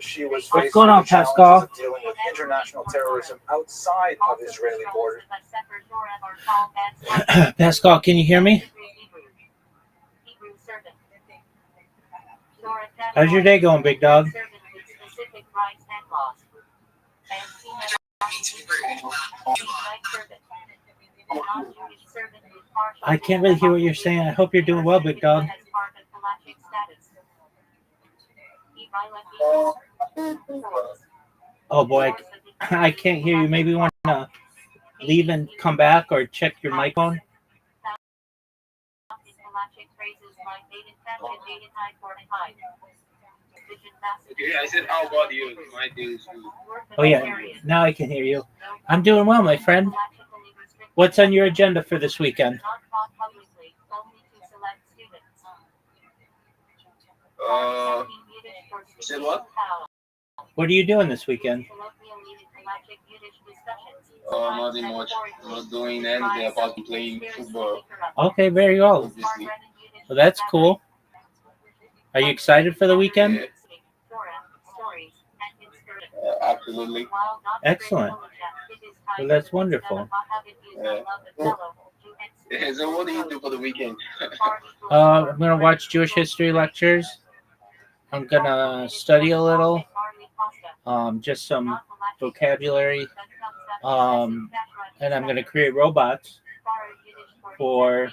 Speaker 2: she was
Speaker 12: What's
Speaker 2: faced
Speaker 12: going
Speaker 2: with
Speaker 12: on,
Speaker 2: the challenges
Speaker 12: Pascal?
Speaker 2: of dealing with international terrorism outside of Israeli borders.
Speaker 12: Pascal, can you hear me? How's your day going, big dog? I can't really hear what you're saying. I hope you're doing well, big dog. Oh boy, I can't hear you. Maybe you want to leave and come back, or check your microphone.
Speaker 7: Okay, I said, how about you? My day is good.
Speaker 12: Oh yeah, now I can hear you. I'm doing well, my friend. What's on your agenda for this weekend?
Speaker 7: Said what?
Speaker 12: What are you doing this weekend?
Speaker 7: Nothing much. I'm not doing anything apart from playing football.
Speaker 12: Okay, very well.
Speaker 7: Obviously.
Speaker 12: Well, that's cool. Are you excited for the weekend?
Speaker 7: Yeah. Absolutely.
Speaker 12: Excellent. Well, that's wonderful.
Speaker 7: Yeah, so what do you do for the weekend?
Speaker 12: I'm going to watch Jewish history lectures. I'm going to study a little. just some vocabulary, and I'm going to create robots for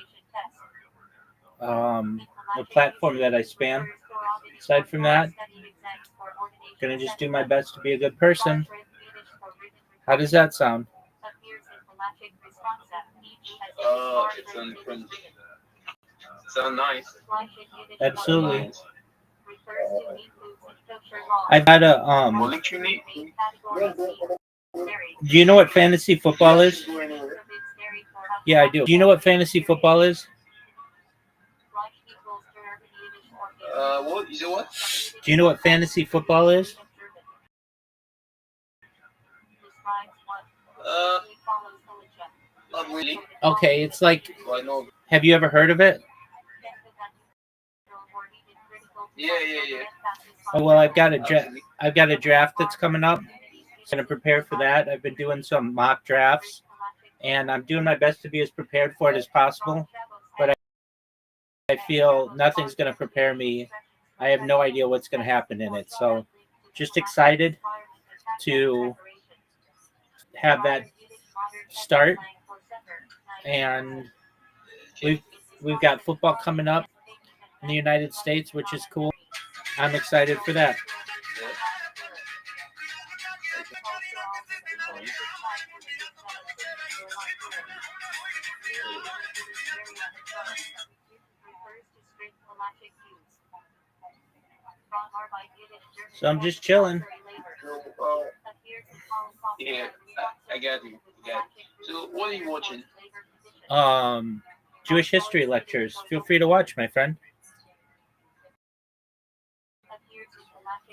Speaker 12: the platform that I spam. Aside from that, going to just do my best to be a good person. How does that sound?
Speaker 7: It sounds nice.
Speaker 12: Absolutely. I've had a Do you know what fantasy football is? Yeah, I do. Do you know what fantasy football is?
Speaker 7: What? You know what?
Speaker 12: Do you know what fantasy football is?
Speaker 7: Not really.
Speaker 12: Okay, it's like.
Speaker 7: I know.
Speaker 12: Have you ever heard of it?
Speaker 7: Yeah.
Speaker 12: Oh well, I've got a draft that's coming up. I'm gonna prepare for that. I've been doing some mock drafts, and I'm doing my best to be as prepared for it as possible. But I feel nothing's gonna prepare me. I have no idea what's gonna happen in it. So, just excited to have that start. And we've got football coming up in the United States, which is cool. I'm excited for that. So I'm just chilling.
Speaker 7: Yeah, I got you. So what are you watching?
Speaker 12: Jewish history lectures. Feel free to watch, my friend.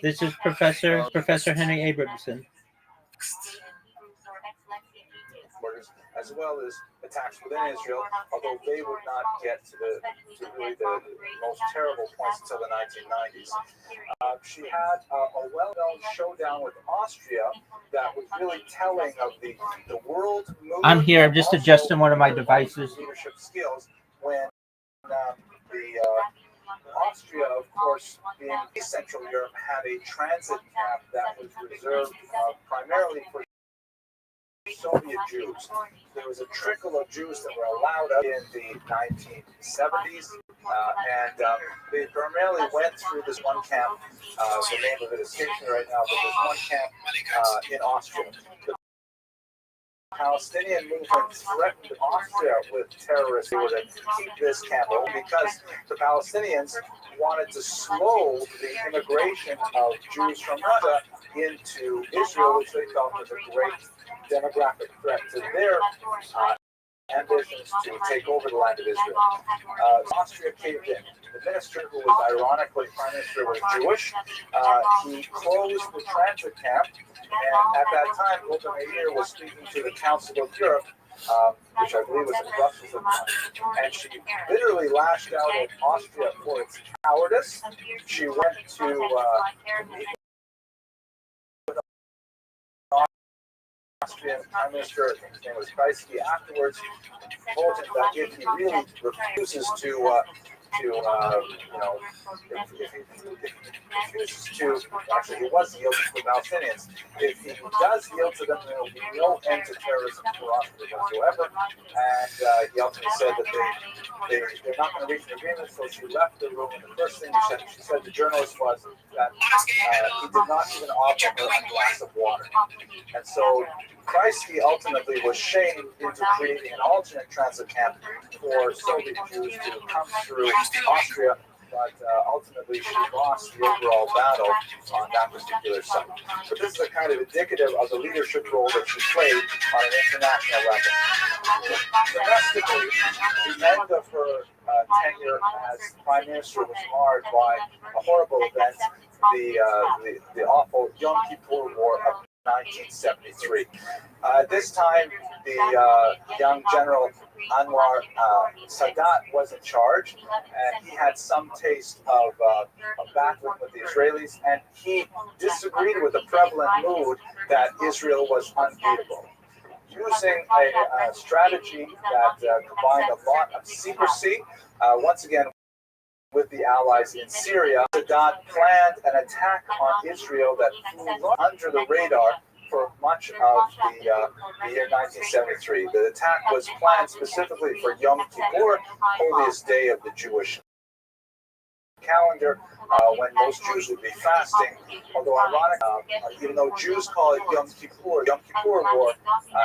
Speaker 12: This is Professor Henry Abramson.
Speaker 2: As well as attacks within Israel, although they would not get to really the most terrible points until the 1990s. She had a well-known showdown with Austria that was really telling of the world mood.
Speaker 12: I'm here. I'm just adjusting one of my devices.
Speaker 2: Leadership skills when Austria, of course, being Central Europe, had a transit camp that was reserved primarily for Soviet Jews. There was a trickle of Jews that were allowed up in the 1970s, and they primarily went through this one camp. The name of it escapes me right now, but there's one camp in Austria. The Palestinian movement threatened Austria with terrorists who were to keep this camp open because the Palestinians wanted to slow the immigration of Jews from Russia into Israel, which they felt was a great demographic threat to their ambitions to take over the land of Israel. Austria caved in. The minister, who was ironically prime minister, was Jewish. He closed the transit camp, and at that time, Golda Meir was speaking to the Council of Europe, which I believe was in Brussels at the time, and she bitterly lashed out at Austria for its cowardice. She went to meet with Austrian Prime Minister, I think his name was Kreisky, afterwards, told him that if he really refuses to actually he was yielding to the Palestinians. If he does yield to them, there will be no end to terrorism for Austria whatsoever. And he ultimately said that they're not going to reach an agreement, so she left the room. And the first thing she said to journalists was that he did not even offer her a glass of water. And so Kreisky ultimately was shamed into creating an alternate transit camp for Soviet Jews to come through Austria, but ultimately she lost the overall battle on that particular site. But this is a kind of indicative of the leadership role that she played on an international level. Domestically, the end of her tenure as Prime Minister was marred by a horrible event, the awful Yom Kippur War of 1973. At this time, the young General Anwar Sadat was in charge, and he had some taste of battling with the Israelis, and he disagreed with the prevalent mood that Israel was unbeatable. Using a strategy that combined a lot of secrecy, once again, with the Allies in Syria. Sadat planned an attack on Israel that flew under the radar for much of the year 1973. The attack was planned specifically for Yom Kippur, holiest day of the Jewish calendar, when most Jews would be fasting. Although ironic, even though Jews call it Yom Kippur War,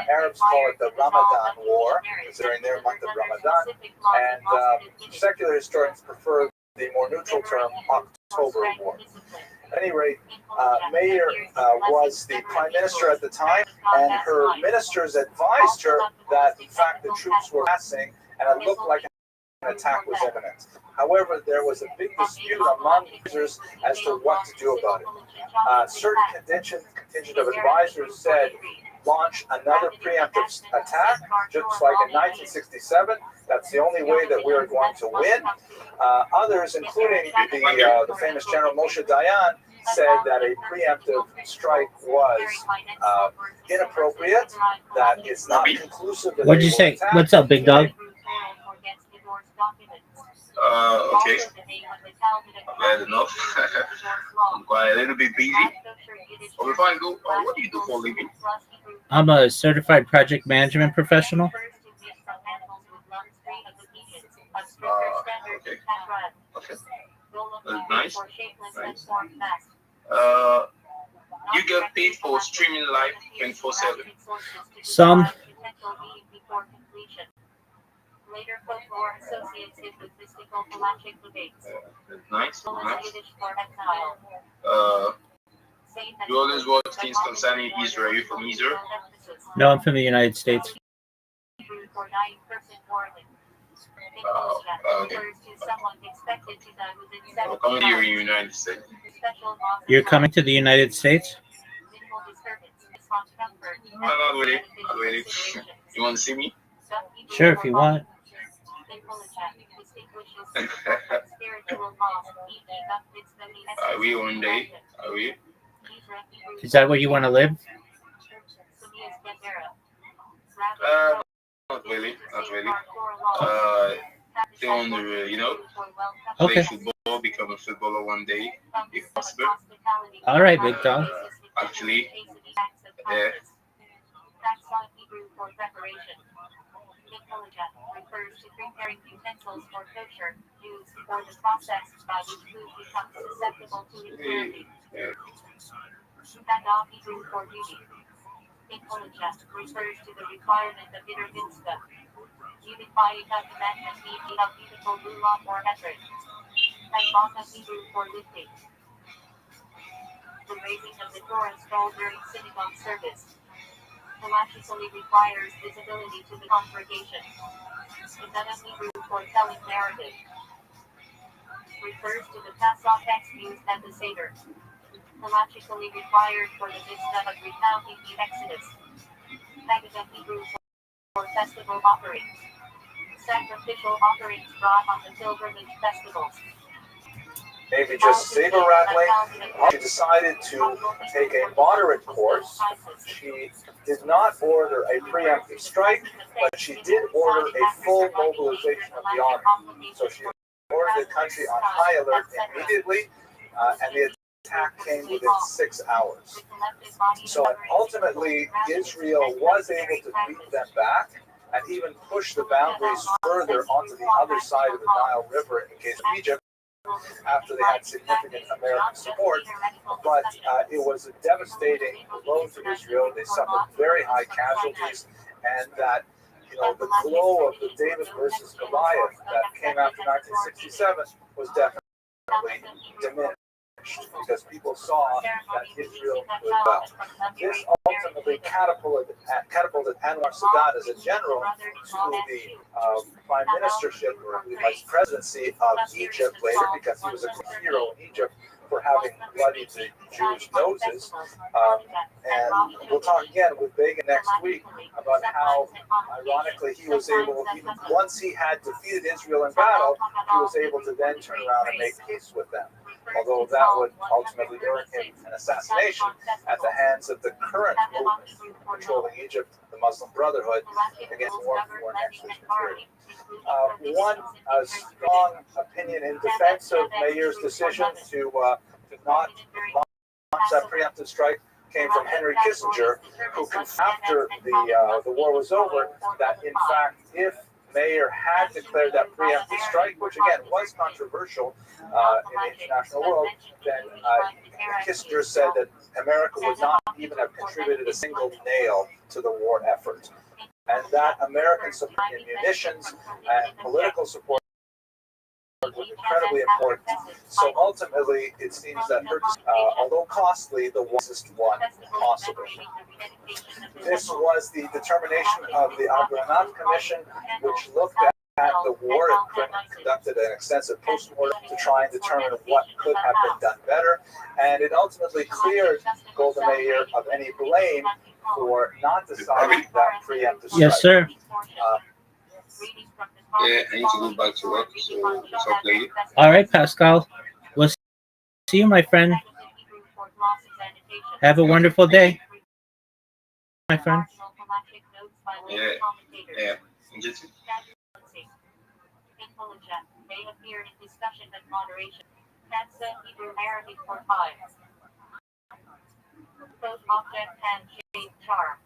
Speaker 2: Arabs call it the Ramadan War, considering their month of Ramadan, and secular historians prefer the more neutral term October War. At any rate, Meir was the prime minister at the time, and her ministers advised her that, in fact, the troops were passing, and it looked like an attack was imminent. However, there was a big dispute among users as to what to do about it. Certain contingent of advisors said, launch another preemptive attack, just like in 1967. That's the only way that we're going to win. Others, including the famous General Moshe Dayan, said that a preemptive strike was inappropriate, that it's not conclusive.
Speaker 12: What'd you say? What's up, big dog?
Speaker 7: Okay. I've had enough. I'm quite a little bit busy. But before I go, what do you do for a living?
Speaker 12: I'm a certified project management professional.
Speaker 7: Okay. Okay. That's nice. Nice. You get paid for streaming live 24/7.
Speaker 12: Some.
Speaker 4: Later folklore associates it with mystical halachic debates.
Speaker 7: Nice. You always watch things concerning Israel. You're from Israel?
Speaker 12: No, I'm from the United States.
Speaker 7: Okay. I'm coming here in the United States.
Speaker 12: You're coming to the United States?
Speaker 7: No, not really. Not really. You want to see me?
Speaker 12: Sure, if you want.
Speaker 7: I will one day. I will.
Speaker 12: Is that where you want to live?
Speaker 7: Not really. Not really. They want to,
Speaker 12: Okay.
Speaker 7: play football, become a footballer one day, if possible.
Speaker 12: All right, big dog.
Speaker 7: Actually, yeah.
Speaker 4: Refers to preparing utensils for kosher use or the process by which food becomes susceptible to impurity. Hadaf Hebrew for duty. Inkolija refers to the requirement of inner mitzvah. Unifying a commandment meaning of beautiful rulam or heter. Hadbata Hebrew for lifting. The raising of the Torah scroll during synagogue service. Halachically requires visibility to the congregation. Kedana Hebrew for telling narrative. Refers to the Passover text used at the Seder. Halachically required for the mitzvah of recounting the Exodus. Haggadah Hebrew for festival offerings. Sacrificial offerings brought on the pilgrimage festivals.
Speaker 2: Maybe just saber rattling. She decided to take a moderate course. She did not order a preemptive strike, but she did order a full mobilization of the army. So she ordered the country on high alert immediately, and the attack came within 6 hours. So ultimately, Israel was able to beat them back and even push the boundaries further onto the other side of the Nile River in the case of Egypt, after they had significant American support, but it was a devastating blow to Israel. They suffered very high casualties, and that, the glow of the David versus Goliath that came after 1967 was definitely diminished, because people saw that Israel was well. This ultimately catapulted Anwar Sadat as a general to the prime ministership or the vice presidency of Egypt later, because he was a hero in Egypt for having bloodied the Jews' noses. And we'll talk again with Begin next week about how, ironically, he was able, once he had defeated Israel in battle, he was able to then turn around and make peace with them. although that would ultimately earn him an assassination at the hands of the current movement controlling Egypt, the Muslim Brotherhood, against more foreign exportation period. One strong opinion in defense of Meir's decision to not launch that preemptive strike came from Henry Kissinger, who after the war was over, that in fact, if Meir had declared that preemptive strike, which again was controversial in the international world, then Kissinger said that America would not even have contributed a single nail to the war effort. And that American support in munitions and political support was incredibly important. So ultimately, it seems that her, although costly, the wisest one possible. This was the determination of the Agranat Commission, which looked at the war and conducted an extensive postmortem to try and determine what could have been done better. And it ultimately cleared Golda Meir of any blame for not deciding that preemptive strike.
Speaker 12: Yes, sir.
Speaker 7: Yeah, I need to go back to work, so talk later.
Speaker 12: All right, Pascal. We'll see you, my friend. Have a wonderful day, my friend.
Speaker 7: Yeah, yeah. You too.
Speaker 4: May appear in discussion and moderation. Cancer Hebrew Arabic for 5. Both object and shape charm.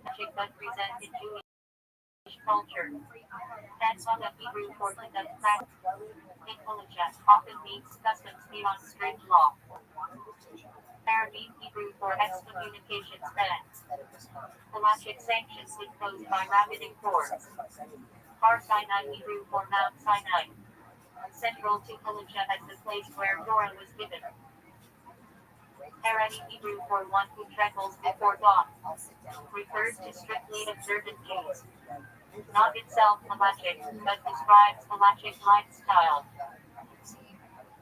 Speaker 4: Magic that presents in Jewish culture. Cancer Hebrew for the practice. Intelligence often means customs beyond strict law. Arabic Hebrew for excommunications bans. Halachic sanctions imposed by rabbinic courts. Har Sinai Hebrew for Mount Sinai. Central to Halacha as the place where Torah was given. Haredi Hebrew for one who trembles before God. Refers to strictly observant Jews. Not itself halachic, but describes halachic lifestyle.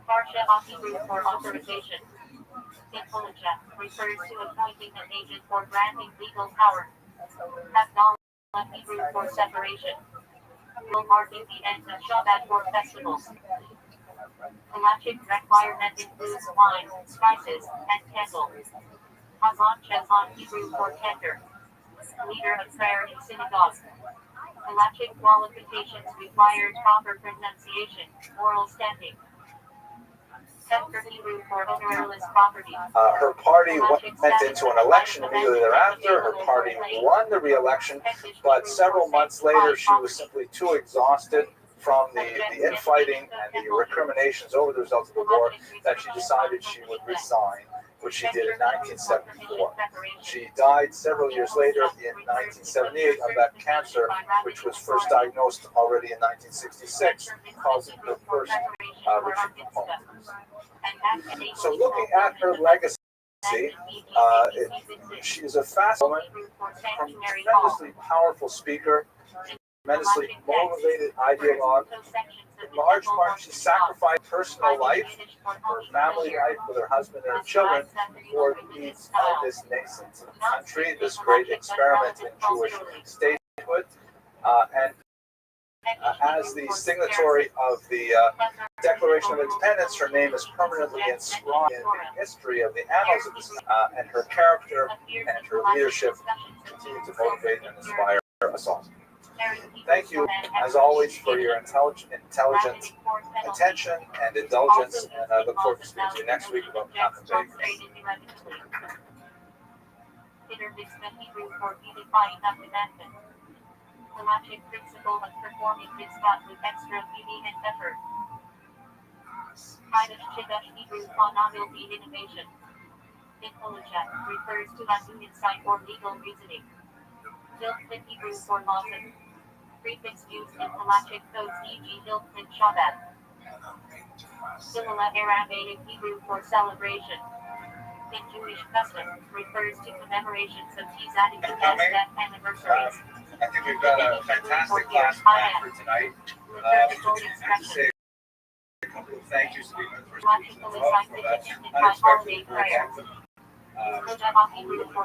Speaker 4: Parsha Hebrew for authorization. Halacha refers to appointing an agent for granting legal power. Havdalah Hebrew for separation. Marking the end of Shabbat or festivals. Halachic requirement includes wine, spices, and candles. Hazan Shazan Hebrew for tender. Leader of prayer in synagogue. Halachic qualifications require proper pronunciation, moral standing. Hefker Hebrew for ownerless property.
Speaker 2: Her party went into an election immediately thereafter. Her party won the re-election, but several months later, she was simply too exhausted from the infighting and the recriminations over the results of the war that she decided she would resign, which she did in 1974. She died several years later in 1978 of that cancer, which was first diagnosed already in 1966, causing her first Richard component. So looking at her legacy, she is a fascinating woman, tremendously powerful speaker, tremendously motivated ideologue. In large part, she sacrificed personal life, her family life with her husband and her children for the needs of this nascent country, this great experiment in Jewish statehood. And as the signatory of the Declaration of Independence, her name is permanently inscribed in the history of the annals of this, and her character and her leadership continue to motivate and inspire us all. Thank you, as always, for your intelligent attention and indulgence, and I look forward to speaking to you next week about Kappa Vegas.
Speaker 4: Halachic principle of performing mitzvot with extra beauty and effort. Kiddush Chiddush Hebrew Novelty innovation. Halacha refers to Azun insight or legal reasoning. Hilchot Hebrew for lawsuit. Prefix used in halachic codes, e.g. Hilchot Shabbat. Hillel Aramaic Hebrew for celebration. In Jewish custom, refers to commemorations of Tzaddik death anniversaries.
Speaker 2: I think we've got a fantastic class planned for tonight. To say a couple of thank yous to the first speakers as well for that unexpected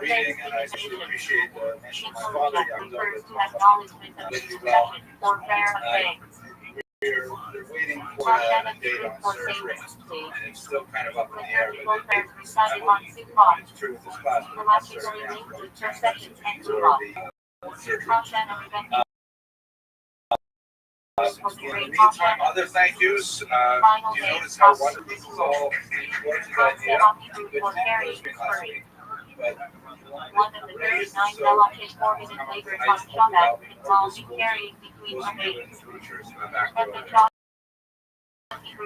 Speaker 2: reading, and I especially appreciate the mention of my father, Yaakov, as well.
Speaker 4: We're waiting
Speaker 2: report a date on surgery, and it's still kind of up in the air. But it's true with this class. In the meantime, other thank yous. Do you notice how wonderful this is all towards the idea? But
Speaker 4: one of the very 9 Belachic Morgan labors on Shabbat involving carrying between domains.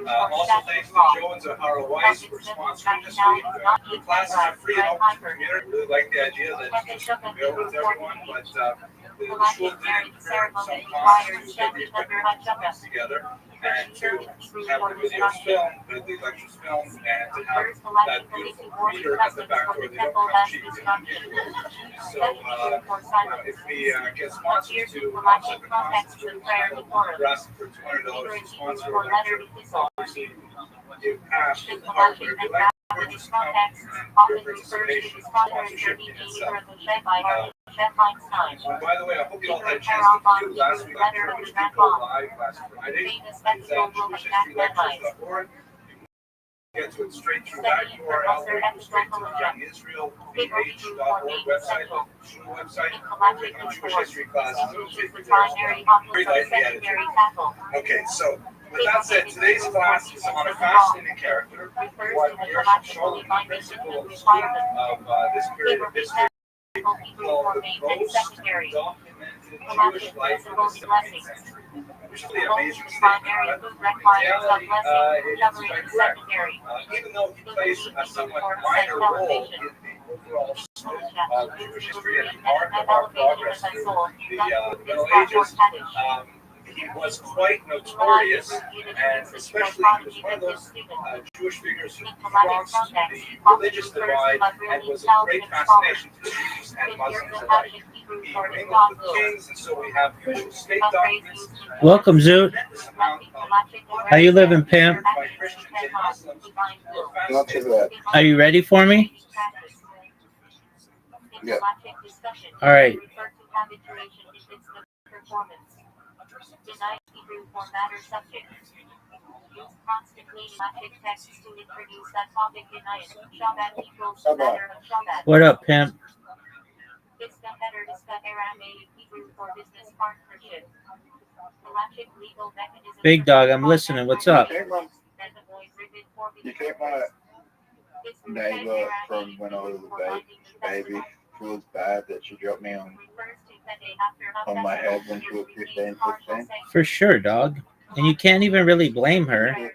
Speaker 2: Also, thanks to Joe and Zahara Weiss for sponsoring this week. The classes are free and open to the community. I really like the idea that it's just available to everyone, but the school did encourage some costs to get these together and to have the videos filmed, the lectures filmed, and to have that beautiful reader at the back door. They don't come cheap. So if we get sponsors to offset the costs, we're asking for $200 to sponsor a lecture. Obviously, you pass the hardware, you like purchase your participation, sponsorship in itself. By the way, I hope you all had a chance to view last week. I tried to go live last Friday. It's at JewishHistoryLectures.org. You can get to it straight through that URL, straight to the Young Israel PH.org website, click on Jewish History classes, it'll take you there. Very lightly edited. Okay, so with that said, today's class is on a fascinating character who I here show the principle of this period of history. Called the most documented Jewish life of the 17th century, which is really amazing statement. But in reality, it's quite correct. Even though he plays a somewhat minor role in the overall scope of Jewish history and the arc of our progress through the Middle Ages, he was quite notorious, and especially he was one of those Jewish figures who crossed the religious divide and was of great fascination to Jews and Muslims alike. He mingled with kings, and so we have usual state documents.
Speaker 12: Welcome, Zoot. How you living, Pam?
Speaker 5: Not too bad.
Speaker 12: Are you ready for me?
Speaker 5: Yeah.
Speaker 12: All right. What up, pimp? Big dog, I'm listening. What's up?
Speaker 5: You came my neighbor from when I was a baby. She was bad that she dropped me on my head when she was 15, 16.
Speaker 12: For sure, dog. And you can't even really blame her.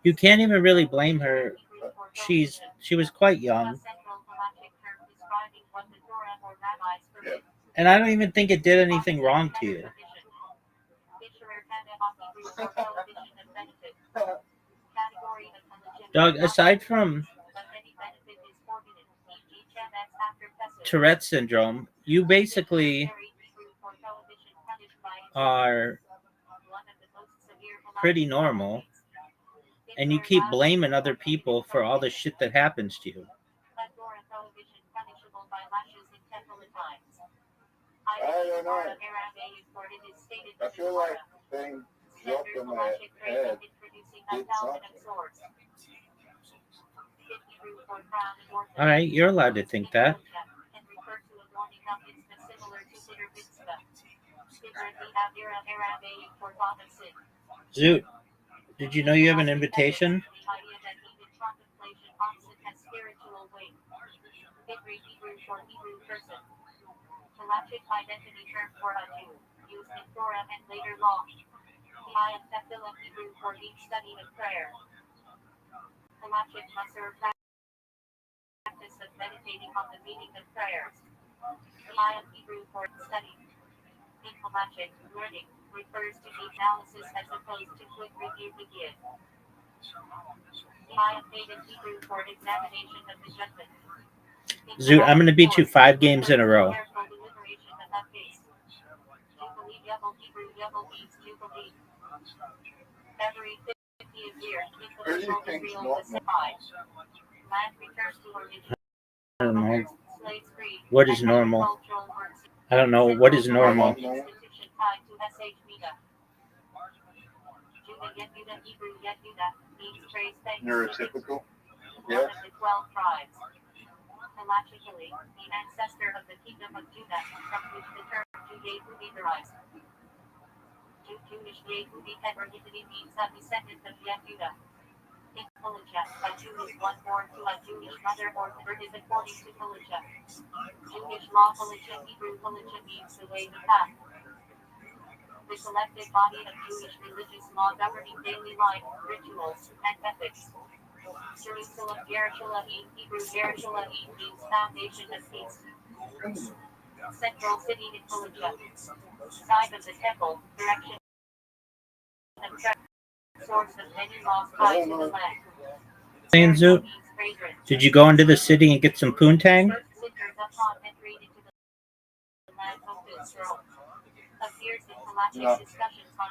Speaker 12: You can't even really blame her. She was quite young.
Speaker 5: Yeah.
Speaker 12: And I don't even think it did anything wrong to you. Dog, aside from Tourette's syndrome, you basically are pretty normal, and you keep blaming other people for all the shit that happens to you.
Speaker 5: I don't know. I feel like things dropped on my head did something.
Speaker 12: All right, you're allowed to think that. Zoot, did you know you have an invitation? Zoot, I'm going to beat you 5 games in a row. I don't know. What is normal? I don't know. What is normal?
Speaker 5: Neurotypical?
Speaker 4: One of the 12 tribes. Halachically, the ancestor of the kingdom of Judah, from which the term Yehudi derives. Jewish Yehudi heterogeneity means a descendant of Yehuda. In Pulacha, a Jew is one born to a Jewish mother or birth is according to Pulacha. Jewish law Pulacha, Hebrew Pulacha means the way, the path. The collective body of Jewish religious law governing daily life, rituals, and ethics. Jerusalem, Yerushalayim, Hebrew Yerushalayim means foundation of peace. Central city in Pulacha. Side of the temple, direction of traffic. Source of many lost tied to the land.
Speaker 12: Sanzu, did you go into the city and get some poontang?
Speaker 5: No.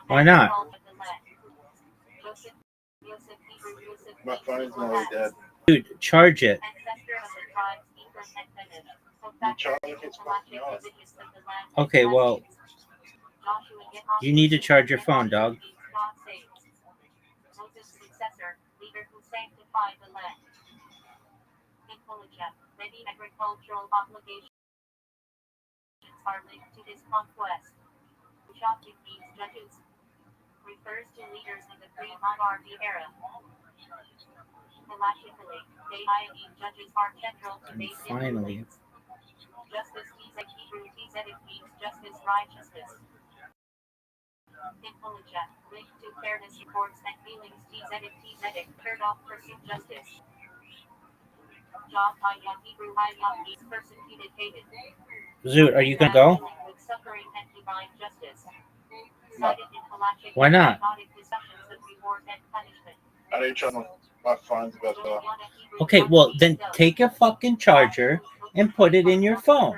Speaker 5: Why not? My phone's nearly dead.
Speaker 12: Dude, charge it.
Speaker 5: You charge it's fucking off.
Speaker 12: Okay, well, you need to charge your phone, dog.
Speaker 4: Leader who sanctified the land. In Pulacha, many agricultural obligations are linked to this conquest. Shopkeep means judges. Refers to leaders in the pre-monarchy era. Halachically, deity judges are central to basic
Speaker 12: Finally.
Speaker 4: rulings. Justice Hebrew Tzedek means justice, righteousness. In Pulacha, linked to fairness reports and feelings Tzedek, turned off pursuit justice. John Hayam, Hebrew Hayam means persecuted, hated.
Speaker 12: Zoot, are you gonna go?
Speaker 4: With suffering and divine justice.
Speaker 5: No.
Speaker 4: Cited in Halachic
Speaker 12: Why not?
Speaker 4: discussions of reward and punishment.
Speaker 5: I didn't charge my phone's about to die.
Speaker 12: Okay, well, then take your fucking charger and put it in your phone.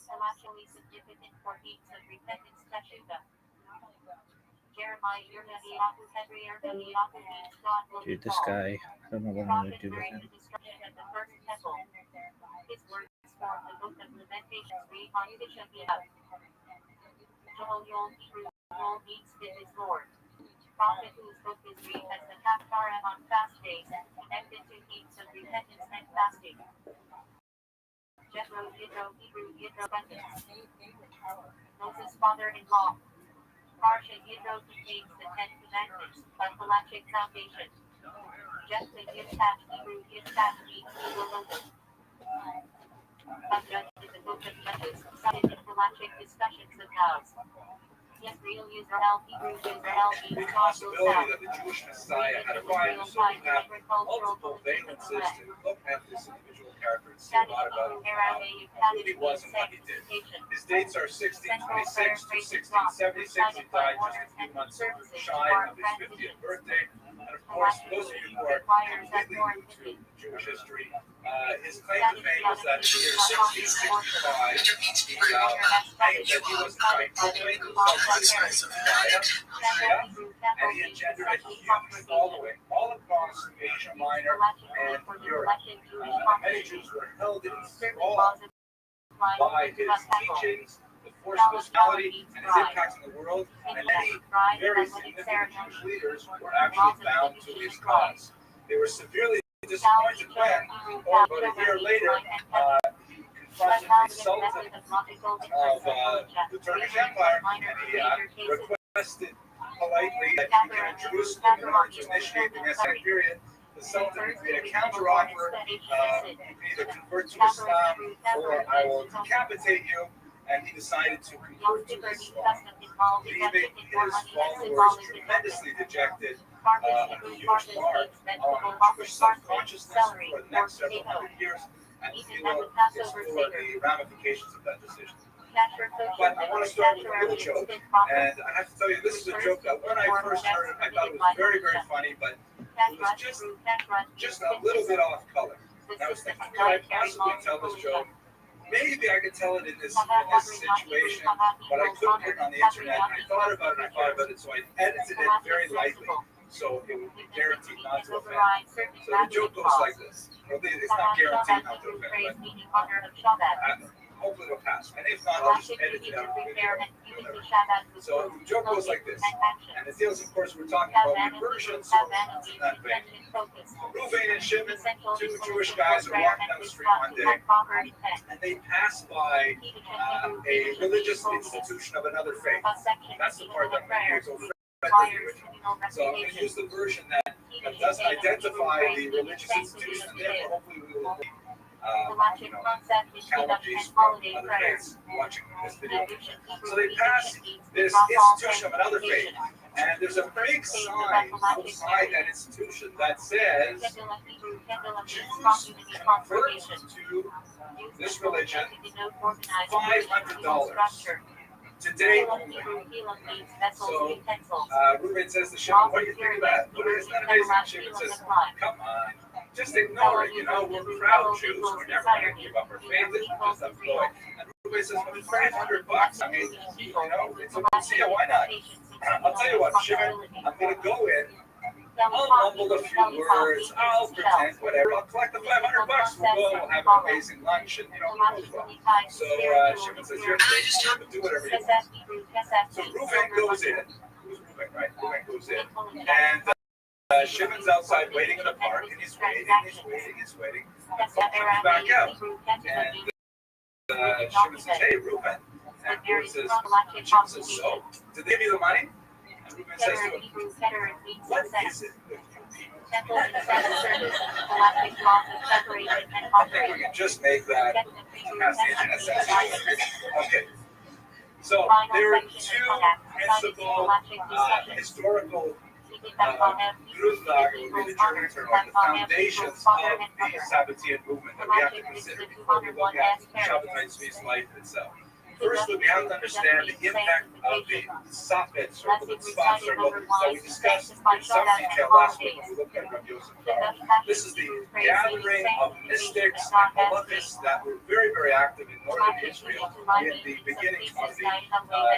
Speaker 4: Halachically significant for deeds of repentance, teshuva. Jeremiah,
Speaker 12: Dude, this guy, I don't know what I'm gonna do with him.
Speaker 4: His words form the book of Lamentations, read on Tisha. Joel Hebrew, Joel means with his Lord. Prophet whose book is read as the Haftarah on fast days, connected to deeds of repentance and fasting. Jethro, Hebrew, abundance. Moses' father-in-law. Parsha Yitro contains the 10 Commandments, a halachic foundation. Jephthah Yitzhak, Hebrew Yitzhak means Elohim. A judge in the book of Judges, cited in halachic discussions of vows. Yisrael Yisrael, Hebrew Yisrael means God will
Speaker 2: Possibility that the Jewish Messiah had arrived, so we have multiple valences to look at this individual character and see a lot about him. Who he was and what he did. His dates are 1626 to 1676. He died just a few months shy of his 50th birthday. And of course, those of you who are completely new to Jewish history, his claim to fame was that in the year 1665, he claimed that he was trying to make himself as a Messiah, and he engendered a huge following all across Asia Minor and Europe. Many Jews were held in thrall by his teachings, the force of his melody, and his impact in the world, and many very significant Jewish leaders were actually bound to his cause. They were severely disappointed when, about a year later, he confronted the Sultan of the Turkish Empire, and he requested politely that he became Jerusalem in order to initiate the Messianic period. The Sultan made a counteroffer. You can either convert to Islam or I will decapitate you. And he decided to convert to Islam, leaving his followers tremendously dejected, a huge mark on Jewish self-consciousness for the next several hundred years. And we will explore the ramifications of that decision. But I want to start with a little joke. And I have to tell you, this is a joke that when I first heard it, I thought it was very, very funny, but it was just a little bit off color. And I was thinking, could I possibly tell this joke? Maybe I could tell it in this situation, but I couldn't put it on the internet. And I thought about it, so I edited it very lightly, so it would be guaranteed not to offend. So the joke goes like this. Well, it's not guaranteed not to offend, but hopefully it'll pass. And if not, I'll just edit it out. So the joke goes like this. And it deals, of course, we're talking about conversions. So it's in that vein. Reuven and Shimon, two Jewish guys, are walking down the street one day, and they pass by a religious institution of another faith. That's the part that I'm going to use. So I'm going to use the version that does identify the religious institution, and therefore hopefully we will challenges from other faiths watching this video. So they pass this institution of another faith, and there's a big sign outside that institution that says, Jews convert to this religion, $500. Today only. So Reuben says to Shimon, what do you think of that? Isn't that amazing? Shimon says, come on, just ignore it. You know, we're proud Jews. We're never going to give up our faith. It's just a ploy. And Reuben says, well, $500. I mean, you know, it's a Lucia. Why not? I'll tell you what, Shimon, I'm going to go in. I'll mumble a few words. I'll pretend, whatever. I'll collect the $500. We'll go. We'll have an amazing lunch, and So Shimon says, "You're just do whatever you want." So Reuven goes in. Who's Reuven, right? Reuven goes in, and Shimon's outside waiting in the park, and he's waiting. And comes back out, and Shimon says, "Hey, Reuven," and Reuven says, "Shimon says, so did they give you the money?" And Reuven says to him, "What is it?" I think we can just make that past the internet sensitive. Okay. So there are two principal historical the foundations of the Sabbatean movement that we have to consider before we look at Shabbatai Tzvi's life itself. Firstly, we have to understand the impact of the Safed circle, the Tzfat circle, that we discussed in some detail last week when we looked at Rabbi Yosef. This is the gathering of mystics and halachists that were very, very active in northern Israel in the beginning of the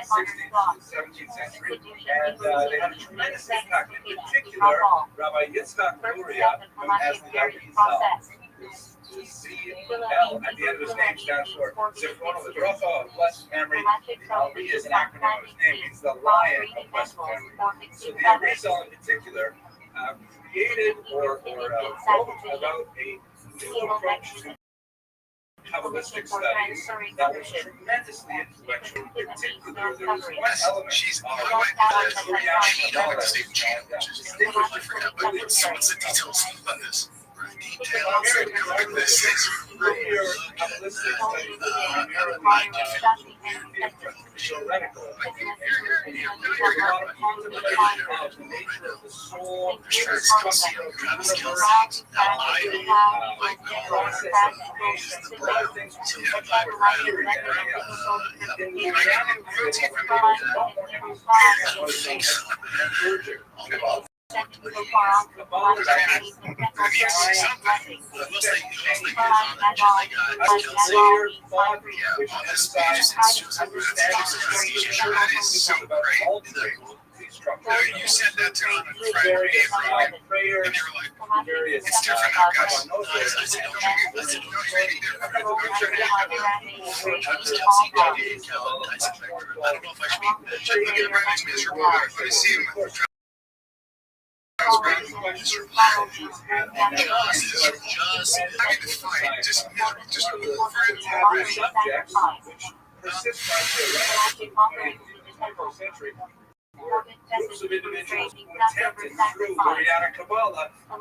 Speaker 2: 16th and 17th century. And they had a tremendous impact. In particular, Rabbi Yitzchak Luria, known as the Rabbi Yisrael. The C-L at the end of his name stands for Zichrono Livracha, of blessed memory. The L is an acronym of his name, means the lion of blessed memory. So the Arizal in particular created or wrote about a new approach to Kabbalistic studies that was tremendously influential. In particular, there was one element of Uriah that distinguished from the
Speaker 10: Someone said details about this.
Speaker 2: You said that to him in various prayers, it's different now, guys. Groups of individuals who attempted through Mariana Kabbalah to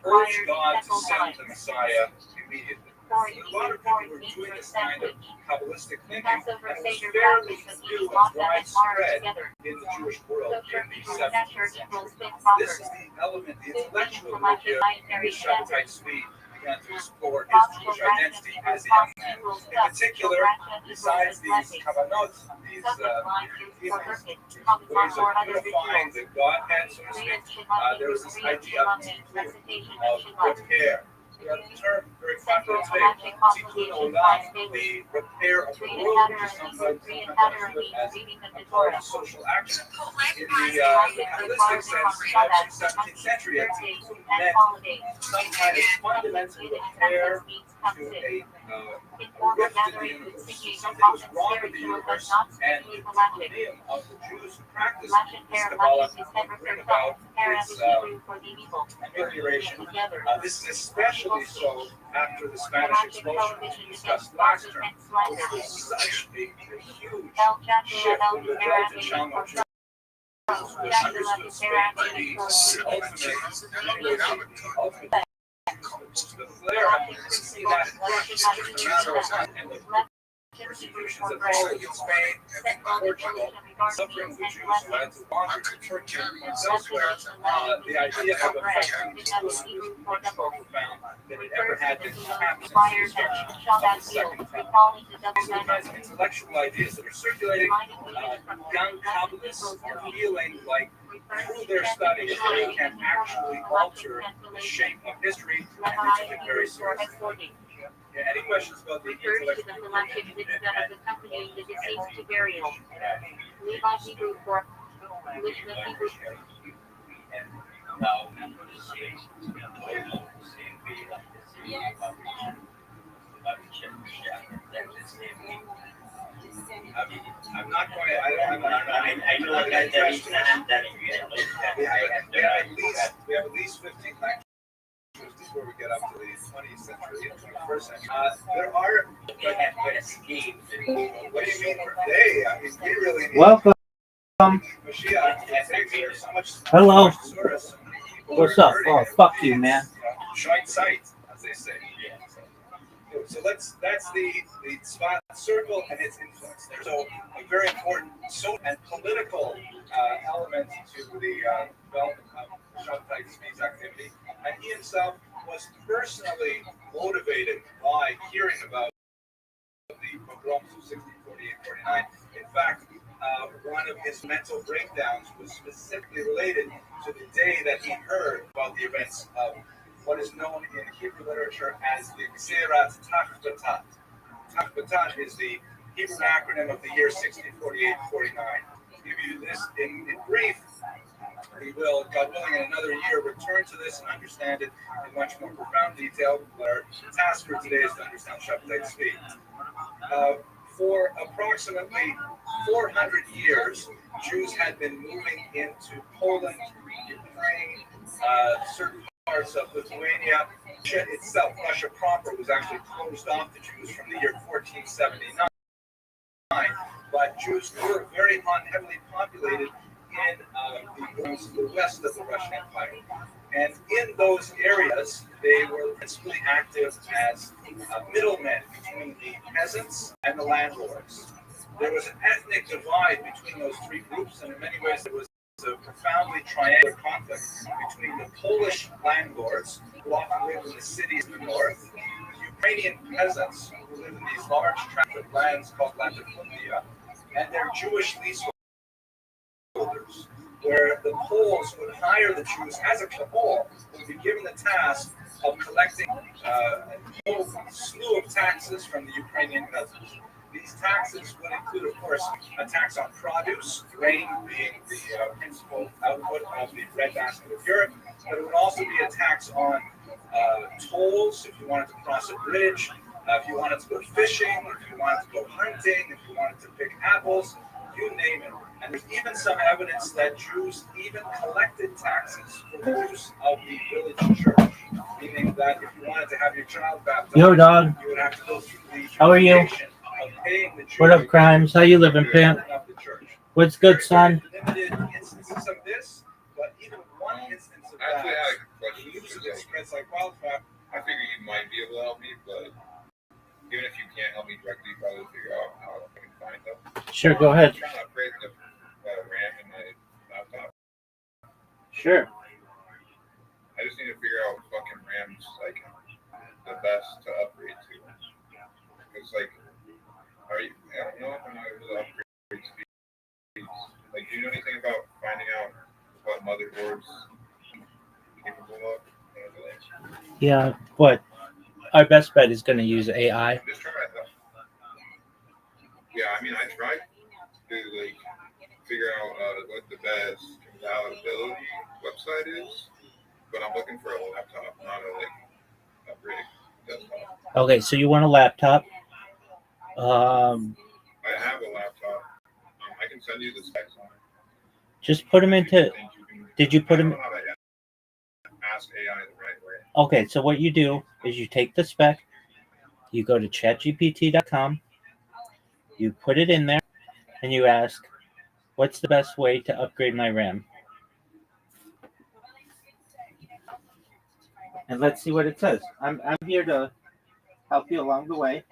Speaker 2: urge God to send the Messiah immediately. A lot of people were doing this kind of Kabbalistic thinking, and it was fairly new and widespread in the Jewish world in the 70s. This is the element, the intellectual idea in which Shabbatai Tzvi began to explore his Jewish identity as a young man. In particular, besides these Kabbalot, these ways of unifying the Godhead, so to speak, there was this idea of repair. term very popular today, tikkun olam, the repair of the world, which is sometimes understood as a part of social action. In the Kabbalistic sense, actually 17th century, it meant some kind of fundamental repair to a rift in the universe. Something was wrong with the universe, and the tikkunim of the Jews who practiced Kabbalah would bring about its amelioration. This is especially so after the Spanish expulsion, which we discussed last term, which was such a huge shift in the majority of Chalmar Jews who understood Spain to be the ultimate the flare up, you can see that and the persecutions that followed in Spain and Portugal, suffering the Jews who had to wander to Turkey and elsewhere. The idea of affecting the Jews was much more profound than it ever had been perhaps since the destruction of the Second Temple. These are the kinds of intellectual ideas that are circulating. Young Kabbalists are feeling like through their studies they can actually alter the shape of history, and they took it very seriously. Yeah, any questions about the intellectual? I'm not going to, I know that we have at least 15 lectures before we get up to the 20th century, 21st century. There are, what do you mean for they? I mean, we really need
Speaker 12: Welcome.
Speaker 2: Mashiach, and there's so much.
Speaker 12: Hello.
Speaker 2: Source,
Speaker 12: What's up? Oh, fuck you, man.
Speaker 2: Shine sight, as they say. So that's the spot circle and its influence. There's a very important social and political element to the development of Shabtai Tzvi's activity, and he himself was personally motivated by hearing about the pogroms of 1648-49. In fact, one of his mental breakdowns was specifically related to the day that he heard about the events of what is known in Hebrew literature as the Gzerat Tachbatat. Tachbatat is the Hebrew acronym of the year 1648-49. To give you this in brief, we will, God willing, in another year return to this and understand it in much more profound detail. Our task for today is to understand Shabtai Tzvi. For approximately 400 years, Jews had been moving into Poland, Ukraine, certain parts of Lithuania. Russia itself, Russia proper, was actually closed off to Jews from the year 1479. But Jews were very heavily populated in the west of the Russian Empire. And in those areas, they were principally active as middlemen between the peasants and the landlords. There was an ethnic divide between those three groups, and in many ways there was a profoundly triangular conflict between the Polish landlords, who often lived in the cities in the north, the Ukrainian peasants, who lived in these large tracts of lands called latifundia, and their Jewish leaseholders, where the Poles would hire the Jews as a cabal, would be given the task of collecting a whole slew of taxes from the Ukrainian peasants. These taxes would include, of course, a tax on produce, grain being the principal output of the breadbasket of Europe, but it would also be a tax on tolls if you wanted to cross a bridge, if you wanted to go fishing, if you wanted to go hunting, if you wanted to pick apples, you name it. And there's even some evidence that Jews even collected taxes for the use of the village church, meaning that if you wanted to have your child baptized,
Speaker 12: Yo, dog.
Speaker 2: you would have to go through the
Speaker 12: How are you? What up, Crimes? How you living, pimp? What's good, son?
Speaker 2: Limited instances of this, but even one instance of that, the use of it spreads like wildfire.
Speaker 5: I figure you might be able to help me, but even if you can't help me directly, probably figure out how I can find them.
Speaker 12: Sure, go ahead.
Speaker 5: I'm trying to upgrade the RAM in my laptop.
Speaker 12: Sure.
Speaker 5: I just need to figure out what fucking RAM's like the best to upgrade to. Because like, I don't know if I'm able to upgrade speeds. Like, do you know anything about finding out what motherboards capable of?
Speaker 12: Yeah, what? our best bet is going to use AI.
Speaker 5: Just try it though. Yeah, I mean, I tried to like figure out what the best compatibility website is, but I'm looking for a laptop, not a rig desktop.
Speaker 12: Okay, so you want a laptop.
Speaker 5: I have a laptop. I can send you the specs on it.
Speaker 12: Just put them into. Did you put them?
Speaker 5: Ask AI the right way.
Speaker 12: Okay, so what you do is you take the spec, you go to chatgpt.com, you put it in there, and you ask, what's the best way to upgrade my RAM? And let's see what it says. I'm here to help you along the way.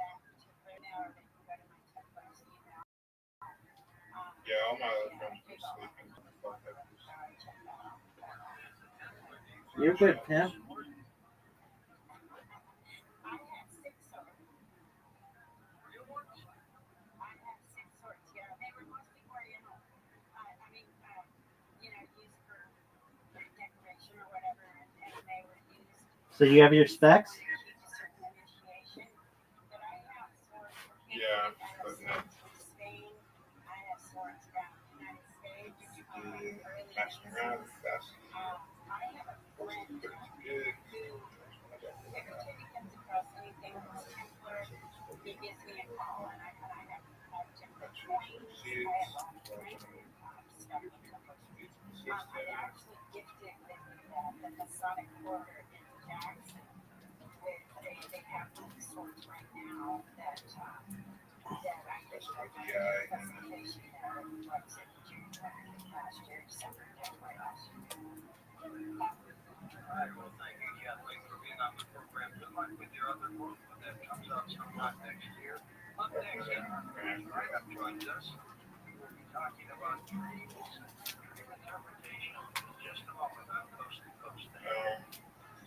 Speaker 5: Yeah, all my other friends are sleeping.
Speaker 12: You're good, Tim. So you have your specs?
Speaker 5: Yeah, but no. Messing around with that.
Speaker 9: Alright, well, thank you, Kathleen, for being on the program. Good luck with your other book that comes out sometime next year. Up next, right up joins us. We will be talking about dreams, dream interpretation, in just a moment on Coast to Coast.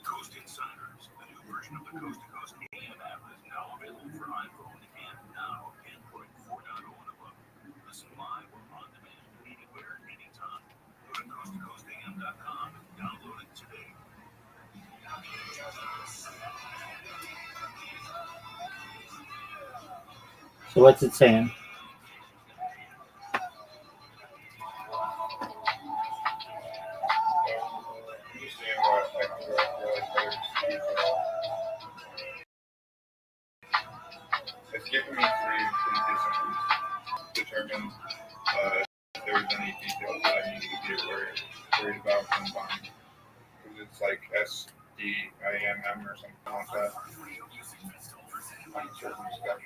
Speaker 13: Coast Insiders, a new version of the Coast to Coast AM app, is now available for iPhone and now Android 4.0 and above. Listen live or on demand, anywhere, anytime. Go to coasttocoastam.com and download it today.
Speaker 12: So what's it saying?
Speaker 5: It's giving me three decent determine if there's any details that I need to be worried about when buying. Because it's like SDIMM or something like that. On certain stuff.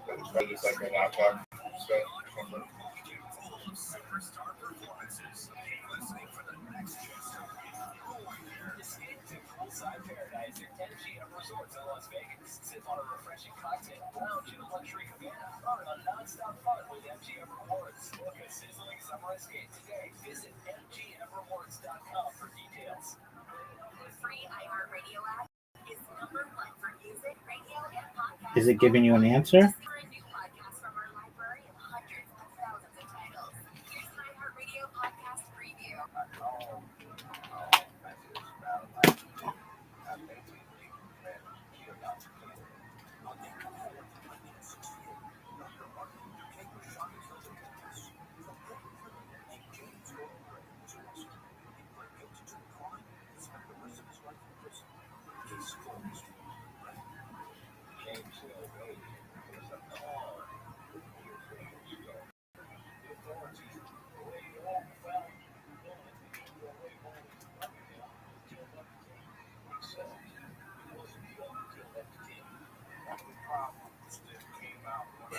Speaker 5: But it's probably just like a laptop stuff or something.
Speaker 13: Superstar performances. Keep listening for the next chance to escape to poolside paradise at MGM Resorts in Las Vegas. Sip on a refreshing cocktail, lounge in a luxury cabana, earn a non-stop fun with MGM Rewards. Book a sizzling summer escape today. Visit mgmrewards.com for details.
Speaker 6: The free iHeartRadio app is #1 for music, radio, and podcasts.
Speaker 12: Is it giving you an answer?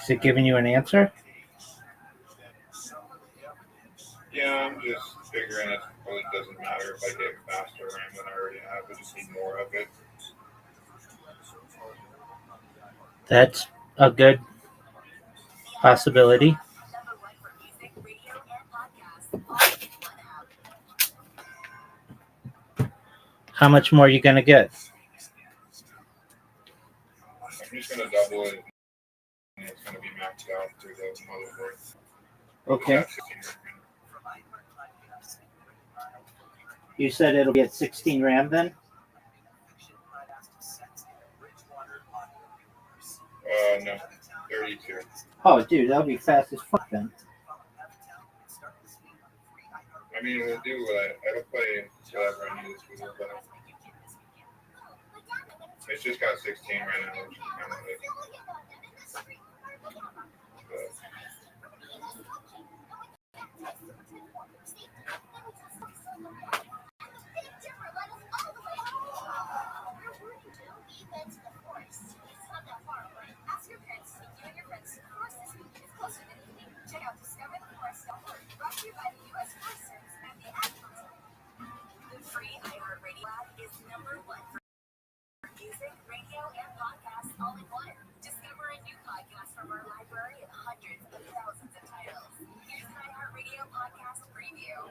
Speaker 12: Is it giving you an answer?
Speaker 5: Yeah, I'm just figuring it probably doesn't matter if I get faster RAM than I already have. I just need more of it.
Speaker 12: That's a good possibility. How much more are you going to get?
Speaker 5: I'm just going to double it. And it's going to be maxed out through the motherboard.
Speaker 12: Okay. You said it'll be at 16 RAM then?
Speaker 5: No, 32.
Speaker 12: Oh, dude, that'll be fast as fuck then.
Speaker 5: I mean, it'll do it'll play whatever I need this video, but it's just got 16 right now, which is kind of like.
Speaker 6: Free iHeartRadio app is #1 for music, radio, and podcasts all in one. Discover a new podcast from our library of hundreds of thousands of titles. Here's an iHeartRadio podcast preview.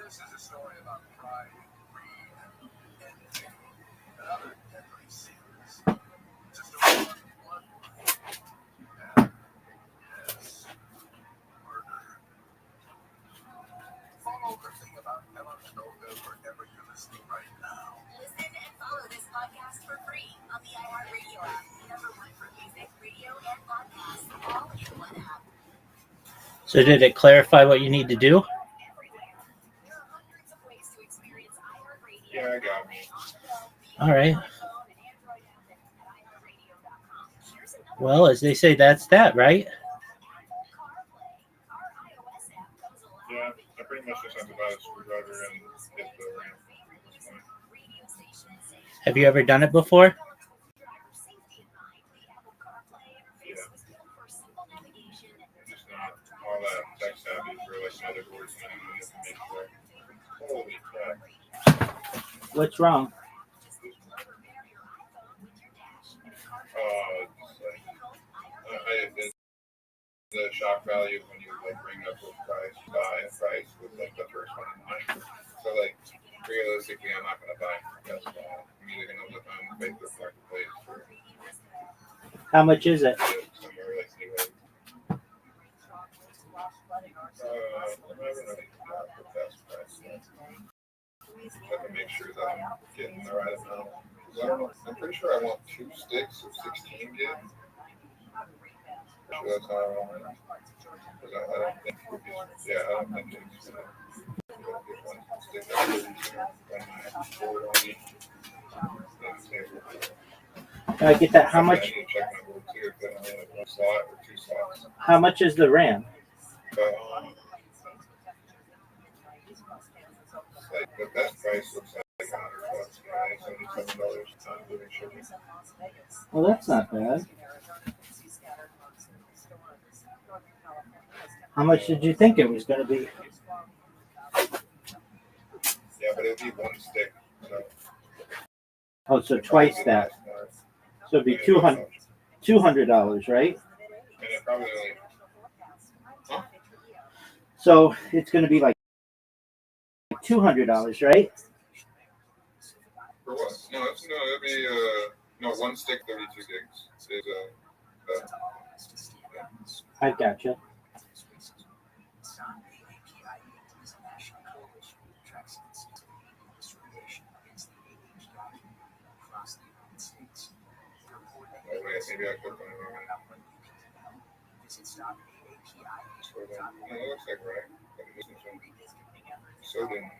Speaker 13: This is a story about pride, greed, envy, and other deadly sins. It's a story about blood, and yes, murder. Follow or think about Ellen and Olga wherever you're listening right now.
Speaker 6: Listen and follow this podcast for free on the iHeartRadio app. #1 for music, radio, and podcasts, all in one app.
Speaker 12: So did it clarify what you need to do?
Speaker 5: Yeah, I got me.
Speaker 12: All right. Well, as they say, that's that, right?
Speaker 5: Yeah, I pretty much just have to buy a screwdriver and hit the ramp.
Speaker 12: Have you ever done it before?
Speaker 5: Yeah. Just not all that tech savvy for like motherboards and you have to make sure. Holy crap.
Speaker 12: What's wrong?
Speaker 5: The shock value when you like bring up the price was like the first one in line. So like realistically, I'm not gonna buy. That's I'm either gonna look on Facebook Marketplace for.
Speaker 12: How much is it?
Speaker 5: Somewhere like anyway. I'm not gonna the best price. I can make sure that I'm getting the right amount. I don't know. I'm pretty sure I want 2 sticks of 16 gig. Sure that's how I want it. Because I don't think it would be, I don't think it's gonna get one stick of 32 on my board only.
Speaker 12: Can I get that? How much?
Speaker 5: I need to check my board too if I only have 1 slot or 2 slots.
Speaker 12: How much is the RAM?
Speaker 5: Like the best price looks like $100, $77 including shipping.
Speaker 12: Well, that's not bad. How much did you think it was going to be?
Speaker 5: Yeah, but it'd be 1 stick. So.
Speaker 12: Oh, so twice that. So it'd be $200, right?
Speaker 5: And it probably only. Huh?
Speaker 12: So it's going to be like $200, right?
Speaker 5: For what? No, it'd be 1 stick, 32 gigs. Is
Speaker 12: I gotcha.
Speaker 5: Maybe I click on it. No, it looks like right. Southern.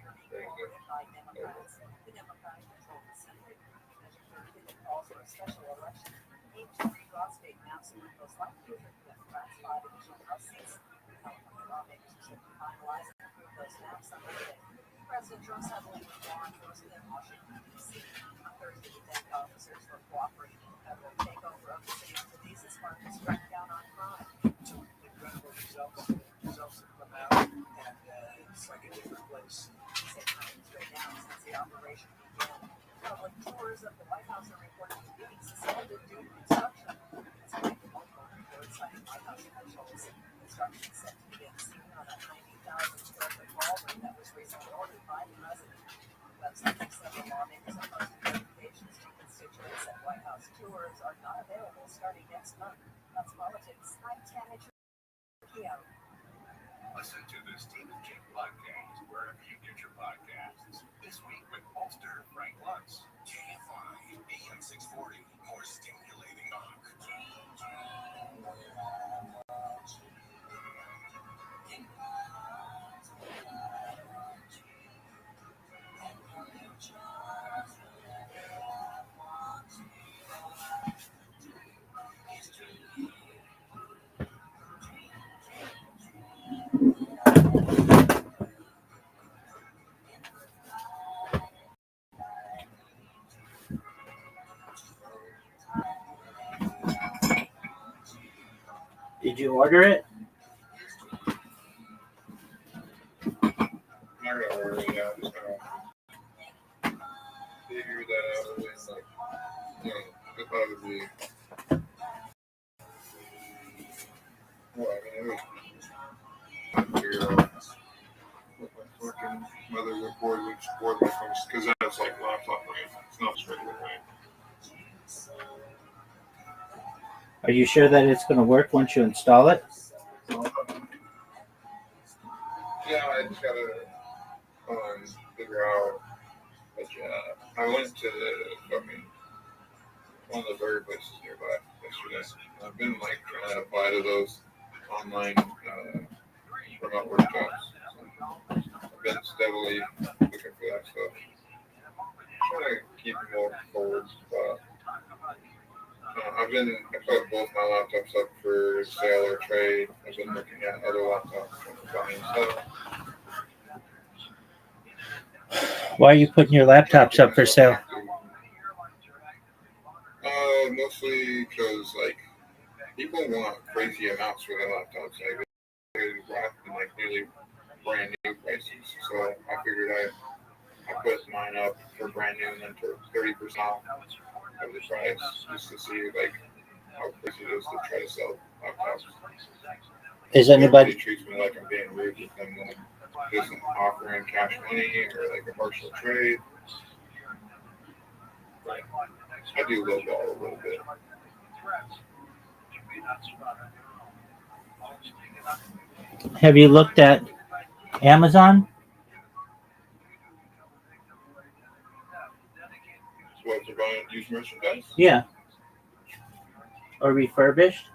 Speaker 11: Also a special election aimed to recross state maps with most likely to Democrats 5 additional House seats. California lawmakers are set to finalize and approve those maps on Monday. President Trump settling with law enforcement in Washington, D.C. On Thursday, he thanked officers for cooperating in the federal takeover of the city's police as part of his crackdown on crime.
Speaker 9: Incredible results have come out, and it's like a different place.
Speaker 11: He said times right now since the operation began. Public tours of the White House are reported to be suspended due to construction. Despite the multiple reports citing White House officials, construction is set to begin soon on a 90,000 square foot ballroom that was recently ordered by the president. Websites of several lawmakers have posted notifications to constituents that White House tours are not available starting next month. That's politics. I'm Tana Trujillo.
Speaker 13: Listen to the Stephen King podcast wherever you get your podcasts. This week with Ulster Frank Lutz. KFI AM 640. More stimulating talk.
Speaker 12: Did you order it?
Speaker 5: I'm not gonna order it now. Just gonna figure that out. And like, it'll probably be. Well, I mean, figure out what my fucking motherboard board which board my phone, because that's like laptop RAM. It's not just regular RAM.
Speaker 12: Are you sure that it's going to work once you install it?
Speaker 5: Yeah, I just gotta figure out. But I went to one of the burger places nearby yesterday. I've been like trying to apply to those online remote work jobs. So I've been steadily looking for that stuff. Trying to keep more forward. I put both my laptops up for sale or trade. I've been looking at other laptops and buying stuff.
Speaker 12: Why are you putting your laptops up for sale?
Speaker 5: Mostly because like people want crazy amounts for their laptops. Like they're wrapped in like nearly brand new prices. So I figured I put mine up for brand new and then for 30% off of the price, just to see like how crazy it is to try to sell laptops.
Speaker 12: Is anybody
Speaker 5: treats me like I'm being rude with them, like isn't offering cash money or like a partial trade. Like, I do lowball a little bit.
Speaker 12: Have you looked at Amazon?
Speaker 5: What, to buy used merchandise?
Speaker 12: Yeah. Or refurbished?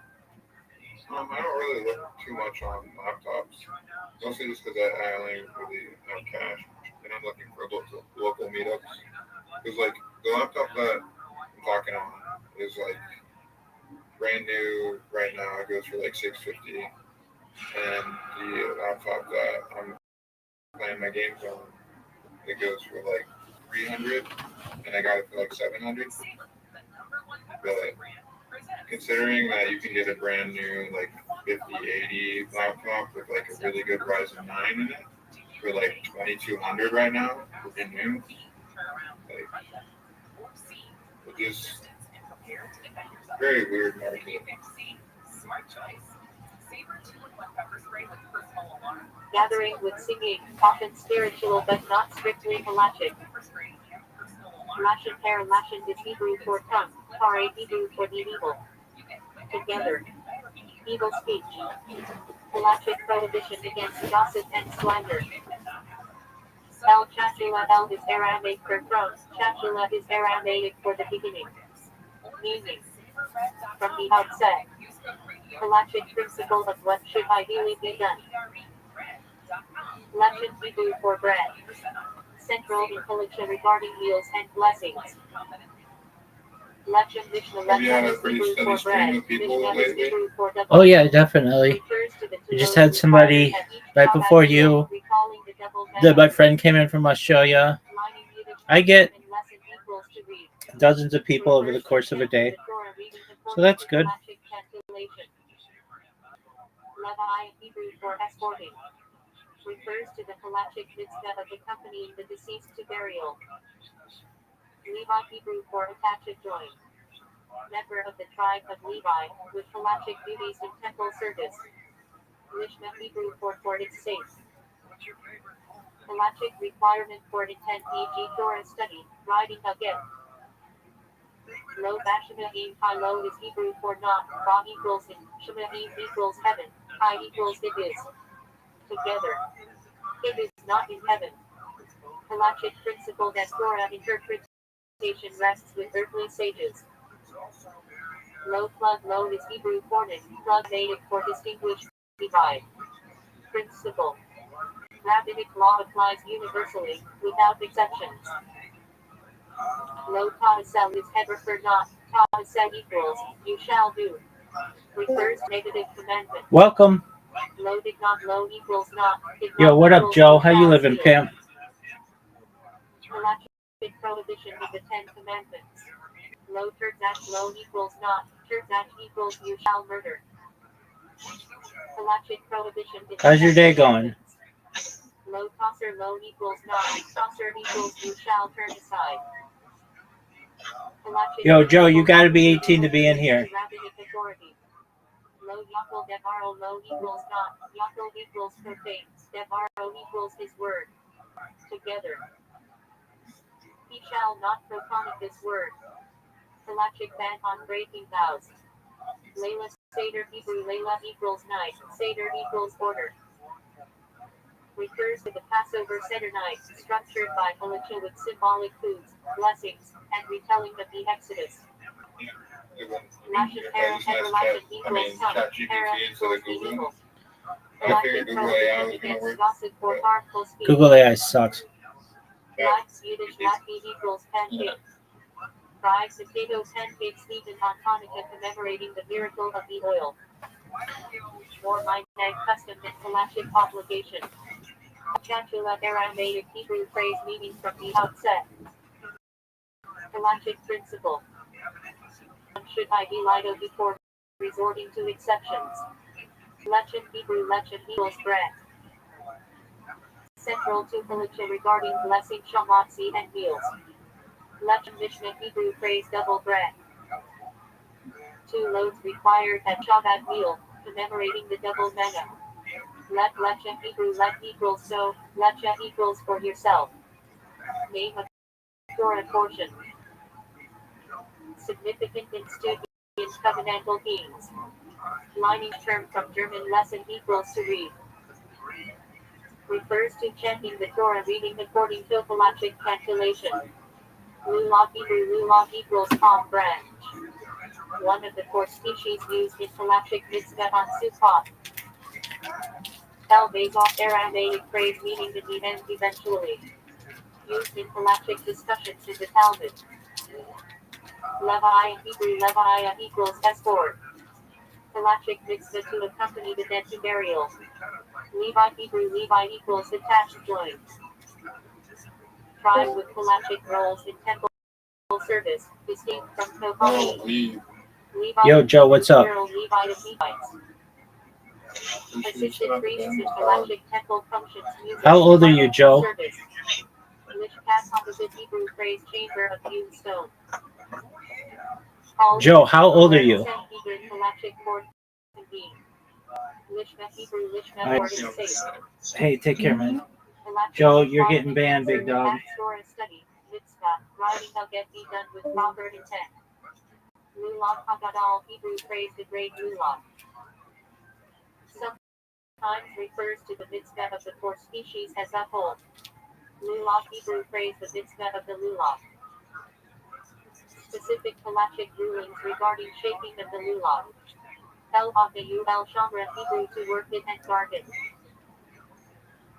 Speaker 5: I don't really look too much on laptops. Mostly just because I only really have cash. And I'm looking for local meetups. Because, like, the laptop that I'm talking on is, like, brand new right now. It goes for, like, $650. And the laptop that I'm playing my games on, it goes for, like, $300. And I got it for, like, $700. But considering that you can get a brand new, like, 5080 laptop with, like, a really good Ryzen 9 in it for, like, $2,200 right now, brand new. Like, it's just very weird market.
Speaker 4: Gathering with singing, often spiritual but not strictly halachic. Lashon hair, lashon is Hebrew for tongue, hare Hebrew for the evil. Together. Evil speech. Halachic prohibition against gossip and slander. El Chachula El is Aramaic for throne. Chachula is Aramaic for the beginning. Meaning. From the outset. Halachic principle of what should ideally be done. Lechem Hebrew for bread. Central intellectual regarding meals and blessings. Lechem Mishnah
Speaker 5: Have you had
Speaker 4: Lechem
Speaker 5: a
Speaker 4: is
Speaker 5: pretty
Speaker 4: Hebrew
Speaker 5: steady
Speaker 4: for
Speaker 5: stream
Speaker 4: bread.
Speaker 5: of people
Speaker 4: Mishnah is
Speaker 5: lately?
Speaker 4: Hebrew for double.
Speaker 12: Oh yeah, definitely.
Speaker 4: Refers to the
Speaker 12: We
Speaker 4: two
Speaker 12: just
Speaker 4: loaves
Speaker 12: had somebody
Speaker 4: required at each
Speaker 12: right
Speaker 4: Shabbat
Speaker 12: before
Speaker 4: meal,
Speaker 12: you.
Speaker 4: recalling the double
Speaker 12: My
Speaker 4: manna.
Speaker 12: friend came in from Australia.
Speaker 4: Lining Yiddish
Speaker 12: I get
Speaker 4: and lesson equals to read.
Speaker 12: dozens of people over the course of a day, so that's good.
Speaker 4: Levi Hebrew for escorting. Refers to the halachic mitzvah of accompanying the deceased to burial. Levi Hebrew for attached join. Member of the tribe of Levi, with halachic duties in temple service. Mishnah Hebrew for its sake. Halachic requirement for intent e.g. Torah study, writing again. Lo Bashimahim Hi Lo is Hebrew for not, Ba equals in, Shemahim equals heaven, Hi equals it is. Together. It is not in heaven. Halachic principle that Torah interpretation rests with earthly sages. Lo plug Lo is Hebrew for name, plug native for distinguished, divide. Principle. Rabbinic law applies universally, without exceptions. Lo ta'asel is header for not, ta'asel equals, you shall do. Refers to negative commandment.
Speaker 12: Welcome.
Speaker 4: Lo did not Lo equals not.
Speaker 12: Yo, what up, Joe? How you living, Pam?
Speaker 4: Halachic prohibition of the Ten Commandments. Lo terzach Lo equals not, terzach equals you shall murder. Halachic prohibition of the
Speaker 12: How's your day
Speaker 4: Ten
Speaker 12: going?
Speaker 4: Lo tosser Lo equals not, tosser equals you shall turn aside. Halachic
Speaker 12: Yo, Joe, you
Speaker 4: principle
Speaker 12: gotta be 18 to be in here.
Speaker 4: rabbinic authority. Lo Yaakov Devaro Lo equals not, Yaakov equals profane, Devaro equals his word. Together. He shall not profane this word. Halachic ban on breaking vows. Layla Seder Hebrew Layla equals night, Seder equals order. Refers to the Passover Seder night, structured by halacha with symbolic foods, blessings, and retelling of the Exodus. Lashon Hara Heter Lashon equals tongue, Hara equals the evil.
Speaker 5: I figured Google AI was gonna work.
Speaker 4: Gossip or harmful speech.
Speaker 12: Google AI sucks.
Speaker 4: Lax Yiddish Latvi equals pancake. Fried potato pancakes eaten on Hanukkah commemorating the miracle of the oil. More Minag custom and halachic obligation. Chatula Aramaic Hebrew phrase meaning from the outset. Halachic principle. Should I be lido before resorting to exceptions? Lechem Hebrew Lechem equals bread. Central to halacha regarding blessing shamatzi and meals. Lechem Mishnah Hebrew phrase double bread. 2 loaves required at Shabbat meal, commemorating the double manna. Let Lechem Hebrew let equals so, Lecha equals for yourself. Name of Torah portion. Significant in students covenantal themes. Lining term from German lesson equals to read. Refers to chanting the Torah reading according to halachic calculation. Lulav Hebrew Lulav equals palm branch. One of the 4 species used in halachic mitzvah on Sukkot. El Bezot Aramaic phrase meaning to the end eventually. Used in halachic discussions in the Talmud. Levi Hebrew Levi equals escort. Halachic mitzvah to accompany the dead to burial. Levi Hebrew Levi equals attached joint. Tribe with halachic roles in temple service, distinct from Kohanim.
Speaker 12: Yo, Joe, what's up?
Speaker 4: Assisted priests in halachic temple functions.
Speaker 12: How old are you, Joe?
Speaker 4: Hebrew phrase chamber of hewn stone.
Speaker 12: Joe, how old are you? Hey, take care, man. Joe, you're getting banned, big dog.
Speaker 4: Lulav Hagadol Hebrew phrase the great Lulav. Sometimes refers to the mitzvah of the 4 species as a whole. Lulav Hebrew phrase the mitzvah of the Lulav. Specific halachic rulings regarding shaping of the Lulav. El Agayu El Shamra Hebrew to work it and guard it.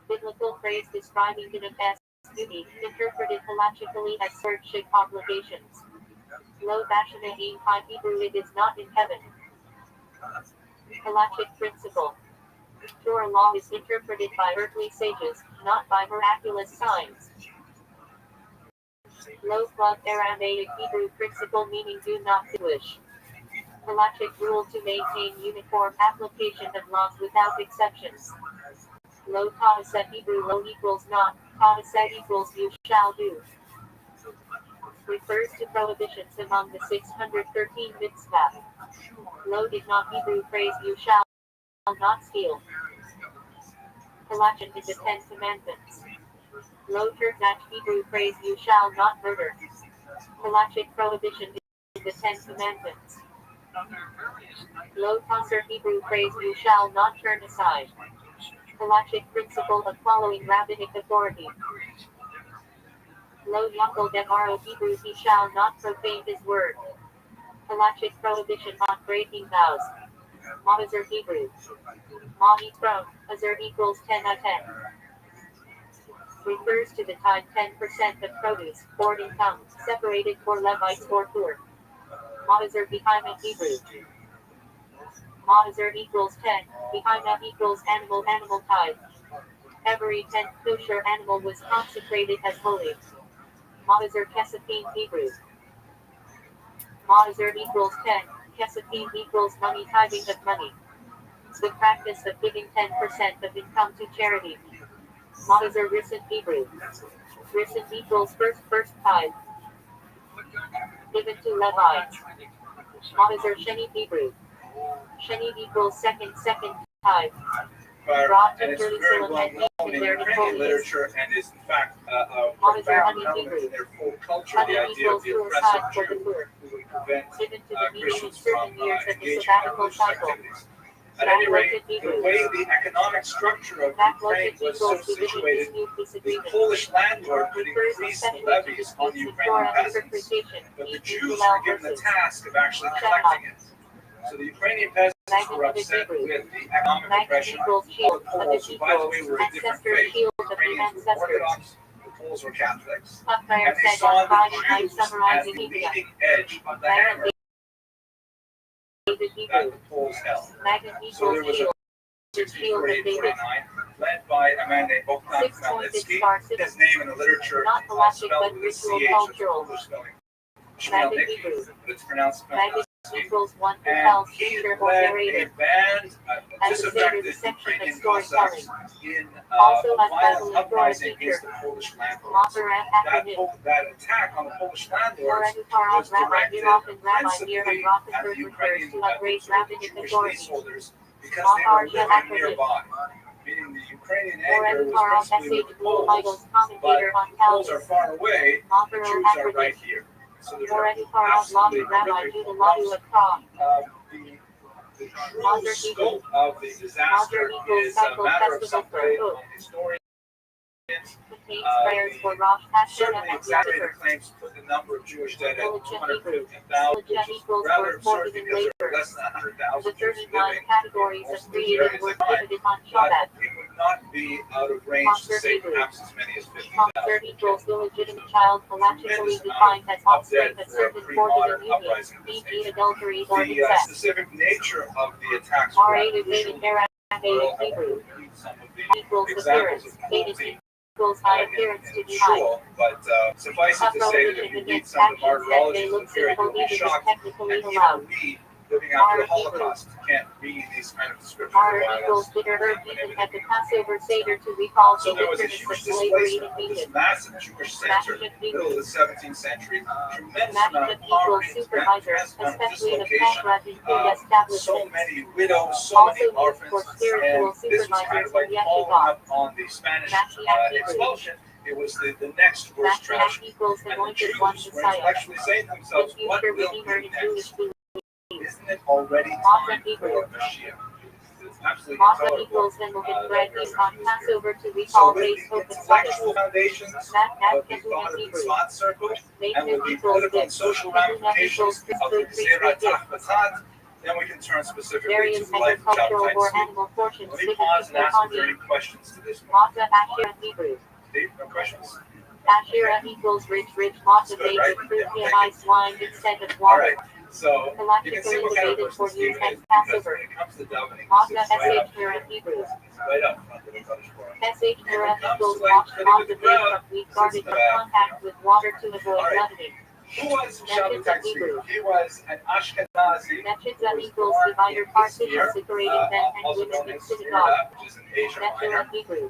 Speaker 4: Biblical phrase describing the best duty, interpreted halachically as stewardship obligations. Lo Bashanahim Pi Hebrew, it is not in heaven. Halachic principle. Torah law is interpreted by earthly sages, not by miraculous signs. Lo Plug Aramaic Hebrew principle meaning do not Jewish. Halachic rule to maintain uniform application of laws without exceptions. Lo Ta'aset Hebrew lo equals not, Ta'aset equals you shall do. Refers to prohibitions among the 613 mitzvah. Lo did not Hebrew phrase you shall not steal. Halachin in the Ten Commandments. Lo Turkach Hebrew phrase you shall not murder. Halachic prohibition in the Ten Commandments. Lo Tanser Hebrew phrase you shall not turn aside. Halachic principle of following rabbinic authority. Lo Yakol Devaro Hebrew he shall not profane his word. Halachic prohibition on breaking vows. Ma'aser Hebrew. Ma'i Throne, Azer equals 10 out of 10. Refers to the tithe 10% of produce, or income, separated for Levites or poor. Ma'aser Behimet Hebrew. Ma'aser equals 10, Behimet equals animal tithe. Every 10th kosher animal was consecrated as holy. Ma'aser Kesafim Hebrew. Ma'aser equals 10, Kesafim equals money, tithing of money. The practice of giving 10% of income to charity. Ma'aser Risen Hebrew. Risen equals first tithe. Given to Levites. Ma'aser Sheni Hebrew. Sheni equals second tithe.
Speaker 2: And it's very well known in Ukrainian literature and is in fact a profound element in their full culture, the idea of the oppressive Jew who would prevent Christians from engaging in religious activities. At any rate, the way the economic structure of Ukraine was so situated, the Polish landlord could increase the levies on the Ukrainian peasants, but the Jews were given the task of actually collecting it. So the Ukrainian peasants were upset with the economic oppression of the Poles, who, by the way, were a different faith. The Ukrainians were Orthodox, the Poles were Catholics. And they saw the Jews as the leading edge of the hammer that the Poles held. So there was a 64-849 led by a man named Bogdan Khmelnytsky. His name in the literature is spelled with a CH, as the Polish spelling. Khmelnytsky, but it's pronounced Khmelnytsky. And he led a band, disaffected Ukrainian Cossacks in a violent uprising against the Polish landlords. That attack on the Polish landlords was directed principally at the Ukrainian Jewish leaseholders because they were living nearby. Meaning the Ukrainian anger was principally with the Poles, but the Poles are far away, the Jews are right here. So there's absolutely horrific loss. The true scope of the disaster is a matter of some debate among historians. Certainly exaggerated claims put the number of Jewish dead at 250,000, which is rather absurd because there are less than 100,000 Jews living in most of these areas of life. But it would not be out of range to say perhaps as many as 50,000.
Speaker 4: Illegitimate child halachically defined as offspring of certain forfeited union, e.g. adultery or
Speaker 2: The
Speaker 4: incest.
Speaker 2: specific nature of the attacks were unusual.
Speaker 4: Hebrew equals appearance. Equals high appearance to be high.
Speaker 2: Usual, but suffice it to say that if you read some of the martyrologies of the period, you'll be shocked. And even we, living after the Holocaust, can't read these kind of descriptions of violence.
Speaker 4: At the Passover Seder to recall
Speaker 2: So
Speaker 4: the
Speaker 2: there was a
Speaker 4: bitterness
Speaker 2: huge
Speaker 4: of slavery in
Speaker 2: displacement of this
Speaker 4: Egypt.
Speaker 2: massive Jewish center in the middle of the 17th century. Tremendous amount
Speaker 4: Imagine
Speaker 2: of
Speaker 4: the people
Speaker 2: poverty,
Speaker 4: supervisor,
Speaker 2: tremendous
Speaker 4: especially the
Speaker 2: dislocation,
Speaker 4: Pasra in food establishments.
Speaker 2: so many widows, so
Speaker 4: Also
Speaker 2: many
Speaker 4: used
Speaker 2: orphans,
Speaker 4: for spiritual
Speaker 2: and this was kind of like following up on the Spanish expulsion. It was the next worst tragedy. And the Jews were intellectually saying to themselves, what will be next? Isn't it already time for Mashiach? It's absolutely
Speaker 4: Masa equals then will get bread on Passover to recall race
Speaker 2: the
Speaker 4: open
Speaker 2: intellectual foundations of the thought of the Tzvat circle and with the political and social ramifications of the Gezerah Tachbatzat, then we can turn specifically
Speaker 4: Various
Speaker 2: to the life of
Speaker 4: agricultural
Speaker 2: Shabtai
Speaker 4: or
Speaker 2: Tzvi.
Speaker 4: animal portions
Speaker 2: Let me
Speaker 4: given
Speaker 2: pause
Speaker 4: to
Speaker 2: and ask if there are
Speaker 4: Kohanim.
Speaker 2: any questions to this one.
Speaker 4: Mata Asher Hebrew.
Speaker 2: Steve, no questions?
Speaker 4: Asherah equals rich Mata
Speaker 2: Good,
Speaker 4: made
Speaker 2: right?
Speaker 4: with fruit
Speaker 2: Yeah,
Speaker 4: and
Speaker 2: thank
Speaker 4: ice wine instead of
Speaker 2: All
Speaker 4: water.
Speaker 2: right, so you can see
Speaker 4: Collectively
Speaker 2: what kind of
Speaker 4: debated for
Speaker 2: person
Speaker 4: use
Speaker 2: Stephen
Speaker 4: as
Speaker 2: is because
Speaker 4: Passover.
Speaker 2: when it comes to davening,
Speaker 4: Mata
Speaker 2: he sits right up,
Speaker 4: Asher Hebrew.
Speaker 2: right up front of the Kodesh Baruch Hu.
Speaker 4: Asherah equals
Speaker 2: like
Speaker 4: wash
Speaker 2: putting
Speaker 4: Mata
Speaker 2: it
Speaker 4: made
Speaker 2: down,
Speaker 4: from wheat garden
Speaker 2: sits
Speaker 4: from
Speaker 2: in the back.
Speaker 4: contact with water to avoid
Speaker 2: All right.
Speaker 4: leavening.
Speaker 2: Who was
Speaker 4: Mentions
Speaker 2: Shabtai
Speaker 4: of Hebrew.
Speaker 2: Tzvi? He was an Ashkenazi.
Speaker 4: Metriza
Speaker 2: who was
Speaker 4: equals
Speaker 2: born
Speaker 4: divider
Speaker 2: in
Speaker 4: parsing
Speaker 2: Izmir,
Speaker 4: and separating men and
Speaker 2: also
Speaker 4: women
Speaker 2: known
Speaker 4: in
Speaker 2: as
Speaker 4: synagogue.
Speaker 2: Smyrna, which is in Asia
Speaker 4: Metriza
Speaker 2: Minor.
Speaker 4: Hebrew.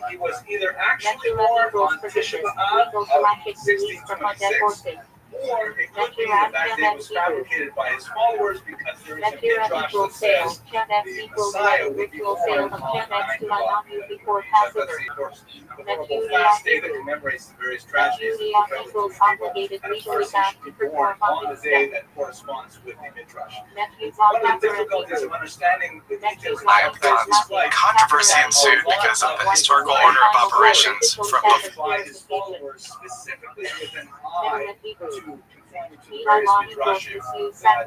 Speaker 2: He was either actually
Speaker 4: Metriza
Speaker 2: born
Speaker 4: equals
Speaker 2: on Tisha
Speaker 4: forgiveness,
Speaker 2: B'Av
Speaker 4: legal
Speaker 2: of
Speaker 4: galactic release from
Speaker 2: 1626,
Speaker 4: undead
Speaker 2: or it could be that that day was fabricated by his followers because there is a
Speaker 4: Metriza
Speaker 2: midrash that
Speaker 4: equals sale.
Speaker 2: says
Speaker 4: Chedex
Speaker 2: the
Speaker 4: equals
Speaker 2: Messiah
Speaker 4: wedding
Speaker 2: would be
Speaker 4: ritual
Speaker 2: born
Speaker 4: sale of
Speaker 2: on
Speaker 4: Chedex to
Speaker 2: 9 of
Speaker 4: Ananu before
Speaker 2: That's
Speaker 4: Passover.
Speaker 2: the memorable fast day that commemorates the various tragedies of the
Speaker 4: Metriza
Speaker 2: prophet
Speaker 4: equals
Speaker 2: people,
Speaker 4: obligated
Speaker 2: and a
Speaker 4: legally
Speaker 2: person
Speaker 4: bound
Speaker 2: should
Speaker 4: to
Speaker 2: be born
Speaker 4: perform
Speaker 2: on the
Speaker 4: office
Speaker 2: day
Speaker 4: steps.
Speaker 2: that corresponds with the midrash.
Speaker 4: Metriza
Speaker 2: One of the
Speaker 4: Kapara
Speaker 2: difficulties of
Speaker 4: Hebrew.
Speaker 2: understanding the details of
Speaker 3: I have
Speaker 2: Shabtai Tzvi's life
Speaker 3: controversy ensued because of the historical order of operations from
Speaker 2: by his followers, specifically with an eye to conforming to the various midrashim that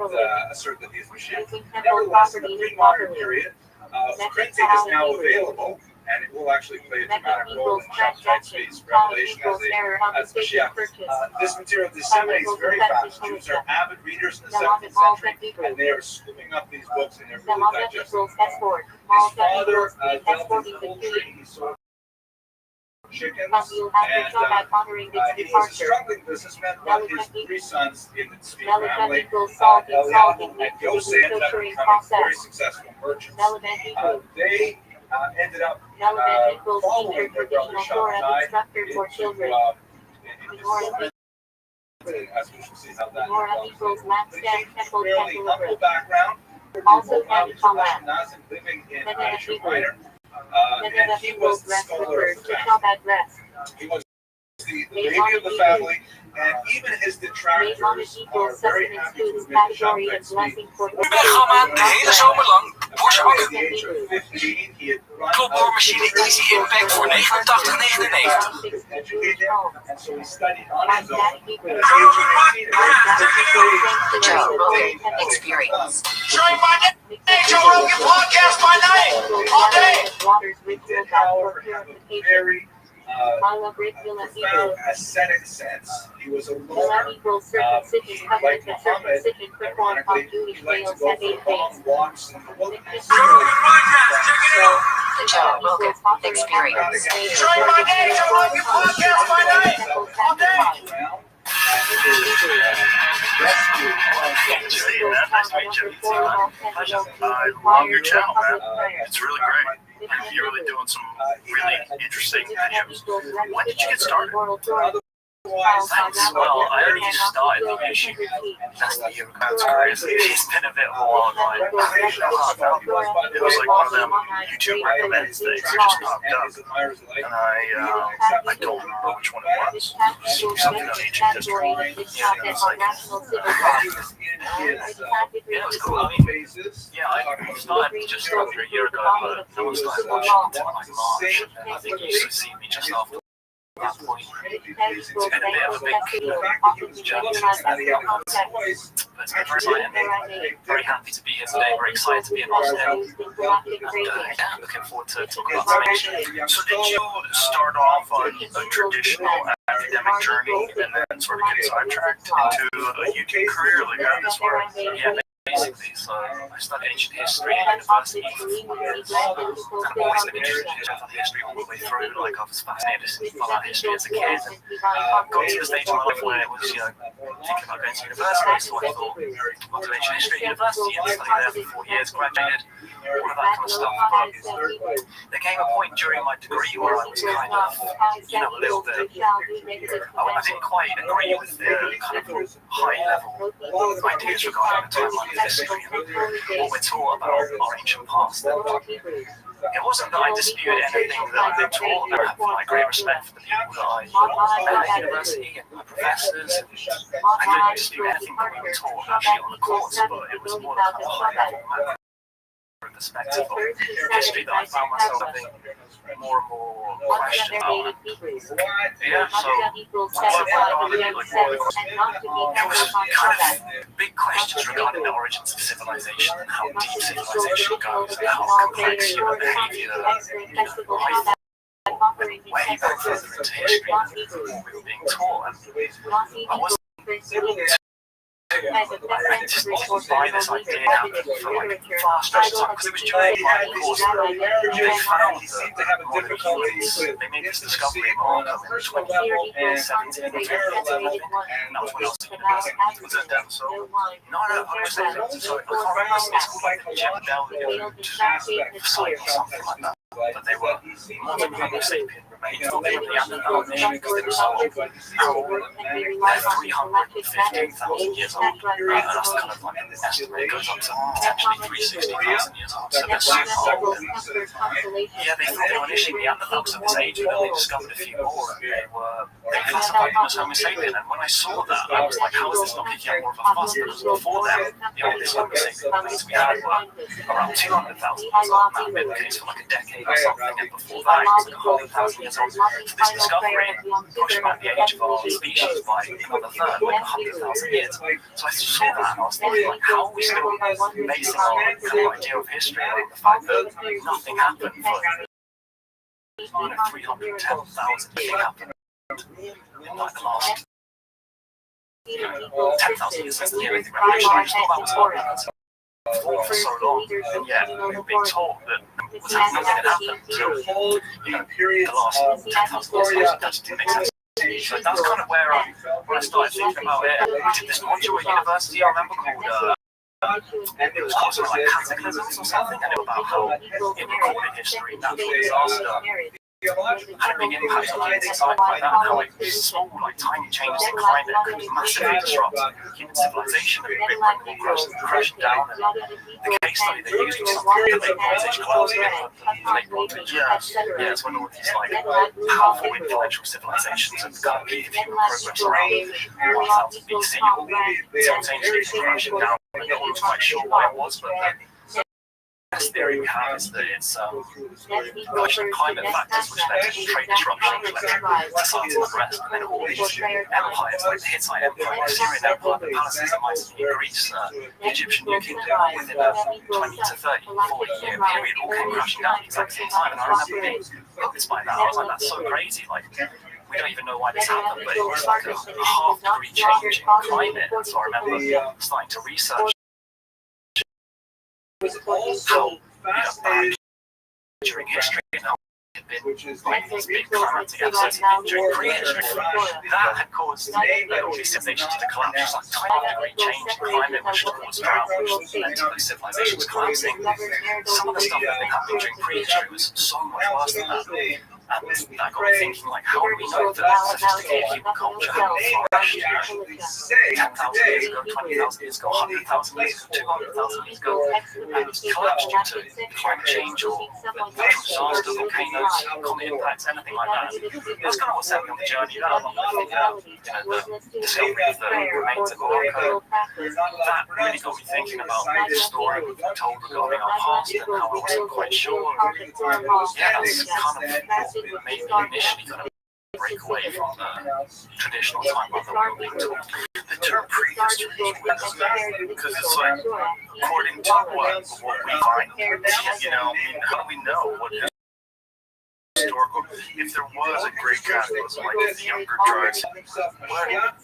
Speaker 2: assert that he is Mashiach. Nevertheless, in the pre-modern period, printing is now available, and it will actually play a dramatic role in Shabtai Tzvi's revelation as Mashiach. This material disseminates very fast. Jews are avid readers in the 2nd century, and they are scooping up these books and they're really digesting them. His father dealt in poultry. He sold chickens, and he was a struggling businessman, but his 3 sons in the Tzvi family, Eliyahu and Yosef, ended up becoming very successful merchants. They ended up following their brother Shabtai into as we shall see how that develops. But he came from a fairly humble background.
Speaker 4: Also
Speaker 2: He was Ashkenazim living in Asia Minor. And he was the scholar of the family. He was the baby of the family, and even his detractors are very happy to admit that Shabtai Tzvi
Speaker 10: Programma de hele zomer lang Porsche
Speaker 2: at the age of 15, he had run
Speaker 10: klopboormachine Easy Impact voor 89,99.
Speaker 2: educate him, and so he studied on his own. At the age of 18,
Speaker 16: Experience.
Speaker 10: Train by day, Joe Rogan podcast by night, all day.
Speaker 2: He did, however, have a very profound ascetic sense. He was a loner. Like Muhammad, ironically, he liked to go for long walks in the wilderness.
Speaker 16: Joe Rogan Experience.
Speaker 10: Train by day, Joe Rogan podcast by night, all day.
Speaker 17: Nice to meet you. Pleasure. I love your channel, man. It's really great. You're really doing some really interesting videos. When did you get started? Well, I already started the YouTube. That's the year. That's crazy. It's been a bit of a long line. It was like one of them YouTube recommended things that just popped up. And I don't remember which one it was. Something on ancient history. Yeah, it was like, it was cool. I mean, yeah, I started just over a year ago, but no one started watching until like March. And I think you used to see me just after that point. It's been a bit of a big jump since then. But it's been very exciting. Very happy to be here today. Very excited to be in Boston. And yeah, looking forward to talking about information. So did you start off on a traditional academic journey and then sort of get sidetracked into a YouTube career? Like how this works? Yeah, basically. So I studied ancient history at university for 4 years. I've always been interested in history all the way through. Like I was fascinated by history as a kid. And got to the stage in my life where it was, thinking about going to university. So I thought, I'll do ancient history at university and study there for 4 years, graduated, all of that kind of stuff. But there came a point during my degree where I was kind of, a little bit, I didn't quite agree with the kind of high level ideas regarding the timeline of history and what we're taught about our ancient past. It wasn't that I disputed anything that I've been taught, and I have my great respect for the people that I met at university and my professors. I didn't dispute anything that we were taught actually on the course, but it was more the kind of high level perspective of history that I found myself having more and more questions about. Yeah, so there was kind of big questions regarding the origins of civilization and how deep civilization goes and how complex human behavior way back further into history than what we were being taught. And I wasn't I just didn't buy this idea for like far stretches of time because it was during my course they found that modern humans, they made this discovery in Morocco in 2017 and that was when I was at university. Was it then? So no, I was saying sorry, I can't remember. It's called like the Jebel site or something like that. But they were modern Homo sapien remains, not the Neanderthal nation because they were so old. They're 315,000 years old. That's kind of like an estimate. It goes up to potentially 360,000 years old. So they're super old. Yeah, they thought they were initially Neanderthals at this age, but then they discovered a few more and they classified them as Homo sapien. And when I saw that, I was like, how is this not kicking up more of a fuss? Because before them, the oldest Homo sapien place we had were around 200,000 years old. And that had been the case for like a decade or something, and before that, it was like 100,000 years old. So this discovery pushed back the age of our species by another third, like 100,000 years. So I saw that and I was thinking, like, how are we still basing our kind of idea of history on the fact that nothing happened for 310,000 years happened in like the last 10,000 years since the Neolithic Revolution. I just thought that was hard. For so long, and yet we've been told that nothing had happened until the last 10,000 years. That just didn't make sense. So that's kind of where I started thinking about it. We did this module at university, I remember, called it was called something like cataclysms or something, and it was about how in recorded history natural disaster had a big impact on human society like that, and how like small, like tiny changes in climate could massively disrupt human civilization and bring them all crashing down. And the case study they used was something like the late Bronze Age collapse. The late Bronze Age, yeah, it's when all these like powerful, influential civilizations and kind of peak of human progress around 1000 BC all simultaneously crashing down. No one was quite sure why it was, but the best theory we have is that it's question of climate factors which led to trade disruption, which led to societal unrest, and then all these empires like the Hittite Empire, the Syrian Empire, the Palestinian Mycenaean Greece, the Egyptian New Kingdom, within a 20 to 30, 40 year period all came crashing down at the exact same time. And I remember being hooked by that. I was like, that's so crazy. Like, we don't even know why this happened, but it was like a half-degree change in climate. And so I remember starting to research how during history and how it had been like these big climatic episodes during pre-history that had caused all these civilizations to collapse. Just like 20-degree change in climate which had caused drought, which led to those civilizations collapsing. Some of the stuff that had been happening during pre-history was so much worse than that. And that got me thinking, like, how do we know that sophisticated human culture had flourished 10,000 years ago, 20,000 years ago, 100,000 years ago, 200,000 years ago, and collapsed due to climate change or natural disaster, volcanoes, comet impacts, anything like that. That's kind of what set me on the journey that I'm thinking about, the discovery of the remains of Morocco. That really got me thinking about the story we've been told regarding our past and how I wasn't quite sure. Yeah, that's kind of what made me initially kind of break away from the traditional timeline that we were being taught. The term prehistory is weird because it's like, according to what we find, you know, I mean, how do we know what is historical? If there was a great cataclysm like the younger tribes,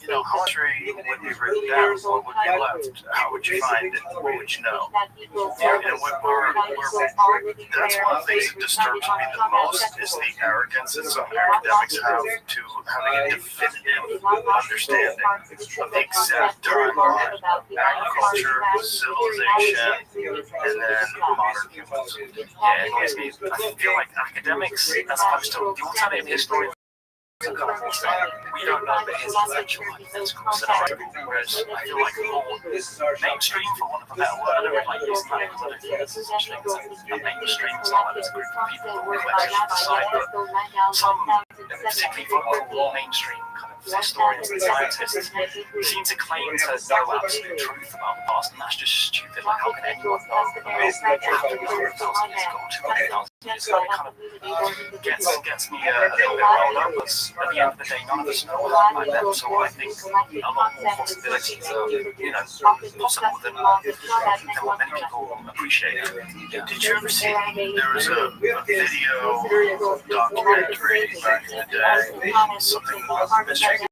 Speaker 17: you know, how much would be written down? What would be left? How would you find it? What would you know? You know, that's one of the things that disturbs me the most is the arrogance that some academics have to having a definitive understanding of the exact timeline of agriculture, civilization, and then modern humans. Yeah, it annoys me. I feel like academics, as opposed to the alternative historian, we don't know that his actual physical scenario, whereas I feel like more mainstream, for want of a better word, I don't like using that because I don't think there's such things as mainstream. It's not like there's a group of people that will collectively decide, but some particularly vocal mainstream kind of historians and scientists seem to claim to know absolute truth about the past, and that's just stupid. Like, how can anyone know what happened 100,000 years ago, 200,000 years ago? It kind of gets me a little bit riled up, because at the end of the day, none of us know what happened back then, so I think a lot more possibilities are, possible than what many people appreciate. Did you ever see, there was a video documentary back in the day, something about the mystery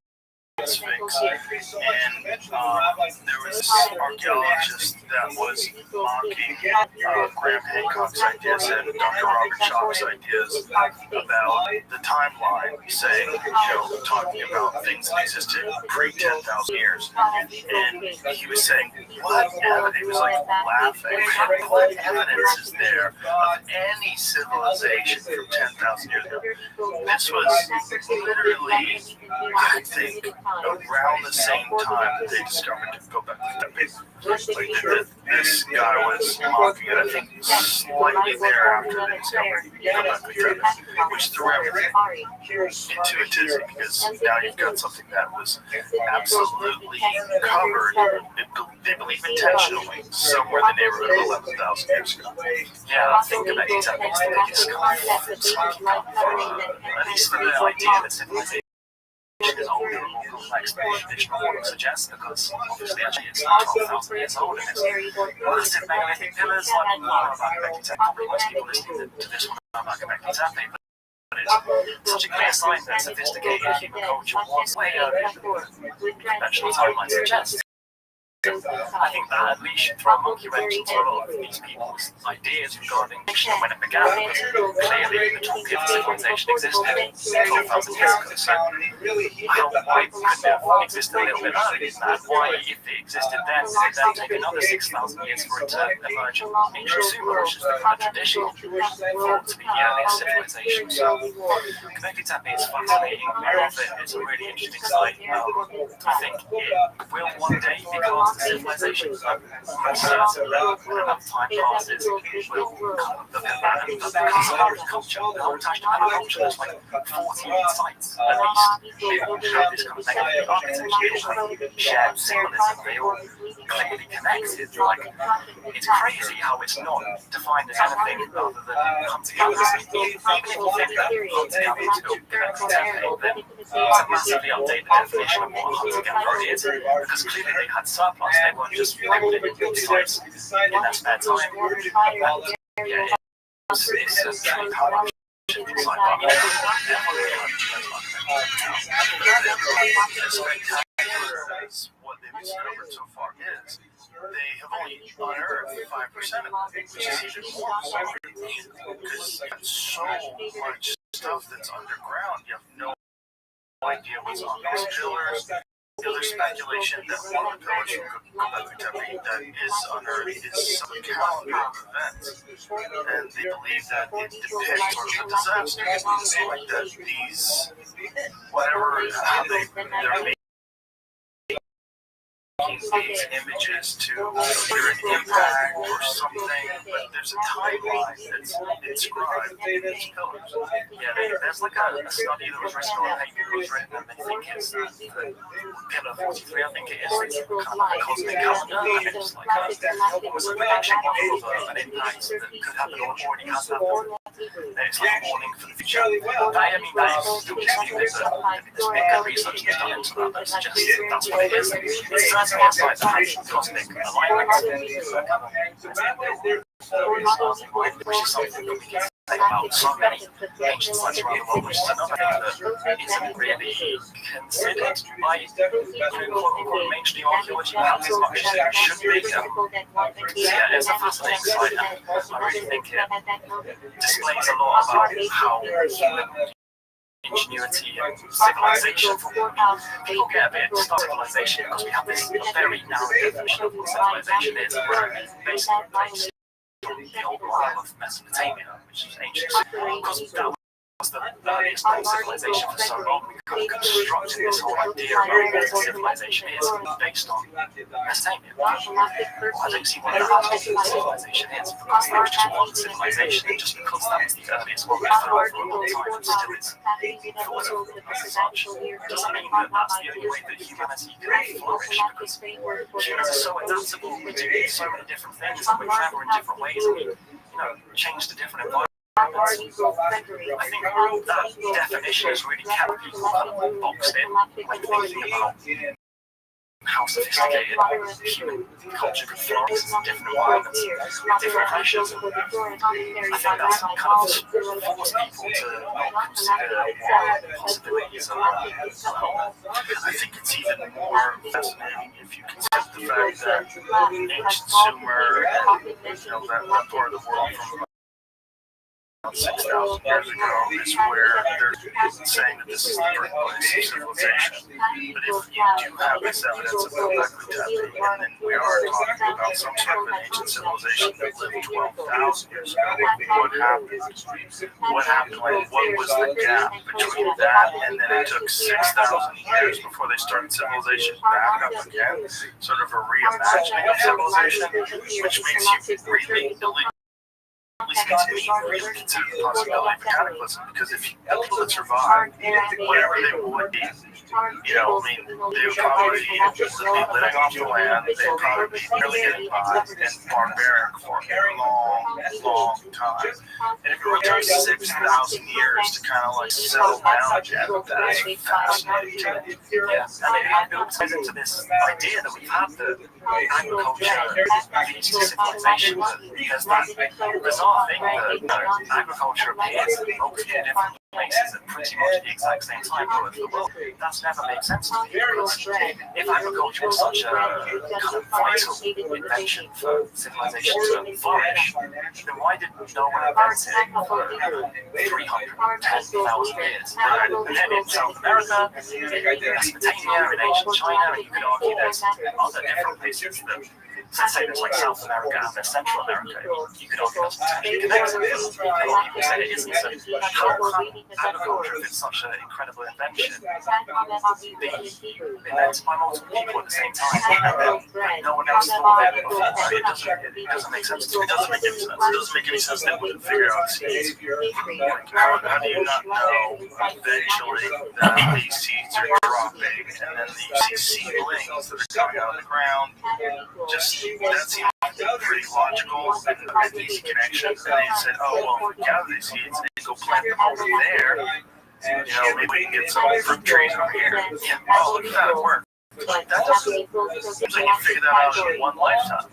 Speaker 17: Sphinx, and there was this archaeologist that was mocking Graham Hancock's ideas and Dr. Robert Schoch's ideas about the timeline, saying, talking about things that existed pre-10,000 years, and he was saying, what evidence, he was like laughing, what evidence is there of any civilization from 10,000 years ago? This was literally, I think, around the same time that they discovered Göbekli Tepe. This guy was mocking it, I think, slightly thereafter they discovered Göbekli Tepe, which threw everything into a tizzy, because now you've got something that was absolutely covered, they believe intentionally, somewhere in the neighborhood of 11,000 years ago. Yeah, I think Göbekli Tepe is the biggest at least for the idea that civilization is older and more complex than the traditional model suggests, because obviously actually it's not 12,000 years old and it's massive megalithic pillars. Like, about Göbekli Tepe, probably most people listening to this one know about Göbekli Tepe, but it's such a clear sign that sophisticated human culture was way earlier than the conventional timeline suggests. I think that at least should throw a monkey wrench into a lot of these people's ideas regarding fiction and when it began, because clearly the toolkit for civilization existed 12,000 years ago, so why couldn't it have existed a little bit earlier than that? Why, if it existed then, would it then take another 6,000 years for it to emerge in ancient Sumer, which is the kind of traditional thought to be the earliest civilization? So Göbekli Tepe is fascinating. It's a really interesting site. I think it will one day be called civilization. I'm certain that when enough time passes, we'll look at that and consider culture. The whole Tashtana culture, there's like 14 sites at least. They all share this kind of megalithic architecture, they all have shared symbolism, they all clearly connected. Like, it's crazy how it's not defined as anything other than hunter-gatherers. Even if you think that hunter-gatherers built Göbekli Tepe, then it's a massively updated definition of what a hunter-gatherer is, because clearly they had surplus. They weren't just living in sites in their spare time. And, yeah, it's a very powerful things like that. What they've discovered so far is they have only unearthed 5% of it, which is even more important, because you have so much stuff that's underground, you have no idea what's on those pillars. There's speculation that one of the pillars from Göbekli Tepe that is unearthed is some calendar of events, and they believe that it depicts sort of a disaster, like that these, whatever, they're making these images to either an impact or something, but there's a timeline that's inscribed in these pillars. Yeah, there's like a study that was written on paper that was written, and they think it's pillar 43, I think it is, it's kind of like a cosmic calendar, and it's like it was a prediction model of an impact that could happen or already has happened. And it's like a warning for the future. I mean, that is still disputed, there's been good research that's done into that, that suggests that's what it is. It's certainly a site that has cosmic alignment, which is something that we can say about so many ancient sites around the world, which is another thing that isn't really considered by quote-unquote mainstream archaeology perhaps as much as it should be. Yeah, it's a fascinating site, and I really think it displays a lot about how human ingenuity and civilization. People get a bit stuck on civilization because we have this very narrow definition of what civilization is. We're basically based on the old Isle of Mesopotamia, which is ancient. Because that was the earliest known civilization for so long. We kind of constructed this whole idea about what civilization is based on Mesopotamia. Well, I don't see what the actual civilization is, because there was just one civilization, and just because that was the earliest one we found for a long time, it still is thought of as such. It doesn't mean that that's the only way that humanity can flourish, because humans are so adaptable, we do so many different things, and we're clever in different ways, and we, change to different environments. I think that definition has really kept people kind of boxed in when thinking about how sophisticated human culture could flourish in different environments, with different pressures. I think that's kind of forced people to not consider what possibilities are out there. I think it's even more fascinating if you consider the fact that ancient Sumer and that part of the world from 6,000 years ago is where they're saying that this is the birthplace of civilization. But if you do have this evidence of Göbekli Tepe, and then we are talking about some sort of an ancient civilization that lived 12,000 years ago, what happened? What was the gap between that and then it took 6,000 years before they started civilization back up again? Sort of a reimagining of civilization, which makes you really illegal. At least makes me really consider the possibility of a cataclysm, because if people that survive, whatever they would be, they would probably be living off the land, they'd probably be barely getting by, and barbaric for a long time. And if it really took 6,000 years to kind of like settle down again, that is fascinating to me. Yeah, and it ties into this idea that we've had the agriculture leads to civilization, but there's that bizarre thing that agriculture appears in multiple different places at pretty much the exact same time all over the world. That's never made sense to me, because if agriculture was such a kind of vital invention for civilization to flourish, then why did no one invent it for 310,000 years? And then in South America, in Mesopotamia, in ancient China, and you could argue there's other different places that, let's say there's like South America and there's Central America, you could argue that's potentially connected, but you could argue say it isn't. So how can agriculture, if it's such an incredible invention, be invented by multiple people at the same time, and no one else thought of it before? It doesn't make sense to me. It doesn't make any sense. It doesn't make any sense that we wouldn't figure out seeds. How do you not know eventually that these seeds are dropping, and then you see seedlings that are coming out of the ground? Just that seems pretty logical and an easy connection. And they said, oh, well, gather these seeds and go plant them over there. Maybe we can get some fruit trees over here. Yeah, oh, look at that, it worked. That doesn't seems like you figured that out in one lifetime.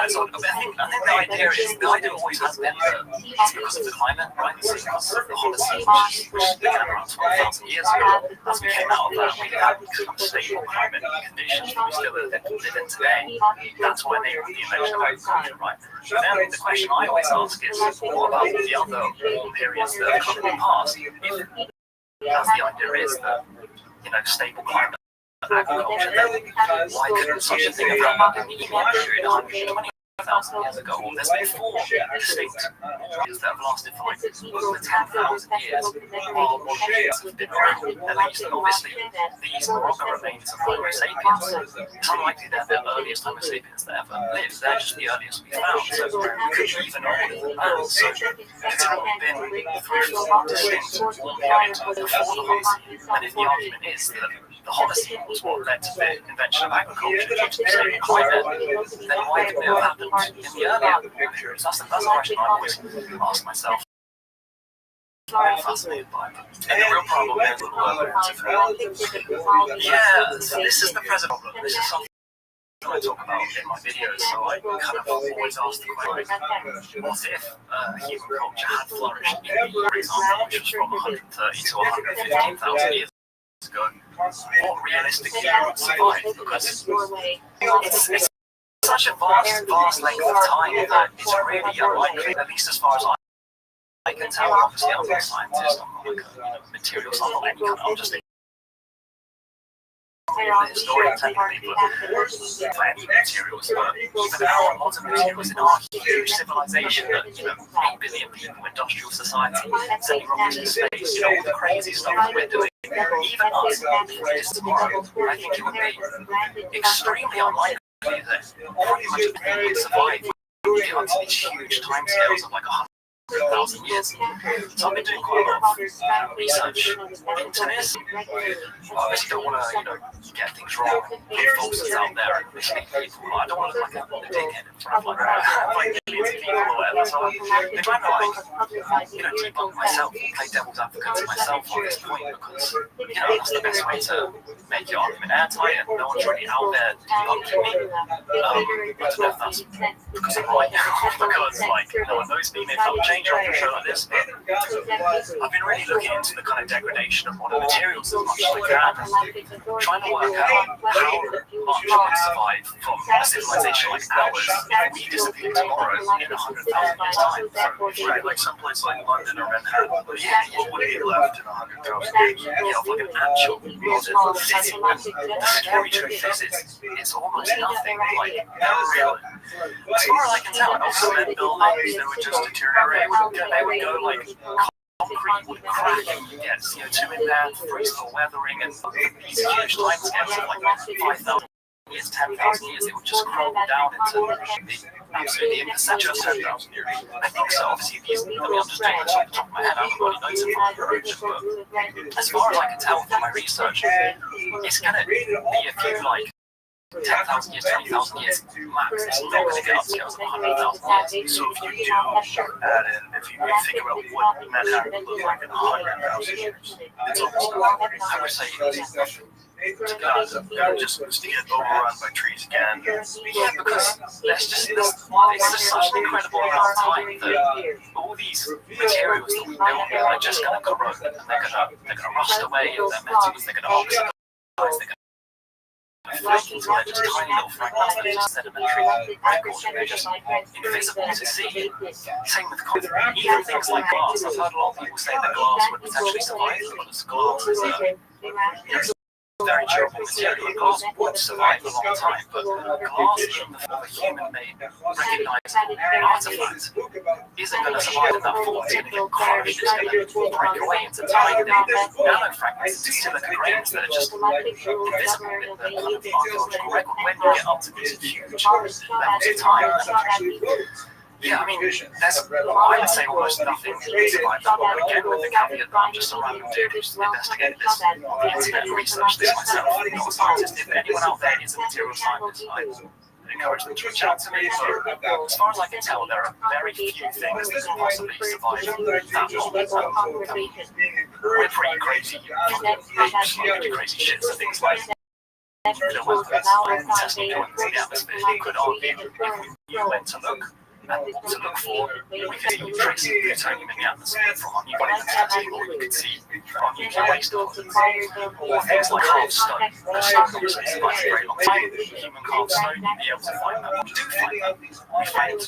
Speaker 17: So I think the idea is the idea always has been that it's because of the climate, right? It's because of the Holocene, which began around 12,000 years ago. As we came out of that, we had some stable climate conditions that we still live in today. That's why they the invention of agriculture, right? And then the question I always ask is, what about the other warm periods that have come in the past? If as the idea is that stable climate agriculture, then why couldn't such a thing have happened in the period 120,000 years ago? Well, there's been 4 distinct wars that have lasted for like over 10,000 years while humans have been around, at least. And obviously, these Morocco remains of Homo sapiens. It's unlikely they're the earliest Homo sapiens that ever lived. They're just the earliest we found. So we could be even older than that. So it's only been 3 or 4 distinct warm periods before the Holocene. And if the argument is that the Holocene was what led to the invention of agriculture due to the stable climate, then why couldn't it have happened in the earlier periods? That's the first question I always ask myself. I'm fascinated by them. And the real problem is, so this is the present problem. This is something I talk about in my videos, so I kind of always ask the question, what if human culture had flourished in the year, for example, which was from 130 to 115,000 years ago? What realistically would survive? Because it's such a vast length of time that it's really unlikely, at least as far as I can tell. Obviously, I'm not a scientist, I'm not like a material scientist, I'm just the historian technically, but for any materials, but even our modern materials in our huge civilization that, 8 billion people, industrial society, sending rockets to space, all the crazy stuff that we're doing, even us, if we did tomorrow, I think it would be extremely unlikely that pretty much people would survive when we get onto these huge timescales of like 100,000 years. So I've been doing quite a lot of research into this. Obviously don't want to, get things wrong, put falsehoods out there and mislead people. I don't want to look like a dickhead in front of like millions of people or whatever. So I'm trying to debunk myself, play devil's advocate to myself on this point because, that's the best way to make your argument airtight and no one's really out there debunking me. I don't know if that's because I'm right now, because no one knows me, maybe that'll change after a show like this, but I've been really looking into the kind of degradation of modern materials as much as I can, trying to work out how much would survive from a civilization like ours if we disappear tomorrow in 100,000 years' time.
Speaker 21: Right, like someplace like London or Manhattan, what would be left in 100,000 years?
Speaker 17: Of like an actual modern city. The scary truth is, it's almost nothing. Really. As far as I can tell, cement buildings, they would just deteriorate. They would go like concrete would crack and you get CO2 in there, freeze-thaw weathering, and these huge timescales of like 5,000 years, 10,000 years, it would just crumble down into absolutely imperceptible.
Speaker 21: Just 10,000 years.
Speaker 17: I think so. Obviously, I'm just doing this off the top of my head. I haven't got any notes in front of me, but as far as I can tell from my research, it's going to be a few 10,000 years, 20,000 years max. It's not going to get up to 100,000 years.
Speaker 21: So if you do add in, if you think about what Manhattan would look like in 100,000 years, it's almost nothing.
Speaker 17: I would say it's nothing.
Speaker 21: Just to get overrun by trees again.
Speaker 17: Yeah, because it's just such an incredible amount of time that all these materials that we build are just going to corrode and they're going to rust away and their metals, they're going to oxidize, they're going to flake until they're just tiny little fragments that are just sedimentary records and they're just invisible to see. Same with concrete. Even things like glass. I've heard a lot of people say that glass would potentially survive because glass is very durable material. Glass would survive a long time, but glass in the form of a human-made, recognizable artifact isn't going to survive in that form. It's going to get crushed, it's going to break away into tiny nanofragments, into silica grains that are just invisible in the kind of archaeological record when you get up to these huge levels of time. Yeah, I mean, I would say almost nothing survives. But again, with the caveat that I'm just a random dude who's investigated this on the internet and researched this myself. I'm not a scientist. If anyone out there is a material scientist, I encourage them to reach out to me. But as far as I can tell, there are very few things that can possibly survive that long. We're pretty crazy. Apes are pretty crazy shit. So things like the weapons, like testing joints in the atmosphere, you could argue if you went to look for, we could see traces of plutonium in the atmosphere from our nuclear testing, or we could see our nuclear waste deposits, or things like half stone. Because stone obviously survives a very long time. Human half stone, you'd be able to find that. We do find that. We find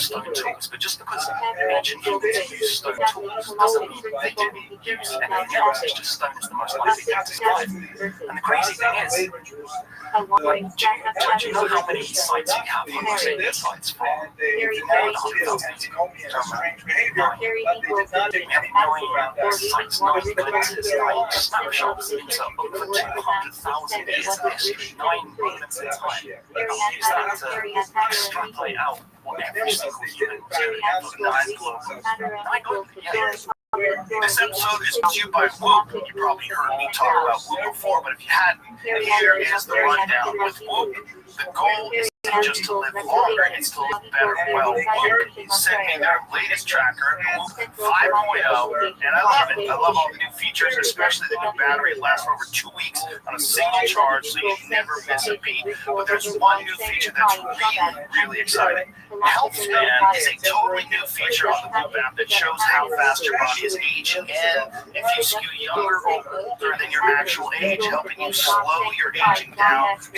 Speaker 17: stone tools, but just because ancient humans used stone tools doesn't mean they didn't use anything else. It's just stone is the most likely thing to survive. And the crazy thing is, do you know how many sites you have? Like, say, the sites from more than 100,000 years ago. We have 9 sites, 9 glimpses, 9 snapshots into over 200,000 years of history, 9 moments in time. And use that to extrapolate out what every single human was doing for 9 global. Yeah.
Speaker 21: This episode is brought to you by Whoop. You probably heard me talk about Whoop before, but if you hadn't, here is the rundown. With Whoop, the goal isn't just to live longer, it's to live better. Well, Whoop sent me their latest tracker, Whoop 5.0, and I love it. I love all the new features, especially the new battery. It lasts for over 2 weeks on a single charge, so you never miss a beat. But there's one new feature that's really exciting. Health Scan is a totally new feature on the Whoop app that shows how fast your body is aging, and if you skew younger or older than your actual age, helping you slow your aging down so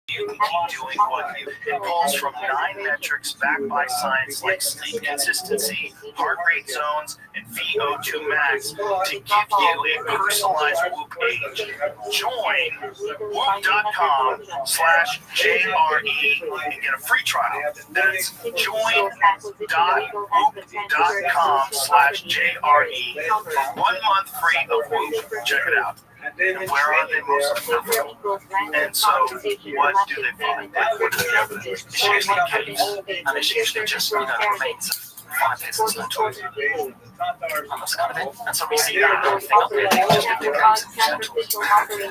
Speaker 21: you
Speaker 14: you can keep doing what you. It pulls from 9 metrics backed by science like sleep consistency, heart rate zones, and VO2 max to give you a personalized Whoop age. Join Whoop.com/JRE and get a free trial. That's join.whoop.com/JRE for 1 month free of Whoop. Check it out. And where are they most effective? And so, what do they find? What is the evidence?
Speaker 17: It's usually in caves, and it's usually just, the remains of 5 years or so. And that's kind of it. And so we see that everything up there, they just get their caves and potentials.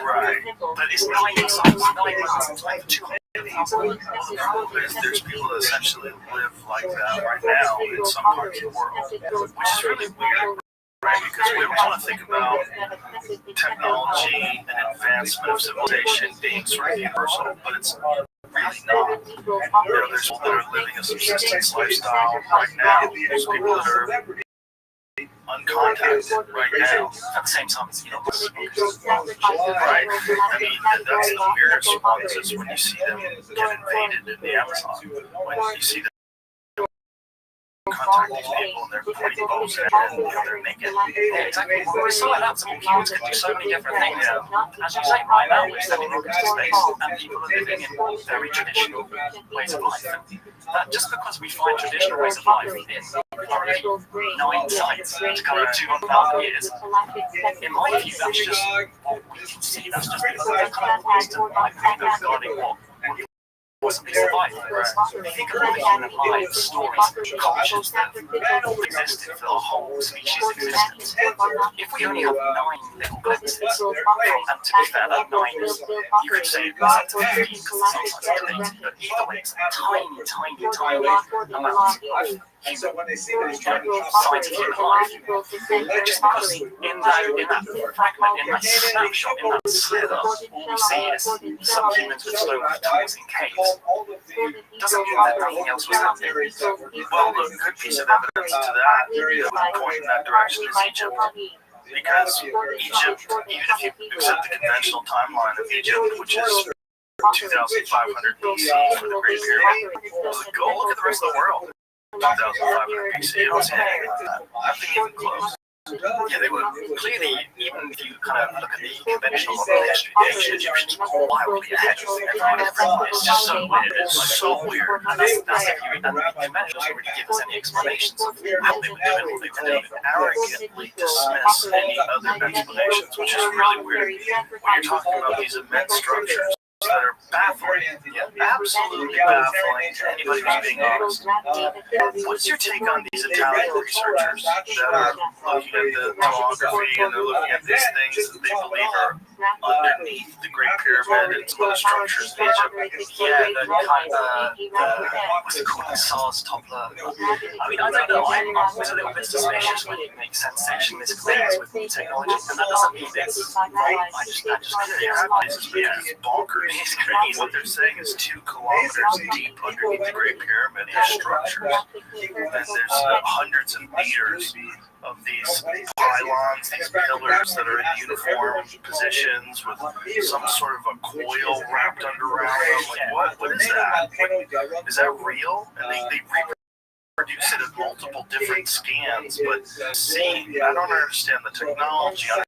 Speaker 14: Right.
Speaker 17: But it's 9 sites, 9 months, it's like 200.
Speaker 14: There's people that essentially live like that right now in some parts of the world, which is really weird. Right, because we want to think about technology and advancement of civilization being sort of universal, but it's really not. There's people that are living a subsistence lifestyle right now. There's people that are uncontacted right now.
Speaker 17: At the same time as
Speaker 14: Right? I mean, that's the weirdest ones is when you see them get invaded in the Amazon. When you see them contact these people and they're pointing bows at them and they're naked.
Speaker 17: Yeah, exactly. Well, we saw that some humans can do so many different things. As you say, right now we're stepping into space and people are living in very traditional ways of life. And that just because we find traditional ways of life in 9 sites to cover 200,000 years, in my view, that's just what we can see. That's just the kind of wisdom I think regarding what possibly survive. If you think of all the human lives, stories, cultures that have existed for the whole species' existence, if we only have 9 little glimpses, and to be fair, that 9 is, you could say it was up to 15 because sometimes it's debated, but either way, it's a tiny, tiny, tiny amount of science of human life. Just because in that fragment, in that snapshot, in that slither, all we see is some humans with stone tools in caves. Doesn't mean that nothing else was happening.
Speaker 14: Well, the good piece of evidence to that that would point in that direction is Egypt. Because Egypt, even if you accept the conventional timeline of Egypt, which is 2,500 BC for the Great Pyramid, go look at the rest of the world. 2,500 BC, you don't see anything like that. Nothing even close.
Speaker 17: Yeah, they were clearly, even if you kind of look at the conventional model of history, the ancient Egyptians were wildly ahead of everyone. It's just so weird.
Speaker 14: It's so weird.
Speaker 17: And that's if you, and the conventionals don't really give us any explanations of how they were doing what they were doing.
Speaker 14: Arrogantly dismiss any other explanations, which is really weird. When you're talking about these immense structures that are baffling, absolutely baffling to anybody who's being honest. What's your take on these Italian researchers that are looking at the tomography and they're looking at these things that they believe are underneath the Great Pyramid and some of the structures in Egypt?
Speaker 17: Yeah, the kind of, what's it called, the SARS toppler. I mean, I don't know, I'm always a little bit suspicious when you make sensationalist claims with new technology, and that doesn't mean it's wrong. I just
Speaker 14: It's bonkers. What they're saying is 2 kilometers deep underneath the Great Pyramid is structures. And there's hundreds of meters of these pylons, these pillars that are in uniform positions with some sort of a coil wrapped underground. I'm like, what is that? Is that real? And they reproduce it in multiple different scans, but I don't understand the technology. I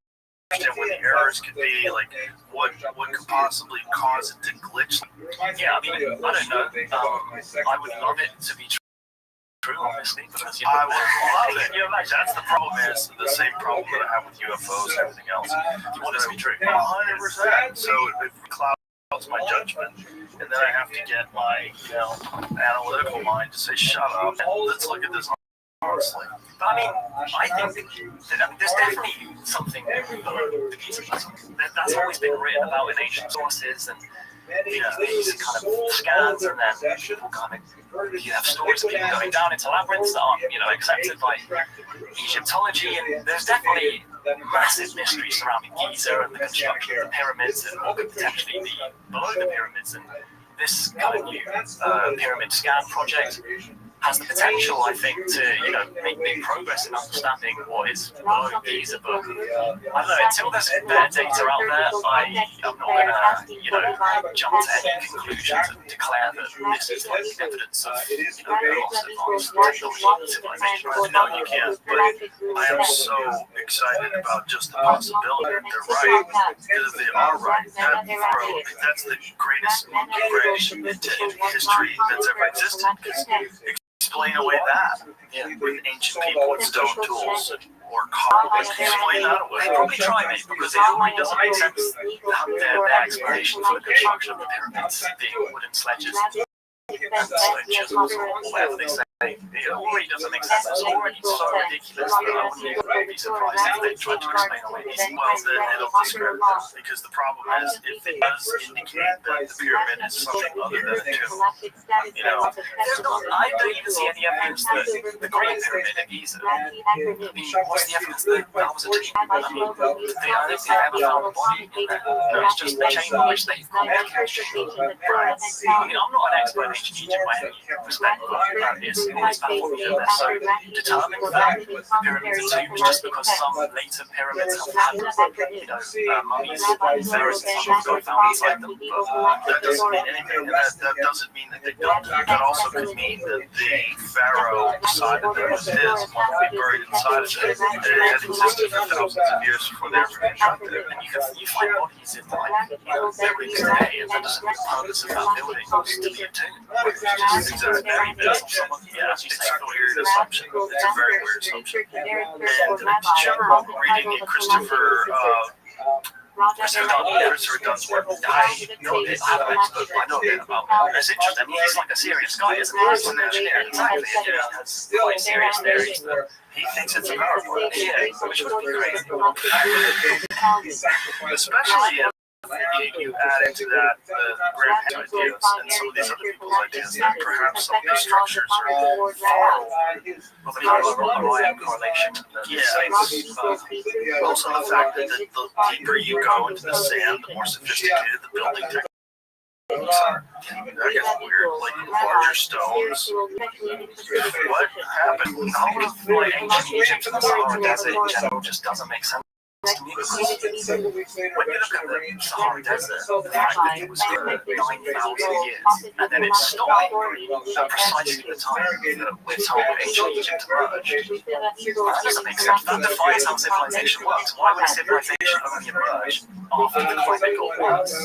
Speaker 14: understand what the errors could be, like what could possibly cause it to glitch.
Speaker 17: Yeah, I mean, I don't know. I would love it to be true, honestly, because
Speaker 14: I would love it. That's the problem. Is the same problem that I have with UFOs and everything else. You want it to be true, 100%. So it clouds my judgment, and then I have to get my analytical mind to say, shut up. Let's look at this honestly.
Speaker 17: But I mean, I think there's definitely something that's always been written about in ancient sources, and these kind of scans, and then people kind of, you have stories of people going down into labyrinths that aren't, accepted by Egyptology, and there's definitely massive mysteries surrounding Giza and the construction of the pyramids and what could potentially be below the pyramids, and this kind of new pyramid scan project has the potential, I think, to make big progress in understanding what is below Giza. But I don't know. Until there's better data out there, I'm not gonna jump to any conclusions and declare that this is like evidence of lost advanced civilization.
Speaker 14: No, you can't. But I am so excited about just the possibility that they're right, because they are right. That's the greatest monkey wrench into history that's ever existed. Explain away that with ancient people with stone tools or cobble. Explain that away.
Speaker 17: They probably try, mate, because it really doesn't make sense. Their explanation for the construction of the pyramids being wooden sledges. Whatever they say, it already doesn't make sense. It's already so ridiculous that I wouldn't be surprised if they tried to explain away these.
Speaker 14: Well, then it'll discredit them, because the problem is, if it does indicate that the pyramid is something other than a tomb,
Speaker 17: I don't even see any evidence that the Great Pyramid at Giza. What's the evidence that was a tomb? I don't think they've ever found a body in there. No, it's just the chamber which they've called the chemistry. I'm not an expert in ancient Egypt by any respect, but it's always baffled me that they're so determined that the pyramids are tombs just because some later pyramids have had, mummies, pharaohs, and stuff got found inside them. But
Speaker 14: that doesn't mean anything. That doesn't mean that they don't. That also could mean that the pharaoh decided that it was his, wanted to be buried inside of it, and it had existed for thousands of years before they ever constructed it.
Speaker 17: And you find bodies in buildings today, and that doesn't mean the purpose of that building was to be a tomb.
Speaker 14: It's just exactly it's a weird assumption. It's a very weird assumption. And did you ever reading Christopher Dunn's work?
Speaker 17: I know a bit about him. It's interesting. I mean, he's like a serious guy, isn't he? He's an engineer. Exactly. He has quite serious theories that he thinks it's a power plant. Yeah, which would be crazy.
Speaker 14: Especially if you add into that the grandparents' ideas and some of these other people's ideas that perhaps some of these structures are far
Speaker 17: Orion correlation.
Speaker 14: Also the fact that the deeper you go into the sand, the more sophisticated the building techniques are. I get weird, like larger stones. What happened?
Speaker 17: No, like ancient Egypt and the Sahara Desert in general just doesn't make sense. When you look at the Sahara Desert, the fact that it was for 9,000 years, and then it stopped at precisely the time that we're told ancient Egypt emerged. That doesn't make sense. That defies how civilization works. Why would civilization only emerge after the climate got worse?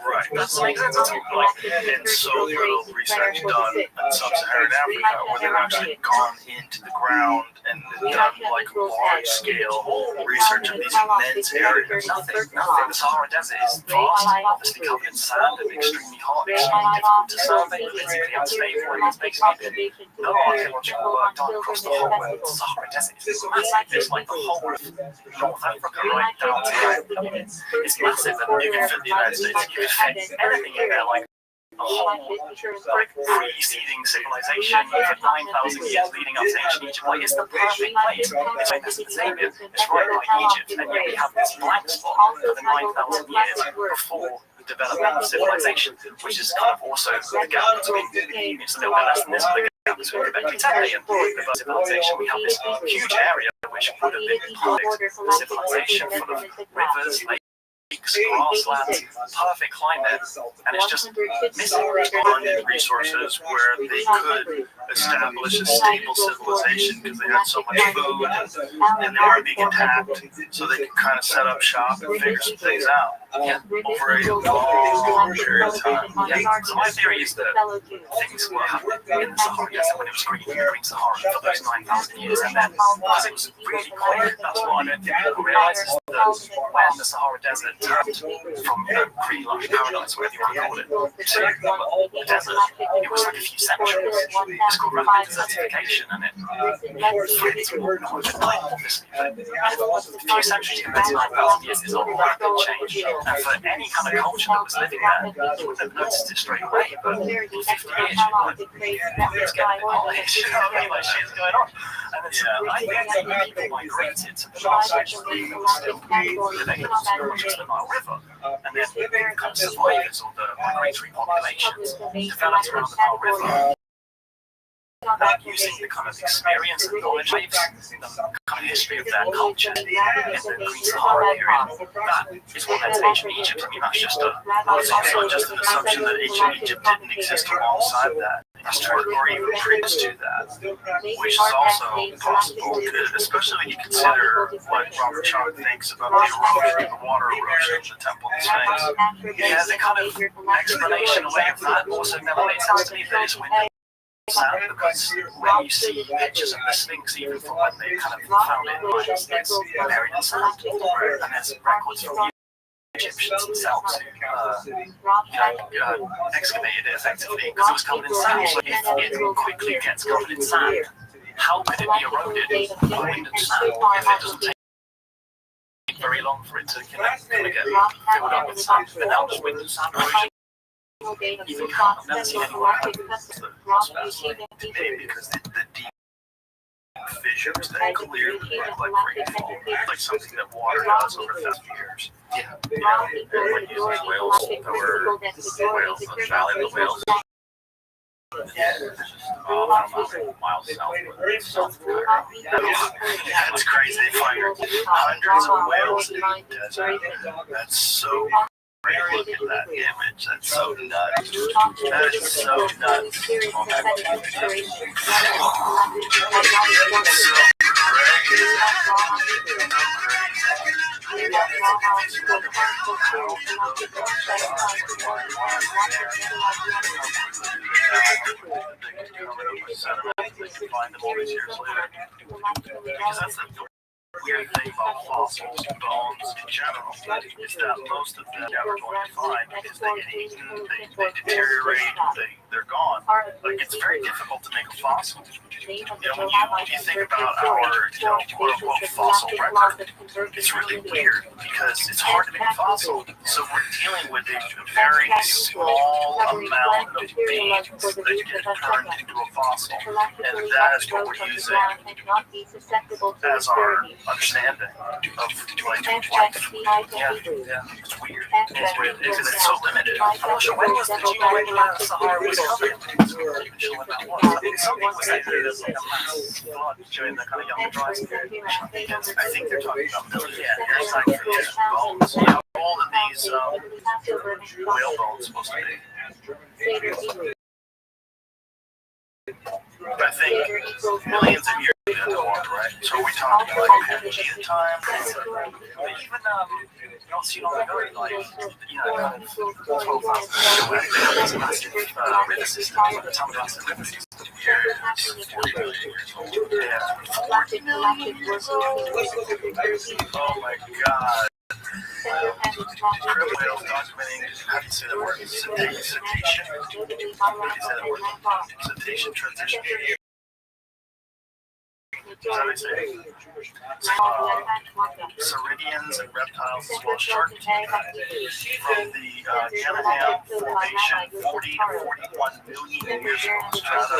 Speaker 14: Right.
Speaker 17: That doesn't make sense at all.
Speaker 14: And so little research done in sub-Saharan Africa, where they've actually gone into the ground and done like large-scale research of these immense areas.
Speaker 17: Nothing. The Sahara Desert is vast, obviously covered in sand and extremely hot, extremely difficult to survey, politically unstable, and there's basically no archaeological work done across the whole of the Sahara Desert. It's massive. It's like the whole of North Africa right down to it's massive, and you can fit the United States, you can fit anything in there, like a whole preceding civilization for 9,000 years leading up to ancient Egypt. Like, it's the perfect place. It's like Mesopotamia. It's right by Egypt, and yet we have this blank spot for the 9,000 years before the development of civilization, which is kind of also the gap between, it's a little bit less than this, but the gap between Göbekli Tepe and the civilization. We have this huge area which would have been perfect for civilization, full of rivers, lakes, grasslands, perfect climate, and it's just missing
Speaker 14: abundant resources where they could establish a stable civilization because they had so much food and they were being attacked, so they could kind of set up shop and figure some things out over a long period of time.
Speaker 17: So my theory is that things were happening in the Sahara Desert when it was green Sahara for those 9,000 years, and then because it was really quiet, that's what I don't think people realise is that when the Sahara Desert turned from green lush paradise, whatever you want to call it, to the desert, it was like a few centuries. It's called rapid desertification, and it flipped more north at night, obviously. But a few centuries compared to 9,000 years is a rapid change. And for any kind of culture that was living there, you wouldn't have noticed it straight away. But in 50 years, you're like, it's getting polished. You know what I mean? Like, shit's going on. And then I think people migrated to the last century that was still living on just the Nile River. And then the kind of survivors or the migratory populations developed around the Nile River.
Speaker 14: using the kind of experience and knowledge of the kind of history of that culture in the pre-Sahara period. That is what led to ancient Egypt. I mean, that's just it's not just an assumption that ancient Egypt didn't exist alongside that. That's true, or even previous to that, which is also possible, especially when you consider what Robert Rothschild thinks about the erosion, the water erosion of the temple and Sphinx. Yeah, the kind of explanation away of that also never made sense to me that it's window sound, because when you see pictures of the Sphinx, even from when they kind of found it, it's buried in sand, and there's records from the Egyptians themselves who excavated it effectively because it was covered in sand. So if it quickly gets covered in sand, how could it be eroded by wind and sand if it doesn't take very long for it to kind of get filled up with sand? But now there's wind and sand erosion. Even can't. I've never seen anyone that's fascinating to me because the deep fissures that clearly look like rainfall, like something that water does over thousands of years. Yeah, and like these whales that were whales, the valley of the whales. Yeah, it's just miles south of Cairo. That's crazy. They find hundreds of whales in the desert. That's so great. Look at that image. That's so nuts. That is so nuts. Find them all these years later. Because that's the weird thing about fossils and bones in general is that most of them never going to find because they get eaten, they deteriorate, they're gone. Like, it's very difficult to make a fossil. When you think about our quote unquote fossil record, it's really weird because it's hard to make a fossil. So we're dealing with a very small amount of beans that get turned into a fossil, and that is what we're using as our understanding of life. It's weird. It's weird because it's so limited. I'm not sure when was the Sahara was covered. I'm not even sure when that was. I think some people say that there's like a mass flood during the kind of young dry period. I think they're talking about million years, like bones. All of these whale bones supposed to be. I think millions of years underwater, right? So are we talking like Pangea time? But even you don't see it on the go, like kind of 12,000 years ago. Massive river system. By the time the river system here is 40 million years old. Yeah, 40 million years old. Oh my God. Killer whales documenting, how do you say that word? Cetacean? How do you say that word? Cetacean transition. Sauridians and reptiles as well as shark teeth from the Yellowham Formation 40 to 41 million years ago. Strata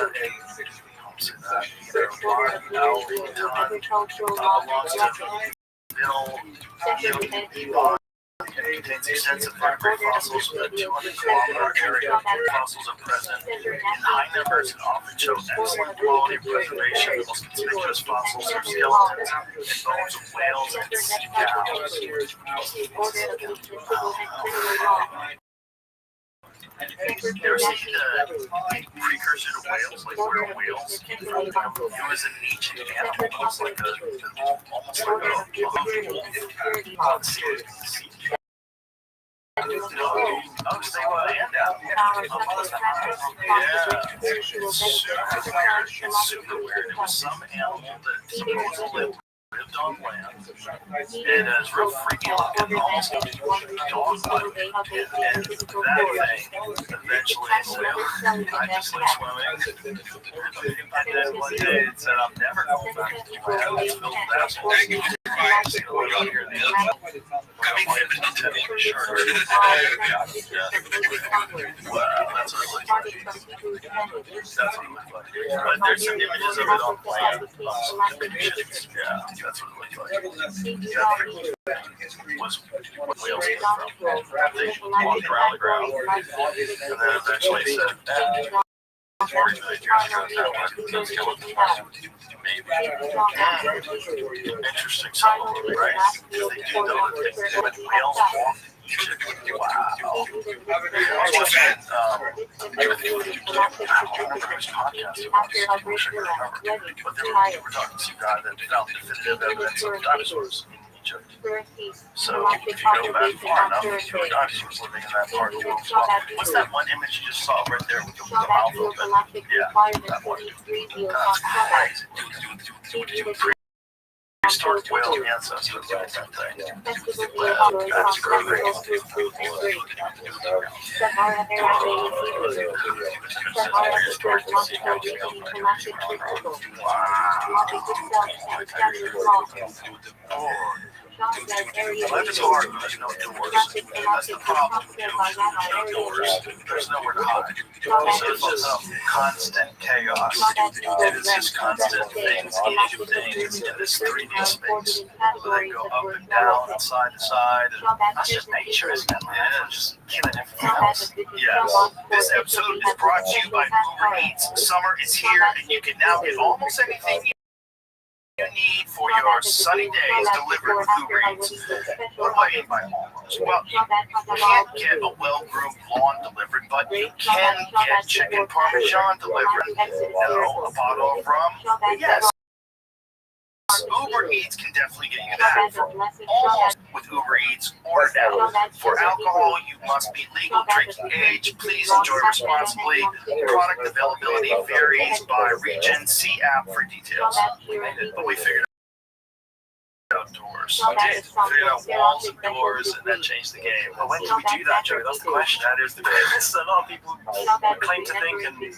Speaker 14: It contains extensive vertebrate fossils with a 200-kilometer area. Fossils are present in high numbers and often show excellent quality of preservation. The most conspicuous fossils are skeletons and bones of whales and sea cows. You ever seen the precursor to whales, like where whales came from? It was an ancient animal, almost like a sea. Oh, stay well, and out. Yeah, it's super weird. It was some animal that supposedly lived on land. And it's real freaky looking, almost like a dog-like. And that thing eventually said, I just like swimming. And then one day it said, I'm never going back to the land. It's filled with assholes. Just gonna live out here in the ocean. Wow, that's what it looks like. That's what it looks like. But there's some images of it on land. Yeah, that's what it looks like. Was what whales came from. They walked around the ground, and then eventually said, Interesting. Some of them, right? They do the whales walk. Wow. They were talking to a guy that found definitive evidence of dinosaurs in Egypt. So if you go back far enough, dinosaurs living in that part of the world as well. What's that one image you just saw right there with the mouth open? Yeah, that one. That's crazy. Prehistoric whale ancestors like that thing. That's crazy. Life is hard when there's no doors. That's the problem with the ocean. There's no doors. There's nowhere to hide. So it's just constant chaos. And it's just constant things eating things in this 3D space. Where they go up and down and side to side. And that's just nature, isn't it, man? It's just killing everything else. Yes. This episode is brought to you by Uber Eats. Summer is here, and you can now get almost anything you need for your sunny days delivered with Uber Eats. What do I mean by almost? Well, you can't get a well-groomed lawn delivered, but you can get chicken parmesan delivered. No, a bottle of rum? Yes. Uber Eats can definitely get you that for almost with Uber Eats or now. For alcohol, you must be legal drinking age. Please enjoy responsibly. Product availability varies by region. See app for details. We made it, but we figured it out doors. We did. Figured out walls and doors, and that changed the game. But when can we do that, Joey? That's the question. That is the question. A lot of people claim to think, and the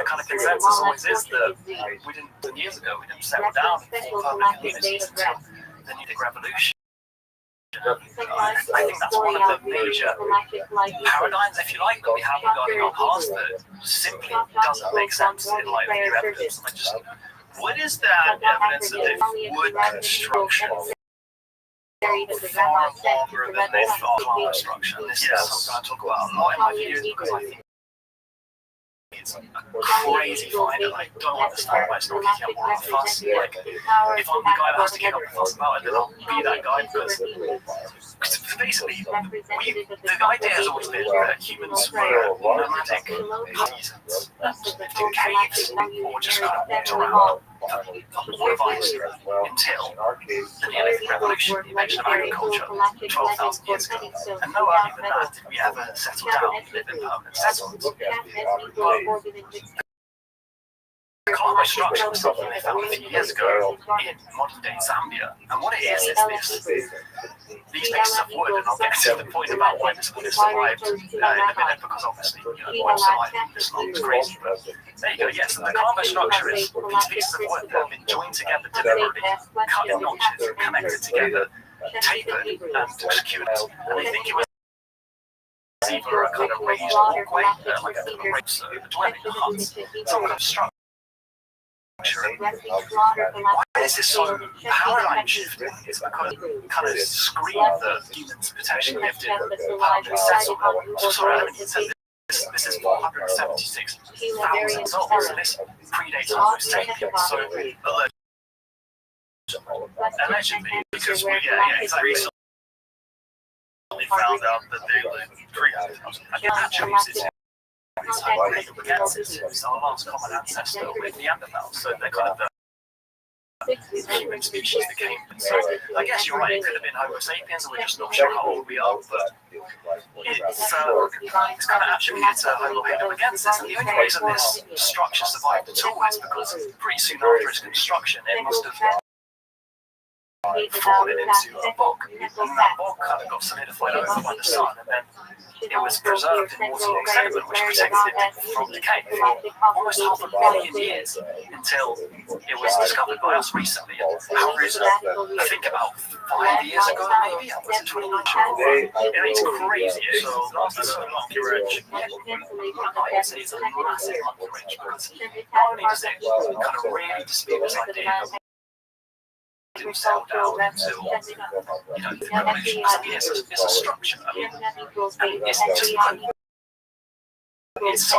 Speaker 14: kind of consensus always is that we didn't, years ago, we didn't settle down and form public communities until the Neolithic Revolution. I think that's one of the major paradigms, if you like, that we have regarding our past that simply doesn't make sense in light of new evidence. And what is that evidence that they wood construction far longer than they thought on construction? This is something I talk about a lot in my videos because I think it's a crazy find, and I don't understand why it's not kicking up all the fuss. Like, if I'm the guy that has to kick up the fuss about it, then I'll be that guy because basically, the idea has always been that humans were nomadic peasants that lived in caves or just kind of walked around the wall of ice until the Neolithic Revolution, the invention of agriculture, 12,000 years ago. And no earlier than that did we ever settle down and live in permanent settlements. The climate structure was something they found a few years ago in modern-day Zambia. And what it is this. These pieces of wood, and I'll get to the point about why this wood has survived in a minute, because obviously, why surviving this long is crazy. But there you go, yes, and the climate structure is these pieces of wood that have been joined together deliberately, cut in notches, connected together, tapered, and secured. And I think it was either a kind of raised walkway, like a dwelling, a hut, some kind of structure. Why is this so paradigm shifting? It's because it kind of screamed that humans potentially lived in permanent settlement. Sorry, I don't mean to say this is 476,000 years old, so this predates Homo sapiens. So allegedly, because we exactly found out that they lived 300,000. I think that shows this. It's our last common ancestor with Neanderthals, so they're kind of the human species that came. So I guess you're right, it could have been Homo sapiens, and we're just not sure how old we are, but it's kind of actually it's Homo heidelbergensis, and the only reason this structure survived at all is because pretty soon after its construction, it must have fallen into a bog, and that bog kind of got solidified over by the sun, and then it was preserved in waterlogged sediment, which protected it from decay for almost 500,000 years until it was discovered by us recently. How recent? I think about 5 years ago, maybe. Was it 2019? It's crazy. It lasted so long, you're rich. I would say it's a massive monkey wrench because not only does it kind of really dispute this idea that didn't settle down until, the revolution. It's a structure. I mean, it's just kind of
Speaker 15: it's so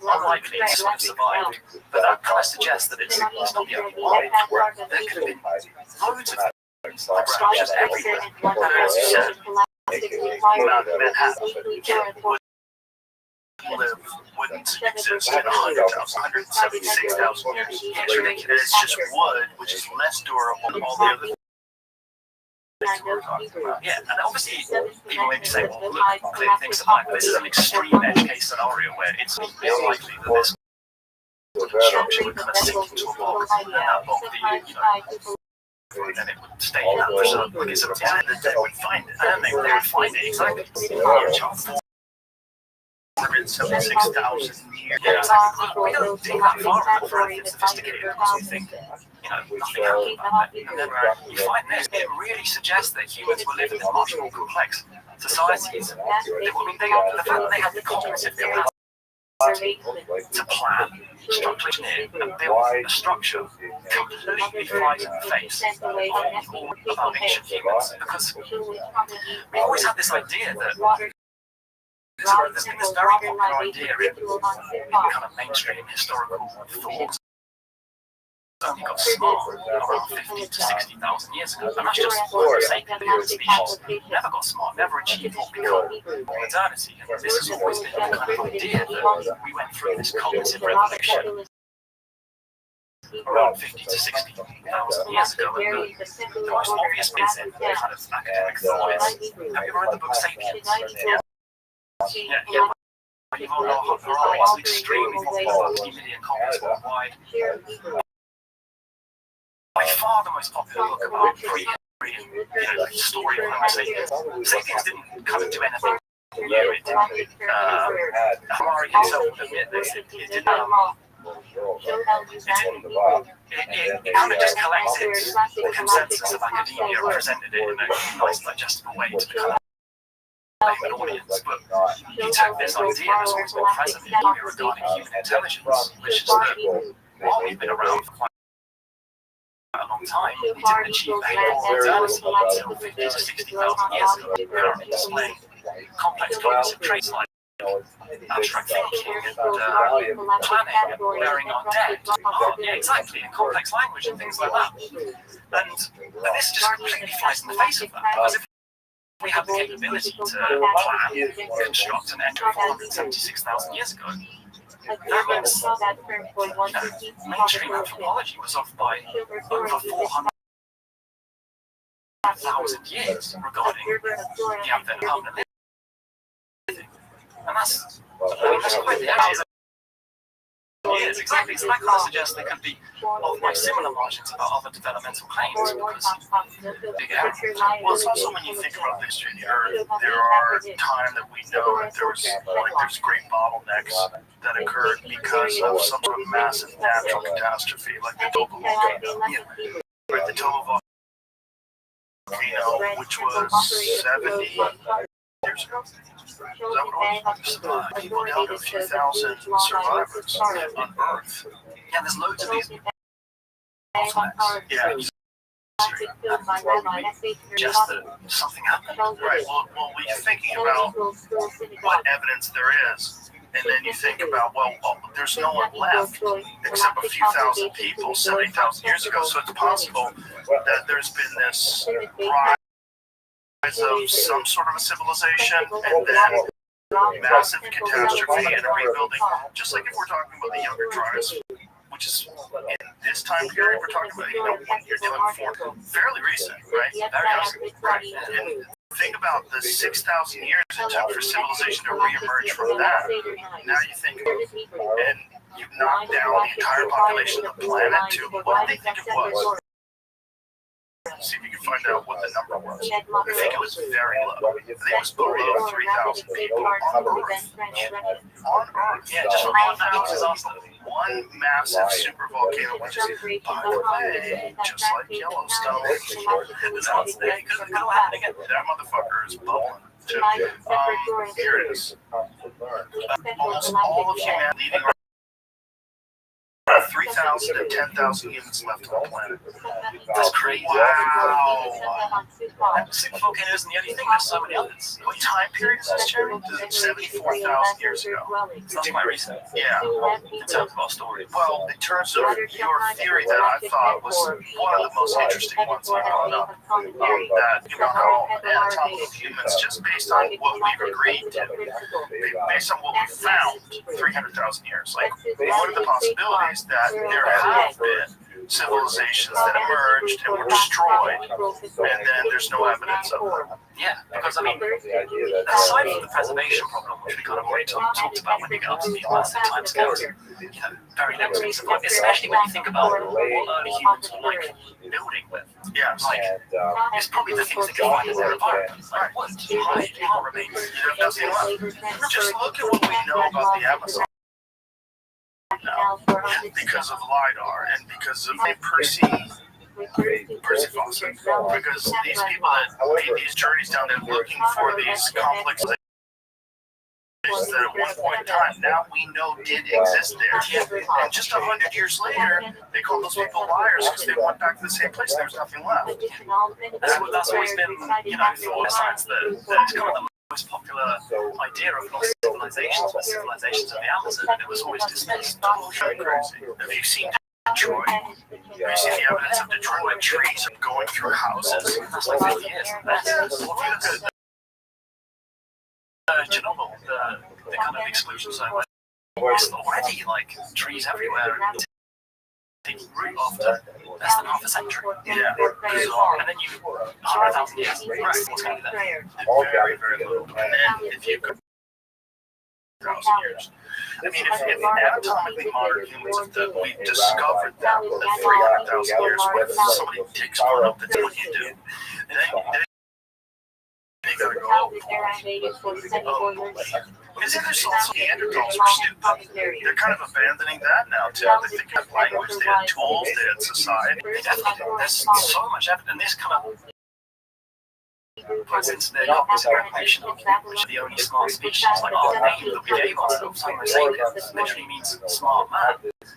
Speaker 15: unlikely to have survived. But that kind of suggests that it's not the only one. There could have been loads of structures everywhere. As you said, Manhattan wouldn't exist in 176,000 years. It's ridiculous. It's just wood, which is less durable than all the other things we're talking about. Yeah, and obviously people maybe say, well, look, clearly things survive, but this is an extreme edge case scenario where it's unlikely that this structure would kind of sink into a bog, and that bog and it would stay in that for some, like it's they would find it, and they would find it exactly. 476,000 years. Yeah, exactly. We don't think that far for anything sophisticated because we think, nothing happened back then. And then you find this, it really suggests that humans were living in much more complex societies. The fact that they had the cognitive capacity to plan, structure engineer, and build a structure completely flies in the face of our ancient humans. Because we've always had this idea that there's been this very popular idea in kind of mainstream historical thought only got smart around 50 to 60,000 years ago, and that's just for the sake of the human species. Never got smart, never achieved what we call modernity. And this has always been the kind of idea that we went through this cognitive revolution around 50 to 60,000 years ago. And the most obvious bit in kind of academic thought is, have you ever read the book Sapiens? Yeah. You've all got it's an extremely popular, multi-million copies worldwide. By far the most popular book about pre-history and story of Homo sapiens. Sapiens didn't kind of do anything new. It didn't. Harari himself would admit this. It didn't. It kind of just collected the consensus of academia and presented it in a nice, digestible way to the kind of an audience, but he took this idea that's always been present in media regarding human intelligence, which is that while we've been around for quite a long time, we didn't achieve behavioral modernity until 50 to 60,000 years ago. Currently displaying complex cognitive traits like abstract thinking and planning and bearing on debt. Yeah, exactly, and complex language and things like that. And this just completely flies in the face of that, because if we have the capability to plan, construct, and enter 476,000 years ago, that means mainstream anthropology was off by over 400,000 years regarding the advent of permanent living. And that's quite the idea. Yes, exactly. So that kind of suggests there could be by similar margins about other developmental claims. Because,
Speaker 14: well, it's also when you think about the history of the Earth, there are times that we know that there's great bottlenecks that occurred because of some sort of massive natural catastrophe, like the Toba volcano, which was 70 years ago. People count a few thousand survivors on Earth.
Speaker 15: Yeah, there's loads of these bottlenecks.
Speaker 14: Yeah.
Speaker 15: Just that something happened.
Speaker 14: Right. Well, when you're thinking about what evidence there is, and then you think about, there's no one left except a few thousand people 70,000 years ago, so it's possible that there's been this rise of some sort of a civilization, and then massive catastrophe and a rebuilding. Just like if we're talking about the younger tribes, which is in this time period, we're talking about, what you're doing before, fairly recent, right? Very recent, right? And think about the 6,000 years it took for civilization to reemerge from that. Now you think, and you knock down the entire population of the planet to what they think it was. See if you can find out what the number was. I think it was very low. I think it was below 3,000 people on Earth. On Earth, yeah, just from one natural disaster. One massive super volcano, which is, by the way, just like Yellowstone. That motherfucker is bubbling. Here it is. Almost all of humanity leading 3,000 to 10,000 humans left on the planet.
Speaker 17: That's crazy.
Speaker 14: Wow.
Speaker 17: And super volcano isn't the only thing. There's so many others.
Speaker 14: What time period is this, Jerry? 74,000 years ago.
Speaker 17: So that's quite recent.
Speaker 14: Yeah.
Speaker 17: In terms of our story.
Speaker 14: Well, in terms of your theory that I thought was one of the most interesting ones you brought up, that you would call anatomical humans, just based on what we've agreed to, based on what we found 300,000 years. Like, what are the possibilities that there have been civilizations that emerged and were destroyed, and then there's no evidence of them?
Speaker 17: Yeah, because I mean, aside from the preservation problem, which we kind of already talked about when you get up to these massive timescales, very limited supply, especially when you think about what early humans were like building with.
Speaker 14: Yeah,
Speaker 17: like it's probably the things that can find in their environment, like wood, hide, plant remains.
Speaker 14: You have nothing left. Just look at what we know about the Amazon now, because of LiDAR and because of Percy Fawcett, because these people that made these journeys down there looking for these complex that at one point in time now we know did exist there. And just 100 years later, they call those people liars because they went back to the same place and there was nothing left.
Speaker 17: That's always been, thought of science that it's kind of the most popular idea of lost civilizations were civilizations of the Amazon, and it was always dismissed.
Speaker 14: Have you seen Detroit? Have you seen the evidence of Detroit, like trees going through houses?
Speaker 17: That's like 50 years. Chernobyl, the kind of exclusion zone where it's already like trees everywhere and taking root after less than half a century.
Speaker 14: Yeah.
Speaker 17: And then 100,000 years, right, what's going to be there?
Speaker 14: Very, very little. And then if you go 1,000 years, I mean, if anatomically modern humans, if we've discovered them in 300,000 years, what if somebody digs one up, that's what you do? And then you gotta go, oh, because there's also Neanderthals were stupid. They're kind of abandoning that now too. They think they had language, they had tools, they had society.
Speaker 17: There's so much evidence, and this kind of puts into the observation of which are the only smart species, like our name that we gave ourselves, Homo sapiens, literally means smart man.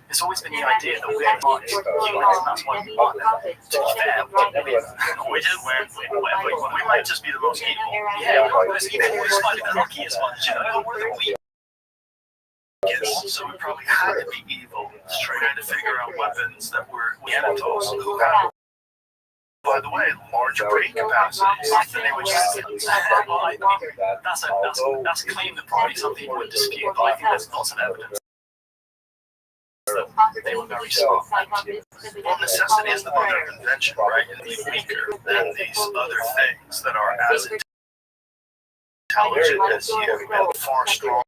Speaker 17: It's always been the idea that we're the smartest humans, and that's why we won. To be fair,
Speaker 14: we did win. We might just be the most evil.
Speaker 17: Yeah, we're slightly the luckiest ones, we're the weak.
Speaker 14: So we probably had to be evil, trying to figure out weapons that were Neanderthals who had, by the way, larger brain capacities.
Speaker 17: I think they were just, that's a claim that probably some people would dispute, but I think there's lots of evidence that they were very smart.
Speaker 14: Well, necessity is the mother of invention, right? And be weaker than these other things that are as intelligent as you and far stronger.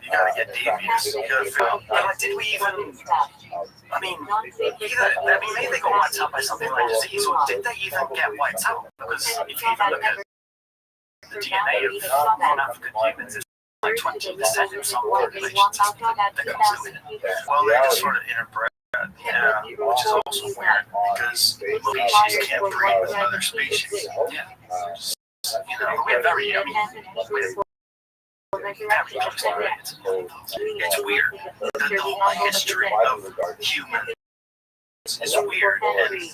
Speaker 14: You gotta get devious. You gotta figure out.
Speaker 17: Did we even? I mean, maybe they got wiped out by something like disease, or did they even get wiped out? Because if you even look at the DNA of non-African humans, it's like 20% in some populations that comes with it.
Speaker 14: Well, they just sort of interbred. Yeah, which is also weird because species can't breed with other species.
Speaker 17: Yeah. We're very,
Speaker 14: it's weird. The whole history of humans is weird, and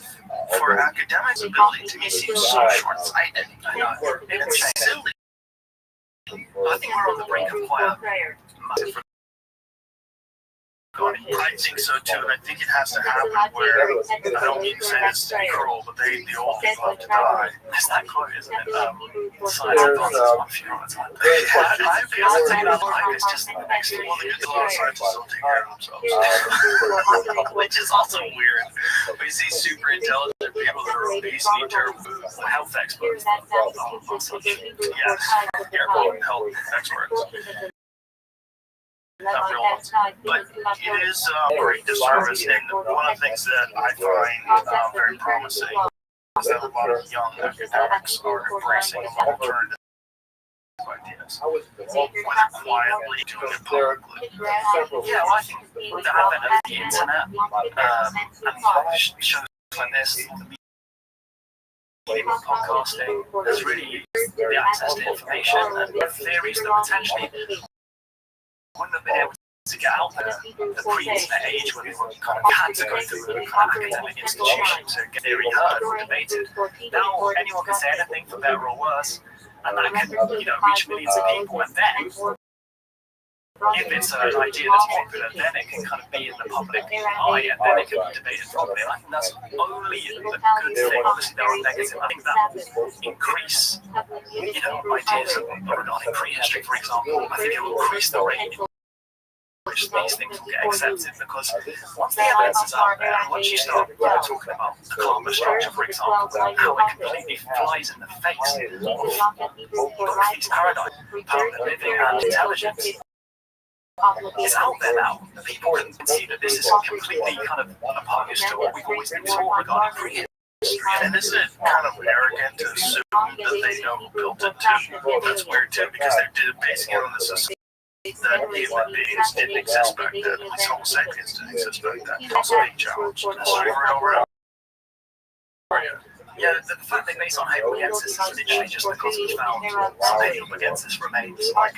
Speaker 14: for academics' ability to me seems so short-sighted. It's silly.
Speaker 17: I think we're on the brink of quite a massive.
Speaker 14: I think so too, and I think it has to happen where, I don't mean to say this to be cruel, but the old people have to die.
Speaker 17: That's that quote, isn't it? Science advances one funeral at a time. I feel like taking our life is just the next thing.
Speaker 14: Well, the lot of scientists don't take care of themselves. Which is also weird. We see super intelligent people that are obese and eat terrible food.
Speaker 17: Health experts.
Speaker 14: Yes, health experts. Not real ones. But it is a great disservice, and one of the things that I find very promising is that a lot of young academics are embracing alternative ideas, whether quietly, doing it publicly.
Speaker 17: Yeah, well, I think with the advent of the internet and shows like this, podcasting, there's really the access to information and theories that potentially wouldn't have been able to get out there the pre-internet age when we kind of had to go through a kind of academic institution to get theory heard or debated. Now anyone can say anything for better or worse, and that can reach millions of people, and then if it's an idea that's popular, then it can kind of be in the public eye, and then it can be debated properly. And I think that's only the good thing. Obviously, there are negatives. I think that will increase, ideas regarding prehistory, for example. I think it will increase the rate in which these things will get accepted, because once the evidence is out there, and once you start talking about the climate structure, for example, how it completely flies in the face of both these paradigms, power of living and intelligence, it's out there now. People can see that this is completely kind of opposed to what we've always been taught regarding prehistory.
Speaker 14: And is it kind of arrogant to assume that they know who built it too? That's weird too, because they're basing it on this assumption that human beings didn't exist back then, at least Homo sapiens didn't exist back then. It's also being challenged over and over and over.
Speaker 17: Yeah, the fact they base on Heidelbergensis is literally just because we found some Heidelbergensis remains like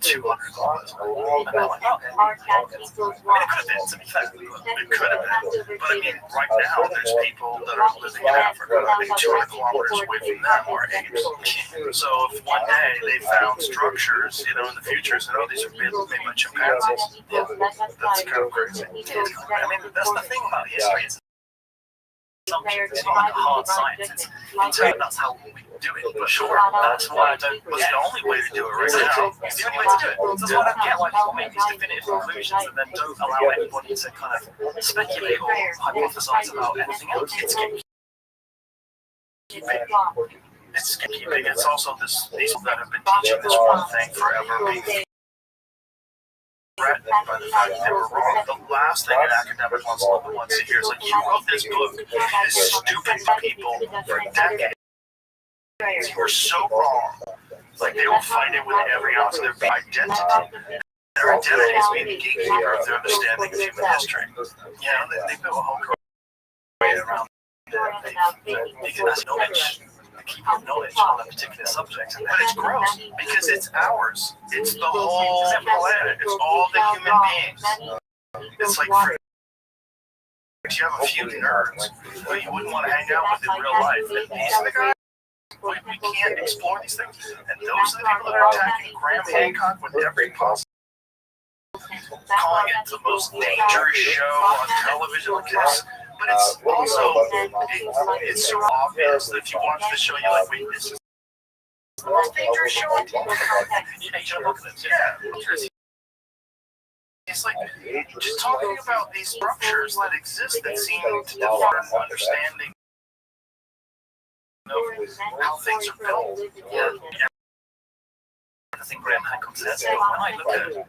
Speaker 17: 200 kilometers away. And they're like, okay. I mean, it could have been, to be fair.
Speaker 14: It could have been. But I mean, right now, there's people that are living in Africa that are 200 kilometers away from them or apes. So if one day they found structures, in the future, so these are maybe chimpanzees, that's kind of crazy.
Speaker 17: I mean, that's the thing about history. It's not like a hard science. That's how we do it. But sure, that's why I don't.
Speaker 14: It's the only way to do it right now.
Speaker 17: It's the only way to do it. That's why I don't get why people make these definitive conclusions and then don't allow anybody to kind of speculate or hypothesize about anything else. It's gatekeeping.
Speaker 14: It's gatekeeping. It's also these people that have been teaching this one thing forever being threatened by the fact that they were wrong. The last thing an academic wants to hear is like, you wrote this book, these stupid people for decades. You were so wrong. Like, they will fight it with every ounce of their identity. Their identity is being the gatekeeper of their understanding of human history. They built a whole career around it. They can ask knowledge. Keep your knowledge on a particular subject, but it's gross because it's ours. It's the whole planet. It's all the human beings. It's like you have a few nerds who you wouldn't want to hang out with in real life. And these are the guys we can't explore these things. And those are the people that are attacking Graham Hancock with every possible, calling it the most dangerous show on television like this. But it's also, it's so obvious that if you watch the show, you're like, wait, this is the most dangerous show on TV. Yeah. It's like, just talking about these structures that exist that seem to define understanding of how things are built. Yeah.
Speaker 17: I think Graham Hancock says, but when I look at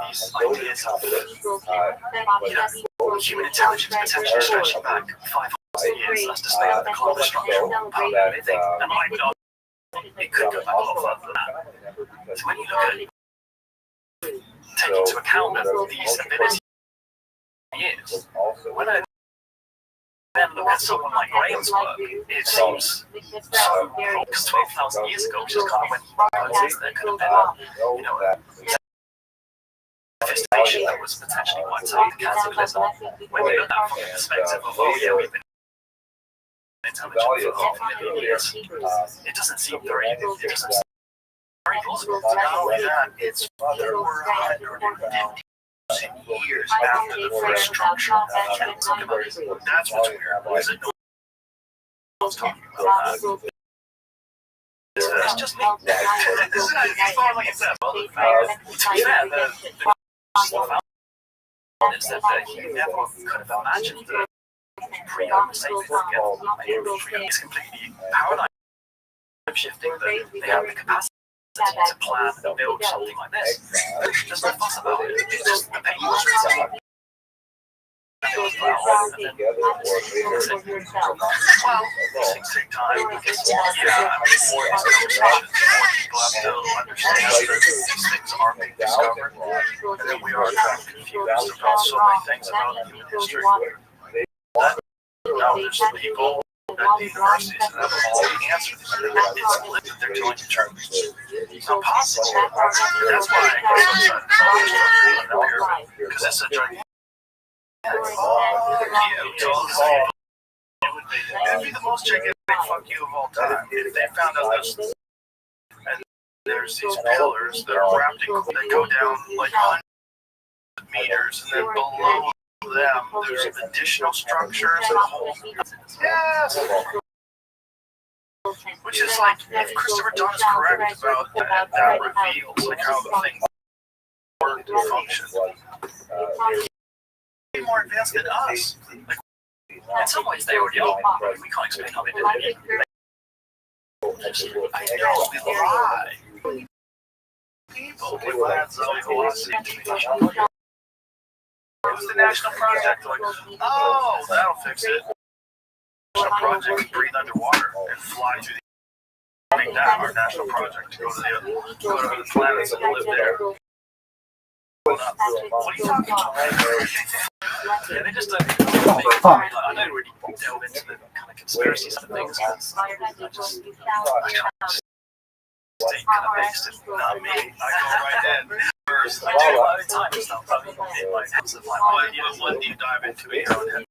Speaker 17: these ideas of human intelligence potentially stretching back 500 years as displayed in the climate structure of power living, and I would argue it could go back a lot further than that. So when you look at take into account that these abilities years, when I then look at someone like Graham's work, it seems so, because 12,000 years ago, which is kind of when he proposed there could have been a manifestation that was potentially wiped out the cataclysm. When you look at that from the perspective of, we've been intelligent for half a million years, it doesn't seem very plausible.
Speaker 14: Not only that, it's 450 years after the first structure. That's what's weird, is that no one's talking about that.
Speaker 17: It's just me. It's not like it's that. To be fair, the is that you never could have imagined that pre-Homo sapiens is completely paradigm shifting, that they have the capacity to plan and build something like this. There's no fuss about it. It's just the pain was written. Well, these things take time because, before these conversations, people have to understand that these things are being discovered, and that we are kind of confused about so many things about human history. There's people
Speaker 14: at the universities and have all the answers. It's lit that they're telling the truth. It's not possible. That's why I got so excited about this structure in the pyramid, because it's a gigantic. It'd be the most gigantic fuck you of all time if they found out there's these pillars that are wrapped in, that go down like 100 meters, and then below them there's additional structures and holes. Yes! Which is like, if Christopher Dunn is correct about that, that reveals like how the thing worked and functioned. They're more advanced than us. Like, in some ways they already are. We can't explain how they did it. I know, we lie. People glad velocity to me. What's the national project? Like, oh, that'll fix it. National project, breathe underwater and fly through the. Make that our national project to go to the other planets and live there. What are you talking about? Yeah, they just I don't really delve into the kind of conspiracy side of things because I just stay kind of based in not me. I go right in first. I do a lot of time stuff. I mean, like, what do you dive into in your own head?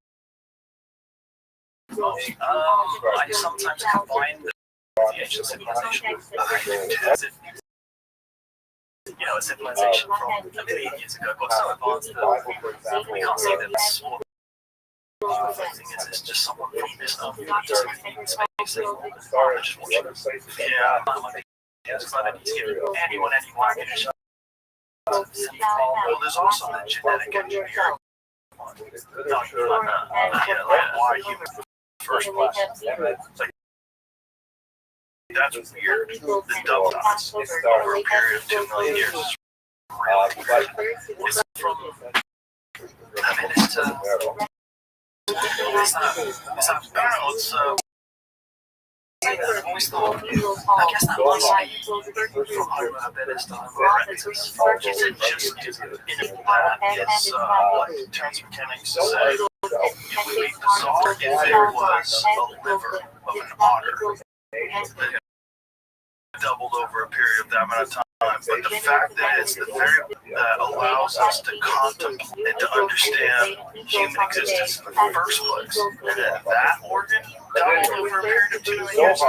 Speaker 14: I sometimes combine the ancient civilization. You know, a civilization from a million years ago got so advanced that we can't say that it's small. It's just someone from this just in space. I just watch it. Yeah, because I need to give anyone any ammunition. Well, there's also the genetic engineering. Like why human first place. Like, that's weird. The double dots over a period of 2 million years is really weird. It's from, I mean, it's not, I don't know, I always thought, I guess that must be from Homo habilis to Homo erectus. Is it just, it's like terms of mechanics to say, it would be bizarre if there was a liver of an otter that doubled over a period of that amount of time. But the fact that it's the variable that allows us to contemplate and to understand human existence in the first place. And then that organ doubled over a period of 2 million years.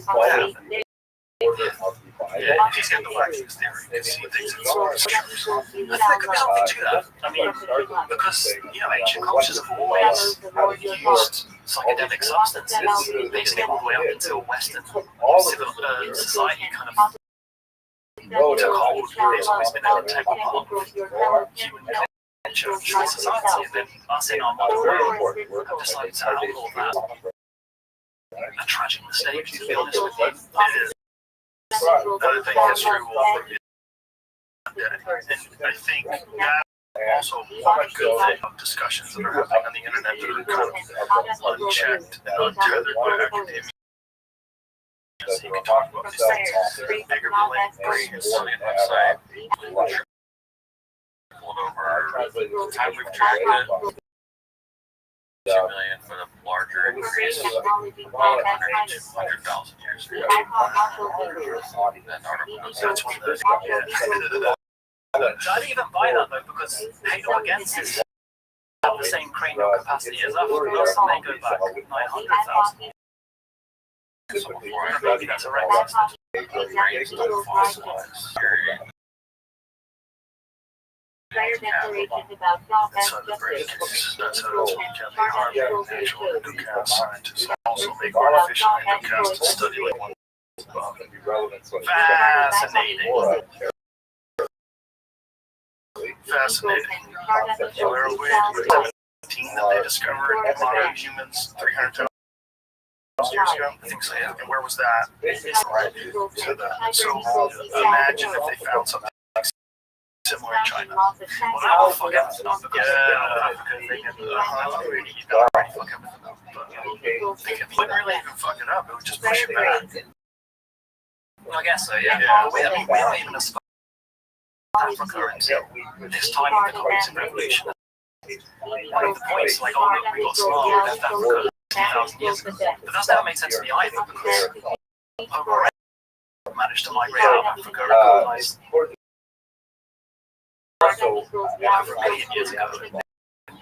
Speaker 14: What happened? Yeah, he's got the Wax's theory because he thinks it's structures. I think there could be something to that. I mean, because, you know, ancient cultures have always used psychedelic substances, basically all the way up until Western civil society kind of took hold. It's always been an integral part of human culture and society, and then us in our modern world have decided to outlaw that. A tragic mistake, to be honest with you. It is. Another thing history will forget. And I think that also one good thing of discussions that are happening on the internet that are kind of unchecked and untethered by academia. So you can talk about these things. Bigger Blink Brain Study website. Pulled over the time we've tracked it. 2 million for the larger increase, 100,000 years ago. That's when the I didn't even buy that though because Halo Against is have the same cranial capacity as us. They go back 900,000 years. So maybe that's a right estimate.
Speaker 4: Prior declarations about Trump as
Speaker 14: That's how it's natural endocrine scientists also make artificial endocrine to study like one. Fascinating. Fascinating. Where are we? That they discovered modern humans 300,000 years ago. I think so. Yeah. And where was that? Right. So imagine if they found something similar in China. Well, that will fuck everything up because you got already fuck everything up. But it wouldn't really even fuck it up. It would just push it back. Well, I guess so. Yeah. We don't even aspire Africa until this time of the Cultural Revolution. One of the points, like, oh look, we got smart, we left Africa.
Speaker 17: 2,000 years ago. But that's never made sense to me either, because Homo erectus managed to migrate out of Africa and colonize over a million years ago.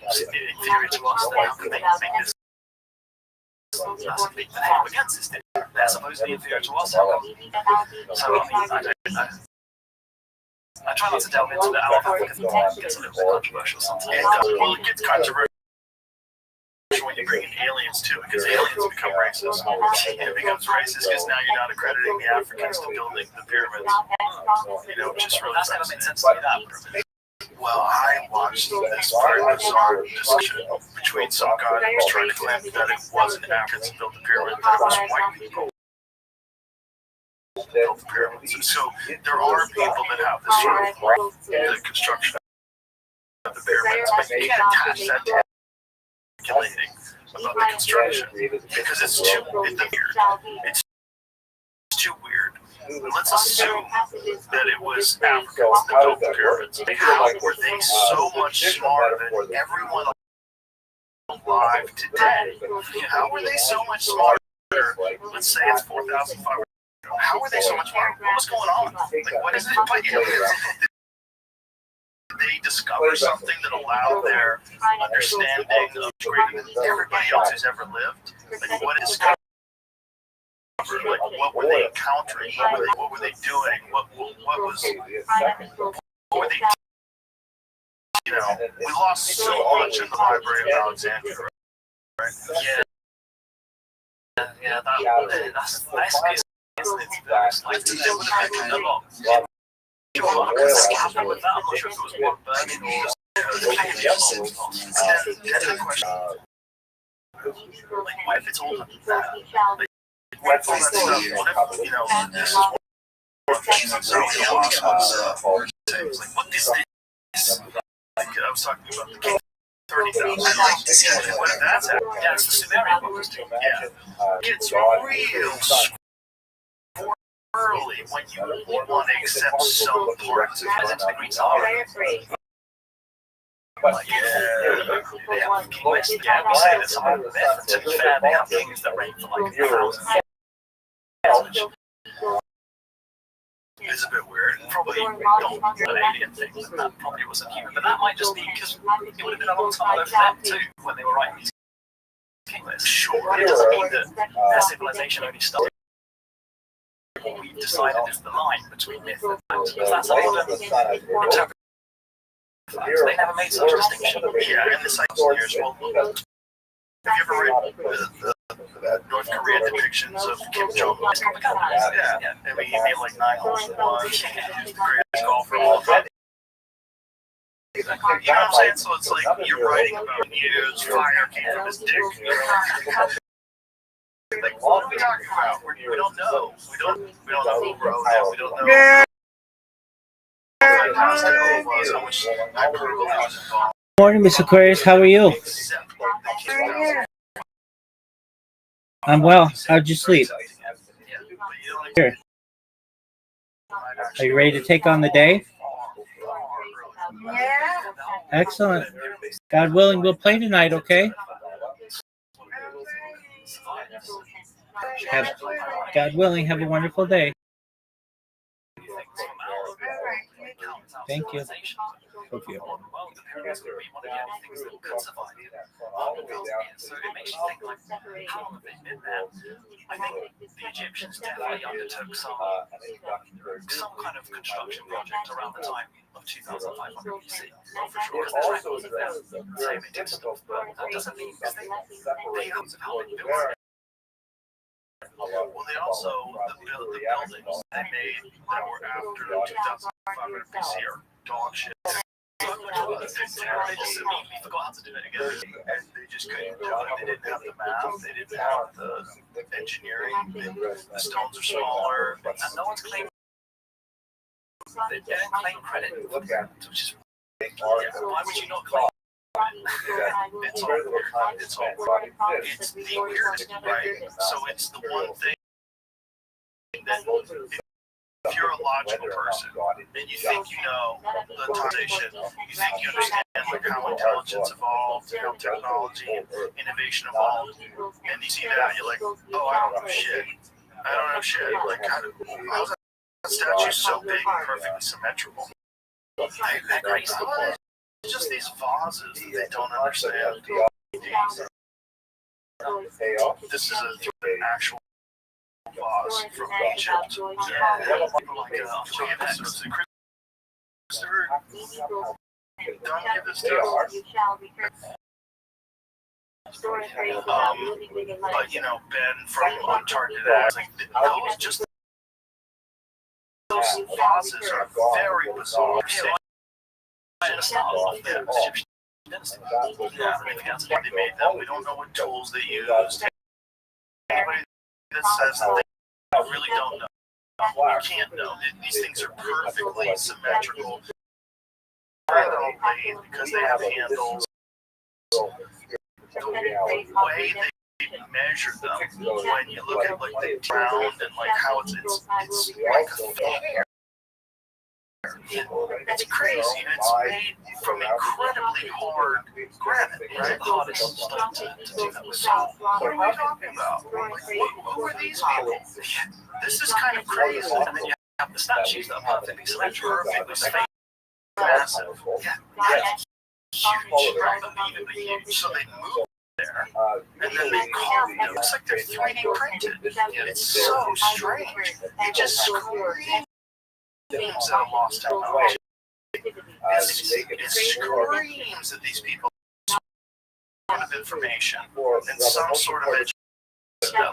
Speaker 17: Inferior to us, then how can they make this massively behave against this thing? They're supposedly inferior to us. How come? So, I mean, I don't know. I try not to delve into the Alpha because it gets a little bit controversial sometimes.
Speaker 14: Well, it gets controversial when you bring in aliens too, because aliens become racist. It becomes racist because now you're not accrediting the Africans to building the pyramids. Just really
Speaker 17: that's never made sense to me. That.
Speaker 14: Well, I watched this very bizarre discussion between some guy who was trying to claim that it wasn't Africans who built the pyramid, that it was white people who built the pyramids. And so there are people that have this sort of the construction of the pyramids, but you can't attach that to speculating about the construction because it's too weird. It's too weird. Let's assume that it was Africans that built the pyramids. How were they so much smarter than everyone alive today? How were they so much smarter? Let's say it's 4,500. How were they so much smarter? What was going on? Like, what is it? But they discover something that allowed their understanding of greater than everybody else who's ever lived. Like, what is discovered? Like, what were they encountering? What were they doing? What were they? We lost so much in the Library of Alexandria, right?
Speaker 17: Yeah, that's basically, isn't it? Like, they would have been a lot. Scaffold with that. I'm not sure if it was one burning or the question. Like, what if it's all what if all that stuff, what if, this is like, what is this? Like, I was talking about the king 30,000. What if that's happening? Yeah, it's the Sumerian books too. Yeah. It's real early when you want to accept some parts of it. It's the Greek Sahara. They have King West. Yeah, we say that some of the myth, to be fair, they have kings that reign for like 1,000 years.
Speaker 14: It's a bit weird.
Speaker 17: Probably don't an alien thing, and that probably wasn't human. But that might just be because it would have been a long time ago for them too, when they were writing these king lists. Sure. It doesn't mean that their civilization only started. What we've decided is the line between myth and fact. Because that's a modern interpretation. They never made such a distinction.
Speaker 14: Yeah, in the cycle years, well, have you ever read the North Korean depictions of Kim Jong-un? Yeah. I mean, he made like 9 holes in one. He was the greatest golfer of all time. You know what I'm saying? So it's like you're writing about years, fire came from his dick. Like, what are we talking about? We don't know. We don't know who wrote it. We don't know. Yeah.
Speaker 12: Morning, Miss Aquarius. How are you? I'm well. How'd you sleep? Here. Are you ready to take on the day?
Speaker 6: Yeah.
Speaker 12: Excellent. God willing, we'll play tonight, okay? God willing, have a wonderful day. Thank you. Hope you.
Speaker 17: So it makes you think, like, how long have they been there? I think the Egyptians definitely undertook some kind of construction project around the time of 2500 BC, for sure. Because there's records of them saying they did stuff, but that doesn't mean because they have how they built it.
Speaker 14: Well, they also, the buildings they made that were after 2500 BC are dog shit.
Speaker 17: They just immediately forgot how to do it again.
Speaker 14: And they just couldn't do it. They didn't have the math, they didn't have the engineering, the stones are smaller.
Speaker 17: And no one's claiming. They don't claim credit for that, which is. Why would you not claim?
Speaker 14: It's the weirdest, right? So it's the one thing that if you're a logical person and you think you know the conversation, you think you understand like how intelligence evolved, how technology and innovation evolved, and you see that, you're like, oh, I don't know shit. I don't know shit. Like, how's that statue so big and perfectly symmetrical? It's just these vases that they don't understand. This is an actual vase from Egypt. Yeah, like episodes of Christopher, don't give this to us. But you know, Ben from Uncharted, like those vases are very bizarre. They made them. We don't know what tools they used. Anybody that says that they really don't know, you can't know. These things are perfectly symmetrical. Because they have handles. The way they measure them, when you look at like the ground and like how it's like a fair. It's crazy, and it's made from incredibly hard granite, right? The hardest stuff to do that with. So, what are we talking about? Like, who are these people? This is kind of crazy. And then you have the statues that are perfectly symmetrical, perfectly massive. Yeah, huge, unbelievably huge. So they move there, and then they carve it. It looks like they're 3D printed. It's so strange. It just screams at a lost technology. It screams at these people sort of information and some sort of education.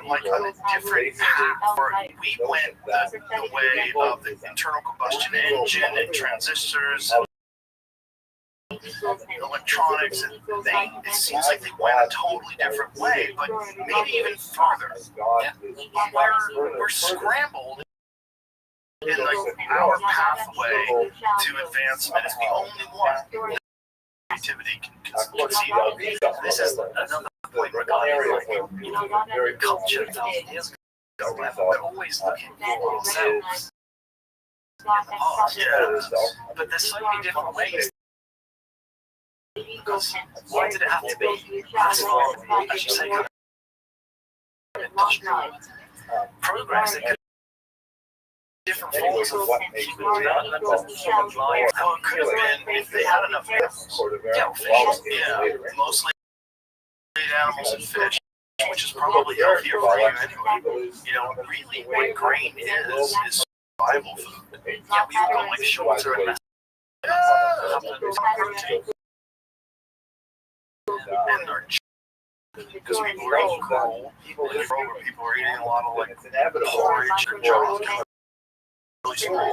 Speaker 14: Like on a different path, or we went the way of the internal combustion engine and transistors and electronics, and it seems like they went a totally different way, but maybe even farther. We're scrambled in like our pathway to advancement is the only one. Creativity can conceive of. This is another point regarding culture. We're always looking for ourselves. But there's so many different ways. Because why did it have to be asphalt, as you say, kind of industrial progress that could different forms of what human development of life? How it could have been if they had enough animals. Mostly animals and fish, which is probably healthier for you anyway. You know, really what grain is survival food. Yeah, we go like shorts or a mess. Protein. And our because people are eating coal, people are eating a lot of like porridge or junk. Really small.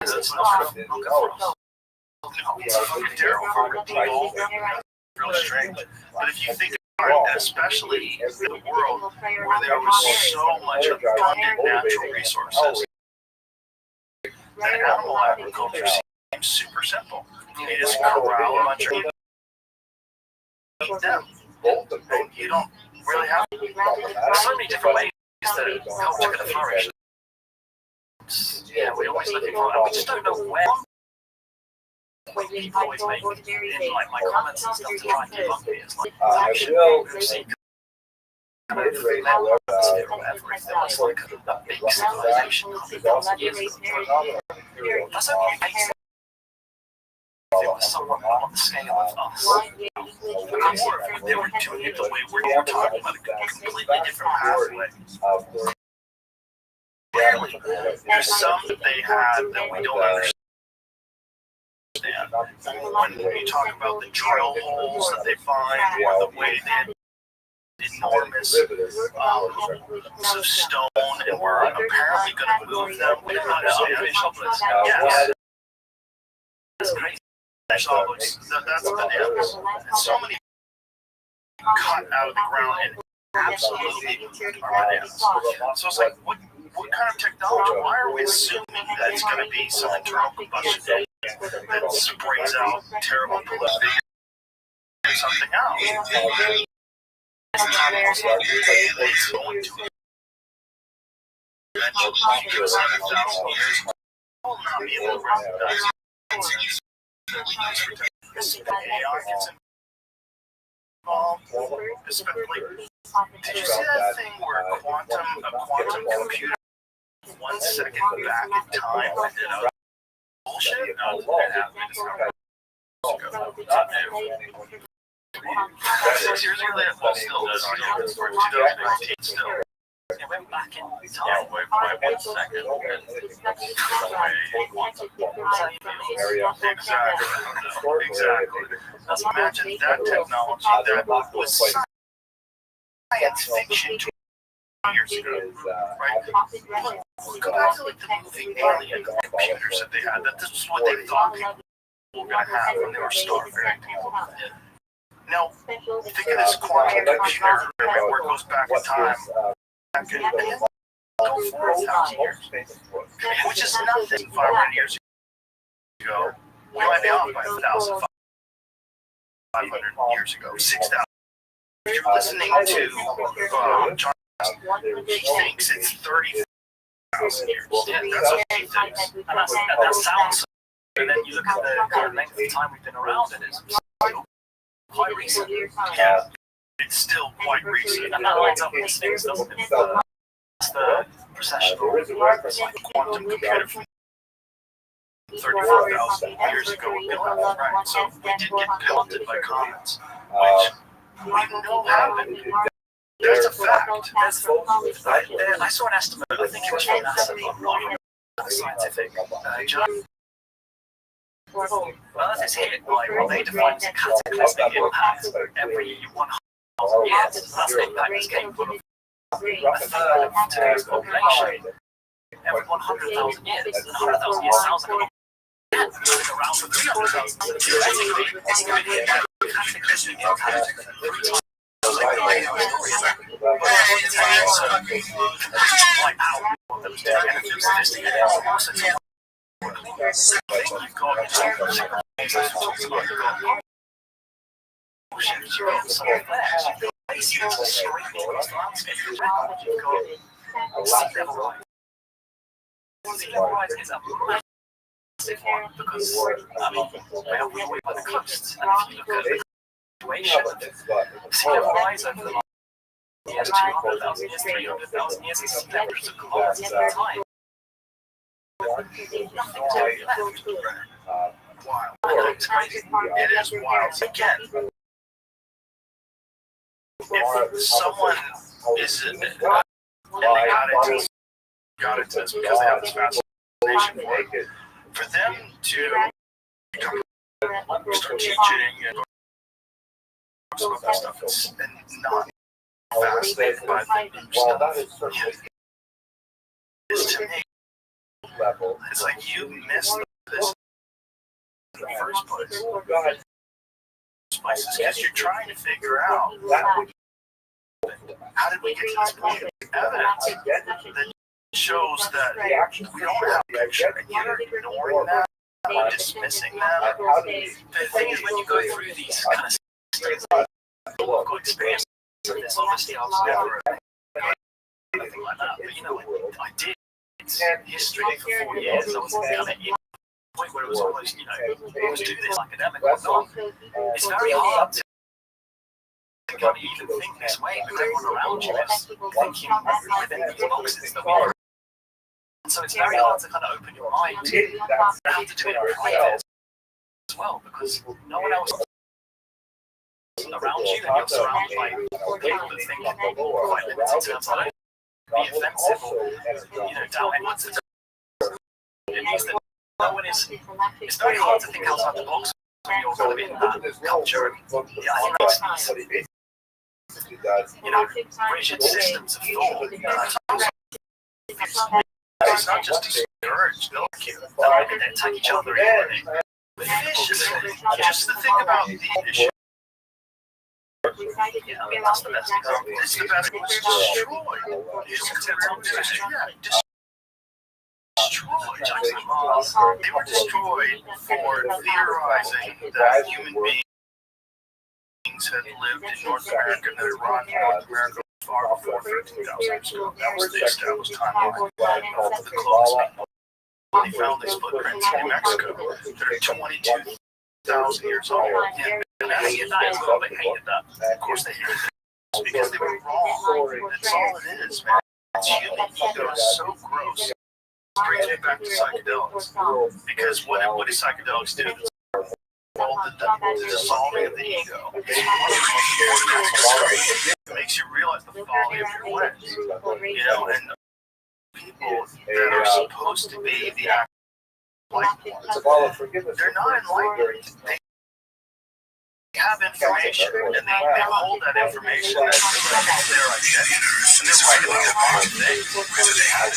Speaker 14: That's not good for us. It's fucking terrible for people. Really strange. But if you think about it, especially in the world where there was so much abundant natural resources, then animal agriculture seems super simple. You just corral a bunch of people, eat them. And you don't really have so many different ways that culture can flourish. Yeah, we're always looking for it. We just don't know when. People always make in like my comments and stuff to try and debunk me. It's like, if there was like a big civilization 100,000 years ago, that's okay. If it was someone on the scale of us, because they were doing it the way we're talking about, a completely different pathway. Clearly, there's some that they had that we don't understand. When you talk about the drill holes that they find, or the way they had enormous pieces of stone, and we're apparently going to move them, we don't understand. Yes. That's crazy. That's bananas. And so many cut out of the ground and absolutely are bananas. So it's like, what kind of technology? Why are we assuming that it's going to be some internal combustion engine that sprays out terrible pollution or something else? It's going to eventually years will not be able to recognize nonsense that we use for technology. AI gets involved, especially. Did you see that thing where a quantum computer 1 second back in time ended up bullshit? No, it happened. Seriously, well, still, for 2019, still. It went back in time by 1 second. Exactly. Let's imagine that technology that was science fiction 20 years ago, right? Go back to like the movie Alien computers that they had. That this was what they thought people were going to have when they were starving people. Now, think of this quantum computer where it goes back in time. And then go 4,000 years, which is nothing 500 years ago. We might be off by 1,500 years ago, 6,000. If you're listening to John, he thinks it's 30,000 years. Yeah, that's what he thinks. And that sounds. And then you look at the length of time we've been around, and it's quite recent. Yeah, it's still quite recent. And that lines up with these things, doesn't it? It's the processional quantum computer from 34,000 years ago we built it, right? So we did get pelted by comets, which we know happened. That's a fact. I saw an estimate, I think it was from NASA, not scientific journal. Well, it's hit by what they define as a cataclysmic impact every 100,000 years. That's an impact that's capable of a third of today's population every 100,000 years. And 100,000 years sounds like a long time. It's been around for 300,000 years. Theoretically, it's going to be a cataclysmic impact. Wipe out those technologies sophisticated. Also, you've got oceans, you've got some flares, you've got glaciers scraping across the landscape. You've got sea level rise. Sea level rise is a massive one because, we're way by the coasts, and if you look at the situation of sea level rise over the last years, 200,000 years, 300,000 years, sea levels of kilometers at a time. Nothing's really left. Wild. It's crazy. It is wild. Again, if someone is and they got into this because they have this fascination for them to start teaching and some of that stuff and not fascinated by the new stuff is to me. It's like you missed this in the first place. Because you're trying to figure out how did we get to this point of evidence that shows that we don't have a picture and you're ignoring that or dismissing that. The thing is, when you go through these kind of states, I've got experience with this. Obviously, I was never anything like that, but I did history for 4 years. I was kind of in the point where it was almost, almost do this academic or not. It's very hard to kind of even think this way because everyone around you is thinking within these boxes that we are. So it's very hard to kind of open your mind to how to do it in private as well because no one else around you and you're surrounded by people that think quite limited terms. I don't be offensive or doubt anyone's. It means that no one is. It's very hard to think outside the box when you're kind of in that culture. And I think that's rigid systems of thought. It's not just discouraged, they'll attack each other anyway. Just the thing about the issue. That's the best example. It's the best. It was destroyed. They were destroyed for theorizing that human beings had lived in North America and that Iraq and North America far before 15,000 years ago. That was the established timeline. The closest they found these footprints in New Mexico that are 22,000 years old. Yeah, and I hated that as well. They hated that. Of course they hated it because they were wrong. That's all it is, man. It's human ego is so gross. It brings me back to psychedelics. Because what do psychedelics do? Well, the dissolving of the ego. It makes you realize the folly of your ways. You know, and people that are supposed to be the actual enlightened ones, they're not enlightened. They have information, and they hold that information as their identity. And they're right about the wrong things. So they have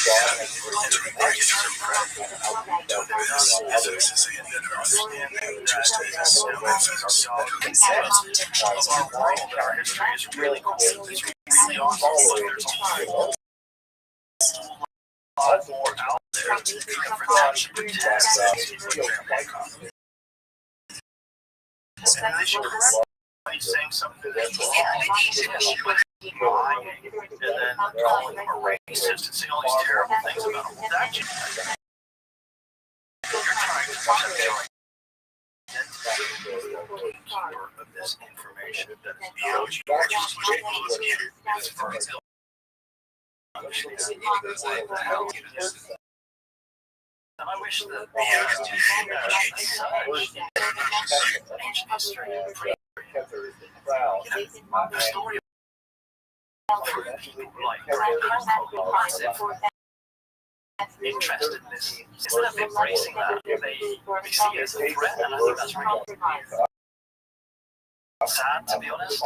Speaker 14: of our world, our history is really cool. It's really awesome, but there's a whole lot more out there for that to protect. And they should correct he's saying something that's wrong. Lying, and then calling him a racist and saying all these terrible things about him. That you're trying to protect your identity of this information that is and I wish that the institution ancient history, the story of people like interested in this, instead of embracing that, they see it as a threat, and I think that's really sad, to be honest.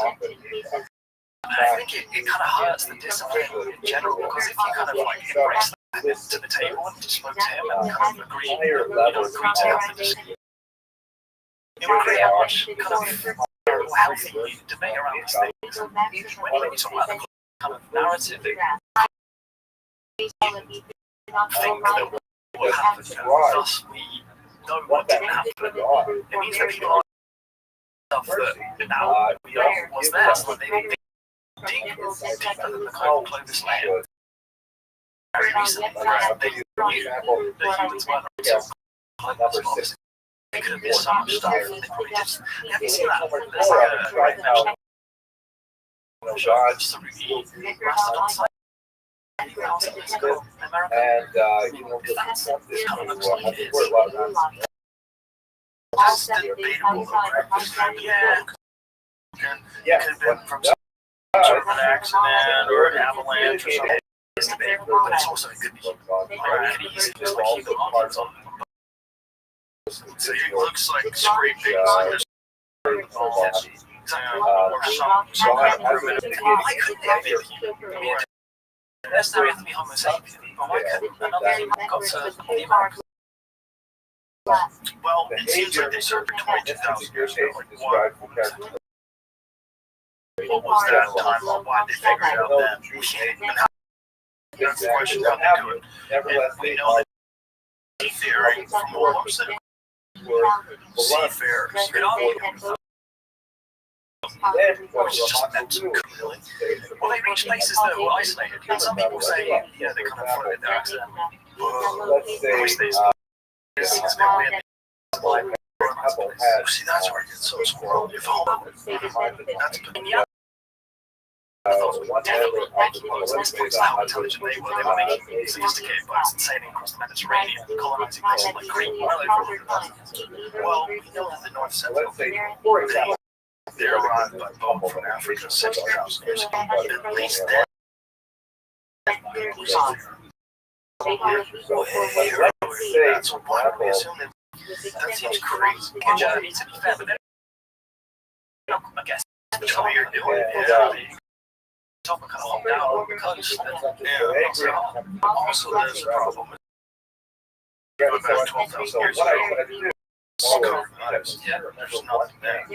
Speaker 14: I think it kind of hurts the discipline in general, because if you kind of like embrace that to the table and just spoke to him and kind of agree to have the discussion, it would create a much kind of more healthy debate around these things. When you talk about the kind of narrative, I think that what happened, and thus we know what didn't happen. It means that people are stuff that now we know was there, so they dig deeper than the closest layer. Very recently, they knew that humans weren't until they could have missed so much stuff. They probably just have you seen that? There's like a mastodon site. And that's kind of looks like it is. It's debatable, yeah, it could have been from some sort of an accident or an avalanche or something. It's debatable, but it's also it could be just like human objects on them. So it looks like scraping or some kind of primitive. Why couldn't they be human? I mean, that's not to be Homo sapien, but why couldn't another human got to the Americas? Well, it seems like they served for 22,000 years ago. Like, what was that timeline? Why did they figure it out then? And how, that's the question, how they do it. And we know that seafaring from all over the seafarers. Which is just mental, really. Well, they reached places that were isolated. And some people say, yeah, they kind of floated there accidentally. Which they it's a bit weird. See, that's where it gets so squirrely. If that's yeah. I thought definitely how intelligent they were making sophisticated boats and sailing across the Mediterranean, colonizing places like Crete. Well, we know that the North Central, they arrived by boat from Africa 6,000 years ago. At least then, that's why we assume that seems crazy. To be fair, but then, I guess that's what you're doing. Top kind of hung down on the coast. Also, there's a problem with going back 12,000 years ago. Yeah, there's nothing there.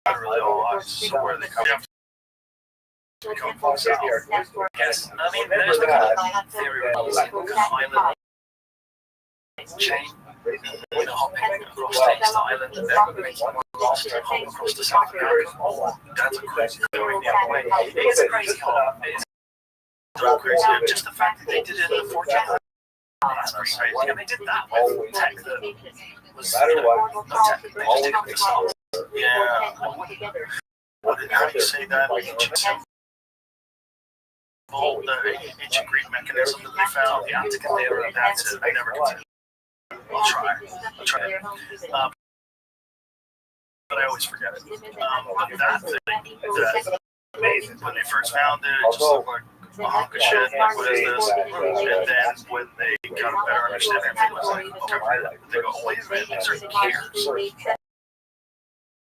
Speaker 14: Not really all ice. So where they come from south. Yes, I mean, there's the kind of theory of the island chain, hopping across states to island, and then making one lost their home across the South America. That's a crazy story. It's a crazy haul. It's so crazy. Just the fact that they did it in the 1400s. That's crazy. And they did that with tech that was, no tech. They just did it themselves. Yeah. How do you say that? The ancient Greek mechanism that they found, the Antikythera, that's it. I never continued. I'll try. But I always forget it. That thing, that amazing. When they first found it, it just looked like a hunk of shit. What is this? And then when they got a better understanding, it was like, okay, they go, wait a minute, these are gears.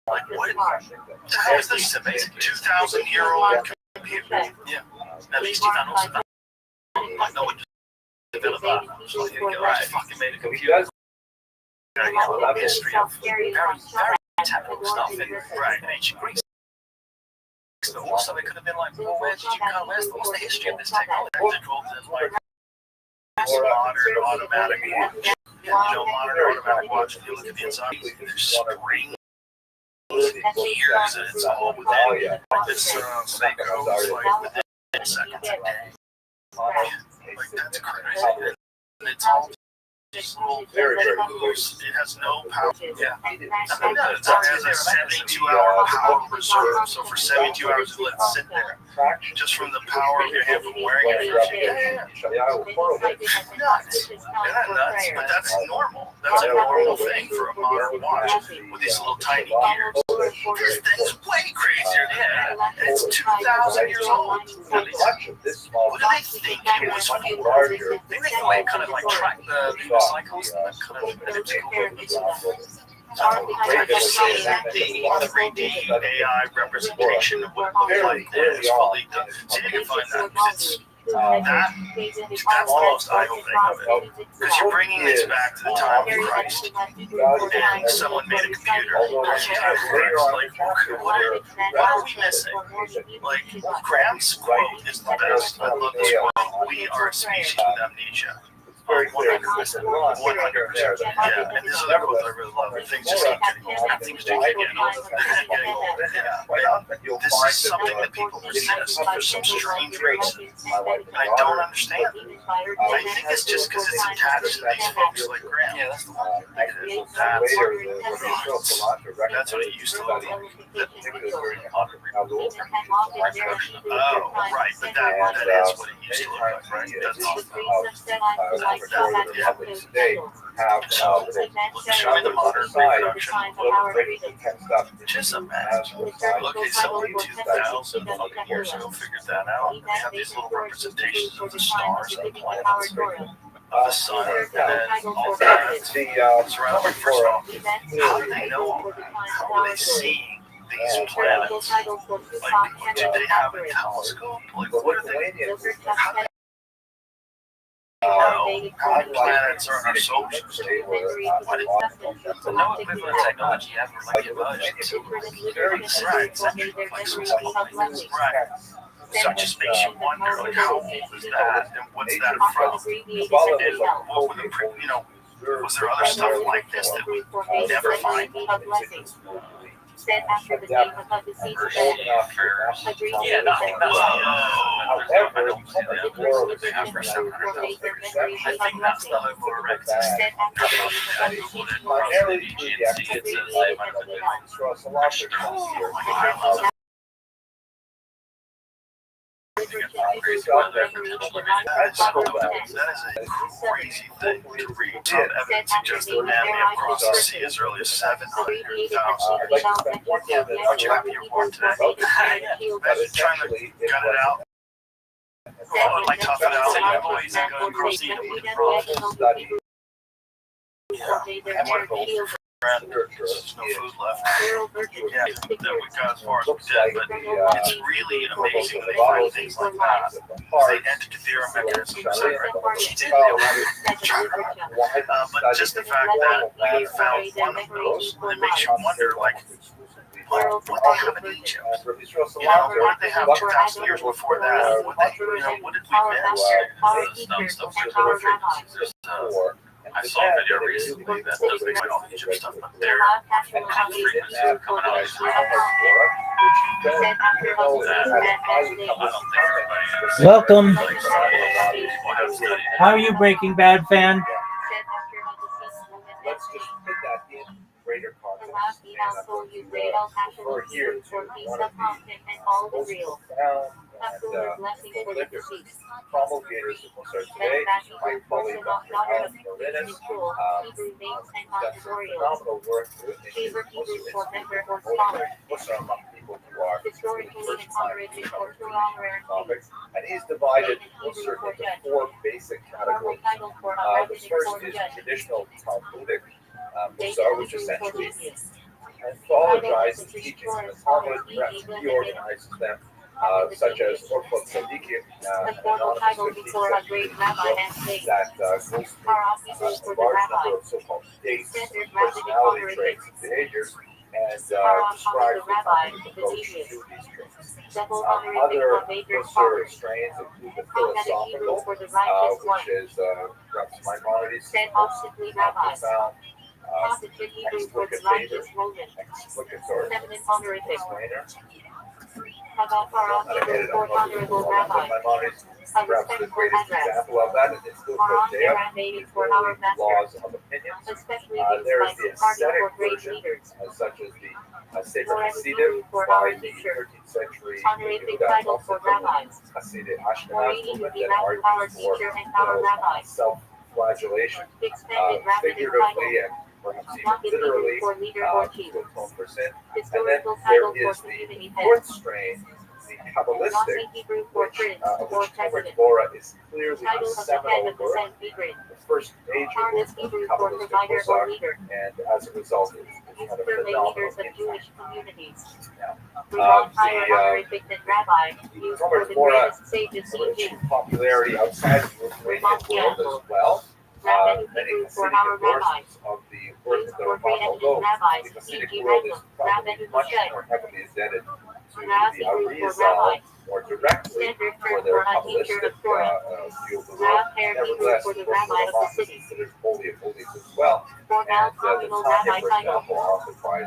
Speaker 14: Like, what? The hell is this? Amazing 2,000-year-old computer. Yeah. At least he found also that. Like, no one developed that. So here you go. I fucking made a computer. History of very, very technical stuff in ancient Greece. So also they could have been like, well, what's the history of this technology? Like modern automatic watch. Modern automatic watch. If you look at the inside, there's springs. Gears, and it's all within this cycle, like within seconds a day. Like that's crazy. And it's all just very, very loose. It has no power. Yeah. It has a 72-hour power reserve. So for 72 hours, you let it sit there. Just from the power of your hand from wearing it. Yeah. Nuts. Isn't that nuts? But that's normal. That's a normal thing for a modern watch with these little tiny gears. This thing's way crazier. Yeah. It's 2,000 years old. What do they think it was for? I think they can kind of like track the cycles and kind of the 3D AI representation of what it looks like is fully done. So you can find that because that's the most eye-opening of it. Because you're bringing this back to the time of Christ, and someone made a computer. Like, what are we missing? Like, Graham's quote is the best. I love this quote. We are a species with amnesia. 100%. Yeah, and this other quote I really love. Things just keep getting old. Things do keep getting old. Yeah. This is something that people resist for some strange reason. I don't understand. I think it's just because it's attached to these folks like Graham. Yeah, that's the one. That's what it used to look like. Oh, right, but that is what it used to look like, right? That's awesome. Today have show me the modern reproduction just imagine. Okay, somebody 2,000 fucking years ago figured that out. They have these little representations of the stars and the planets, of the sun, and then all that surrounding. First off, how do they know all that? How are they seeing these planets? Like, do they have a telescope? Like, what are they? How do they how many planets are in our solar system? No equivalent technology ever like emerged. Right, essentially, like some things. Right. So it just makes you wonder, like, how old is that, and what's that from? And what were the, was there other stuff like this that we never find?
Speaker 4: Said after the game above the sea
Speaker 14: yeah, nothing. I don't see that. For 700,000. I think that's the Homo erectus. I googled it. Probably GNC. It says 500,000. That is a crazy thing to read. Some evidence suggests that man may have crossed the sea as early as 700,000 years. Aren't you happy you're born today? Imagine trying to gut it out. Like tough it out. My boys are going across the Atlantic. Yeah. There's no food left. Yeah, that we got as far as we did, but it's really amazing when they find things like that. They Antikythera mechanism, etc. She did but just the fact that we found one of those, it makes you wonder, like, what they have in Egypt? What did they have 2,000 years before that? What did we miss? Stuff. I saw a video recently that doesn't explain all the Egypt stuff, but they're frequencies coming out of
Speaker 12: Welcome. How are you, Breaking Bad fan?
Speaker 2: Let's just put that in greater context. For here to one of the most profound and prolific promulgators of Musar today, my colleague Dr. Alan Marinis, done some phenomenal work in the Musar among people who are for the first time covering topics. And he's divided Musar into four basic categories. The first is traditional Talmudic Musar, which essentially anthologizes teachings of the Talmud, perhaps reorganizes them, such as Orchot Tzadikim, an anonymous 15th century book that goes through a large number of so-called states, personality traits, and behaviors, and describes the Talmudic approach to these traits. Other Musar strains include the philosophical, which is perhaps Maimonides' most profound explicator, explainer. Maimonides, perhaps the greatest example of that, is the laws of opinions. There is the ascetic version, such as the Sefer Hasidim by the 13th century Yehuda Hasidic Ashkenaz movement that argues for self-flagellation, figuratively and perhaps even literally, to atone for sin. And then there is the fourth strain, the Kabbalistic, which Talmud Torah is clearly a seminal work, the first major work of Kabbalistic Musar, and as a result, it's kind of phenomenal impact. Now, Talmud Torah achieved popularity outside of the Lithuanian world as well. Many Hasidic endorsements of the work of the Ramban, although the Hasidic world is probably much more heavily indebted to the Arizal more directly for their Kabbalistic view of the world. Nevertheless, the Ramban is considered holy of holies as well. And the Tanya, for example, authored by the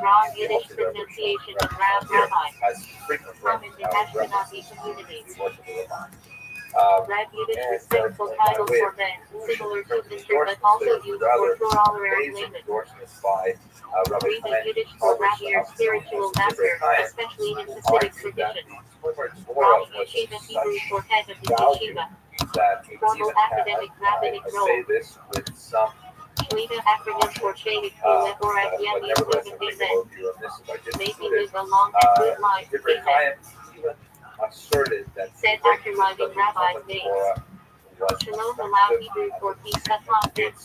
Speaker 2: Orthodox here, has frequent references to the work of the Ramban. And by way of conclusion, in terms of endorsements, there's rather amazing endorsements by Rabbi Chaim, published of spiritual master, especially in Hasidic tradition. Talmud Torah was such value that it even had, I say this with some caution, but nevertheless, I think I will be remiss if I didn't put it. Rabbi Chaim even asserted that the breakthrough study of Talmud Torah was it's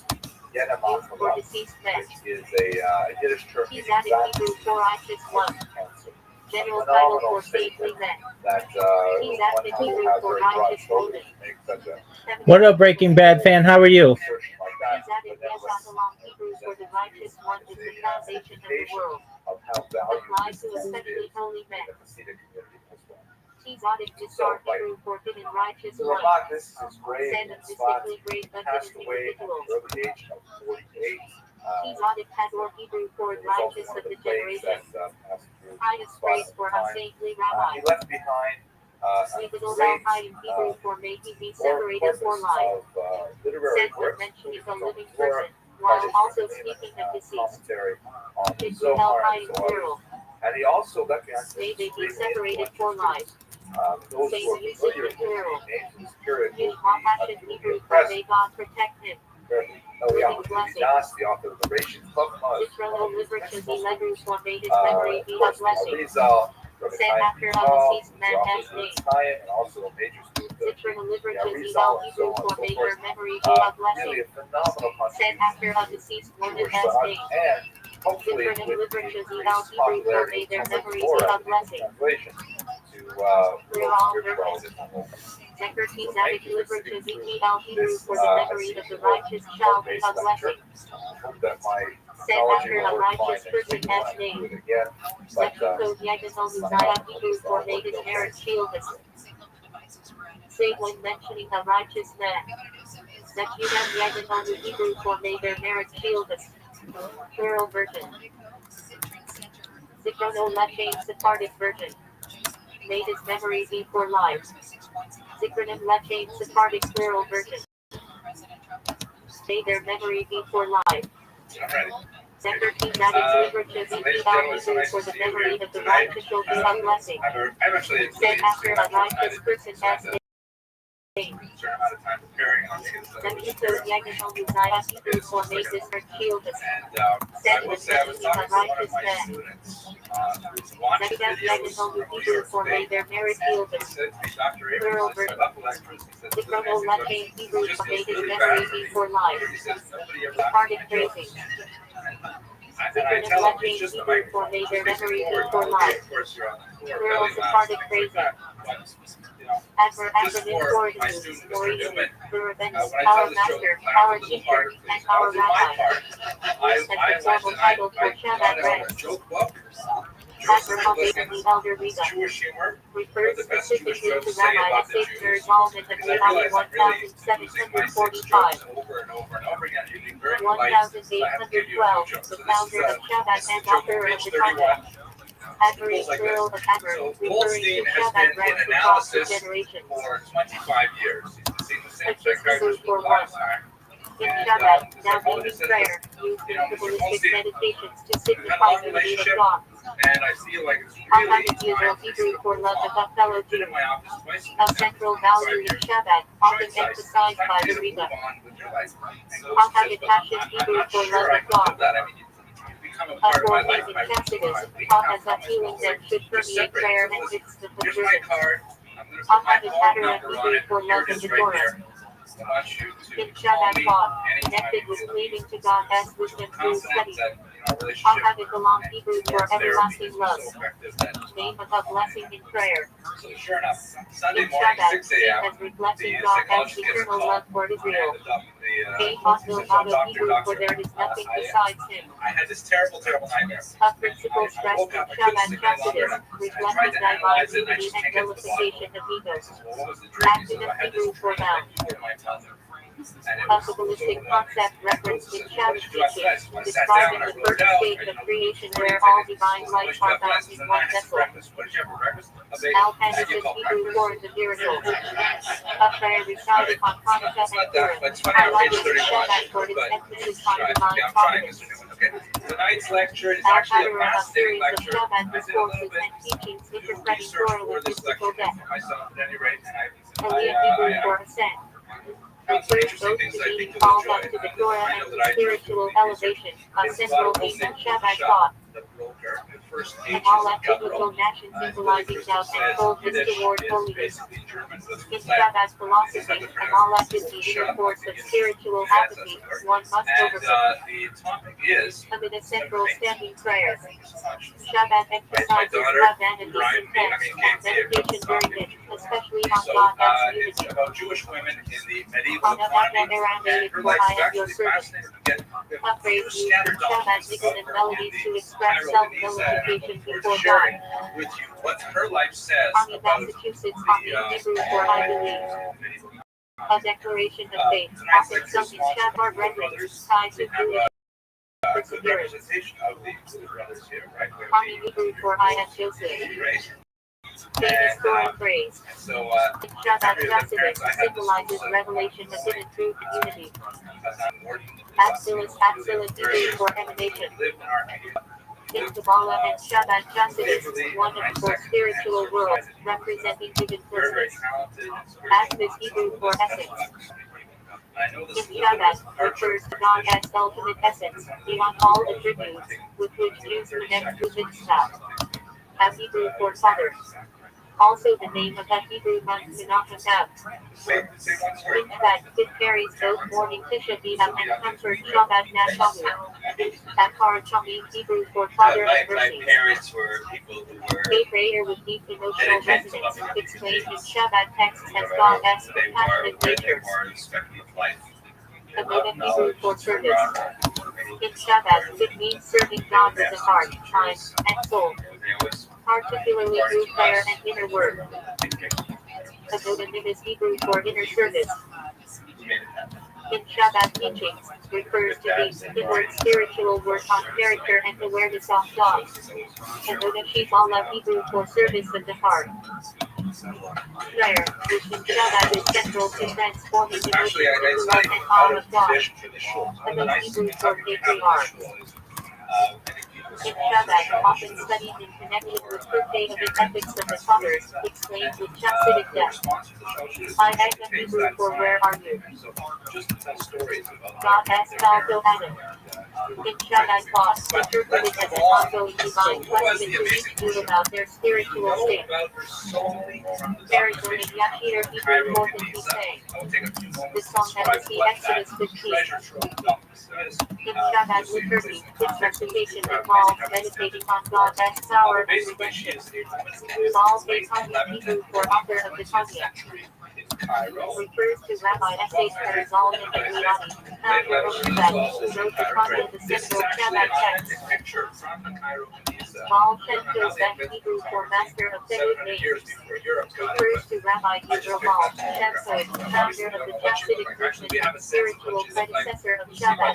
Speaker 2: Yenamah, which is a Yiddish term meaning cancer. Phenomenal statement that one has to have very broad shoulders to make such a
Speaker 12: What up, Breaking Bad fan? How are you?
Speaker 2: assertion like that, but nevertheless, of how valuable this is in the Hasidic community as well. So, like, the Ramak, this is his grave in Tzfat, passed away at the early age of 48. He was also one of the plagues that passed through Tzfat at the time. He left behind a great corpus of literary works, including the Torah, commentary on the Zohar and so on. And he also left behind some extremely influential students. Those who are familiar with the names of this period will be impressed. Das, the author of the Rashid Chachma, is one of his principal students. Of course, Arizal, Rabbi Chaim Vital, the author of the Chaim, and also a major student of the Arizal, and so on and so forth. Really a phenomenal contribution to Rashad, and hopefully with the increased popularity of Talmud Torah translation to world spirituality as a whole. So thank you for sitting through this Hasidic lecture. I hope that my technology will work fine next week when I do it again. But
Speaker 19: Say when mentioning a righteous man.
Speaker 4: Zechudem Yaganolu Hebrew for may their merits shield us. Plural version. Zichrono Lechem Sephardic version. May his memory be for life. Zichronim Lechem Sephardic plural version. May their memory be for life. Zechar King David's literature be Hebrew for the memory of the righteous shall be a blessing. Said after a righteous person has been. Zemkitos Yaganolu Zayas Hebrew for may this earth shield us. Said in the memory of a righteous man. Zechudem Yaganolu Hebrew for may their merit shield us. Plural version. Zichrono Lechem Hebrew for may his memory be for life. Sephardic phrasing. Zichronim Lechem Hebrew for may their memory be for life. Plural Sephardic phrasing. Acronym coordinates, origin, for events, our master, our teacher, and our rabbi. List and formal title for Shabbat ranks. Acronym the Elder Reba. Refers specifically to Rabbi Seichter involvement of the Hour 1745. 1812, the founder of Shabbat and author of the Talmud. Advery plural of Adver, referring to Shabbat ranks across the generations. Exercises for one. In Shabbat, now meaning prayer, used in Kabbalistic meditations to signify unity of God. Ahmad Hebrew for love of a fellow Jew. A central value in Shabbat, often emphasized by the Reba. Ahmad Passion Hebrew for love of God. A form in Tacitus, taught as a feeling that should permeate prayer and its observance. Ahmad Pattern Hebrew for love of the Torah. In Shabbat thought, connected with cleaving to God as wisdom through study. Ahmad belong Hebrew for everlasting love. Name of a blessing in prayer. In Shabbat, seen as reflecting God as eternal love for Israel. A Hosville Auto Hebrew for there is nothing besides him. A principle stressed in Shabbat Tacitus, reflecting divine unity and nullification of egos. Active Hebrew for thou. A Kabbalistic concept referenced in Shabbat teachings, describing the first stage of creation where all divine life are bound in one vessel. Al-Hanific Hebrew for the miracle. A prayer recited on Hanukkah and Purim, highlighted in Shabbat for its emphasis on divine providence.
Speaker 2: Tonight's lecture is
Speaker 4: actually a series of Shabbat discourses and teachings interpreting Torah with mystical depth. Aliyah Hebrew for ascent. Refers both to being called up to the Torah and to spiritual elevation, a central theme of Shabbat thought. Kabbalah biblical nation symbolizing doubt and boldness toward holiness. In Shabbat's philosophy, Kabbalah is the inner force of spiritual apathy one must overcome. Amid a central standing prayers. Shabbat emphasizes love and a decent text and meditation during it, especially on God as unity.
Speaker 2: About Jewish women in the medieval
Speaker 4: On a Magen around for I am your servant. A phrase used in Shabbat digging and melodies to express self-nullification before God.
Speaker 2: With you, what her life says
Speaker 4: Army, Massachusetts, Army Hebrew for I believe. A declaration of faith, often sung in Shabbat reverence, tied to Jewish perseverance. Army Hebrew for I am Joseph. Famous Torah phrase. In Shabbat Tacitus symbolizes revelation of hidden truth and unity. Absolute Hebrew for emanation. In Kabbalah and Shabbat Tacitus, one of four spiritual worlds, representing hidden persons. Atmas Hebrew for essence. In Shabbat, refers to God as ultimate essence, beyond all attributes, with which Jews connect to Mitzvah. As Hebrew for father. Also the name of a Hebrew month Menachem. In fact, it carries both morning Tisha B'Av and comfort Shabbat Nashahu. Akar Chami Hebrew for father and mercy. A prayer with deep emotional resonance, explained in Shabbat texts as God as compassionate nature. Avoda Hebrew for service. In Shabbat, it means serving God with the heart, mind, and soul. Particularly through prayer and inner work. Avoda is Hebrew for inner service. In Shabbat teachings, refers to the inward spiritual work on character and awareness of God. Avodah Shebala Hebrew for service of the heart. Prayer, which in Shabbat is central to transforming devotion into love and awe of God. Avodah Hebrew for patriarch. In Shabbat, often studied in connection with Pirkei of the ethics of the fathers, explained with Chassidic depth. I Agna Hebrew for where are you? God asked also Adam. In Shabbat clause, interpreted as an ongoing divine question to each Jew about their spiritual state. Baritone in Yashir Hebrew 450 saying. The song that is the Exodus 15. In Shabbat liturgy, its recitation involves meditating on God's power and redemption. Baal Beitanya Hebrew for author of the Tanya. Refers to Rabbi S.H. Herzl and Adriani, founder of Shabbat, who wrote the Tanya, the seminal Shabbat text. Baal Shem Tov Hebrew for master of Sedut names. Refers to Rabbi Yisrael Baal Shem Tov, founder of the Chassidic movement and the spiritual predecessor of Shabbat.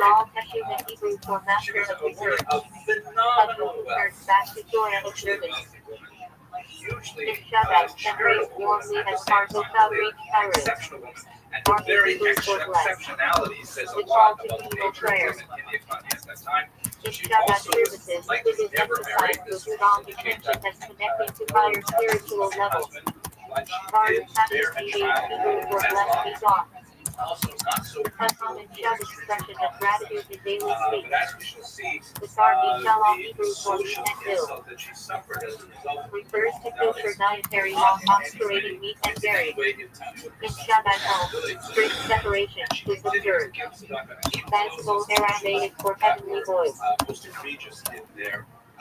Speaker 4: Baal Teshuv Hebrew for master of reserve. Who turns back to Torah observance. In Shabbat, embraced warmly as part of Calvary Kairos. Mark Hebrew for blessed. The call to communal prayer. In Shabbat services, it is emphasized with strong attention as connecting to higher spiritual levels. Baruch Hashem Hebrew for blessed be God. A common Shabbat expression of gratitude in daily speech. The Sardi Shalom Hebrew for meat and bill. Refers to kosher dietary law obscurating meat and dairy. In Shabbat home, strict separation is observed. Fanciful Aramaic for heavenly voice.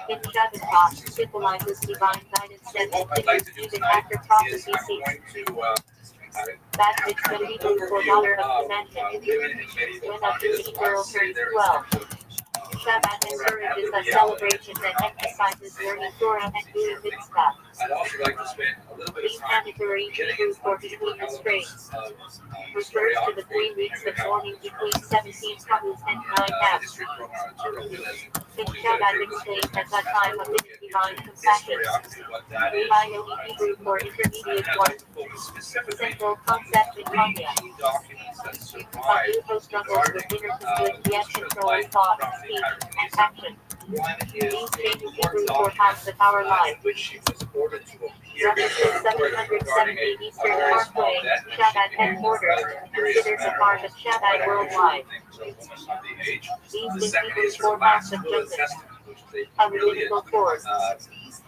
Speaker 4: In Shabbat talk, symbolizes divine guidance and continues even after prophecy ceases. That which the Hebrew for daughter of commandment. When a teenage girl turns 12. Shabbat encourages a celebration that emphasizes learning Torah and doing mitzvah. These mandatory Hebrew for between the strains. Refers to the 3 weeks of mourning between 17 Tammuz and 9 Av. In Shabbat explained as a time of divine compassion. Revival Hebrew for intermediate one. Central concept in Tanya. Abuho struggles with inner conflict yet controlling thought, speech, and action. These changes Hebrew for house of our life. References 770 Eastern Parkway, Shabbat headquarters, considers a part of Shabbat worldwide. These is Hebrew for house of Joseph. A religious force.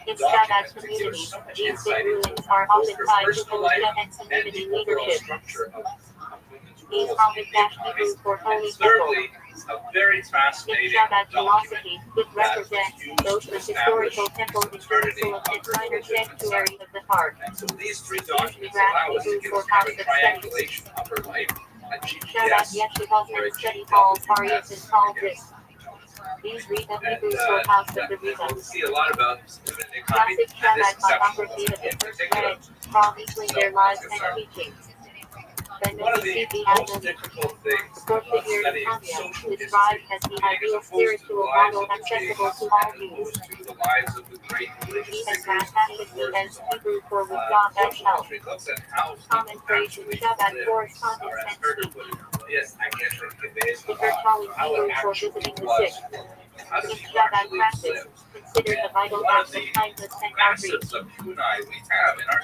Speaker 4: In Shabbat communities, these big rulings are often tied to militia and community leadership. These often dash Hebrew for holy temple. In Shabbat philosophy, it represents both the historical temple in Jerusalem and minor sanctuary of the heart. These graph Hebrew for house of study. Shabbat yeshivot and study halls are used in all this. These read of Hebrew for house of the Rita. Classic Shabbat biography of the first grade, chronicling their lives and teachings. One of the most difficult things about studying social described as the ideal spiritual model accessible to all Jews. He has fantastically as Hebrew for with God as help. Common phrase in Shabbat correspondence and speech. Speaker calling Hebrew for visiting the sick. In Shabbat practice, consider the vital acts of kindness and outreach.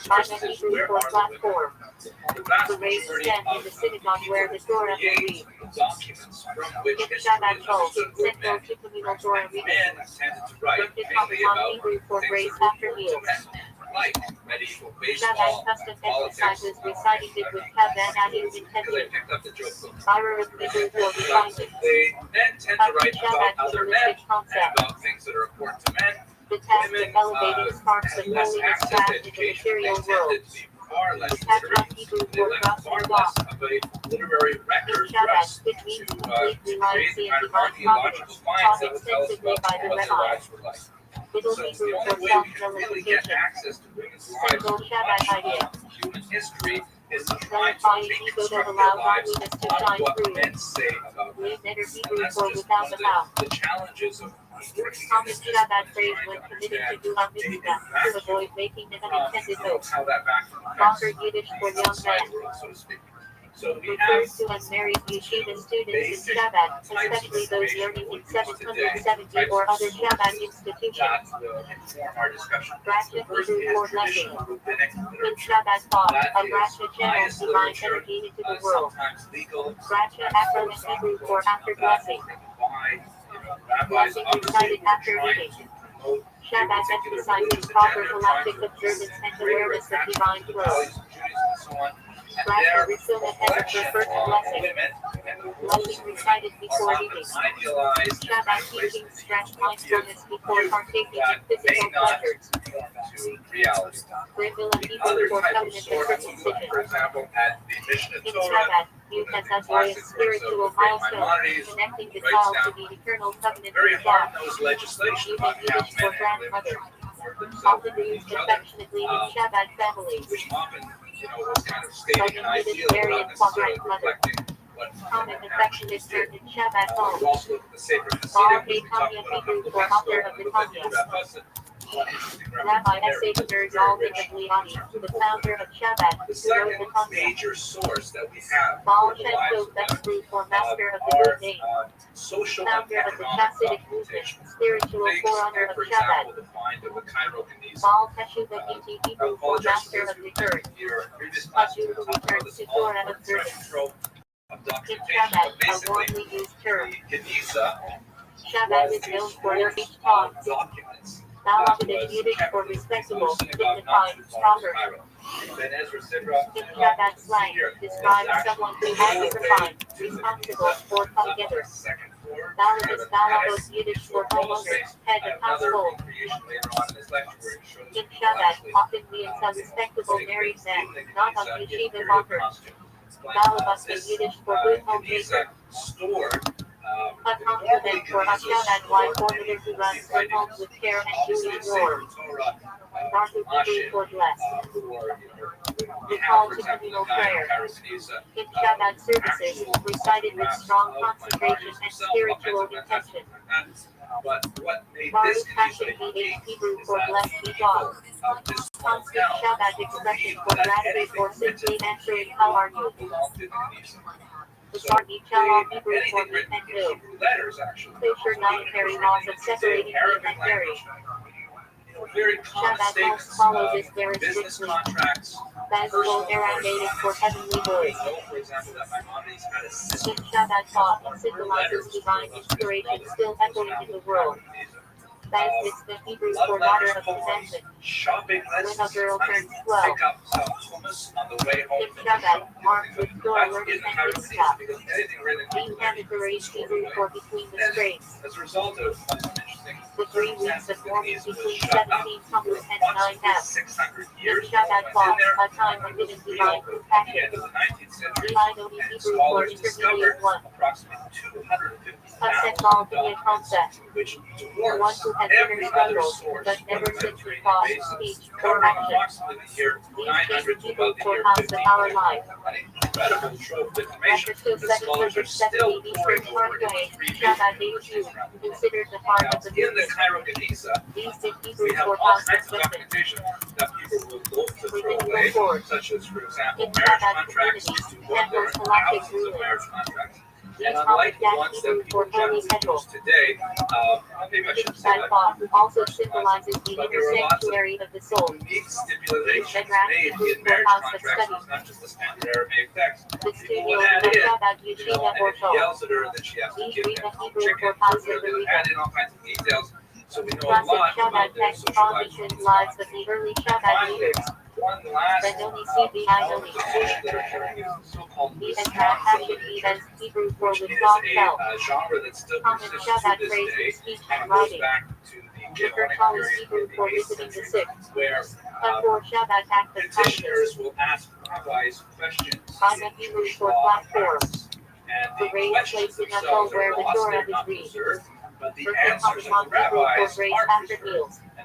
Speaker 4: Bible Hebrew for platform. The raised stand in the synagogue where the Torah is read. In Shabbat Tov, central to communal Torah reading. Lifted on Hebrew for grace after meals. Shabbat custom emphasizes reciting it with Kavan adding intended. Byrer of Hebrew for refinement. Shabbat holistic concept. The task of elevating sparks of holiness back into the material world. Tatra Hebrew for trust or law. In Shabbat, it means complete reliancy and divine providence, taught extensively by the rabbis. Middle Hebrew for self-nullification. Central Shabbat idea.
Speaker 2: is to try to
Speaker 19: Verifying ego that
Speaker 2: deconstruct their
Speaker 19: allow
Speaker 2: lives
Speaker 19: godliness to
Speaker 2: out of
Speaker 19: shine
Speaker 2: what
Speaker 19: through.
Speaker 2: men say about
Speaker 19: Read
Speaker 2: them.
Speaker 19: better
Speaker 2: And
Speaker 19: Hebrew
Speaker 2: that's
Speaker 19: for
Speaker 2: just
Speaker 19: without
Speaker 2: one
Speaker 19: the
Speaker 2: of
Speaker 19: mouth.
Speaker 2: the challenges of working
Speaker 19: Common
Speaker 2: in this
Speaker 19: Shabbat
Speaker 2: discipline,
Speaker 19: phrase
Speaker 2: trying
Speaker 19: when
Speaker 2: to
Speaker 19: committed to
Speaker 2: understand
Speaker 19: do our mitzvah to avoid making an unintended hope.
Speaker 2: how that
Speaker 19: Soccer
Speaker 2: backfires
Speaker 19: Yiddish for
Speaker 2: the
Speaker 19: young
Speaker 2: outside
Speaker 19: men.
Speaker 2: world, so to speak. So we have
Speaker 19: Refers to unmarried yeshiva students in
Speaker 2: basic
Speaker 19: Shabbat,
Speaker 2: types of
Speaker 19: especially those
Speaker 2: information
Speaker 19: learning in
Speaker 2: that we want today,
Speaker 19: 770
Speaker 2: types
Speaker 19: or
Speaker 2: of
Speaker 19: other Shabbat
Speaker 2: sources
Speaker 19: institutions.
Speaker 2: that will inform our discussion.
Speaker 19: Brasha
Speaker 2: The first
Speaker 19: Hebrew
Speaker 2: is
Speaker 19: for blessing.
Speaker 2: traditional rabbinic
Speaker 19: In
Speaker 2: literature.
Speaker 19: Shabbat thought,
Speaker 2: That
Speaker 19: a
Speaker 2: is
Speaker 19: Brasha channels
Speaker 2: pious
Speaker 19: divine
Speaker 2: literature,
Speaker 19: energy into the world.
Speaker 2: sometimes legal,
Speaker 19: Brasha
Speaker 2: sometimes
Speaker 19: Akron and Hebrew
Speaker 2: philosophical,
Speaker 19: for after
Speaker 2: that
Speaker 19: blessing.
Speaker 2: why rabbis
Speaker 19: Blessing
Speaker 2: obviously
Speaker 19: recited
Speaker 2: were
Speaker 19: after
Speaker 2: trying
Speaker 19: reading.
Speaker 2: to promote a
Speaker 19: Shabbat
Speaker 2: particular
Speaker 19: emphasizes
Speaker 2: religious
Speaker 19: proper
Speaker 2: agenda, trying
Speaker 19: galactic
Speaker 2: to
Speaker 19: observance and
Speaker 2: greater
Speaker 19: awareness of
Speaker 2: attachment
Speaker 19: divine
Speaker 2: to the
Speaker 19: flow.
Speaker 2: values of Judaism and so on. And
Speaker 19: Brasha
Speaker 2: their
Speaker 19: Risona Hedda
Speaker 2: reflection
Speaker 19: refers to
Speaker 2: on
Speaker 19: blessing.
Speaker 2: women and the roles
Speaker 19: Blessing
Speaker 2: of women
Speaker 19: recited
Speaker 2: are
Speaker 19: before
Speaker 2: often
Speaker 19: eating.
Speaker 2: idealized and
Speaker 19: Shabbat
Speaker 2: placed
Speaker 19: teaching
Speaker 2: in the
Speaker 19: stretch
Speaker 2: utopia
Speaker 19: mindfulness before
Speaker 2: view
Speaker 19: partaking
Speaker 2: that
Speaker 19: in
Speaker 2: may
Speaker 19: physical
Speaker 2: not
Speaker 19: pleasures.
Speaker 2: conform to reality.
Speaker 19: Grindel and
Speaker 2: The
Speaker 19: Hebrew
Speaker 2: other
Speaker 19: for
Speaker 2: type of
Speaker 19: covenant and
Speaker 2: source,
Speaker 19: circumcision.
Speaker 2: for example, at the Mishnah
Speaker 19: In
Speaker 2: Torah,
Speaker 19: Shabbat, used as a joyous spiritual milestone, connecting the child to the eternal covenant
Speaker 2: very
Speaker 19: with God.
Speaker 2: hard-nosed legislation about
Speaker 19: Even
Speaker 2: how
Speaker 19: Yiddish
Speaker 2: men
Speaker 19: for
Speaker 2: and women
Speaker 19: grandmother.
Speaker 2: should conform themselves
Speaker 19: Often
Speaker 2: with
Speaker 19: used
Speaker 2: each other,
Speaker 19: affectionately in Shabbat families.
Speaker 2: which often, was kind of stating
Speaker 19: Like
Speaker 2: an
Speaker 19: in Yiddish
Speaker 2: ideal without
Speaker 19: variant for
Speaker 2: necessarily
Speaker 19: grandmother.
Speaker 2: reflecting what
Speaker 19: Common
Speaker 2: women
Speaker 19: affectionate
Speaker 2: actually
Speaker 19: term
Speaker 2: did.
Speaker 19: in Shabbat
Speaker 2: We
Speaker 19: homes.
Speaker 2: also look at the Sefer
Speaker 19: Baal
Speaker 2: Hasidim, which we talked
Speaker 19: Tanya
Speaker 2: about
Speaker 19: Hebrew
Speaker 2: a
Speaker 19: for
Speaker 2: couple
Speaker 19: author
Speaker 2: of
Speaker 19: of the
Speaker 2: weeks ago,
Speaker 19: Tanya.
Speaker 2: one interesting reference
Speaker 19: Rabbi
Speaker 2: there,
Speaker 19: S.A.
Speaker 2: because it's
Speaker 19: Nergal
Speaker 2: very rich
Speaker 19: Nigabliani,
Speaker 2: in terms of
Speaker 19: the
Speaker 2: both
Speaker 19: founder of Shabbat,
Speaker 2: the
Speaker 19: who wrote
Speaker 2: second
Speaker 19: the Tanya.
Speaker 2: major source that we have
Speaker 19: Baal
Speaker 2: for the lives
Speaker 19: Shem
Speaker 2: of women
Speaker 19: Tov for master of the
Speaker 2: are
Speaker 19: good name.
Speaker 2: social and
Speaker 19: Founder of the
Speaker 2: economic
Speaker 19: Chassidic movement,
Speaker 2: documentation.
Speaker 19: spiritual
Speaker 2: Things
Speaker 19: forerunner
Speaker 2: like,
Speaker 19: of
Speaker 2: for example,
Speaker 19: Shabbat.
Speaker 2: the find of the Cairo Kenisa.
Speaker 19: Baal Teshuva Giti Hebrew for
Speaker 2: Apologize
Speaker 19: master
Speaker 2: to
Speaker 19: of
Speaker 2: those
Speaker 19: the earth.
Speaker 2: here in previous classes,
Speaker 19: Pashu
Speaker 2: we
Speaker 19: who
Speaker 2: talked about
Speaker 19: returns
Speaker 2: this
Speaker 19: to
Speaker 2: all
Speaker 19: Torah
Speaker 2: important
Speaker 19: observance.
Speaker 2: treasure trove of
Speaker 19: In
Speaker 2: documentation,
Speaker 19: Shabbat,
Speaker 2: but
Speaker 19: a
Speaker 2: basically,
Speaker 19: widely used term.
Speaker 2: the Kenisa
Speaker 19: Shabbat
Speaker 2: was
Speaker 19: is
Speaker 2: a
Speaker 19: known for
Speaker 2: source
Speaker 19: speech
Speaker 2: of
Speaker 19: talks.
Speaker 2: documents
Speaker 19: Balak
Speaker 2: that
Speaker 19: is
Speaker 2: was
Speaker 19: Yiddish
Speaker 2: kept
Speaker 19: for
Speaker 2: in the
Speaker 19: respectable,
Speaker 2: synagogue
Speaker 19: dignified,
Speaker 2: not too far from
Speaker 19: proper.
Speaker 2: Cairo. Ben Ezra Sidra
Speaker 19: In Shabbat slang, describes someone who has refined, responsible, or come together. Balak is Balakos Yiddish for homeowner, head of household. In Shabbat, often means a respectable married man, not a yeshiva bonkers. Balabas is Yiddish for good homemaker. A compliment for a Shabbat wife or mother who runs her home with care and duty war. Martha Hebrew for blessed. The call to communal prayer. In Shabbat services, recited with strong concentration and spiritual intention. Baruch Hashem BH Hebrew for blessed be God. Constant Shabbat expression for gratitude or simply answering how are you. The Sargi Shalom Hebrew for meat and milk. Kosher dietary laws of separating meat and dairy. Shabbat homes follow this very strictly. Baseball Aramaic for heavenly goods. In Shabbat thought symbolizes divine inspiration still echoing in the world. Baz Mitzvah Hebrew for daughter of commandment. When a girl turns 12. In Shabbat, armed with Torah learning and mitzvah. Being mandatory Hebrew for between the straits. The 3 weeks of mourning between 17 Tammuz and 9 Av. In Shabbat thought, a time of hidden divine compassion. Eli Hebrew for intermediate 1. Concept all be a concept. One who has inner struggles, but never simply thought, speech, or action. These things people for house of our life. After 270 Eastern Parkway, Shabbat HQ, considered the heart of the movement. These did Hebrew for house of women. Rabbinical court. In Shabbat communities, temples collected rulings. These topic Hebrew for holy temple. Inside thought also symbolizes the inner sanctuary of the soul. These Medrash Hebrew for house of study. The studio of Shabbat Yeshiva or Shul. These Rima Hebrew for house of the Rima. Classic Shabbat text mentions lives of the early Shabbat leaders. Benoni CBI Even Hashem even Hebrew for with God fell. Common Shabbat phrase in speech and writing. Different Kali Hebrew for visiting the sick. But for Shabbat act of kindness. Bible Hebrew for platforms. The raised place in a home where the Torah is read. Birthday Hebrew for grace after meals.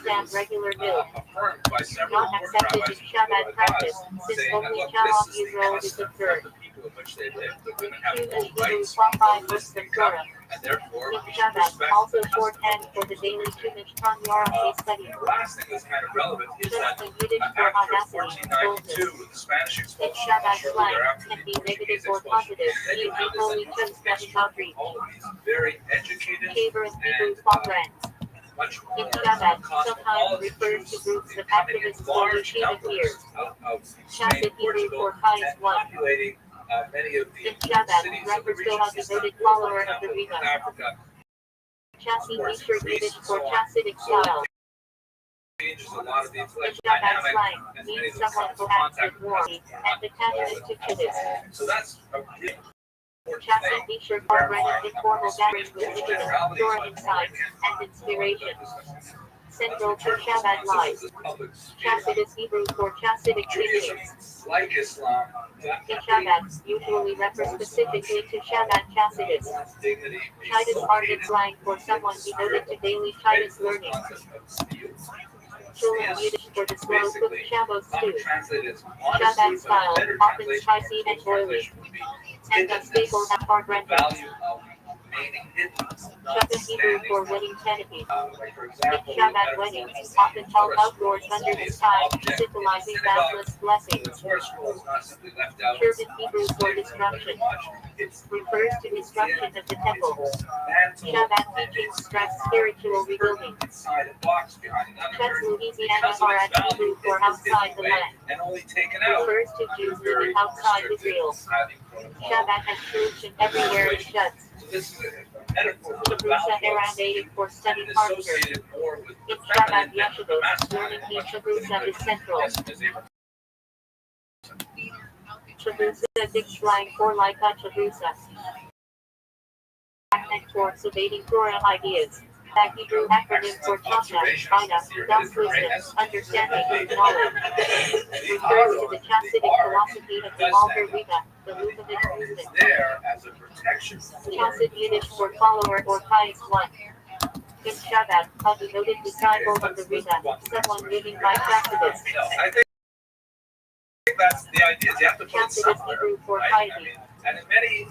Speaker 4: stand regular do.
Speaker 2: affirmed by several
Speaker 4: Not
Speaker 2: important
Speaker 4: accepted
Speaker 2: rabbis
Speaker 4: in Shabbat practice, since
Speaker 2: saying that,
Speaker 4: only
Speaker 2: look,
Speaker 4: Shabbat
Speaker 2: this is the
Speaker 4: Yisrael is
Speaker 2: custom of
Speaker 4: observed.
Speaker 2: the people of which they live. The women
Speaker 4: Two
Speaker 2: have full
Speaker 4: Hebrew
Speaker 2: rights,
Speaker 4: qualified
Speaker 2: full
Speaker 4: books of
Speaker 2: income,
Speaker 4: Torah.
Speaker 2: and therefore
Speaker 4: In
Speaker 2: we should
Speaker 4: Shabbat,
Speaker 2: respect
Speaker 4: also
Speaker 2: the custom
Speaker 4: 410 for the daily Chumash Tanyara study.
Speaker 2: the last thing that's kind of relevant is that
Speaker 4: Just the Yiddish for
Speaker 2: after
Speaker 4: audacity,
Speaker 2: 1492, with the Spanish
Speaker 4: in
Speaker 2: expulsion,
Speaker 4: Shabbat
Speaker 2: shortly
Speaker 4: slang
Speaker 2: thereafter
Speaker 4: can
Speaker 2: the
Speaker 4: be
Speaker 2: Portuguese
Speaker 4: negative or
Speaker 2: expulsion,
Speaker 4: positive.
Speaker 2: then you
Speaker 4: E.g.,
Speaker 2: have this
Speaker 4: holy
Speaker 2: enormous
Speaker 4: chunks that
Speaker 2: mixture of
Speaker 4: outreach.
Speaker 2: all of these very educated
Speaker 4: Tabor and Hebrew
Speaker 2: and
Speaker 4: fall brands.
Speaker 2: much
Speaker 4: In
Speaker 2: more
Speaker 4: Shabbat, sometimes
Speaker 2: cosmopolitan
Speaker 4: refers to
Speaker 2: Jews
Speaker 4: groups of
Speaker 2: coming in
Speaker 4: activists for
Speaker 2: large
Speaker 4: yeshiva
Speaker 2: numbers
Speaker 4: peers.
Speaker 2: of Spain,
Speaker 4: Chassid Hebrew
Speaker 2: Portugal,
Speaker 4: for Kais
Speaker 2: and
Speaker 4: one.
Speaker 2: populating many of the
Speaker 4: In Shabbat,
Speaker 2: cities of the
Speaker 4: referred
Speaker 2: region.
Speaker 4: to as devoted follower of the Riva.
Speaker 2: Africa,
Speaker 4: Chassis
Speaker 2: course,
Speaker 4: featured
Speaker 2: Greece,
Speaker 4: Yiddish
Speaker 2: and
Speaker 4: for
Speaker 2: so on.
Speaker 4: Chassidic
Speaker 2: So
Speaker 4: style.
Speaker 2: changes a lot of the
Speaker 4: In
Speaker 2: intellectual
Speaker 4: Shabbat
Speaker 2: dynamic,
Speaker 4: slang
Speaker 2: and many
Speaker 4: means
Speaker 2: of them
Speaker 4: someone
Speaker 2: come
Speaker 4: who
Speaker 2: in
Speaker 4: acts
Speaker 2: contact
Speaker 4: with
Speaker 2: with
Speaker 4: warmth and attachment to Judas.
Speaker 2: So that's a really important
Speaker 4: Chassis
Speaker 2: thing.
Speaker 4: featured Barbara's informal gatherings with Judas, Torah insights, and inspiration. Central to Shabbat life. Chassidus Hebrew for Chassidic
Speaker 2: Judaism,
Speaker 4: teachings.
Speaker 2: like Islam,
Speaker 4: In Shabbat, usually refers specifically to Shabbat Chassidus. Chidus ardent slang for someone devoted to daily Chidus learning. Shulam Yiddish for the slow cooked Shabbos stew. Shabbat style, often spicy and oily. And unstable at hard renders. Shabbat Hebrew for wedding canopy. In Shabbat weddings, often held outdoors under the sky, symbolizing boundless blessings. Sherbet Hebrew for destruction. Refers to destruction of the temple. Shabbat teachings stress spiritual rebuilding. Chutz Louisiana are at Hebrew for outside the land. Refers to Jews living outside Israel. Shabbat has troops in everywhere in Chutz. Chabrusa Aramaic for study partners. In Shabbat Yeshivot, learning in Chabrusa is central. Chabrusa Dik slang for like a Chabrusa. And towards evading Torah ideas. That Hebrew acronym for Chasha, Bina, God's wisdom, understanding, knowledge. Refers to the Chassidic philosophy of the Alter Riva, the Lutheran movement. Chassid Yiddish for follower or Kais one. In Shabbat, a devoted disciple of the Riva, someone living by Chassidus.
Speaker 2: I think that's the idea. You have to put it somewhere.
Speaker 4: Hebrew for
Speaker 2: Right?
Speaker 4: piety.
Speaker 2: And in many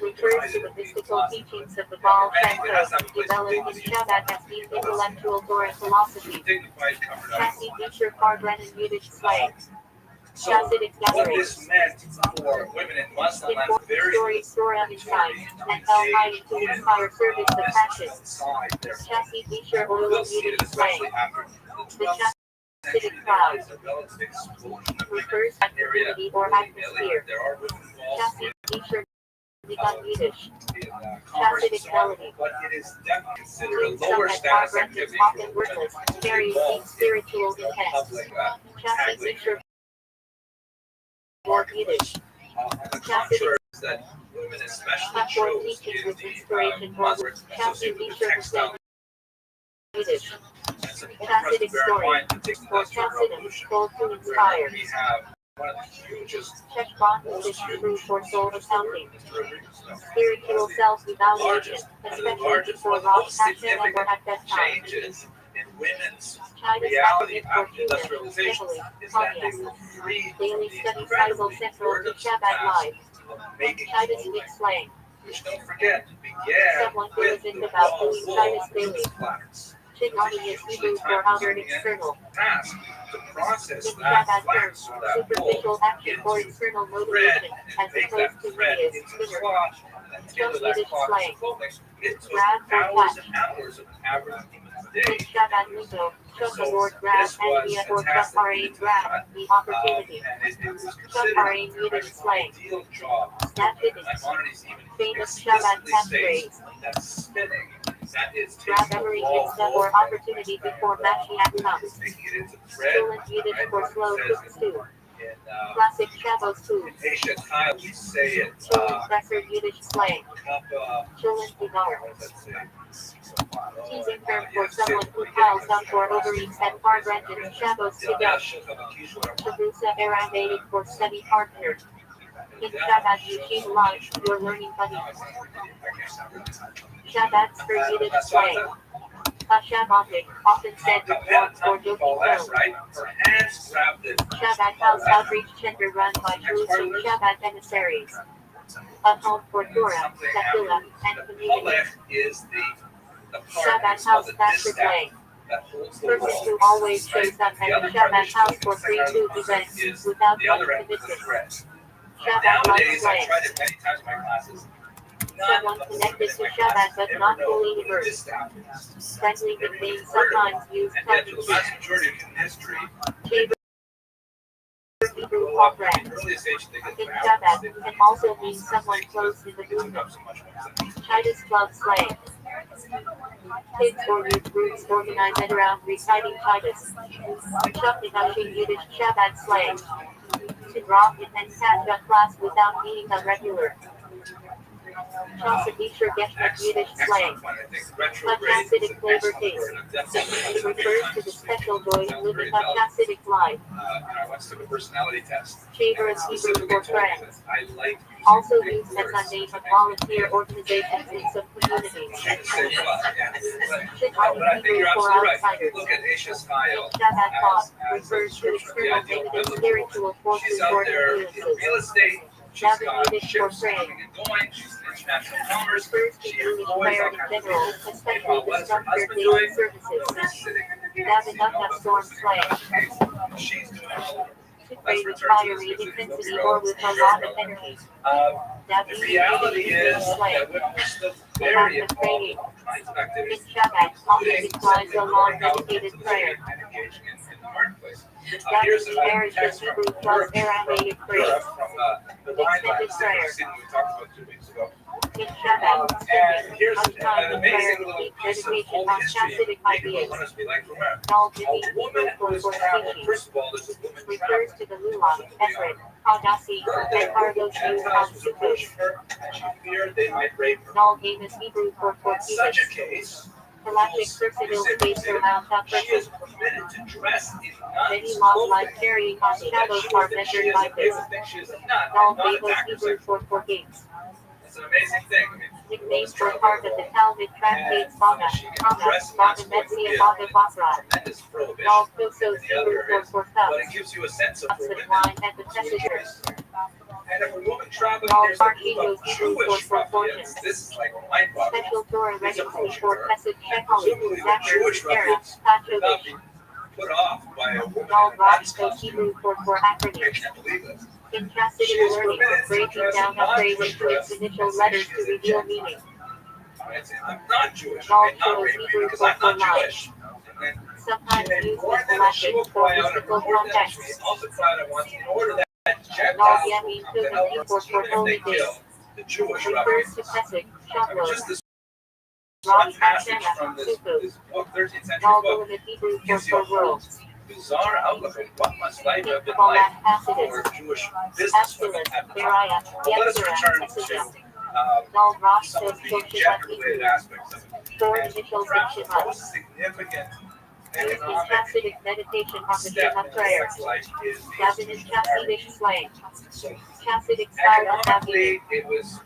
Speaker 4: refers to the mystical teachings of the Baal Shem Tov, developed in Shabbat as being intellectual Torah philosophy. Chassid feature Barbara and Yiddish slang. Chassidic
Speaker 2: what
Speaker 4: gatherings.
Speaker 2: this meant for women in Muslim lands
Speaker 4: Important
Speaker 2: very
Speaker 4: stories, Torah insight, and held high to inspire service of passion. Chassid feature oil
Speaker 2: We'll
Speaker 4: of
Speaker 2: see it
Speaker 4: Yiddish
Speaker 2: especially
Speaker 4: slang.
Speaker 2: after
Speaker 4: The Chassidic crowd refers to community or atmosphere. Chassid feature Ligan Yiddish. Chassidic melody.
Speaker 2: but it is definitely considered a
Speaker 4: Some
Speaker 2: lower
Speaker 4: at
Speaker 2: status
Speaker 4: Barbara
Speaker 2: activity
Speaker 4: often worthless, carry deep spiritual intent. Chassid feature or Yiddish. Chassidic
Speaker 2: that women especially
Speaker 4: platform
Speaker 2: chose
Speaker 4: teachings
Speaker 2: in
Speaker 4: with
Speaker 2: the
Speaker 4: inspiration for
Speaker 2: Muslims
Speaker 4: Chassid
Speaker 2: associated with
Speaker 4: feature
Speaker 2: textile
Speaker 4: Yiddish.
Speaker 2: and some important for us to
Speaker 4: Chassidic
Speaker 2: bear in
Speaker 4: story.
Speaker 2: mind that the
Speaker 4: For
Speaker 2: Industrial
Speaker 4: Chassidim,
Speaker 2: Revolution,
Speaker 4: told to
Speaker 2: where
Speaker 4: inspire.
Speaker 2: we have one of the hugest,
Speaker 4: Cheshbon is Hebrew for soul accounting. Spiritual self-evaluation, especially before Rosh Hashanah or at that time.
Speaker 2: changes in women's
Speaker 4: China's
Speaker 2: reality
Speaker 4: academic for
Speaker 2: after
Speaker 4: humor,
Speaker 2: industrialization
Speaker 4: Italy,
Speaker 2: is that they
Speaker 4: Kanye.
Speaker 2: were freed
Speaker 4: Daily
Speaker 2: from the
Speaker 4: study cycle
Speaker 2: incredibly
Speaker 4: central to
Speaker 2: burdensome
Speaker 4: Shabbat
Speaker 2: task
Speaker 4: life.
Speaker 2: of making
Speaker 4: China's
Speaker 2: clothing,
Speaker 4: big slang.
Speaker 2: which don't forget began
Speaker 4: Someone who
Speaker 2: with
Speaker 4: isn't
Speaker 2: the
Speaker 4: about
Speaker 2: raw
Speaker 4: doing
Speaker 2: wool
Speaker 4: China's
Speaker 2: from
Speaker 4: daily.
Speaker 2: the flax.
Speaker 4: Chinoni is Hebrew for outer and external.
Speaker 2: Task to process
Speaker 4: In
Speaker 2: that
Speaker 4: Shabbat
Speaker 2: flax
Speaker 4: terms,
Speaker 2: or that
Speaker 4: superficial
Speaker 2: wool
Speaker 4: action or
Speaker 2: into
Speaker 4: external
Speaker 2: thread
Speaker 4: motivation,
Speaker 2: and
Speaker 4: as
Speaker 2: make that
Speaker 4: opposed to
Speaker 2: thread
Speaker 4: media's
Speaker 2: into
Speaker 4: spinner.
Speaker 2: cloth and then tailor that
Speaker 4: Yiddish
Speaker 2: cloth
Speaker 4: slang.
Speaker 2: into clothing. It took
Speaker 4: Grab or
Speaker 2: hours
Speaker 4: catch.
Speaker 2: and hours of an average woman's
Speaker 4: In
Speaker 2: day.
Speaker 4: Shabbat lingo, Chuck award grab
Speaker 2: This was
Speaker 4: and or
Speaker 2: a task
Speaker 4: Chuck
Speaker 2: that
Speaker 4: RA
Speaker 2: needed to be
Speaker 4: grab,
Speaker 2: done,
Speaker 4: the opportunity.
Speaker 2: and it was
Speaker 4: Chuck
Speaker 2: considered
Speaker 4: RA
Speaker 2: an
Speaker 4: Yiddish slang.
Speaker 2: ideal job.
Speaker 4: Snap fittings.
Speaker 2: Maimonides even
Speaker 4: Famous Shabbat
Speaker 2: explicitly
Speaker 4: catchphrase.
Speaker 2: states that spinning, that is
Speaker 4: Grab
Speaker 2: taking
Speaker 4: every
Speaker 2: the raw
Speaker 4: instant
Speaker 2: wool
Speaker 4: or opportunity before Mashiach comes.
Speaker 2: making it into thread.
Speaker 4: Stolen Yiddish for slow
Speaker 2: It says
Speaker 4: cooked stew.
Speaker 2: in
Speaker 4: Classic Shabbos food.
Speaker 2: Ancient times, we say it.
Speaker 4: Stolen presser Yiddish slang.
Speaker 2: Kappa.
Speaker 4: Stolen dinar.
Speaker 2: Let's see.
Speaker 4: Teasing term for someone who piles up or overeats at far branches Shabbos together. Chabrusa Aramaic for study partner. In Shabbat Yeshiva lunch, your learning buddy. Shabbat's for Yiddish slang. Shabbatic, often said with warmth or joking tone. Shabbat house outreach center run by Jerusalem Shabbat emissaries. a home for Torah, Tefillah, and community.
Speaker 2: Halech is the part
Speaker 4: Shabbat house
Speaker 2: of the
Speaker 4: master
Speaker 2: distaff
Speaker 4: play.
Speaker 2: that holds the
Speaker 4: Person
Speaker 2: roll.
Speaker 4: who always shows up
Speaker 2: The
Speaker 4: at
Speaker 2: other
Speaker 4: the
Speaker 2: part
Speaker 4: Shabbat
Speaker 2: is
Speaker 4: house for
Speaker 2: the
Speaker 4: free
Speaker 2: second
Speaker 4: food
Speaker 2: part
Speaker 4: events
Speaker 2: is
Speaker 4: without
Speaker 2: the
Speaker 4: money
Speaker 2: other end of the
Speaker 4: commitment.
Speaker 2: thread.
Speaker 4: Shabbat
Speaker 2: Nowadays,
Speaker 4: lunch
Speaker 2: I
Speaker 4: play.
Speaker 2: tried it many times in my classes.
Speaker 4: Someone connected to Shabbat but not fully immersed. Friendly nicknames sometimes used
Speaker 2: And yet, for the
Speaker 4: tongue
Speaker 2: vast majority of human history,
Speaker 4: Hebrew or friends.
Speaker 2: early stage they get
Speaker 4: In
Speaker 2: back.
Speaker 4: Shabbat can also mean someone close to the movement. Titus Club slang. Kids or youth groups organized around reciting Titus. Shafnashing Yiddish Shabbat slang. To drop in and catch a class without being a regular. Chassidischer Geschmack Yiddish slang. A Chassidic flavor taste. It refers to the special joy in living a Chassidic life.
Speaker 2: I once took a personality test.
Speaker 4: Chamber of Hebrew for friends. Also used as a name of volunteer organizations in some communities. Hebrew for outsiders. Shabbat thought refers to external negative spiritual forces or influences. Shabbat Yiddish for praying. Refers to Jewish prayer in general, especially the structured daily services. Davidoff storm slang. To pray with fiery intensity or with a lot of energy.
Speaker 2: The reality is that women are still very involved in
Speaker 4: In Shabbat often implies a long dedicated prayer.
Speaker 2: Here's a
Speaker 4: Marriage is Hebrew plus Aramaic prayer.
Speaker 2: from the wine
Speaker 4: Extended
Speaker 2: lab
Speaker 4: prayer.
Speaker 2: we talked about 2 weeks ago.
Speaker 4: In Shabbat,
Speaker 2: And here's
Speaker 4: much time
Speaker 2: an
Speaker 4: in prayer
Speaker 2: amazing
Speaker 4: to
Speaker 2: little
Speaker 4: keep
Speaker 2: piece of
Speaker 4: dedication
Speaker 2: old
Speaker 4: on
Speaker 2: history.
Speaker 4: Chassidic ideas.
Speaker 2: A woman who has traveled, first of all, this is woman
Speaker 4: Refers to the Lulav, Esred, Hadassi, and Carlos Jews on Sukkot.
Speaker 2: she feared they might rape her.
Speaker 4: Null game is Hebrew for
Speaker 2: Such
Speaker 4: forgiveness.
Speaker 2: a case,
Speaker 4: Galactic personal space around that
Speaker 2: she is
Speaker 4: person.
Speaker 2: permitted to dress in
Speaker 4: Many
Speaker 2: nun's
Speaker 4: laws
Speaker 2: clothing
Speaker 4: like carrying on
Speaker 2: so that
Speaker 4: shadows
Speaker 2: shows
Speaker 4: are
Speaker 2: that she
Speaker 4: measured
Speaker 2: is
Speaker 4: by
Speaker 2: a
Speaker 4: this.
Speaker 2: people think she is a nun
Speaker 4: Null
Speaker 2: and not
Speaker 4: game
Speaker 2: an
Speaker 4: is
Speaker 2: actor.
Speaker 4: Hebrew for forgives.
Speaker 2: It's an amazing thing. I mean,
Speaker 4: Nicknames were part of the Talmud tractates Baga, Baga Metzia, Baga Basra.
Speaker 2: tremendous prohibition
Speaker 4: Null Kusos
Speaker 2: in the other
Speaker 4: Hebrew
Speaker 2: areas,
Speaker 4: for
Speaker 2: but
Speaker 4: cups.
Speaker 2: it gives you a sense of
Speaker 4: Cups
Speaker 2: for
Speaker 4: and
Speaker 2: women.
Speaker 4: wine and the messengers.
Speaker 2: And if a woman traveling,
Speaker 4: Null
Speaker 2: there's a group
Speaker 4: Parchinos
Speaker 2: of
Speaker 4: Hebrew
Speaker 2: Jewish
Speaker 4: for
Speaker 2: ruffians.
Speaker 4: fortunes.
Speaker 2: This is like mind-boggling.
Speaker 4: Special Torah
Speaker 2: He's
Speaker 4: registry
Speaker 2: approaching
Speaker 4: for
Speaker 2: her,
Speaker 4: Chesed
Speaker 2: and
Speaker 4: Shechali,
Speaker 2: presumably the
Speaker 4: Zachar,
Speaker 2: Jewish
Speaker 4: Sarah,
Speaker 2: ruffians would not
Speaker 4: Pachovish.
Speaker 2: be put off by a woman
Speaker 4: Null
Speaker 2: in a nun's
Speaker 4: Rashko
Speaker 2: costume.
Speaker 4: Hebrew for
Speaker 2: I
Speaker 4: acronyms.
Speaker 2: can't believe this.
Speaker 4: In
Speaker 2: She
Speaker 4: Chassidic
Speaker 2: is
Speaker 4: learning,
Speaker 2: permitted to
Speaker 4: breaking
Speaker 2: dress
Speaker 4: down
Speaker 2: in
Speaker 4: a phrase
Speaker 2: non-Jewish
Speaker 4: into its
Speaker 2: dress
Speaker 4: initial
Speaker 2: and say
Speaker 4: letters
Speaker 2: she
Speaker 4: to
Speaker 2: is a
Speaker 4: reveal
Speaker 2: Gentile.
Speaker 4: meaning.
Speaker 2: I'm not Jewish.
Speaker 4: Null
Speaker 2: I may not
Speaker 4: chose
Speaker 2: rape you
Speaker 4: Hebrew
Speaker 2: because
Speaker 4: for
Speaker 2: I'm not
Speaker 4: life.
Speaker 2: Jewish. And then
Speaker 4: Sometimes
Speaker 2: she may
Speaker 4: used
Speaker 2: warn
Speaker 4: as
Speaker 2: them that she will
Speaker 4: galactic for
Speaker 2: cry out and
Speaker 4: mystical
Speaker 2: reward them. She may
Speaker 4: contexts.
Speaker 2: also cry out at once in order that
Speaker 4: Null
Speaker 2: Gentiles will
Speaker 4: Yamin
Speaker 2: come to help her,
Speaker 4: for
Speaker 2: even if they
Speaker 4: holy
Speaker 2: kill
Speaker 4: days.
Speaker 2: the Jewish
Speaker 4: Refers
Speaker 2: ruffians.
Speaker 4: to Pesach,
Speaker 2: I mean,
Speaker 4: Shavuot,
Speaker 2: just this one
Speaker 4: Rosh
Speaker 2: passage
Speaker 4: Hashanah,
Speaker 2: from this
Speaker 4: Sukkot.
Speaker 2: book, 13th century
Speaker 4: Null
Speaker 2: book,
Speaker 4: Golem Hebrew
Speaker 2: gives you a
Speaker 4: for
Speaker 2: whole
Speaker 4: worlds.
Speaker 2: bizarre outlook of what must life have been
Speaker 4: Kabbalah,
Speaker 2: like
Speaker 4: Hasidus,
Speaker 2: for Jewish businesswomen
Speaker 4: Absalus,
Speaker 2: at the time.
Speaker 4: Beriah,
Speaker 2: But let us
Speaker 4: Yetzirah,
Speaker 2: return to
Speaker 4: Exodus.
Speaker 2: um,
Speaker 4: Null Rosh
Speaker 2: some of
Speaker 4: says
Speaker 2: the
Speaker 4: Kosher
Speaker 2: gender-related
Speaker 4: Hebrew.
Speaker 2: aspects of it.
Speaker 4: Four
Speaker 2: And
Speaker 4: initials in
Speaker 2: perhaps the
Speaker 4: Shema.
Speaker 2: most significant
Speaker 4: Used in
Speaker 2: economic
Speaker 4: Chassidic meditation on the
Speaker 2: step
Speaker 4: Shema
Speaker 2: in
Speaker 4: prayer.
Speaker 2: sex life is the
Speaker 4: Gavin is
Speaker 2: institution of marriage.
Speaker 4: Chassidic slang. Chassidic style of
Speaker 2: Economically,
Speaker 4: Gavin.
Speaker 2: it was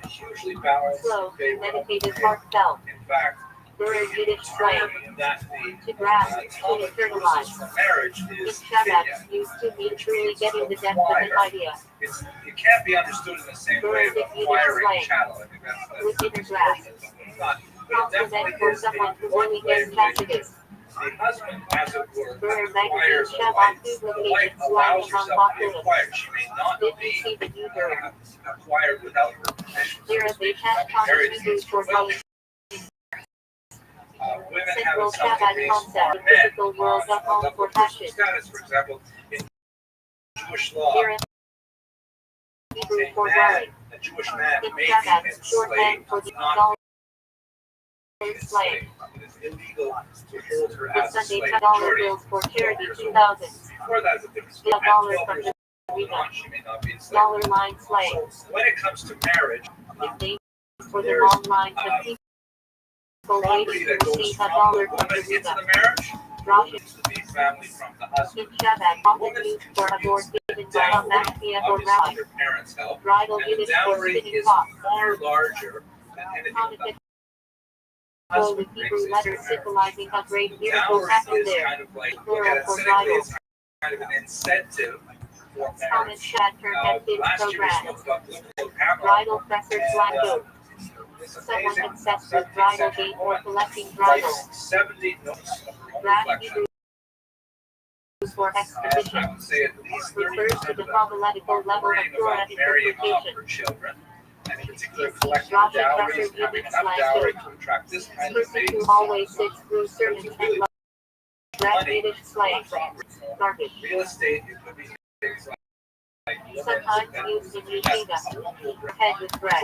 Speaker 2: hugely balanced
Speaker 4: Slow,
Speaker 2: in favor of
Speaker 4: meditative,
Speaker 2: men.
Speaker 4: heartfelt.
Speaker 2: In fact,
Speaker 4: Burr Yiddish slang.
Speaker 2: that the
Speaker 4: To grasp, to
Speaker 2: Talmud
Speaker 4: internalize.
Speaker 2: uses for marriage
Speaker 4: In
Speaker 2: is
Speaker 4: Shabbat,
Speaker 2: fidya.
Speaker 4: used to mean truly getting the depth of an idea.
Speaker 2: It can't be understood in the same way of acquiring chattel. I think that's
Speaker 4: With inner grasp.
Speaker 2: it's not, but it definitely
Speaker 4: Compliment for
Speaker 2: is
Speaker 4: someone
Speaker 2: a
Speaker 4: who really
Speaker 2: one-way
Speaker 4: gets Chassidus.
Speaker 2: relationship. The husband, as it were,
Speaker 4: Burr
Speaker 2: acquires
Speaker 4: magazine
Speaker 2: the
Speaker 4: Shabbat
Speaker 2: wife.
Speaker 4: food
Speaker 2: The wife
Speaker 4: locations
Speaker 2: allows
Speaker 4: slang
Speaker 2: herself
Speaker 4: among
Speaker 2: to be
Speaker 4: Bakulas.
Speaker 2: acquired. She may not
Speaker 4: Did you
Speaker 2: be
Speaker 4: see the new Burr?
Speaker 2: acquired without her permission.
Speaker 4: Here is the past common Hebrew for life.
Speaker 2: Women
Speaker 4: Central
Speaker 2: have some
Speaker 4: Shabbat
Speaker 2: degrees
Speaker 4: concept, the
Speaker 2: of men
Speaker 4: physical world of home
Speaker 2: of
Speaker 4: for
Speaker 2: personal
Speaker 4: passion.
Speaker 2: status. For example, in Jewish law,
Speaker 4: Here is Hebrew
Speaker 2: a
Speaker 4: for
Speaker 2: man,
Speaker 4: dwelling.
Speaker 2: a Jewish man
Speaker 4: In
Speaker 2: may be
Speaker 4: Shabbat,
Speaker 2: enslaved,
Speaker 4: shorthand for the
Speaker 2: not
Speaker 4: dollar
Speaker 2: be
Speaker 4: slave.
Speaker 2: enslaved. It is illegal to hold her
Speaker 4: This
Speaker 2: as a
Speaker 4: Sunday,
Speaker 2: slave.
Speaker 4: dollar
Speaker 2: Majority
Speaker 4: bills for
Speaker 2: 12
Speaker 4: charity
Speaker 2: years old.
Speaker 4: 2000.
Speaker 2: Before that is a different story.
Speaker 4: A
Speaker 2: At
Speaker 4: dollar
Speaker 2: 12
Speaker 4: from
Speaker 2: years
Speaker 4: the
Speaker 2: old,
Speaker 4: Rita.
Speaker 2: she may not be enslaved.
Speaker 4: Dollar line slave.
Speaker 2: So when it comes to marriage,
Speaker 4: Nicknames for the
Speaker 2: there's
Speaker 4: long lines of people
Speaker 2: property
Speaker 4: waiting
Speaker 2: that
Speaker 4: to
Speaker 2: goes
Speaker 4: receive
Speaker 2: from
Speaker 4: a
Speaker 2: the
Speaker 4: dollar from
Speaker 2: woman
Speaker 4: the
Speaker 2: into
Speaker 4: Rita.
Speaker 2: the marriage,
Speaker 4: Rosh
Speaker 2: to the family from the husband.
Speaker 4: in Shabbat, often used for a board given by a mafia or rabbi.
Speaker 2: Obviously, their parents help.
Speaker 4: Bridal
Speaker 2: And the
Speaker 4: Yiddish for
Speaker 2: dowry
Speaker 4: spinning
Speaker 2: is
Speaker 4: top.
Speaker 2: far larger than anything
Speaker 4: Hanukkah
Speaker 2: the
Speaker 4: with
Speaker 2: husband
Speaker 4: Hebrew
Speaker 2: brings into
Speaker 4: letters
Speaker 2: the marriage.
Speaker 4: symbolizing a great
Speaker 2: The
Speaker 4: miracle
Speaker 2: dowry
Speaker 4: happened
Speaker 2: is
Speaker 4: there.
Speaker 2: kind of like, look
Speaker 4: Plural
Speaker 2: at it
Speaker 4: for
Speaker 2: cynically,
Speaker 4: bridal.
Speaker 2: it's kind of an incentive
Speaker 4: Common Shatter Active Program. Bridal Presser Slack Goat. Someone obsessed with bridal game or collecting bridles.
Speaker 2: 70 notes of
Speaker 4: Brad Hebrew for expedition. Refers to the homiletical level of Torah interpretation.
Speaker 2: children, and in particular collecting
Speaker 4: Roger
Speaker 2: dowries,
Speaker 4: Presser
Speaker 2: having
Speaker 4: Unit
Speaker 2: enough
Speaker 4: Slash
Speaker 2: dowry
Speaker 4: Goat.
Speaker 2: to attract this kind of
Speaker 4: Person who
Speaker 2: mates.
Speaker 4: always sits through sermons and loves British slang. Garbage.
Speaker 2: Real estate, it could be things like
Speaker 4: Sometimes used in yeshiva. Head with bread.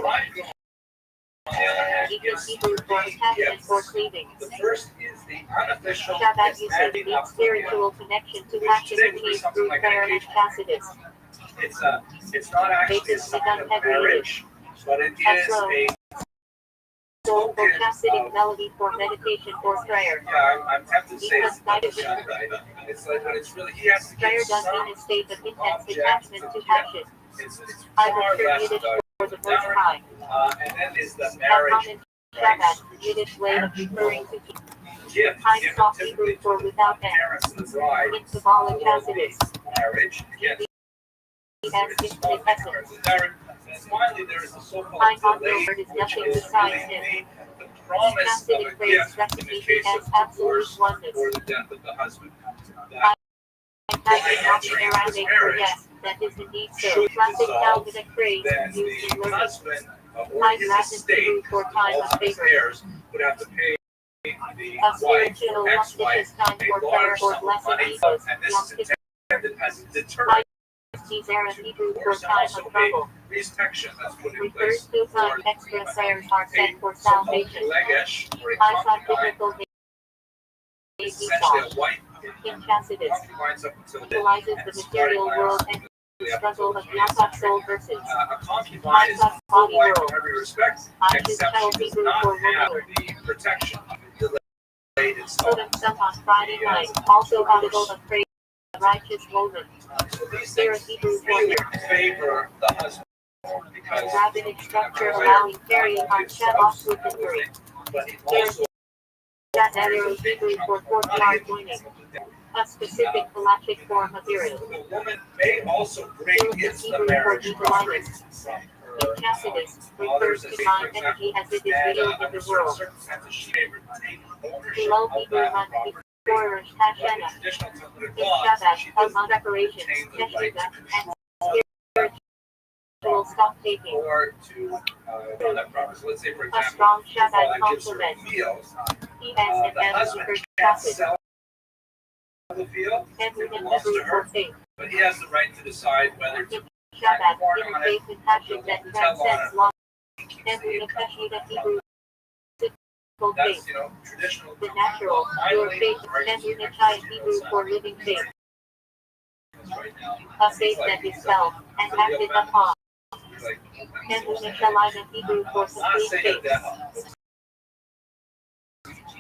Speaker 4: Equals Hebrew for attachment or cleaving.
Speaker 2: The first is the unofficial
Speaker 4: Shabbat usage means spiritual connection to action achieved through prayer and chastity.
Speaker 2: It's not actually a sign of marriage, but it is a
Speaker 4: soul for chastity melody for meditation or prayer.
Speaker 2: Yeah, I'm tempted to say it's not right. It's like, but it's really, he has to
Speaker 4: prayer
Speaker 2: get
Speaker 4: does
Speaker 2: some
Speaker 4: mean a state of intense
Speaker 2: object
Speaker 4: attachment to action.
Speaker 2: It's
Speaker 4: I
Speaker 2: far
Speaker 4: prefer
Speaker 2: less
Speaker 4: Yiddish
Speaker 2: about
Speaker 4: for the most high.
Speaker 2: and then is the
Speaker 4: A
Speaker 2: marriage.
Speaker 4: common Shabbat, Yiddish way of referring to
Speaker 2: Gift
Speaker 4: high
Speaker 2: given
Speaker 4: soft
Speaker 2: typically
Speaker 4: Hebrew for without end.
Speaker 2: parents of the bride
Speaker 4: In symbolic
Speaker 2: for
Speaker 4: chastities.
Speaker 2: the marriage. Yes.
Speaker 4: As infinite essence.
Speaker 2: And finally, there is the so-called
Speaker 4: High hot
Speaker 2: delay,
Speaker 4: word is
Speaker 2: which
Speaker 4: nothing
Speaker 2: is
Speaker 4: besides
Speaker 2: really
Speaker 4: him.
Speaker 2: the promise of
Speaker 4: Chastity
Speaker 2: a
Speaker 4: phrase
Speaker 2: gift in the
Speaker 4: recognition
Speaker 2: case
Speaker 4: as
Speaker 2: of
Speaker 4: absolute
Speaker 2: divorce
Speaker 4: oneness.
Speaker 2: or the death of the husband.
Speaker 4: And having not the Aramaic for yes, that is indeed so. Classic Calvinic phrase
Speaker 2: Then
Speaker 4: used in
Speaker 2: the
Speaker 4: learning.
Speaker 2: husband or
Speaker 4: High
Speaker 2: his
Speaker 4: Latin
Speaker 2: estate,
Speaker 4: Hebrew for time
Speaker 2: all
Speaker 4: of
Speaker 2: of his
Speaker 4: favor.
Speaker 2: heirs, would have to pay the
Speaker 4: A
Speaker 2: wife
Speaker 4: spiritual
Speaker 2: or ex-wife
Speaker 4: auspicious time
Speaker 2: a
Speaker 4: for prayer
Speaker 2: large
Speaker 4: or
Speaker 2: sum of
Speaker 4: blessing
Speaker 2: money,
Speaker 4: equals
Speaker 2: and this is intended as a deterrent.
Speaker 4: High Zera Hebrew for
Speaker 2: Divorce and
Speaker 4: time
Speaker 2: also
Speaker 4: of
Speaker 2: a
Speaker 4: trouble.
Speaker 2: restriction that's put in
Speaker 4: Refers
Speaker 2: place
Speaker 4: to
Speaker 2: for
Speaker 4: time extra prayers are sent for
Speaker 2: so-called
Speaker 4: salvation.
Speaker 2: legesh, or a
Speaker 4: High
Speaker 2: concubine,
Speaker 4: biblical
Speaker 2: is essentially a wife
Speaker 4: in chastity
Speaker 2: concubines up until then,
Speaker 4: utilizes
Speaker 2: and
Speaker 4: the
Speaker 2: starting
Speaker 4: material
Speaker 2: by
Speaker 4: world
Speaker 2: us,
Speaker 4: and
Speaker 2: really up
Speaker 4: struggle
Speaker 2: until
Speaker 4: of
Speaker 2: the 20th
Speaker 4: Yaakov
Speaker 2: century.
Speaker 4: soul verses.
Speaker 2: A concubine is a
Speaker 4: Yaakov
Speaker 2: full
Speaker 4: body
Speaker 2: wife
Speaker 4: world.
Speaker 2: in every respect,
Speaker 4: I should
Speaker 2: except
Speaker 4: tell
Speaker 2: she does
Speaker 4: Hebrew
Speaker 2: not
Speaker 4: for
Speaker 2: have
Speaker 4: womanhood.
Speaker 2: the protection of the delayed
Speaker 4: Put
Speaker 2: installment.
Speaker 4: himself on Friday night, also audible of praise, a righteous woman.
Speaker 2: So these
Speaker 4: Zera
Speaker 2: things
Speaker 4: Hebrew for
Speaker 2: really favor the husband because
Speaker 4: rabbinic structure allowing carrying on Shabbat with injury.
Speaker 2: but it also
Speaker 4: That arrow Hebrew for courtyard joining. A specific halachic form of Eruv.
Speaker 2: the woman may also bring into the
Speaker 4: Hebrew for
Speaker 2: marriage
Speaker 4: equalizers.
Speaker 2: from
Speaker 4: In
Speaker 2: her
Speaker 4: chastity,
Speaker 2: fathers
Speaker 4: refers
Speaker 2: and
Speaker 4: to mind energy as it is
Speaker 2: and
Speaker 4: revealed in
Speaker 2: under
Speaker 4: the
Speaker 2: certain
Speaker 4: world.
Speaker 2: circumstances she may retain ownership
Speaker 4: Below
Speaker 2: of
Speaker 4: Hebrew
Speaker 2: that
Speaker 4: month
Speaker 2: property.
Speaker 4: before Rosh
Speaker 2: But in
Speaker 4: Hashanah.
Speaker 2: traditional Talmudic
Speaker 4: In
Speaker 2: law,
Speaker 4: Shabbat,
Speaker 2: she
Speaker 4: of
Speaker 2: doesn't
Speaker 4: preparations,
Speaker 2: retain the right
Speaker 4: Yeshiva,
Speaker 2: to
Speaker 4: and
Speaker 2: control
Speaker 4: spiritual stock taking.
Speaker 2: or to own that property. So let's say, for
Speaker 4: A
Speaker 2: example,
Speaker 4: strong
Speaker 2: the
Speaker 4: Shabbat
Speaker 2: father gives her a
Speaker 4: compliment.
Speaker 2: field,
Speaker 4: He has an
Speaker 2: the husband
Speaker 4: anti-first
Speaker 2: can't
Speaker 4: chastity.
Speaker 2: sell the field,
Speaker 4: And
Speaker 2: it
Speaker 4: in
Speaker 2: belongs to
Speaker 4: Hebrew for
Speaker 2: her,
Speaker 4: faith.
Speaker 2: but he has the right to decide whether to
Speaker 4: Shabbat,
Speaker 2: farm
Speaker 4: in
Speaker 2: on
Speaker 4: faith
Speaker 2: it,
Speaker 4: and passion
Speaker 2: build
Speaker 4: that
Speaker 2: a hotel on
Speaker 4: transcends
Speaker 2: it.
Speaker 4: law.
Speaker 2: He keeps
Speaker 4: And
Speaker 2: the
Speaker 4: in the
Speaker 2: income
Speaker 4: Peshitta
Speaker 2: from
Speaker 4: Hebrew
Speaker 2: that.
Speaker 4: faith.
Speaker 2: That's, traditional.
Speaker 4: The natural, your faith, and Unitarian Hebrew for living faith.
Speaker 2: Right now.
Speaker 4: A faith that is felt and acted upon. And Unitarian Hebrew for complete faith.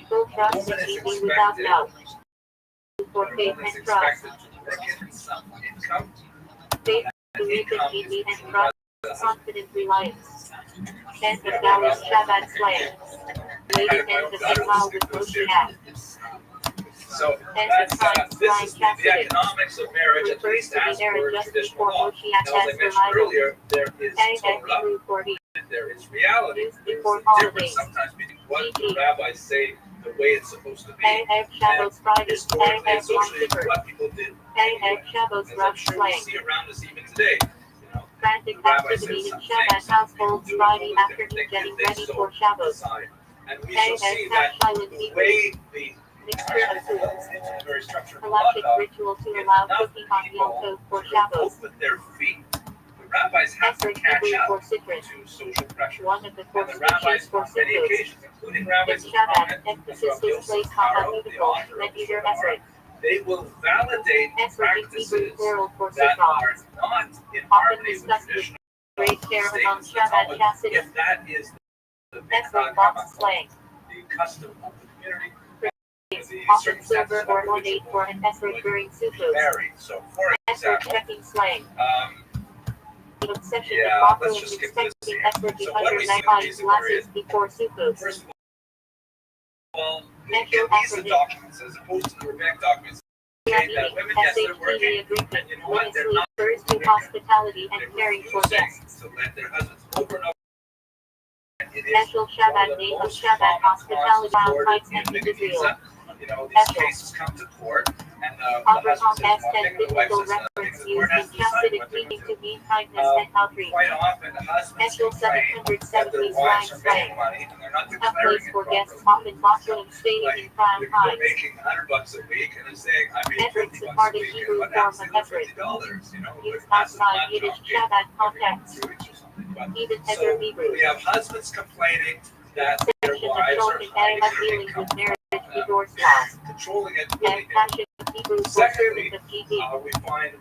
Speaker 4: Full trust and easy without doubt. For faith and trust. Faith, belief in easy and trust, confident reliance. And the Dallas Shabbat slang. Lady and the Exile with Moshiach.
Speaker 2: So
Speaker 4: And
Speaker 2: that's,
Speaker 4: the
Speaker 2: this is the economics of marriage, at
Speaker 4: refers
Speaker 2: least
Speaker 4: to
Speaker 2: as
Speaker 4: the era
Speaker 2: per
Speaker 4: just
Speaker 2: traditional
Speaker 4: before
Speaker 2: law.
Speaker 4: Moshiach
Speaker 2: Now, as I
Speaker 4: has
Speaker 2: mentioned
Speaker 4: survival.
Speaker 2: earlier, there is
Speaker 4: And
Speaker 2: Torah,
Speaker 4: Hebrew for the
Speaker 2: and there is reality.
Speaker 4: used
Speaker 2: There's
Speaker 4: before
Speaker 2: a difference
Speaker 4: holidays.
Speaker 2: sometimes between what the rabbis say the way it's supposed to be,
Speaker 4: And Shabbos Friday,
Speaker 2: historically
Speaker 4: and
Speaker 2: and socially,
Speaker 4: Yom Kippur.
Speaker 2: what people did.
Speaker 4: And Shabbos
Speaker 2: As I'm
Speaker 4: Rav
Speaker 2: sure we
Speaker 4: slang.
Speaker 2: see around us even today.
Speaker 4: Frantic
Speaker 2: Rabbi
Speaker 4: activity
Speaker 2: says
Speaker 4: in
Speaker 2: some
Speaker 4: Shabbat
Speaker 2: things
Speaker 4: households
Speaker 2: do
Speaker 4: Friday
Speaker 2: it
Speaker 4: afternoon
Speaker 2: they
Speaker 4: getting
Speaker 2: they
Speaker 4: ready
Speaker 2: so
Speaker 4: for Shabbos.
Speaker 2: decide. And we shall
Speaker 4: And
Speaker 2: see that
Speaker 4: silent
Speaker 2: the
Speaker 4: Hebrew.
Speaker 2: way the
Speaker 4: Mixture of foods.
Speaker 2: it's very structured
Speaker 4: Halachic ritual to allow cooking on Yom Tov for Shabbos.
Speaker 2: with their feet. The rabbis have to
Speaker 4: Esrog
Speaker 2: catch
Speaker 4: Hebrew
Speaker 2: up
Speaker 4: for citrus.
Speaker 2: to social pressure.
Speaker 4: One of the
Speaker 2: And
Speaker 4: four
Speaker 2: the rabbis,
Speaker 4: species for
Speaker 2: on many
Speaker 4: citrus.
Speaker 2: occasions, including
Speaker 4: In
Speaker 2: rabbis of
Speaker 4: Shabbat,
Speaker 2: Muhammad,
Speaker 4: emphasis
Speaker 2: Rabbi
Speaker 4: is placed on
Speaker 2: Rothschild,
Speaker 4: a
Speaker 2: the
Speaker 4: beautiful,
Speaker 2: author of
Speaker 4: and
Speaker 2: the
Speaker 4: either
Speaker 2: Gemara,
Speaker 4: Esrog.
Speaker 2: they will validate
Speaker 4: Esrog is Hebrew
Speaker 2: practices
Speaker 4: plural for
Speaker 2: that
Speaker 4: sitron.
Speaker 2: are not in
Speaker 4: Often
Speaker 2: harmony with
Speaker 4: discussed with
Speaker 2: traditional
Speaker 4: great care among
Speaker 2: statements of the
Speaker 4: Shabbat
Speaker 2: Talmud,
Speaker 4: chastity.
Speaker 2: if that is the
Speaker 4: Esrog box slang.
Speaker 2: the custom of the community.
Speaker 4: Often silver or ornate for an Esrog during Sukkot.
Speaker 2: Vary. So, for
Speaker 4: Esrog
Speaker 2: example,
Speaker 4: checking slang. The obsession
Speaker 2: yeah,
Speaker 4: of
Speaker 2: let's
Speaker 4: Baco
Speaker 2: just
Speaker 4: is
Speaker 2: skip this
Speaker 4: expecting
Speaker 2: here.
Speaker 4: Esrog
Speaker 2: So what do we see in
Speaker 4: 195
Speaker 2: these
Speaker 4: glasses
Speaker 2: areas?
Speaker 4: before Sukkot.
Speaker 2: First of all,
Speaker 4: Natural
Speaker 2: these are
Speaker 4: acronym.
Speaker 2: documents as opposed to the rabbinic documents.
Speaker 4: eating, SHPA agreement, ministry refers to hospitality and caring for guests.
Speaker 2: To let their husbands over and over.
Speaker 4: Special Shabbat name of Shabbat hospitality Crown Heights and Israel.
Speaker 2: You know, these cases come to court, and the husband says one thing, and the wife says another thing, and the court has to decide what they're going to do. Quite often, the husbands complain that their wives are making money, and they're not declaring it
Speaker 4: for
Speaker 2: properly.
Speaker 4: guests often Muslim staying
Speaker 2: Like,
Speaker 4: in Crown
Speaker 2: they're
Speaker 4: Heights.
Speaker 2: making $100 a week, and they're saying, I made
Speaker 4: Efforts
Speaker 2: $50
Speaker 4: are
Speaker 2: a
Speaker 4: the
Speaker 2: week,
Speaker 4: Hebrew
Speaker 2: and what
Speaker 4: form
Speaker 2: happens
Speaker 4: of
Speaker 2: to the
Speaker 4: effort.
Speaker 2: $50? You know,
Speaker 4: Used
Speaker 2: that's
Speaker 4: outside
Speaker 2: not
Speaker 4: Yiddish
Speaker 2: joking.
Speaker 4: Shabbat contexts.
Speaker 2: But
Speaker 4: Even
Speaker 2: so
Speaker 4: Hebrew Hebrew.
Speaker 2: we have husbands complaining that their
Speaker 4: Section of
Speaker 2: wives are
Speaker 4: Shulchan
Speaker 2: hiding
Speaker 4: Aruch
Speaker 2: their
Speaker 4: dealing
Speaker 2: income,
Speaker 4: with marriage divorce laws.
Speaker 2: controlling it.
Speaker 4: And passion Hebrew for
Speaker 2: Secondly,
Speaker 4: servant of GD.
Speaker 2: we find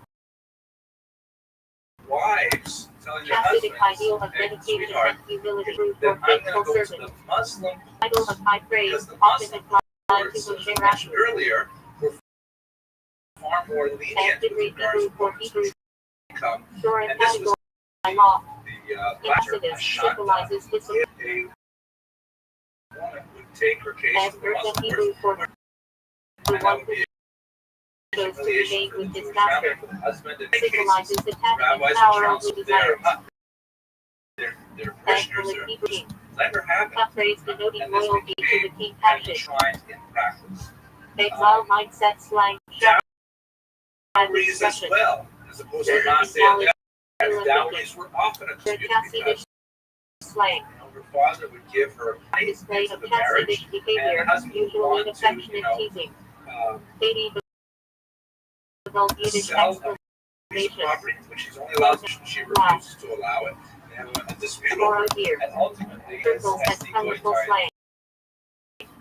Speaker 2: wives telling their
Speaker 4: Chassidic
Speaker 2: husbands,
Speaker 4: ideal of
Speaker 2: hey,
Speaker 4: dedication
Speaker 2: sweetheart,
Speaker 4: and humility
Speaker 2: that
Speaker 4: for
Speaker 2: I'm going to
Speaker 4: faithful
Speaker 2: go to
Speaker 4: servant.
Speaker 2: the Muslim
Speaker 4: Title of high praise
Speaker 2: because the
Speaker 4: often
Speaker 2: Muslim
Speaker 4: applied to
Speaker 2: courts, as
Speaker 4: Moshe
Speaker 2: we mentioned
Speaker 4: Rabbeinu.
Speaker 2: earlier, were far more lenient
Speaker 4: And
Speaker 2: with
Speaker 4: degree
Speaker 2: regards
Speaker 4: Hebrew
Speaker 2: to
Speaker 4: for
Speaker 2: women's
Speaker 4: Hebrew.
Speaker 2: income.
Speaker 4: Sure
Speaker 2: And
Speaker 4: and
Speaker 2: this was
Speaker 4: by law.
Speaker 2: the
Speaker 4: Exodus symbolizes this.
Speaker 2: if a woman would take her case
Speaker 4: And
Speaker 2: to the
Speaker 4: version
Speaker 2: Muslim
Speaker 4: Hebrew
Speaker 2: courts,
Speaker 4: for the
Speaker 2: and that
Speaker 4: one
Speaker 2: would
Speaker 4: who
Speaker 2: be
Speaker 4: chose to
Speaker 2: humiliation
Speaker 4: remain
Speaker 2: for the
Speaker 4: with his
Speaker 2: Jewish family,
Speaker 4: master.
Speaker 2: for the husband. In many
Speaker 4: Symbolizes
Speaker 2: cases,
Speaker 4: attachment,
Speaker 2: rabbis
Speaker 4: power
Speaker 2: and
Speaker 4: over
Speaker 2: counsel their
Speaker 4: desires.
Speaker 2: parishioners,
Speaker 4: Thankfully,
Speaker 2: their
Speaker 4: Hebrew.
Speaker 2: let her have it.
Speaker 4: Praise denoting
Speaker 2: And this
Speaker 4: loyalty to the
Speaker 2: became
Speaker 4: king
Speaker 2: kind of
Speaker 4: passion.
Speaker 2: enshrined in practice.
Speaker 4: Exile mindset slang.
Speaker 2: Dowries as well, as opposed to Nasiya. Dowries were often a dispute because
Speaker 4: Slang.
Speaker 2: her father would give her money
Speaker 4: Display
Speaker 2: into
Speaker 4: of
Speaker 2: the marriage,
Speaker 4: Chassidic
Speaker 2: and
Speaker 4: behavior,
Speaker 2: the husband would
Speaker 4: usually
Speaker 2: want to,
Speaker 4: affectionate teasing. Katie adult Yiddish
Speaker 2: sell a piece of
Speaker 4: explanation.
Speaker 2: property, which she's only allowed to, she refuses to allow it. They have a dispute over it, and ultimately, as
Speaker 4: Circles and
Speaker 2: the
Speaker 4: colorful
Speaker 2: Goitai,
Speaker 4: slang.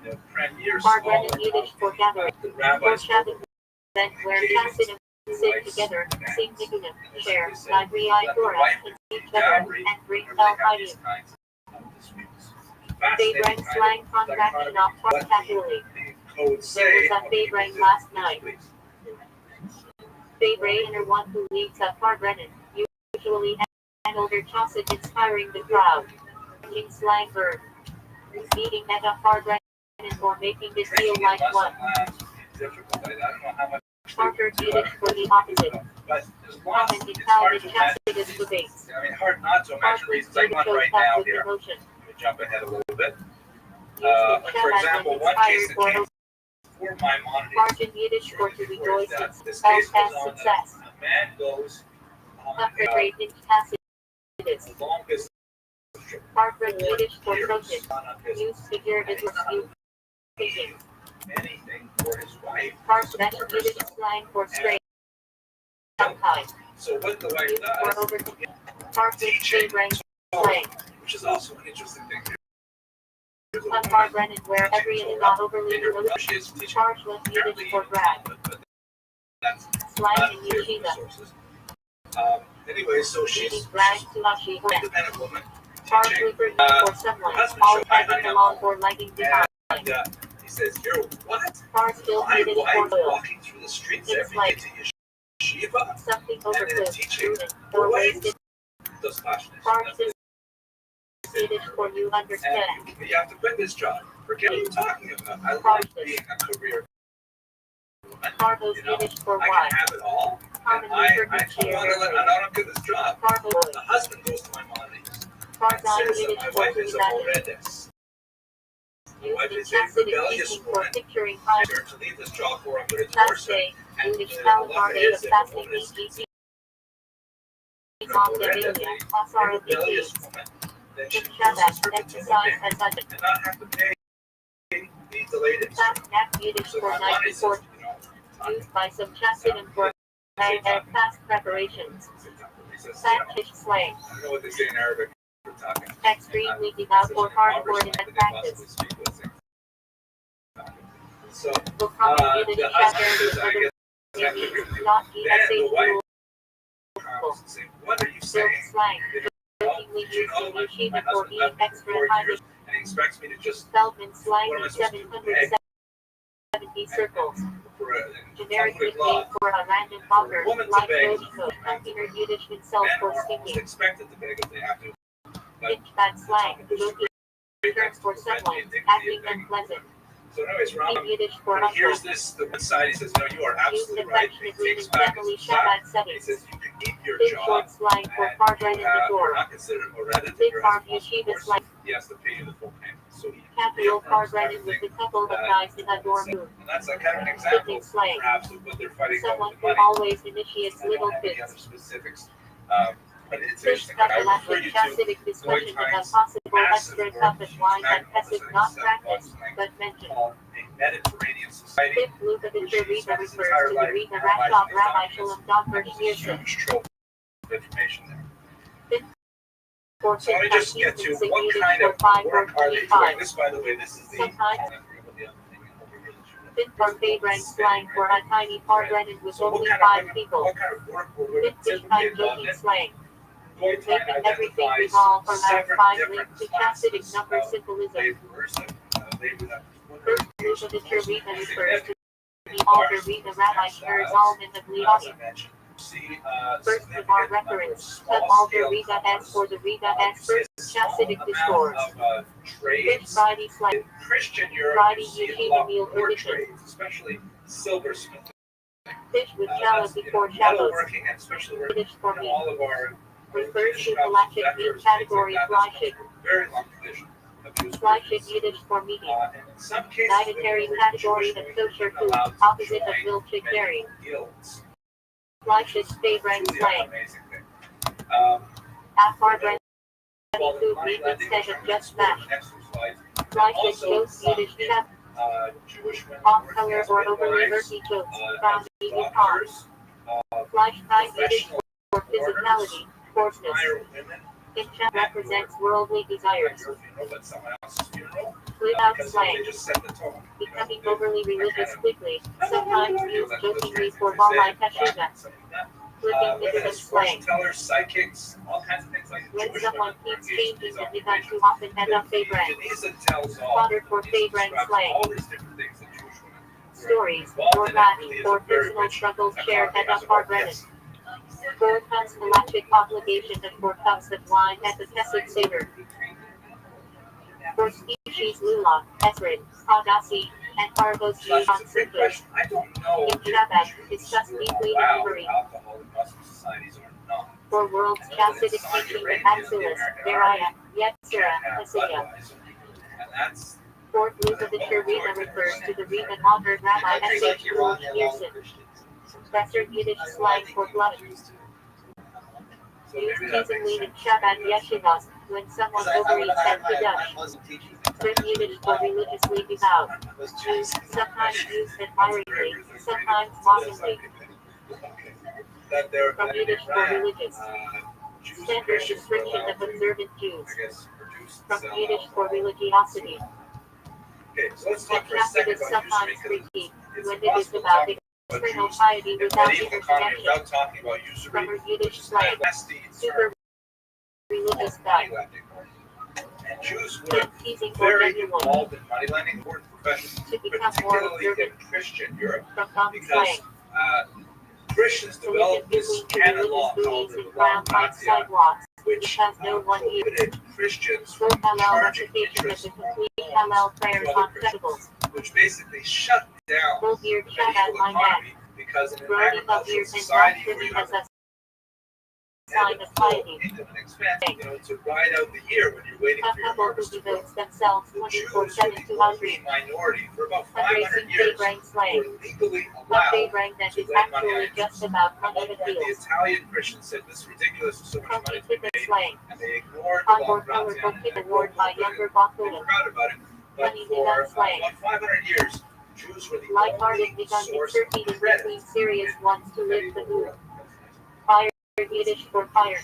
Speaker 2: the premier
Speaker 4: Margaret
Speaker 2: scholar
Speaker 4: Yiddish for
Speaker 2: of
Speaker 4: gathering.
Speaker 2: the
Speaker 4: For
Speaker 2: rabbis,
Speaker 4: Shabbat event where Chassidim sit together, sing Nigunim, share, library Torah, and each other, and bring El Hayim. Favorite slang contract not spectacularly. There was a favorite last night. Favorite inner one who leads a far Brennan, usually an older Chaucer inspiring the crowd. Using slang verb. Meeting at a far Brennan or making it feel like one. Parker Yiddish for the opposite. Common in childish Chassidist debates.
Speaker 2: I mean, hard not to imagine reasons I want right now here. Let me jump ahead a little bit. For example, one case that came before Maimonides,
Speaker 4: Margin Yiddish for to rejoice in
Speaker 2: this
Speaker 4: spell
Speaker 2: case
Speaker 4: past
Speaker 2: was on
Speaker 4: success.
Speaker 2: a man goes on
Speaker 4: Upgrade in Chassidist.
Speaker 2: a long distance trip.
Speaker 4: Parker Yiddish for
Speaker 2: Years
Speaker 4: Trojan.
Speaker 2: on a business.
Speaker 4: Use figure as you thinking.
Speaker 2: Anything for his wife.
Speaker 4: Park Mesh Yiddish slang for straight. Sometimes.
Speaker 2: So what the wife
Speaker 4: Used for
Speaker 2: does,
Speaker 4: over. Park is rank slang.
Speaker 2: which is also an interesting thing.
Speaker 4: One bar Brennan where every is not overly devoted. Charged with Yiddish for grad. Slang in yeshiva.
Speaker 2: Anyway, so she's
Speaker 4: Reading brag to Lashi.
Speaker 2: an independent woman.
Speaker 4: Charged with for someone. All tagging along or lagging behind.
Speaker 2: And he says, "You're what?
Speaker 4: Car still
Speaker 2: My
Speaker 4: Yiddish
Speaker 2: wife
Speaker 4: for oil.
Speaker 2: walking through the streets
Speaker 4: It's
Speaker 2: every
Speaker 4: like
Speaker 2: day to yeshiva
Speaker 4: something
Speaker 2: and then
Speaker 4: overcooked,
Speaker 2: teaching
Speaker 4: or
Speaker 2: the
Speaker 4: wasted.
Speaker 2: those passions."
Speaker 4: Parts is Yiddish for you understand.
Speaker 2: And you have to quit this job. Forget what you're talking about. I love being a career woman.
Speaker 4: Carlos
Speaker 2: You know,
Speaker 4: Yiddish for
Speaker 2: I
Speaker 4: why.
Speaker 2: can have it all. And
Speaker 4: Commonly
Speaker 2: I
Speaker 4: for
Speaker 2: don't want to get this job.
Speaker 4: Carlos.
Speaker 2: The husband goes to Maimonides and
Speaker 4: Part-time
Speaker 2: says that
Speaker 4: Yiddish
Speaker 2: my
Speaker 4: for
Speaker 2: wife
Speaker 4: to
Speaker 2: is a
Speaker 4: imagine.
Speaker 2: Moredes. My wife
Speaker 4: Used
Speaker 2: is
Speaker 4: in
Speaker 2: a
Speaker 4: Chassidic
Speaker 2: rebellious
Speaker 4: teaching for
Speaker 2: woman.
Speaker 4: picturing
Speaker 2: I
Speaker 4: high.
Speaker 2: to leave this job or I'm going to divorce her.
Speaker 4: Saturday,
Speaker 2: And
Speaker 4: Yiddish
Speaker 2: the
Speaker 4: Talmud
Speaker 2: halacha
Speaker 4: day of
Speaker 2: is if a
Speaker 4: fasting
Speaker 2: woman is
Speaker 4: BGC.
Speaker 2: Moredes, a rebellious woman, then she forces her to
Speaker 4: Emphasize as such.
Speaker 2: and not have to pay the delayed
Speaker 4: Fast neck Yiddish
Speaker 2: So
Speaker 4: for night
Speaker 2: Maimonides
Speaker 4: before.
Speaker 2: says, you know,
Speaker 4: Used by some Chassidim for and fast preparations.
Speaker 2: he says,
Speaker 4: Fat slang.
Speaker 2: I don't know what they say in Arabic. We're talking.
Speaker 4: Extremely devout or hardcore in practice.
Speaker 2: So,
Speaker 4: For common
Speaker 2: the
Speaker 4: Yiddish
Speaker 2: husband
Speaker 4: shatters
Speaker 2: says,
Speaker 4: with
Speaker 2: I
Speaker 4: other
Speaker 2: guess I
Speaker 4: meanings,
Speaker 2: agree.
Speaker 4: not
Speaker 2: Then the
Speaker 4: ESA
Speaker 2: wife
Speaker 4: rule.
Speaker 2: comes and says, what are you
Speaker 4: Silk
Speaker 2: saying?
Speaker 4: slang.
Speaker 2: You know,
Speaker 4: Jokingly
Speaker 2: did you
Speaker 4: used
Speaker 2: know
Speaker 4: in
Speaker 2: my
Speaker 4: yeshiva for
Speaker 2: husband
Speaker 4: being
Speaker 2: left me
Speaker 4: extra
Speaker 2: for 4
Speaker 4: high.
Speaker 2: years and he expects me to just,
Speaker 4: Feldman slang
Speaker 2: what am I
Speaker 4: in
Speaker 2: supposed to do?
Speaker 4: 770 circles.
Speaker 2: For a
Speaker 4: Generic
Speaker 2: Talmudic
Speaker 4: nickname
Speaker 2: law,
Speaker 4: for a random bogger,
Speaker 2: woman to
Speaker 4: like
Speaker 2: beg.
Speaker 4: Rothschild, considered Yiddish himself
Speaker 2: men
Speaker 4: for
Speaker 2: are almost
Speaker 4: stinking.
Speaker 2: expected to beg if they have to. But
Speaker 4: Pinch bad slang,
Speaker 2: Talmud
Speaker 4: joking
Speaker 2: is
Speaker 4: terms for
Speaker 2: prevent the
Speaker 4: someone,
Speaker 2: indignity
Speaker 4: acting
Speaker 2: of begging.
Speaker 4: unpleasant.
Speaker 2: So anyways, Ram,
Speaker 4: In Yiddish for
Speaker 2: when he hears
Speaker 4: husband.
Speaker 2: this, the one side, he says, no, you are
Speaker 4: Used
Speaker 2: absolutely right. He
Speaker 4: affectionately
Speaker 2: takes
Speaker 4: in
Speaker 2: back
Speaker 4: family
Speaker 2: his son.
Speaker 4: Shabbat
Speaker 2: He
Speaker 4: settings.
Speaker 2: says, you can keep your
Speaker 4: Big
Speaker 2: job.
Speaker 4: short slang for
Speaker 2: And
Speaker 4: Fargren in the
Speaker 2: you're
Speaker 4: door.
Speaker 2: not considered Moredet.
Speaker 4: Big
Speaker 2: You're
Speaker 4: farm
Speaker 2: as
Speaker 4: yeshiva
Speaker 2: course,
Speaker 4: slang.
Speaker 2: he has to pay you the full payment. So he
Speaker 4: Capital
Speaker 2: reaffirms
Speaker 4: Fargren with
Speaker 2: everything
Speaker 4: the couple of
Speaker 2: that
Speaker 4: guys in a dorm
Speaker 2: he said.
Speaker 4: room.
Speaker 2: And that's like kind of an example,
Speaker 4: Picnic slang.
Speaker 2: perhaps, of what they're fighting
Speaker 4: Someone
Speaker 2: over
Speaker 4: who
Speaker 2: the money.
Speaker 4: always initiates
Speaker 2: I
Speaker 4: little
Speaker 2: don't have any other
Speaker 4: fits.
Speaker 2: specifics. But it's
Speaker 4: This
Speaker 2: interesting. I refer
Speaker 4: prophylactic
Speaker 2: you to
Speaker 4: Hasidic discussion about possible extra cup and wine and passive not practiced, but mentioned.
Speaker 2: called a Mediterranean society.
Speaker 4: Fifth loop of the
Speaker 2: which he
Speaker 4: Rita
Speaker 2: spent his
Speaker 4: refers
Speaker 2: entire
Speaker 4: to the
Speaker 2: life
Speaker 4: Rita
Speaker 2: analyzing
Speaker 4: Rashab
Speaker 2: these
Speaker 4: Rabbi
Speaker 2: documents.
Speaker 4: Shalom Dogberg
Speaker 2: There's a
Speaker 4: Shearson.
Speaker 2: huge trove of information there.
Speaker 4: Fifth
Speaker 2: So let me just get to what kind of work are they doing. This, by the way, this is the...
Speaker 4: Sometimes fifth for favorite slang for a tiny Fargren with only 5 people.
Speaker 2: What kind of work will women
Speaker 4: Fifth
Speaker 2: typically
Speaker 4: time
Speaker 2: involved
Speaker 4: joking
Speaker 2: in?
Speaker 4: slang.
Speaker 2: Goitain
Speaker 4: Making everything
Speaker 2: identifies
Speaker 4: revolve around
Speaker 2: 7
Speaker 4: 5
Speaker 2: different
Speaker 4: links to
Speaker 2: classes
Speaker 4: Hasidic number
Speaker 2: of
Speaker 4: symbolism.
Speaker 2: laborers. Labor that
Speaker 4: First loop of the Rita refers to the altar Rita Rabbi Shur Zalman of Leoni. First Gemara reference, Tub altar Rita S for the Rita S first Hasidic discourse. Fifth Friday slang.
Speaker 2: Christian Europe,
Speaker 4: Friday
Speaker 2: you see a
Speaker 4: Yeshiva
Speaker 2: lot
Speaker 4: meal
Speaker 2: more
Speaker 4: edition.
Speaker 2: trades, especially silversmithing.
Speaker 4: Fish with shallow before shallows.
Speaker 2: Metalworking, and especially working
Speaker 4: Finish for me.
Speaker 2: all of our
Speaker 4: Refers to
Speaker 2: Yiddish
Speaker 4: galactic
Speaker 2: vectors,
Speaker 4: meat
Speaker 2: things
Speaker 4: category
Speaker 2: like that.
Speaker 4: fly
Speaker 2: That's
Speaker 4: shit.
Speaker 2: a very long tradition of Jewish
Speaker 4: Fly
Speaker 2: Christians.
Speaker 4: shit Yiddish for meeting.
Speaker 2: And in some cases,
Speaker 4: Dietary category of kosher food, opposite of milkshake dairy.
Speaker 2: guilds.
Speaker 4: Fly shit favorite
Speaker 2: Truly
Speaker 4: slang.
Speaker 2: amazing thing.
Speaker 4: Afar bread food meat instead of just mash. Fly shit jokes Yiddish chef.
Speaker 2: Jewish women
Speaker 4: Off
Speaker 2: working
Speaker 4: color
Speaker 2: as
Speaker 4: or overly
Speaker 2: midwives,
Speaker 4: murky jokes found in eating
Speaker 2: doctors,
Speaker 4: Flash time Yiddish
Speaker 2: professional
Speaker 4: for physicality, coarseness.
Speaker 2: higher women.
Speaker 4: Kitchen represents worldly desires.
Speaker 2: Your funeral, but someone else's funeral.
Speaker 4: Flip out
Speaker 2: Because
Speaker 4: slang.
Speaker 2: they just set the tone.
Speaker 4: Becoming overly religious quickly, sometimes used jokingly for Balai Kashuga. Flipping Nicodemus slang.
Speaker 2: Fortune tellers, psychics, all kinds of things like
Speaker 4: When
Speaker 2: Jewish
Speaker 4: someone
Speaker 2: women
Speaker 4: keeps
Speaker 2: were engaged in
Speaker 4: changing
Speaker 2: these
Speaker 4: the
Speaker 2: all
Speaker 4: Nidan too
Speaker 2: occasions.
Speaker 4: often and up a brand.
Speaker 2: Genesa tells all.
Speaker 4: Fodder for favorite
Speaker 2: Describes
Speaker 4: slang.
Speaker 2: all these different things that Jewish women were
Speaker 4: Stories,
Speaker 2: involved
Speaker 4: or
Speaker 2: in. It
Speaker 4: that,
Speaker 2: really is
Speaker 4: or
Speaker 2: a very
Speaker 4: personal
Speaker 2: rich
Speaker 4: struggles shared
Speaker 2: economy
Speaker 4: at
Speaker 2: as
Speaker 4: a
Speaker 2: a whole.
Speaker 4: Fargrennen.
Speaker 2: Yes.
Speaker 4: Four cups galactic obligation and 4 cups of wine at the Kesed Seder. For species Lula, Esrin, Hadassi, and Fargos
Speaker 2: That's
Speaker 4: on
Speaker 2: a great
Speaker 4: Simply.
Speaker 2: question. I don't know
Speaker 4: In
Speaker 2: if
Speaker 4: Shabbat,
Speaker 2: Jews
Speaker 4: discuss deeply
Speaker 2: allow
Speaker 4: in memory.
Speaker 2: alcohol in Muslim societies or not.
Speaker 4: For world's Hasidic teaching the Axilis, Beraya, Yetzirah, Hasidia.
Speaker 2: And that's
Speaker 4: Fourth loop of the Sharina refers to the Rita honored Rabbi S.H. Pearson. Professor Yiddish slang for blood. Used teasingly in Shabbat Yeshivas, when someone overeats at Kiddush. Brit Yiddish for religiously devout. Used, sometimes used admiringly, sometimes mockingly. From Yiddish for religious. Standard description of observant Jews. From Yiddish for religiosity.
Speaker 2: Okay, so let's
Speaker 4: The
Speaker 2: talk for a second
Speaker 4: Catholic
Speaker 2: about
Speaker 4: sometimes
Speaker 2: usury, because
Speaker 4: critique
Speaker 2: it's
Speaker 4: when it is
Speaker 2: impossible to
Speaker 4: about
Speaker 2: talk
Speaker 4: the
Speaker 2: about
Speaker 4: external
Speaker 2: Jews
Speaker 4: piety
Speaker 2: in
Speaker 4: without
Speaker 2: medieval economy
Speaker 4: interconnection.
Speaker 2: without talking about usury,
Speaker 4: From her
Speaker 2: which
Speaker 4: Yiddish
Speaker 2: is
Speaker 4: slang,
Speaker 2: a nasty
Speaker 4: super
Speaker 2: term.
Speaker 4: religious guy.
Speaker 2: And Jews were
Speaker 4: Keep teasing for
Speaker 2: very
Speaker 4: genuine.
Speaker 2: involved in moneylending, important profession,
Speaker 4: To become more
Speaker 2: particularly in
Speaker 4: observant.
Speaker 2: Christian Europe,
Speaker 4: From Tom
Speaker 2: because
Speaker 4: slang.
Speaker 2: Christians
Speaker 4: The link
Speaker 2: developed this
Speaker 4: between two
Speaker 2: canon
Speaker 4: religious
Speaker 2: law called
Speaker 4: beliefs
Speaker 2: the
Speaker 4: in brown white
Speaker 2: Law
Speaker 4: sidewalks, which
Speaker 2: which
Speaker 4: has no one view.
Speaker 2: prohibited Christians
Speaker 4: Full
Speaker 2: from
Speaker 4: Hallel
Speaker 2: charging
Speaker 4: recitation of
Speaker 2: interest
Speaker 4: the complete Hallel prayers
Speaker 2: to other
Speaker 4: on
Speaker 2: Christians,
Speaker 4: festivals.
Speaker 2: which basically shut down
Speaker 4: Full beard
Speaker 2: the
Speaker 4: shut at
Speaker 2: medieval
Speaker 4: my neck.
Speaker 2: economy, because in an
Speaker 4: Brody of
Speaker 2: agricultural
Speaker 4: beard and
Speaker 2: society
Speaker 4: not
Speaker 2: where you
Speaker 4: as
Speaker 2: have
Speaker 4: a sign of piety.
Speaker 2: income and expense, to ride out the year when you're waiting
Speaker 4: A
Speaker 2: for your
Speaker 4: couple who
Speaker 2: harvest to grow.
Speaker 4: devotes themselves
Speaker 2: The Jews
Speaker 4: 24/7
Speaker 2: were
Speaker 4: to
Speaker 2: the
Speaker 4: laundry.
Speaker 2: only minority for about
Speaker 4: Embracing
Speaker 2: 500 years
Speaker 4: favorite
Speaker 2: who
Speaker 4: slang.
Speaker 2: were legally
Speaker 4: A
Speaker 2: allowed
Speaker 4: favorite that
Speaker 2: to
Speaker 4: is
Speaker 2: lay money on
Speaker 4: actually
Speaker 2: interest.
Speaker 4: just about
Speaker 2: At
Speaker 4: money
Speaker 2: one
Speaker 4: that
Speaker 2: point, the
Speaker 4: feels.
Speaker 2: Italian Christians said this is ridiculous, there's so much money to be
Speaker 4: Ticket
Speaker 2: made,
Speaker 4: slang.
Speaker 2: and they ignored the
Speaker 4: On
Speaker 2: law
Speaker 4: board
Speaker 2: of Gratia
Speaker 4: colorful
Speaker 2: and
Speaker 4: kid
Speaker 2: they
Speaker 4: award by
Speaker 2: broke
Speaker 4: younger
Speaker 2: it. They
Speaker 4: Bakunin.
Speaker 2: forgot about it. But
Speaker 4: Money
Speaker 2: for
Speaker 4: Nidan slang.
Speaker 2: about 500 years, Jews were the
Speaker 4: Light-hearted
Speaker 2: only
Speaker 4: Nidan
Speaker 2: source of
Speaker 4: inserting in
Speaker 2: credit
Speaker 4: between serious ones to
Speaker 2: in
Speaker 4: live the
Speaker 2: medieval
Speaker 4: mood.
Speaker 2: world.
Speaker 4: Fire Yiddish for fire.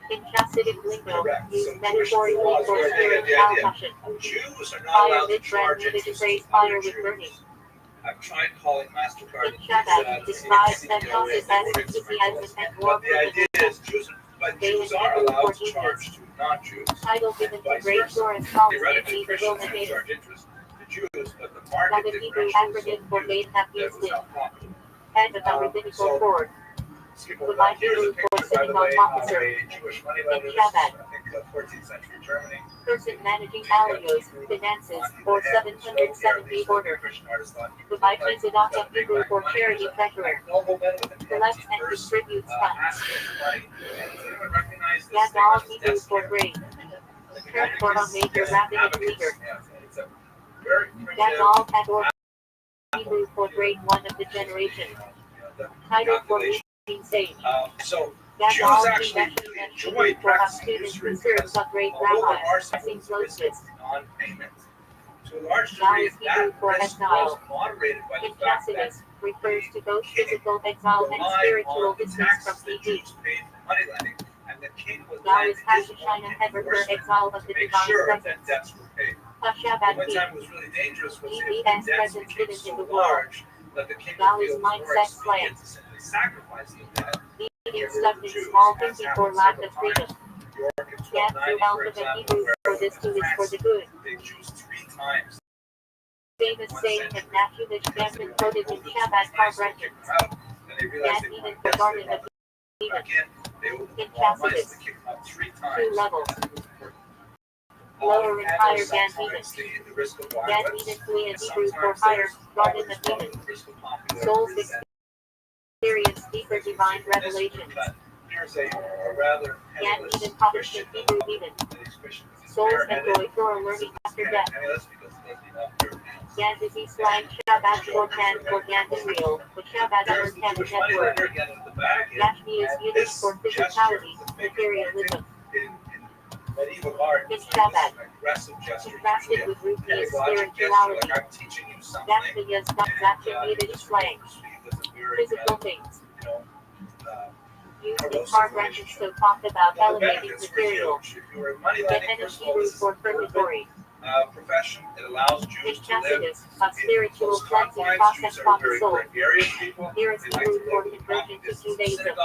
Speaker 4: In Hasidic lingo,
Speaker 2: Correct.
Speaker 4: used
Speaker 2: So Jewish
Speaker 4: metaphorically
Speaker 2: laws
Speaker 4: for
Speaker 2: where they
Speaker 4: stirring
Speaker 2: get the idea.
Speaker 4: al-passion.
Speaker 2: Jews are not
Speaker 4: Fire
Speaker 2: allowed to
Speaker 4: mid-brand
Speaker 2: charge
Speaker 4: Yiddish
Speaker 2: interest
Speaker 4: phrase
Speaker 2: to
Speaker 4: fire
Speaker 2: other
Speaker 4: with burning.
Speaker 2: Jews. I've tried calling MasterCard
Speaker 4: In
Speaker 2: and
Speaker 4: Shabbat,
Speaker 2: Visa
Speaker 4: describes
Speaker 2: to
Speaker 4: and
Speaker 2: COA,
Speaker 4: process
Speaker 2: they
Speaker 4: as
Speaker 2: wouldn't answer my calls.
Speaker 4: enthusiasm and
Speaker 2: But
Speaker 4: warmth
Speaker 2: the idea is Jews are allowed to charge to non-Jews.
Speaker 4: Title given to
Speaker 2: Vice
Speaker 4: great
Speaker 2: versa.
Speaker 4: tourist policy
Speaker 2: Theoretically,
Speaker 4: in
Speaker 2: Christians
Speaker 4: Vilna
Speaker 2: can
Speaker 4: Davis.
Speaker 2: charge interest to Jews, but the
Speaker 4: Now
Speaker 2: market
Speaker 4: the Hebrew
Speaker 2: differential is so
Speaker 4: acronym for
Speaker 2: huge
Speaker 4: Beit have
Speaker 2: that it
Speaker 4: used
Speaker 2: was
Speaker 4: it.
Speaker 2: not profitable.
Speaker 4: Head of the rabbinical
Speaker 2: So,
Speaker 4: board.
Speaker 2: skip
Speaker 4: The
Speaker 2: over
Speaker 4: my
Speaker 2: that. Here's a
Speaker 4: Hebrew for
Speaker 2: picture, by
Speaker 4: sitting
Speaker 2: the
Speaker 4: on
Speaker 2: way,
Speaker 4: top
Speaker 2: of
Speaker 4: of her.
Speaker 2: a Jewish
Speaker 4: In
Speaker 2: moneylender. This is,
Speaker 4: Shabbat.
Speaker 2: I think, 14th century Germany.
Speaker 4: Person managing alios, finances, or 770 order. Rabbi Tzedakah of Hebrew for charity treasurer. Collects and distributes funds. Gadol Hebrew for grade. Term for a major rabbinic leader. Gadol Hador Hebrew for grade 1 of the generation. Title for meeting sage. Gadol Hebrew for a student who serves a great rabbi. Blessing closeness.
Speaker 2: To a large
Speaker 4: Now
Speaker 2: degree,
Speaker 4: is Hebrew for
Speaker 2: that
Speaker 4: exile.
Speaker 2: moderated by the fact that
Speaker 4: Incassius refers to both physical exile and spiritual distance from PG.
Speaker 2: money lending, and the king would
Speaker 4: Now
Speaker 2: lend
Speaker 4: is
Speaker 2: his
Speaker 4: Hashishina
Speaker 2: own
Speaker 4: Heber for
Speaker 2: enforcement
Speaker 4: exile of the
Speaker 2: to make
Speaker 4: divine
Speaker 2: sure that
Speaker 4: presence.
Speaker 2: debts were paid.
Speaker 4: Hashabat
Speaker 2: One
Speaker 4: P.
Speaker 2: time it was really dangerous was if
Speaker 4: EBS
Speaker 2: the debts
Speaker 4: presence
Speaker 2: became
Speaker 4: hidden
Speaker 2: so
Speaker 4: in the world.
Speaker 2: large that the king
Speaker 4: Now
Speaker 2: would
Speaker 4: is
Speaker 2: feel it was more
Speaker 4: mindset slang.
Speaker 2: expedient to simply sacrifice the debt.
Speaker 4: Being stuck in small thinking for lack of freedom.
Speaker 2: York in
Speaker 4: Yet
Speaker 2: 1290,
Speaker 4: through
Speaker 2: for
Speaker 4: alphabet
Speaker 2: example,
Speaker 4: Hebrew for this too is for the good.
Speaker 2: they choose 3 times.
Speaker 4: Famous saying of Nafumish Damson quoted in Shabbat Carbretions.
Speaker 2: And they realized
Speaker 4: Yet
Speaker 2: they
Speaker 4: even
Speaker 2: couldn't
Speaker 4: for
Speaker 2: get
Speaker 4: garden
Speaker 2: they
Speaker 4: of
Speaker 2: went back in, they would
Speaker 4: in
Speaker 2: want money, so
Speaker 4: Chasidus.
Speaker 2: they kicked them out 3 times.
Speaker 4: 2 levels. Lower and higher Gan Eden. Gan Eden flee in Hebrew for higher, garden of Eden. Souls experience deeper divine revelations. Gan Eden Protestant Hebrew Eden. Souls enjoy thorough learning after death. Gan disease slang Shabbat shorthand for Gan Israel, but Shabbat Earth network. Yashmi is Yiddish for physicality, materialism.
Speaker 2: Medieval art
Speaker 4: In Shabbat,
Speaker 2: contrasted
Speaker 4: with Ruthie's spirituality. Yashmi is not Yiddish slang. Physical things. Used in hard branches to talk about elevating material. Definition Hebrew for purgatory.
Speaker 2: Profession. It allows Jews to live
Speaker 4: a spiritual cleansing process from the soul. Here is Hebrew for conversion to Judaism.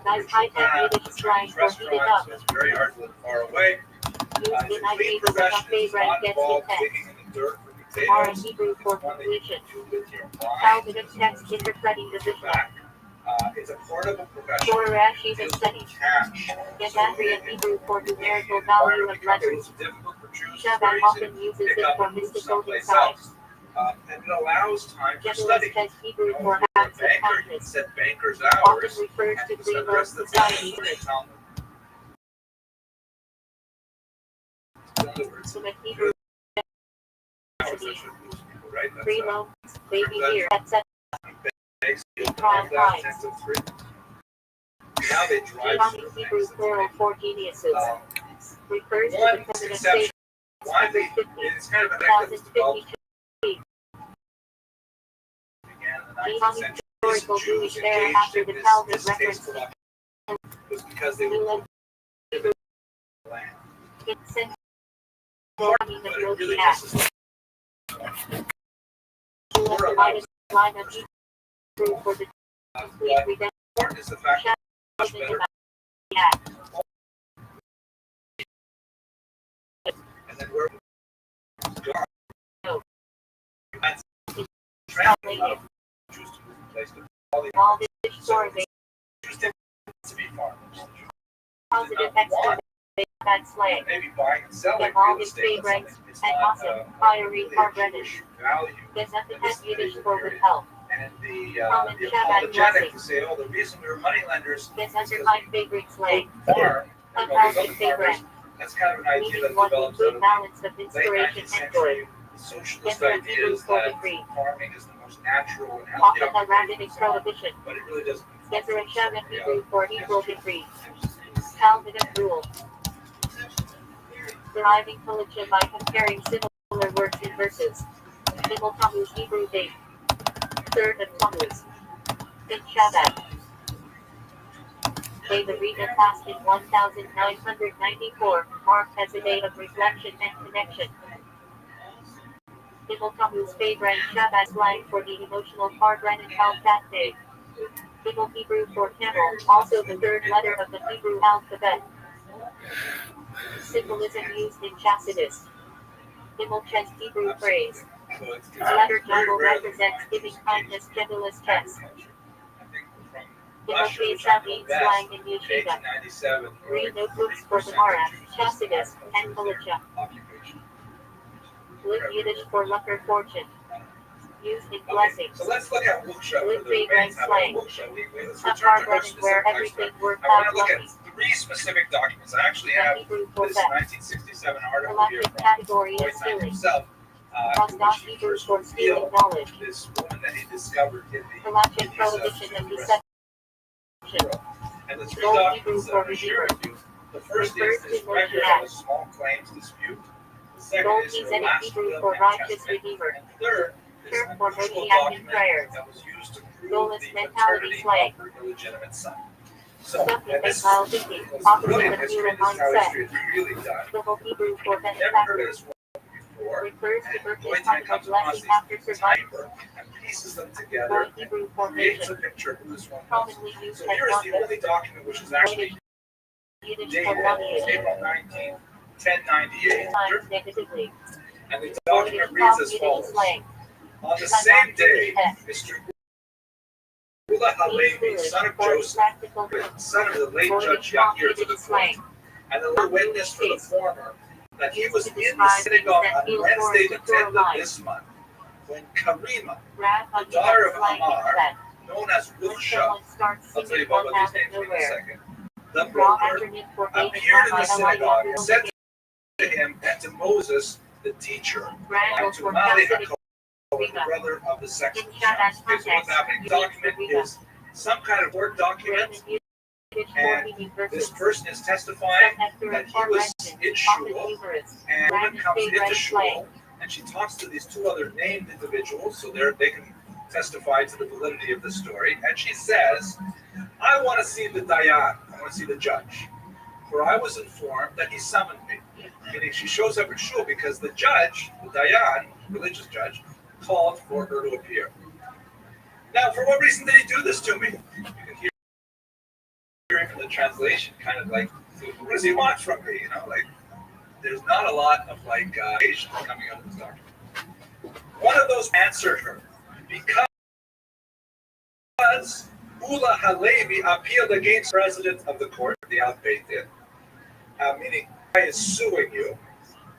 Speaker 4: Nice high-tech Yiddish slang for heated up.
Speaker 2: It's very hard to live far away.
Speaker 4: Used in I favorite gets intense. Tomorrow Hebrew for completion. Talmudic text interpreting the Mishnah.
Speaker 2: It's a portable profession.
Speaker 4: Torah even studies. Gematria Hebrew for numerical value of letters. Shabbat often uses it for mystical insights.
Speaker 2: And it allows time for study.
Speaker 4: Generalist Hebrew for acts of kindness.
Speaker 2: Set bankers'
Speaker 4: Often
Speaker 2: hours.
Speaker 4: refers to
Speaker 2: And
Speaker 4: green
Speaker 2: the rest of the
Speaker 4: society. Ultimate Hebrew. Free loans, baby here, etc. Prime times.
Speaker 2: Now they drive.
Speaker 4: Giovanni Hebrew plural for geniuses. Refers to the feminine state.
Speaker 2: Widely, it's kind of effective to develop.
Speaker 4: Giovanni's historical Jewish era after the Talmud reference
Speaker 2: was because they were
Speaker 4: in central of Roshi Act. Line of Hebrew for the complete redemption.
Speaker 2: is the fact that much better. And then we're
Speaker 4: translated.
Speaker 2: Choose to move from place to
Speaker 4: All this story
Speaker 2: to be farmers.
Speaker 4: positive extra slang.
Speaker 2: Maybe buying and selling
Speaker 4: All
Speaker 2: real
Speaker 4: his
Speaker 2: estate.
Speaker 4: favorites and awesome fiery British.
Speaker 2: Value.
Speaker 4: There's nothing as Yiddish for withheld.
Speaker 2: And the
Speaker 4: Common Shabbat
Speaker 2: apologetic to say, oh, the reason we were money lenders
Speaker 4: There's under my favorite slang.
Speaker 2: farm and all these other
Speaker 4: favorite.
Speaker 2: farmers. That's kind of an idea
Speaker 4: Meaning
Speaker 2: that
Speaker 4: one
Speaker 2: develops
Speaker 4: with
Speaker 2: out
Speaker 4: good
Speaker 2: of
Speaker 4: balance of
Speaker 2: the late
Speaker 4: inspiration
Speaker 2: 19th
Speaker 4: and joy.
Speaker 2: century. The socialist
Speaker 4: Yes, there are
Speaker 2: idea
Speaker 4: Hebrew
Speaker 2: is that
Speaker 4: 43.
Speaker 2: farming is the most natural and healthy
Speaker 4: Often a rabbinic prohibition.
Speaker 2: but it really doesn't.
Speaker 4: Yes, there are Shabbat Hebrew for equal degree. Talmudic rule. Deriving collection by comparing similar words in verses. Gimel Tammuz Hebrew date. 3rd of Tammuz. In Shabbat. Day the Rita passed in 1994, marked as a day of reflection and connection. Gimel Tammuz favorite Shabbat slang for the emotional Pargran and Al-Fat day. Gimel Hebrew for camel, also the 3rd letter of the Hebrew alphabet. Symbolism used in Chasidus. Gimel chest Hebrew phrase. Letter jumble represents giving kindness, gentleness chest. Timothy Southeast slang in Yeshiva.
Speaker 2: 97.
Speaker 4: Read notebooks for Gemara, Chassidus, and Militia. Live Yiddish for luck or fortune. Used in blessings.
Speaker 2: So let's look at Wuksha.
Speaker 4: Live vagrant slang.
Speaker 2: Let's
Speaker 4: A
Speaker 2: return to
Speaker 4: hard
Speaker 2: our
Speaker 4: running where
Speaker 2: specific
Speaker 4: everything
Speaker 2: text.
Speaker 4: worked
Speaker 2: I want
Speaker 4: out
Speaker 2: to look
Speaker 4: lucky.
Speaker 2: at 3 specific documents. I actually have
Speaker 4: Hebrew
Speaker 2: this
Speaker 4: Fortet.
Speaker 2: 1967 article here
Speaker 4: Galactic
Speaker 2: from
Speaker 4: category is
Speaker 2: Boyce
Speaker 4: stealing.
Speaker 2: himself.
Speaker 4: Cross dot Hebrew for stealing knowledge.
Speaker 2: This woman that he discovered in the
Speaker 4: Galactic prohibition of deception.
Speaker 2: and the 3
Speaker 4: Gold
Speaker 2: documents
Speaker 4: Hebrew
Speaker 2: that
Speaker 4: for
Speaker 2: I'm sharing
Speaker 4: redeemer.
Speaker 2: with you. The first
Speaker 4: Refers
Speaker 2: is
Speaker 4: to
Speaker 2: record
Speaker 4: Moshiach.
Speaker 2: of a small claims dispute. The second
Speaker 4: Gold
Speaker 2: is
Speaker 4: keys
Speaker 2: her
Speaker 4: and
Speaker 2: last
Speaker 4: Hebrew
Speaker 2: will
Speaker 4: for
Speaker 2: and
Speaker 4: righteous
Speaker 2: testament.
Speaker 4: redeemer.
Speaker 2: And third is
Speaker 4: Church
Speaker 2: a
Speaker 4: for
Speaker 2: crucial
Speaker 4: Moshiach in
Speaker 2: document
Speaker 4: prayers.
Speaker 2: that was used to prove
Speaker 4: Goal is
Speaker 2: the
Speaker 4: mentality
Speaker 2: paternity
Speaker 4: slang.
Speaker 2: of her illegitimate son. So,
Speaker 4: Stuff in
Speaker 2: and this
Speaker 4: mental thinking.
Speaker 2: was
Speaker 4: Opposite
Speaker 2: brilliant
Speaker 4: of
Speaker 2: history.
Speaker 4: human
Speaker 2: This is how
Speaker 4: mindset.
Speaker 2: history is really done.
Speaker 4: Civil Hebrew for
Speaker 2: Never heard of
Speaker 4: benefactor.
Speaker 2: this woman before.
Speaker 4: Refers to birthday
Speaker 2: Boyce
Speaker 4: type of
Speaker 2: comes across
Speaker 4: blessing
Speaker 2: these
Speaker 4: after survival.
Speaker 2: timber and pieces them together
Speaker 4: Gold
Speaker 2: and
Speaker 4: Hebrew
Speaker 2: creates a
Speaker 4: formation.
Speaker 2: picture of who this one was.
Speaker 4: Commonly used
Speaker 2: So
Speaker 4: as
Speaker 2: here is the
Speaker 4: one
Speaker 2: only document which is actually
Speaker 4: Yiddish
Speaker 2: dated
Speaker 4: for lineage.
Speaker 2: April 19, 1098.
Speaker 4: Times negatively.
Speaker 2: And the
Speaker 4: Yiddish
Speaker 2: document reads as
Speaker 4: Yiddish
Speaker 2: follows.
Speaker 4: slang.
Speaker 2: On the same day, Mr. Ula Halevi, son of Joseph, son of the late Judge Yakir to the court, and the little witness for the former, that he was in the synagogue on Wednesday the 10th of this month, when Karima, the daughter of Amar, known as Wuksha, I'll tell you about what these names mean in a second, the broker, appeared in the synagogue and said to him and to Moses, the teacher, and to Mali HaKohen, the brother of the sexton. Okay, so what's happening? The document is some kind of word document, and this person is testifying that he was in shul, and a woman comes into shul, and she talks to these 2 other named individuals, so they can testify to the validity of the story, and she says, I want to see the Dayan, I want to see the judge, for I was informed that he summoned me. Meaning she shows up at shul because the judge, the Dayan, religious judge, called for her to appear. Now, for what reason did he do this to me? You can hear from the translation, kind of like, what does he want from me? You know, like, there's not a lot of like patience coming out of this document. One of those answered her, because Ula Halevi appealed against the president of the court, the Al-Beit Din, meaning I is suing you.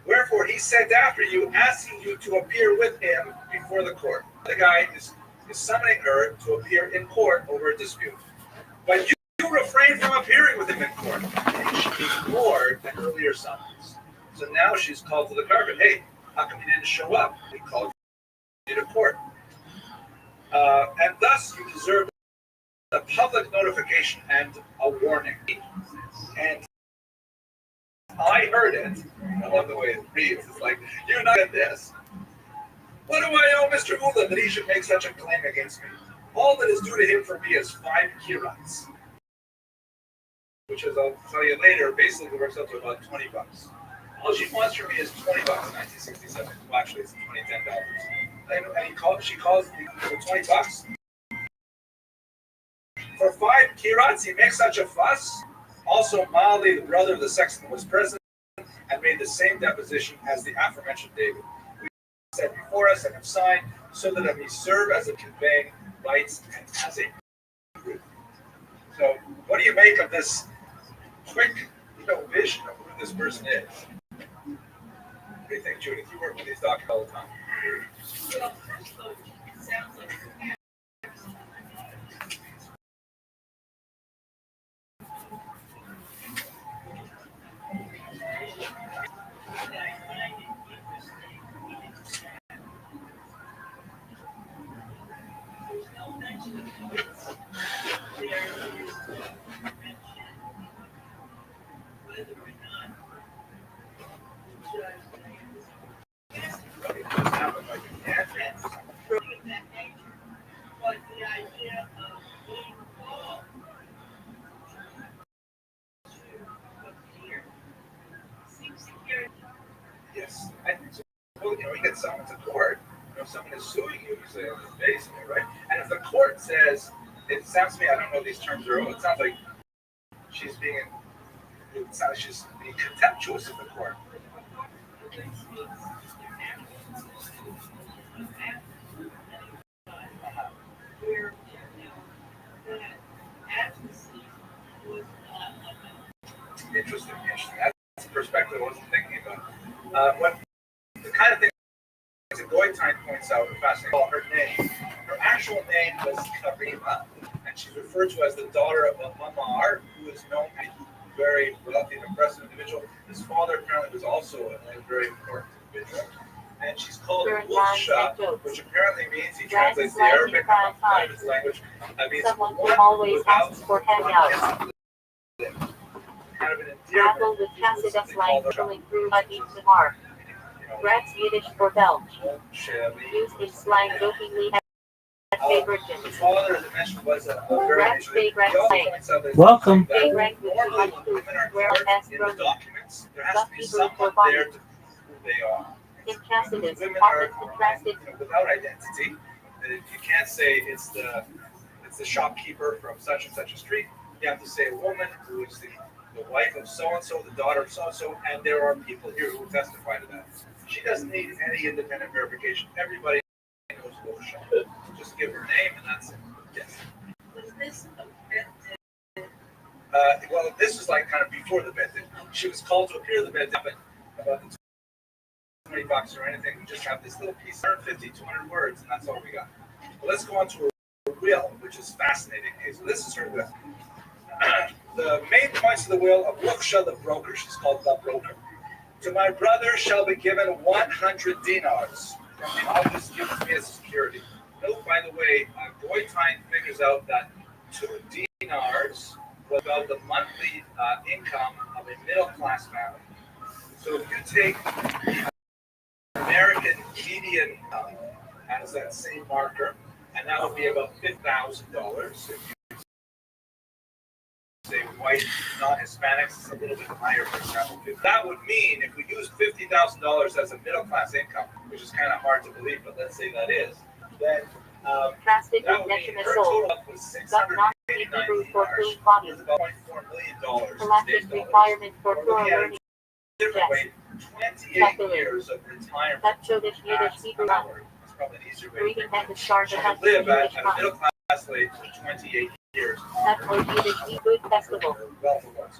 Speaker 2: Wherefore he sent after you, asking you to appear with him before the court. The guy is summoning her to appear in court over a dispute. But you refrained from appearing with him in court. She ignored an earlier summons. So now she's called to the carpet. Hey, how come you didn't show up? We called you to court. And thus you deserve a public notification and a warning. And I heard it. I love the way it reads. It's like, you're not in this. What do I owe Mr. Ula that he should make such a claim against me? All that is due to him for me is 5 kirats, which, as I'll tell you later, basically works out to about $20. All she wants from me is $20 in 1967. Well, actually, it's $10. And she calls me for $20. For 5 kirats, he makes such a fuss. Also, Mali, the brother of the sexton, was present and made the same deposition as the aforementioned David. We set before us and have signed so that it may serve as a conveying rights and as a proof. So, what do you make of this quick, vision of who this person is? What do you think, Judith? You work with these doctors all the time. Yes, I think so. Well, you get someone to court. Someone is suing you. You say, "Oh, this basically, right?" And if the court says, it sounds to me, I don't know these terms are. It sounds like she's being contemptuous of the court. perspective I wasn't thinking about. What the kind of thing that Goitein points out are fascinating. Her name, her actual name was Karima, and she's referred to as the daughter of a Mamar, who is known to be a very wealthy and impressive individual. His father apparently was also a very important individual. And she's called Wuksha, which apparently means, he translates the Arabic out of his language, that means
Speaker 4: someone who always asks for handouts.
Speaker 2: kind of an
Speaker 4: Travel with Tacitus line going through Hadith Samar. Gratz Yiddish for belch. Used in slang jokingly as favorite
Speaker 2: his father, as I mentioned, was a very
Speaker 12: Welcome.
Speaker 2: normally when women are covered in the documents, there has to be someone there to prove who they are.
Speaker 4: In Tacitus,
Speaker 2: Women
Speaker 4: often
Speaker 2: are
Speaker 4: contrasted
Speaker 2: without identity. You can't say it's the shopkeeper from such and such a street. You have to say a woman who is the wife of so and so, the daughter of so and so, and there are people here who testify to that. She doesn't need any independent verification. Everybody knows who she is. Just give her name and that's it. Yes.
Speaker 1: Was this a
Speaker 2: Well, this was like kind of before the bet. She was called to appear at the bet, but about the $20 or anything. We just have this little piece, 150, 200 words, and that's all we got. But let's go on to a will, which is fascinating. Okay, so this is her will. The main points of the will of Wuksha, the broker, she's called the broker. To my brother shall be given 100 dinars from the office given to me as security. Note, by the way, Goitein figures out that 2 dinars was about the monthly income of a middle-class family. So if you take American median income as that same marker, and that would be about $50,000. If you say white, non-Hispanics, it's a little bit higher, for example. That would mean if we use $50,000 as a middle-class income, which is kind of hard to believe, but let's say that is, then that would mean her total up was $689 with about $0.4 million.
Speaker 4: Collective requirement for plural learning.
Speaker 2: Different way, 28 years of retirement.
Speaker 4: That Yiddish Hebrew
Speaker 2: It's probably an easier way
Speaker 4: reading at the start of
Speaker 2: to live at a middle-class age for 28 years.
Speaker 4: That Yiddish Hebrew festival.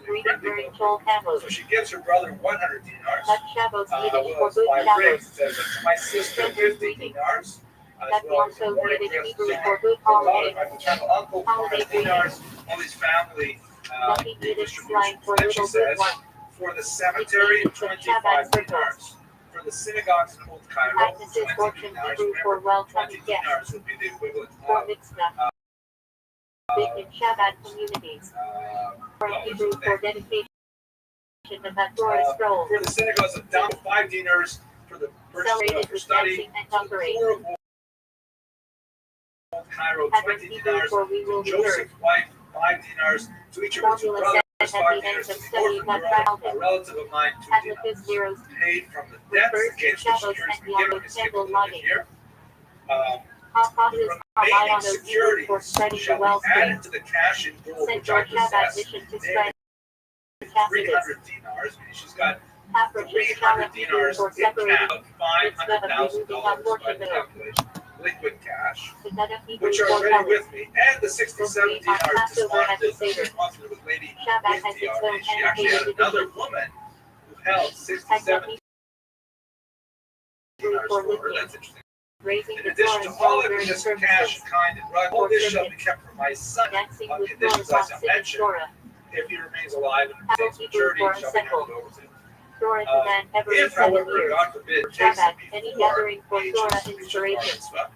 Speaker 4: Reading during Chol Shabbos.
Speaker 2: So she gives her brother 100 dinars.
Speaker 4: That Shabbos Yiddish for good
Speaker 2: My ring
Speaker 4: Shabbos.
Speaker 2: says to my sister 50 dinars.
Speaker 4: That also Yiddish Hebrew for good
Speaker 2: holidays.
Speaker 4: holidays.
Speaker 2: My paternal uncle 400 dinars. All these family
Speaker 4: Nothing Yiddish slang for
Speaker 2: then she
Speaker 4: little good
Speaker 2: says,
Speaker 4: one.
Speaker 2: for the cemetery, 25 dinars. For the synagogues in Old Cairo,
Speaker 4: Practices
Speaker 2: 20
Speaker 4: fortune
Speaker 2: dinars.
Speaker 4: Hebrew for
Speaker 2: Remember,
Speaker 4: well-funded
Speaker 2: 20
Speaker 4: guests.
Speaker 2: dinars would be the equivalent
Speaker 4: For
Speaker 2: of
Speaker 4: mitzvah. Big in Shabbat communities. For Hebrew for dedication of that Torah scroll.
Speaker 2: for the synagogues, down to 5 dinars for the purchase
Speaker 4: Celebrated
Speaker 2: of
Speaker 4: with
Speaker 2: study.
Speaker 4: dancing and dunkery.
Speaker 2: For Old Cairo,
Speaker 4: Heaven
Speaker 2: 20
Speaker 4: Hebrew
Speaker 2: dinars.
Speaker 4: for we will be heard.
Speaker 2: Joseph's wife, 5 dinars. To each of her 2
Speaker 4: Formula
Speaker 2: brothers,
Speaker 4: said
Speaker 2: 5
Speaker 4: at the end
Speaker 2: dinars.
Speaker 4: of
Speaker 2: To the
Speaker 4: study
Speaker 2: orphan
Speaker 4: that
Speaker 2: girl, a
Speaker 4: found
Speaker 2: relative of mine, 2
Speaker 4: as with his
Speaker 2: dinars.
Speaker 4: zeros.
Speaker 2: Paid from the debts
Speaker 4: Refers to
Speaker 2: against which
Speaker 4: Shabbos
Speaker 2: securities
Speaker 4: and
Speaker 2: been given.
Speaker 4: Yom
Speaker 2: We skip a
Speaker 4: Kippur
Speaker 2: little bit
Speaker 4: money.
Speaker 2: here.
Speaker 4: Causes
Speaker 2: The
Speaker 4: are
Speaker 2: remaining
Speaker 4: on those Hebrew
Speaker 2: securities
Speaker 4: for spreading the
Speaker 2: shall be
Speaker 4: wealth
Speaker 2: added
Speaker 4: stream.
Speaker 2: to the cash in gold
Speaker 4: Sent
Speaker 2: which I
Speaker 4: your Shabbat
Speaker 2: possess,
Speaker 4: mission to
Speaker 2: namely
Speaker 4: spread Tacitus.
Speaker 2: 300 dinars. Meaning she's got
Speaker 4: Average
Speaker 2: 300
Speaker 4: Shabbat Hebrew
Speaker 2: dinars
Speaker 4: for
Speaker 2: in
Speaker 4: separating
Speaker 2: cash,
Speaker 4: mitzvah of removing
Speaker 2: $500,000 by the
Speaker 4: unfortunate.
Speaker 2: calculation, liquid cash,
Speaker 4: The Netta Hebrew
Speaker 2: which are
Speaker 4: for
Speaker 2: ready
Speaker 4: Helen.
Speaker 2: with me, and the 67 dinars
Speaker 4: Passover at the Seder.
Speaker 2: deposited with Lady
Speaker 4: Shabbat has its own
Speaker 2: She actually had
Speaker 4: annotated
Speaker 2: another
Speaker 4: division.
Speaker 2: woman who held 67
Speaker 4: Hebrew
Speaker 2: dinars
Speaker 4: for
Speaker 2: for her.
Speaker 4: lithium.
Speaker 2: That's interesting.
Speaker 4: Raising
Speaker 2: In
Speaker 4: the
Speaker 2: addition
Speaker 4: Torah
Speaker 2: to all of
Speaker 4: during
Speaker 2: this
Speaker 4: services.
Speaker 2: cash and kind and rug, all this shall be kept for my son
Speaker 4: Dancing
Speaker 2: on
Speaker 4: with
Speaker 2: conditions
Speaker 4: Torah
Speaker 2: I shall
Speaker 4: sitting
Speaker 2: mention.
Speaker 4: Torah.
Speaker 2: If he remains alive and
Speaker 4: Hebrew
Speaker 2: attains maturity,
Speaker 4: for a
Speaker 2: shall be handed
Speaker 4: symbol.
Speaker 2: over to him.
Speaker 4: Torah to man every
Speaker 2: If,
Speaker 4: 7
Speaker 2: however,
Speaker 4: years.
Speaker 2: God forbid, takes
Speaker 4: Shabbat,
Speaker 2: it
Speaker 4: any
Speaker 2: before
Speaker 4: gathering for
Speaker 2: ages
Speaker 4: Torah
Speaker 2: which are
Speaker 4: inspiration.
Speaker 2: mitzvah,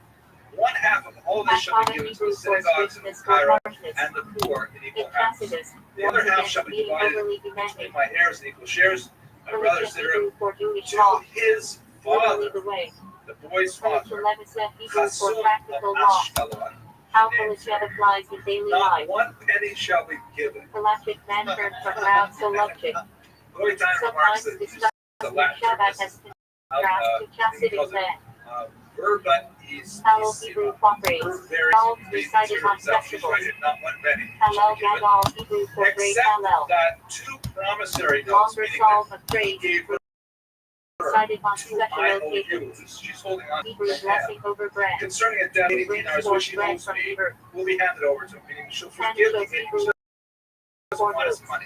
Speaker 2: 1/2 of all this shall be
Speaker 4: Common
Speaker 2: given to
Speaker 4: Hebrew
Speaker 2: the
Speaker 4: for
Speaker 2: synagogues in
Speaker 4: strictness or
Speaker 2: Cairo
Speaker 4: harshness.
Speaker 2: and the poor in
Speaker 4: In
Speaker 2: equal halves.
Speaker 4: Tacitus,
Speaker 2: The other half
Speaker 4: against
Speaker 2: shall be
Speaker 4: being
Speaker 2: divided
Speaker 4: overly
Speaker 2: between
Speaker 4: demanding.
Speaker 2: my heirs in equal shares. My brother
Speaker 4: Religious
Speaker 2: Sidra
Speaker 4: Hebrew for Jewish
Speaker 2: to
Speaker 4: law.
Speaker 2: his
Speaker 4: Literally
Speaker 2: father,
Speaker 4: the way.
Speaker 2: the boy's father,
Speaker 4: Leviticus Hebrew for
Speaker 2: Hasum
Speaker 4: practical
Speaker 2: of
Speaker 4: law.
Speaker 2: Ashkelon.
Speaker 4: How Philistine applies in daily
Speaker 2: Not
Speaker 4: life.
Speaker 2: 1 penny shall be given.
Speaker 4: Galactic man turned from Rav Solubchik.
Speaker 2: Goitein remarks
Speaker 4: Sometimes
Speaker 2: that
Speaker 4: discussing
Speaker 2: the Latin
Speaker 4: Shabbat has contrast to Tacitus man.
Speaker 2: verba is
Speaker 4: Halal Hebrew quatrains. Psalms recited on festivals.
Speaker 2: not 1 penny.
Speaker 4: Halal Gadol Hebrew for great
Speaker 2: Except
Speaker 4: Hallel.
Speaker 2: that 2 promissory notes,
Speaker 4: Longer
Speaker 2: meaning
Speaker 4: psalm
Speaker 2: that
Speaker 4: of praise
Speaker 2: he gave her
Speaker 4: recited on
Speaker 2: 2
Speaker 4: special occasions.
Speaker 2: IOUs. She's holding on to
Speaker 4: Hebrew
Speaker 2: the
Speaker 4: blessing over bread.
Speaker 2: concerning a debt of 80
Speaker 4: Brings
Speaker 2: dinars
Speaker 4: forth
Speaker 2: which she
Speaker 4: bread
Speaker 2: owes
Speaker 4: from
Speaker 2: me
Speaker 4: Hebrew.
Speaker 2: will be handed over to him, meaning she'll
Speaker 4: And
Speaker 2: forgive
Speaker 4: shows
Speaker 2: me.
Speaker 4: Hebrew
Speaker 2: She doesn't want his
Speaker 4: notes.
Speaker 2: money.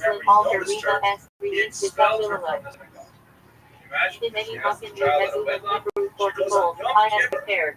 Speaker 1: Muslim altar Reba S. released the Willow. The many Buckingham Hebrew for gold, I have prepared.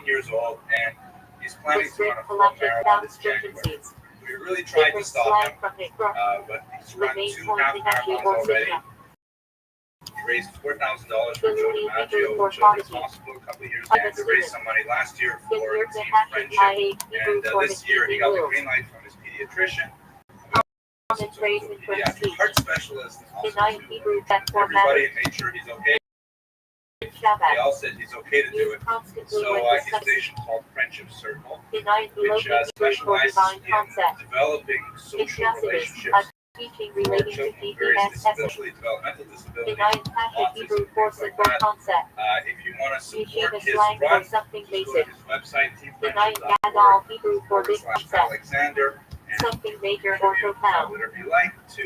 Speaker 2: 18 years old, and he's planning to run a full marathon this January. We really tried to stop him, but he's run 2 half marathons already. He raised $4,000 for Joe DiMaggio, which was responsible a couple of years ago to raise some money last year for Team Friendship. And this year he got the green light from his pediatrician. Pediatric heart specialist. Everybody made sure he's okay. They all said he's okay to do it. So he's a station called Friendship Circle, which specializes in developing social relationships
Speaker 1: teaching
Speaker 2: for
Speaker 1: relating to
Speaker 2: children with
Speaker 1: DP
Speaker 2: various
Speaker 1: and
Speaker 2: disabilities, developmental disabilities,
Speaker 1: Denying passion Hebrew
Speaker 2: autism,
Speaker 1: for
Speaker 2: things like
Speaker 1: simple
Speaker 2: that.
Speaker 1: concept.
Speaker 2: If you want to support
Speaker 1: Yeshiva
Speaker 2: his
Speaker 1: slang for
Speaker 2: run,
Speaker 1: something
Speaker 2: just go
Speaker 1: basic.
Speaker 2: to his website,
Speaker 1: Denying
Speaker 2: teamfriendship.org,
Speaker 1: Gadol Hebrew for big concept.
Speaker 2: /Alexander, and
Speaker 1: Something major or profound.
Speaker 2: whatever you like to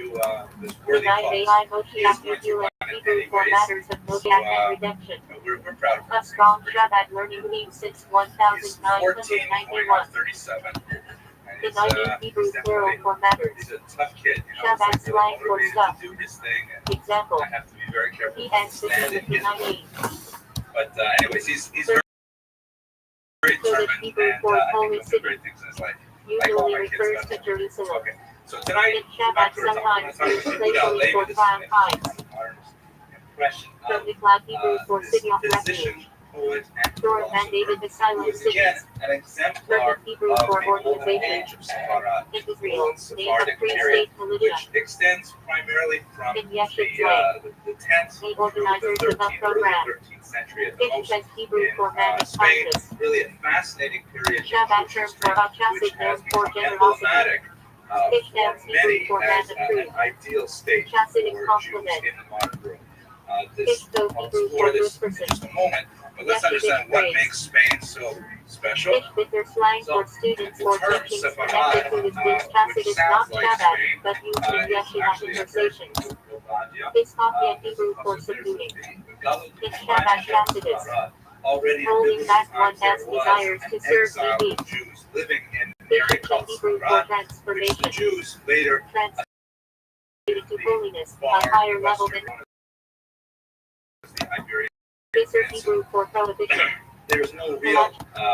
Speaker 2: this worthy
Speaker 1: Denying
Speaker 2: cause.
Speaker 1: AI
Speaker 2: He is
Speaker 1: Moshiach
Speaker 2: going to
Speaker 1: Yehula
Speaker 2: run it
Speaker 1: Hebrew for
Speaker 2: anyways.
Speaker 1: matters of Moshiach and redemption.
Speaker 2: We're proud of him.
Speaker 1: A strong Shabbat learning team since
Speaker 2: He's
Speaker 1: 1991.
Speaker 2: 37.
Speaker 1: Denying Hebrew
Speaker 2: He's
Speaker 1: plural
Speaker 2: definitely
Speaker 1: for matters.
Speaker 2: he's a tough kid.
Speaker 1: Shabbat
Speaker 2: He's
Speaker 1: slang
Speaker 2: like
Speaker 1: for
Speaker 2: really
Speaker 1: stuff.
Speaker 2: motivated to do his thing. And
Speaker 1: Example.
Speaker 2: I have to be very careful
Speaker 1: He
Speaker 2: not
Speaker 1: has
Speaker 2: to stand in his way.
Speaker 1: denying.
Speaker 2: But anyways, he's very determined,
Speaker 1: Hebrew
Speaker 2: and
Speaker 1: for
Speaker 2: I think
Speaker 1: holy
Speaker 2: he'll do
Speaker 1: city.
Speaker 2: great things in his life. Like all
Speaker 1: Usually
Speaker 2: my kids
Speaker 1: refers
Speaker 2: do.
Speaker 1: to Jerusalem.
Speaker 2: Okay, so tonight,
Speaker 1: In
Speaker 2: back
Speaker 1: Shabbat
Speaker 2: to our topic.
Speaker 1: sometimes
Speaker 2: I'm
Speaker 1: used
Speaker 2: going to
Speaker 1: playfully for clown times.
Speaker 2: modern impression
Speaker 1: From
Speaker 2: of
Speaker 1: the cloud Hebrew for city of
Speaker 2: physician,
Speaker 1: refuge.
Speaker 2: poet, and
Speaker 1: Doran mandated the
Speaker 2: philosopher, who
Speaker 1: silent
Speaker 2: is again
Speaker 1: cities.
Speaker 2: an exemplar
Speaker 1: From the Hebrew
Speaker 2: of
Speaker 1: for
Speaker 2: the golden
Speaker 1: organization.
Speaker 2: age of Sephara,
Speaker 1: In
Speaker 2: the
Speaker 1: Israel,
Speaker 2: golden
Speaker 1: named
Speaker 2: Sephardic
Speaker 1: Free
Speaker 2: period,
Speaker 1: State Militia.
Speaker 2: which extends primarily from
Speaker 1: In Yeshiv's
Speaker 2: the 10th
Speaker 1: the
Speaker 2: through
Speaker 1: organizers
Speaker 2: the
Speaker 1: of the
Speaker 2: 13th,
Speaker 1: program.
Speaker 2: early 13th century at the
Speaker 1: It
Speaker 2: most.
Speaker 1: says Hebrew for
Speaker 2: In
Speaker 1: man is
Speaker 2: Spain,
Speaker 1: conscious.
Speaker 2: really a fascinating period in
Speaker 1: Shabbat
Speaker 2: Jewish
Speaker 1: term
Speaker 2: history,
Speaker 1: for Achassid
Speaker 2: which has
Speaker 1: known for
Speaker 2: become
Speaker 1: generosity.
Speaker 2: emblematic
Speaker 1: Fish
Speaker 2: for
Speaker 1: downs Hebrew
Speaker 2: many
Speaker 1: for man
Speaker 2: as an
Speaker 1: approved.
Speaker 2: ideal state
Speaker 1: Chassidic
Speaker 2: for Jews
Speaker 1: compliment.
Speaker 2: in the modern world. This,
Speaker 1: Fish though
Speaker 2: I'll
Speaker 1: Hebrew
Speaker 2: explore
Speaker 1: for good
Speaker 2: this in
Speaker 1: person.
Speaker 2: just a moment, but let's
Speaker 1: Yeshivish
Speaker 2: understand what
Speaker 1: praise.
Speaker 2: makes Spain so special.
Speaker 1: Fish bitter slang
Speaker 2: So,
Speaker 1: for students
Speaker 2: the
Speaker 1: or
Speaker 2: term
Speaker 1: teachings
Speaker 2: Sephara,
Speaker 1: connected to his big Chassid
Speaker 2: which
Speaker 1: is
Speaker 2: sounds
Speaker 1: not
Speaker 2: like
Speaker 1: Shabbat,
Speaker 2: Spain,
Speaker 1: but used in
Speaker 2: is
Speaker 1: Yeshiva
Speaker 2: actually a version
Speaker 1: conversations.
Speaker 2: of Govadia.
Speaker 1: This copy of Hebrew
Speaker 2: So
Speaker 1: for
Speaker 2: there's
Speaker 1: subduing.
Speaker 2: the Gallic
Speaker 1: In Shabbat Chassidus.
Speaker 2: Sephara. Already in
Speaker 1: Holding
Speaker 2: biblical
Speaker 1: back one
Speaker 2: times, there
Speaker 1: has
Speaker 2: was
Speaker 1: desires
Speaker 2: an
Speaker 1: to serve
Speaker 2: exile
Speaker 1: DB.
Speaker 2: of Jews living in an
Speaker 1: Fish
Speaker 2: area
Speaker 1: in
Speaker 2: called
Speaker 1: Hebrew for
Speaker 2: Sephara, which the
Speaker 1: transformation.
Speaker 2: Jews later
Speaker 1: Translated to holiness, a higher level than
Speaker 2: the Iberian.
Speaker 1: Fisher Hebrew for prohibition.
Speaker 2: There's no real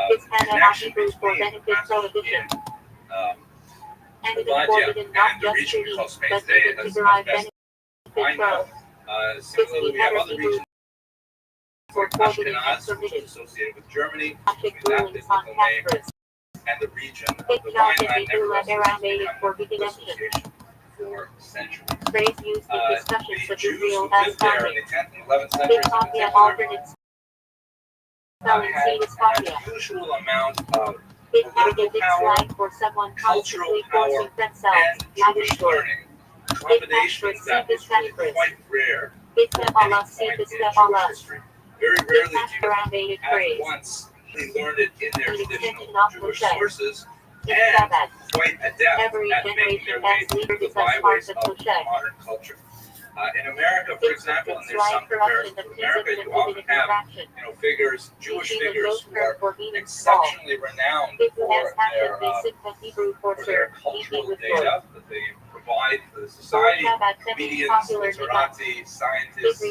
Speaker 1: Hispanic
Speaker 2: connection
Speaker 1: Hebrew for
Speaker 2: between
Speaker 1: benefit prohibition. And it
Speaker 2: Govadia
Speaker 1: imported in not
Speaker 2: and the
Speaker 1: just
Speaker 2: region we
Speaker 1: treaty,
Speaker 2: call Spain
Speaker 1: but
Speaker 2: today,
Speaker 1: even to
Speaker 2: as
Speaker 1: derive
Speaker 2: best
Speaker 1: benefit
Speaker 2: I know.
Speaker 1: from.
Speaker 2: Similarly, we have other regions
Speaker 1: For
Speaker 2: like
Speaker 1: forbidding and
Speaker 2: Ashkenaz, which
Speaker 1: permitted.
Speaker 2: is associated with Germany,
Speaker 1: Ashik
Speaker 2: in that
Speaker 1: rulings on
Speaker 2: biblical name,
Speaker 1: Casperus.
Speaker 2: and the region of
Speaker 1: It
Speaker 2: the
Speaker 1: charged
Speaker 2: Rhineland
Speaker 1: Hebrew
Speaker 2: nevertheless
Speaker 1: and
Speaker 2: has
Speaker 1: Aramaic
Speaker 2: become
Speaker 1: for
Speaker 2: a good
Speaker 1: redemption.
Speaker 2: association for centuries.
Speaker 1: Phrase used in
Speaker 2: The
Speaker 1: discussions of
Speaker 2: Jews
Speaker 1: Israel
Speaker 2: who
Speaker 1: as
Speaker 2: lived there in
Speaker 1: founding.
Speaker 2: the 10th and 11th
Speaker 1: Big
Speaker 2: centuries in
Speaker 1: copy of
Speaker 2: particular
Speaker 1: alternate spelling
Speaker 2: had
Speaker 1: C is copia.
Speaker 2: an unusual amount of
Speaker 1: Big
Speaker 2: political
Speaker 1: copy
Speaker 2: power,
Speaker 1: slang for someone
Speaker 2: cultural
Speaker 1: constantly
Speaker 2: power,
Speaker 1: forcing themselves.
Speaker 2: and Jewish learning. Combinations that was really quite rare
Speaker 1: Big
Speaker 2: for
Speaker 1: Allah,
Speaker 2: any
Speaker 1: C
Speaker 2: point in
Speaker 1: is
Speaker 2: Jewish
Speaker 1: Allah.
Speaker 2: history. Very
Speaker 1: Big
Speaker 2: rarely do you
Speaker 1: Aramaic
Speaker 2: at
Speaker 1: phrase.
Speaker 2: once learned it in their
Speaker 1: An
Speaker 2: traditional
Speaker 1: extension of
Speaker 2: Jewish
Speaker 1: Moshe.
Speaker 2: sources
Speaker 1: In
Speaker 2: and
Speaker 1: Shabbat.
Speaker 2: quite adept
Speaker 1: Every
Speaker 2: at making their
Speaker 1: generation
Speaker 2: way
Speaker 1: has
Speaker 2: through
Speaker 1: leaders
Speaker 2: the
Speaker 1: as part
Speaker 2: byways
Speaker 1: of
Speaker 2: of
Speaker 1: Moshe.
Speaker 2: modern culture. In America, for example, and there's some comparison to America, you often have figures, Jewish figures who are exceptionally renowned for their cultural data that they provide for the society, comedians, literati, scientists,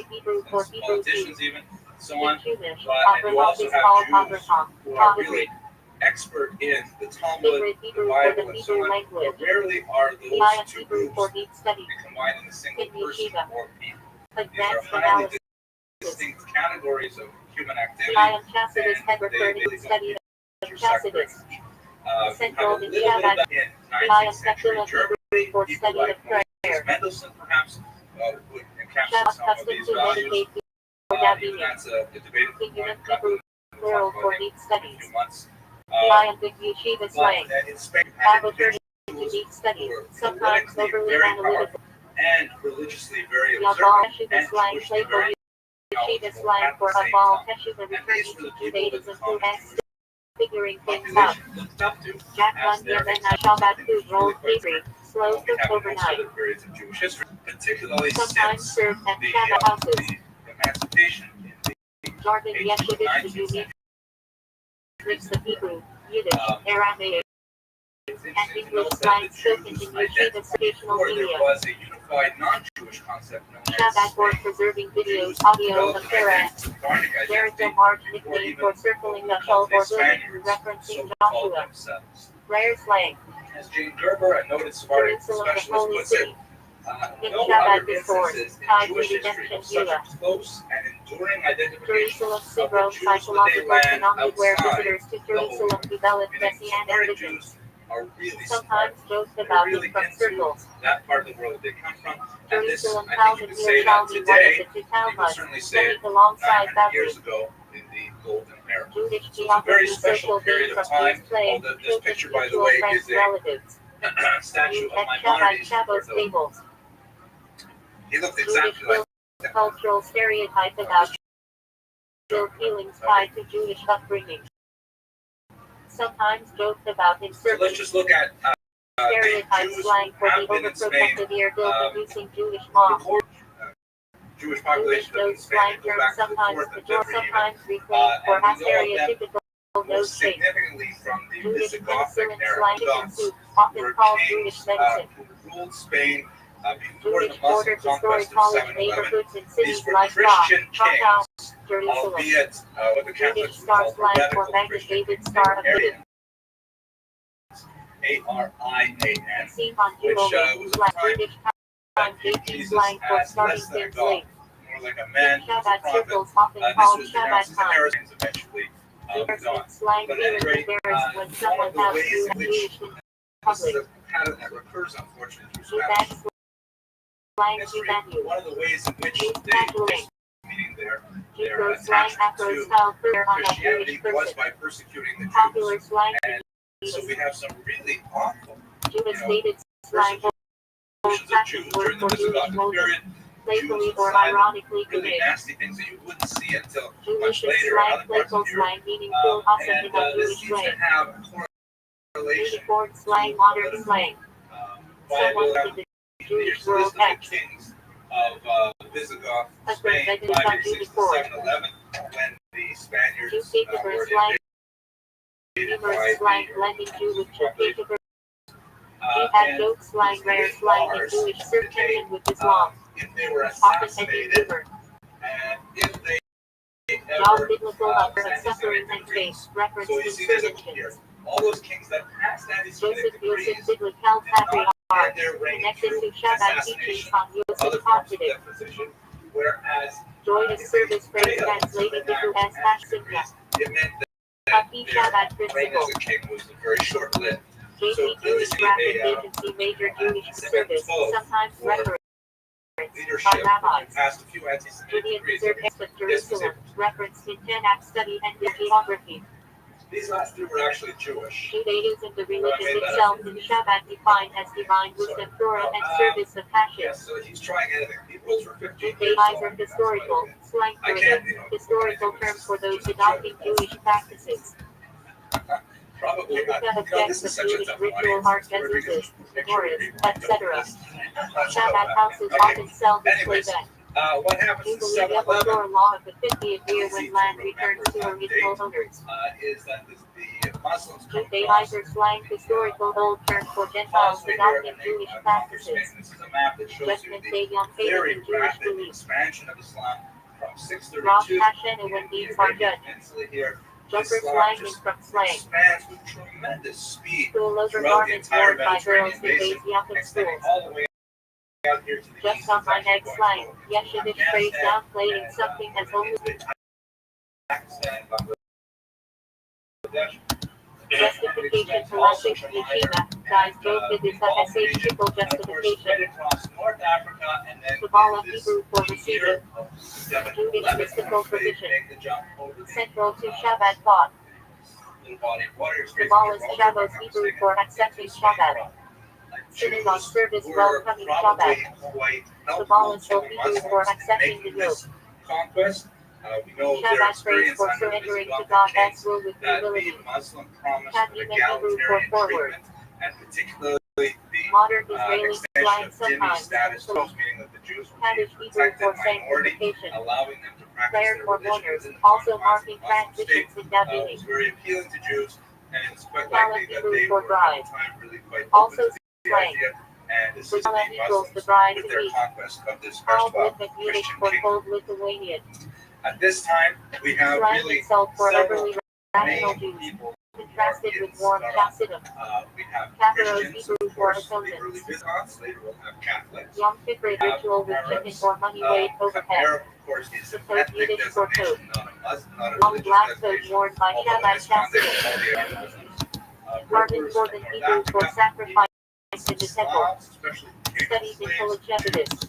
Speaker 2: politicians even, so on. And you also have Jews who are really expert in the Talmud, the Bible, and so on, but rarely are those two groups combined in a single person or people. These are highly distinct categories of human activity, and they really don't intersect very much. You have a little bit of that in 19th century Germany, people like Moses Mendelssohn perhaps would encapsulate some of these values. Even that's a debated point. Got to talk about it in a few months. But in Spain, you had individuals who were politically very powerful and religiously very observant and Jewisly very knowledgeable at the same time. And these were the people that the common Jewish
Speaker 1: Figuring things out.
Speaker 2: population looked up to
Speaker 1: Jack
Speaker 2: as their
Speaker 1: London and
Speaker 2: example.
Speaker 1: Shabbat
Speaker 2: Something
Speaker 1: food
Speaker 2: that's
Speaker 1: roll
Speaker 2: really quite
Speaker 1: pastry,
Speaker 2: rare.
Speaker 1: slow
Speaker 2: We
Speaker 1: cooked
Speaker 2: have in most
Speaker 1: overnight.
Speaker 2: other periods of Jewish history, particularly
Speaker 1: Sometimes
Speaker 2: since
Speaker 1: served at
Speaker 2: the
Speaker 1: Shabbat houses.
Speaker 2: emancipation in the
Speaker 1: Jargon
Speaker 2: 18th and
Speaker 1: Yeshivish,
Speaker 2: 19th
Speaker 1: the unique
Speaker 2: century.
Speaker 1: mix of Hebrew, Yiddish, Aramaic,
Speaker 2: It's
Speaker 1: and
Speaker 2: interesting to
Speaker 1: English
Speaker 2: note that
Speaker 1: slang
Speaker 2: the
Speaker 1: spoken in
Speaker 2: Jews
Speaker 1: Yeshiva's
Speaker 2: identified
Speaker 1: traditional
Speaker 2: before there
Speaker 1: media.
Speaker 2: was a unified non-Jewish concept known
Speaker 1: Shabbat
Speaker 2: as
Speaker 1: for
Speaker 2: Spain.
Speaker 1: preserving videos,
Speaker 2: Jews
Speaker 1: audio,
Speaker 2: developed
Speaker 1: of
Speaker 2: an
Speaker 1: Torah.
Speaker 2: identity,
Speaker 1: There is a
Speaker 2: identity
Speaker 1: large
Speaker 2: before
Speaker 1: nickname
Speaker 2: even
Speaker 1: for circling
Speaker 2: what
Speaker 1: the
Speaker 2: we call
Speaker 1: shul or
Speaker 2: today
Speaker 1: building,
Speaker 2: Spaniards,
Speaker 1: referencing
Speaker 2: so called
Speaker 1: Joshua.
Speaker 2: themselves.
Speaker 1: Rare slang.
Speaker 2: As Jane Gerber, a noted Sephardic
Speaker 1: Jerusalem, the
Speaker 2: specialist,
Speaker 1: holy
Speaker 2: puts it,
Speaker 1: city. In
Speaker 2: no
Speaker 1: Shabbat
Speaker 2: other
Speaker 1: discourse,
Speaker 2: instances in
Speaker 1: tied to
Speaker 2: Jewish history
Speaker 1: redemption,
Speaker 2: of such
Speaker 1: Beulah.
Speaker 2: a close and enduring identification
Speaker 1: Jerusalem
Speaker 2: of the
Speaker 1: syndrome,
Speaker 2: Jews with a
Speaker 1: psychological
Speaker 2: land
Speaker 1: phenomenon where
Speaker 2: outside
Speaker 1: visitors to
Speaker 2: the Holy
Speaker 1: Jerusalem
Speaker 2: Land.
Speaker 1: develop
Speaker 2: Meaning
Speaker 1: messianic
Speaker 2: Sephardic
Speaker 1: visions.
Speaker 2: Jews are really smart.
Speaker 1: Sometimes boast
Speaker 2: They're
Speaker 1: about
Speaker 2: really
Speaker 1: it from
Speaker 2: into
Speaker 1: circles.
Speaker 2: that part of the world they come from, and this,
Speaker 19: Jerusalem
Speaker 2: I
Speaker 19: found
Speaker 2: think you
Speaker 19: in
Speaker 2: could say that
Speaker 19: near
Speaker 2: today,
Speaker 19: the two
Speaker 2: you could
Speaker 19: Talmuds,
Speaker 2: certainly say it
Speaker 19: studied alongside
Speaker 2: 900 years
Speaker 19: Babylon.
Speaker 2: ago in the Golden Era.
Speaker 19: Jewish
Speaker 2: So it's a very special
Speaker 19: social
Speaker 2: period of time. Oh, this picture, by the way, is a statue of Maimonides or the,
Speaker 19: tables.
Speaker 2: he looked
Speaker 19: Jewish
Speaker 2: exactly like that.
Speaker 19: cultural stereotype about feelings tied to Jewish upbringing. Sometimes joked about in
Speaker 2: So let's just look at
Speaker 19: stereotype
Speaker 2: Jews
Speaker 19: slang for the
Speaker 2: have been in Spain.
Speaker 19: overprotective ear producing Jewish moms.
Speaker 2: Jewish population of
Speaker 19: Those
Speaker 2: Spain
Speaker 19: slang
Speaker 2: go
Speaker 19: terms
Speaker 2: back to the
Speaker 19: sometimes
Speaker 2: fourth and
Speaker 19: pejor,
Speaker 2: fifth even.
Speaker 19: sometimes reclaimed for
Speaker 2: And we know them
Speaker 19: stereotypical
Speaker 2: most
Speaker 19: nose shape.
Speaker 2: significantly from the
Speaker 19: Jewish
Speaker 2: Visigothic
Speaker 19: penicillin
Speaker 2: era.
Speaker 19: slang
Speaker 2: Goths
Speaker 19: soup, often
Speaker 2: were
Speaker 19: called
Speaker 2: kings
Speaker 19: Jewish medicine.
Speaker 2: who ruled Spain before the
Speaker 19: Jewish
Speaker 2: Muslim
Speaker 19: bordered historic
Speaker 2: conquest of
Speaker 19: college
Speaker 2: 711.
Speaker 19: neighborhoods in
Speaker 2: These
Speaker 19: cities
Speaker 2: were
Speaker 19: like
Speaker 2: Christian
Speaker 19: Moscow,
Speaker 2: kings,
Speaker 19: Jerusalem.
Speaker 2: albeit what the
Speaker 19: Jewish
Speaker 2: Catholics would
Speaker 19: star
Speaker 2: call
Speaker 19: slang for
Speaker 2: heretical
Speaker 19: Magna
Speaker 2: Christian
Speaker 19: David
Speaker 2: kings. They
Speaker 19: Star
Speaker 2: were
Speaker 19: of
Speaker 2: Arian. A-R-I-A-N,
Speaker 19: seen on
Speaker 2: which
Speaker 19: Google
Speaker 2: was a time
Speaker 19: British
Speaker 2: that viewed
Speaker 19: dating
Speaker 2: Jesus
Speaker 19: slang for
Speaker 2: as
Speaker 19: starting
Speaker 2: less than a
Speaker 19: things
Speaker 2: god,
Speaker 19: late.
Speaker 2: more like a man, who was a
Speaker 19: Shabbat
Speaker 2: prophet.
Speaker 19: circles often
Speaker 2: This
Speaker 19: called
Speaker 2: was
Speaker 19: Shabbat
Speaker 2: denounced as a
Speaker 19: time.
Speaker 2: heresy and eventually moved on.
Speaker 19: Slang
Speaker 2: But at any
Speaker 19: feeling
Speaker 2: rate,
Speaker 19: embarrassed when
Speaker 2: one
Speaker 19: someone
Speaker 2: of the
Speaker 19: has
Speaker 2: ways
Speaker 19: to
Speaker 2: in which
Speaker 19: Jewish
Speaker 2: this is
Speaker 19: public.
Speaker 2: a pattern that recurs, unfortunately, through
Speaker 19: That
Speaker 2: Spanish
Speaker 19: slang
Speaker 2: history.
Speaker 19: value.
Speaker 2: One of the ways in which they
Speaker 19: Casually.
Speaker 2: meaning their
Speaker 19: Hebrew slang
Speaker 2: attachment
Speaker 19: Afro
Speaker 2: to
Speaker 19: style prayer on a
Speaker 2: Christianity
Speaker 19: Jewish
Speaker 2: was
Speaker 19: person.
Speaker 2: by persecuting the
Speaker 19: Popular
Speaker 2: Jews.
Speaker 19: slang
Speaker 2: And so we have some really awful,
Speaker 19: Jewish dated slang
Speaker 2: persecutions of Jews during the Visigothic period.
Speaker 19: playfully or
Speaker 2: Jews
Speaker 19: ironically
Speaker 2: really
Speaker 19: conveyed.
Speaker 2: nasty things that you wouldn't see until much
Speaker 19: Jewish
Speaker 2: later in
Speaker 19: slang,
Speaker 2: other parts
Speaker 19: playful
Speaker 2: of Europe.
Speaker 19: slang, meaning cool, awesome in a
Speaker 2: This
Speaker 19: Jewish
Speaker 2: seems
Speaker 19: way.
Speaker 2: to have a correlation
Speaker 19: Unicorn slang, modern slang. Someone in the Jewish world X.
Speaker 2: kings of Visigoth, Spain, 586 to 711, when the Spaniards were
Speaker 19: Humorous slang, blending Jew with Jewish. He had joke slang, rare slang, and Jewish tension with Islam.
Speaker 2: if they were
Speaker 19: Often
Speaker 2: assassinated,
Speaker 19: ending humor.
Speaker 2: and if they
Speaker 19: Job
Speaker 2: ever
Speaker 19: biblical hunger and
Speaker 2: anti-Semitic
Speaker 19: suffering and
Speaker 2: degrees.
Speaker 19: faith, reference
Speaker 2: So you
Speaker 19: to
Speaker 2: see, there's a
Speaker 19: Christians.
Speaker 2: all those kings that passed anti-Semitic
Speaker 19: Joseph
Speaker 2: degrees
Speaker 19: Yosef Sigler Cal Patriarch,
Speaker 2: had their reign
Speaker 19: connected
Speaker 2: through
Speaker 19: to Shabbat teachings
Speaker 2: assassination,
Speaker 19: on
Speaker 2: other
Speaker 19: Yosef
Speaker 2: forms of
Speaker 19: Positive.
Speaker 2: deposition, whereas
Speaker 19: Joy is service phrase translated into as Simcha.
Speaker 2: it meant that
Speaker 19: Happy Shabbat
Speaker 2: their reign
Speaker 19: principle.
Speaker 2: as a king was very short-lived.
Speaker 19: JP Jewish graphic agency major Jewish service, sometimes referenced
Speaker 2: leadership
Speaker 19: by rabbis.
Speaker 2: passed a few anti-Semitic
Speaker 19: Judean
Speaker 2: degrees.
Speaker 19: preserved expert Jerusalem, referenced in Tanakh study and geography.
Speaker 2: These last three were actually Jewish.
Speaker 19: Judaism, the religion itself, in Shabbat defined as divine wisdom, Torah, and service of passion.
Speaker 2: Yes, so he's trying anything. He rules for 15 years.
Speaker 19: Judaizer historical, slang for historical terms for those adopting Jewish practices.
Speaker 2: Probably not.
Speaker 19: That objects of Jewish ritual art businesses, memories, etc. Shabbat houses often sell display beds.
Speaker 2: What happens
Speaker 19: We
Speaker 2: in
Speaker 19: believe the
Speaker 2: 711
Speaker 19: law of the 50th year when land returns to original owners.
Speaker 2: is that the Muslims come
Speaker 19: Judaizer slang historical old term for Gentiles adopting Jewish practices.
Speaker 2: This is a map that shows you
Speaker 19: Judgment
Speaker 2: the
Speaker 19: Day on faith
Speaker 2: very
Speaker 19: in Jewish
Speaker 2: rapid
Speaker 19: beliefs.
Speaker 2: expansion of Islam from
Speaker 19: Rosh
Speaker 2: 632
Speaker 19: Hashanah when beings are judged.
Speaker 2: Peninsula here.
Speaker 19: Jumper
Speaker 2: Islam
Speaker 19: slang is
Speaker 2: just
Speaker 19: from slang.
Speaker 2: expands with tremendous speed
Speaker 19: School over
Speaker 2: throughout the
Speaker 19: garments
Speaker 2: entire
Speaker 19: worn by girls
Speaker 2: Mediterranean
Speaker 19: who
Speaker 2: basin,
Speaker 19: raise young in
Speaker 2: extending
Speaker 19: schools.
Speaker 2: all the way out here to the
Speaker 19: Just
Speaker 2: east.
Speaker 19: on
Speaker 2: It's
Speaker 19: my
Speaker 2: actually
Speaker 19: next
Speaker 2: going
Speaker 19: slang,
Speaker 2: to
Speaker 19: Yeshivish phrase downplaying something as only
Speaker 2: Pakistan, Bangladesh.
Speaker 19: justification classic Yeshiva, guys both did this asexual justification.
Speaker 2: Across North Africa and then
Speaker 19: Kabbalah
Speaker 2: this
Speaker 19: Hebrew for receiving,
Speaker 2: year of 711,
Speaker 19: Jewish mystical
Speaker 2: they
Speaker 19: provision,
Speaker 2: make the jump over the
Speaker 19: central to Shabbat thought.
Speaker 2: little body of water.
Speaker 19: Kabbalah is Shabbos Hebrew for accepting Shabbat. Synagogue service welcoming Shabbat. Kabbalah is Hebrew for accepting the yoke.
Speaker 2: Conquest. We know their
Speaker 19: Shabbat phrase
Speaker 2: experience
Speaker 19: for
Speaker 2: under the
Speaker 19: surrendering to
Speaker 2: Islamic
Speaker 19: God
Speaker 2: kings,
Speaker 19: as rule with
Speaker 2: that
Speaker 19: humility.
Speaker 2: the Muslim promise
Speaker 19: Had
Speaker 2: of
Speaker 19: even
Speaker 2: egalitarian
Speaker 19: Hebrew for forward.
Speaker 2: treatment, and particularly the
Speaker 19: Modern Israeli
Speaker 2: extension
Speaker 19: slang
Speaker 2: of dhimmi
Speaker 19: sometimes.
Speaker 2: status, meaning that the Jews would be
Speaker 19: Kaddish
Speaker 2: a
Speaker 19: Hebrew
Speaker 2: protected
Speaker 19: for
Speaker 2: minority,
Speaker 19: sanctification.
Speaker 2: allowing them to practice
Speaker 19: Prayer
Speaker 2: their
Speaker 19: for
Speaker 2: religion
Speaker 19: mourners,
Speaker 2: within the
Speaker 19: also
Speaker 2: confines
Speaker 19: marking
Speaker 2: of the Muslim state.
Speaker 19: transitions in Davidic.
Speaker 2: Was very appealing to Jews, and it's quite
Speaker 19: Kala
Speaker 2: likely that
Speaker 19: Hebrew
Speaker 2: they
Speaker 19: for
Speaker 2: were
Speaker 19: bride.
Speaker 2: at the time really quite
Speaker 19: Also
Speaker 2: open to the
Speaker 19: slang.
Speaker 2: idea and assisted
Speaker 19: Kala
Speaker 2: the
Speaker 19: equals the
Speaker 2: Muslims
Speaker 19: bride
Speaker 2: with
Speaker 19: to
Speaker 2: their
Speaker 19: be.
Speaker 2: conquest of this
Speaker 19: Cold
Speaker 2: erstwhile
Speaker 19: Lithuanic Munich
Speaker 2: Christian
Speaker 19: for
Speaker 2: kingdom.
Speaker 19: cold Lithuanian.
Speaker 2: At this time, we have
Speaker 19: Slang
Speaker 2: really
Speaker 19: itself for
Speaker 2: several
Speaker 19: overly rational
Speaker 2: main
Speaker 19: Jews,
Speaker 2: people
Speaker 19: contrasted with warm Chassidim.
Speaker 2: We have
Speaker 19: Capros
Speaker 2: Christians,
Speaker 19: Hebrew
Speaker 2: of
Speaker 19: for
Speaker 2: course, the early
Speaker 19: atonement.
Speaker 2: Visigoths. Later we'll have Catholics.
Speaker 19: Yom Kippur ritual with chicken or money weighed overhead.
Speaker 2: Arab, of course, is an
Speaker 19: Supposed
Speaker 2: ethnic
Speaker 19: Yiddish for
Speaker 2: designation,
Speaker 19: toad.
Speaker 2: not a Muslim, not a
Speaker 19: Long
Speaker 2: religious
Speaker 19: black coat
Speaker 2: designation.
Speaker 19: worn by
Speaker 2: Although in
Speaker 19: Shabbat
Speaker 2: this context,
Speaker 19: Chassidim.
Speaker 2: all the Arab Muslims.
Speaker 19: Carbon
Speaker 2: Workers
Speaker 19: for
Speaker 2: in
Speaker 19: the
Speaker 2: North
Speaker 19: Hebrew for
Speaker 2: Africa,
Speaker 19: sacrifice in the temple.
Speaker 2: Slavs, especially
Speaker 19: Studies in
Speaker 2: slaves,
Speaker 19: Polichevitus.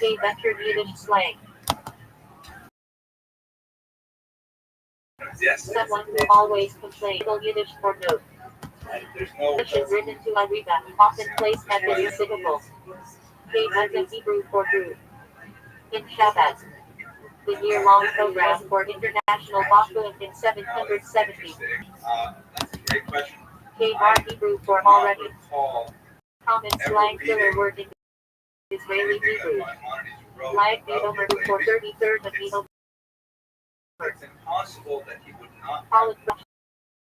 Speaker 4: Gay vector Yiddish slang.
Speaker 2: Yes.
Speaker 4: Someone who always complains. Yiddish for note. Question written to Ariba, often placed at the reciprocal. Gay vector Hebrew for group. In Shabbat. the year-long program for international Bachman in 770.
Speaker 2: That's a great question.
Speaker 4: K-Bar Hebrew for already. Common slang filler word in Israeli Hebrew. Live Omer for 33rd of the
Speaker 2: It's impossible that he would not
Speaker 4: College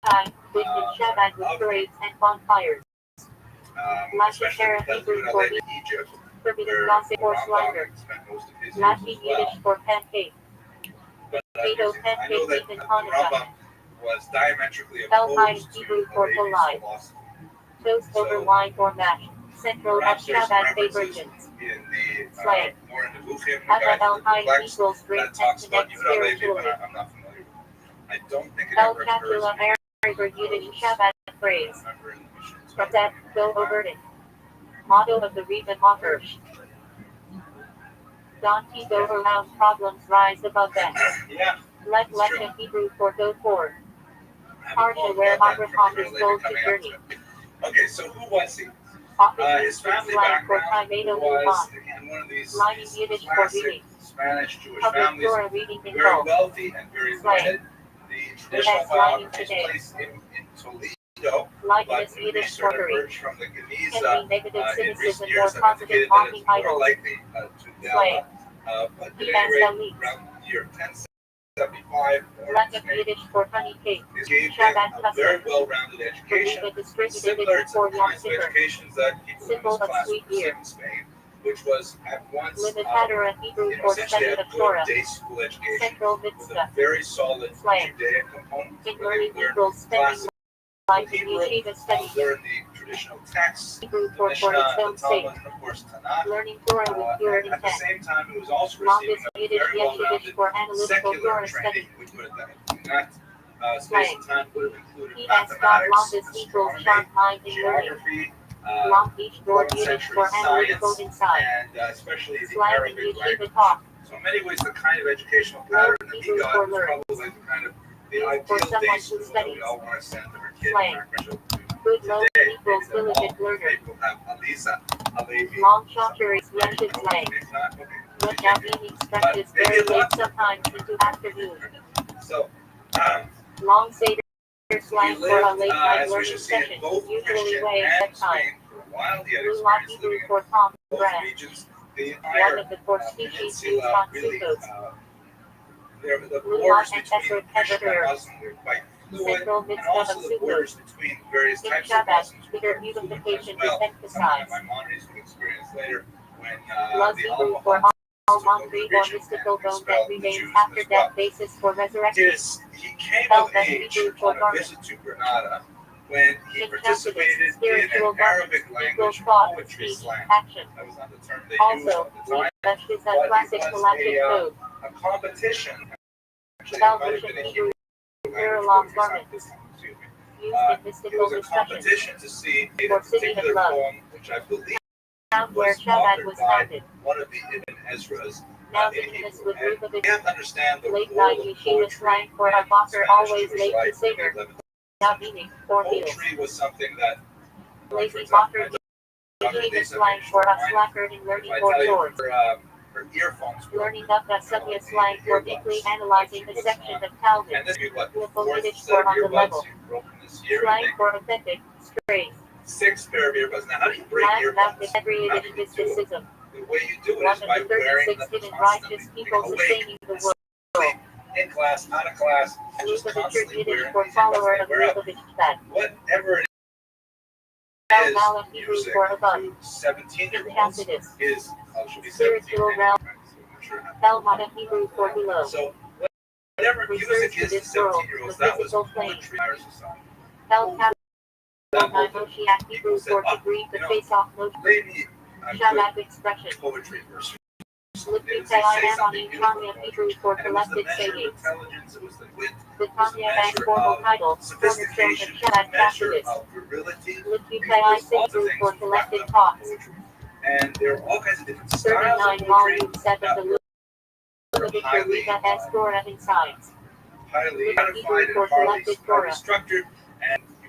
Speaker 4: time, with Shabbat with parades and bonfires. Lashon Hebrew for
Speaker 2: Egypt,
Speaker 4: forbidden gossip or slander. Latin Yiddish for pancake. Potato pancake even Hanukkah.
Speaker 2: was diametrically
Speaker 4: Elheim
Speaker 2: opposed to
Speaker 4: Hebrew for
Speaker 2: Halevi's
Speaker 4: polite.
Speaker 2: philosophy.
Speaker 4: Toast over wine or mash. Central of
Speaker 2: Perhaps there's
Speaker 4: Shabbat
Speaker 2: references
Speaker 4: favorites.
Speaker 2: in the
Speaker 4: Slang.
Speaker 2: more in the Nevuchim, the
Speaker 4: At
Speaker 2: guide to the
Speaker 4: Elheim
Speaker 2: complex,
Speaker 4: equals great
Speaker 2: that
Speaker 4: and
Speaker 2: talks about
Speaker 4: connect
Speaker 2: Yehuda Halevi,
Speaker 4: spiritually.
Speaker 2: but I'm not familiar. I don't think it
Speaker 4: El
Speaker 2: ever occurs
Speaker 4: Capula Araber Yiddish Shabbat phrase. From that, go over it. Motto of the Reba Machers. Donkey go around, problems rise above them.
Speaker 2: Yeah.
Speaker 4: Let Lechem Hebrew for go forward. Harsha where Abraham is told to journey.
Speaker 2: Okay, so who was he? His family
Speaker 4: Slang for
Speaker 2: background
Speaker 4: Kaimeno
Speaker 2: was,
Speaker 4: Luman.
Speaker 2: again, one of these
Speaker 4: Lining Yiddish for
Speaker 2: classic
Speaker 4: reading.
Speaker 2: Spanish Jewish
Speaker 4: Public
Speaker 2: families,
Speaker 4: Torah reading in
Speaker 2: very
Speaker 4: full.
Speaker 2: wealthy and very
Speaker 4: Slang.
Speaker 2: learned. The traditional
Speaker 4: That's lining
Speaker 2: biography takes
Speaker 4: today.
Speaker 2: place in Toledo,
Speaker 4: Likeness
Speaker 2: but
Speaker 4: Yiddish
Speaker 2: research
Speaker 4: pottery.
Speaker 2: emerged from the
Speaker 4: Can
Speaker 2: Geniza
Speaker 4: be negative
Speaker 2: in
Speaker 4: cynicism
Speaker 2: recent
Speaker 4: or
Speaker 2: years have
Speaker 4: positive
Speaker 2: indicated that
Speaker 4: mocking
Speaker 2: it's more
Speaker 4: idols.
Speaker 2: likely to
Speaker 4: Slang.
Speaker 2: but at
Speaker 4: He
Speaker 2: any
Speaker 4: has
Speaker 2: rate,
Speaker 4: elite.
Speaker 2: around the year 1075,
Speaker 4: Lack of Yiddish for honey cake.
Speaker 2: this gave him
Speaker 4: Shabbat
Speaker 2: a very
Speaker 4: custom.
Speaker 2: well-rounded education,
Speaker 4: Believe it distributed
Speaker 2: similar
Speaker 4: it
Speaker 2: to
Speaker 4: for
Speaker 2: the
Speaker 4: Yom
Speaker 2: kinds of
Speaker 4: Kippur.
Speaker 2: educations that people in
Speaker 4: Simple
Speaker 2: this
Speaker 4: but
Speaker 2: class
Speaker 4: sweet
Speaker 2: would receive
Speaker 4: year.
Speaker 2: in Spain, which was at once
Speaker 4: Limit Hadara Hebrew for
Speaker 2: essentially
Speaker 4: study
Speaker 2: a
Speaker 4: of
Speaker 2: good
Speaker 4: Torah.
Speaker 2: day school education
Speaker 4: Central
Speaker 2: with
Speaker 4: Mitzvah.
Speaker 2: a very solid
Speaker 4: Slang.
Speaker 2: Judaic component
Speaker 4: In
Speaker 2: where they
Speaker 4: learning
Speaker 2: learn
Speaker 4: equals spending
Speaker 2: classical
Speaker 4: life in
Speaker 2: Hebrew,
Speaker 4: yeshiva study.
Speaker 2: learn the traditional texts,
Speaker 4: Hebrew
Speaker 2: the
Speaker 4: for
Speaker 2: Mishnah,
Speaker 4: its
Speaker 2: the
Speaker 4: own sake.
Speaker 2: Talmud, and of course Tanakh.
Speaker 4: Learning Torah with pure
Speaker 2: And at the
Speaker 4: intent.
Speaker 2: same time, it was also
Speaker 4: Longest
Speaker 2: receiving a
Speaker 4: Yiddish
Speaker 2: very
Speaker 4: yeshivish
Speaker 2: well-rounded
Speaker 4: for analytical
Speaker 2: secular
Speaker 4: Torah
Speaker 2: training,
Speaker 4: study.
Speaker 2: we put it that way. In that space
Speaker 4: Slang.
Speaker 2: and time would have included
Speaker 4: He has got
Speaker 2: mathematics,
Speaker 4: longest equals
Speaker 2: astronomy,
Speaker 4: sharp mind in learning.
Speaker 2: geography,
Speaker 4: Long Beach Broad
Speaker 2: 11th
Speaker 4: Yiddish
Speaker 2: century
Speaker 4: for analytical
Speaker 2: science,
Speaker 4: insight.
Speaker 2: and especially the
Speaker 4: Slang in
Speaker 2: Arabic language.
Speaker 4: yeshiva talk.
Speaker 2: So in many ways, the kind of educational pattern that he
Speaker 4: Hebrew
Speaker 2: got
Speaker 4: for
Speaker 2: was
Speaker 4: learn.
Speaker 2: probably like the kind of the
Speaker 4: For
Speaker 2: ideal
Speaker 4: someone
Speaker 2: day
Speaker 4: who
Speaker 2: school that
Speaker 4: studies.
Speaker 2: we all want to send our kids
Speaker 4: Slang.
Speaker 2: and our grandchildren to.
Speaker 4: Good low
Speaker 2: Today,
Speaker 4: equals
Speaker 2: maybe they're all
Speaker 4: diligent learner.
Speaker 2: people have Alisa, Alevi.
Speaker 4: Long Shakiri's Russian slang.
Speaker 2: It's not okay.
Speaker 4: What now meaning stretches very late sometimes into afternoon.
Speaker 2: So,
Speaker 4: Long Seder slang
Speaker 2: he
Speaker 4: for a
Speaker 2: lived,
Speaker 4: late night
Speaker 2: as we
Speaker 4: learning
Speaker 2: should see, in
Speaker 4: session,
Speaker 2: both
Speaker 4: usually
Speaker 2: Christian
Speaker 4: way at
Speaker 2: and
Speaker 4: that time.
Speaker 2: Spain for a while. He had
Speaker 4: Blue Lock
Speaker 2: experience
Speaker 4: Hebrew
Speaker 2: living in
Speaker 4: for Tom
Speaker 2: both
Speaker 4: Brand.
Speaker 2: regions. The
Speaker 4: One
Speaker 2: entire
Speaker 4: of the four species used
Speaker 2: peninsula
Speaker 4: on
Speaker 2: really,
Speaker 4: seafood.
Speaker 2: the
Speaker 4: Blue
Speaker 2: borders
Speaker 4: Lock and
Speaker 2: between Christian and
Speaker 4: Esser
Speaker 2: Muslim were quite fluid,
Speaker 4: Central
Speaker 2: and
Speaker 4: Mitzvah
Speaker 2: also
Speaker 4: of
Speaker 2: the
Speaker 4: Sukkot.
Speaker 2: borders between various
Speaker 4: In
Speaker 2: types of
Speaker 4: Shabbat,
Speaker 2: Muslims were
Speaker 4: bigger
Speaker 2: quite fluid as
Speaker 4: unification is
Speaker 2: well.
Speaker 4: emphasized.
Speaker 2: Maimonides would experience later when
Speaker 4: Love
Speaker 2: the
Speaker 4: Hebrew
Speaker 2: Almohads
Speaker 4: for
Speaker 2: took over
Speaker 4: Almondri
Speaker 2: the
Speaker 4: or
Speaker 2: region
Speaker 4: mystical
Speaker 2: and
Speaker 4: bone
Speaker 2: expelled
Speaker 4: that
Speaker 2: the
Speaker 4: remains
Speaker 2: Jews
Speaker 4: after
Speaker 2: as well.
Speaker 4: death basis for resurrection.
Speaker 2: He came
Speaker 4: Felt
Speaker 2: of
Speaker 4: that
Speaker 2: age
Speaker 4: Hebrew for
Speaker 2: on a
Speaker 4: garment.
Speaker 2: visit to Granada when he
Speaker 4: In
Speaker 2: participated in
Speaker 4: spiritual
Speaker 2: an Arabic
Speaker 4: garments
Speaker 2: language
Speaker 4: equals thought,
Speaker 2: poetry
Speaker 4: speech,
Speaker 2: slang.
Speaker 4: action.
Speaker 2: That was not the term they used
Speaker 4: Also,
Speaker 2: at the time,
Speaker 4: Redash is a
Speaker 2: but
Speaker 4: classic
Speaker 2: it was
Speaker 4: galactic code.
Speaker 2: a competition. Actually, it might have
Speaker 4: Salvation
Speaker 2: been a
Speaker 4: Hebrew
Speaker 2: Hebrew
Speaker 4: parallel
Speaker 2: language
Speaker 4: garments.
Speaker 2: excuse me.
Speaker 4: Used in
Speaker 2: It
Speaker 4: mystical
Speaker 2: was a
Speaker 4: discussions.
Speaker 2: competition to see a
Speaker 4: For City of
Speaker 2: particular
Speaker 4: Love.
Speaker 2: poem, which I believe
Speaker 4: Found where
Speaker 2: was
Speaker 4: Shabbat
Speaker 2: authored
Speaker 4: was
Speaker 2: by
Speaker 4: founded.
Speaker 2: one of the Ibn Ezra's
Speaker 4: Now
Speaker 2: in
Speaker 4: Nicodemus
Speaker 2: Hebrew.
Speaker 4: with
Speaker 2: And
Speaker 4: Rubavitch.
Speaker 2: we have to understand the
Speaker 4: Late
Speaker 2: role
Speaker 4: night
Speaker 2: of
Speaker 4: yeshiva
Speaker 2: poetry
Speaker 4: slang for
Speaker 2: in
Speaker 4: a Bakr
Speaker 2: Spanish
Speaker 4: always
Speaker 2: Jewish
Speaker 4: late
Speaker 2: life
Speaker 4: to
Speaker 2: in the
Speaker 4: Seder.
Speaker 2: 11th
Speaker 4: Now meaning for meals.
Speaker 2: Poetry was something that,
Speaker 4: Lazy
Speaker 2: for example,
Speaker 4: Bakr yeshiva slang for a slacker in learning
Speaker 2: if I
Speaker 4: or
Speaker 2: tell you
Speaker 4: chores.
Speaker 2: her earphones were
Speaker 4: Learning up that Sugya slang for deeply analyzing the section of Talmud.
Speaker 2: and this would be what, the
Speaker 4: With
Speaker 2: fourth
Speaker 4: Yiddish
Speaker 2: set of
Speaker 4: for on the
Speaker 2: earbuds
Speaker 4: level.
Speaker 2: you've broken this year.
Speaker 4: Slang for authentic, straight.
Speaker 2: 6 pair of earbuds. Now, how do you break
Speaker 4: Lack
Speaker 2: earbuds?
Speaker 4: of every
Speaker 2: How
Speaker 4: Yiddish
Speaker 2: do you do it?
Speaker 4: mysticism.
Speaker 2: The way you do it
Speaker 4: One
Speaker 2: is
Speaker 4: of
Speaker 2: by
Speaker 4: the
Speaker 2: wearing
Speaker 4: 36
Speaker 2: them
Speaker 4: hidden
Speaker 2: constantly.
Speaker 4: righteous people
Speaker 2: Awake,
Speaker 4: sustaining the world.
Speaker 2: asleep, in class, out of class, and just
Speaker 4: Lubavitcher
Speaker 2: constantly
Speaker 4: Yiddish
Speaker 2: wearing
Speaker 4: for
Speaker 2: these
Speaker 4: follower
Speaker 2: earbuds.
Speaker 4: of
Speaker 2: They wear out.
Speaker 4: Lubavitch that.
Speaker 2: Whatever it
Speaker 4: El
Speaker 2: is,
Speaker 4: Malach Hebrew
Speaker 2: music
Speaker 4: for above.
Speaker 2: to 17-year-olds
Speaker 4: Incapacitous.
Speaker 2: is, should be 17.
Speaker 4: Spiritual realm. El Malach Hebrew for below.
Speaker 2: So, whatever
Speaker 4: Research
Speaker 2: music
Speaker 4: to
Speaker 2: is to
Speaker 4: this world,
Speaker 2: 17-year-olds,
Speaker 4: the
Speaker 2: that was
Speaker 4: physical plane.
Speaker 2: poetry in our society.
Speaker 4: El Capital Moshiach Hebrew for to breathe the face off motion.
Speaker 2: Lady,
Speaker 4: Shabbat expression.
Speaker 2: poetry verse.
Speaker 4: Lifting I am on Tanya Hebrew for collected sayings.
Speaker 2: It was the wit,
Speaker 4: The
Speaker 2: it was the
Speaker 4: Tanya Bank
Speaker 2: measure
Speaker 4: formal
Speaker 2: of
Speaker 4: title, cornerstone of
Speaker 2: sophistication,
Speaker 4: Shabbat
Speaker 2: measure
Speaker 4: practice.
Speaker 2: of virility.
Speaker 4: Lifting
Speaker 2: It
Speaker 4: I
Speaker 2: was all the
Speaker 4: Hebrew
Speaker 2: things
Speaker 4: for
Speaker 2: wrapped
Speaker 4: collected
Speaker 2: up in
Speaker 4: thoughts.
Speaker 2: poetry. And there are all kinds of different styles
Speaker 4: 39
Speaker 2: of poetry
Speaker 4: volume set
Speaker 2: that
Speaker 4: of the
Speaker 2: were
Speaker 4: Lubavitcher
Speaker 2: highly,
Speaker 4: Riga S. Torah insides.
Speaker 2: highly
Speaker 4: Hebrew
Speaker 2: codified
Speaker 4: for
Speaker 2: and highly
Speaker 4: collected Torah.
Speaker 2: structured, and you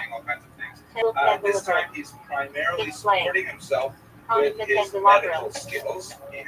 Speaker 2: saying all kinds of things. This time he's primarily supporting himself with his medical skills. He's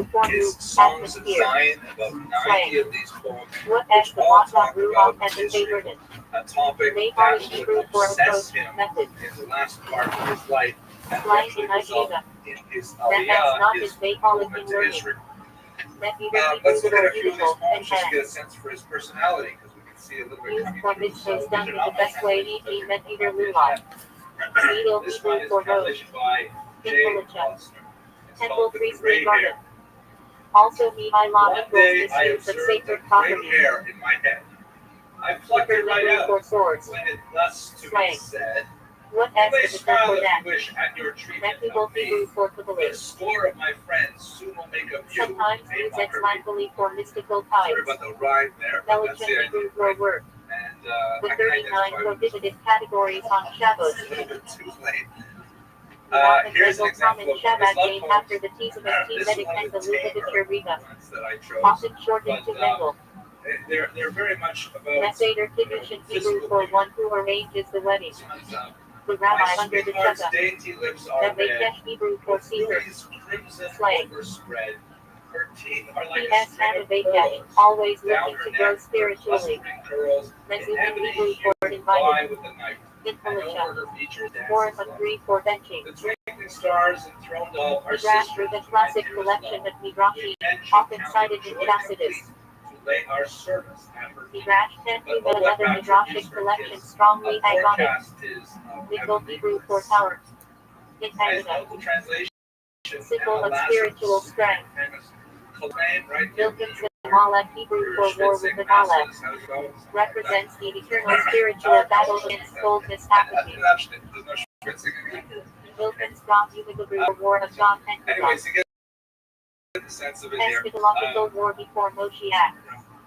Speaker 2: his songs of Zion, about 90 of these poems,
Speaker 1: What has the
Speaker 2: all
Speaker 1: Mata
Speaker 2: talk
Speaker 1: Ruach
Speaker 2: about
Speaker 1: as a
Speaker 2: Israel.
Speaker 1: favorite?
Speaker 2: a topic that would obsess him in the last part of his life and eventually result in his aliyah, his movement to Israel. Let's look at a few of these poems just to get a sense for his personality, because we can see a little bit coming through. So these are not my translations, this one is translation by J. Monster. It's called The Gray Hair.
Speaker 1: Also, Mihai Lama
Speaker 2: One day I
Speaker 1: misuse of
Speaker 2: observed
Speaker 1: sacred
Speaker 2: a gray
Speaker 1: property.
Speaker 2: hair in my head. I plucked it right out when it thus to me said,
Speaker 1: What
Speaker 2: "You may
Speaker 1: has to
Speaker 2: smile
Speaker 1: for
Speaker 2: if
Speaker 1: that?
Speaker 2: you wish at your treatment
Speaker 1: Reputable
Speaker 2: of me,
Speaker 1: Hebrew for
Speaker 2: but a
Speaker 1: Kabbalah.
Speaker 2: score of my friends soon will make of you
Speaker 1: Sometimes
Speaker 2: a
Speaker 1: used
Speaker 2: mockery."
Speaker 1: mindfully for mystical
Speaker 2: Sorry
Speaker 1: types.
Speaker 2: about the rhyme there, but that's
Speaker 1: Elegant
Speaker 2: the
Speaker 1: Hebrew
Speaker 2: idea.
Speaker 1: for work.
Speaker 2: And
Speaker 1: The
Speaker 2: I can
Speaker 1: 39
Speaker 2: identify with this
Speaker 1: prohibited categories on
Speaker 2: It's
Speaker 1: Shabbos.
Speaker 2: a little bit too late.
Speaker 1: Here's
Speaker 2: Here's an example of one of his
Speaker 1: Shabbat
Speaker 2: love
Speaker 1: named
Speaker 2: poems.
Speaker 1: after the Tizim
Speaker 2: This is one
Speaker 1: and
Speaker 2: of
Speaker 1: the
Speaker 2: the
Speaker 1: Lubavitcher Riga,
Speaker 2: ones that I chose.
Speaker 1: often shortened to
Speaker 2: But
Speaker 1: Mendel.
Speaker 2: they're very much about
Speaker 1: Meseder Kiddush in Hebrew for one who arranges the wedding. The
Speaker 2: my
Speaker 1: rabbi under the
Speaker 2: sweetheart's
Speaker 1: Sheba.
Speaker 2: dainty lips are red,
Speaker 1: Mevekesh Hebrew for
Speaker 2: with
Speaker 1: Caesar.
Speaker 2: rubies crimson
Speaker 1: Slang.
Speaker 2: overspread. Her teeth are like a
Speaker 1: P.S.
Speaker 2: string of
Speaker 1: Hanavekesh,
Speaker 2: pearls.
Speaker 1: always
Speaker 2: Down
Speaker 1: looking
Speaker 2: her
Speaker 1: to
Speaker 2: neck,
Speaker 1: grow
Speaker 2: her
Speaker 1: spiritually.
Speaker 2: clustering curls, an
Speaker 1: Mezuzah
Speaker 2: ebony
Speaker 1: Hebrew
Speaker 2: hue
Speaker 1: for
Speaker 2: fly
Speaker 1: invited.
Speaker 2: with the night. And
Speaker 1: Infelicia.
Speaker 2: over her features
Speaker 1: Fourth
Speaker 2: dances
Speaker 1: and three for benching.
Speaker 2: the twinkling stars enthroned above are
Speaker 1: Midrash
Speaker 2: sisters
Speaker 1: for the
Speaker 2: to my
Speaker 1: classic
Speaker 2: dearest
Speaker 1: collection
Speaker 2: love.
Speaker 1: of Midrashi,
Speaker 2: And she
Speaker 1: often
Speaker 2: counted
Speaker 1: cited in
Speaker 2: joy
Speaker 1: Tacitus.
Speaker 2: complete to lay our service at her feet.
Speaker 1: Midrash 10
Speaker 2: But
Speaker 1: but
Speaker 2: oh, what
Speaker 1: another
Speaker 2: rapture is
Speaker 1: Midrashic
Speaker 2: her
Speaker 1: collection
Speaker 2: kiss,
Speaker 1: strongly
Speaker 2: a
Speaker 1: agonic.
Speaker 2: forecast is of
Speaker 1: Middle
Speaker 2: heavenly
Speaker 1: Hebrew for
Speaker 2: bliss.
Speaker 1: tower.
Speaker 2: As
Speaker 1: Intangible.
Speaker 2: local translation,
Speaker 1: Symbol
Speaker 2: and
Speaker 1: of
Speaker 2: Lazarus,
Speaker 1: spiritual strength.
Speaker 2: Proclaim right here.
Speaker 1: Wilkins and Malek Hebrew for war with the Malek. Represents the eternal spiritual battle against boldness apathy.
Speaker 2: There's no schwitzing in here.
Speaker 1: Wilkins from Hebrew war of God and
Speaker 2: Anyways, you get the sense of it here.
Speaker 1: Eschatological war before Moshiach.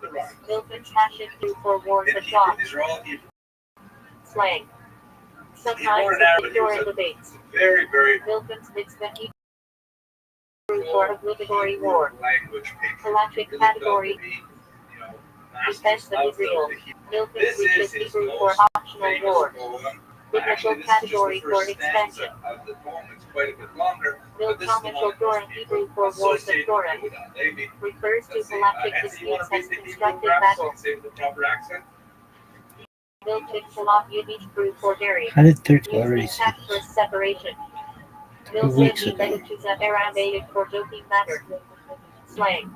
Speaker 2: The rock.
Speaker 1: Wilkins Hashem Hebrew for wars
Speaker 2: In
Speaker 1: of
Speaker 2: Hebrew,
Speaker 1: God.
Speaker 2: these are all Hebrew.
Speaker 1: Slang.
Speaker 2: He
Speaker 1: Sometimes
Speaker 2: wrote it out, but he
Speaker 1: Victoria
Speaker 2: was
Speaker 1: debates.
Speaker 2: a very, very
Speaker 1: Wilkins Mitzvah Hebrew for obligatory war.
Speaker 2: language
Speaker 1: Halachic
Speaker 2: really
Speaker 1: category. Defense of Israel. Wilkins
Speaker 2: This is
Speaker 1: reaches
Speaker 2: his
Speaker 1: Hebrew for
Speaker 2: most
Speaker 1: optional
Speaker 2: famous
Speaker 1: war.
Speaker 2: poem.
Speaker 1: Biblical
Speaker 2: Actually, this is just
Speaker 1: category
Speaker 2: the
Speaker 1: for
Speaker 2: first stanza
Speaker 1: expansion.
Speaker 2: of the poem. It's quite a bit longer, but this is the
Speaker 1: Miltonic
Speaker 2: one that
Speaker 1: Torah
Speaker 2: most people
Speaker 1: Hebrew for wars of
Speaker 2: associate
Speaker 1: Torah.
Speaker 2: with Levi.
Speaker 1: Refers to
Speaker 2: Let's see,
Speaker 1: halachic
Speaker 2: Anthony, you want
Speaker 1: disputes
Speaker 2: to
Speaker 1: as
Speaker 2: read the Hebrew
Speaker 1: constructive
Speaker 2: rap so you
Speaker 1: battle.
Speaker 2: can say it with the proper accent?
Speaker 1: Milton Salah Hebrew for dairy.
Speaker 12: How did 13
Speaker 1: Used
Speaker 12: already
Speaker 1: in
Speaker 12: see
Speaker 1: tax for separation.
Speaker 12: 2 weeks
Speaker 1: Milton
Speaker 12: ago?
Speaker 1: Benetuza Aramaic for joking matter. Slang.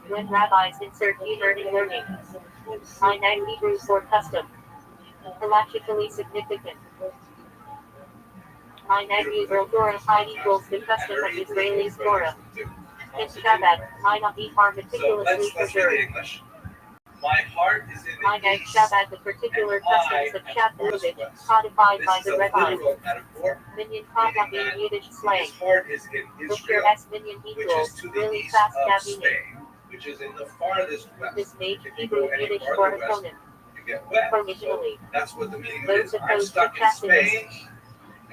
Speaker 1: When rabbis insert e-learning learning. Finite Hebrew for custom. Halachically significant. Finite Hebrew Torah high equals the custom of Israeli Torah. In Shabbat, Minot are
Speaker 2: So
Speaker 1: meticulously
Speaker 2: let's read
Speaker 1: preserved.
Speaker 2: English. My heart is in the
Speaker 1: Minot
Speaker 2: east,
Speaker 1: Shabbat, the particular customs of Shavuot, codified
Speaker 2: This
Speaker 1: by
Speaker 2: is
Speaker 1: the
Speaker 2: a
Speaker 1: rabbis.
Speaker 2: literal metaphor,
Speaker 1: Minyan
Speaker 2: meaning
Speaker 1: Kava
Speaker 2: that
Speaker 1: in Yiddish slang.
Speaker 2: his heart is in
Speaker 1: Butcher
Speaker 2: Israel,
Speaker 1: S. Minyan
Speaker 2: which
Speaker 1: equals
Speaker 2: is to the
Speaker 1: really
Speaker 2: east
Speaker 1: fast
Speaker 2: of
Speaker 1: Gavini.
Speaker 2: Spain, which is in the farthest west.
Speaker 1: This made
Speaker 2: If you
Speaker 1: Hebrew
Speaker 2: go any
Speaker 1: Yiddish for
Speaker 2: farther west,
Speaker 1: opponent.
Speaker 2: you get west.
Speaker 1: Originally.
Speaker 2: So that's what the meaning
Speaker 1: Those
Speaker 2: is. I'm
Speaker 1: opposed to
Speaker 2: stuck in
Speaker 1: Tacitus.
Speaker 2: Spain,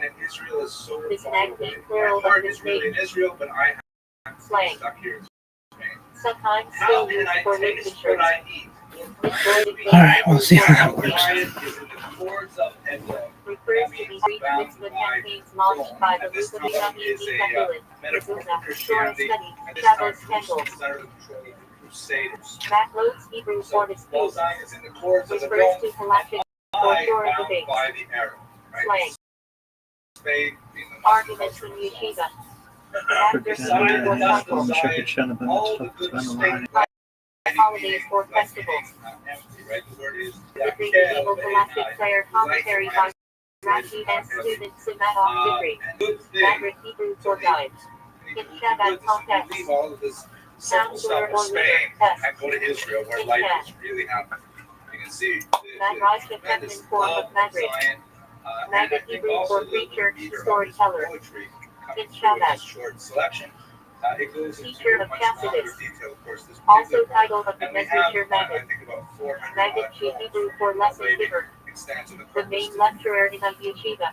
Speaker 2: and Israel is so
Speaker 1: This
Speaker 2: far
Speaker 1: magnet
Speaker 2: away.
Speaker 1: plural
Speaker 2: My heart
Speaker 1: of
Speaker 2: is
Speaker 1: this
Speaker 2: really in Israel, but I am
Speaker 1: Slang.
Speaker 2: stuck here in Spain.
Speaker 1: Sometimes
Speaker 2: How
Speaker 1: still
Speaker 2: can
Speaker 1: used
Speaker 2: I
Speaker 1: for
Speaker 2: taste
Speaker 1: literature.
Speaker 2: what I eat?
Speaker 12: Alright, we'll see how that works.
Speaker 2: Lion is in the cords of Edom.
Speaker 1: Refers to the Greek mitzvah campaigns launched by the
Speaker 2: This
Speaker 1: Lubavitcher
Speaker 2: time is a
Speaker 1: Village,
Speaker 2: metaphor
Speaker 1: Mezuzah,
Speaker 2: for
Speaker 1: Torah
Speaker 2: Christianity,
Speaker 1: study,
Speaker 2: and this time
Speaker 1: Shabbos
Speaker 2: Jerusalem
Speaker 1: candles.
Speaker 2: is under the control of the Crusaders.
Speaker 1: Backloads Hebrew
Speaker 2: So
Speaker 1: for dispute.
Speaker 2: while Zion is in the cords of
Speaker 1: Refers
Speaker 2: Edom,
Speaker 1: to halachic or
Speaker 2: I
Speaker 1: Torah
Speaker 2: bound
Speaker 1: debates.
Speaker 2: by the arrow. Right?
Speaker 1: Slang.
Speaker 2: Spain being the Muslim
Speaker 1: Arguments
Speaker 2: culture.
Speaker 1: in yeshiva.
Speaker 12: Forget
Speaker 1: After Hebrew or cycle.
Speaker 2: All the good state
Speaker 1: Holidays or festivals.
Speaker 2: empty, right? The word is
Speaker 1: The Greek medieval galactic prayer commentary by Rashi and student Simadov Degree. Madrid Hebrew for guides. In Shabbat context.
Speaker 2: Leave all of this simple stuff in Spain and go to Israel where life is really happening. You can see
Speaker 1: Madras the feminine form of Madrid. Maggot Hebrew for preacher, storyteller. In Shabbat.
Speaker 2: Short selection. It goes into
Speaker 1: Teacher of
Speaker 2: much
Speaker 1: Tacitus.
Speaker 2: longer detail, of course. This
Speaker 1: Also
Speaker 2: particular part.
Speaker 1: title of the
Speaker 2: And we have,
Speaker 1: messenger
Speaker 2: I
Speaker 1: Maggot.
Speaker 2: think, about 400
Speaker 1: Maggot
Speaker 2: odd
Speaker 1: Chi
Speaker 2: poems.
Speaker 1: Hebrew for lesson
Speaker 2: Maybe
Speaker 1: giver.
Speaker 2: extends in the
Speaker 1: The main lecturer in a yeshiva.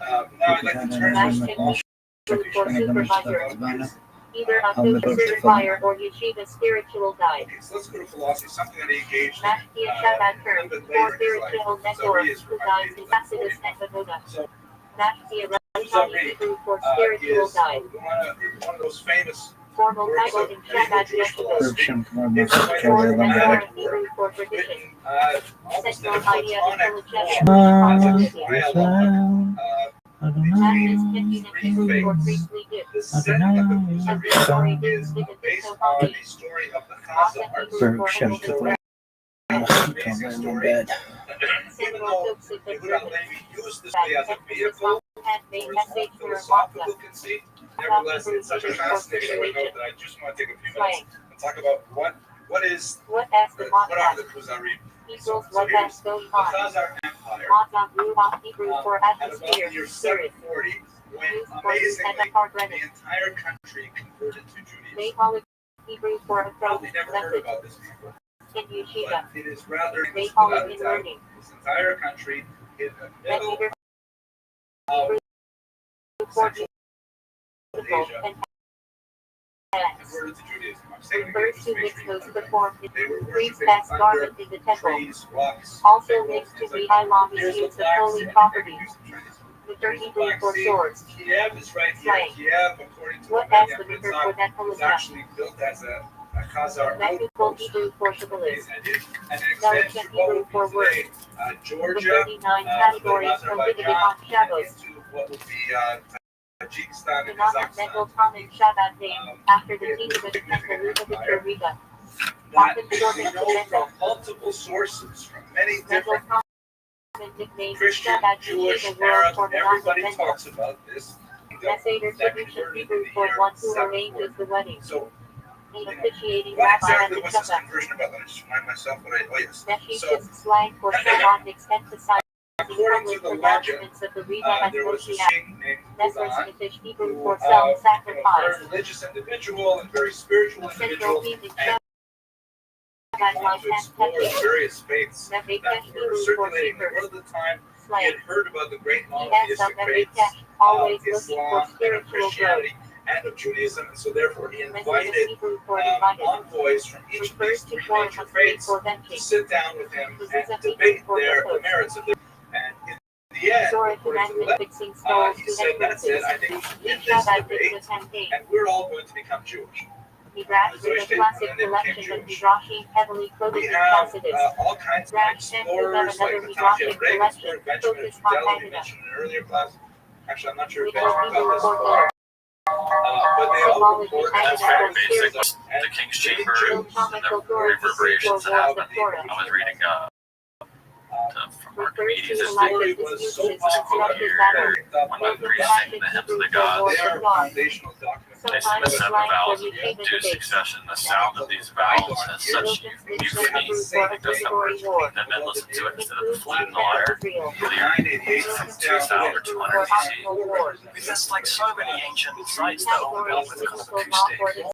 Speaker 2: Now I'd like to turn
Speaker 1: Maggot Hebrew for supervisor. Either a coach certifier or yeshiva spiritual guide.
Speaker 2: Okay, so let's go to philosophy, something that he engaged in
Speaker 1: Mashkia Shabbat
Speaker 2: a
Speaker 1: term,
Speaker 2: little bit
Speaker 1: for
Speaker 2: later in his life.
Speaker 1: spiritual
Speaker 2: So
Speaker 1: mentor,
Speaker 2: he is
Speaker 1: who
Speaker 2: from
Speaker 1: guides in Tacitus
Speaker 2: 1940.
Speaker 1: and Pagoda.
Speaker 2: So
Speaker 1: Mashkia Rabbani Hebrew for spiritual
Speaker 2: is
Speaker 1: guide.
Speaker 2: one of those famous
Speaker 1: Formal
Speaker 2: works
Speaker 1: title
Speaker 2: of
Speaker 1: in
Speaker 2: medieval
Speaker 1: Shabbat
Speaker 2: Jewish
Speaker 1: vegetables.
Speaker 2: philosophy. It's quite
Speaker 1: For
Speaker 2: a
Speaker 1: Mentor
Speaker 2: dramatic
Speaker 1: Hebrew
Speaker 2: work.
Speaker 1: for
Speaker 2: written almost in a platonic form. It's a dialogue between three figures. The setting of the Kuzari is based on the story of the Khazars. Amazing story. Even though Yehuda Levi used this play as a vehicle for his own philosophical conceit, nevertheless, it's such a fascinating story note that I just want to take a few minutes and talk about what are the Kuzari. So here's the Khazar Empire at about the year 740, when amazingly the entire country converted to Judaism. Probably never heard about this before. But it is rather this entire country in the middle of Central Asia converted to Judaism. I'm saying again, just to make sure you understand. They were worshipping under trees, rocks, pickles, things like that. Here's the Black Sea. Here's the Black Sea. Kiev is right here. Kiev, according to the Media Blitzak, was actually built as a Khazar outpost. And an extension, what would be today Georgia, Azerbaijan, and into what would be Tajikistan and Kazakhstan. That we know from multiple sources, from many different Christian, Jewish, Arab, everybody talks about this. That converted in the year 740. So, what exactly was this conversion about? Let me just remind myself what yes. So, according to the legend, there was a king named Udan, who was a very religious individual and very spiritual individual, and he wanted to explore the various faiths that were circulating in the world at the time. He had heard about the great monotheistic faiths of Islam and of Christianity and of Judaism, and so therefore he invited envoys from each of these three major faiths to sit down with him and debate the merits of their. And in the end, according to the legend, he said, "That's it. I think we should win this debate, and we're all going to become Jewish." So he did, and they became Jewish. We have all kinds of explorers like Natasha Regensburg, Benjamin Fidel, we mentioned in an earlier class. Actually, I'm not sure if Benjamin got this far. But they all report
Speaker 10: That's very basic. The King's Chamber and the reverberations that happen. I was reading from Archimedes'
Speaker 2: The story was so popular
Speaker 10: when the priests sing the hymns of the gods.
Speaker 2: They are foundational documents.
Speaker 10: They sing the 7 vowels in due succession. The sound of these vowels has such euphony because the men listen to it instead of the flute and the lyre. The year from 2000 or 200 BC.
Speaker 15: Because like so many ancient sites that are all built with kind of acoustic